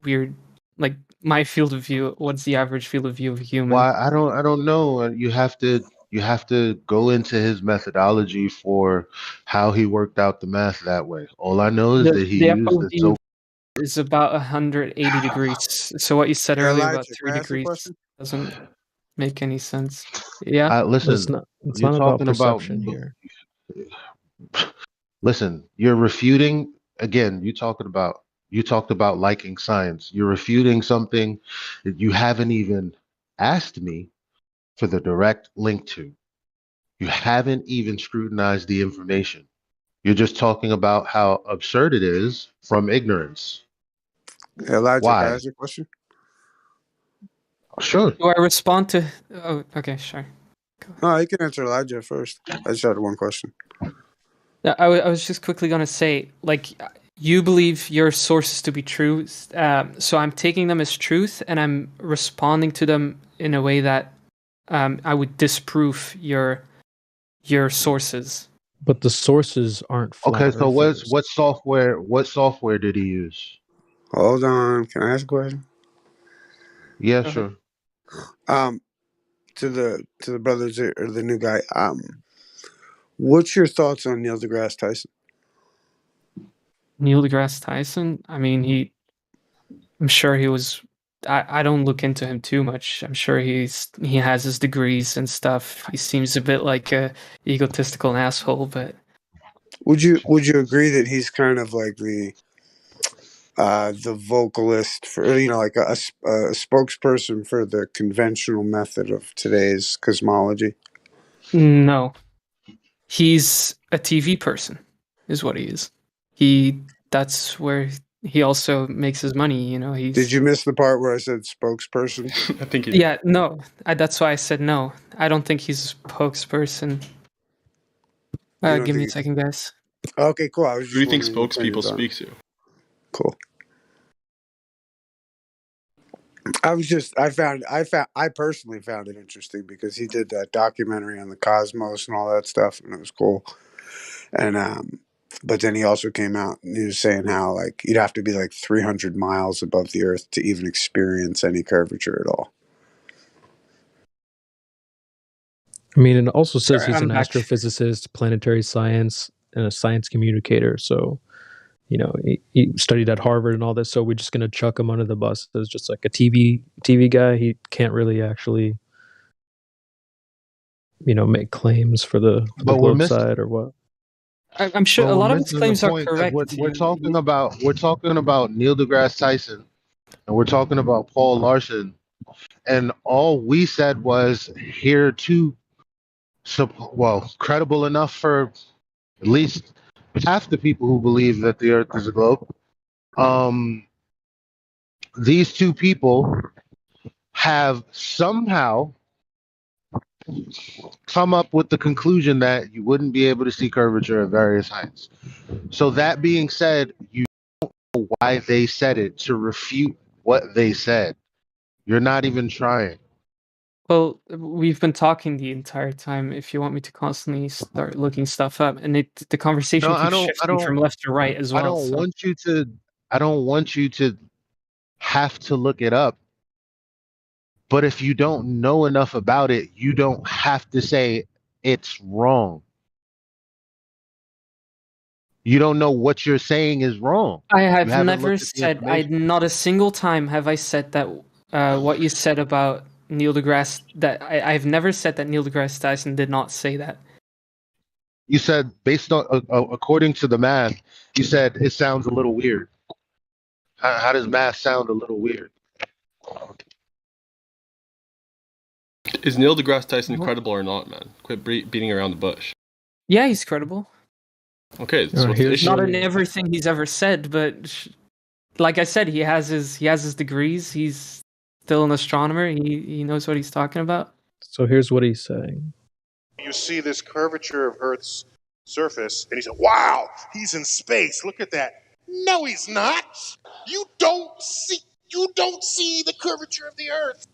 weird. Like my field of view, what's the average field of view of a human? Well, I don't know. You have to go into his methodology for how he worked out the math that way. All I know is that he used the so is about 180 degrees. So what you said earlier about Elijah, 3 can I ask you a degrees question? doesn't make any sense. Yeah. listen. It's You're not about talking perception here. Listen, you're refuting again. You talked about liking science. You're refuting something that you haven't even asked me for the direct link to. You haven't even scrutinized the information. You're just talking about how absurd it is from ignorance. Hey, Elijah, can I Why? ask you a question? Sure. Do I respond to? Oh, okay, sure. No, you can answer Elijah first. I just had one question. Yeah, I was just quickly gonna say, like, you believe your sources to be true, so I'm taking them as truth, and I'm responding to them in a way that I would disprove your sources. But the sources aren't flat Okay, so earthers. what software did he use? Hold on. Can I ask a question? Yeah, Go ahead. sure. To the brothers or the new guy. What's your thoughts on Neil deGrasse Tyson? Neil deGrasse Tyson. I mean, I'm sure he was. I don't look into him too much. I'm sure he has his degrees and stuff. He seems a bit like a egotistical asshole, but Would you agree that he's kind of like the vocalist for, like a spokesperson for the conventional method of today's cosmology? no. He's a TV person, is what he is. That's where he also makes his money. Did you miss the part where I said spokesperson? I think he Yeah, no. That's why I said no. I don't think he's a spokesperson. don't Give me a think second, guys. Okay, cool. I was just Who do you think wondering your spokespeople opinions on it. speak to? Cool. I personally found it interesting because he did that documentary on the cosmos and all that stuff, and it was cool. And but then he also came out and he was saying how like you'd have to be like 300 miles above the Earth to even experience any curvature at all. I mean, it also says Sorry, he's I'm an back. astrophysicist, planetary science, and a science communicator. So, he studied at Harvard and all this. So we're just gonna chuck him under the bus as just like a TV guy. He can't really actually, make claims for the But we're globe missing. side or what. I'm sure But a we're lot of his missing claims the are point. correct. We're talking about Neil deGrasse Tyson, and we're talking about Paul Larson, and all we said was here too. Credible enough for at least half the people who believe that the Earth is a globe. These two people have somehow come up with the conclusion that you wouldn't be able to see curvature at various heights. So that being said, you don't know why they said it to refute what they said. You're not even trying. Well, we've been talking the entire time. If you want me to constantly start looking stuff up, and the conversation No, I keeps don't. I shifting don't. from left to right as well. I don't so. want you to. I don't want you to have to look it up. But if you don't know enough about it, you don't have to say it's wrong. You don't know what you're saying is wrong. I have You haven't never looked at the said. Not a single time have I said that. What you said about Neil deGrasse. That I've never said that Neil deGrasse Tyson did not say that. You said based on according to the math, you said it sounds a little weird. How does math sound a little weird? Is Neil deGrasse Tyson credible or not, man? Quit beating around the bush. Yeah, he's credible. Okay, so what's the issue? Not in everything he's ever said, but like I said, he has his degrees. He's still an astronomer. He knows what he's talking about. So here's what he's saying. You see this curvature of Earth's surface, and he said, "Wow, he's in space. Look at that." No, he's not. You don't see the curvature of the Earth.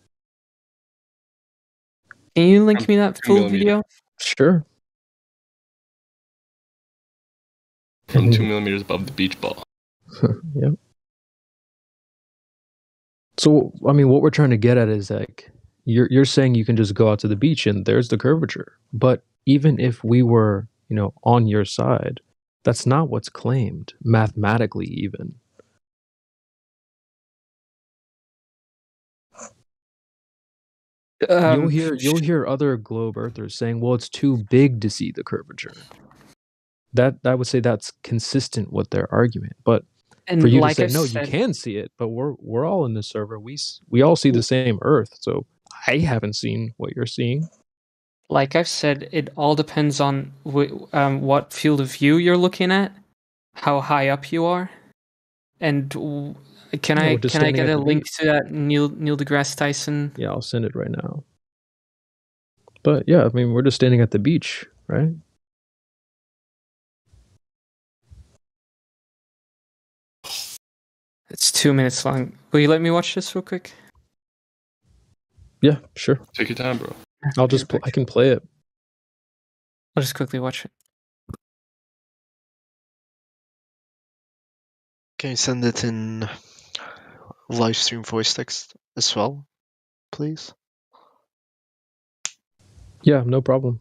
Can you link me that full video? Sure. From 2 millimeters above the beach ball. Yep. So, I mean, what we're trying to get at is like, you're saying you can just go out to the beach and there's the curvature. But even if we were, on your side, that's not what's claimed, mathematically even. You'll hear other globe earthers saying, well, it's too big to see the curvature. That I would say that's consistent with their argument. But for you to say, no, you can see it, but we're all in the server. We all see the same Earth. So I haven't seen what you're seeing. Like I've said, it all depends on what field of view you're looking at, how high up you are, and can Yeah, I we're just can I standing get at a the link beach. to that Neil deGrasse Tyson? Yeah, I'll send it right now. But yeah, I mean, we're just standing at the beach, right? It's 2 minutes long. Will you let me watch this real quick? Yeah, sure. Take your time, bro. I'll just I can play it. I'll just quickly watch it. Can you send it in live stream voice text as well, please? Yeah, no problem.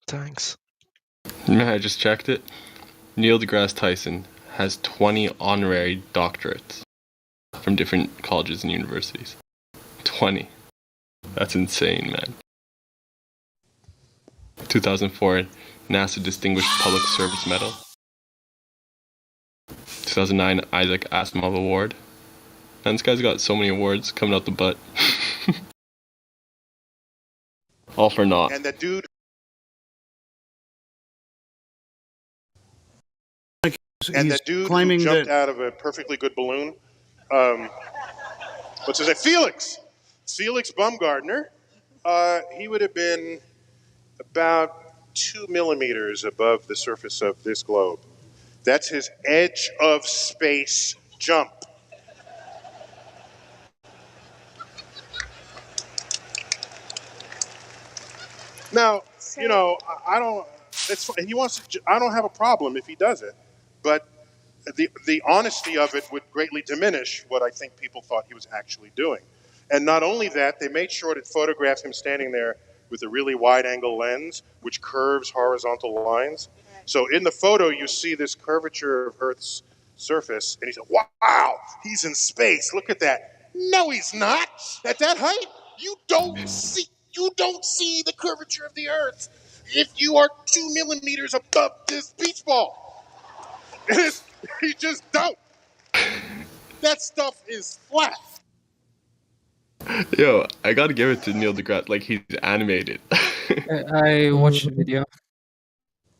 Thanks. Man, I just checked it. Neil deGrasse Tyson has 20 honorary doctorates from different colleges and universities. 20. That's insane, man. 2004, NASA Distinguished Public Service Medal. 2009, Isaac Asimov Award. Man, this guy's got so many awards coming out the butt. All for naught. And that dude. And that dude who jumped out of a perfectly good balloon. What's his name? Felix Baumgartner. He would have been about 2 millimeters above the surface of this globe. That's his edge of space jump. Now, you know, I don't. It's he wants to. I don't have a problem if he does it, but the honesty of it would greatly diminish what I think people thought he was actually doing. And not only that, they made sure to photograph him standing there with a really wide-angle lens, which curves horizontal lines. So in the photo, you see this curvature of Earth's surface, and he said, "Wow, he's in space. Look at that." No, he's not. At that height, you don't see the curvature of the Earth if you are 2 millimeters above this beach ball. You just don't. That stuff is flat. Yo, I gotta give it to Neil deGrasse. Like, he's animated. I watched the video.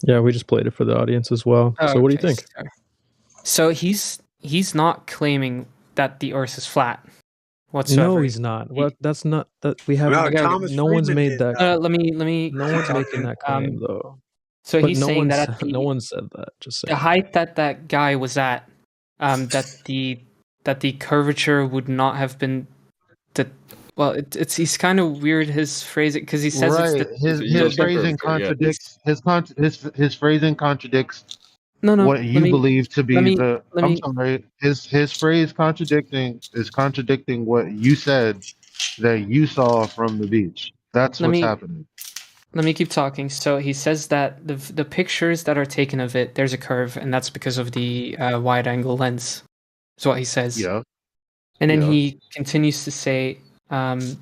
Yeah, we just played it for the audience as well. Oh, So what do you okay, think? sorry. So he's not claiming that the Earth is flat whatsoever. No, he's not. Well, that's not that we have. No one's made that. Let me. No one's making that claim though. So But he's no saying one that said, at the, no one said that. Just the saying. height that guy was at, that the curvature would not have been the. Well, he's kind of weird his phrasing because he says right. it's His phrasing contradicts his phrasing contradicts what you believe to be the. I'm sorry. His phrase contradicting what you said that you saw from the beach. That's what's happening. Let me keep talking. So he says that the pictures that are taken of it, there's a curve, and that's because of the wide-angle lens. Is what he says. Yeah. And then he continues to say that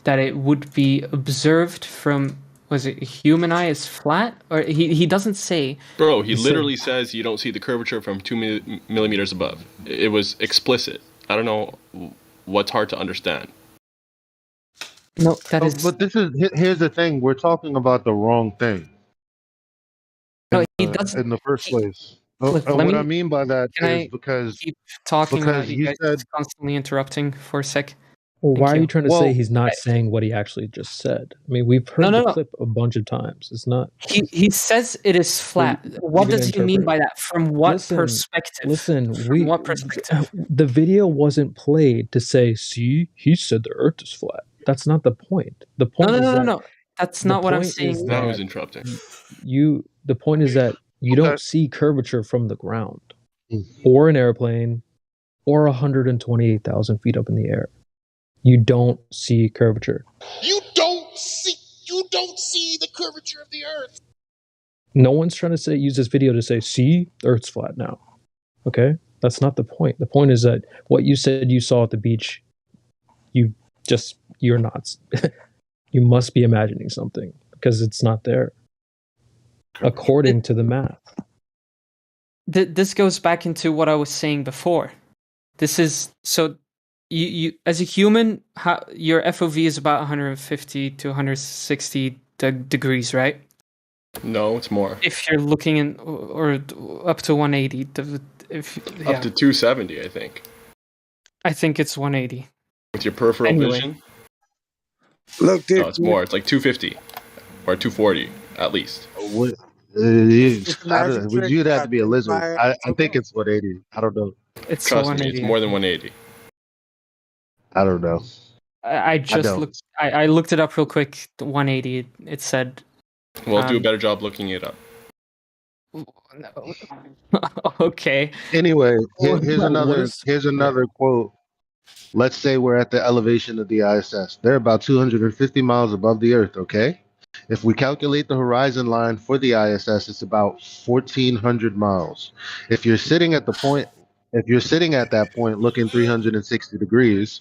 it would be observed from, was it a human eye is flat? Or he doesn't say. Bro, he literally says you don't see the curvature from 2 millimeters above. It was explicit. I don't know what's hard to understand. No, that is. But here's the thing. We're talking about the wrong thing. No, he doesn't. In the first place. Look, What I mean by that can is I because keep talking because without you you guys said constantly interrupting for a sec? Well, why are you trying to say he's not I- saying what he actually just said? I mean, we've heard the clip a bunch of times. It's not. He says it is flat. What you're does gonna he mean interpret by that? From what perspective? Listen, From what perspective? The video wasn't played to say, "See, he said the Earth is flat." That's not the point. The point is that No. That's the not what I'm point is saying. Now he's that interrupting. The point is that you don't see curvature from the ground, or an airplane, or 128,000 feet up in the air. You don't see curvature. You don't see the curvature of the Earth. No one's trying to use this video to say, "See, the Earth's flat now." Okay, that's not the point. The point is that what you said you saw at the beach, you're not. You must be imagining something because it's not there, according to the math. This goes back into what I was saying before. This is so. you as a human, your FOV is about 150 to 160 degrees, right? No, it's more. If you're looking in, or up to 180. Up to 270, I think. I think it's 180. With your peripheral Anyway. vision? Look, dude. No, it's more. It's like 250 or 240 at least. What? It's a magic Would trick, you have to be a Captain. lizard? My- I think it's 180. I don't know. It's Trust me, 180. it's more than 180. I don't know. I just don't. looked. I looked it up real quick. 180. It said. Well, do a better job looking it up. Okay. Anyway, here's What another is- quote. Let's say we're at the elevation of the ISS. They're about 250 miles above the Earth, okay? If we calculate the horizon line for the ISS, it's about 1,400 miles. If you're sitting at that point looking 360 degrees,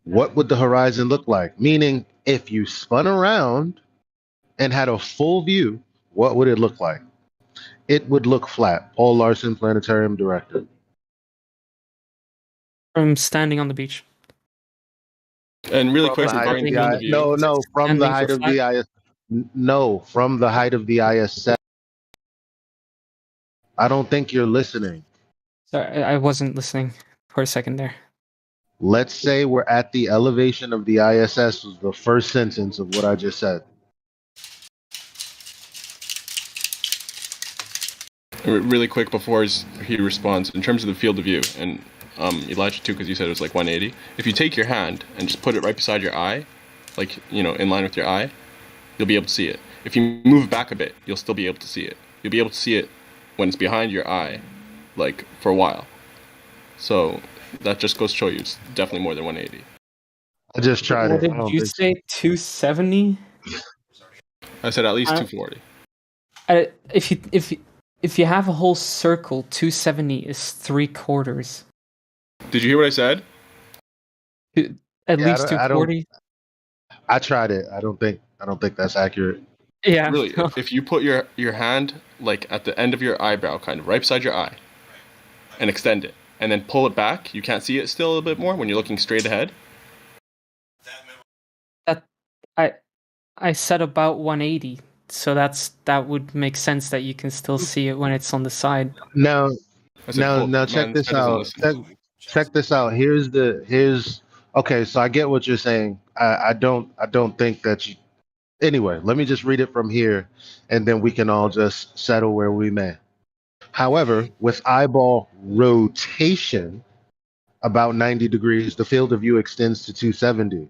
what would the horizon look like? Meaning, if you spun around and had a full view, what would it look like? It would look flat. Paul Larson, Planetarium Director. From standing on the beach. And really From quick, the height of regarding the field I- of view. no, from the Standing height for of the flat? ISS. No, from the height of the ISS. I don't think you're listening. Sorry, I wasn't listening for a second there. Let's say we're at the elevation of the ISS was the first sentence of what I just said. Really quick before he responds, in terms of the field of view, and Elijah too, because you said it was like 180. If you take your hand and just put it right beside your eye, like, in line with your eye, you'll be able to see it. If you move back a bit, you'll still be able to see it. You'll be able to see it when it's behind your eye, like, for a while. So that just goes to show you it's definitely more than 180. I just tried What it. did you say? 270? I said at least 240. If you have a whole circle, 270 is 3/4. Did you hear what I said? At least 240. I tried it. I don't think that's accurate. Yeah. Really, if you put your hand like at the end of your eyebrow, kind of right beside your eye, and extend it, and then pull it back, you can't see it still a little bit more when you're looking straight ahead. I said about 180, so that would make sense that you can still see it when it's on the side. Now man, check this that doesn't out. listen. Check this out. Here's okay. So I get what you're saying. I don't think that you. Anyway, let me just read it from here, and then we can all just settle where we may. However, with eyeball rotation about 90 degrees, the field of view extends to 270.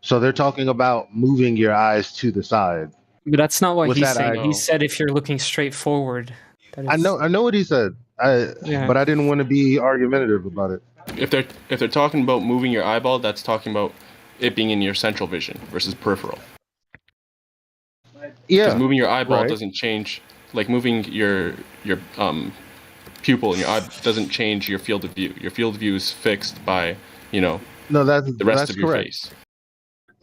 So they're talking about moving your eyes to the side. But that's not what With he that, said. I He know. said if you're looking straight forward. I know what he said. Yeah. But I didn't want to be argumentative about it. If they're talking about moving your eyeball, that's talking about it being in your central vision versus peripheral. Yeah, because moving your eyeball right. doesn't change. Like moving your pupil in your eye doesn't change your field of view. Your field of view is fixed by No, the rest that's of your correct. face.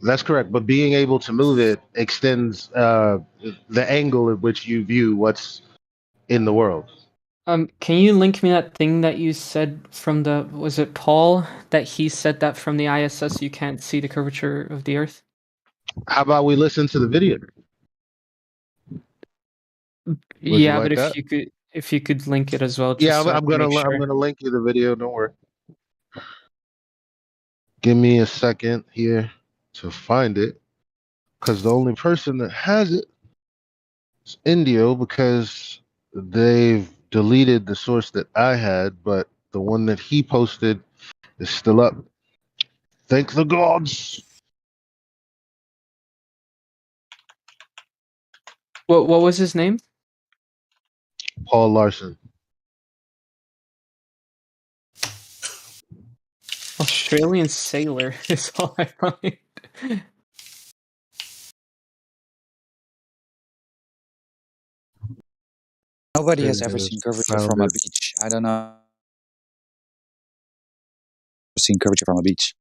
That's correct. But being able to move it extends the angle at which you view what's in the world. Can you link me that thing that you said from was it Paul, that he said that from the ISS you can't see the curvature of the Earth? How about we listen to the video? Would you like but that? if you could link it as well. Just Yeah, so I I'm can gonna make sure. I'm gonna link you the video. Don't worry. Give me a second here to find it, because the only person that has it is Indio, because they've deleted the source that I had, but the one that he posted is still up. Thank the gods. What was his name? Paul Larson. Australian sailor is all I find. Nobody has ever seen curvature from a beach. I don't know. Seen curvature from a beach.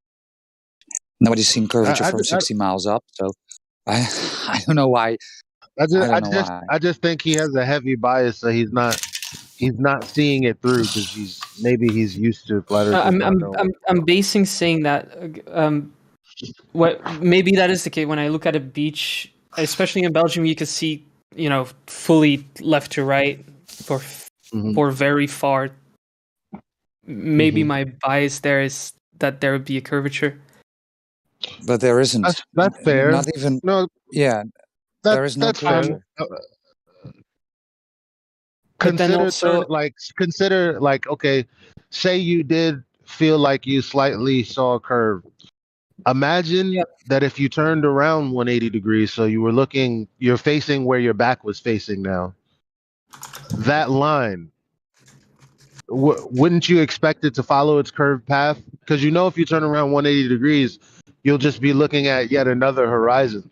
Nobody's seen curvature from 60 miles up. So I don't know why. I just think he has a heavy bias, so he's not seeing it through because maybe he's used to flat earthers I'm not I'm knowing. I'm basing saying that what maybe that is the case when I look at a beach, especially in Belgium, you can see fully left to right for very far. Maybe my bias there is that there would be a curvature, but there isn't. That's fair. Not even. No, Yeah, there is no that's fair. curvature. Consider like okay, say you did feel like you slightly saw a curve. Imagine that if you turned around 180 degrees, so you're facing where your back was facing now. That line, wouldn't you expect it to follow its curved path? Because if you turn around 180 degrees, you'll just be looking at yet another horizon.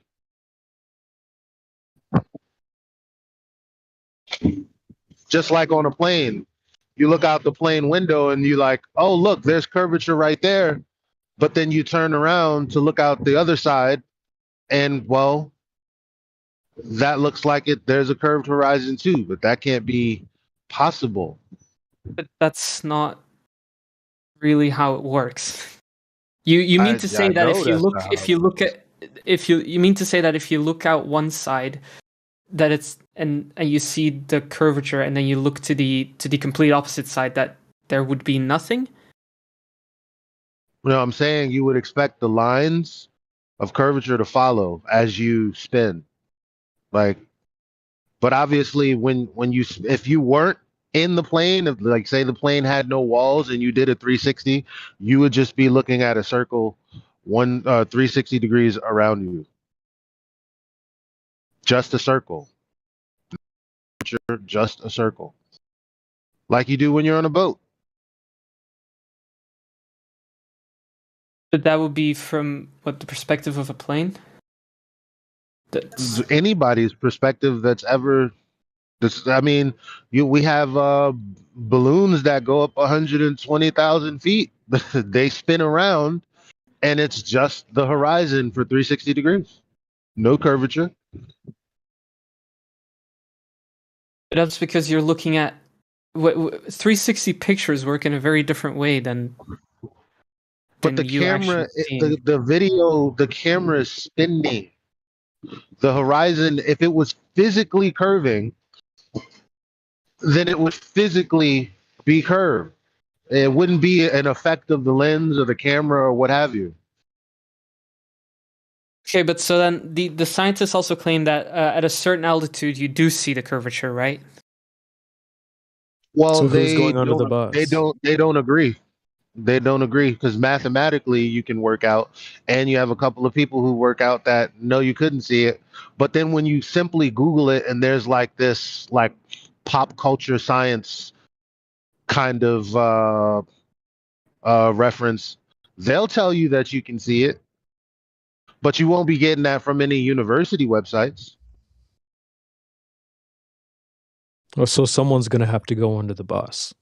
Just like on a plane, you look out the plane window and you like, oh, look, there's curvature right there. But then you turn around to look out the other side and, well, that looks like there's a curved horizon too, but that can't be possible. But that's not really how it works. You mean to say that you mean to say that if you look out one side, that it's and you see the curvature, and then you look to the complete opposite side, that there would be nothing? No, I'm saying you would expect the lines of curvature to follow as you spin. But obviously if you weren't in the plane, if like say the plane had no walls and you did a 360, you would just be looking at a circle 360 degrees around you. Just a circle. Just a circle. Like you do when you're on a boat. But that would be from the perspective of a plane? That's anybody's perspective that's ever. We have balloons that go up 120,000 feet. They spin around, and it's just the horizon for 360 degrees. No curvature. But that's because you're looking at 360 pictures work in a very different way than. But the camera, the video, the camera is spinning. The horizon, if it was physically curving, then it would physically be curved. It wouldn't be an effect of the lens or the camera or what have you. Okay, but so then the scientists also claim that at a certain altitude you do see the curvature, right? Well, so who's going under the bus? They don't agree. They don't agree because mathematically you can work out, and you have a couple of people who work out that no, you couldn't see it. But then when you simply Google it, and there's like this like pop culture science kind of reference, they'll tell you that you can see it, but you won't be getting that from any university websites. Oh, so someone's gonna have to go under the bus.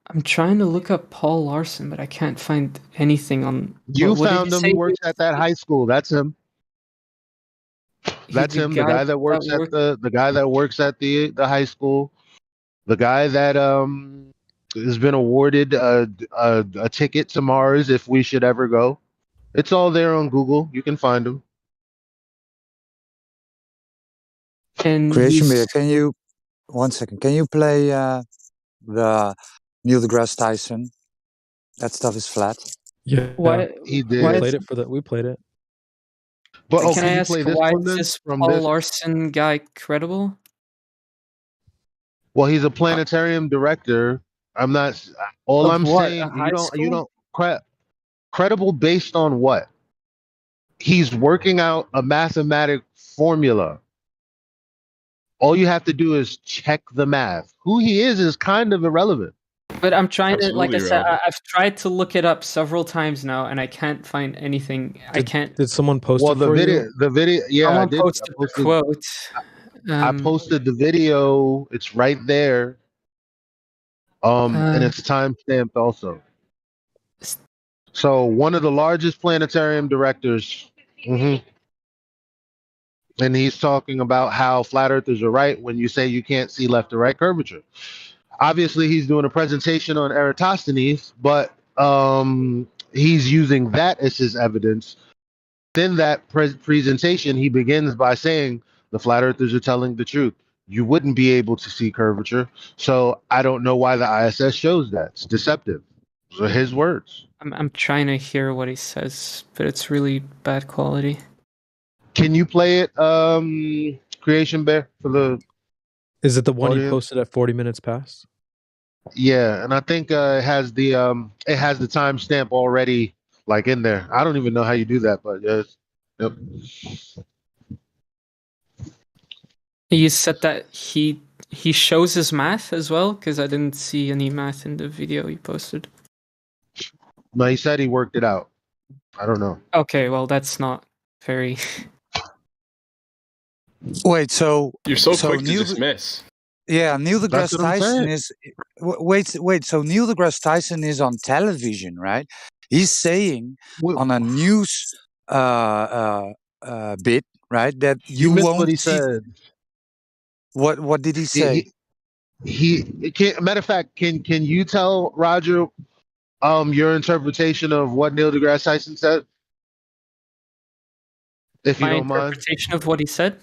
I'm trying to look up Paul Larson, but I can't find anything on. You found him. He works at that high school. That's him. That's him. The guy that works at the guy that works at the high school. The guy that has been awarded a ticket to Mars if we should ever go. It's all there on Google. You can find him. And Creation Beer, can you 1 second? Can you play the Neil deGrasse Tyson? That stuff is flat. Yeah, he did. We played it for that. We played it. But can I ask why is this Paul Larson guy credible? Well, he's a planetarium director. I'm not. All I'm saying, you don't credible based on what? He's working out a mathematic formula. All you have to do is check the math. Who he is kind of irrelevant. But I'm trying to, like I said, I've tried to look it up several times now, and I can't find anything. Did someone post it for you? The video, yeah, someone I did. Posted the quote. I posted the video. It's right there. And it's timestamped also. So one of the largest planetarium directors, and he's talking about how flat earthers are right when you say you can't see left to right curvature. obviously he's doing a presentation on Eratosthenes, but he's using that as his evidence. In that presentation, he begins by saying the flat earthers are telling the truth. You wouldn't be able to see curvature, so I don't know why the ISS shows that. It's deceptive. Those are his words. I'm trying to hear what he says, but it's really bad quality. Can you play it, Creation Bear, for the Is it the one audience? you posted at 40 minutes past? Yeah, and I think it has the timestamp already like in there. I don't even know how you do that, but yes. Yep. You said that he shows his math as well, because I didn't see any math in the video you posted. No, he said he worked it out. I don't know. Okay, well that's not very. Wait, so you're so so quick to Neil, dismiss. yeah, Neil That's deGrasse what I'm Tyson saying. is. Wait. So Neil deGrasse Tyson is on television, right? He's saying on a news bit, right, that you missed won't what he see. said. What did he say? He can't. Matter of fact, can you tell Roger your interpretation of what Neil deGrasse Tyson said? If you My don't mind. interpretation of what he said.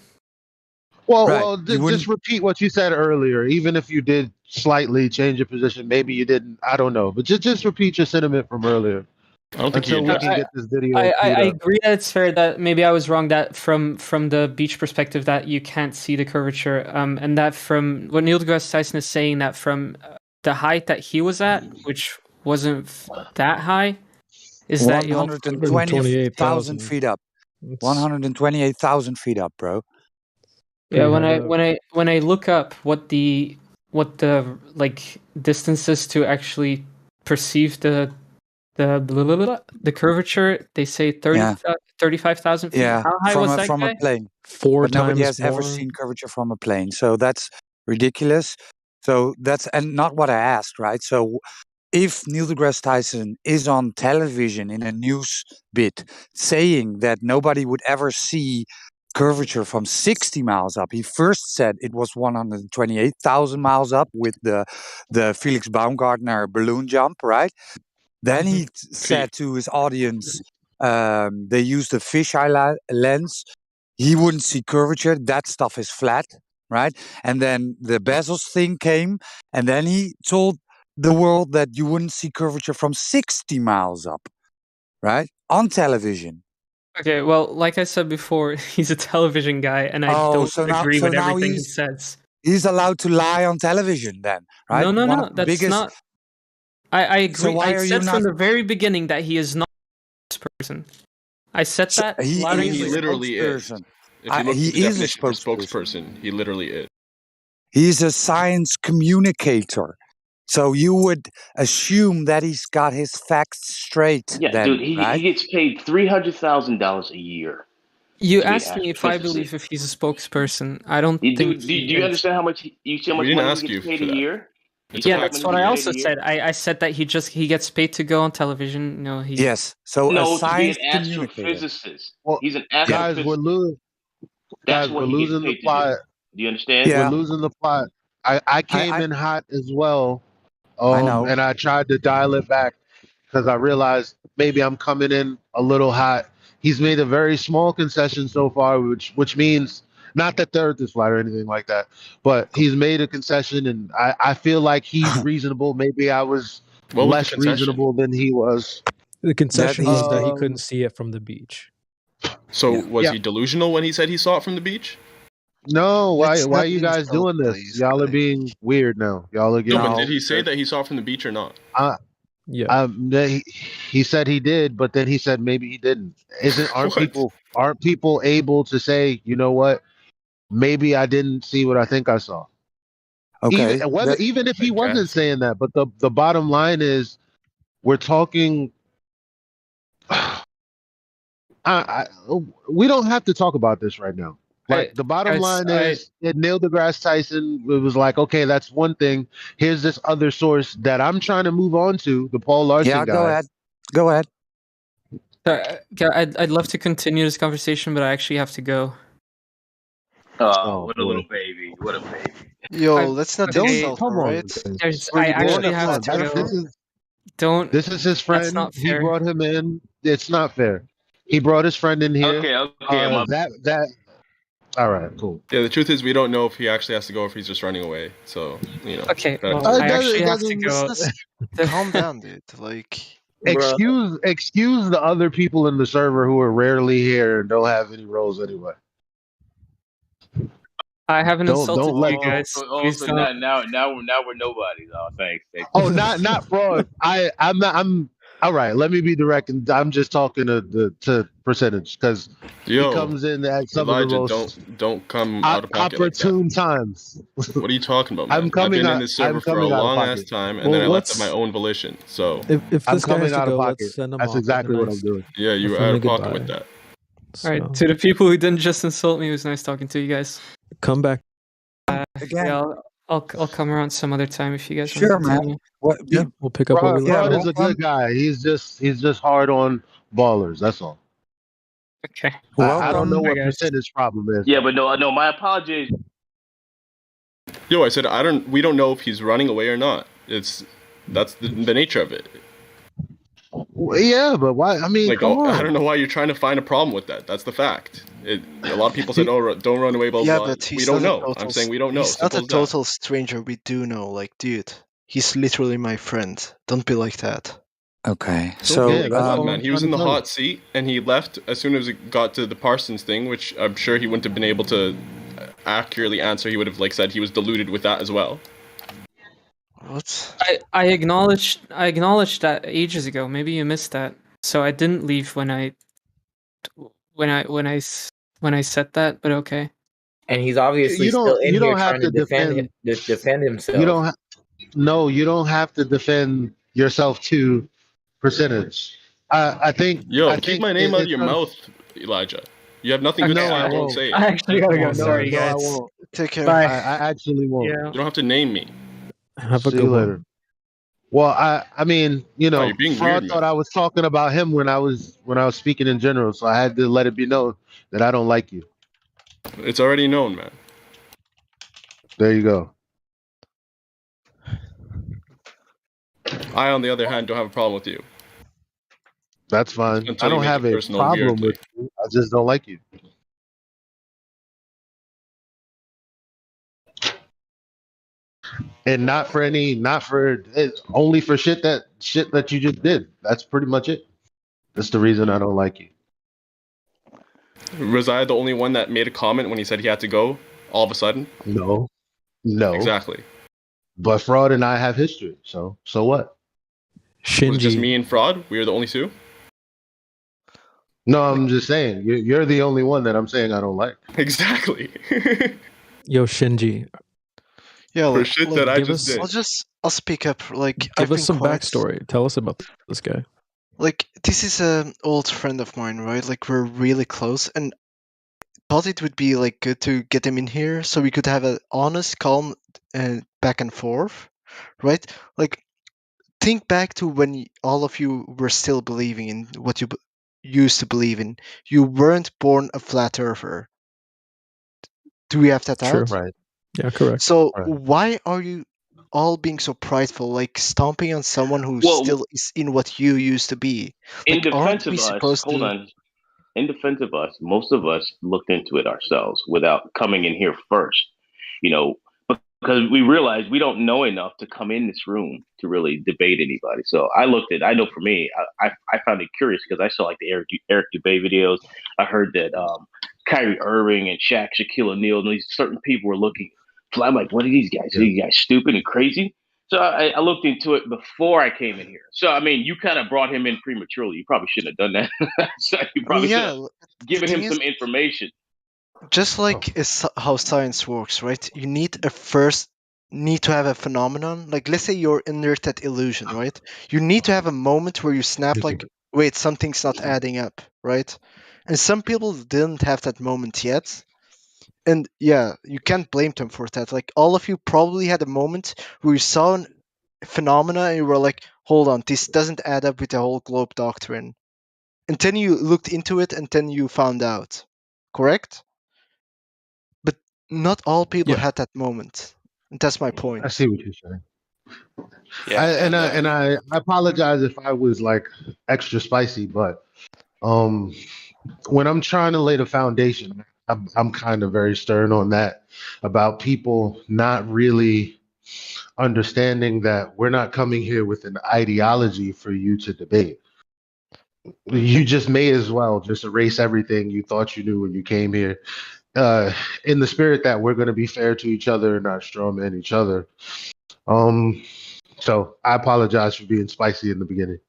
Well, just repeat what you said earlier. Even if you did slightly change your position, maybe you didn't. I don't know, but just repeat your sentiment from earlier. I don't think until we can get this video. I agree that it's fair that maybe I was wrong that from the beach perspective that you can't see the curvature, and that from what Neil deGrasse Tyson is saying that from the height that he was at, which wasn't that high, is that you 128,000 feet up. 128,000 feet up, bro. Yeah, when I look up what the like distances to actually perceive the curvature, they say 35,000 feet. Yeah, How high was that from guy? a plane. Four but nobody times has ever more. seen curvature from a plane, so that's ridiculous. So that's and not what I asked, right? So if Neil deGrasse Tyson is on television in a news bit saying that nobody would ever see curvature from 60 miles up, he first said it was 128,000 miles up with the Felix Baumgartner balloon jump, right? Then he said to his audience, they used a fisheye lens. He wouldn't see curvature. That stuff is flat, right? And then the bezels thing came, and then he told the world that you wouldn't see curvature from 60 miles up, right? On television. Okay, well, like I said before, he's a television guy, and I don't agree with everything he says. He's allowed to lie on television then, right? No, that's not. I agree. So why I are said you from not? the very beginning that he is not a person. I said that. He literally is. If you look at the definition for spokesperson, he literally is. He's a science communicator. So you would assume that he's got his facts straight. Yeah, then, dude, he right? gets paid $300,000 a year. You asked me if I believe if he's a spokesperson. I don't think. Do you understand how much you see how much money he gets paid a year? Yeah, that's what I also said. I said that he gets paid to go on television. No, he. Yes. So no, a science to be an astrophysicist. Well, he's an guys, astrophysicist. we're losing. That's Guys, what we're he gets losing the paid plot. to do. Do you understand? We're losing the plot. I came in hot as well, and I tried to dial it back because I realized maybe I'm coming in a little hot. He's made a very small concession so far, which means not that the Earth is flat or anything like that, but he's made a concession, and I feel like he's reasonable. Maybe I was less reasonable than he was. The concession was that he couldn't see it from the beach. So was he delusional when he said he saw it from the beach? No, why are you guys doing this? Y'all are being weird now. Y'all are getting. No, but did he say that he saw it from the beach or not? Yeah. He said he did, but then he said maybe he didn't. Aren't people able to say, you know what? Maybe I didn't see what I think I saw. Okay. Even if he wasn't saying that, but the bottom line is, we're talking. We don't have to talk about this right now. Like the bottom line is that Neil deGrasse Tyson was like, okay, that's one thing. Here's this other source that I'm trying to move on to, the Paul Larson guy. Go ahead. I'd love to continue this conversation, but I actually have to go. Oh, what a little baby. What a baby. Yo, let's not okay, insult him, right? I He brought actually him have on. to go. Don't. This is his That's friend. not He fair. brought him in. It's not fair. He brought his friend in here. Okay, That. All right, cool. Yeah, the truth is we don't know if he actually has to go or if he's just running away. So, Okay, that- well, I actually have to go. Calm down, dude. Like, Excuse the other people in the server who are rarely here and don't have any roles anyway. I haven't insulted don't let you guys. Please So don't. now we're nobodies. Oh, thanks. Oh, not fraud. I'm all right. Let me be direct, and I'm just talking to percentage because he comes in at some of the Elijah, most don't come out of pocket like that. opportune times. What are you talking about, man? I'm coming I've been out- in this server I'm for a coming out of long ass pocket. time, and Well, then I left let's- of my own volition. So If I'm this guy coming has to out of go, pocket. let's send him That's off with exactly a what nice- I'm doing. yeah, you a were out friendly of pocket goodbye. with that. All right, to the people who didn't just insult me, it was nice talking to you guys. Come back. Yeah, I'll come around some other time if you guys Sure, want to man. continue. What? Yeah, we'll pick up where we Fraud left is off. a good guy. He's just hard on ballers. That's all. Okay. I don't know Welcome, I what guess. percentage problem is. Yeah, but no. My apologies. Yo, I said we don't know if he's running away or not. That's the nature of it. Well, yeah, but why? I mean, Like, come on. I don't know why you're trying to find a problem with that. That's the fact. A lot of people said, "Oh, don't run away." Blah yeah, blah. but We he's don't not a know. total. I'm saying we don't know. He's not Simple a as that. total stranger. We do know. Like, dude, he's literally my friend. Don't be like that. Okay. So, So, man, he was in the hot seat and he left as soon as it got to the Parsons thing, which I'm sure he wouldn't have been able to accurately answer. He would have said he was deluded with that as well. What? I acknowledged that ages ago. Maybe you missed that. So I didn't leave when I said that, but okay. And he's obviously You don't- still in you here don't have trying to to defend- defend himself. You don't. No, you don't have to defend yourself to percentage. I think. Yo, I keep think my name out of it's your un- mouth, Elijah. You have nothing good No, to say. I Don't won't. say it. I actually gotta go. No, Sorry, no, I guys. won't. Take care. Bye. I actually won't. Yeah. You don't have to name me. Have a See good you later. one. Well, I mean, you know, you're being Fraud weird, thought man. I was talking about him when I was speaking in general, so I had to let it be known that I don't like you. It's already known, man. There you go. I, on the other hand, don't have a problem with you. That's fine. Until I you don't make have it a personal problem weirdly. with you. I just don't like you. And not for only for shit that you just did. That's pretty much it. That's the reason I don't like you. Was I the only one that made a comment when he said he had to go all of a sudden? No. Exactly. But Fraud and I have history, so what? It was just me and Fraud? We were the only two? No, I'm just saying you're the only one that I'm saying I don't like. Exactly. Yo, Shinji, Yeah, For like, shit look, that I give just us- did. I'll speak up. Like, give I've us been some quite- backstory. Tell us about this guy. Like, this is an old friend of mine, right? Like, we're really close, and thought it would be like good to get him in here so we could have an honest, calm back and forth, right? Like, think back to when all of you were still believing in what you used to believe in. You weren't born a flat earther. Do we have that Sure. out? Right. Yeah, correct. So why are you all being so prideful, like stomping on someone who still is in what you used to be? In Like, aren't defense we of us, supposed hold to? on. In defense of us, most of us looked into it ourselves without coming in here first. You know, because we realized we don't know enough to come in this room to really debate anybody. So I know for me, I found it curious because I saw like the Eric Dubay videos. I heard that Kyrie Irving and Shaquille O'Neal and these certain people were looking. So I'm like, what are these guys? Are these guys stupid and crazy? So I looked into it before I came in here. So I mean, you kind of brought him in prematurely. You probably shouldn't have done that. So you probably should have given him some information. Just like how science works, right? You need to have a phenomenon. Like, let's say you're under that illusion, right? You need to have a moment where you snap, like, wait, something's not adding up, right? And some people didn't have that moment yet. And yeah, you can't blame them for that. Like, all of you probably had a moment where you saw a phenomena and you were like, hold on, this doesn't add up with the whole globe doctrine. And then you looked into it and then you found out. Correct? But not all people had that moment. And that's my point. I see what you're saying. Yeah, I apologize if I was like extra spicy, but when I'm trying to lay the foundation, I'm kind of very stern on that about people not really understanding that we're not coming here with an ideology for you to debate. You just may as well just erase everything you thought you knew when you came here, in the spirit that we're going to be fair to each other and not strawman each other. So I apologize for being spicy in the beginning.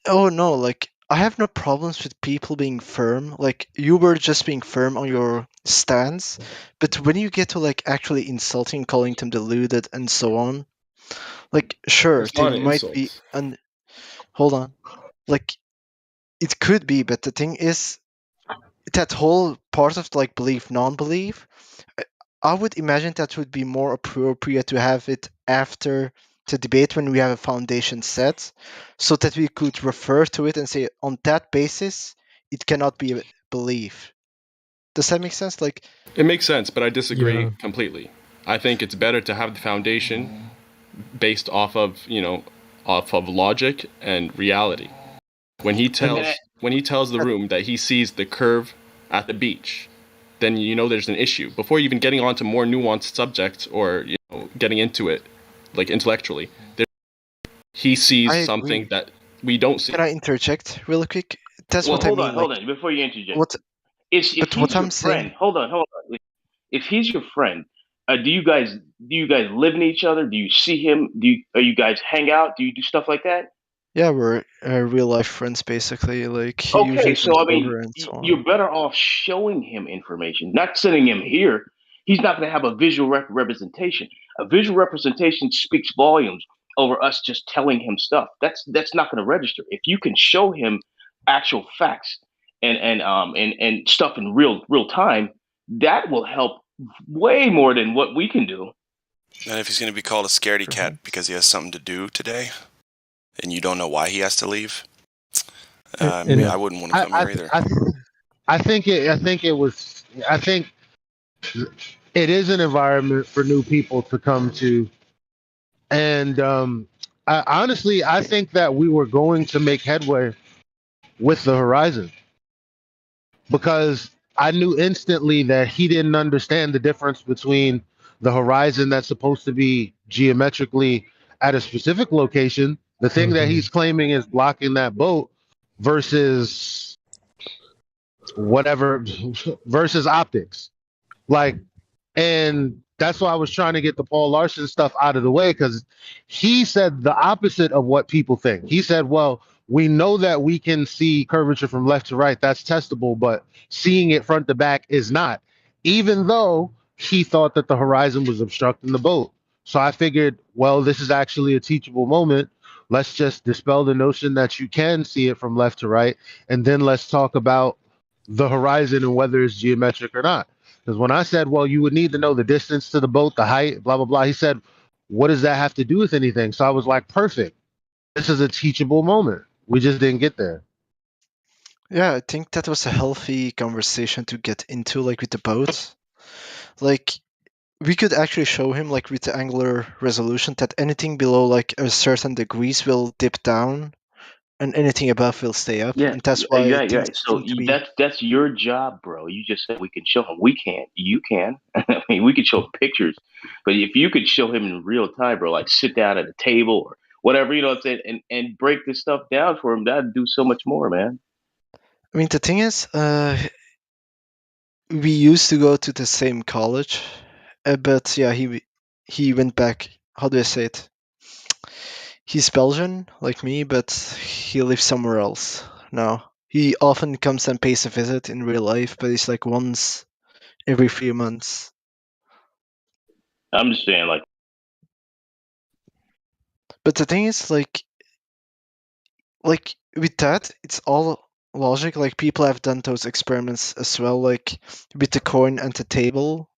Oh no, like I have no problems with people being firm. Like you were just being firm on your stance, but when you get to like actually insulting, calling them deluded and so on, like sure It's they not an might be insult. hold on. Like it could be, but the thing is that whole part of like belief, non-belief, I would imagine that would be more appropriate to have it after the debate when we have a foundation set, so that we could refer to it and say on that basis it cannot be a belief. Does that make sense? Like It makes sense, but I disagree Yeah. completely. I think it's better to have the foundation based off of, off of logic and reality. When he tells the room that he sees the curve at the beach, then you know there's an issue. Before even getting onto more nuanced subjects or getting into it, like intellectually, he sees I something agree. that we don't see. Can I interject really quick? That's Well, what I hold mean. on, Like hold on. Before you interject, what? if But he's what your I'm saying, friend, hold on. If he's your friend, do you guys live in each other? Do you see him? Are you guys hang out? Do you do stuff like that? yeah, we're real life friends basically. Like he Okay, usually comes so I mean, over and so on. you're better off showing him information, not sending him here. He's not going to have a visual representation. A visual representation speaks volumes over us just telling him stuff. That's not going to register. If you can show him actual facts and stuff in real time, that will help way more than what we can do. and if he's going to be called a scaredy cat because he has something to do today, and you don't know why he has to leave, I wouldn't want to come here either. I think it is an environment for new people to come to, and I think that we were going to make headway with the Horizon because I knew instantly that he didn't understand the difference between the Horizon that's supposed to be geometrically at a specific location, the thing that he's claiming is blocking that boat, versus whatever, versus optics. Like, and that's why I was trying to get the Paul Larson stuff out of the way, because he said the opposite of what people think. He said, well, we know that we can see curvature from left to right. That's testable, but seeing it front to back is not, even though he thought that the horizon was obstructing the boat. So I figured, well, this is actually a teachable moment. Let's just dispel the notion that you can see it from left to right. And then let's talk about the horizon and whether it's geometric or not. Because when I said, well, you would need to know the distance to the boat, the height, blah, blah, blah, he said, what does that have to do with anything? So I was like, perfect. This is a teachable moment. We just didn't get there. Yeah, I think that was a healthy conversation to get into, like with the boat. Like we could actually show him, like with the angular resolution, that anything below like a certain degrees will dip down, and anything above will stay up. Yeah, And that's why yeah. things So seem to be. that's your job, bro. You just said we can show him. We can't. You can. I mean, we could show pictures, but if you could show him in real time, bro, like sit down at a table or whatever, you know what I'm saying, and break this stuff down for him, that'd do so much more, man. I mean, the thing is, we used to go to the same college, but yeah, he went back. How do I say it? He's Belgian, like me, but he lives somewhere else now. He often comes and pays a visit in real life, but it's like once every few months. I'm just saying, like. But the thing is, like with that, it's all logic. Like people have done those experiments as well, like with the coin and the table.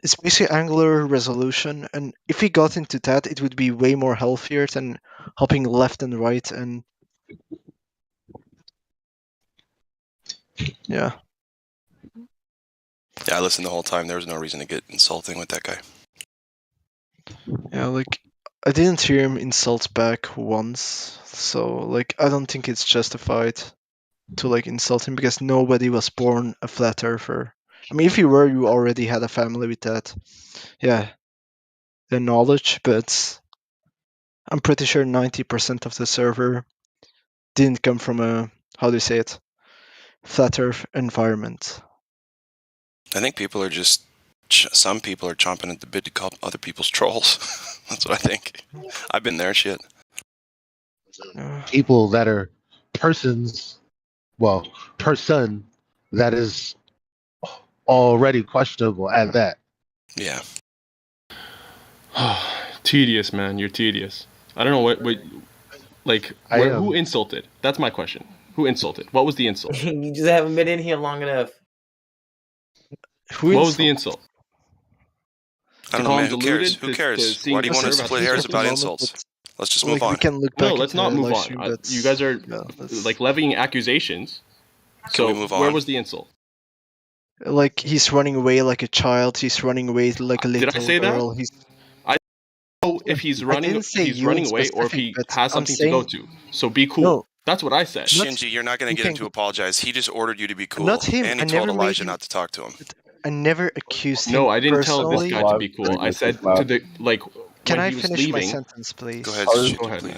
It's basically angular resolution, and if we got into that, it would be way more healthier than hopping left and right. And yeah, Yeah, I listened the whole time. There was no reason to get insulting with that guy. Yeah, like I didn't hear him insult back once, so like I don't think it's justified to like insult him because nobody was born a flat earther. I mean, if you were, you already had a family with that, yeah, the knowledge. But I'm pretty sure 90% of the server didn't come from a, how do you say it, flat earth environment. I think people are just, some people are chomping at the bit to call other people's trolls. That's what I think. I've been there, shit. People that are persons, well, person that is already questionable at that. Yeah. Tedious, man. You're tedious. I don't know what like, who insulted? That's my question. Who insulted? What was the insult? You just haven't been in here long enough. What was the insult? I don't know, man. Who cares? Who cares? Why do you want to split hairs about insults? Let's just move on. We can look back. No, let's not move on. You guys are like levying accusations. So we move where on? was the insult? Like he's running away like a child. He's running away like a little Did I say girl. that? I don't know if he's running away or if he has something to go to. So be cool. No. That's what I said. Shinji, you're not going to get him to apologize. He just ordered you to be cool. Not him. And I he told never made Elijah him- not to talk to him. I never accused him. No, I didn't tell this personally. guy to be cool. I said to the Can when I he was finish my leaving. sentence, please? Go ahead, Go ahead, man.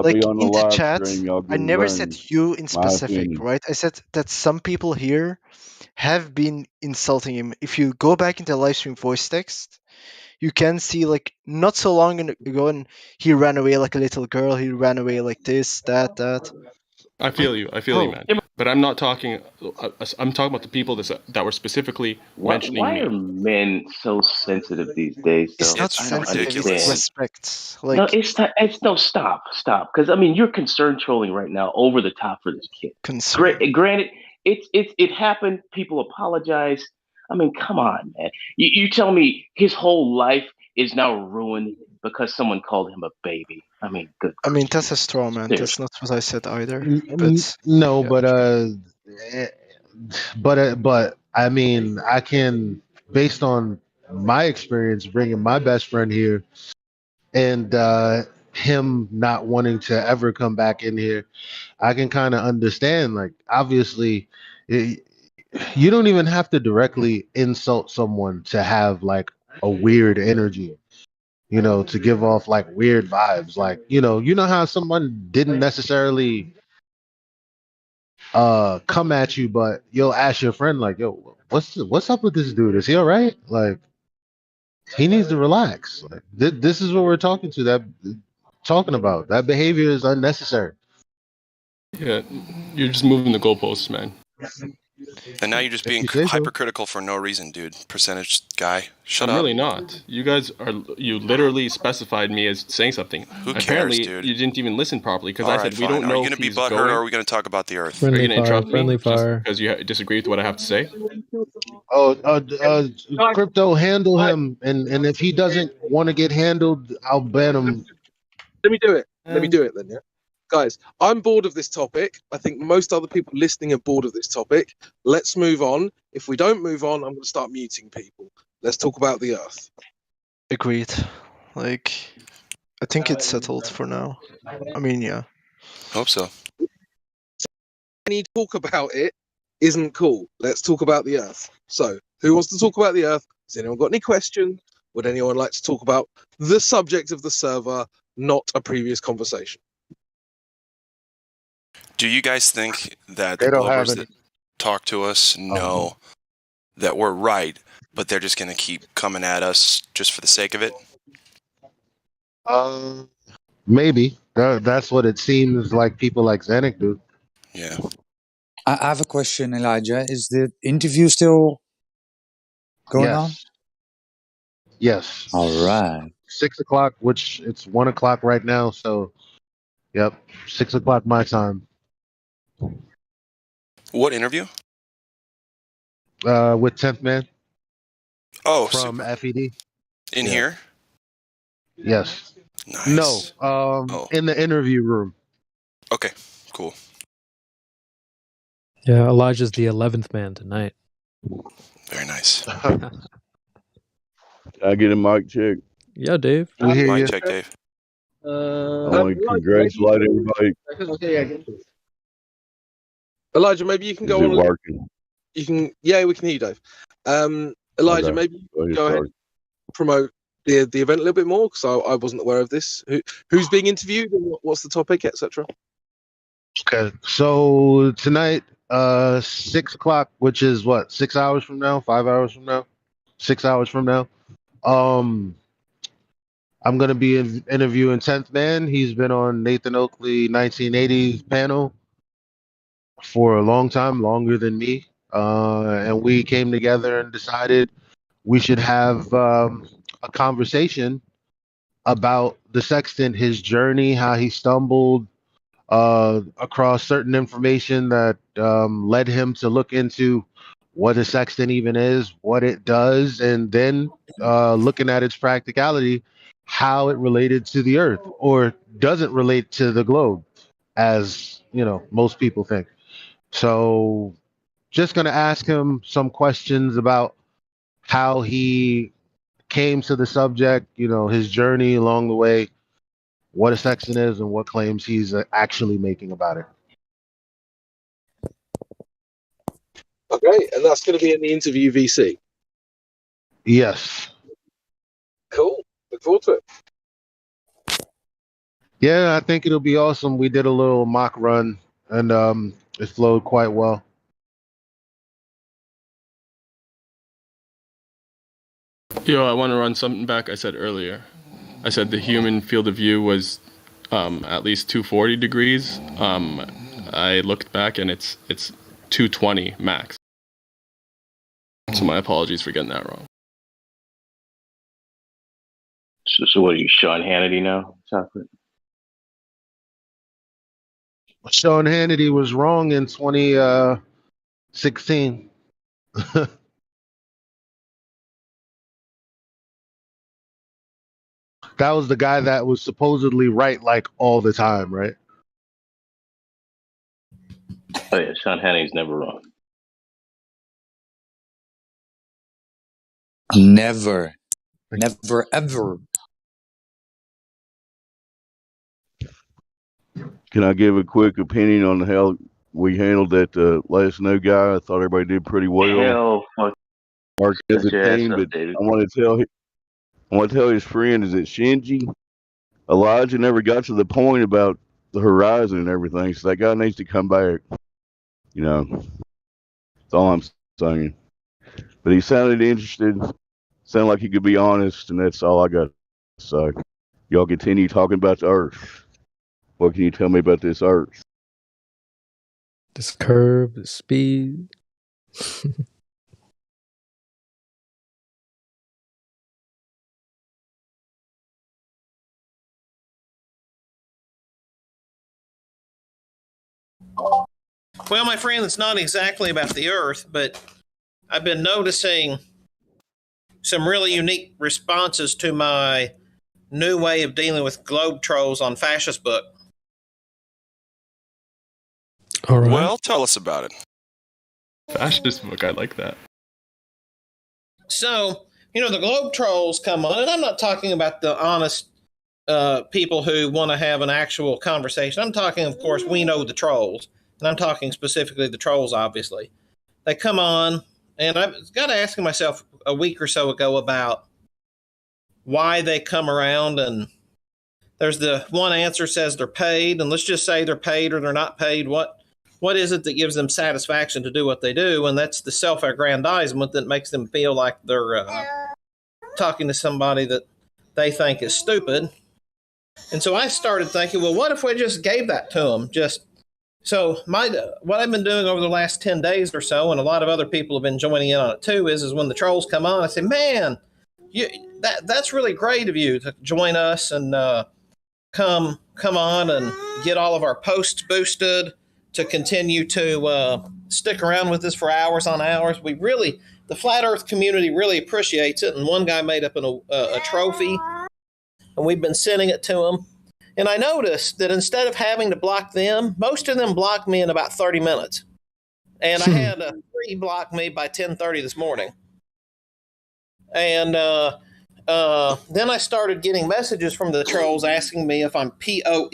Like in the chat, I never said you in specific, right? I said that some people here have been insulting him. If you go back into the live stream voice text, you can see like not so long ago, and he ran away like a little girl. He ran away like this, that. I feel you, man. But I'm not talking. I'm talking about the people that were specifically mentioning Why me. are men so sensitive these days? Though? It's not I don't sensitive. It's understand. respect. Like No, it's not. It's no stop. Because I mean, you're concerned trolling right now, over the top for this kid. Granted, it happened. People apologize. I mean, come on, man. You tell me his whole life is now ruined because someone called him a baby. I mean, good. I mean, that's a straw man. That's not what I said either. But No, but I mean, I can, based on my experience bringing my best friend here, and him not wanting to ever come back in here, I can kind of understand. Like, obviously, you don't even have to directly insult someone to have like a weird energy. You know, to give off like weird vibes. Like, you know how someone didn't necessarily come at you, but you'll ask your friend like, yo, what's up with this dude? Is he all right? Like, he needs to relax. Like, this is what we're talking about. That behavior is unnecessary. Yeah, you're just moving the goalposts, man. And now you're just being hypercritical for no reason, dude. Percentage guy. Shut I'm up. really not. You guys are. You literally specified me as saying something. Who cares, Apparently, dude? you didn't even listen properly because All I right, said we fine. don't know. Are you going to be butthurt or are we going to talk about the Earth? Are you going to interrupt me friendly just fire. because you disagree with what I have to say? Crypto, handle him, and if he doesn't want to get handled, I'll ban him. Let me do it. Let me do it then, yeah? Guys, I'm bored of this topic. I think most other people listening are bored of this topic. Let's move on. If we don't move on, I'm going to start muting people. Let's talk about the Earth. agreed. Like, I think it's settled for now. I mean, yeah. Hope so. Any talk about it isn't cool. Let's talk about the Earth. So, who wants to talk about the Earth? Has anyone got any questions? Would anyone like to talk about the subject of the server, not a previous conversation? Do you guys think that They the don't have Glovers any- that talk to us know that we're right, but they're just going to keep coming at us just for the sake of it? Maybe that's what it seems like. People like Zanuck do. Yeah. I have a question, Elijah. Is the interview still going on? Yes. All right. 6 o'clock, which it's 1 o'clock right now. So, yep, 6 o'clock my time. What interview? With 10th Man. Oh, from super. FED. In Yeah. here? Yes. Nice. No. In the interview room. Okay, cool. Yeah, Elijah's the 11th man tonight. Very nice. I get a mic check? Yeah, Dave. We hear Mic you. check, Dave. I want to congratulate everybody. Elijah, maybe you can Is go it on. working? You can. Yeah, we can hear you, Dave. Elijah, Okay. maybe you Go ahead, can go ahead sorry. and promote the event a little bit more because I wasn't aware of this. Who's being interviewed and what's the topic, etc. Okay, so tonight, 6 o'clock, which is what, 6 hours from now, 5 hours from now, 6 hours from now. I'm gonna be interviewing 10th Man. He's been on Nathan Oakley 1980s panel for a long time, longer than me. And we came together and decided we should have a conversation about the sextant, his journey, how he stumbled across certain information that led him to look into what a sextant even is, what it does, and then looking at its practicality, how it related to the Earth or doesn't relate to the globe, as you know most people think. So, just gonna ask him some questions about how he came to the subject, you know, his journey along the way, what a sextant is, and what claims he's actually making about it. Okay, and that's going to be in the interview VC. Yes. Cool. Look forward to it. Yeah, I think it'll be awesome. We did a little mock run and it flowed quite well. Yo, I want to run something back I said earlier. I said the human field of view was at least 240 degrees. I looked back and it's 220 max. So my apologies for getting that wrong. So what are you, Sean Hannity now? Chocolate? Sean Hannity was wrong in 2016. That was the guy that was supposedly right like all the time, right? Oh yeah, Sean Hannity's never wrong. Never, ever. Can I give a quick opinion on how we handled that last new guy? I thought everybody did pretty well. Hell, fuck. Mark as a Shut your ass team, up, but David. I want to tell his friend, is it Shinji? Elijah never got to the point about the horizon and everything, so that guy needs to come back. You know, that's all I'm saying. But he sounded interested, sounded like he could be honest, and that's all I got to say. Y'all continue talking about the Earth. What can you tell me about this Earth? This curve, the speed. Well, my friend, it's not exactly about the Earth, but I've been noticing some really unique responses to my new way of dealing with globe trolls on Fascist Book. All right. Well, tell us about it. Fascist Book, I like that. So, you know, the globe trolls come on, and I'm not talking about the honest people who want to have an actual conversation. I'm talking, of course, we know the trolls, and I'm talking specifically the trolls, obviously. They come on, and I've got asking myself a week or so ago about why they come around, and there's the one answer says they're paid, and let's just say they're paid or they're not paid. What is it that gives them satisfaction to do what they do? And that's the self-aggrandizement that makes them feel like they're talking to somebody that they think is stupid. And so I started thinking, well, what if we just gave that to them? So what I've been doing over the last 10 days or so, and a lot of other people have been joining in on it too, is when the trolls come on, I say, man, that's really great of you to join us and come on and get all of our posts boosted, to continue to stick around with us for hours on hours. The Flat Earth community really appreciates it. And one guy made up a trophy, and we've been sending it to him. And I noticed that instead of having to block them, most of them block me in about 30 minutes. and I had a 3 block me by 10:30 this morning. And then I started getting messages from the trolls asking me if I'm POE.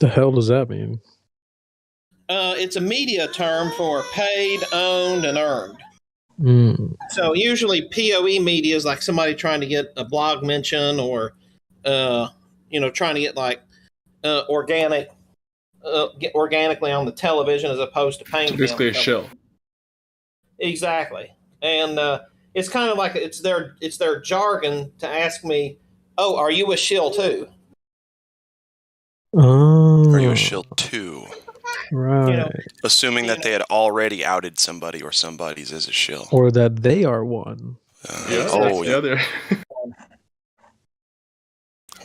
The hell does that mean? It's a media term for paid, owned, and earned. Mm. So usually POE media is like somebody trying to get a blog mention or, trying to get like organically on the television as opposed to paying. So basically a shill. Exactly, and it's kind of like it's their jargon to ask me, "Oh, are you a shill too?" Oh. Are you a shill too? Right. Assuming that they had already outed somebody or somebody's as a shill. Or that they are one. Yeah.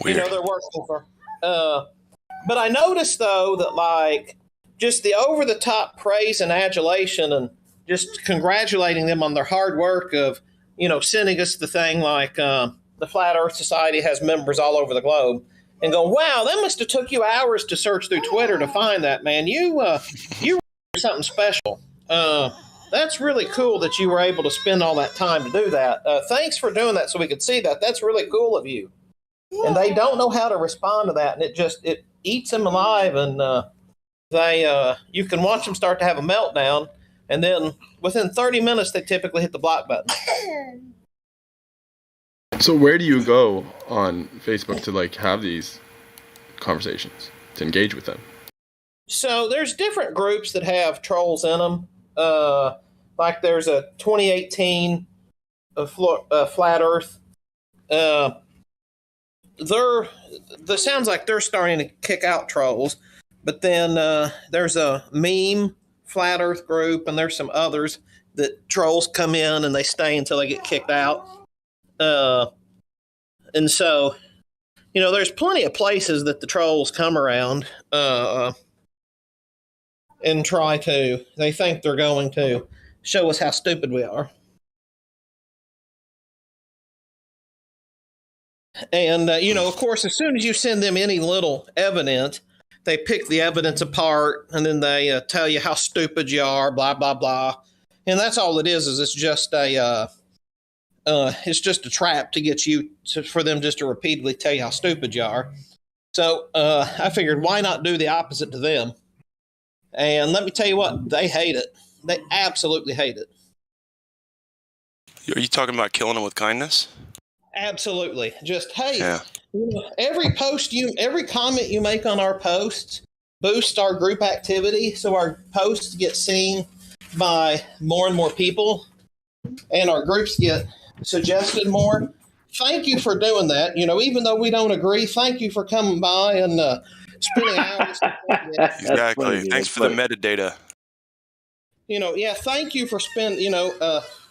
Weird. They're working for. But I noticed though that like just the over the top praise and adulation and just congratulating them on their hard work of sending us the thing like the Flat Earth Society has members all over the globe. And go, wow, that must have took you hours to search through Twitter to find that, man. You were something special. That's really cool that you were able to spend all that time to do that. Thanks for doing that so we could see that. That's really cool of you. And they don't know how to respond to that, and it eats them alive. And you can watch them start to have a meltdown, and then within 30 minutes, they typically hit the block button. So where do you go on Facebook to like have these conversations, to engage with them? So there's different groups that have trolls in them. Like there's a 2018 Flat Earth. Sounds like they're starting to kick out trolls. But then there's a meme Flat Earth group, and there's some others that trolls come in and they stay until they get kicked out. And so, there's plenty of places that the trolls come around and they think they're going to show us how stupid we are. And, of course, as soon as you send them any little evidence, they pick the evidence apart and then they tell you how stupid you are, blah, blah, blah. And that's all it is it's just a trap to get you for them just to repeatedly tell you how stupid you are. So I figured, why not do the opposite to them? And let me tell you what, they hate it. They absolutely hate it. Are you talking about killing them with kindness? Absolutely. Just, hey, every comment you make on our posts boosts our group activity, so our posts get seen by more and more people, and our groups get suggested more. Thank you for doing that. Even though we don't agree, thank you for coming by and spending hours. Exactly. Thanks for the metadata. Thank you for spending,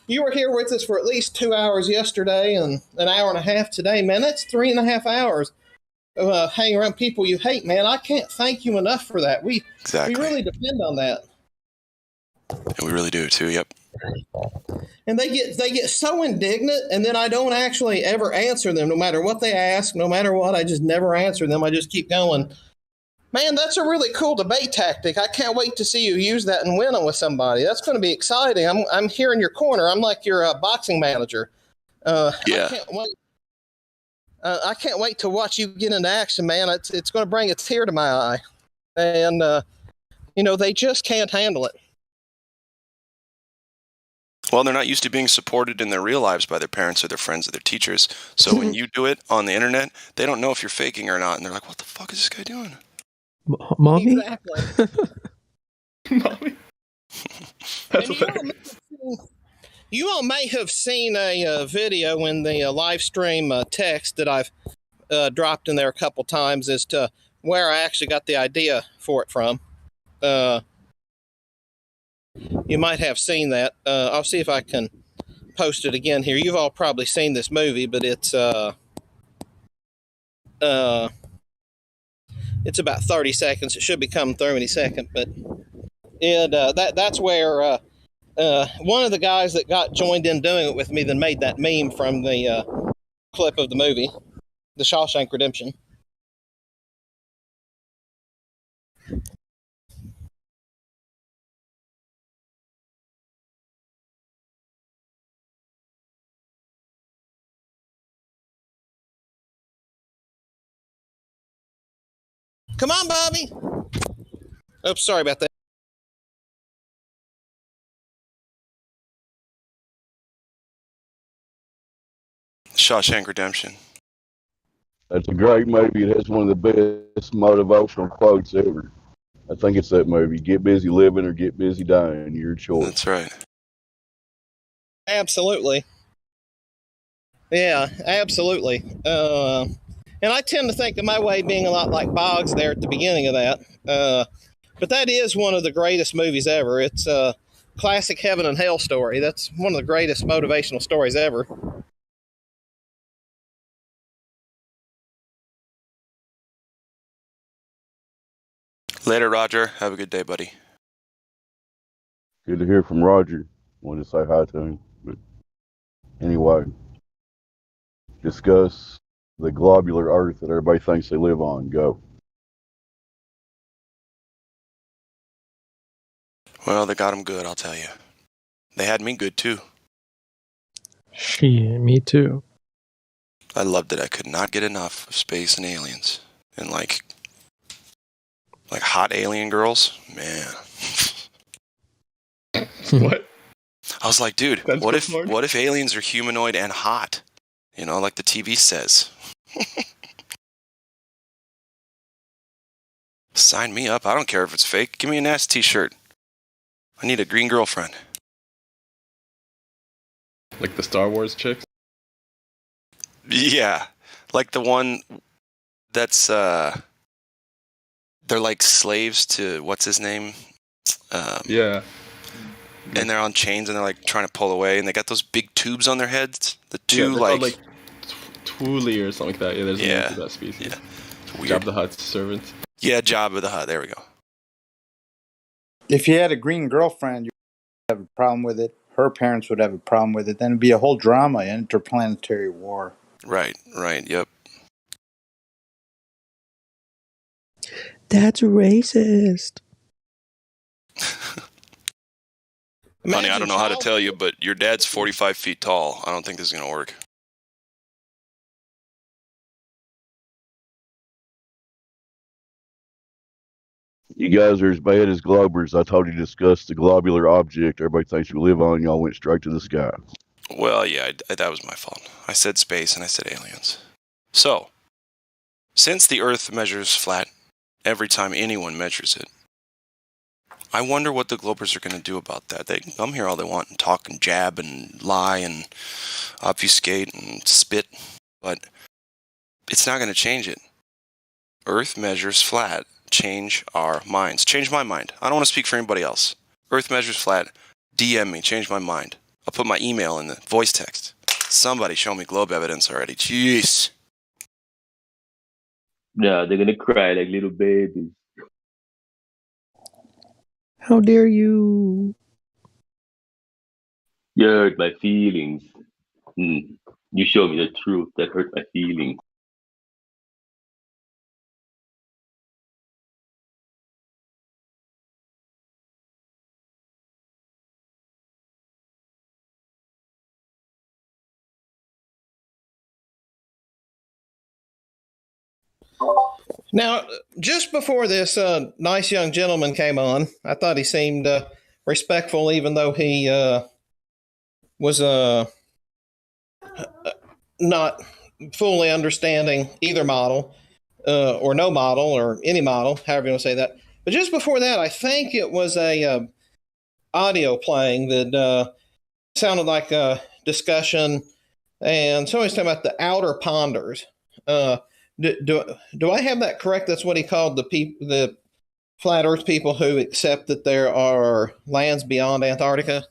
you were here with us for at least 2 hours yesterday and an hour and a half today, man. That's 3.5 hours of hanging around people you hate, man. I can't thank you enough for that. We really depend on that. And we really do too. Yep. And they get so indignant, and then I don't actually ever answer them, no matter what they ask, no matter what. I just never answer them. I just keep going. Man, that's a really cool debate tactic. I can't wait to see you use that and win with somebody. That's going to be exciting. I'm here in your corner. I'm like your boxing manager. I can't wait. I can't wait to watch you get into action, man. It's going to bring a tear to my eye, and they just can't handle it. Well, they're not used to being supported in their real lives by their parents or their friends or their teachers. So when you do it on the internet, they don't know if you're faking or not, and they're like, "What the fuck is this guy doing?" Mommy? Exactly. Mommy? You all may have seen a video in the live stream text that I've dropped in there a couple times as to where I actually got the idea for it from. You might have seen that. I'll see if I can post it again here. You've all probably seen this movie, but it's about 30 seconds. It should become 30 any second, but that's where one of the guys that got joined in doing it with me then made that meme from the clip of the movie, The Shawshank Redemption. Come on, Bobby. Oops, sorry about that. Shawshank Redemption. That's a great movie. It has one of the best motivational quotes ever. I think it's that movie. Get busy living or get busy dying. Your choice. That's right. Absolutely. Yeah, absolutely. And I tend to think of my way being a lot like Boggs there at the beginning of that. But that is one of the greatest movies ever. It's a classic heaven and hell story. That's one of the greatest motivational stories ever. Later, Roger. Have a good day, buddy. Good to hear from Roger. Wanted to say hi to him. But anyway, discuss the globular Earth that everybody thinks they live on. Go. Well, they got him good, I'll tell you. They had me good, too. Shit, me too. I loved it. I could not get enough of space and aliens. And like hot alien girls, man. What? I was like, dude, That's what smart. if aliens are humanoid and hot? You know, like the TV says. Sign me up. I don't care if it's fake. Give me a nasty t-shirt. I need a green girlfriend. Like the Star Wars chicks? Yeah. Like the one that's they're like slaves to what's his name? Yeah. And they're on chains and they're like trying to pull away and they got those big tubes on their heads. The Yeah, two they're called like Thule or something like that. Yeah, there's a name for that species. Yeah. It's weird. Jabba the Hutt's servants. Yeah, Jabba the Hutt. There we go. If you had a green girlfriend, you would have a problem with it. Her parents would have a problem with it. Then it'd be a whole drama, interplanetary war. Right, yep. That's racist. Honey, I don't know how to tell you, but your dad's 45 feet tall. I don't think this is going to work. You guys are as bad as globers. I told you to discuss the globular object everybody thinks you live on. Y'all went straight to the sky. Well, yeah, that was my fault. I said space and I said aliens. So, since the Earth measures flat every time anyone measures it, I wonder what the globers are going to do about that. They can come here all they want and talk and jab and lie and obfuscate and spit, but it's not going to change it. Earth measures flat. Change our minds. Change my mind. I don't want to speak for anybody else. Earth measures flat. DM me. Change my mind. I'll put my email in the voice text. Somebody show me globe evidence already. Jeez. No, they're gonna cry like little babies. How dare you? You hurt my feelings. You show me the truth that hurt my feelings. Now, just before this nice young gentleman came on, I thought he seemed respectful, even though he was not fully understanding either model or no model or any model, however you want to say that. But just before that, I think it was a audio playing that sounded like a discussion, and somebody's talking about the outer ponders. Do I have that correct? That's what he called the flat Earth people who accept that there are lands beyond Antarctica.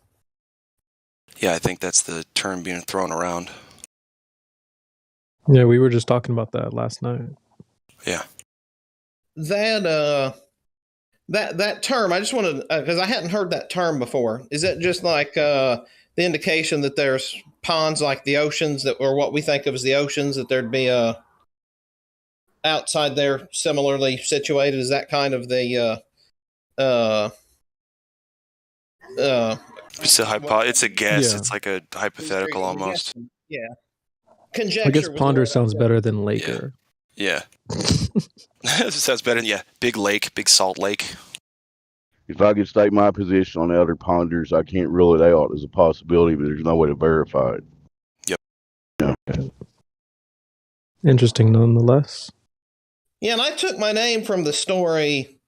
Yeah, I think that's the term being thrown around. Yeah, we were just talking about that last night. Yeah. That term, I just wanted, because I hadn't heard that term before. Is that just like the indication that there's ponds like the oceans that, or what we think of as the oceans, that there'd be outside there similarly situated? Is that kind of the it's a guess. Yeah. It's like a hypothetical almost. Yeah. I Conjecture. guess ponder sounds better than laker. Yeah. Sounds better. Yeah, big lake, big salt lake. If I could state my position on outer ponders, I can't rule it out as a possibility, but there's no way to verify it. Yep. Yeah. Interesting nonetheless. Yeah, and I took my name from the story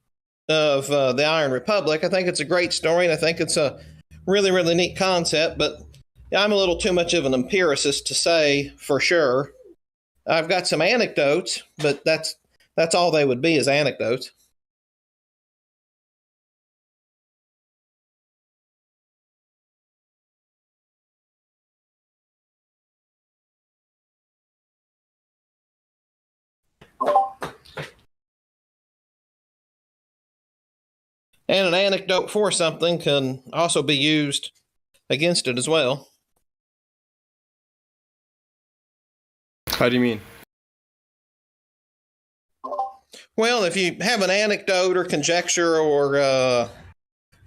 of the Iron Republic. I think it's a great story, and I think it's a really, really neat concept, but I'm a little too much of an empiricist to say for sure. I've got some anecdotes, but that's all they would be, is anecdotes. And an anecdote for something can also be used against it as well. How do you mean? Well, if you have an anecdote or conjecture, or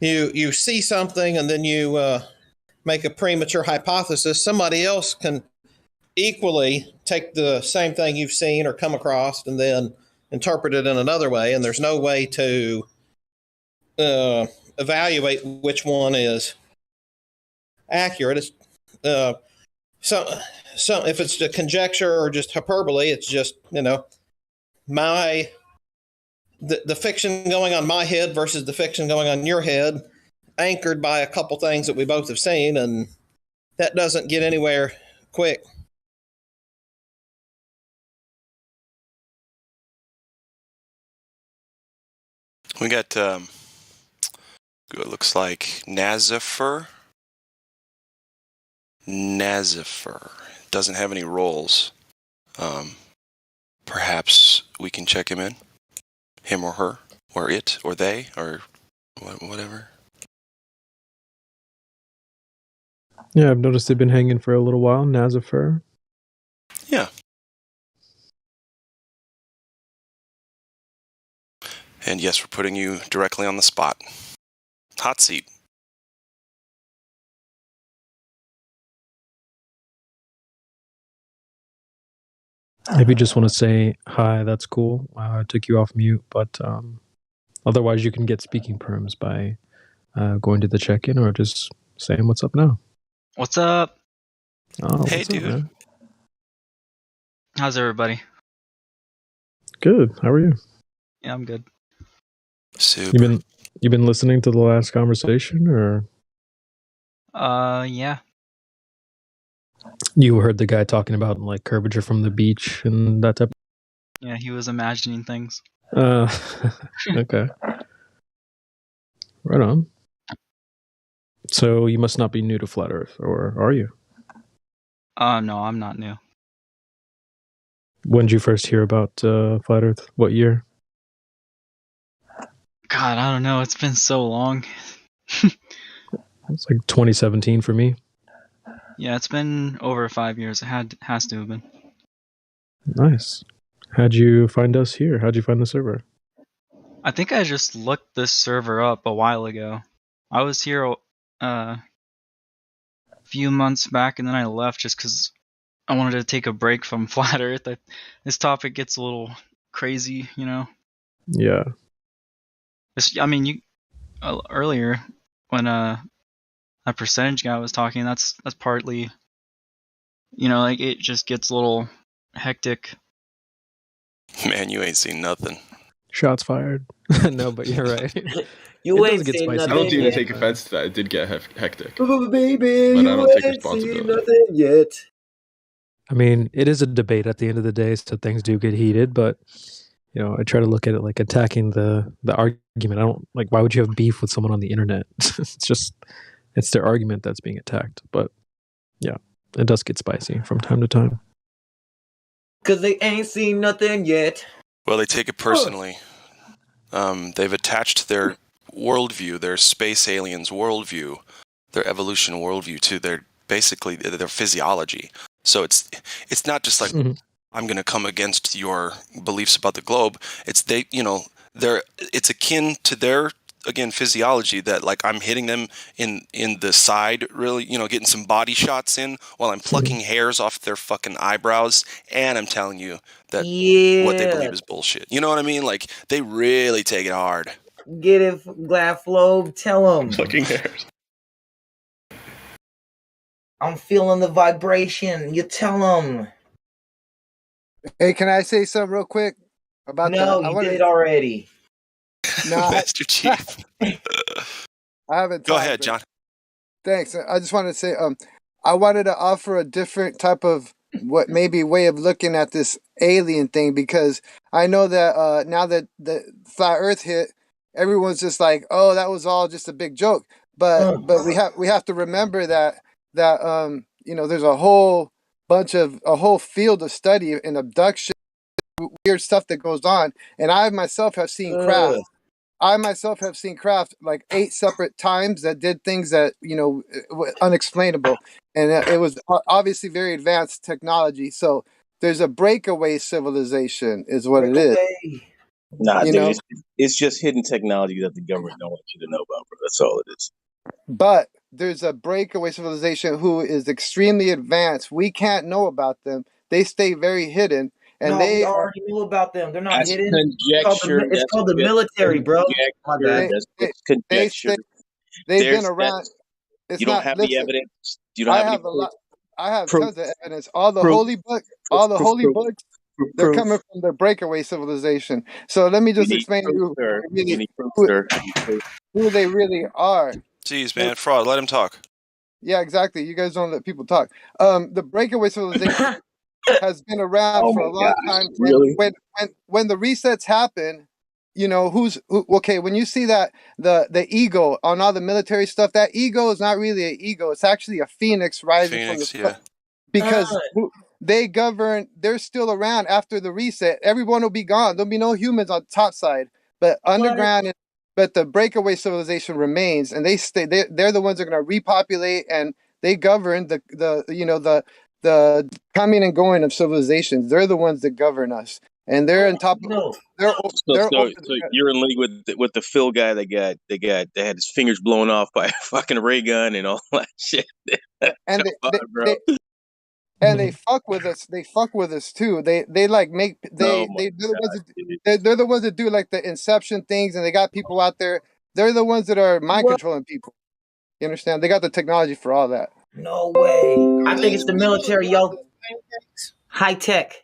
you see something and then you make a premature hypothesis, somebody else can equally take the same thing you've seen or come across and then interpret it in another way, and there's no way to evaluate which one is accurate. It's so if it's a conjecture or just hyperbole, it's just, the fiction going on my head versus the fiction going on your head, anchored by a couple things that we both have seen, and that doesn't get anywhere quick. We got, it looks like Nazifer. Doesn't have any roles. Perhaps we can check him in. Him or her, or it, or they, or whatever. Yeah, I've noticed they've been hanging for a little while. Nazifer. Yeah. And yes, we're putting you directly on the spot. Hot seat. If you just want to say hi, that's cool. I took you off mute, but otherwise you can get speaking perms by going to the check-in or just saying what's up now. What's up? Oh, hey, what's up, dude. man? How's everybody? Good. How are you? Yeah, I'm good. Super. You been listening to the last conversation, or? Yeah. You heard the guy talking about like curvature from the beach and that type. Yeah, he was imagining things. Okay. Right on. So you must not be new to Flat Earth, or are you? No, I'm not new. When did you first hear about Flat Earth? What year? God, I don't know. It's been so long. It's like 2017 for me. Yeah, it's been over 5 years. It has to have been. Nice. How'd you find us here? How'd you find the server? I think I just looked this server up a while ago. I was here a few months back, and then I left just because I wanted to take a break from Flat Earth. This topic gets a little crazy, you know? Yeah. I mean, you earlier when that percentage guy was talking, that's partly, like it just gets a little hectic. Man, you ain't seen nothing. Shots fired. No, but you're right. You It ain't does get seen spicy. I nothing don't even yet. take offense to that. It did get hectic. Oh, baby, But I you don't take ain't seen responsibility. nothing yet. I mean, it is a debate at the end of the day, so things do get heated, but I try to look at it like attacking the argument. I don't like, why would you have beef with someone on the internet? It's their argument that's being attacked. But yeah, it does get spicy from time to time. Cause they ain't seen nothing yet. Well, they take it personally. They've attached their worldview, their space aliens worldview, their evolution worldview to their physiology. So it's not just like, I'm going to come against your beliefs about the globe. It's it's akin to their again, physiology, that like I'm hitting them in the side, really, getting some body shots in while I'm plucking hairs off their fucking eyebrows, and I'm telling you that what they believe is bullshit. You know what I mean? Like, they really take it hard. Get it, Glaflow. Tell him. Plucking hairs. I'm feeling the vibration. You tell him. Hey, can I say something real quick about No, that? you did it already. No, Master Chief. I haven't. Go ahead, John. Thanks. I just wanted to say, I wanted to offer a different type of way of looking at this alien thing, because I know that now that the flat Earth hit, everyone's just like, "Oh, that was all just a big joke." But we have to remember that there's a whole field of study in abduction, weird stuff that goes on, and I myself have seen craft. I myself have seen craft like 8 separate times that did things that, unexplainable. And it was obviously very advanced technology. So there's a breakaway civilization is what it is. Nah, You dude, know? it's just hidden technology that the government don't want you to know about, bro. That's all it is. But there's a breakaway civilization who is extremely advanced. We can't know about them. They stay very hidden. And No, we already knew about them. They're not That's hidden. conjecture. It's called the military, bro. My bad. That's conjecture. They've been around. You don't have the evidence. You don't I have any have a proof. lot. I have Proof. tons of evidence. All the Proof. holy books, they're Proof. coming from the breakaway civilization. So let me just You need explain proof, sir. You need proof, sir. who they really are. Jeez, man, fraud. Let him talk. Yeah, exactly. You guys don't let people talk. The breakaway civilization has been around Oh for my a long gosh, time. really? And when the resets happen, okay, when you see that the ego on all the military stuff, that ego is not really an ego. It's actually a phoenix rising from the sun. Because they govern, they're still around after the reset. Everyone will be gone. There'll be no humans on top side. But underground, but the breakaway civilization remains, and they stay. They're the ones that are going to repopulate, and they govern the coming and going of civilizations. They're the ones that govern us, and they're on top of. So you're in league with the Phil guy that had his fingers blown off by a fucking ray gun and all that shit. And Come on, bro. they fuck with us. They fuck with us too. They like make they're the ones that do like the Inception things, and they got people out there. They're the ones that are mind controlling people. You understand? They got the technology for all that. No way. I think it's the military, yo. High tech.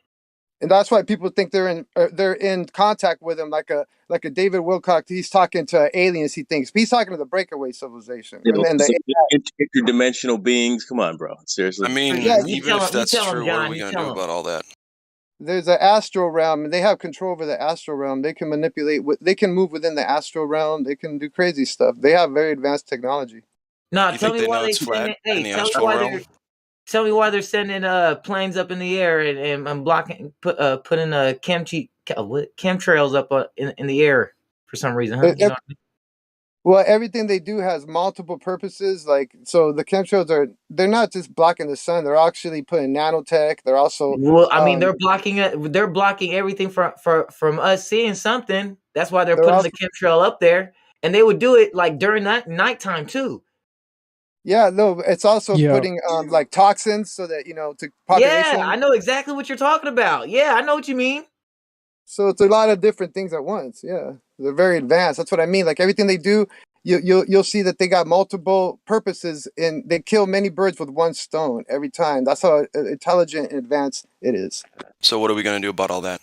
And that's why people think they're in contact with him, like a David Wilcock. He's talking to aliens. He thinks he's talking to the breakaway civilization. You know, And some interdimensional beings. Come on, bro. Seriously. I mean, even if that's true, what are we going to do about all that? There's an astral realm, and they have control over the astral realm. They can manipulate. They can move within the astral realm. They can do crazy stuff. They have very advanced technology. No, tell me why they sending. Hey, tell me why they're sending planes up in the air and blocking putting chemtrails up in the air for some reason. Huh? You know what I mean? Well, everything they do has multiple purposes. Like, so the chemtrails they're not just blocking the sun. They're actually putting nanotech. They're also I mean, they're blocking it. They're blocking everything from us seeing something. That's why they're putting the chemtrail up there, and they would do it like during that nighttime too. Yeah, no, it's also putting like toxins so that to population. Yeah, I know exactly what you're talking about. Yeah, I know what you mean. So it's a lot of different things at once. Yeah, they're very advanced. That's what I mean. Like everything they do, you'll see that they got multiple purposes, and they kill many birds with one stone every time. That's how intelligent and advanced it is. So what are we going to do about all that?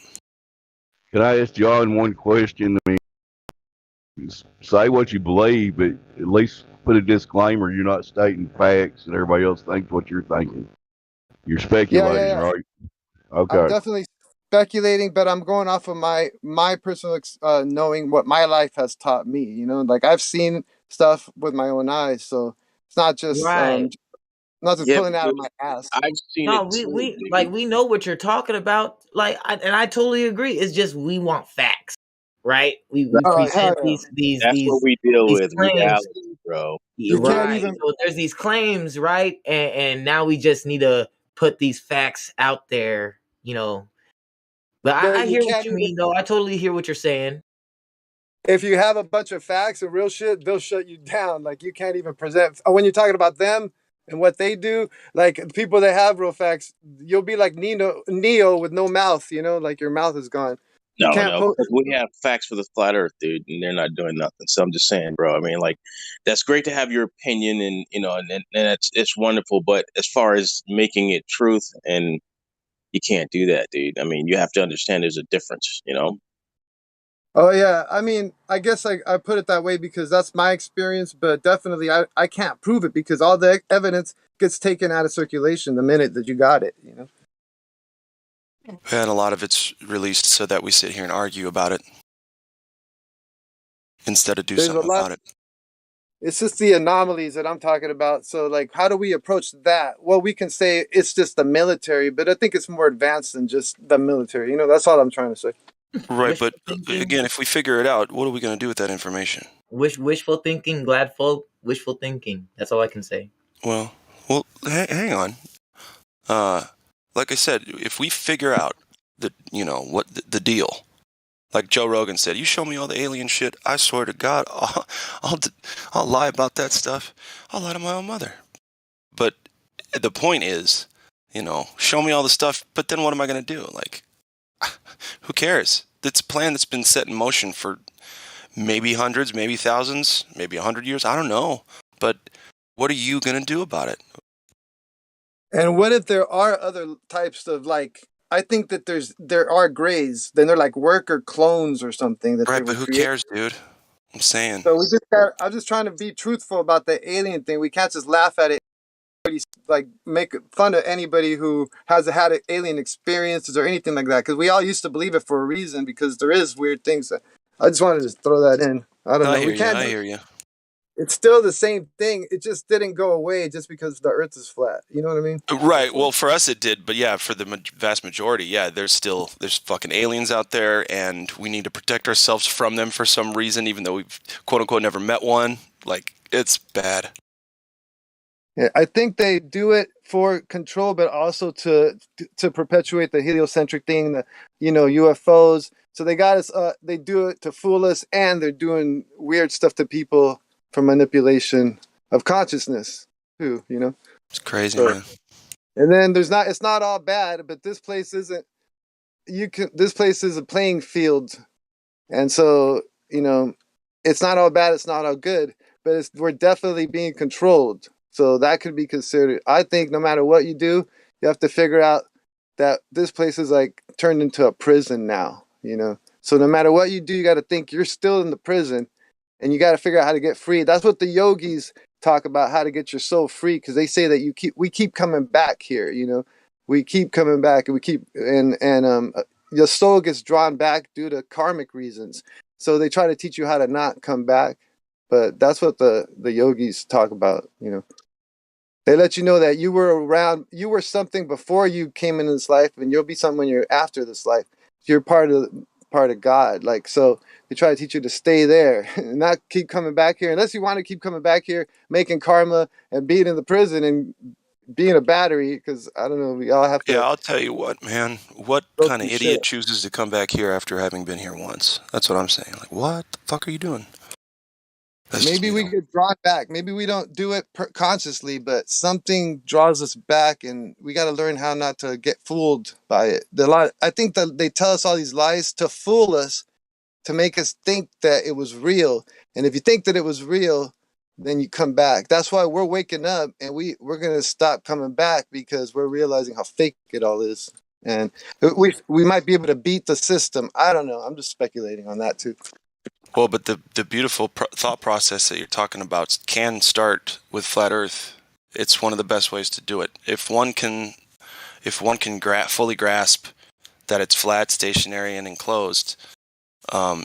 Can I ask John one question? I mean, say what you believe, but at least put a disclaimer. You're not stating facts, and everybody else thinks what you're thinking. You're speculating, right? Okay. I'm definitely speculating, but I'm going off of my personal knowing what my life has taught me. Like I've seen stuff with my own eyes, so it's not just pulling out of my ass. I've seen we know what you're talking about. And I totally agree. It's just we want facts, right? We present these. That's what we deal with, claims. reality, bro. Right. So there's these claims, right? And now we just need to put these facts out there, But I hear what you mean, though. I totally hear what you're saying. if you have a bunch of facts and real shit, they'll shut you down. Like you can't even present when you're talking about them and what they do. Like people that have real facts, you'll be like Neo with no mouth. You know, like your mouth is gone. You No, can't. no, because we have facts for the flat Earth, dude, and they're not doing nothing. So I'm just saying, bro. I mean, like, that's great to have your opinion, and and it's wonderful. But as far as making it truth, and you can't do that, dude. I mean, you have to understand there's a difference, you know. Oh yeah, I mean, I guess I put it that way because that's my experience, but definitely I can't prove it because all the evidence gets taken out of circulation the minute that you got it, you know. And a lot of it's released so that we sit here and argue about it instead of do There's a something lot. about it. It's just the anomalies that I'm talking about. So like, how do we approach that? Well, we can say it's just the military, but I think it's more advanced than just the military. You know, that's all I'm trying to say. Right, Wishful but thinking. again, if we figure it out, what are we going to do with that information? Wishful thinking. Glad folk. Wishful thinking. That's all I can say. Well, hang on. Like I said, if we figure out what the deal, like Joe Rogan said, you show me all the alien shit, I swear to God, I'll lie about that stuff. I'll lie to my own mother. But the point is, show me all the stuff, but then what am I going to do? Like, who cares? It's a plan that's been set in motion for maybe hundreds, maybe thousands, maybe 100 years. I don't know. But what are you going to do about it? And what if there are other types of like? I think that there are grays. Then they're like worker clones or something that they Right, were but who created. cares, dude? I'm saying. So we just got. I'm just trying to be truthful about the alien thing. We can't just laugh at it. Like make fun of anybody who has had alien experiences or anything like that because we all used to believe it for a reason because there is weird things. I just wanted to throw that in. I don't know. We can't. I hear you. It's still the same thing. It just didn't go away just because the Earth is flat. You know what I mean? Right. Well, for us it did, but yeah, for the vast majority, yeah, there's fucking aliens out there, and we need to protect ourselves from them for some reason, even though we've quote unquote never met one. Like, it's bad. Yeah, I think they do it for control, but also to perpetuate the heliocentric thing, the UFOs. So they got us. They do it to fool us, and they're doing weird stuff to people for manipulation of consciousness too. It's crazy, So, man. and then it's not all bad, but this place isn't. This place is a playing field, and so it's not all bad. It's not all good, but we're definitely being controlled. So that could be considered. I think no matter what you do, you have to figure out that this place is like turned into a prison now. So no matter what you do, you got to think you're still in the prison, and you got to figure out how to get free. That's what the yogis talk about, how to get your soul free, because they say that we keep coming back here. We keep coming back, and we keep your soul gets drawn back due to karmic reasons. So they try to teach you how to not come back, but that's what the yogis talk about. They let you know that you were around, you were something before you came into this life, and you'll be something when you're after this life. You're part of God. Like, so they try to teach you to stay there and not keep coming back here, unless you want to keep coming back here, making karma and being in the prison and being a battery. Because I don't know, we all have to. Yeah, I'll tell you what, man. What kind of idiot chooses to come back here after having been here once? That's what I'm saying. Like, what the fuck are you doing? Maybe we get drawn back. Maybe we don't do it consciously, but something draws us back, and we got to learn how not to get fooled by it. I think that they tell us all these lies to fool us, to make us think that it was real. And if you think that it was real, then you come back. That's why we're waking up, and we're gonna stop coming back because we're realizing how fake it all is, and we might be able to beat the system. I don't know. I'm just speculating on that too. Well, but the beautiful thought process that you're talking about can start with flat Earth. It's one of the best ways to do it. If one can fully grasp that it's flat, stationary, and enclosed,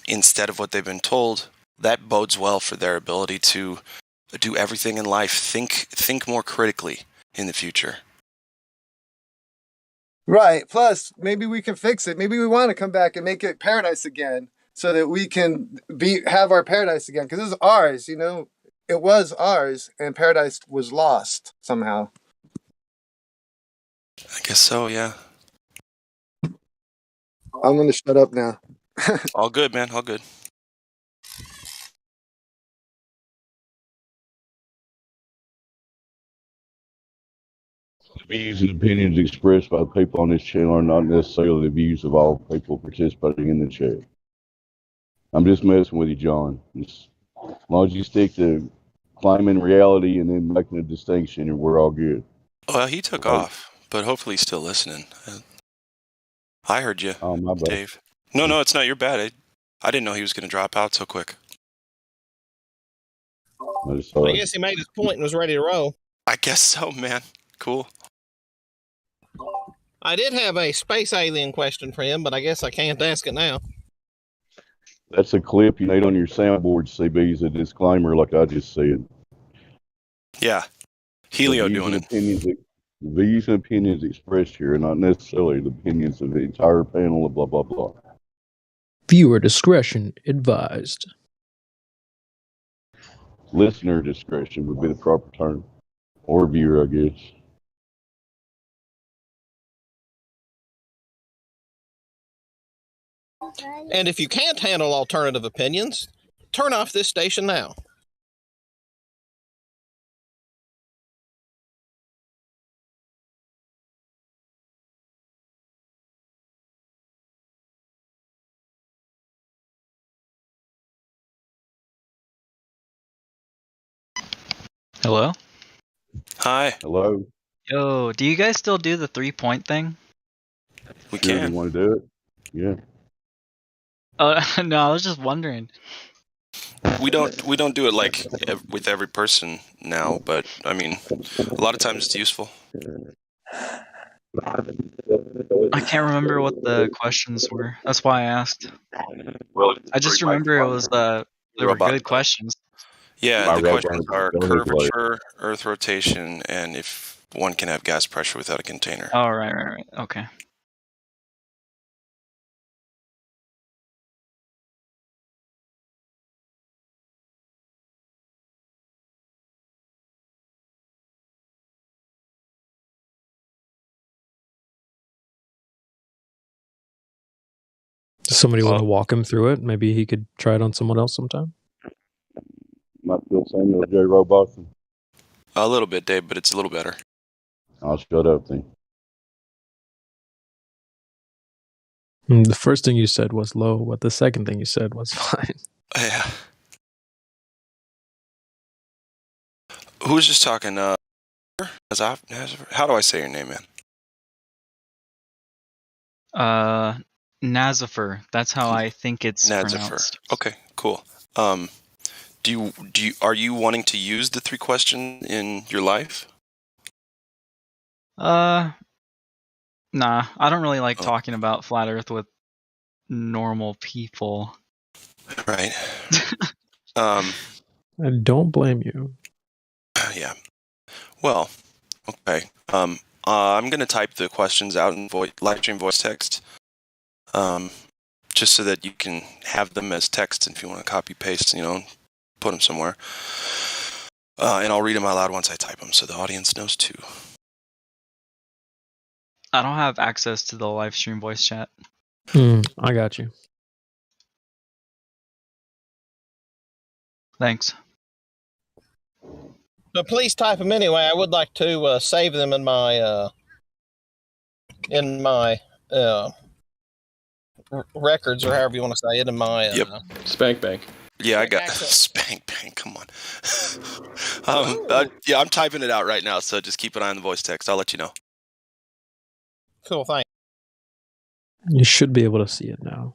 instead of what they've been told, that bodes well for their ability to do everything in life. Think more critically in the future. Right. Plus, maybe we can fix it. Maybe we want to come back and make it paradise again, so that we can have our paradise again. Because this is ours, It was ours, and paradise was lost somehow. I guess so, yeah. I'm going to shut up now. All good, man. All good. The views and opinions expressed by people on this channel are not necessarily the views of all people participating in the chat. I'm just messing with you, John. Just, as long as you stick to claiming reality and then making a distinction, we're all good. Well, he took off, but hopefully he's still listening. I heard you, my bad. Dave. No, it's not your bad. I didn't know he was going to drop out so quick. I guess he made his point and was ready to roll. I guess so, man. Cool. I did have a space alien question for him, but I guess I can't ask it now. That's a clip you need on your soundboard, CB, as a disclaimer, like I just said. Yeah. Helio doing it. The views and opinions expressed here are not necessarily the opinions of the entire panel of blah, blah, blah. Viewer discretion advised. Listener discretion would be the proper term. Or viewer, I guess. And if you can't handle alternative opinions, turn off this station now. Hello? Hi. Hello. Yo, do you guys still do the 3-point thing? We Sure, can. you want to do it? Yeah. No, I was just wondering. We don't do it like with every person now, but I mean, a lot of times it's useful. I can't remember what the questions were. That's why I asked. Well, I just remember it was they were good questions. Yeah, the questions are curvature, Earth rotation, and if one can have gas pressure without a container. Oh, right. Okay. Does somebody want to walk him through it? Maybe he could try it on someone else sometime. Might feel Samuel J. Robotham. A little bit, Dave, but it's a little better. I'll shut up then. The first thing you said was low, but the second thing you said was fine. Yeah. Who was just talking? How do I say your name, man? Nazifer. That's how I think it's pronounced. Okay, cool. Are you wanting to use the 3 questions in your life? Nah. I don't really like talking about flat Earth with normal people. Right. I don't blame you. Yeah. Well, okay. I'm going to type the questions out in Livestream voice text, just so that you can have them as text if you want to copy paste, put them somewhere. And I'll read them out loud once I type them, so the audience knows too. I don't have access to the Livestream voice chat. I got you. Thanks. But please type them anyway. I would like to save them in my records, or however you want to say it, in my Spank Bank. Yeah, I got Spank Bank. Come on. Yeah, I'm typing it out right now, so just keep an eye on the voice text. I'll let you know. Cool, thanks. You should be able to see it now.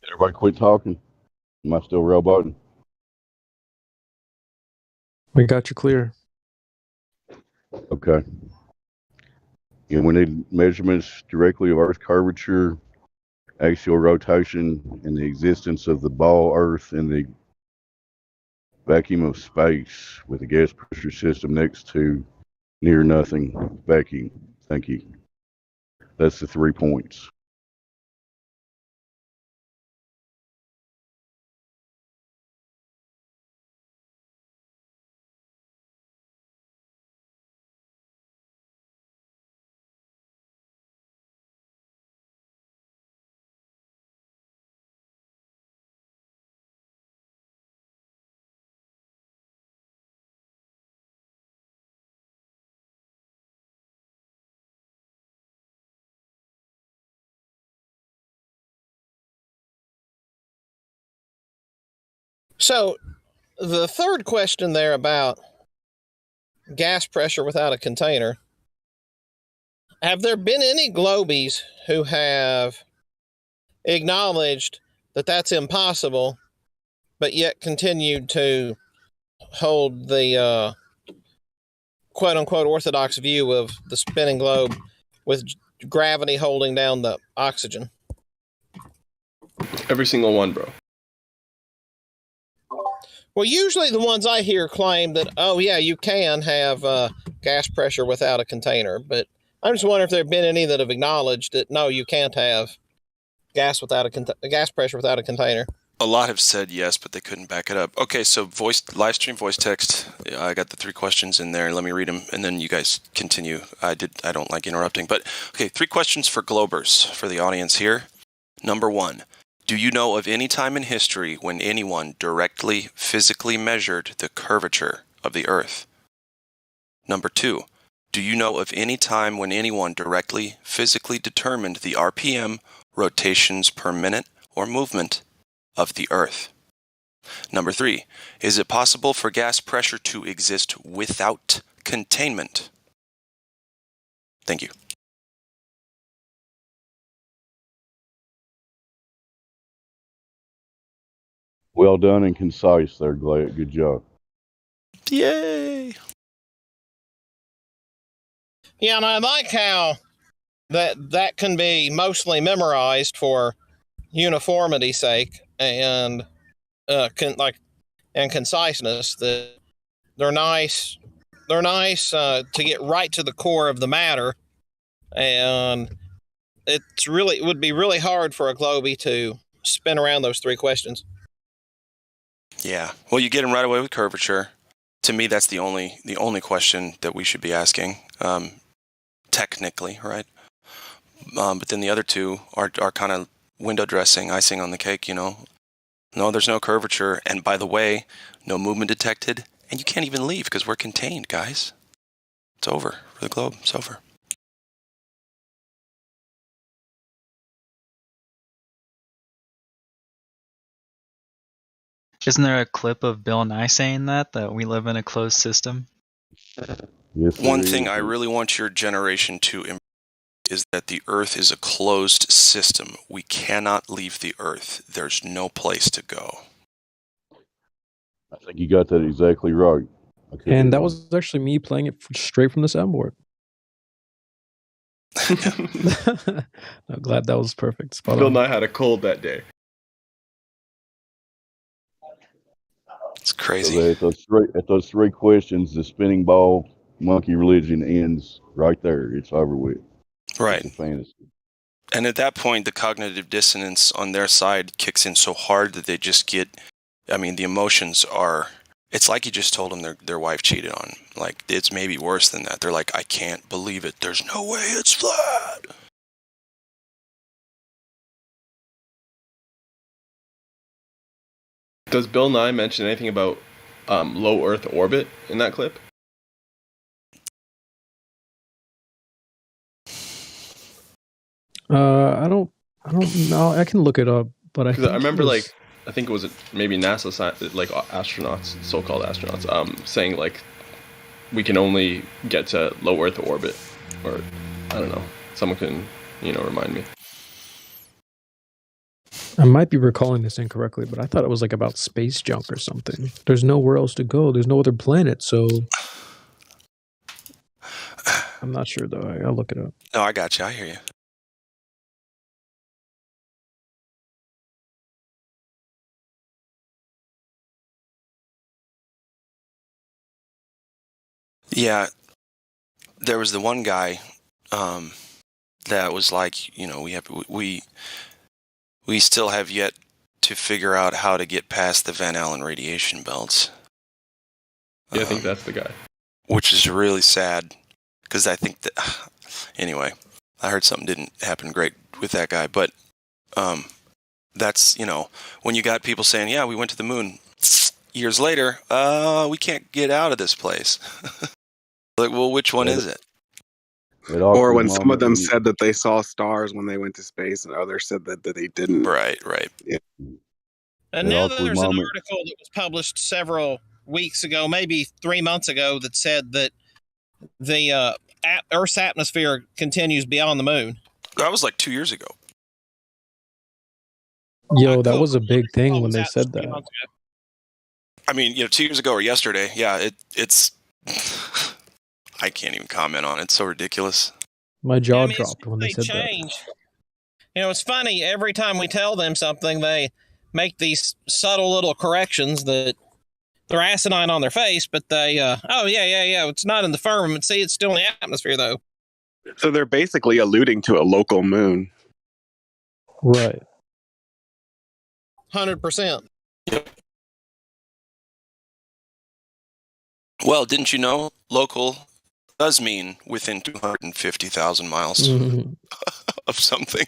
Everybody quit talking. Am I still roboting? We got you clear. Okay. And we need measurements directly of Earth curvature, axial rotation, and the existence of the ball Earth in the vacuum of space with a gas pressure system next to near nothing vacuum. Thank you. That's the 3 points. So the third question there about gas pressure without a container. Have there been any globies who have acknowledged that that's impossible, but yet continued to hold the quote unquote orthodox view of the spinning globe with gravity holding down the oxygen? Every single one, bro. Well, usually the ones I hear claim that, oh, yeah, you can have gas pressure without a container. But I'm just wondering if there have been any that have acknowledged that, no, you can't have gas pressure without a container. A lot have said yes, but they couldn't back it up. Okay, so live stream voice text. I got the 3 questions in there. Let me read them, and then you guys continue. I don't like interrupting, but okay. 3 questions for Globers for the audience here. Number 1. Do you know of any time in history when anyone directly physically measured the curvature of the Earth? Number 2. Do you know of any time when anyone directly physically determined the RPM, rotations per minute, or movement of the Earth? Number 3. Is it possible for gas pressure to exist without containment? Thank you. Well done and concise there, Glad. Good job. Yay! Yeah, and I like how that can be mostly memorized for uniformity's sake and conciseness. That they're nice. They're nice to get right to the core of the matter, and it would be really hard for a Globie to spin around those 3 questions. Yeah. Well, you get them right away with curvature. To me, that's the only question that we should be asking, technically, right? But then the other 2 are kind of window dressing, icing on the cake, you know. No, there's no curvature, and by the way, no movement detected, and you can't even leave because we're contained, guys. It's over for the globe. It's over. Isn't there a clip of Bill Nye saying that we live in a closed system? Yes. One thing I really want your generation to embrace is that the Earth is a closed system. We cannot leave the Earth. There's no place to go. I think you got that exactly right. And that was actually me playing it straight from the soundboard. I'm glad that was perfect. Spot Bill on. Nye had a cold that day. It's crazy. So at those three questions, the spinning ball monkey religion ends right there. It's over with. Right. It's a fantasy. And at that point, the cognitive dissonance on their side kicks in so hard that they just get, I mean, the emotions are, it's like you just told them their wife cheated on. Like, it's maybe worse than that. They're like, I can't believe it. There's no way it's flat. Does Bill Nye mention anything about low Earth orbit in that clip? I don't know. I can look it up, but I remember I think it was maybe NASA astronauts, so-called astronauts, saying like we can only get to low Earth orbit, or I don't know. Someone can remind me. I might be recalling this incorrectly, but I thought it was like about space junk or something. There's nowhere else to go. There's no other planet, so I'm not sure though. I'll look it up. No, I got you. I hear you. Yeah, there was the one guy that was like, you know, we still have yet to figure out how to get past the Van Allen radiation belts. Yeah, I think that's the guy. Which is really sad, because I think that anyway, I heard something didn't happen great with that guy, but that's, you know, when you got people saying, yeah, we went to the moon. Years later, we can't get out of this place. Like, well, which one is it? Or when some of them said that they saw stars when they went to space, and others said that they didn't. Right. Yeah. And now there's an article that was published several weeks ago, maybe 3 months ago, that said that the Earth's atmosphere continues beyond the moon. That was like 2 years ago. Yo, that was a big thing when they said that. I mean, you know, 2 years ago or yesterday. Yeah, it's. I can't even comment on it. It's so ridiculous. My jaw dropped when they said change. You know, it's funny. Every time we tell them something, they make these subtle little corrections that they're asinine on their face, but they, oh, yeah, it's not in the firmament. See, it's still in the atmosphere, though. So they're basically alluding to a local moon. Right. 100%. Yep. Well, didn't you know local does mean within 250,000 miles of something?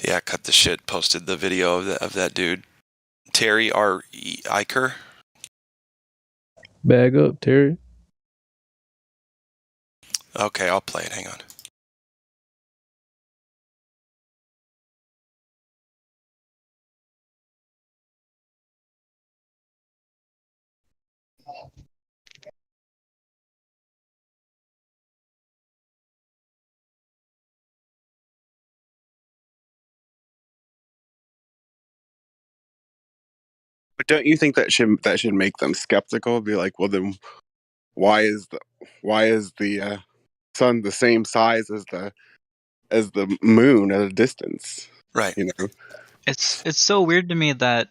Yeah, cut the shit. Posted the video of that dude, Terry R. Eicher. Bag up, Terry. Okay, I'll play it. Hang on. But don't you think that should make them skeptical? Be like, well, then why is the sun the same size as the moon at a distance? Right. You know, It's so weird to me that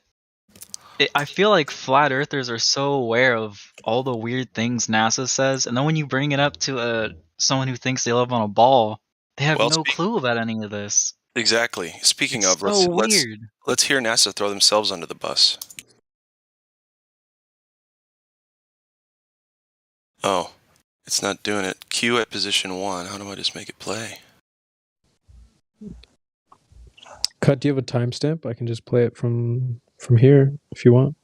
I feel like flat earthers are so aware of all the weird things NASA says, and then when you bring it up to someone who thinks they live on a ball, they have no clue about any of this. Exactly. Speaking It's of, so let's weird. hear NASA throw themselves under the bus. Oh, it's not doing it. Q at position 1. How do I just make it play? Cut, do you have a timestamp? I can just play it from here if you want.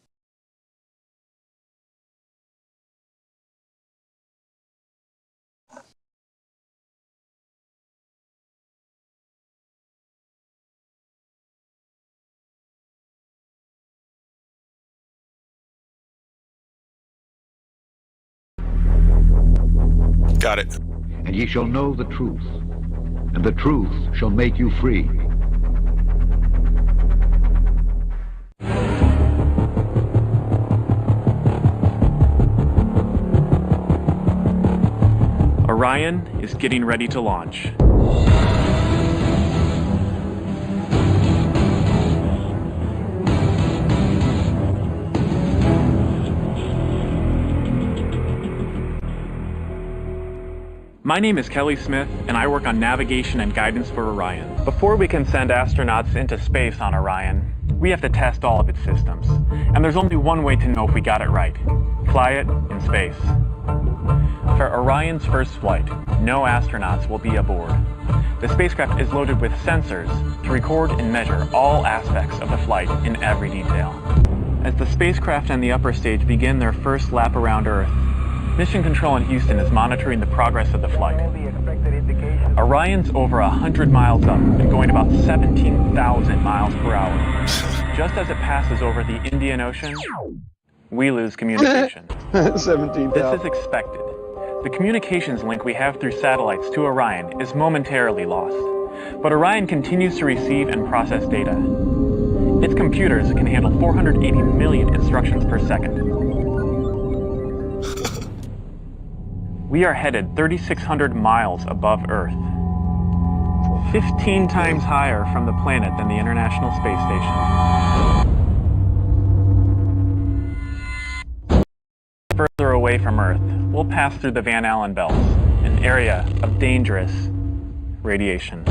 Got it. And ye shall know the truth, and the truth shall make you free. Orion is getting ready to launch. My name is Kelly Smith, and I work on navigation and guidance for Orion. Before we can send astronauts into space on Orion, we have to test all of its systems. And there's only one way to know if we got it right. Fly it in space. For Orion's first flight, no astronauts will be aboard. The spacecraft is loaded with sensors to record and measure all aspects of the flight in every detail. As the spacecraft and the upper stage begin their first lap around Earth, Mission Control in Houston is monitoring the progress of the flight. Orion's over 100 miles up and going about 17,000 miles per hour. Just as it passes over the Indian Ocean, we lose communication. 17,000. This is expected. The communications link we have through satellites to Orion is momentarily lost, but Orion continues to receive and process data. It's computers can handle 480 million instructions per second. We are headed 3,600 miles above Earth, 15 times higher from the planet than the International Space Station. Further away from Earth, we'll pass through the Van Allen belts, an area of dangerous radiation.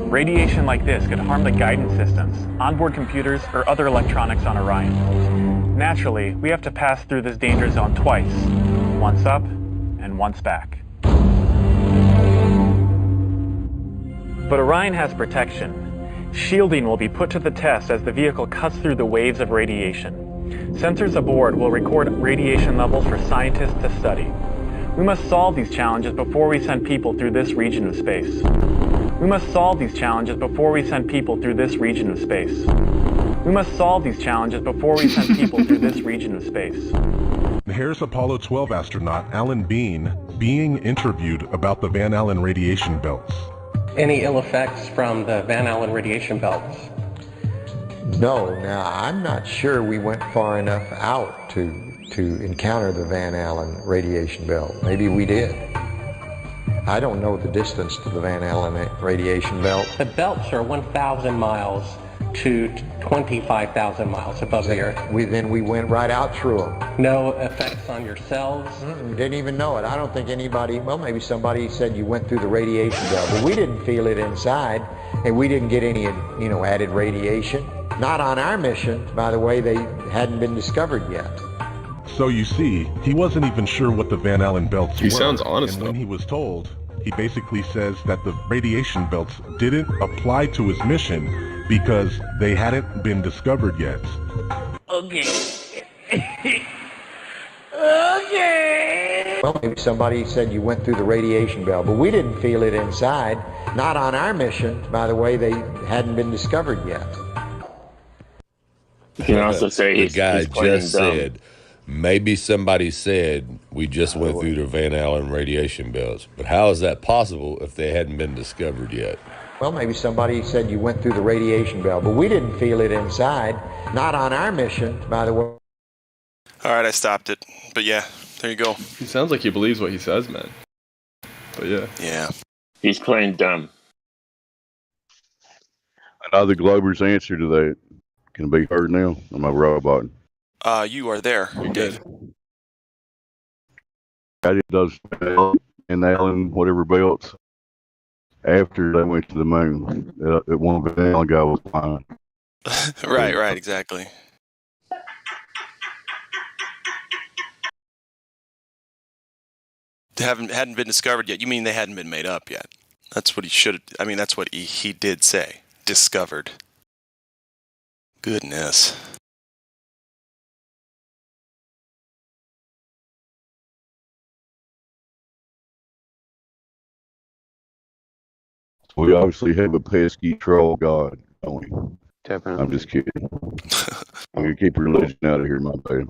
Radiation like this could harm the guidance systems, onboard computers, or other electronics on Orion. Naturally, we have to pass through this danger zone twice, once up and once back. But Orion has protection. Shielding will be put to the test as the vehicle cuts through the waves of radiation. Sensors aboard will record radiation levels for scientists to study. We must solve these challenges before we send people through this region of space. We must solve these challenges before we send people through this region of space. We must solve these challenges before we send people through this region of space. Here's Apollo 12 astronaut Alan Bean being interviewed about the Van Allen radiation belts. Any ill effects from the Van Allen radiation belts? No, now I'm not sure we went far enough out to encounter the Van Allen radiation belt. Maybe we did. I don't know the distance to the Van Allen radiation belt. The belts are 1,000 miles to 25,000 miles above the Earth. Then we went right out through them. No effects on your cells? Didn't even know it. I don't think anybody, well, maybe somebody said you went through the radiation belt, but we didn't feel it inside, and we didn't get any, added radiation. Not on our mission, by the way. They hadn't been discovered yet. So you see, he wasn't even sure what the Van Allen belts were. He sounds honest, and though. when he was told, he basically says that the radiation belts didn't apply to his mission because they hadn't been discovered yet. Okay. Okay. Well, maybe somebody said you went through the radiation belt, but we didn't feel it inside. Not on our mission, by the way. They hadn't been discovered yet. You can also say the guy just said, maybe somebody said we just went through the Van Allen radiation belts, but how is that possible if they hadn't been discovered yet? Well, maybe somebody said you went through the radiation belt, but we didn't feel it inside. Not on our mission, by the way. All right, I stopped it. But yeah, there you go. He sounds like he believes what he says, man. But yeah. Yeah. He's playing dumb. Another Glober's answer to that. Can it be heard now? Am I robot? You are there. You're good. I did those and Allen, whatever belts, after they went to the moon. That one Van Allen guy was fine. Right, exactly. They hadn't been discovered yet. You mean they hadn't been made up yet? That's what he should. I mean, that's what he did say. Discovered. Goodness. We obviously have a pesky troll god, don't we? Definitely. I'm just kidding. I'm gonna keep religion out of here, my bad.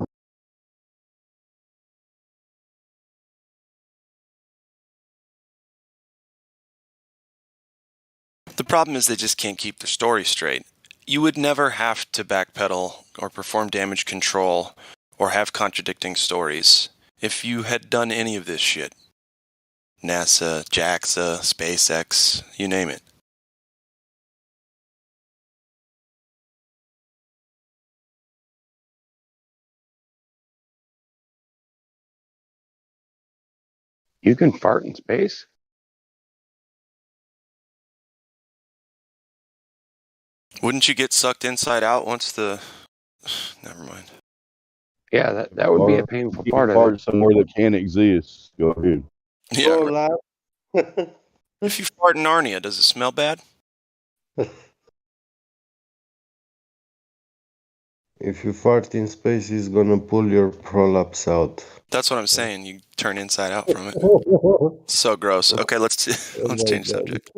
The problem is they just can't keep their story straight. You would never have to backpedal or perform damage control or have contradicting stories if you had done any of this shit. NASA, JAXA, SpaceX, you name it. You can fart in space? Wouldn't you get sucked inside out once the... Never mind. Yeah, that would be a painful part of fart it. somewhere that can't exist. Go ahead. Yeah. If you fart in Narnia, does it smell bad? If you fart in space, it's gonna pull your prolapse out. That's what I'm saying. You turn inside out from it. So gross. Okay, let's change subject.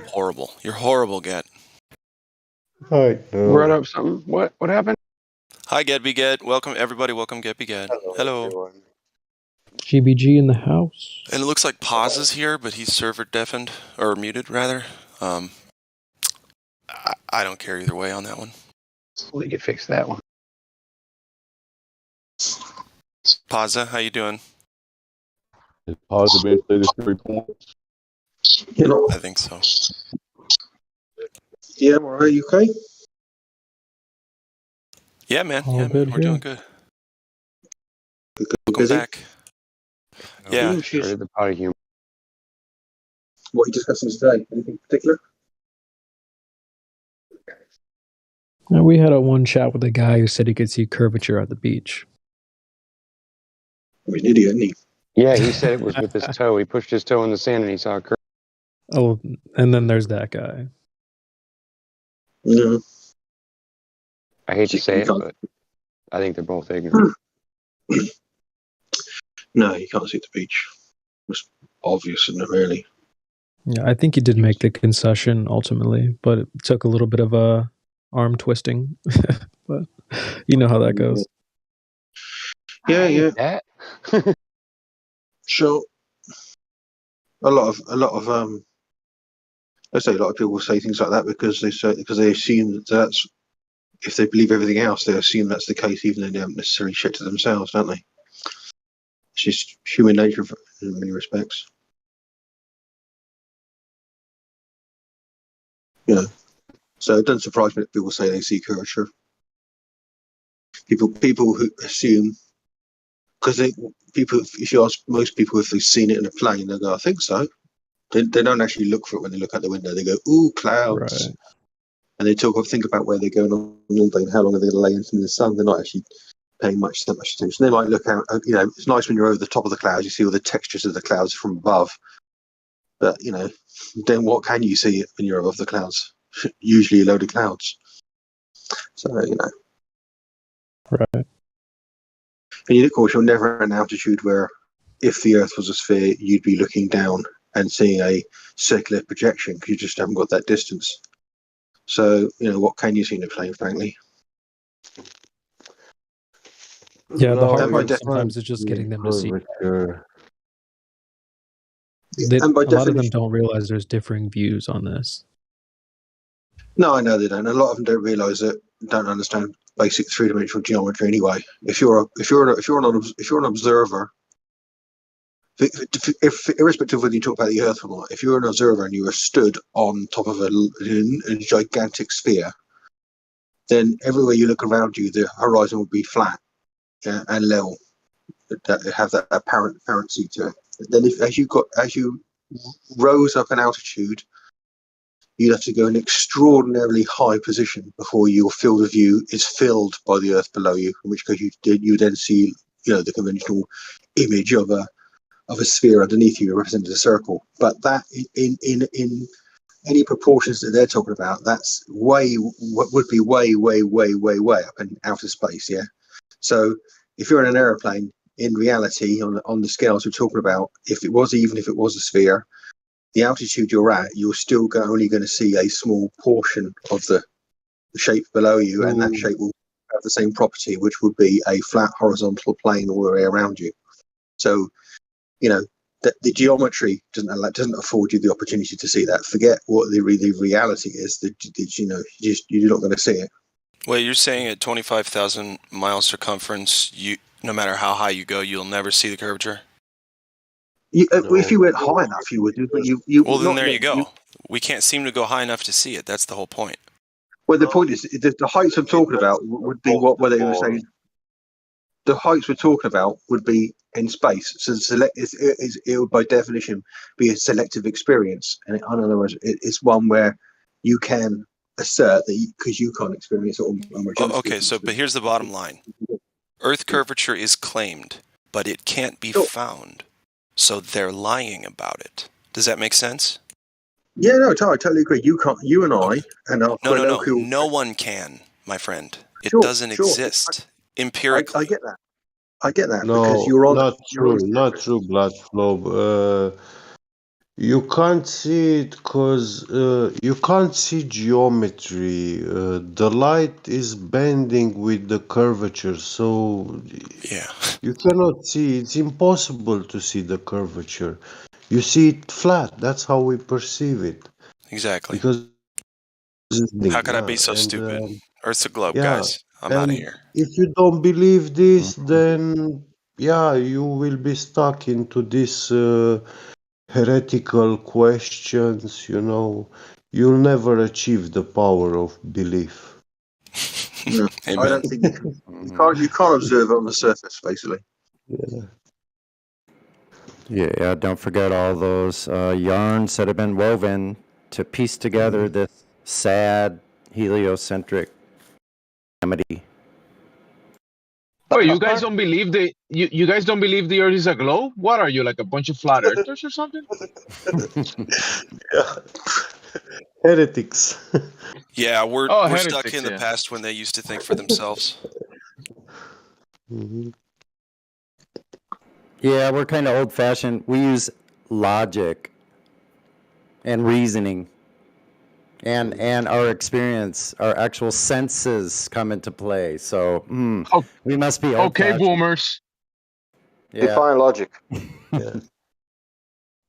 Horrible. You're horrible, Get. Hi. Brought up something. What happened? Hi, Get. Welcome, everybody. Welcome, Get. Hello. GBG in the house. And it looks like Paz is here, but he's server deafened, or muted, rather. I don't care either way on that one. We could fix that one. Paza, how you doing? Is Paz eventually the 3 points? You know. I think so. Yeah, I'm alright. You okay? Yeah, man. All Yeah, good man. We're here. doing good. Welcome Busy? back. Yeah. Started the potty humor. What are you discussing today? Anything particular? Now, we had a one chat with a guy who said he could see curvature at the beach. You're an idiot, isn't he? Yeah, he said it was with his toe. He pushed his toe in the sand and he saw a curve. Oh, and then there's that guy. Yeah. I hate to say it, but I think they're both ignorant. No, you can't see the beach. It's obvious, isn't it, really? Yeah, I think he did make the concession ultimately, but it took a little bit of a arm twisting. But you know how that goes. Yeah. That? So a lot of I say a lot of people say things like that because they assume that that's, if they believe everything else, they assume that's the case, even though they haven't necessarily checked it themselves, don't they? It's just human nature in many respects. You know, so it doesn't surprise me that people say they see curvature. People who assume, because if you ask most people if they've seen it in a plane, they'll go, "I think so." They don't actually look for it when they look out the window. They go, "Ooh, clouds," Right. and they think about where they're going on all day and how long are they going to lay in the sun. They're not actually paying much attention. They might look out. You know, it's nice when you're over the top of the clouds. You see all the textures of the clouds from above. But you know, then what can you see when you're above the clouds? Usually a load of clouds. So you know. Right. And of course, you're never at an altitude where, if the Earth was a sphere, you'd be looking down and seeing a circular projection because you just haven't got that distance. So, you know, what can you see in a plane, frankly? Yeah, the hard And by part sometimes is just getting them to see. And by A lot of them definition, don't realize there's differing views on this. no, I know they don't. A lot of them don't realise it, don't understand basic three-dimensional geometry anyway. If you're an observer, if irrespective of whether you talk about the Earth or not, if you're an observer and you are stood on top of a gigantic sphere, then everywhere you look around you, the horizon will be flat and level. That have that apparency to it. Then, as you rose up an altitude, you'd have to go in an extraordinarily high position before your field of view is filled by the Earth below you. In which case, you then see, you know, the conventional image of a sphere underneath you, represented a circle. But that in any proportions that they're talking about, that's would be way up in outer space. Yeah. So if you're in an aeroplane, in reality, on the scales we're talking about, even if it was a sphere, the altitude you're at, you're still only going to see a small portion of the shape below you, and that shape will have the same property, which would be a flat horizontal plane all the way around you. So, you know, the geometry doesn't afford you the opportunity to see that. Forget what the reality is. You're not going to see it. Well, you're saying at 25,000 miles circumference, no matter how high you go, you'll never see the curvature? If you went high enough, you would. But well, then there you go. We can't seem to go high enough to see it. That's the whole point. Well, the point is, the heights I'm talking about would be what they were saying. The heights we're talking about would be in space. So it would, by definition, be a selective experience. And in other words, it's one where you can assert that because you can't experience it. Okay, but here's the bottom line. Earth curvature is claimed, but it can't be found. So they're lying about it. Does that make sense? Yeah, no, I totally agree. You can't. You and I and our colloquial. No one can, my friend. It doesn't exist empirically. I get that. I get that No, because you're on. not true. Not true, Blood Flow. You can't see it because you can't see geometry. The light is bending with the curvature, so you cannot see. It's impossible to see the curvature. You see it flat. That's how we perceive it. Exactly. Because How could I be so stupid? Earth's a globe, yeah, guys. I'm out of and here. if you don't believe this, then yeah, you will be stuck into this heretical questions. You'll never achieve the power of belief. No, I don't think you can. You can't observe it on the surface, basically. Yeah. Yeah, don't forget all those yarns that have been woven to piece together this sad heliocentric calamity. Wait, you guys don't believe you guys don't believe the Earth is a globe? What are you, like a bunch of flat earthers or something? Yeah. Heretics. Yeah, we're heretics, stuck in the yeah. past when they used to think for themselves. Mhm. Yeah, we're kind of old-fashioned. We use logic and reasoning, and our experience, our actual senses come into play. So we must be Okay, old-fashioned. boomers. Yeah. Define logic.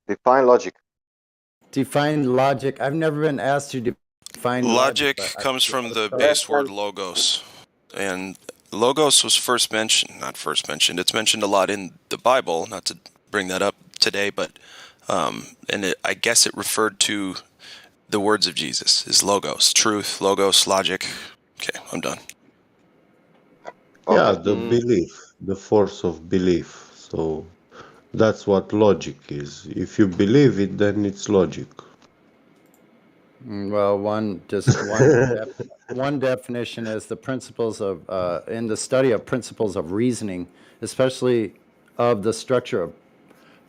Define logic. Define logic. I've never been asked to define Logic logic. comes from the base word logos. And logos was not first mentioned. It's mentioned a lot in the Bible, not to bring that up today, but I guess it referred to the words of Jesus, is logos, truth, logos, logic. Okay, I'm done. Yeah, the belief, the force of belief. So that's what logic is. If you believe it, then it's logic. Well, one definition is the principles of in the study of principles of reasoning, especially of the structure of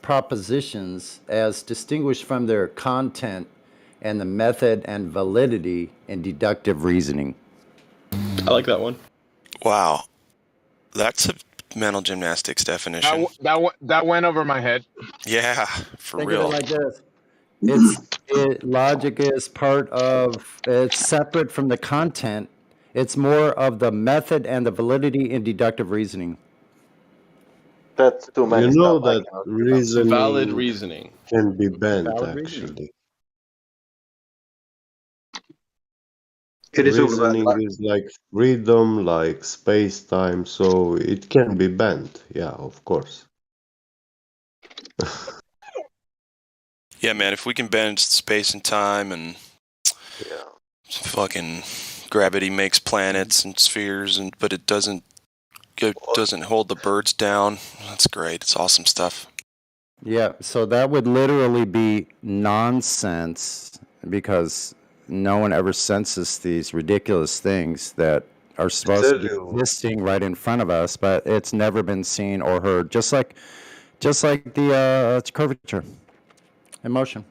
propositions as distinguished from their content and the method and validity in deductive reasoning. I like that one. Wow. That's a mental gymnastics definition. That went over my head. Yeah, for Think real. of it like this. Logic is it's separate from the content. It's more of the method and the validity in deductive reasoning. That's too many You know stuff. I that cannot remember. reasoning Valid reasoning can be bent, Valid reasoning. actually. It is all about Reasoning is like freedom, like space-time, so it can be bent. Yeah, of course. Yeah, man, if we can bend space and time and fucking gravity makes planets and spheres, but it doesn't hold the birds down. That's great. It's awesome stuff. Yeah, so that would literally be nonsense because no one ever senses these ridiculous things that are supposed to be existing right in front of us, but it's never been seen or heard. Just like the curvature and motion.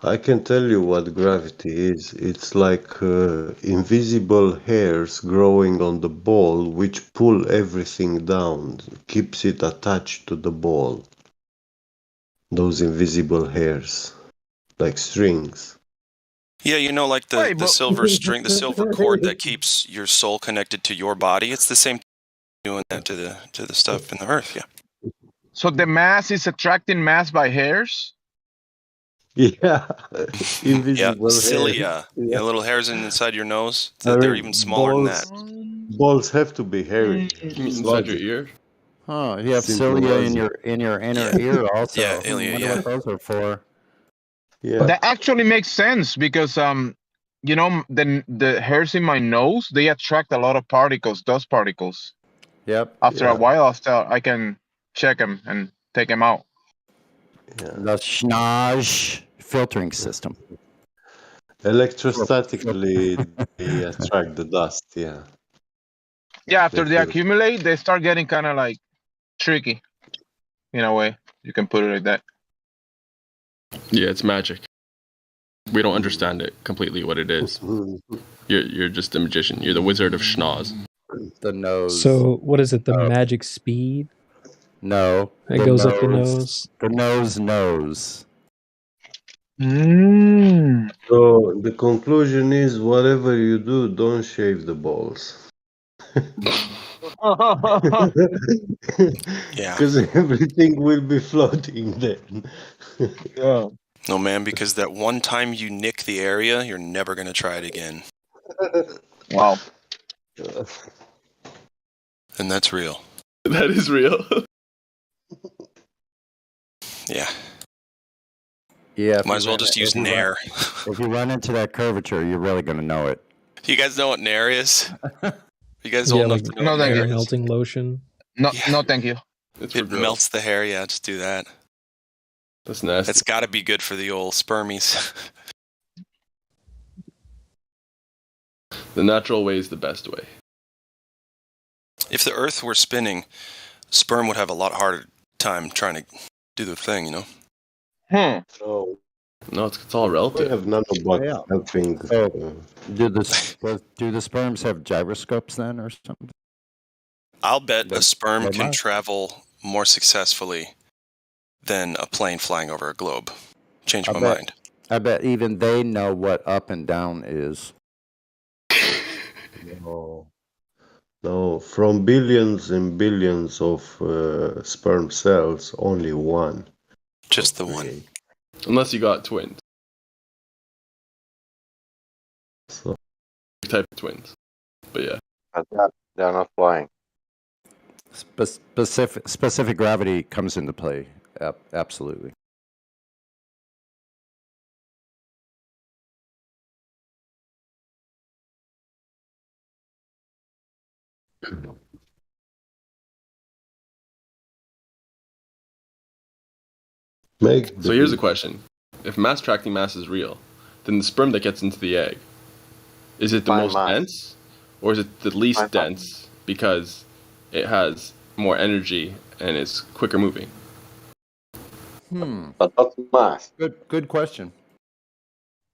I can tell you what gravity is. It's like invisible hairs growing on the ball which pull everything down, keeps it attached to the ball. Those invisible hairs, like strings. Yeah, like the silver string, the silver cord that keeps your soul connected to your body. It's the same thing doing that to the stuff in the earth, yeah. So the mass is attracting mass by hairs? Yeah, invisible cilia. hairs. Little hairs inside your nose. They're even smaller than that. Balls have to be hairy. Inside your ear? Oh, you have Simple cilia as in your inner ear also. Yeah, I wonder what those are for. Yeah. That actually makes sense because the hairs in my nose, they attract a lot of particles, dust particles. Yep. After a while, I can check them and take them out. Yeah. The Schnage filtering system. Electrostatically, they attract the dust, yeah. Yeah, after They they feel- accumulate, they start getting kind of like tricky. In a way, you can put it like that. Yeah, it's magic. We don't understand it completely what it is. You're just a magician. You're the wizard of schnoz. The nose. So what is it? The magic speed? No. It goes up the nose. The nose knows. So the conclusion is whatever you do, don't shave the balls. Yeah. Because everything will be floating then. Yeah. No, man, because that one time you nick the area, you're never going to try it again. Wow. And that's real. That is real. Yeah. Yeah. Might as well just use Nair. If you run into that curvature, you're really going to know it. Do you guys know what Nair is? You guys old enough to know what like Nair a is? melting lotion. No, no, thank you. It melts the hair, yeah, just do that. That's nasty. It's got to be good for the old spermies. The natural way is the best way. If the Earth were spinning, sperm would have a lot harder time trying to do the thing, you know? So No, it's all relative. we have nanobots helping. Do the sperms have gyroscopes then, or something? I'll bet a sperm they can might. travel more successfully than a plane flying over a globe. Change my bet- mind. I bet even they know what up and down is. No, from billions and billions of sperm cells, only one. Just the one. Unless you got twins. So Type of twins. But yeah. But they're not flying. Specific gravity comes into play. Absolutely. So here's a question. If mass attracting mass is real, then the sperm that gets into the egg, is it the Fine most mass. dense? Or is it the least Fine mass. dense because it has more energy and is quicker moving? But that's mass. Good question.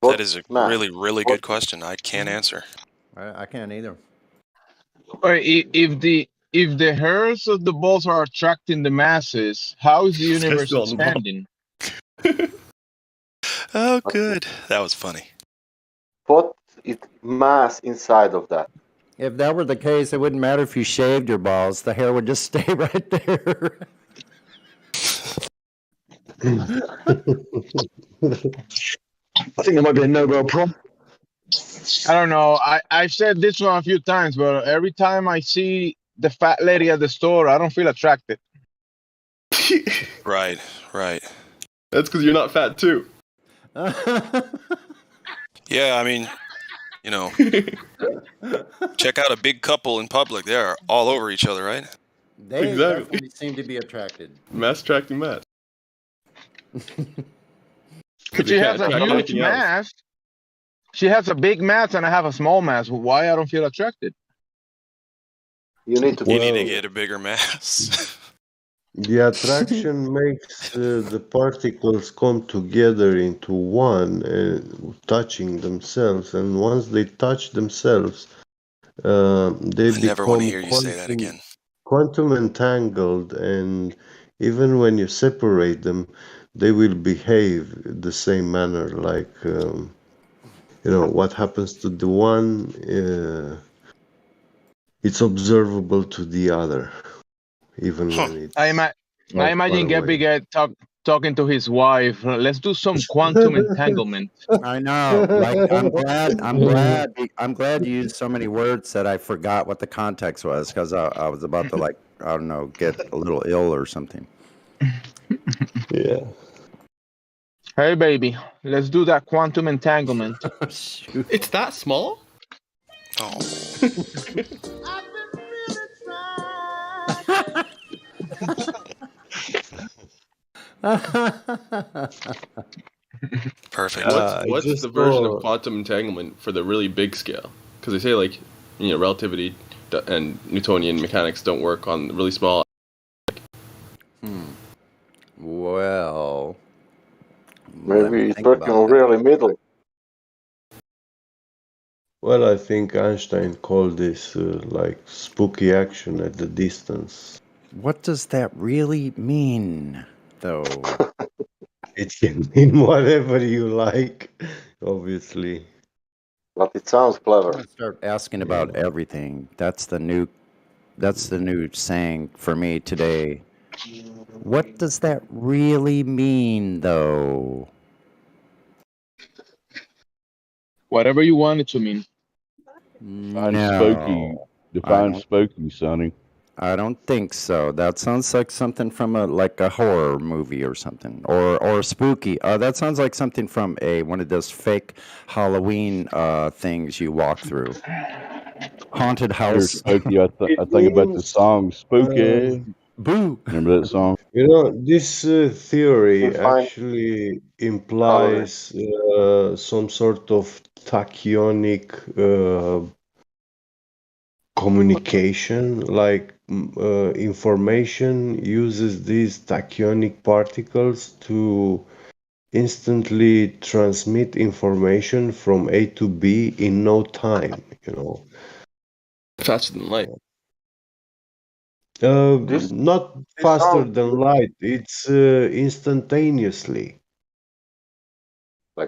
That is a mass? really, really good question. I can't answer. I can't either. If the hairs of the balls are attracting the masses, how is the This guy's universe still on the ball. expanding? Oh, good. That was funny. What is mass inside of that? If that were the case, it wouldn't matter if you shaved your balls. The hair would just stay right there. I think there might be a Nobel Prize. I don't know. I've said this one a few times, but every time I see the fat lady at the store, I don't feel attracted. Right, right. That's because you're not fat too. Yeah, I mean, you know, check out a big couple in public. They're all over each other, right? They Exactly. definitely seem to be attracted. Mass attracting mass. But she has a huge anything else. mass. She has a big mass and I have a small mass. Why I don't feel attracted? You need to. You need to get a bigger mass. the attraction makes the particles come together into one, touching themselves, and once they touch themselves, they I never want to become hear you say that again. quantum entangled, and even when you separate them, they will behave the same manner. Like what happens to the one, it's observable to the other, even when it's I imagine Gabby talking to his wife. Let's do some quantum entanglement. I know. Like I'm glad you used so many words that I forgot what the context was because I was about to get a little ill or something. Yeah. Hey baby, let's do that quantum entanglement. It's that small? Oh. Perfect. What's the version of quantum entanglement for the really big scale? Because they say relativity and Newtonian mechanics don't work on really small. Well, maybe it's working on really middle. Well, I think Einstein called this spooky action at the distance. What does that really mean, though? It can mean whatever you like, obviously. But it sounds I'm clever. gonna start asking about everything. That's the new saying for me today. What does that really mean, though? whatever you want it to mean. Define spooky. Define spooky, Sonny. I don't think so. That sounds like something from a horror movie or something, or spooky. That sounds like something from one of those fake Halloween things you walk through. Haunted house. Spooky. I think about the song Spooky. Boo. Remember that song? You know, this theory actually implies some sort of tachyonic communication, like information uses these tachyonic particles to instantly transmit information from A to B in no time, you know. Faster than light. Not faster than light, it's instantaneously.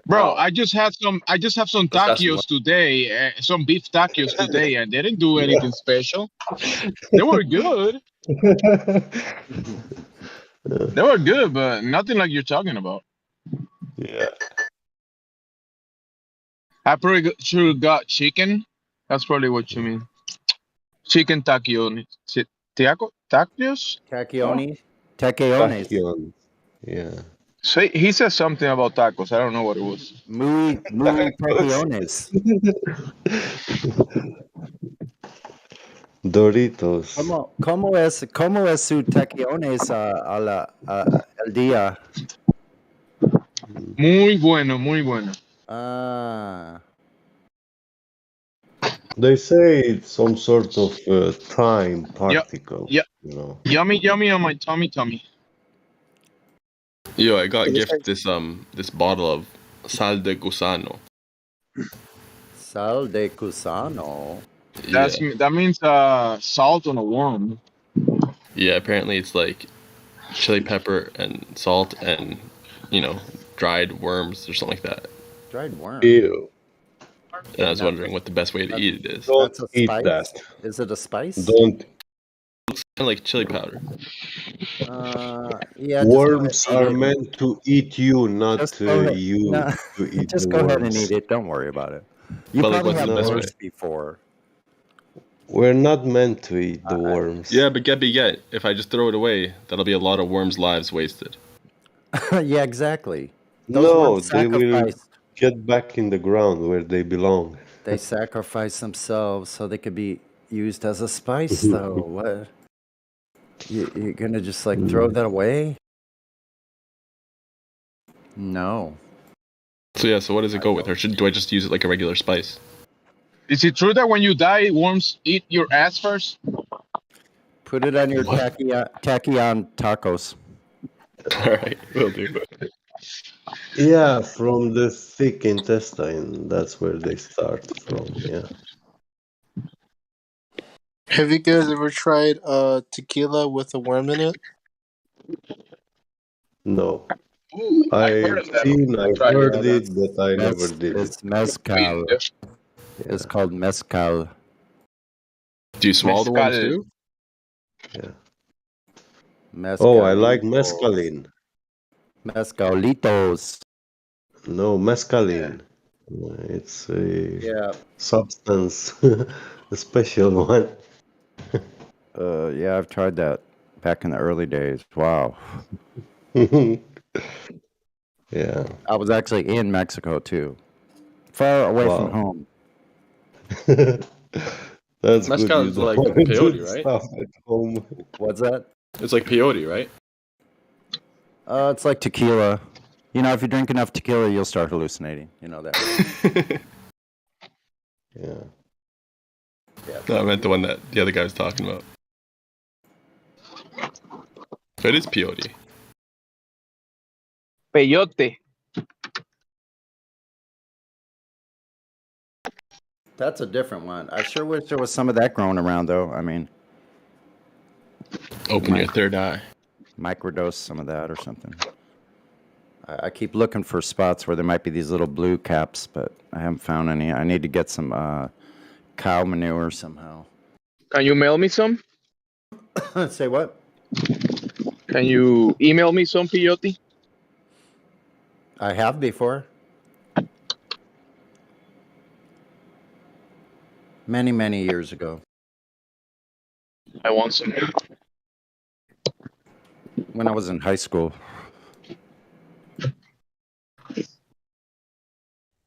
Bro, I just have some tacos today, some beef tacos today, and they didn't do anything special. They were good. They were good, but nothing like you're talking about. Yeah. I pretty sure got chicken. That's probably what you mean. Chicken taciones. Tacos? Tacchioni? Tacchiones. Yeah. So he said something about tacos. I don't know what it was. Muy tacchiones. Doritos. ¿Cómo es su tacchiones al día? Muy bueno, muy bueno. They say it's some sort of time particle. Yep. You know. Yummy on my tummy. Yo, I got gifted this bottle of sal de gusano. Sal de gusano. That means salt on a worm. Yeah, apparently it's like chili pepper and salt and dried worms or something like that. Dried worm. Ew. And I was wondering what the best way to eat it is. Don't eat that. Is it a spice? Don't. It's kind of like chili powder. Yeah. Worms are meant to eat you, not you to eat Just the go ahead and worms. eat it. Don't worry about it. You But, like, probably what's had the best worms way? before. We're not meant to eat the worms. Yeah, but get. If I just throw it away, that'll be a lot of worms' lives wasted. Yeah, exactly. Those No, worms they will sacrificed. get back in the ground where they belong. They sacrifice themselves so they could be used as a spice, though. What? You're gonna just throw that away? No. So what does it go with? Or do I just use it like a regular spice? Is it true that when you die, worms eat your ass first? Put it on your tachyon tacos. All right, will do. Yeah, from the thick intestine. That's where they start from. Yeah. Have you guys ever tried tequila with a worm in it? No. Ooh, I've heard it, but I never did it. It's mezcal. It's called mezcal. Do you swallow the worms too? Yeah. Mezcal. Oh, I like mescaline. Mezcalitos. No, mescaline. It's a substance, a special one. Yeah, I've tried that back in the early days. Wow. Yeah. I was actually in Mexico too, far away from home. That's Mezcal good. is like peyote, right? Stuff at home. What's that? It's like peyote, right? It's like tequila. You know, if you drink enough tequila, you'll start hallucinating. You know that. Yeah. No, I meant the one that the other guy was talking about. It is peyote. Peyote. That's a different one. I sure wish there was some of that growing around, though. I mean, open your third eye. Microdose some of that or something. I keep looking for spots where there might be these little blue caps, but I haven't found any. I need to get some cow manure somehow. Can you mail me some? Say what? Can you email me some peyote? I have before. Many, many years ago. I want some. When I was in high school.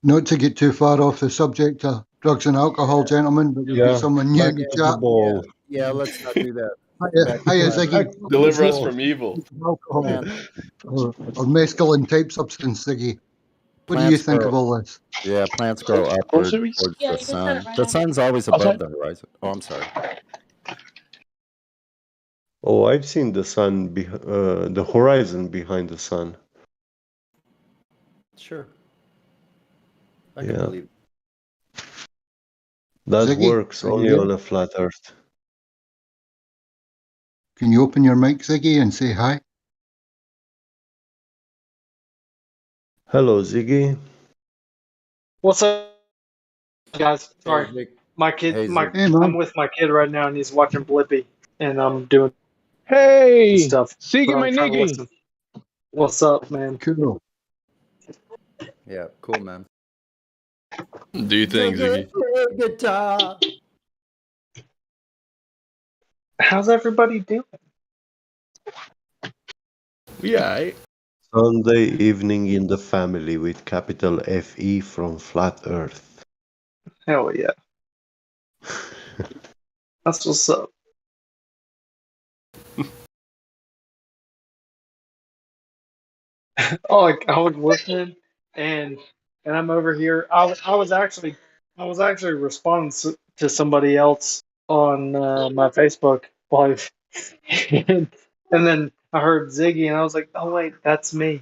Not to get too far off the subject of drugs and alcohol, gentlemen, but we've got someone new in the chat. Yeah, let's not do that. Hiya, Ziggy. Deliver us from evil. Alcohol or mescaline type substance, Ziggy. What do you think of all this? Yeah, plants grow upward towards the sun. The sun's always above the horizon. Oh, I'm sorry. Oh, I've seen the sun, the horizon behind the sun. Sure. I can believe. That Ziggy, works are you only there? on a flat Earth. Can you open your mic, Ziggy, and say hi? Hello, Ziggy. What's up, guys? Sorry, Hey, my kid. Hey, My Zig. Hey, man. I'm with my kid right now, and he's watching Blippi, and I'm doing Hey, stuff. sigue But my I'm trying to nigga. listen. What's up, man? Cool. Yeah, cool, man. Do you think, Ziggy? Guitar. How's everybody doing? Yeah. Sunday evening in the family with capital FE from flat Earth. Hell yeah. That's what's up. Oh, like, I was listening, and I'm over here. I was actually responding to somebody else on my Facebook live, and then I heard Ziggy, and I was like, oh wait, that's me,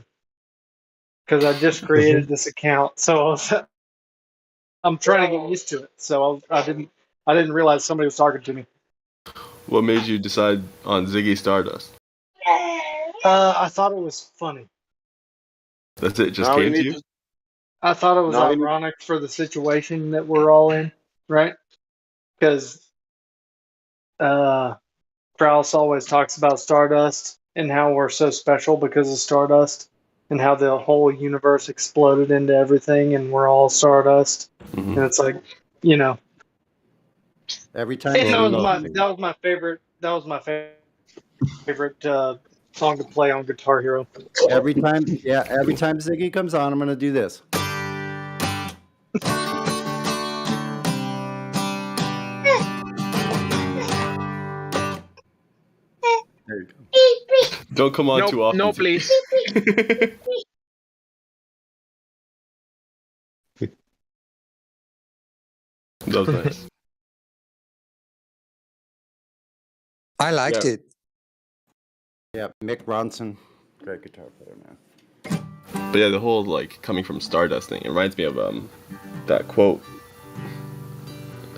because I just created this account, so I'm trying to get used to it. So I didn't realize somebody was talking to me. What made you decide on Ziggy Stardust? I thought it was funny. That's it. Just Now we came to need you. to. I thought it was Now we need. ironic for the situation that we're all in, right? Because Strauss always talks about Stardust and how we're so special because of Stardust, and how the whole universe exploded into everything, and we're all Stardust. Mm-hmm. And it's like, you know, Every time and that was Ziggy, my favorite. That was my favorite song to play on Guitar Hero. every time Ziggy comes on, I'm gonna do this. There you go. Don't come on No, too often. no, Ziggy. please. That was nice. I liked it. Yeah, Mick Ronson, great guitar player, man. But yeah, the whole like coming from Stardust thing, it reminds me of that quote.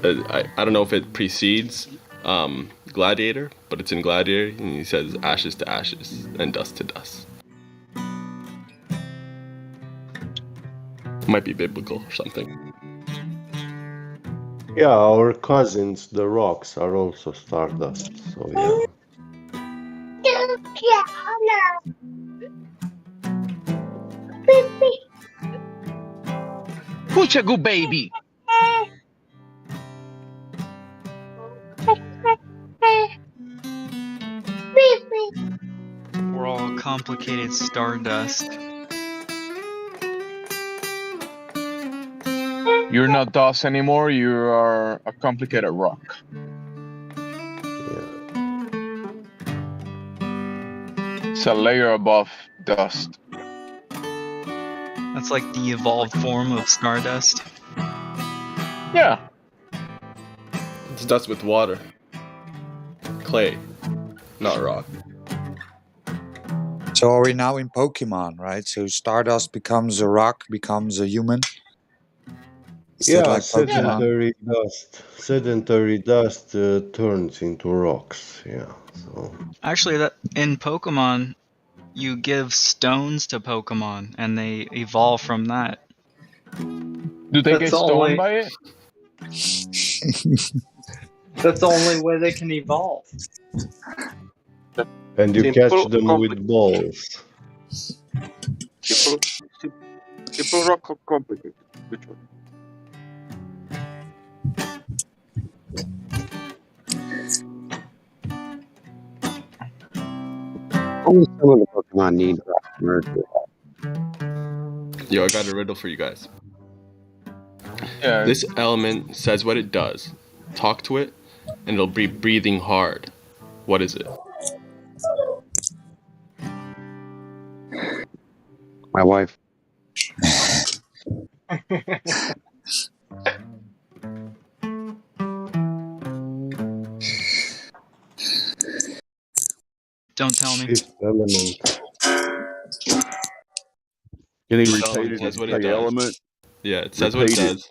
I don't know if it precedes Gladiator, but it's in Gladiator, and he says ashes to ashes and dust to dust. Might be biblical or something. Yeah, our cousins, the rocks, are also stardust. So yeah. Such a good baby. We're all complicated stardust. You're not dust anymore. You are a complicated rock. It's a layer above dust. That's like the evolved form of stardust. Yeah. It's dust with water. Clay, not rock. So are we now in Pokemon, right? So Stardust becomes a rock, becomes a human. Is that like Pokemon? Sedentary dust turns into rocks. Yeah. So. Actually, that in Pokemon, you give stones to Pokemon, and they evolve from that. Do they get stoned by it? That's the only way they can evolve. And you catch them with balls. Simple rock or complicated? Which one? Only some of the Pokemon need merger. Yo, I got a riddle for you guys. Yeah. This element says what it does. Talk to it, and it'll be breathing hard. What is it? My wife. Don't tell me. Fifth element. Can he This repeat element it? Did says you what it say does. element? Yeah, it says what it Repeat it. does.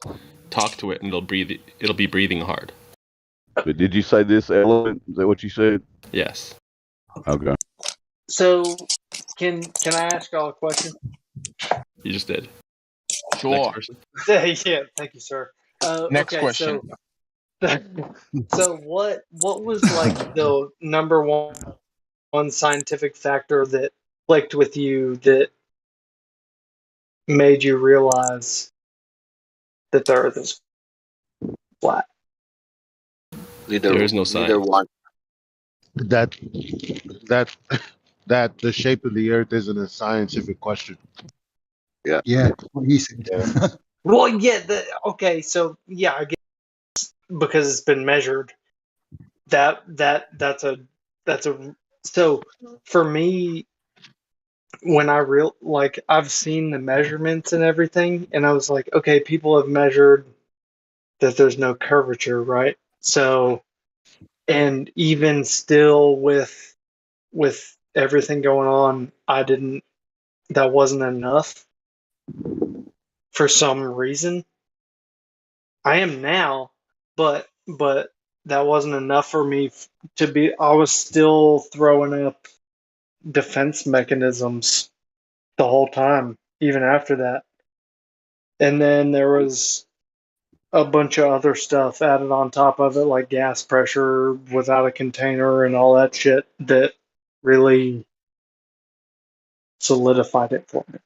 Talk to it, and it'll be breathing hard. But did you say this element? Is that what you said? Yes. Okay. So, can I ask y'all a question? You just did. Sure. Next person. Yeah, thank you, sir. Next Okay, question. so what was like the number one scientific factor that clicked with you that made you realize that the Earth is flat? There is no science. one. That the shape of the Earth isn't a scientific question. Yeah, what he said. Yeah. Well, yeah. Okay, so yeah, I guess because it's been measured. That's a so for me when I've seen the measurements and everything, and I was like, okay, people have measured that there's no curvature, right? So, and even still with everything going on, that wasn't enough for some reason. I am now, but that wasn't enough for me to be. I was still throwing up defense mechanisms the whole time, even after that. And then there was a bunch of other stuff added on top of it, like gas pressure without a container and all that shit that really solidified it for me.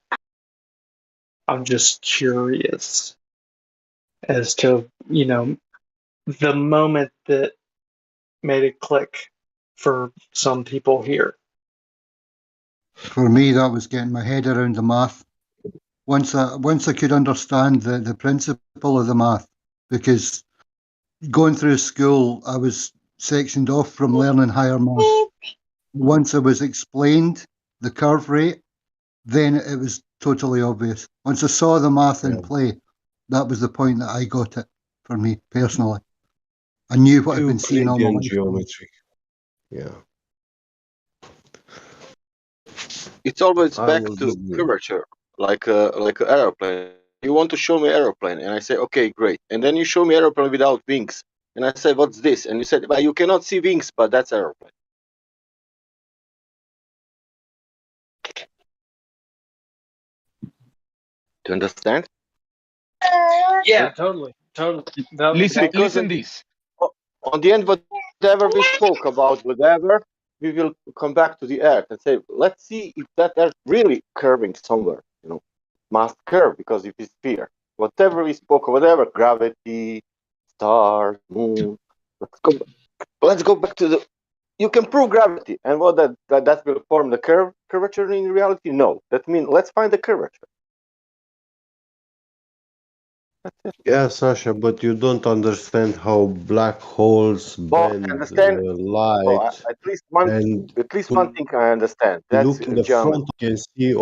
I'm just curious as to, the moment that made it click for some people here. For me, that was getting my head around the math. Once I could understand the principle of the math, because going through school, I was sectioned off from learning higher math. Once I was explained the curve rate, then it was totally obvious. Once I saw the math in play, that was the point that I got it, for me personally. I knew what I'd been seeing all my Euclidean life. geometry. Yeah. It's always I back will to give you- curvature, like an aeroplane. You want to show me aeroplane, and I say, okay, great. And then you show me aeroplane without wings, and I say, what's this? And you said, well, you cannot see wings, but that's aeroplane. Do you understand? Yeah, totally. Listen this. On the end, whatever we spoke about, whatever, we will come back to the Earth and say, let's see if that Earth really curving somewhere, must curve, because if it's sphere, whatever we spoke of, whatever, gravity, stars, moon, let's go back to the, you can prove gravity, and what that will form the curvature in reality? No. That means, let's find the curvature. Yeah, Sasha, but you don't understand how black holes bend light. At least one thing I understand. That's look in the geometry. front, you can see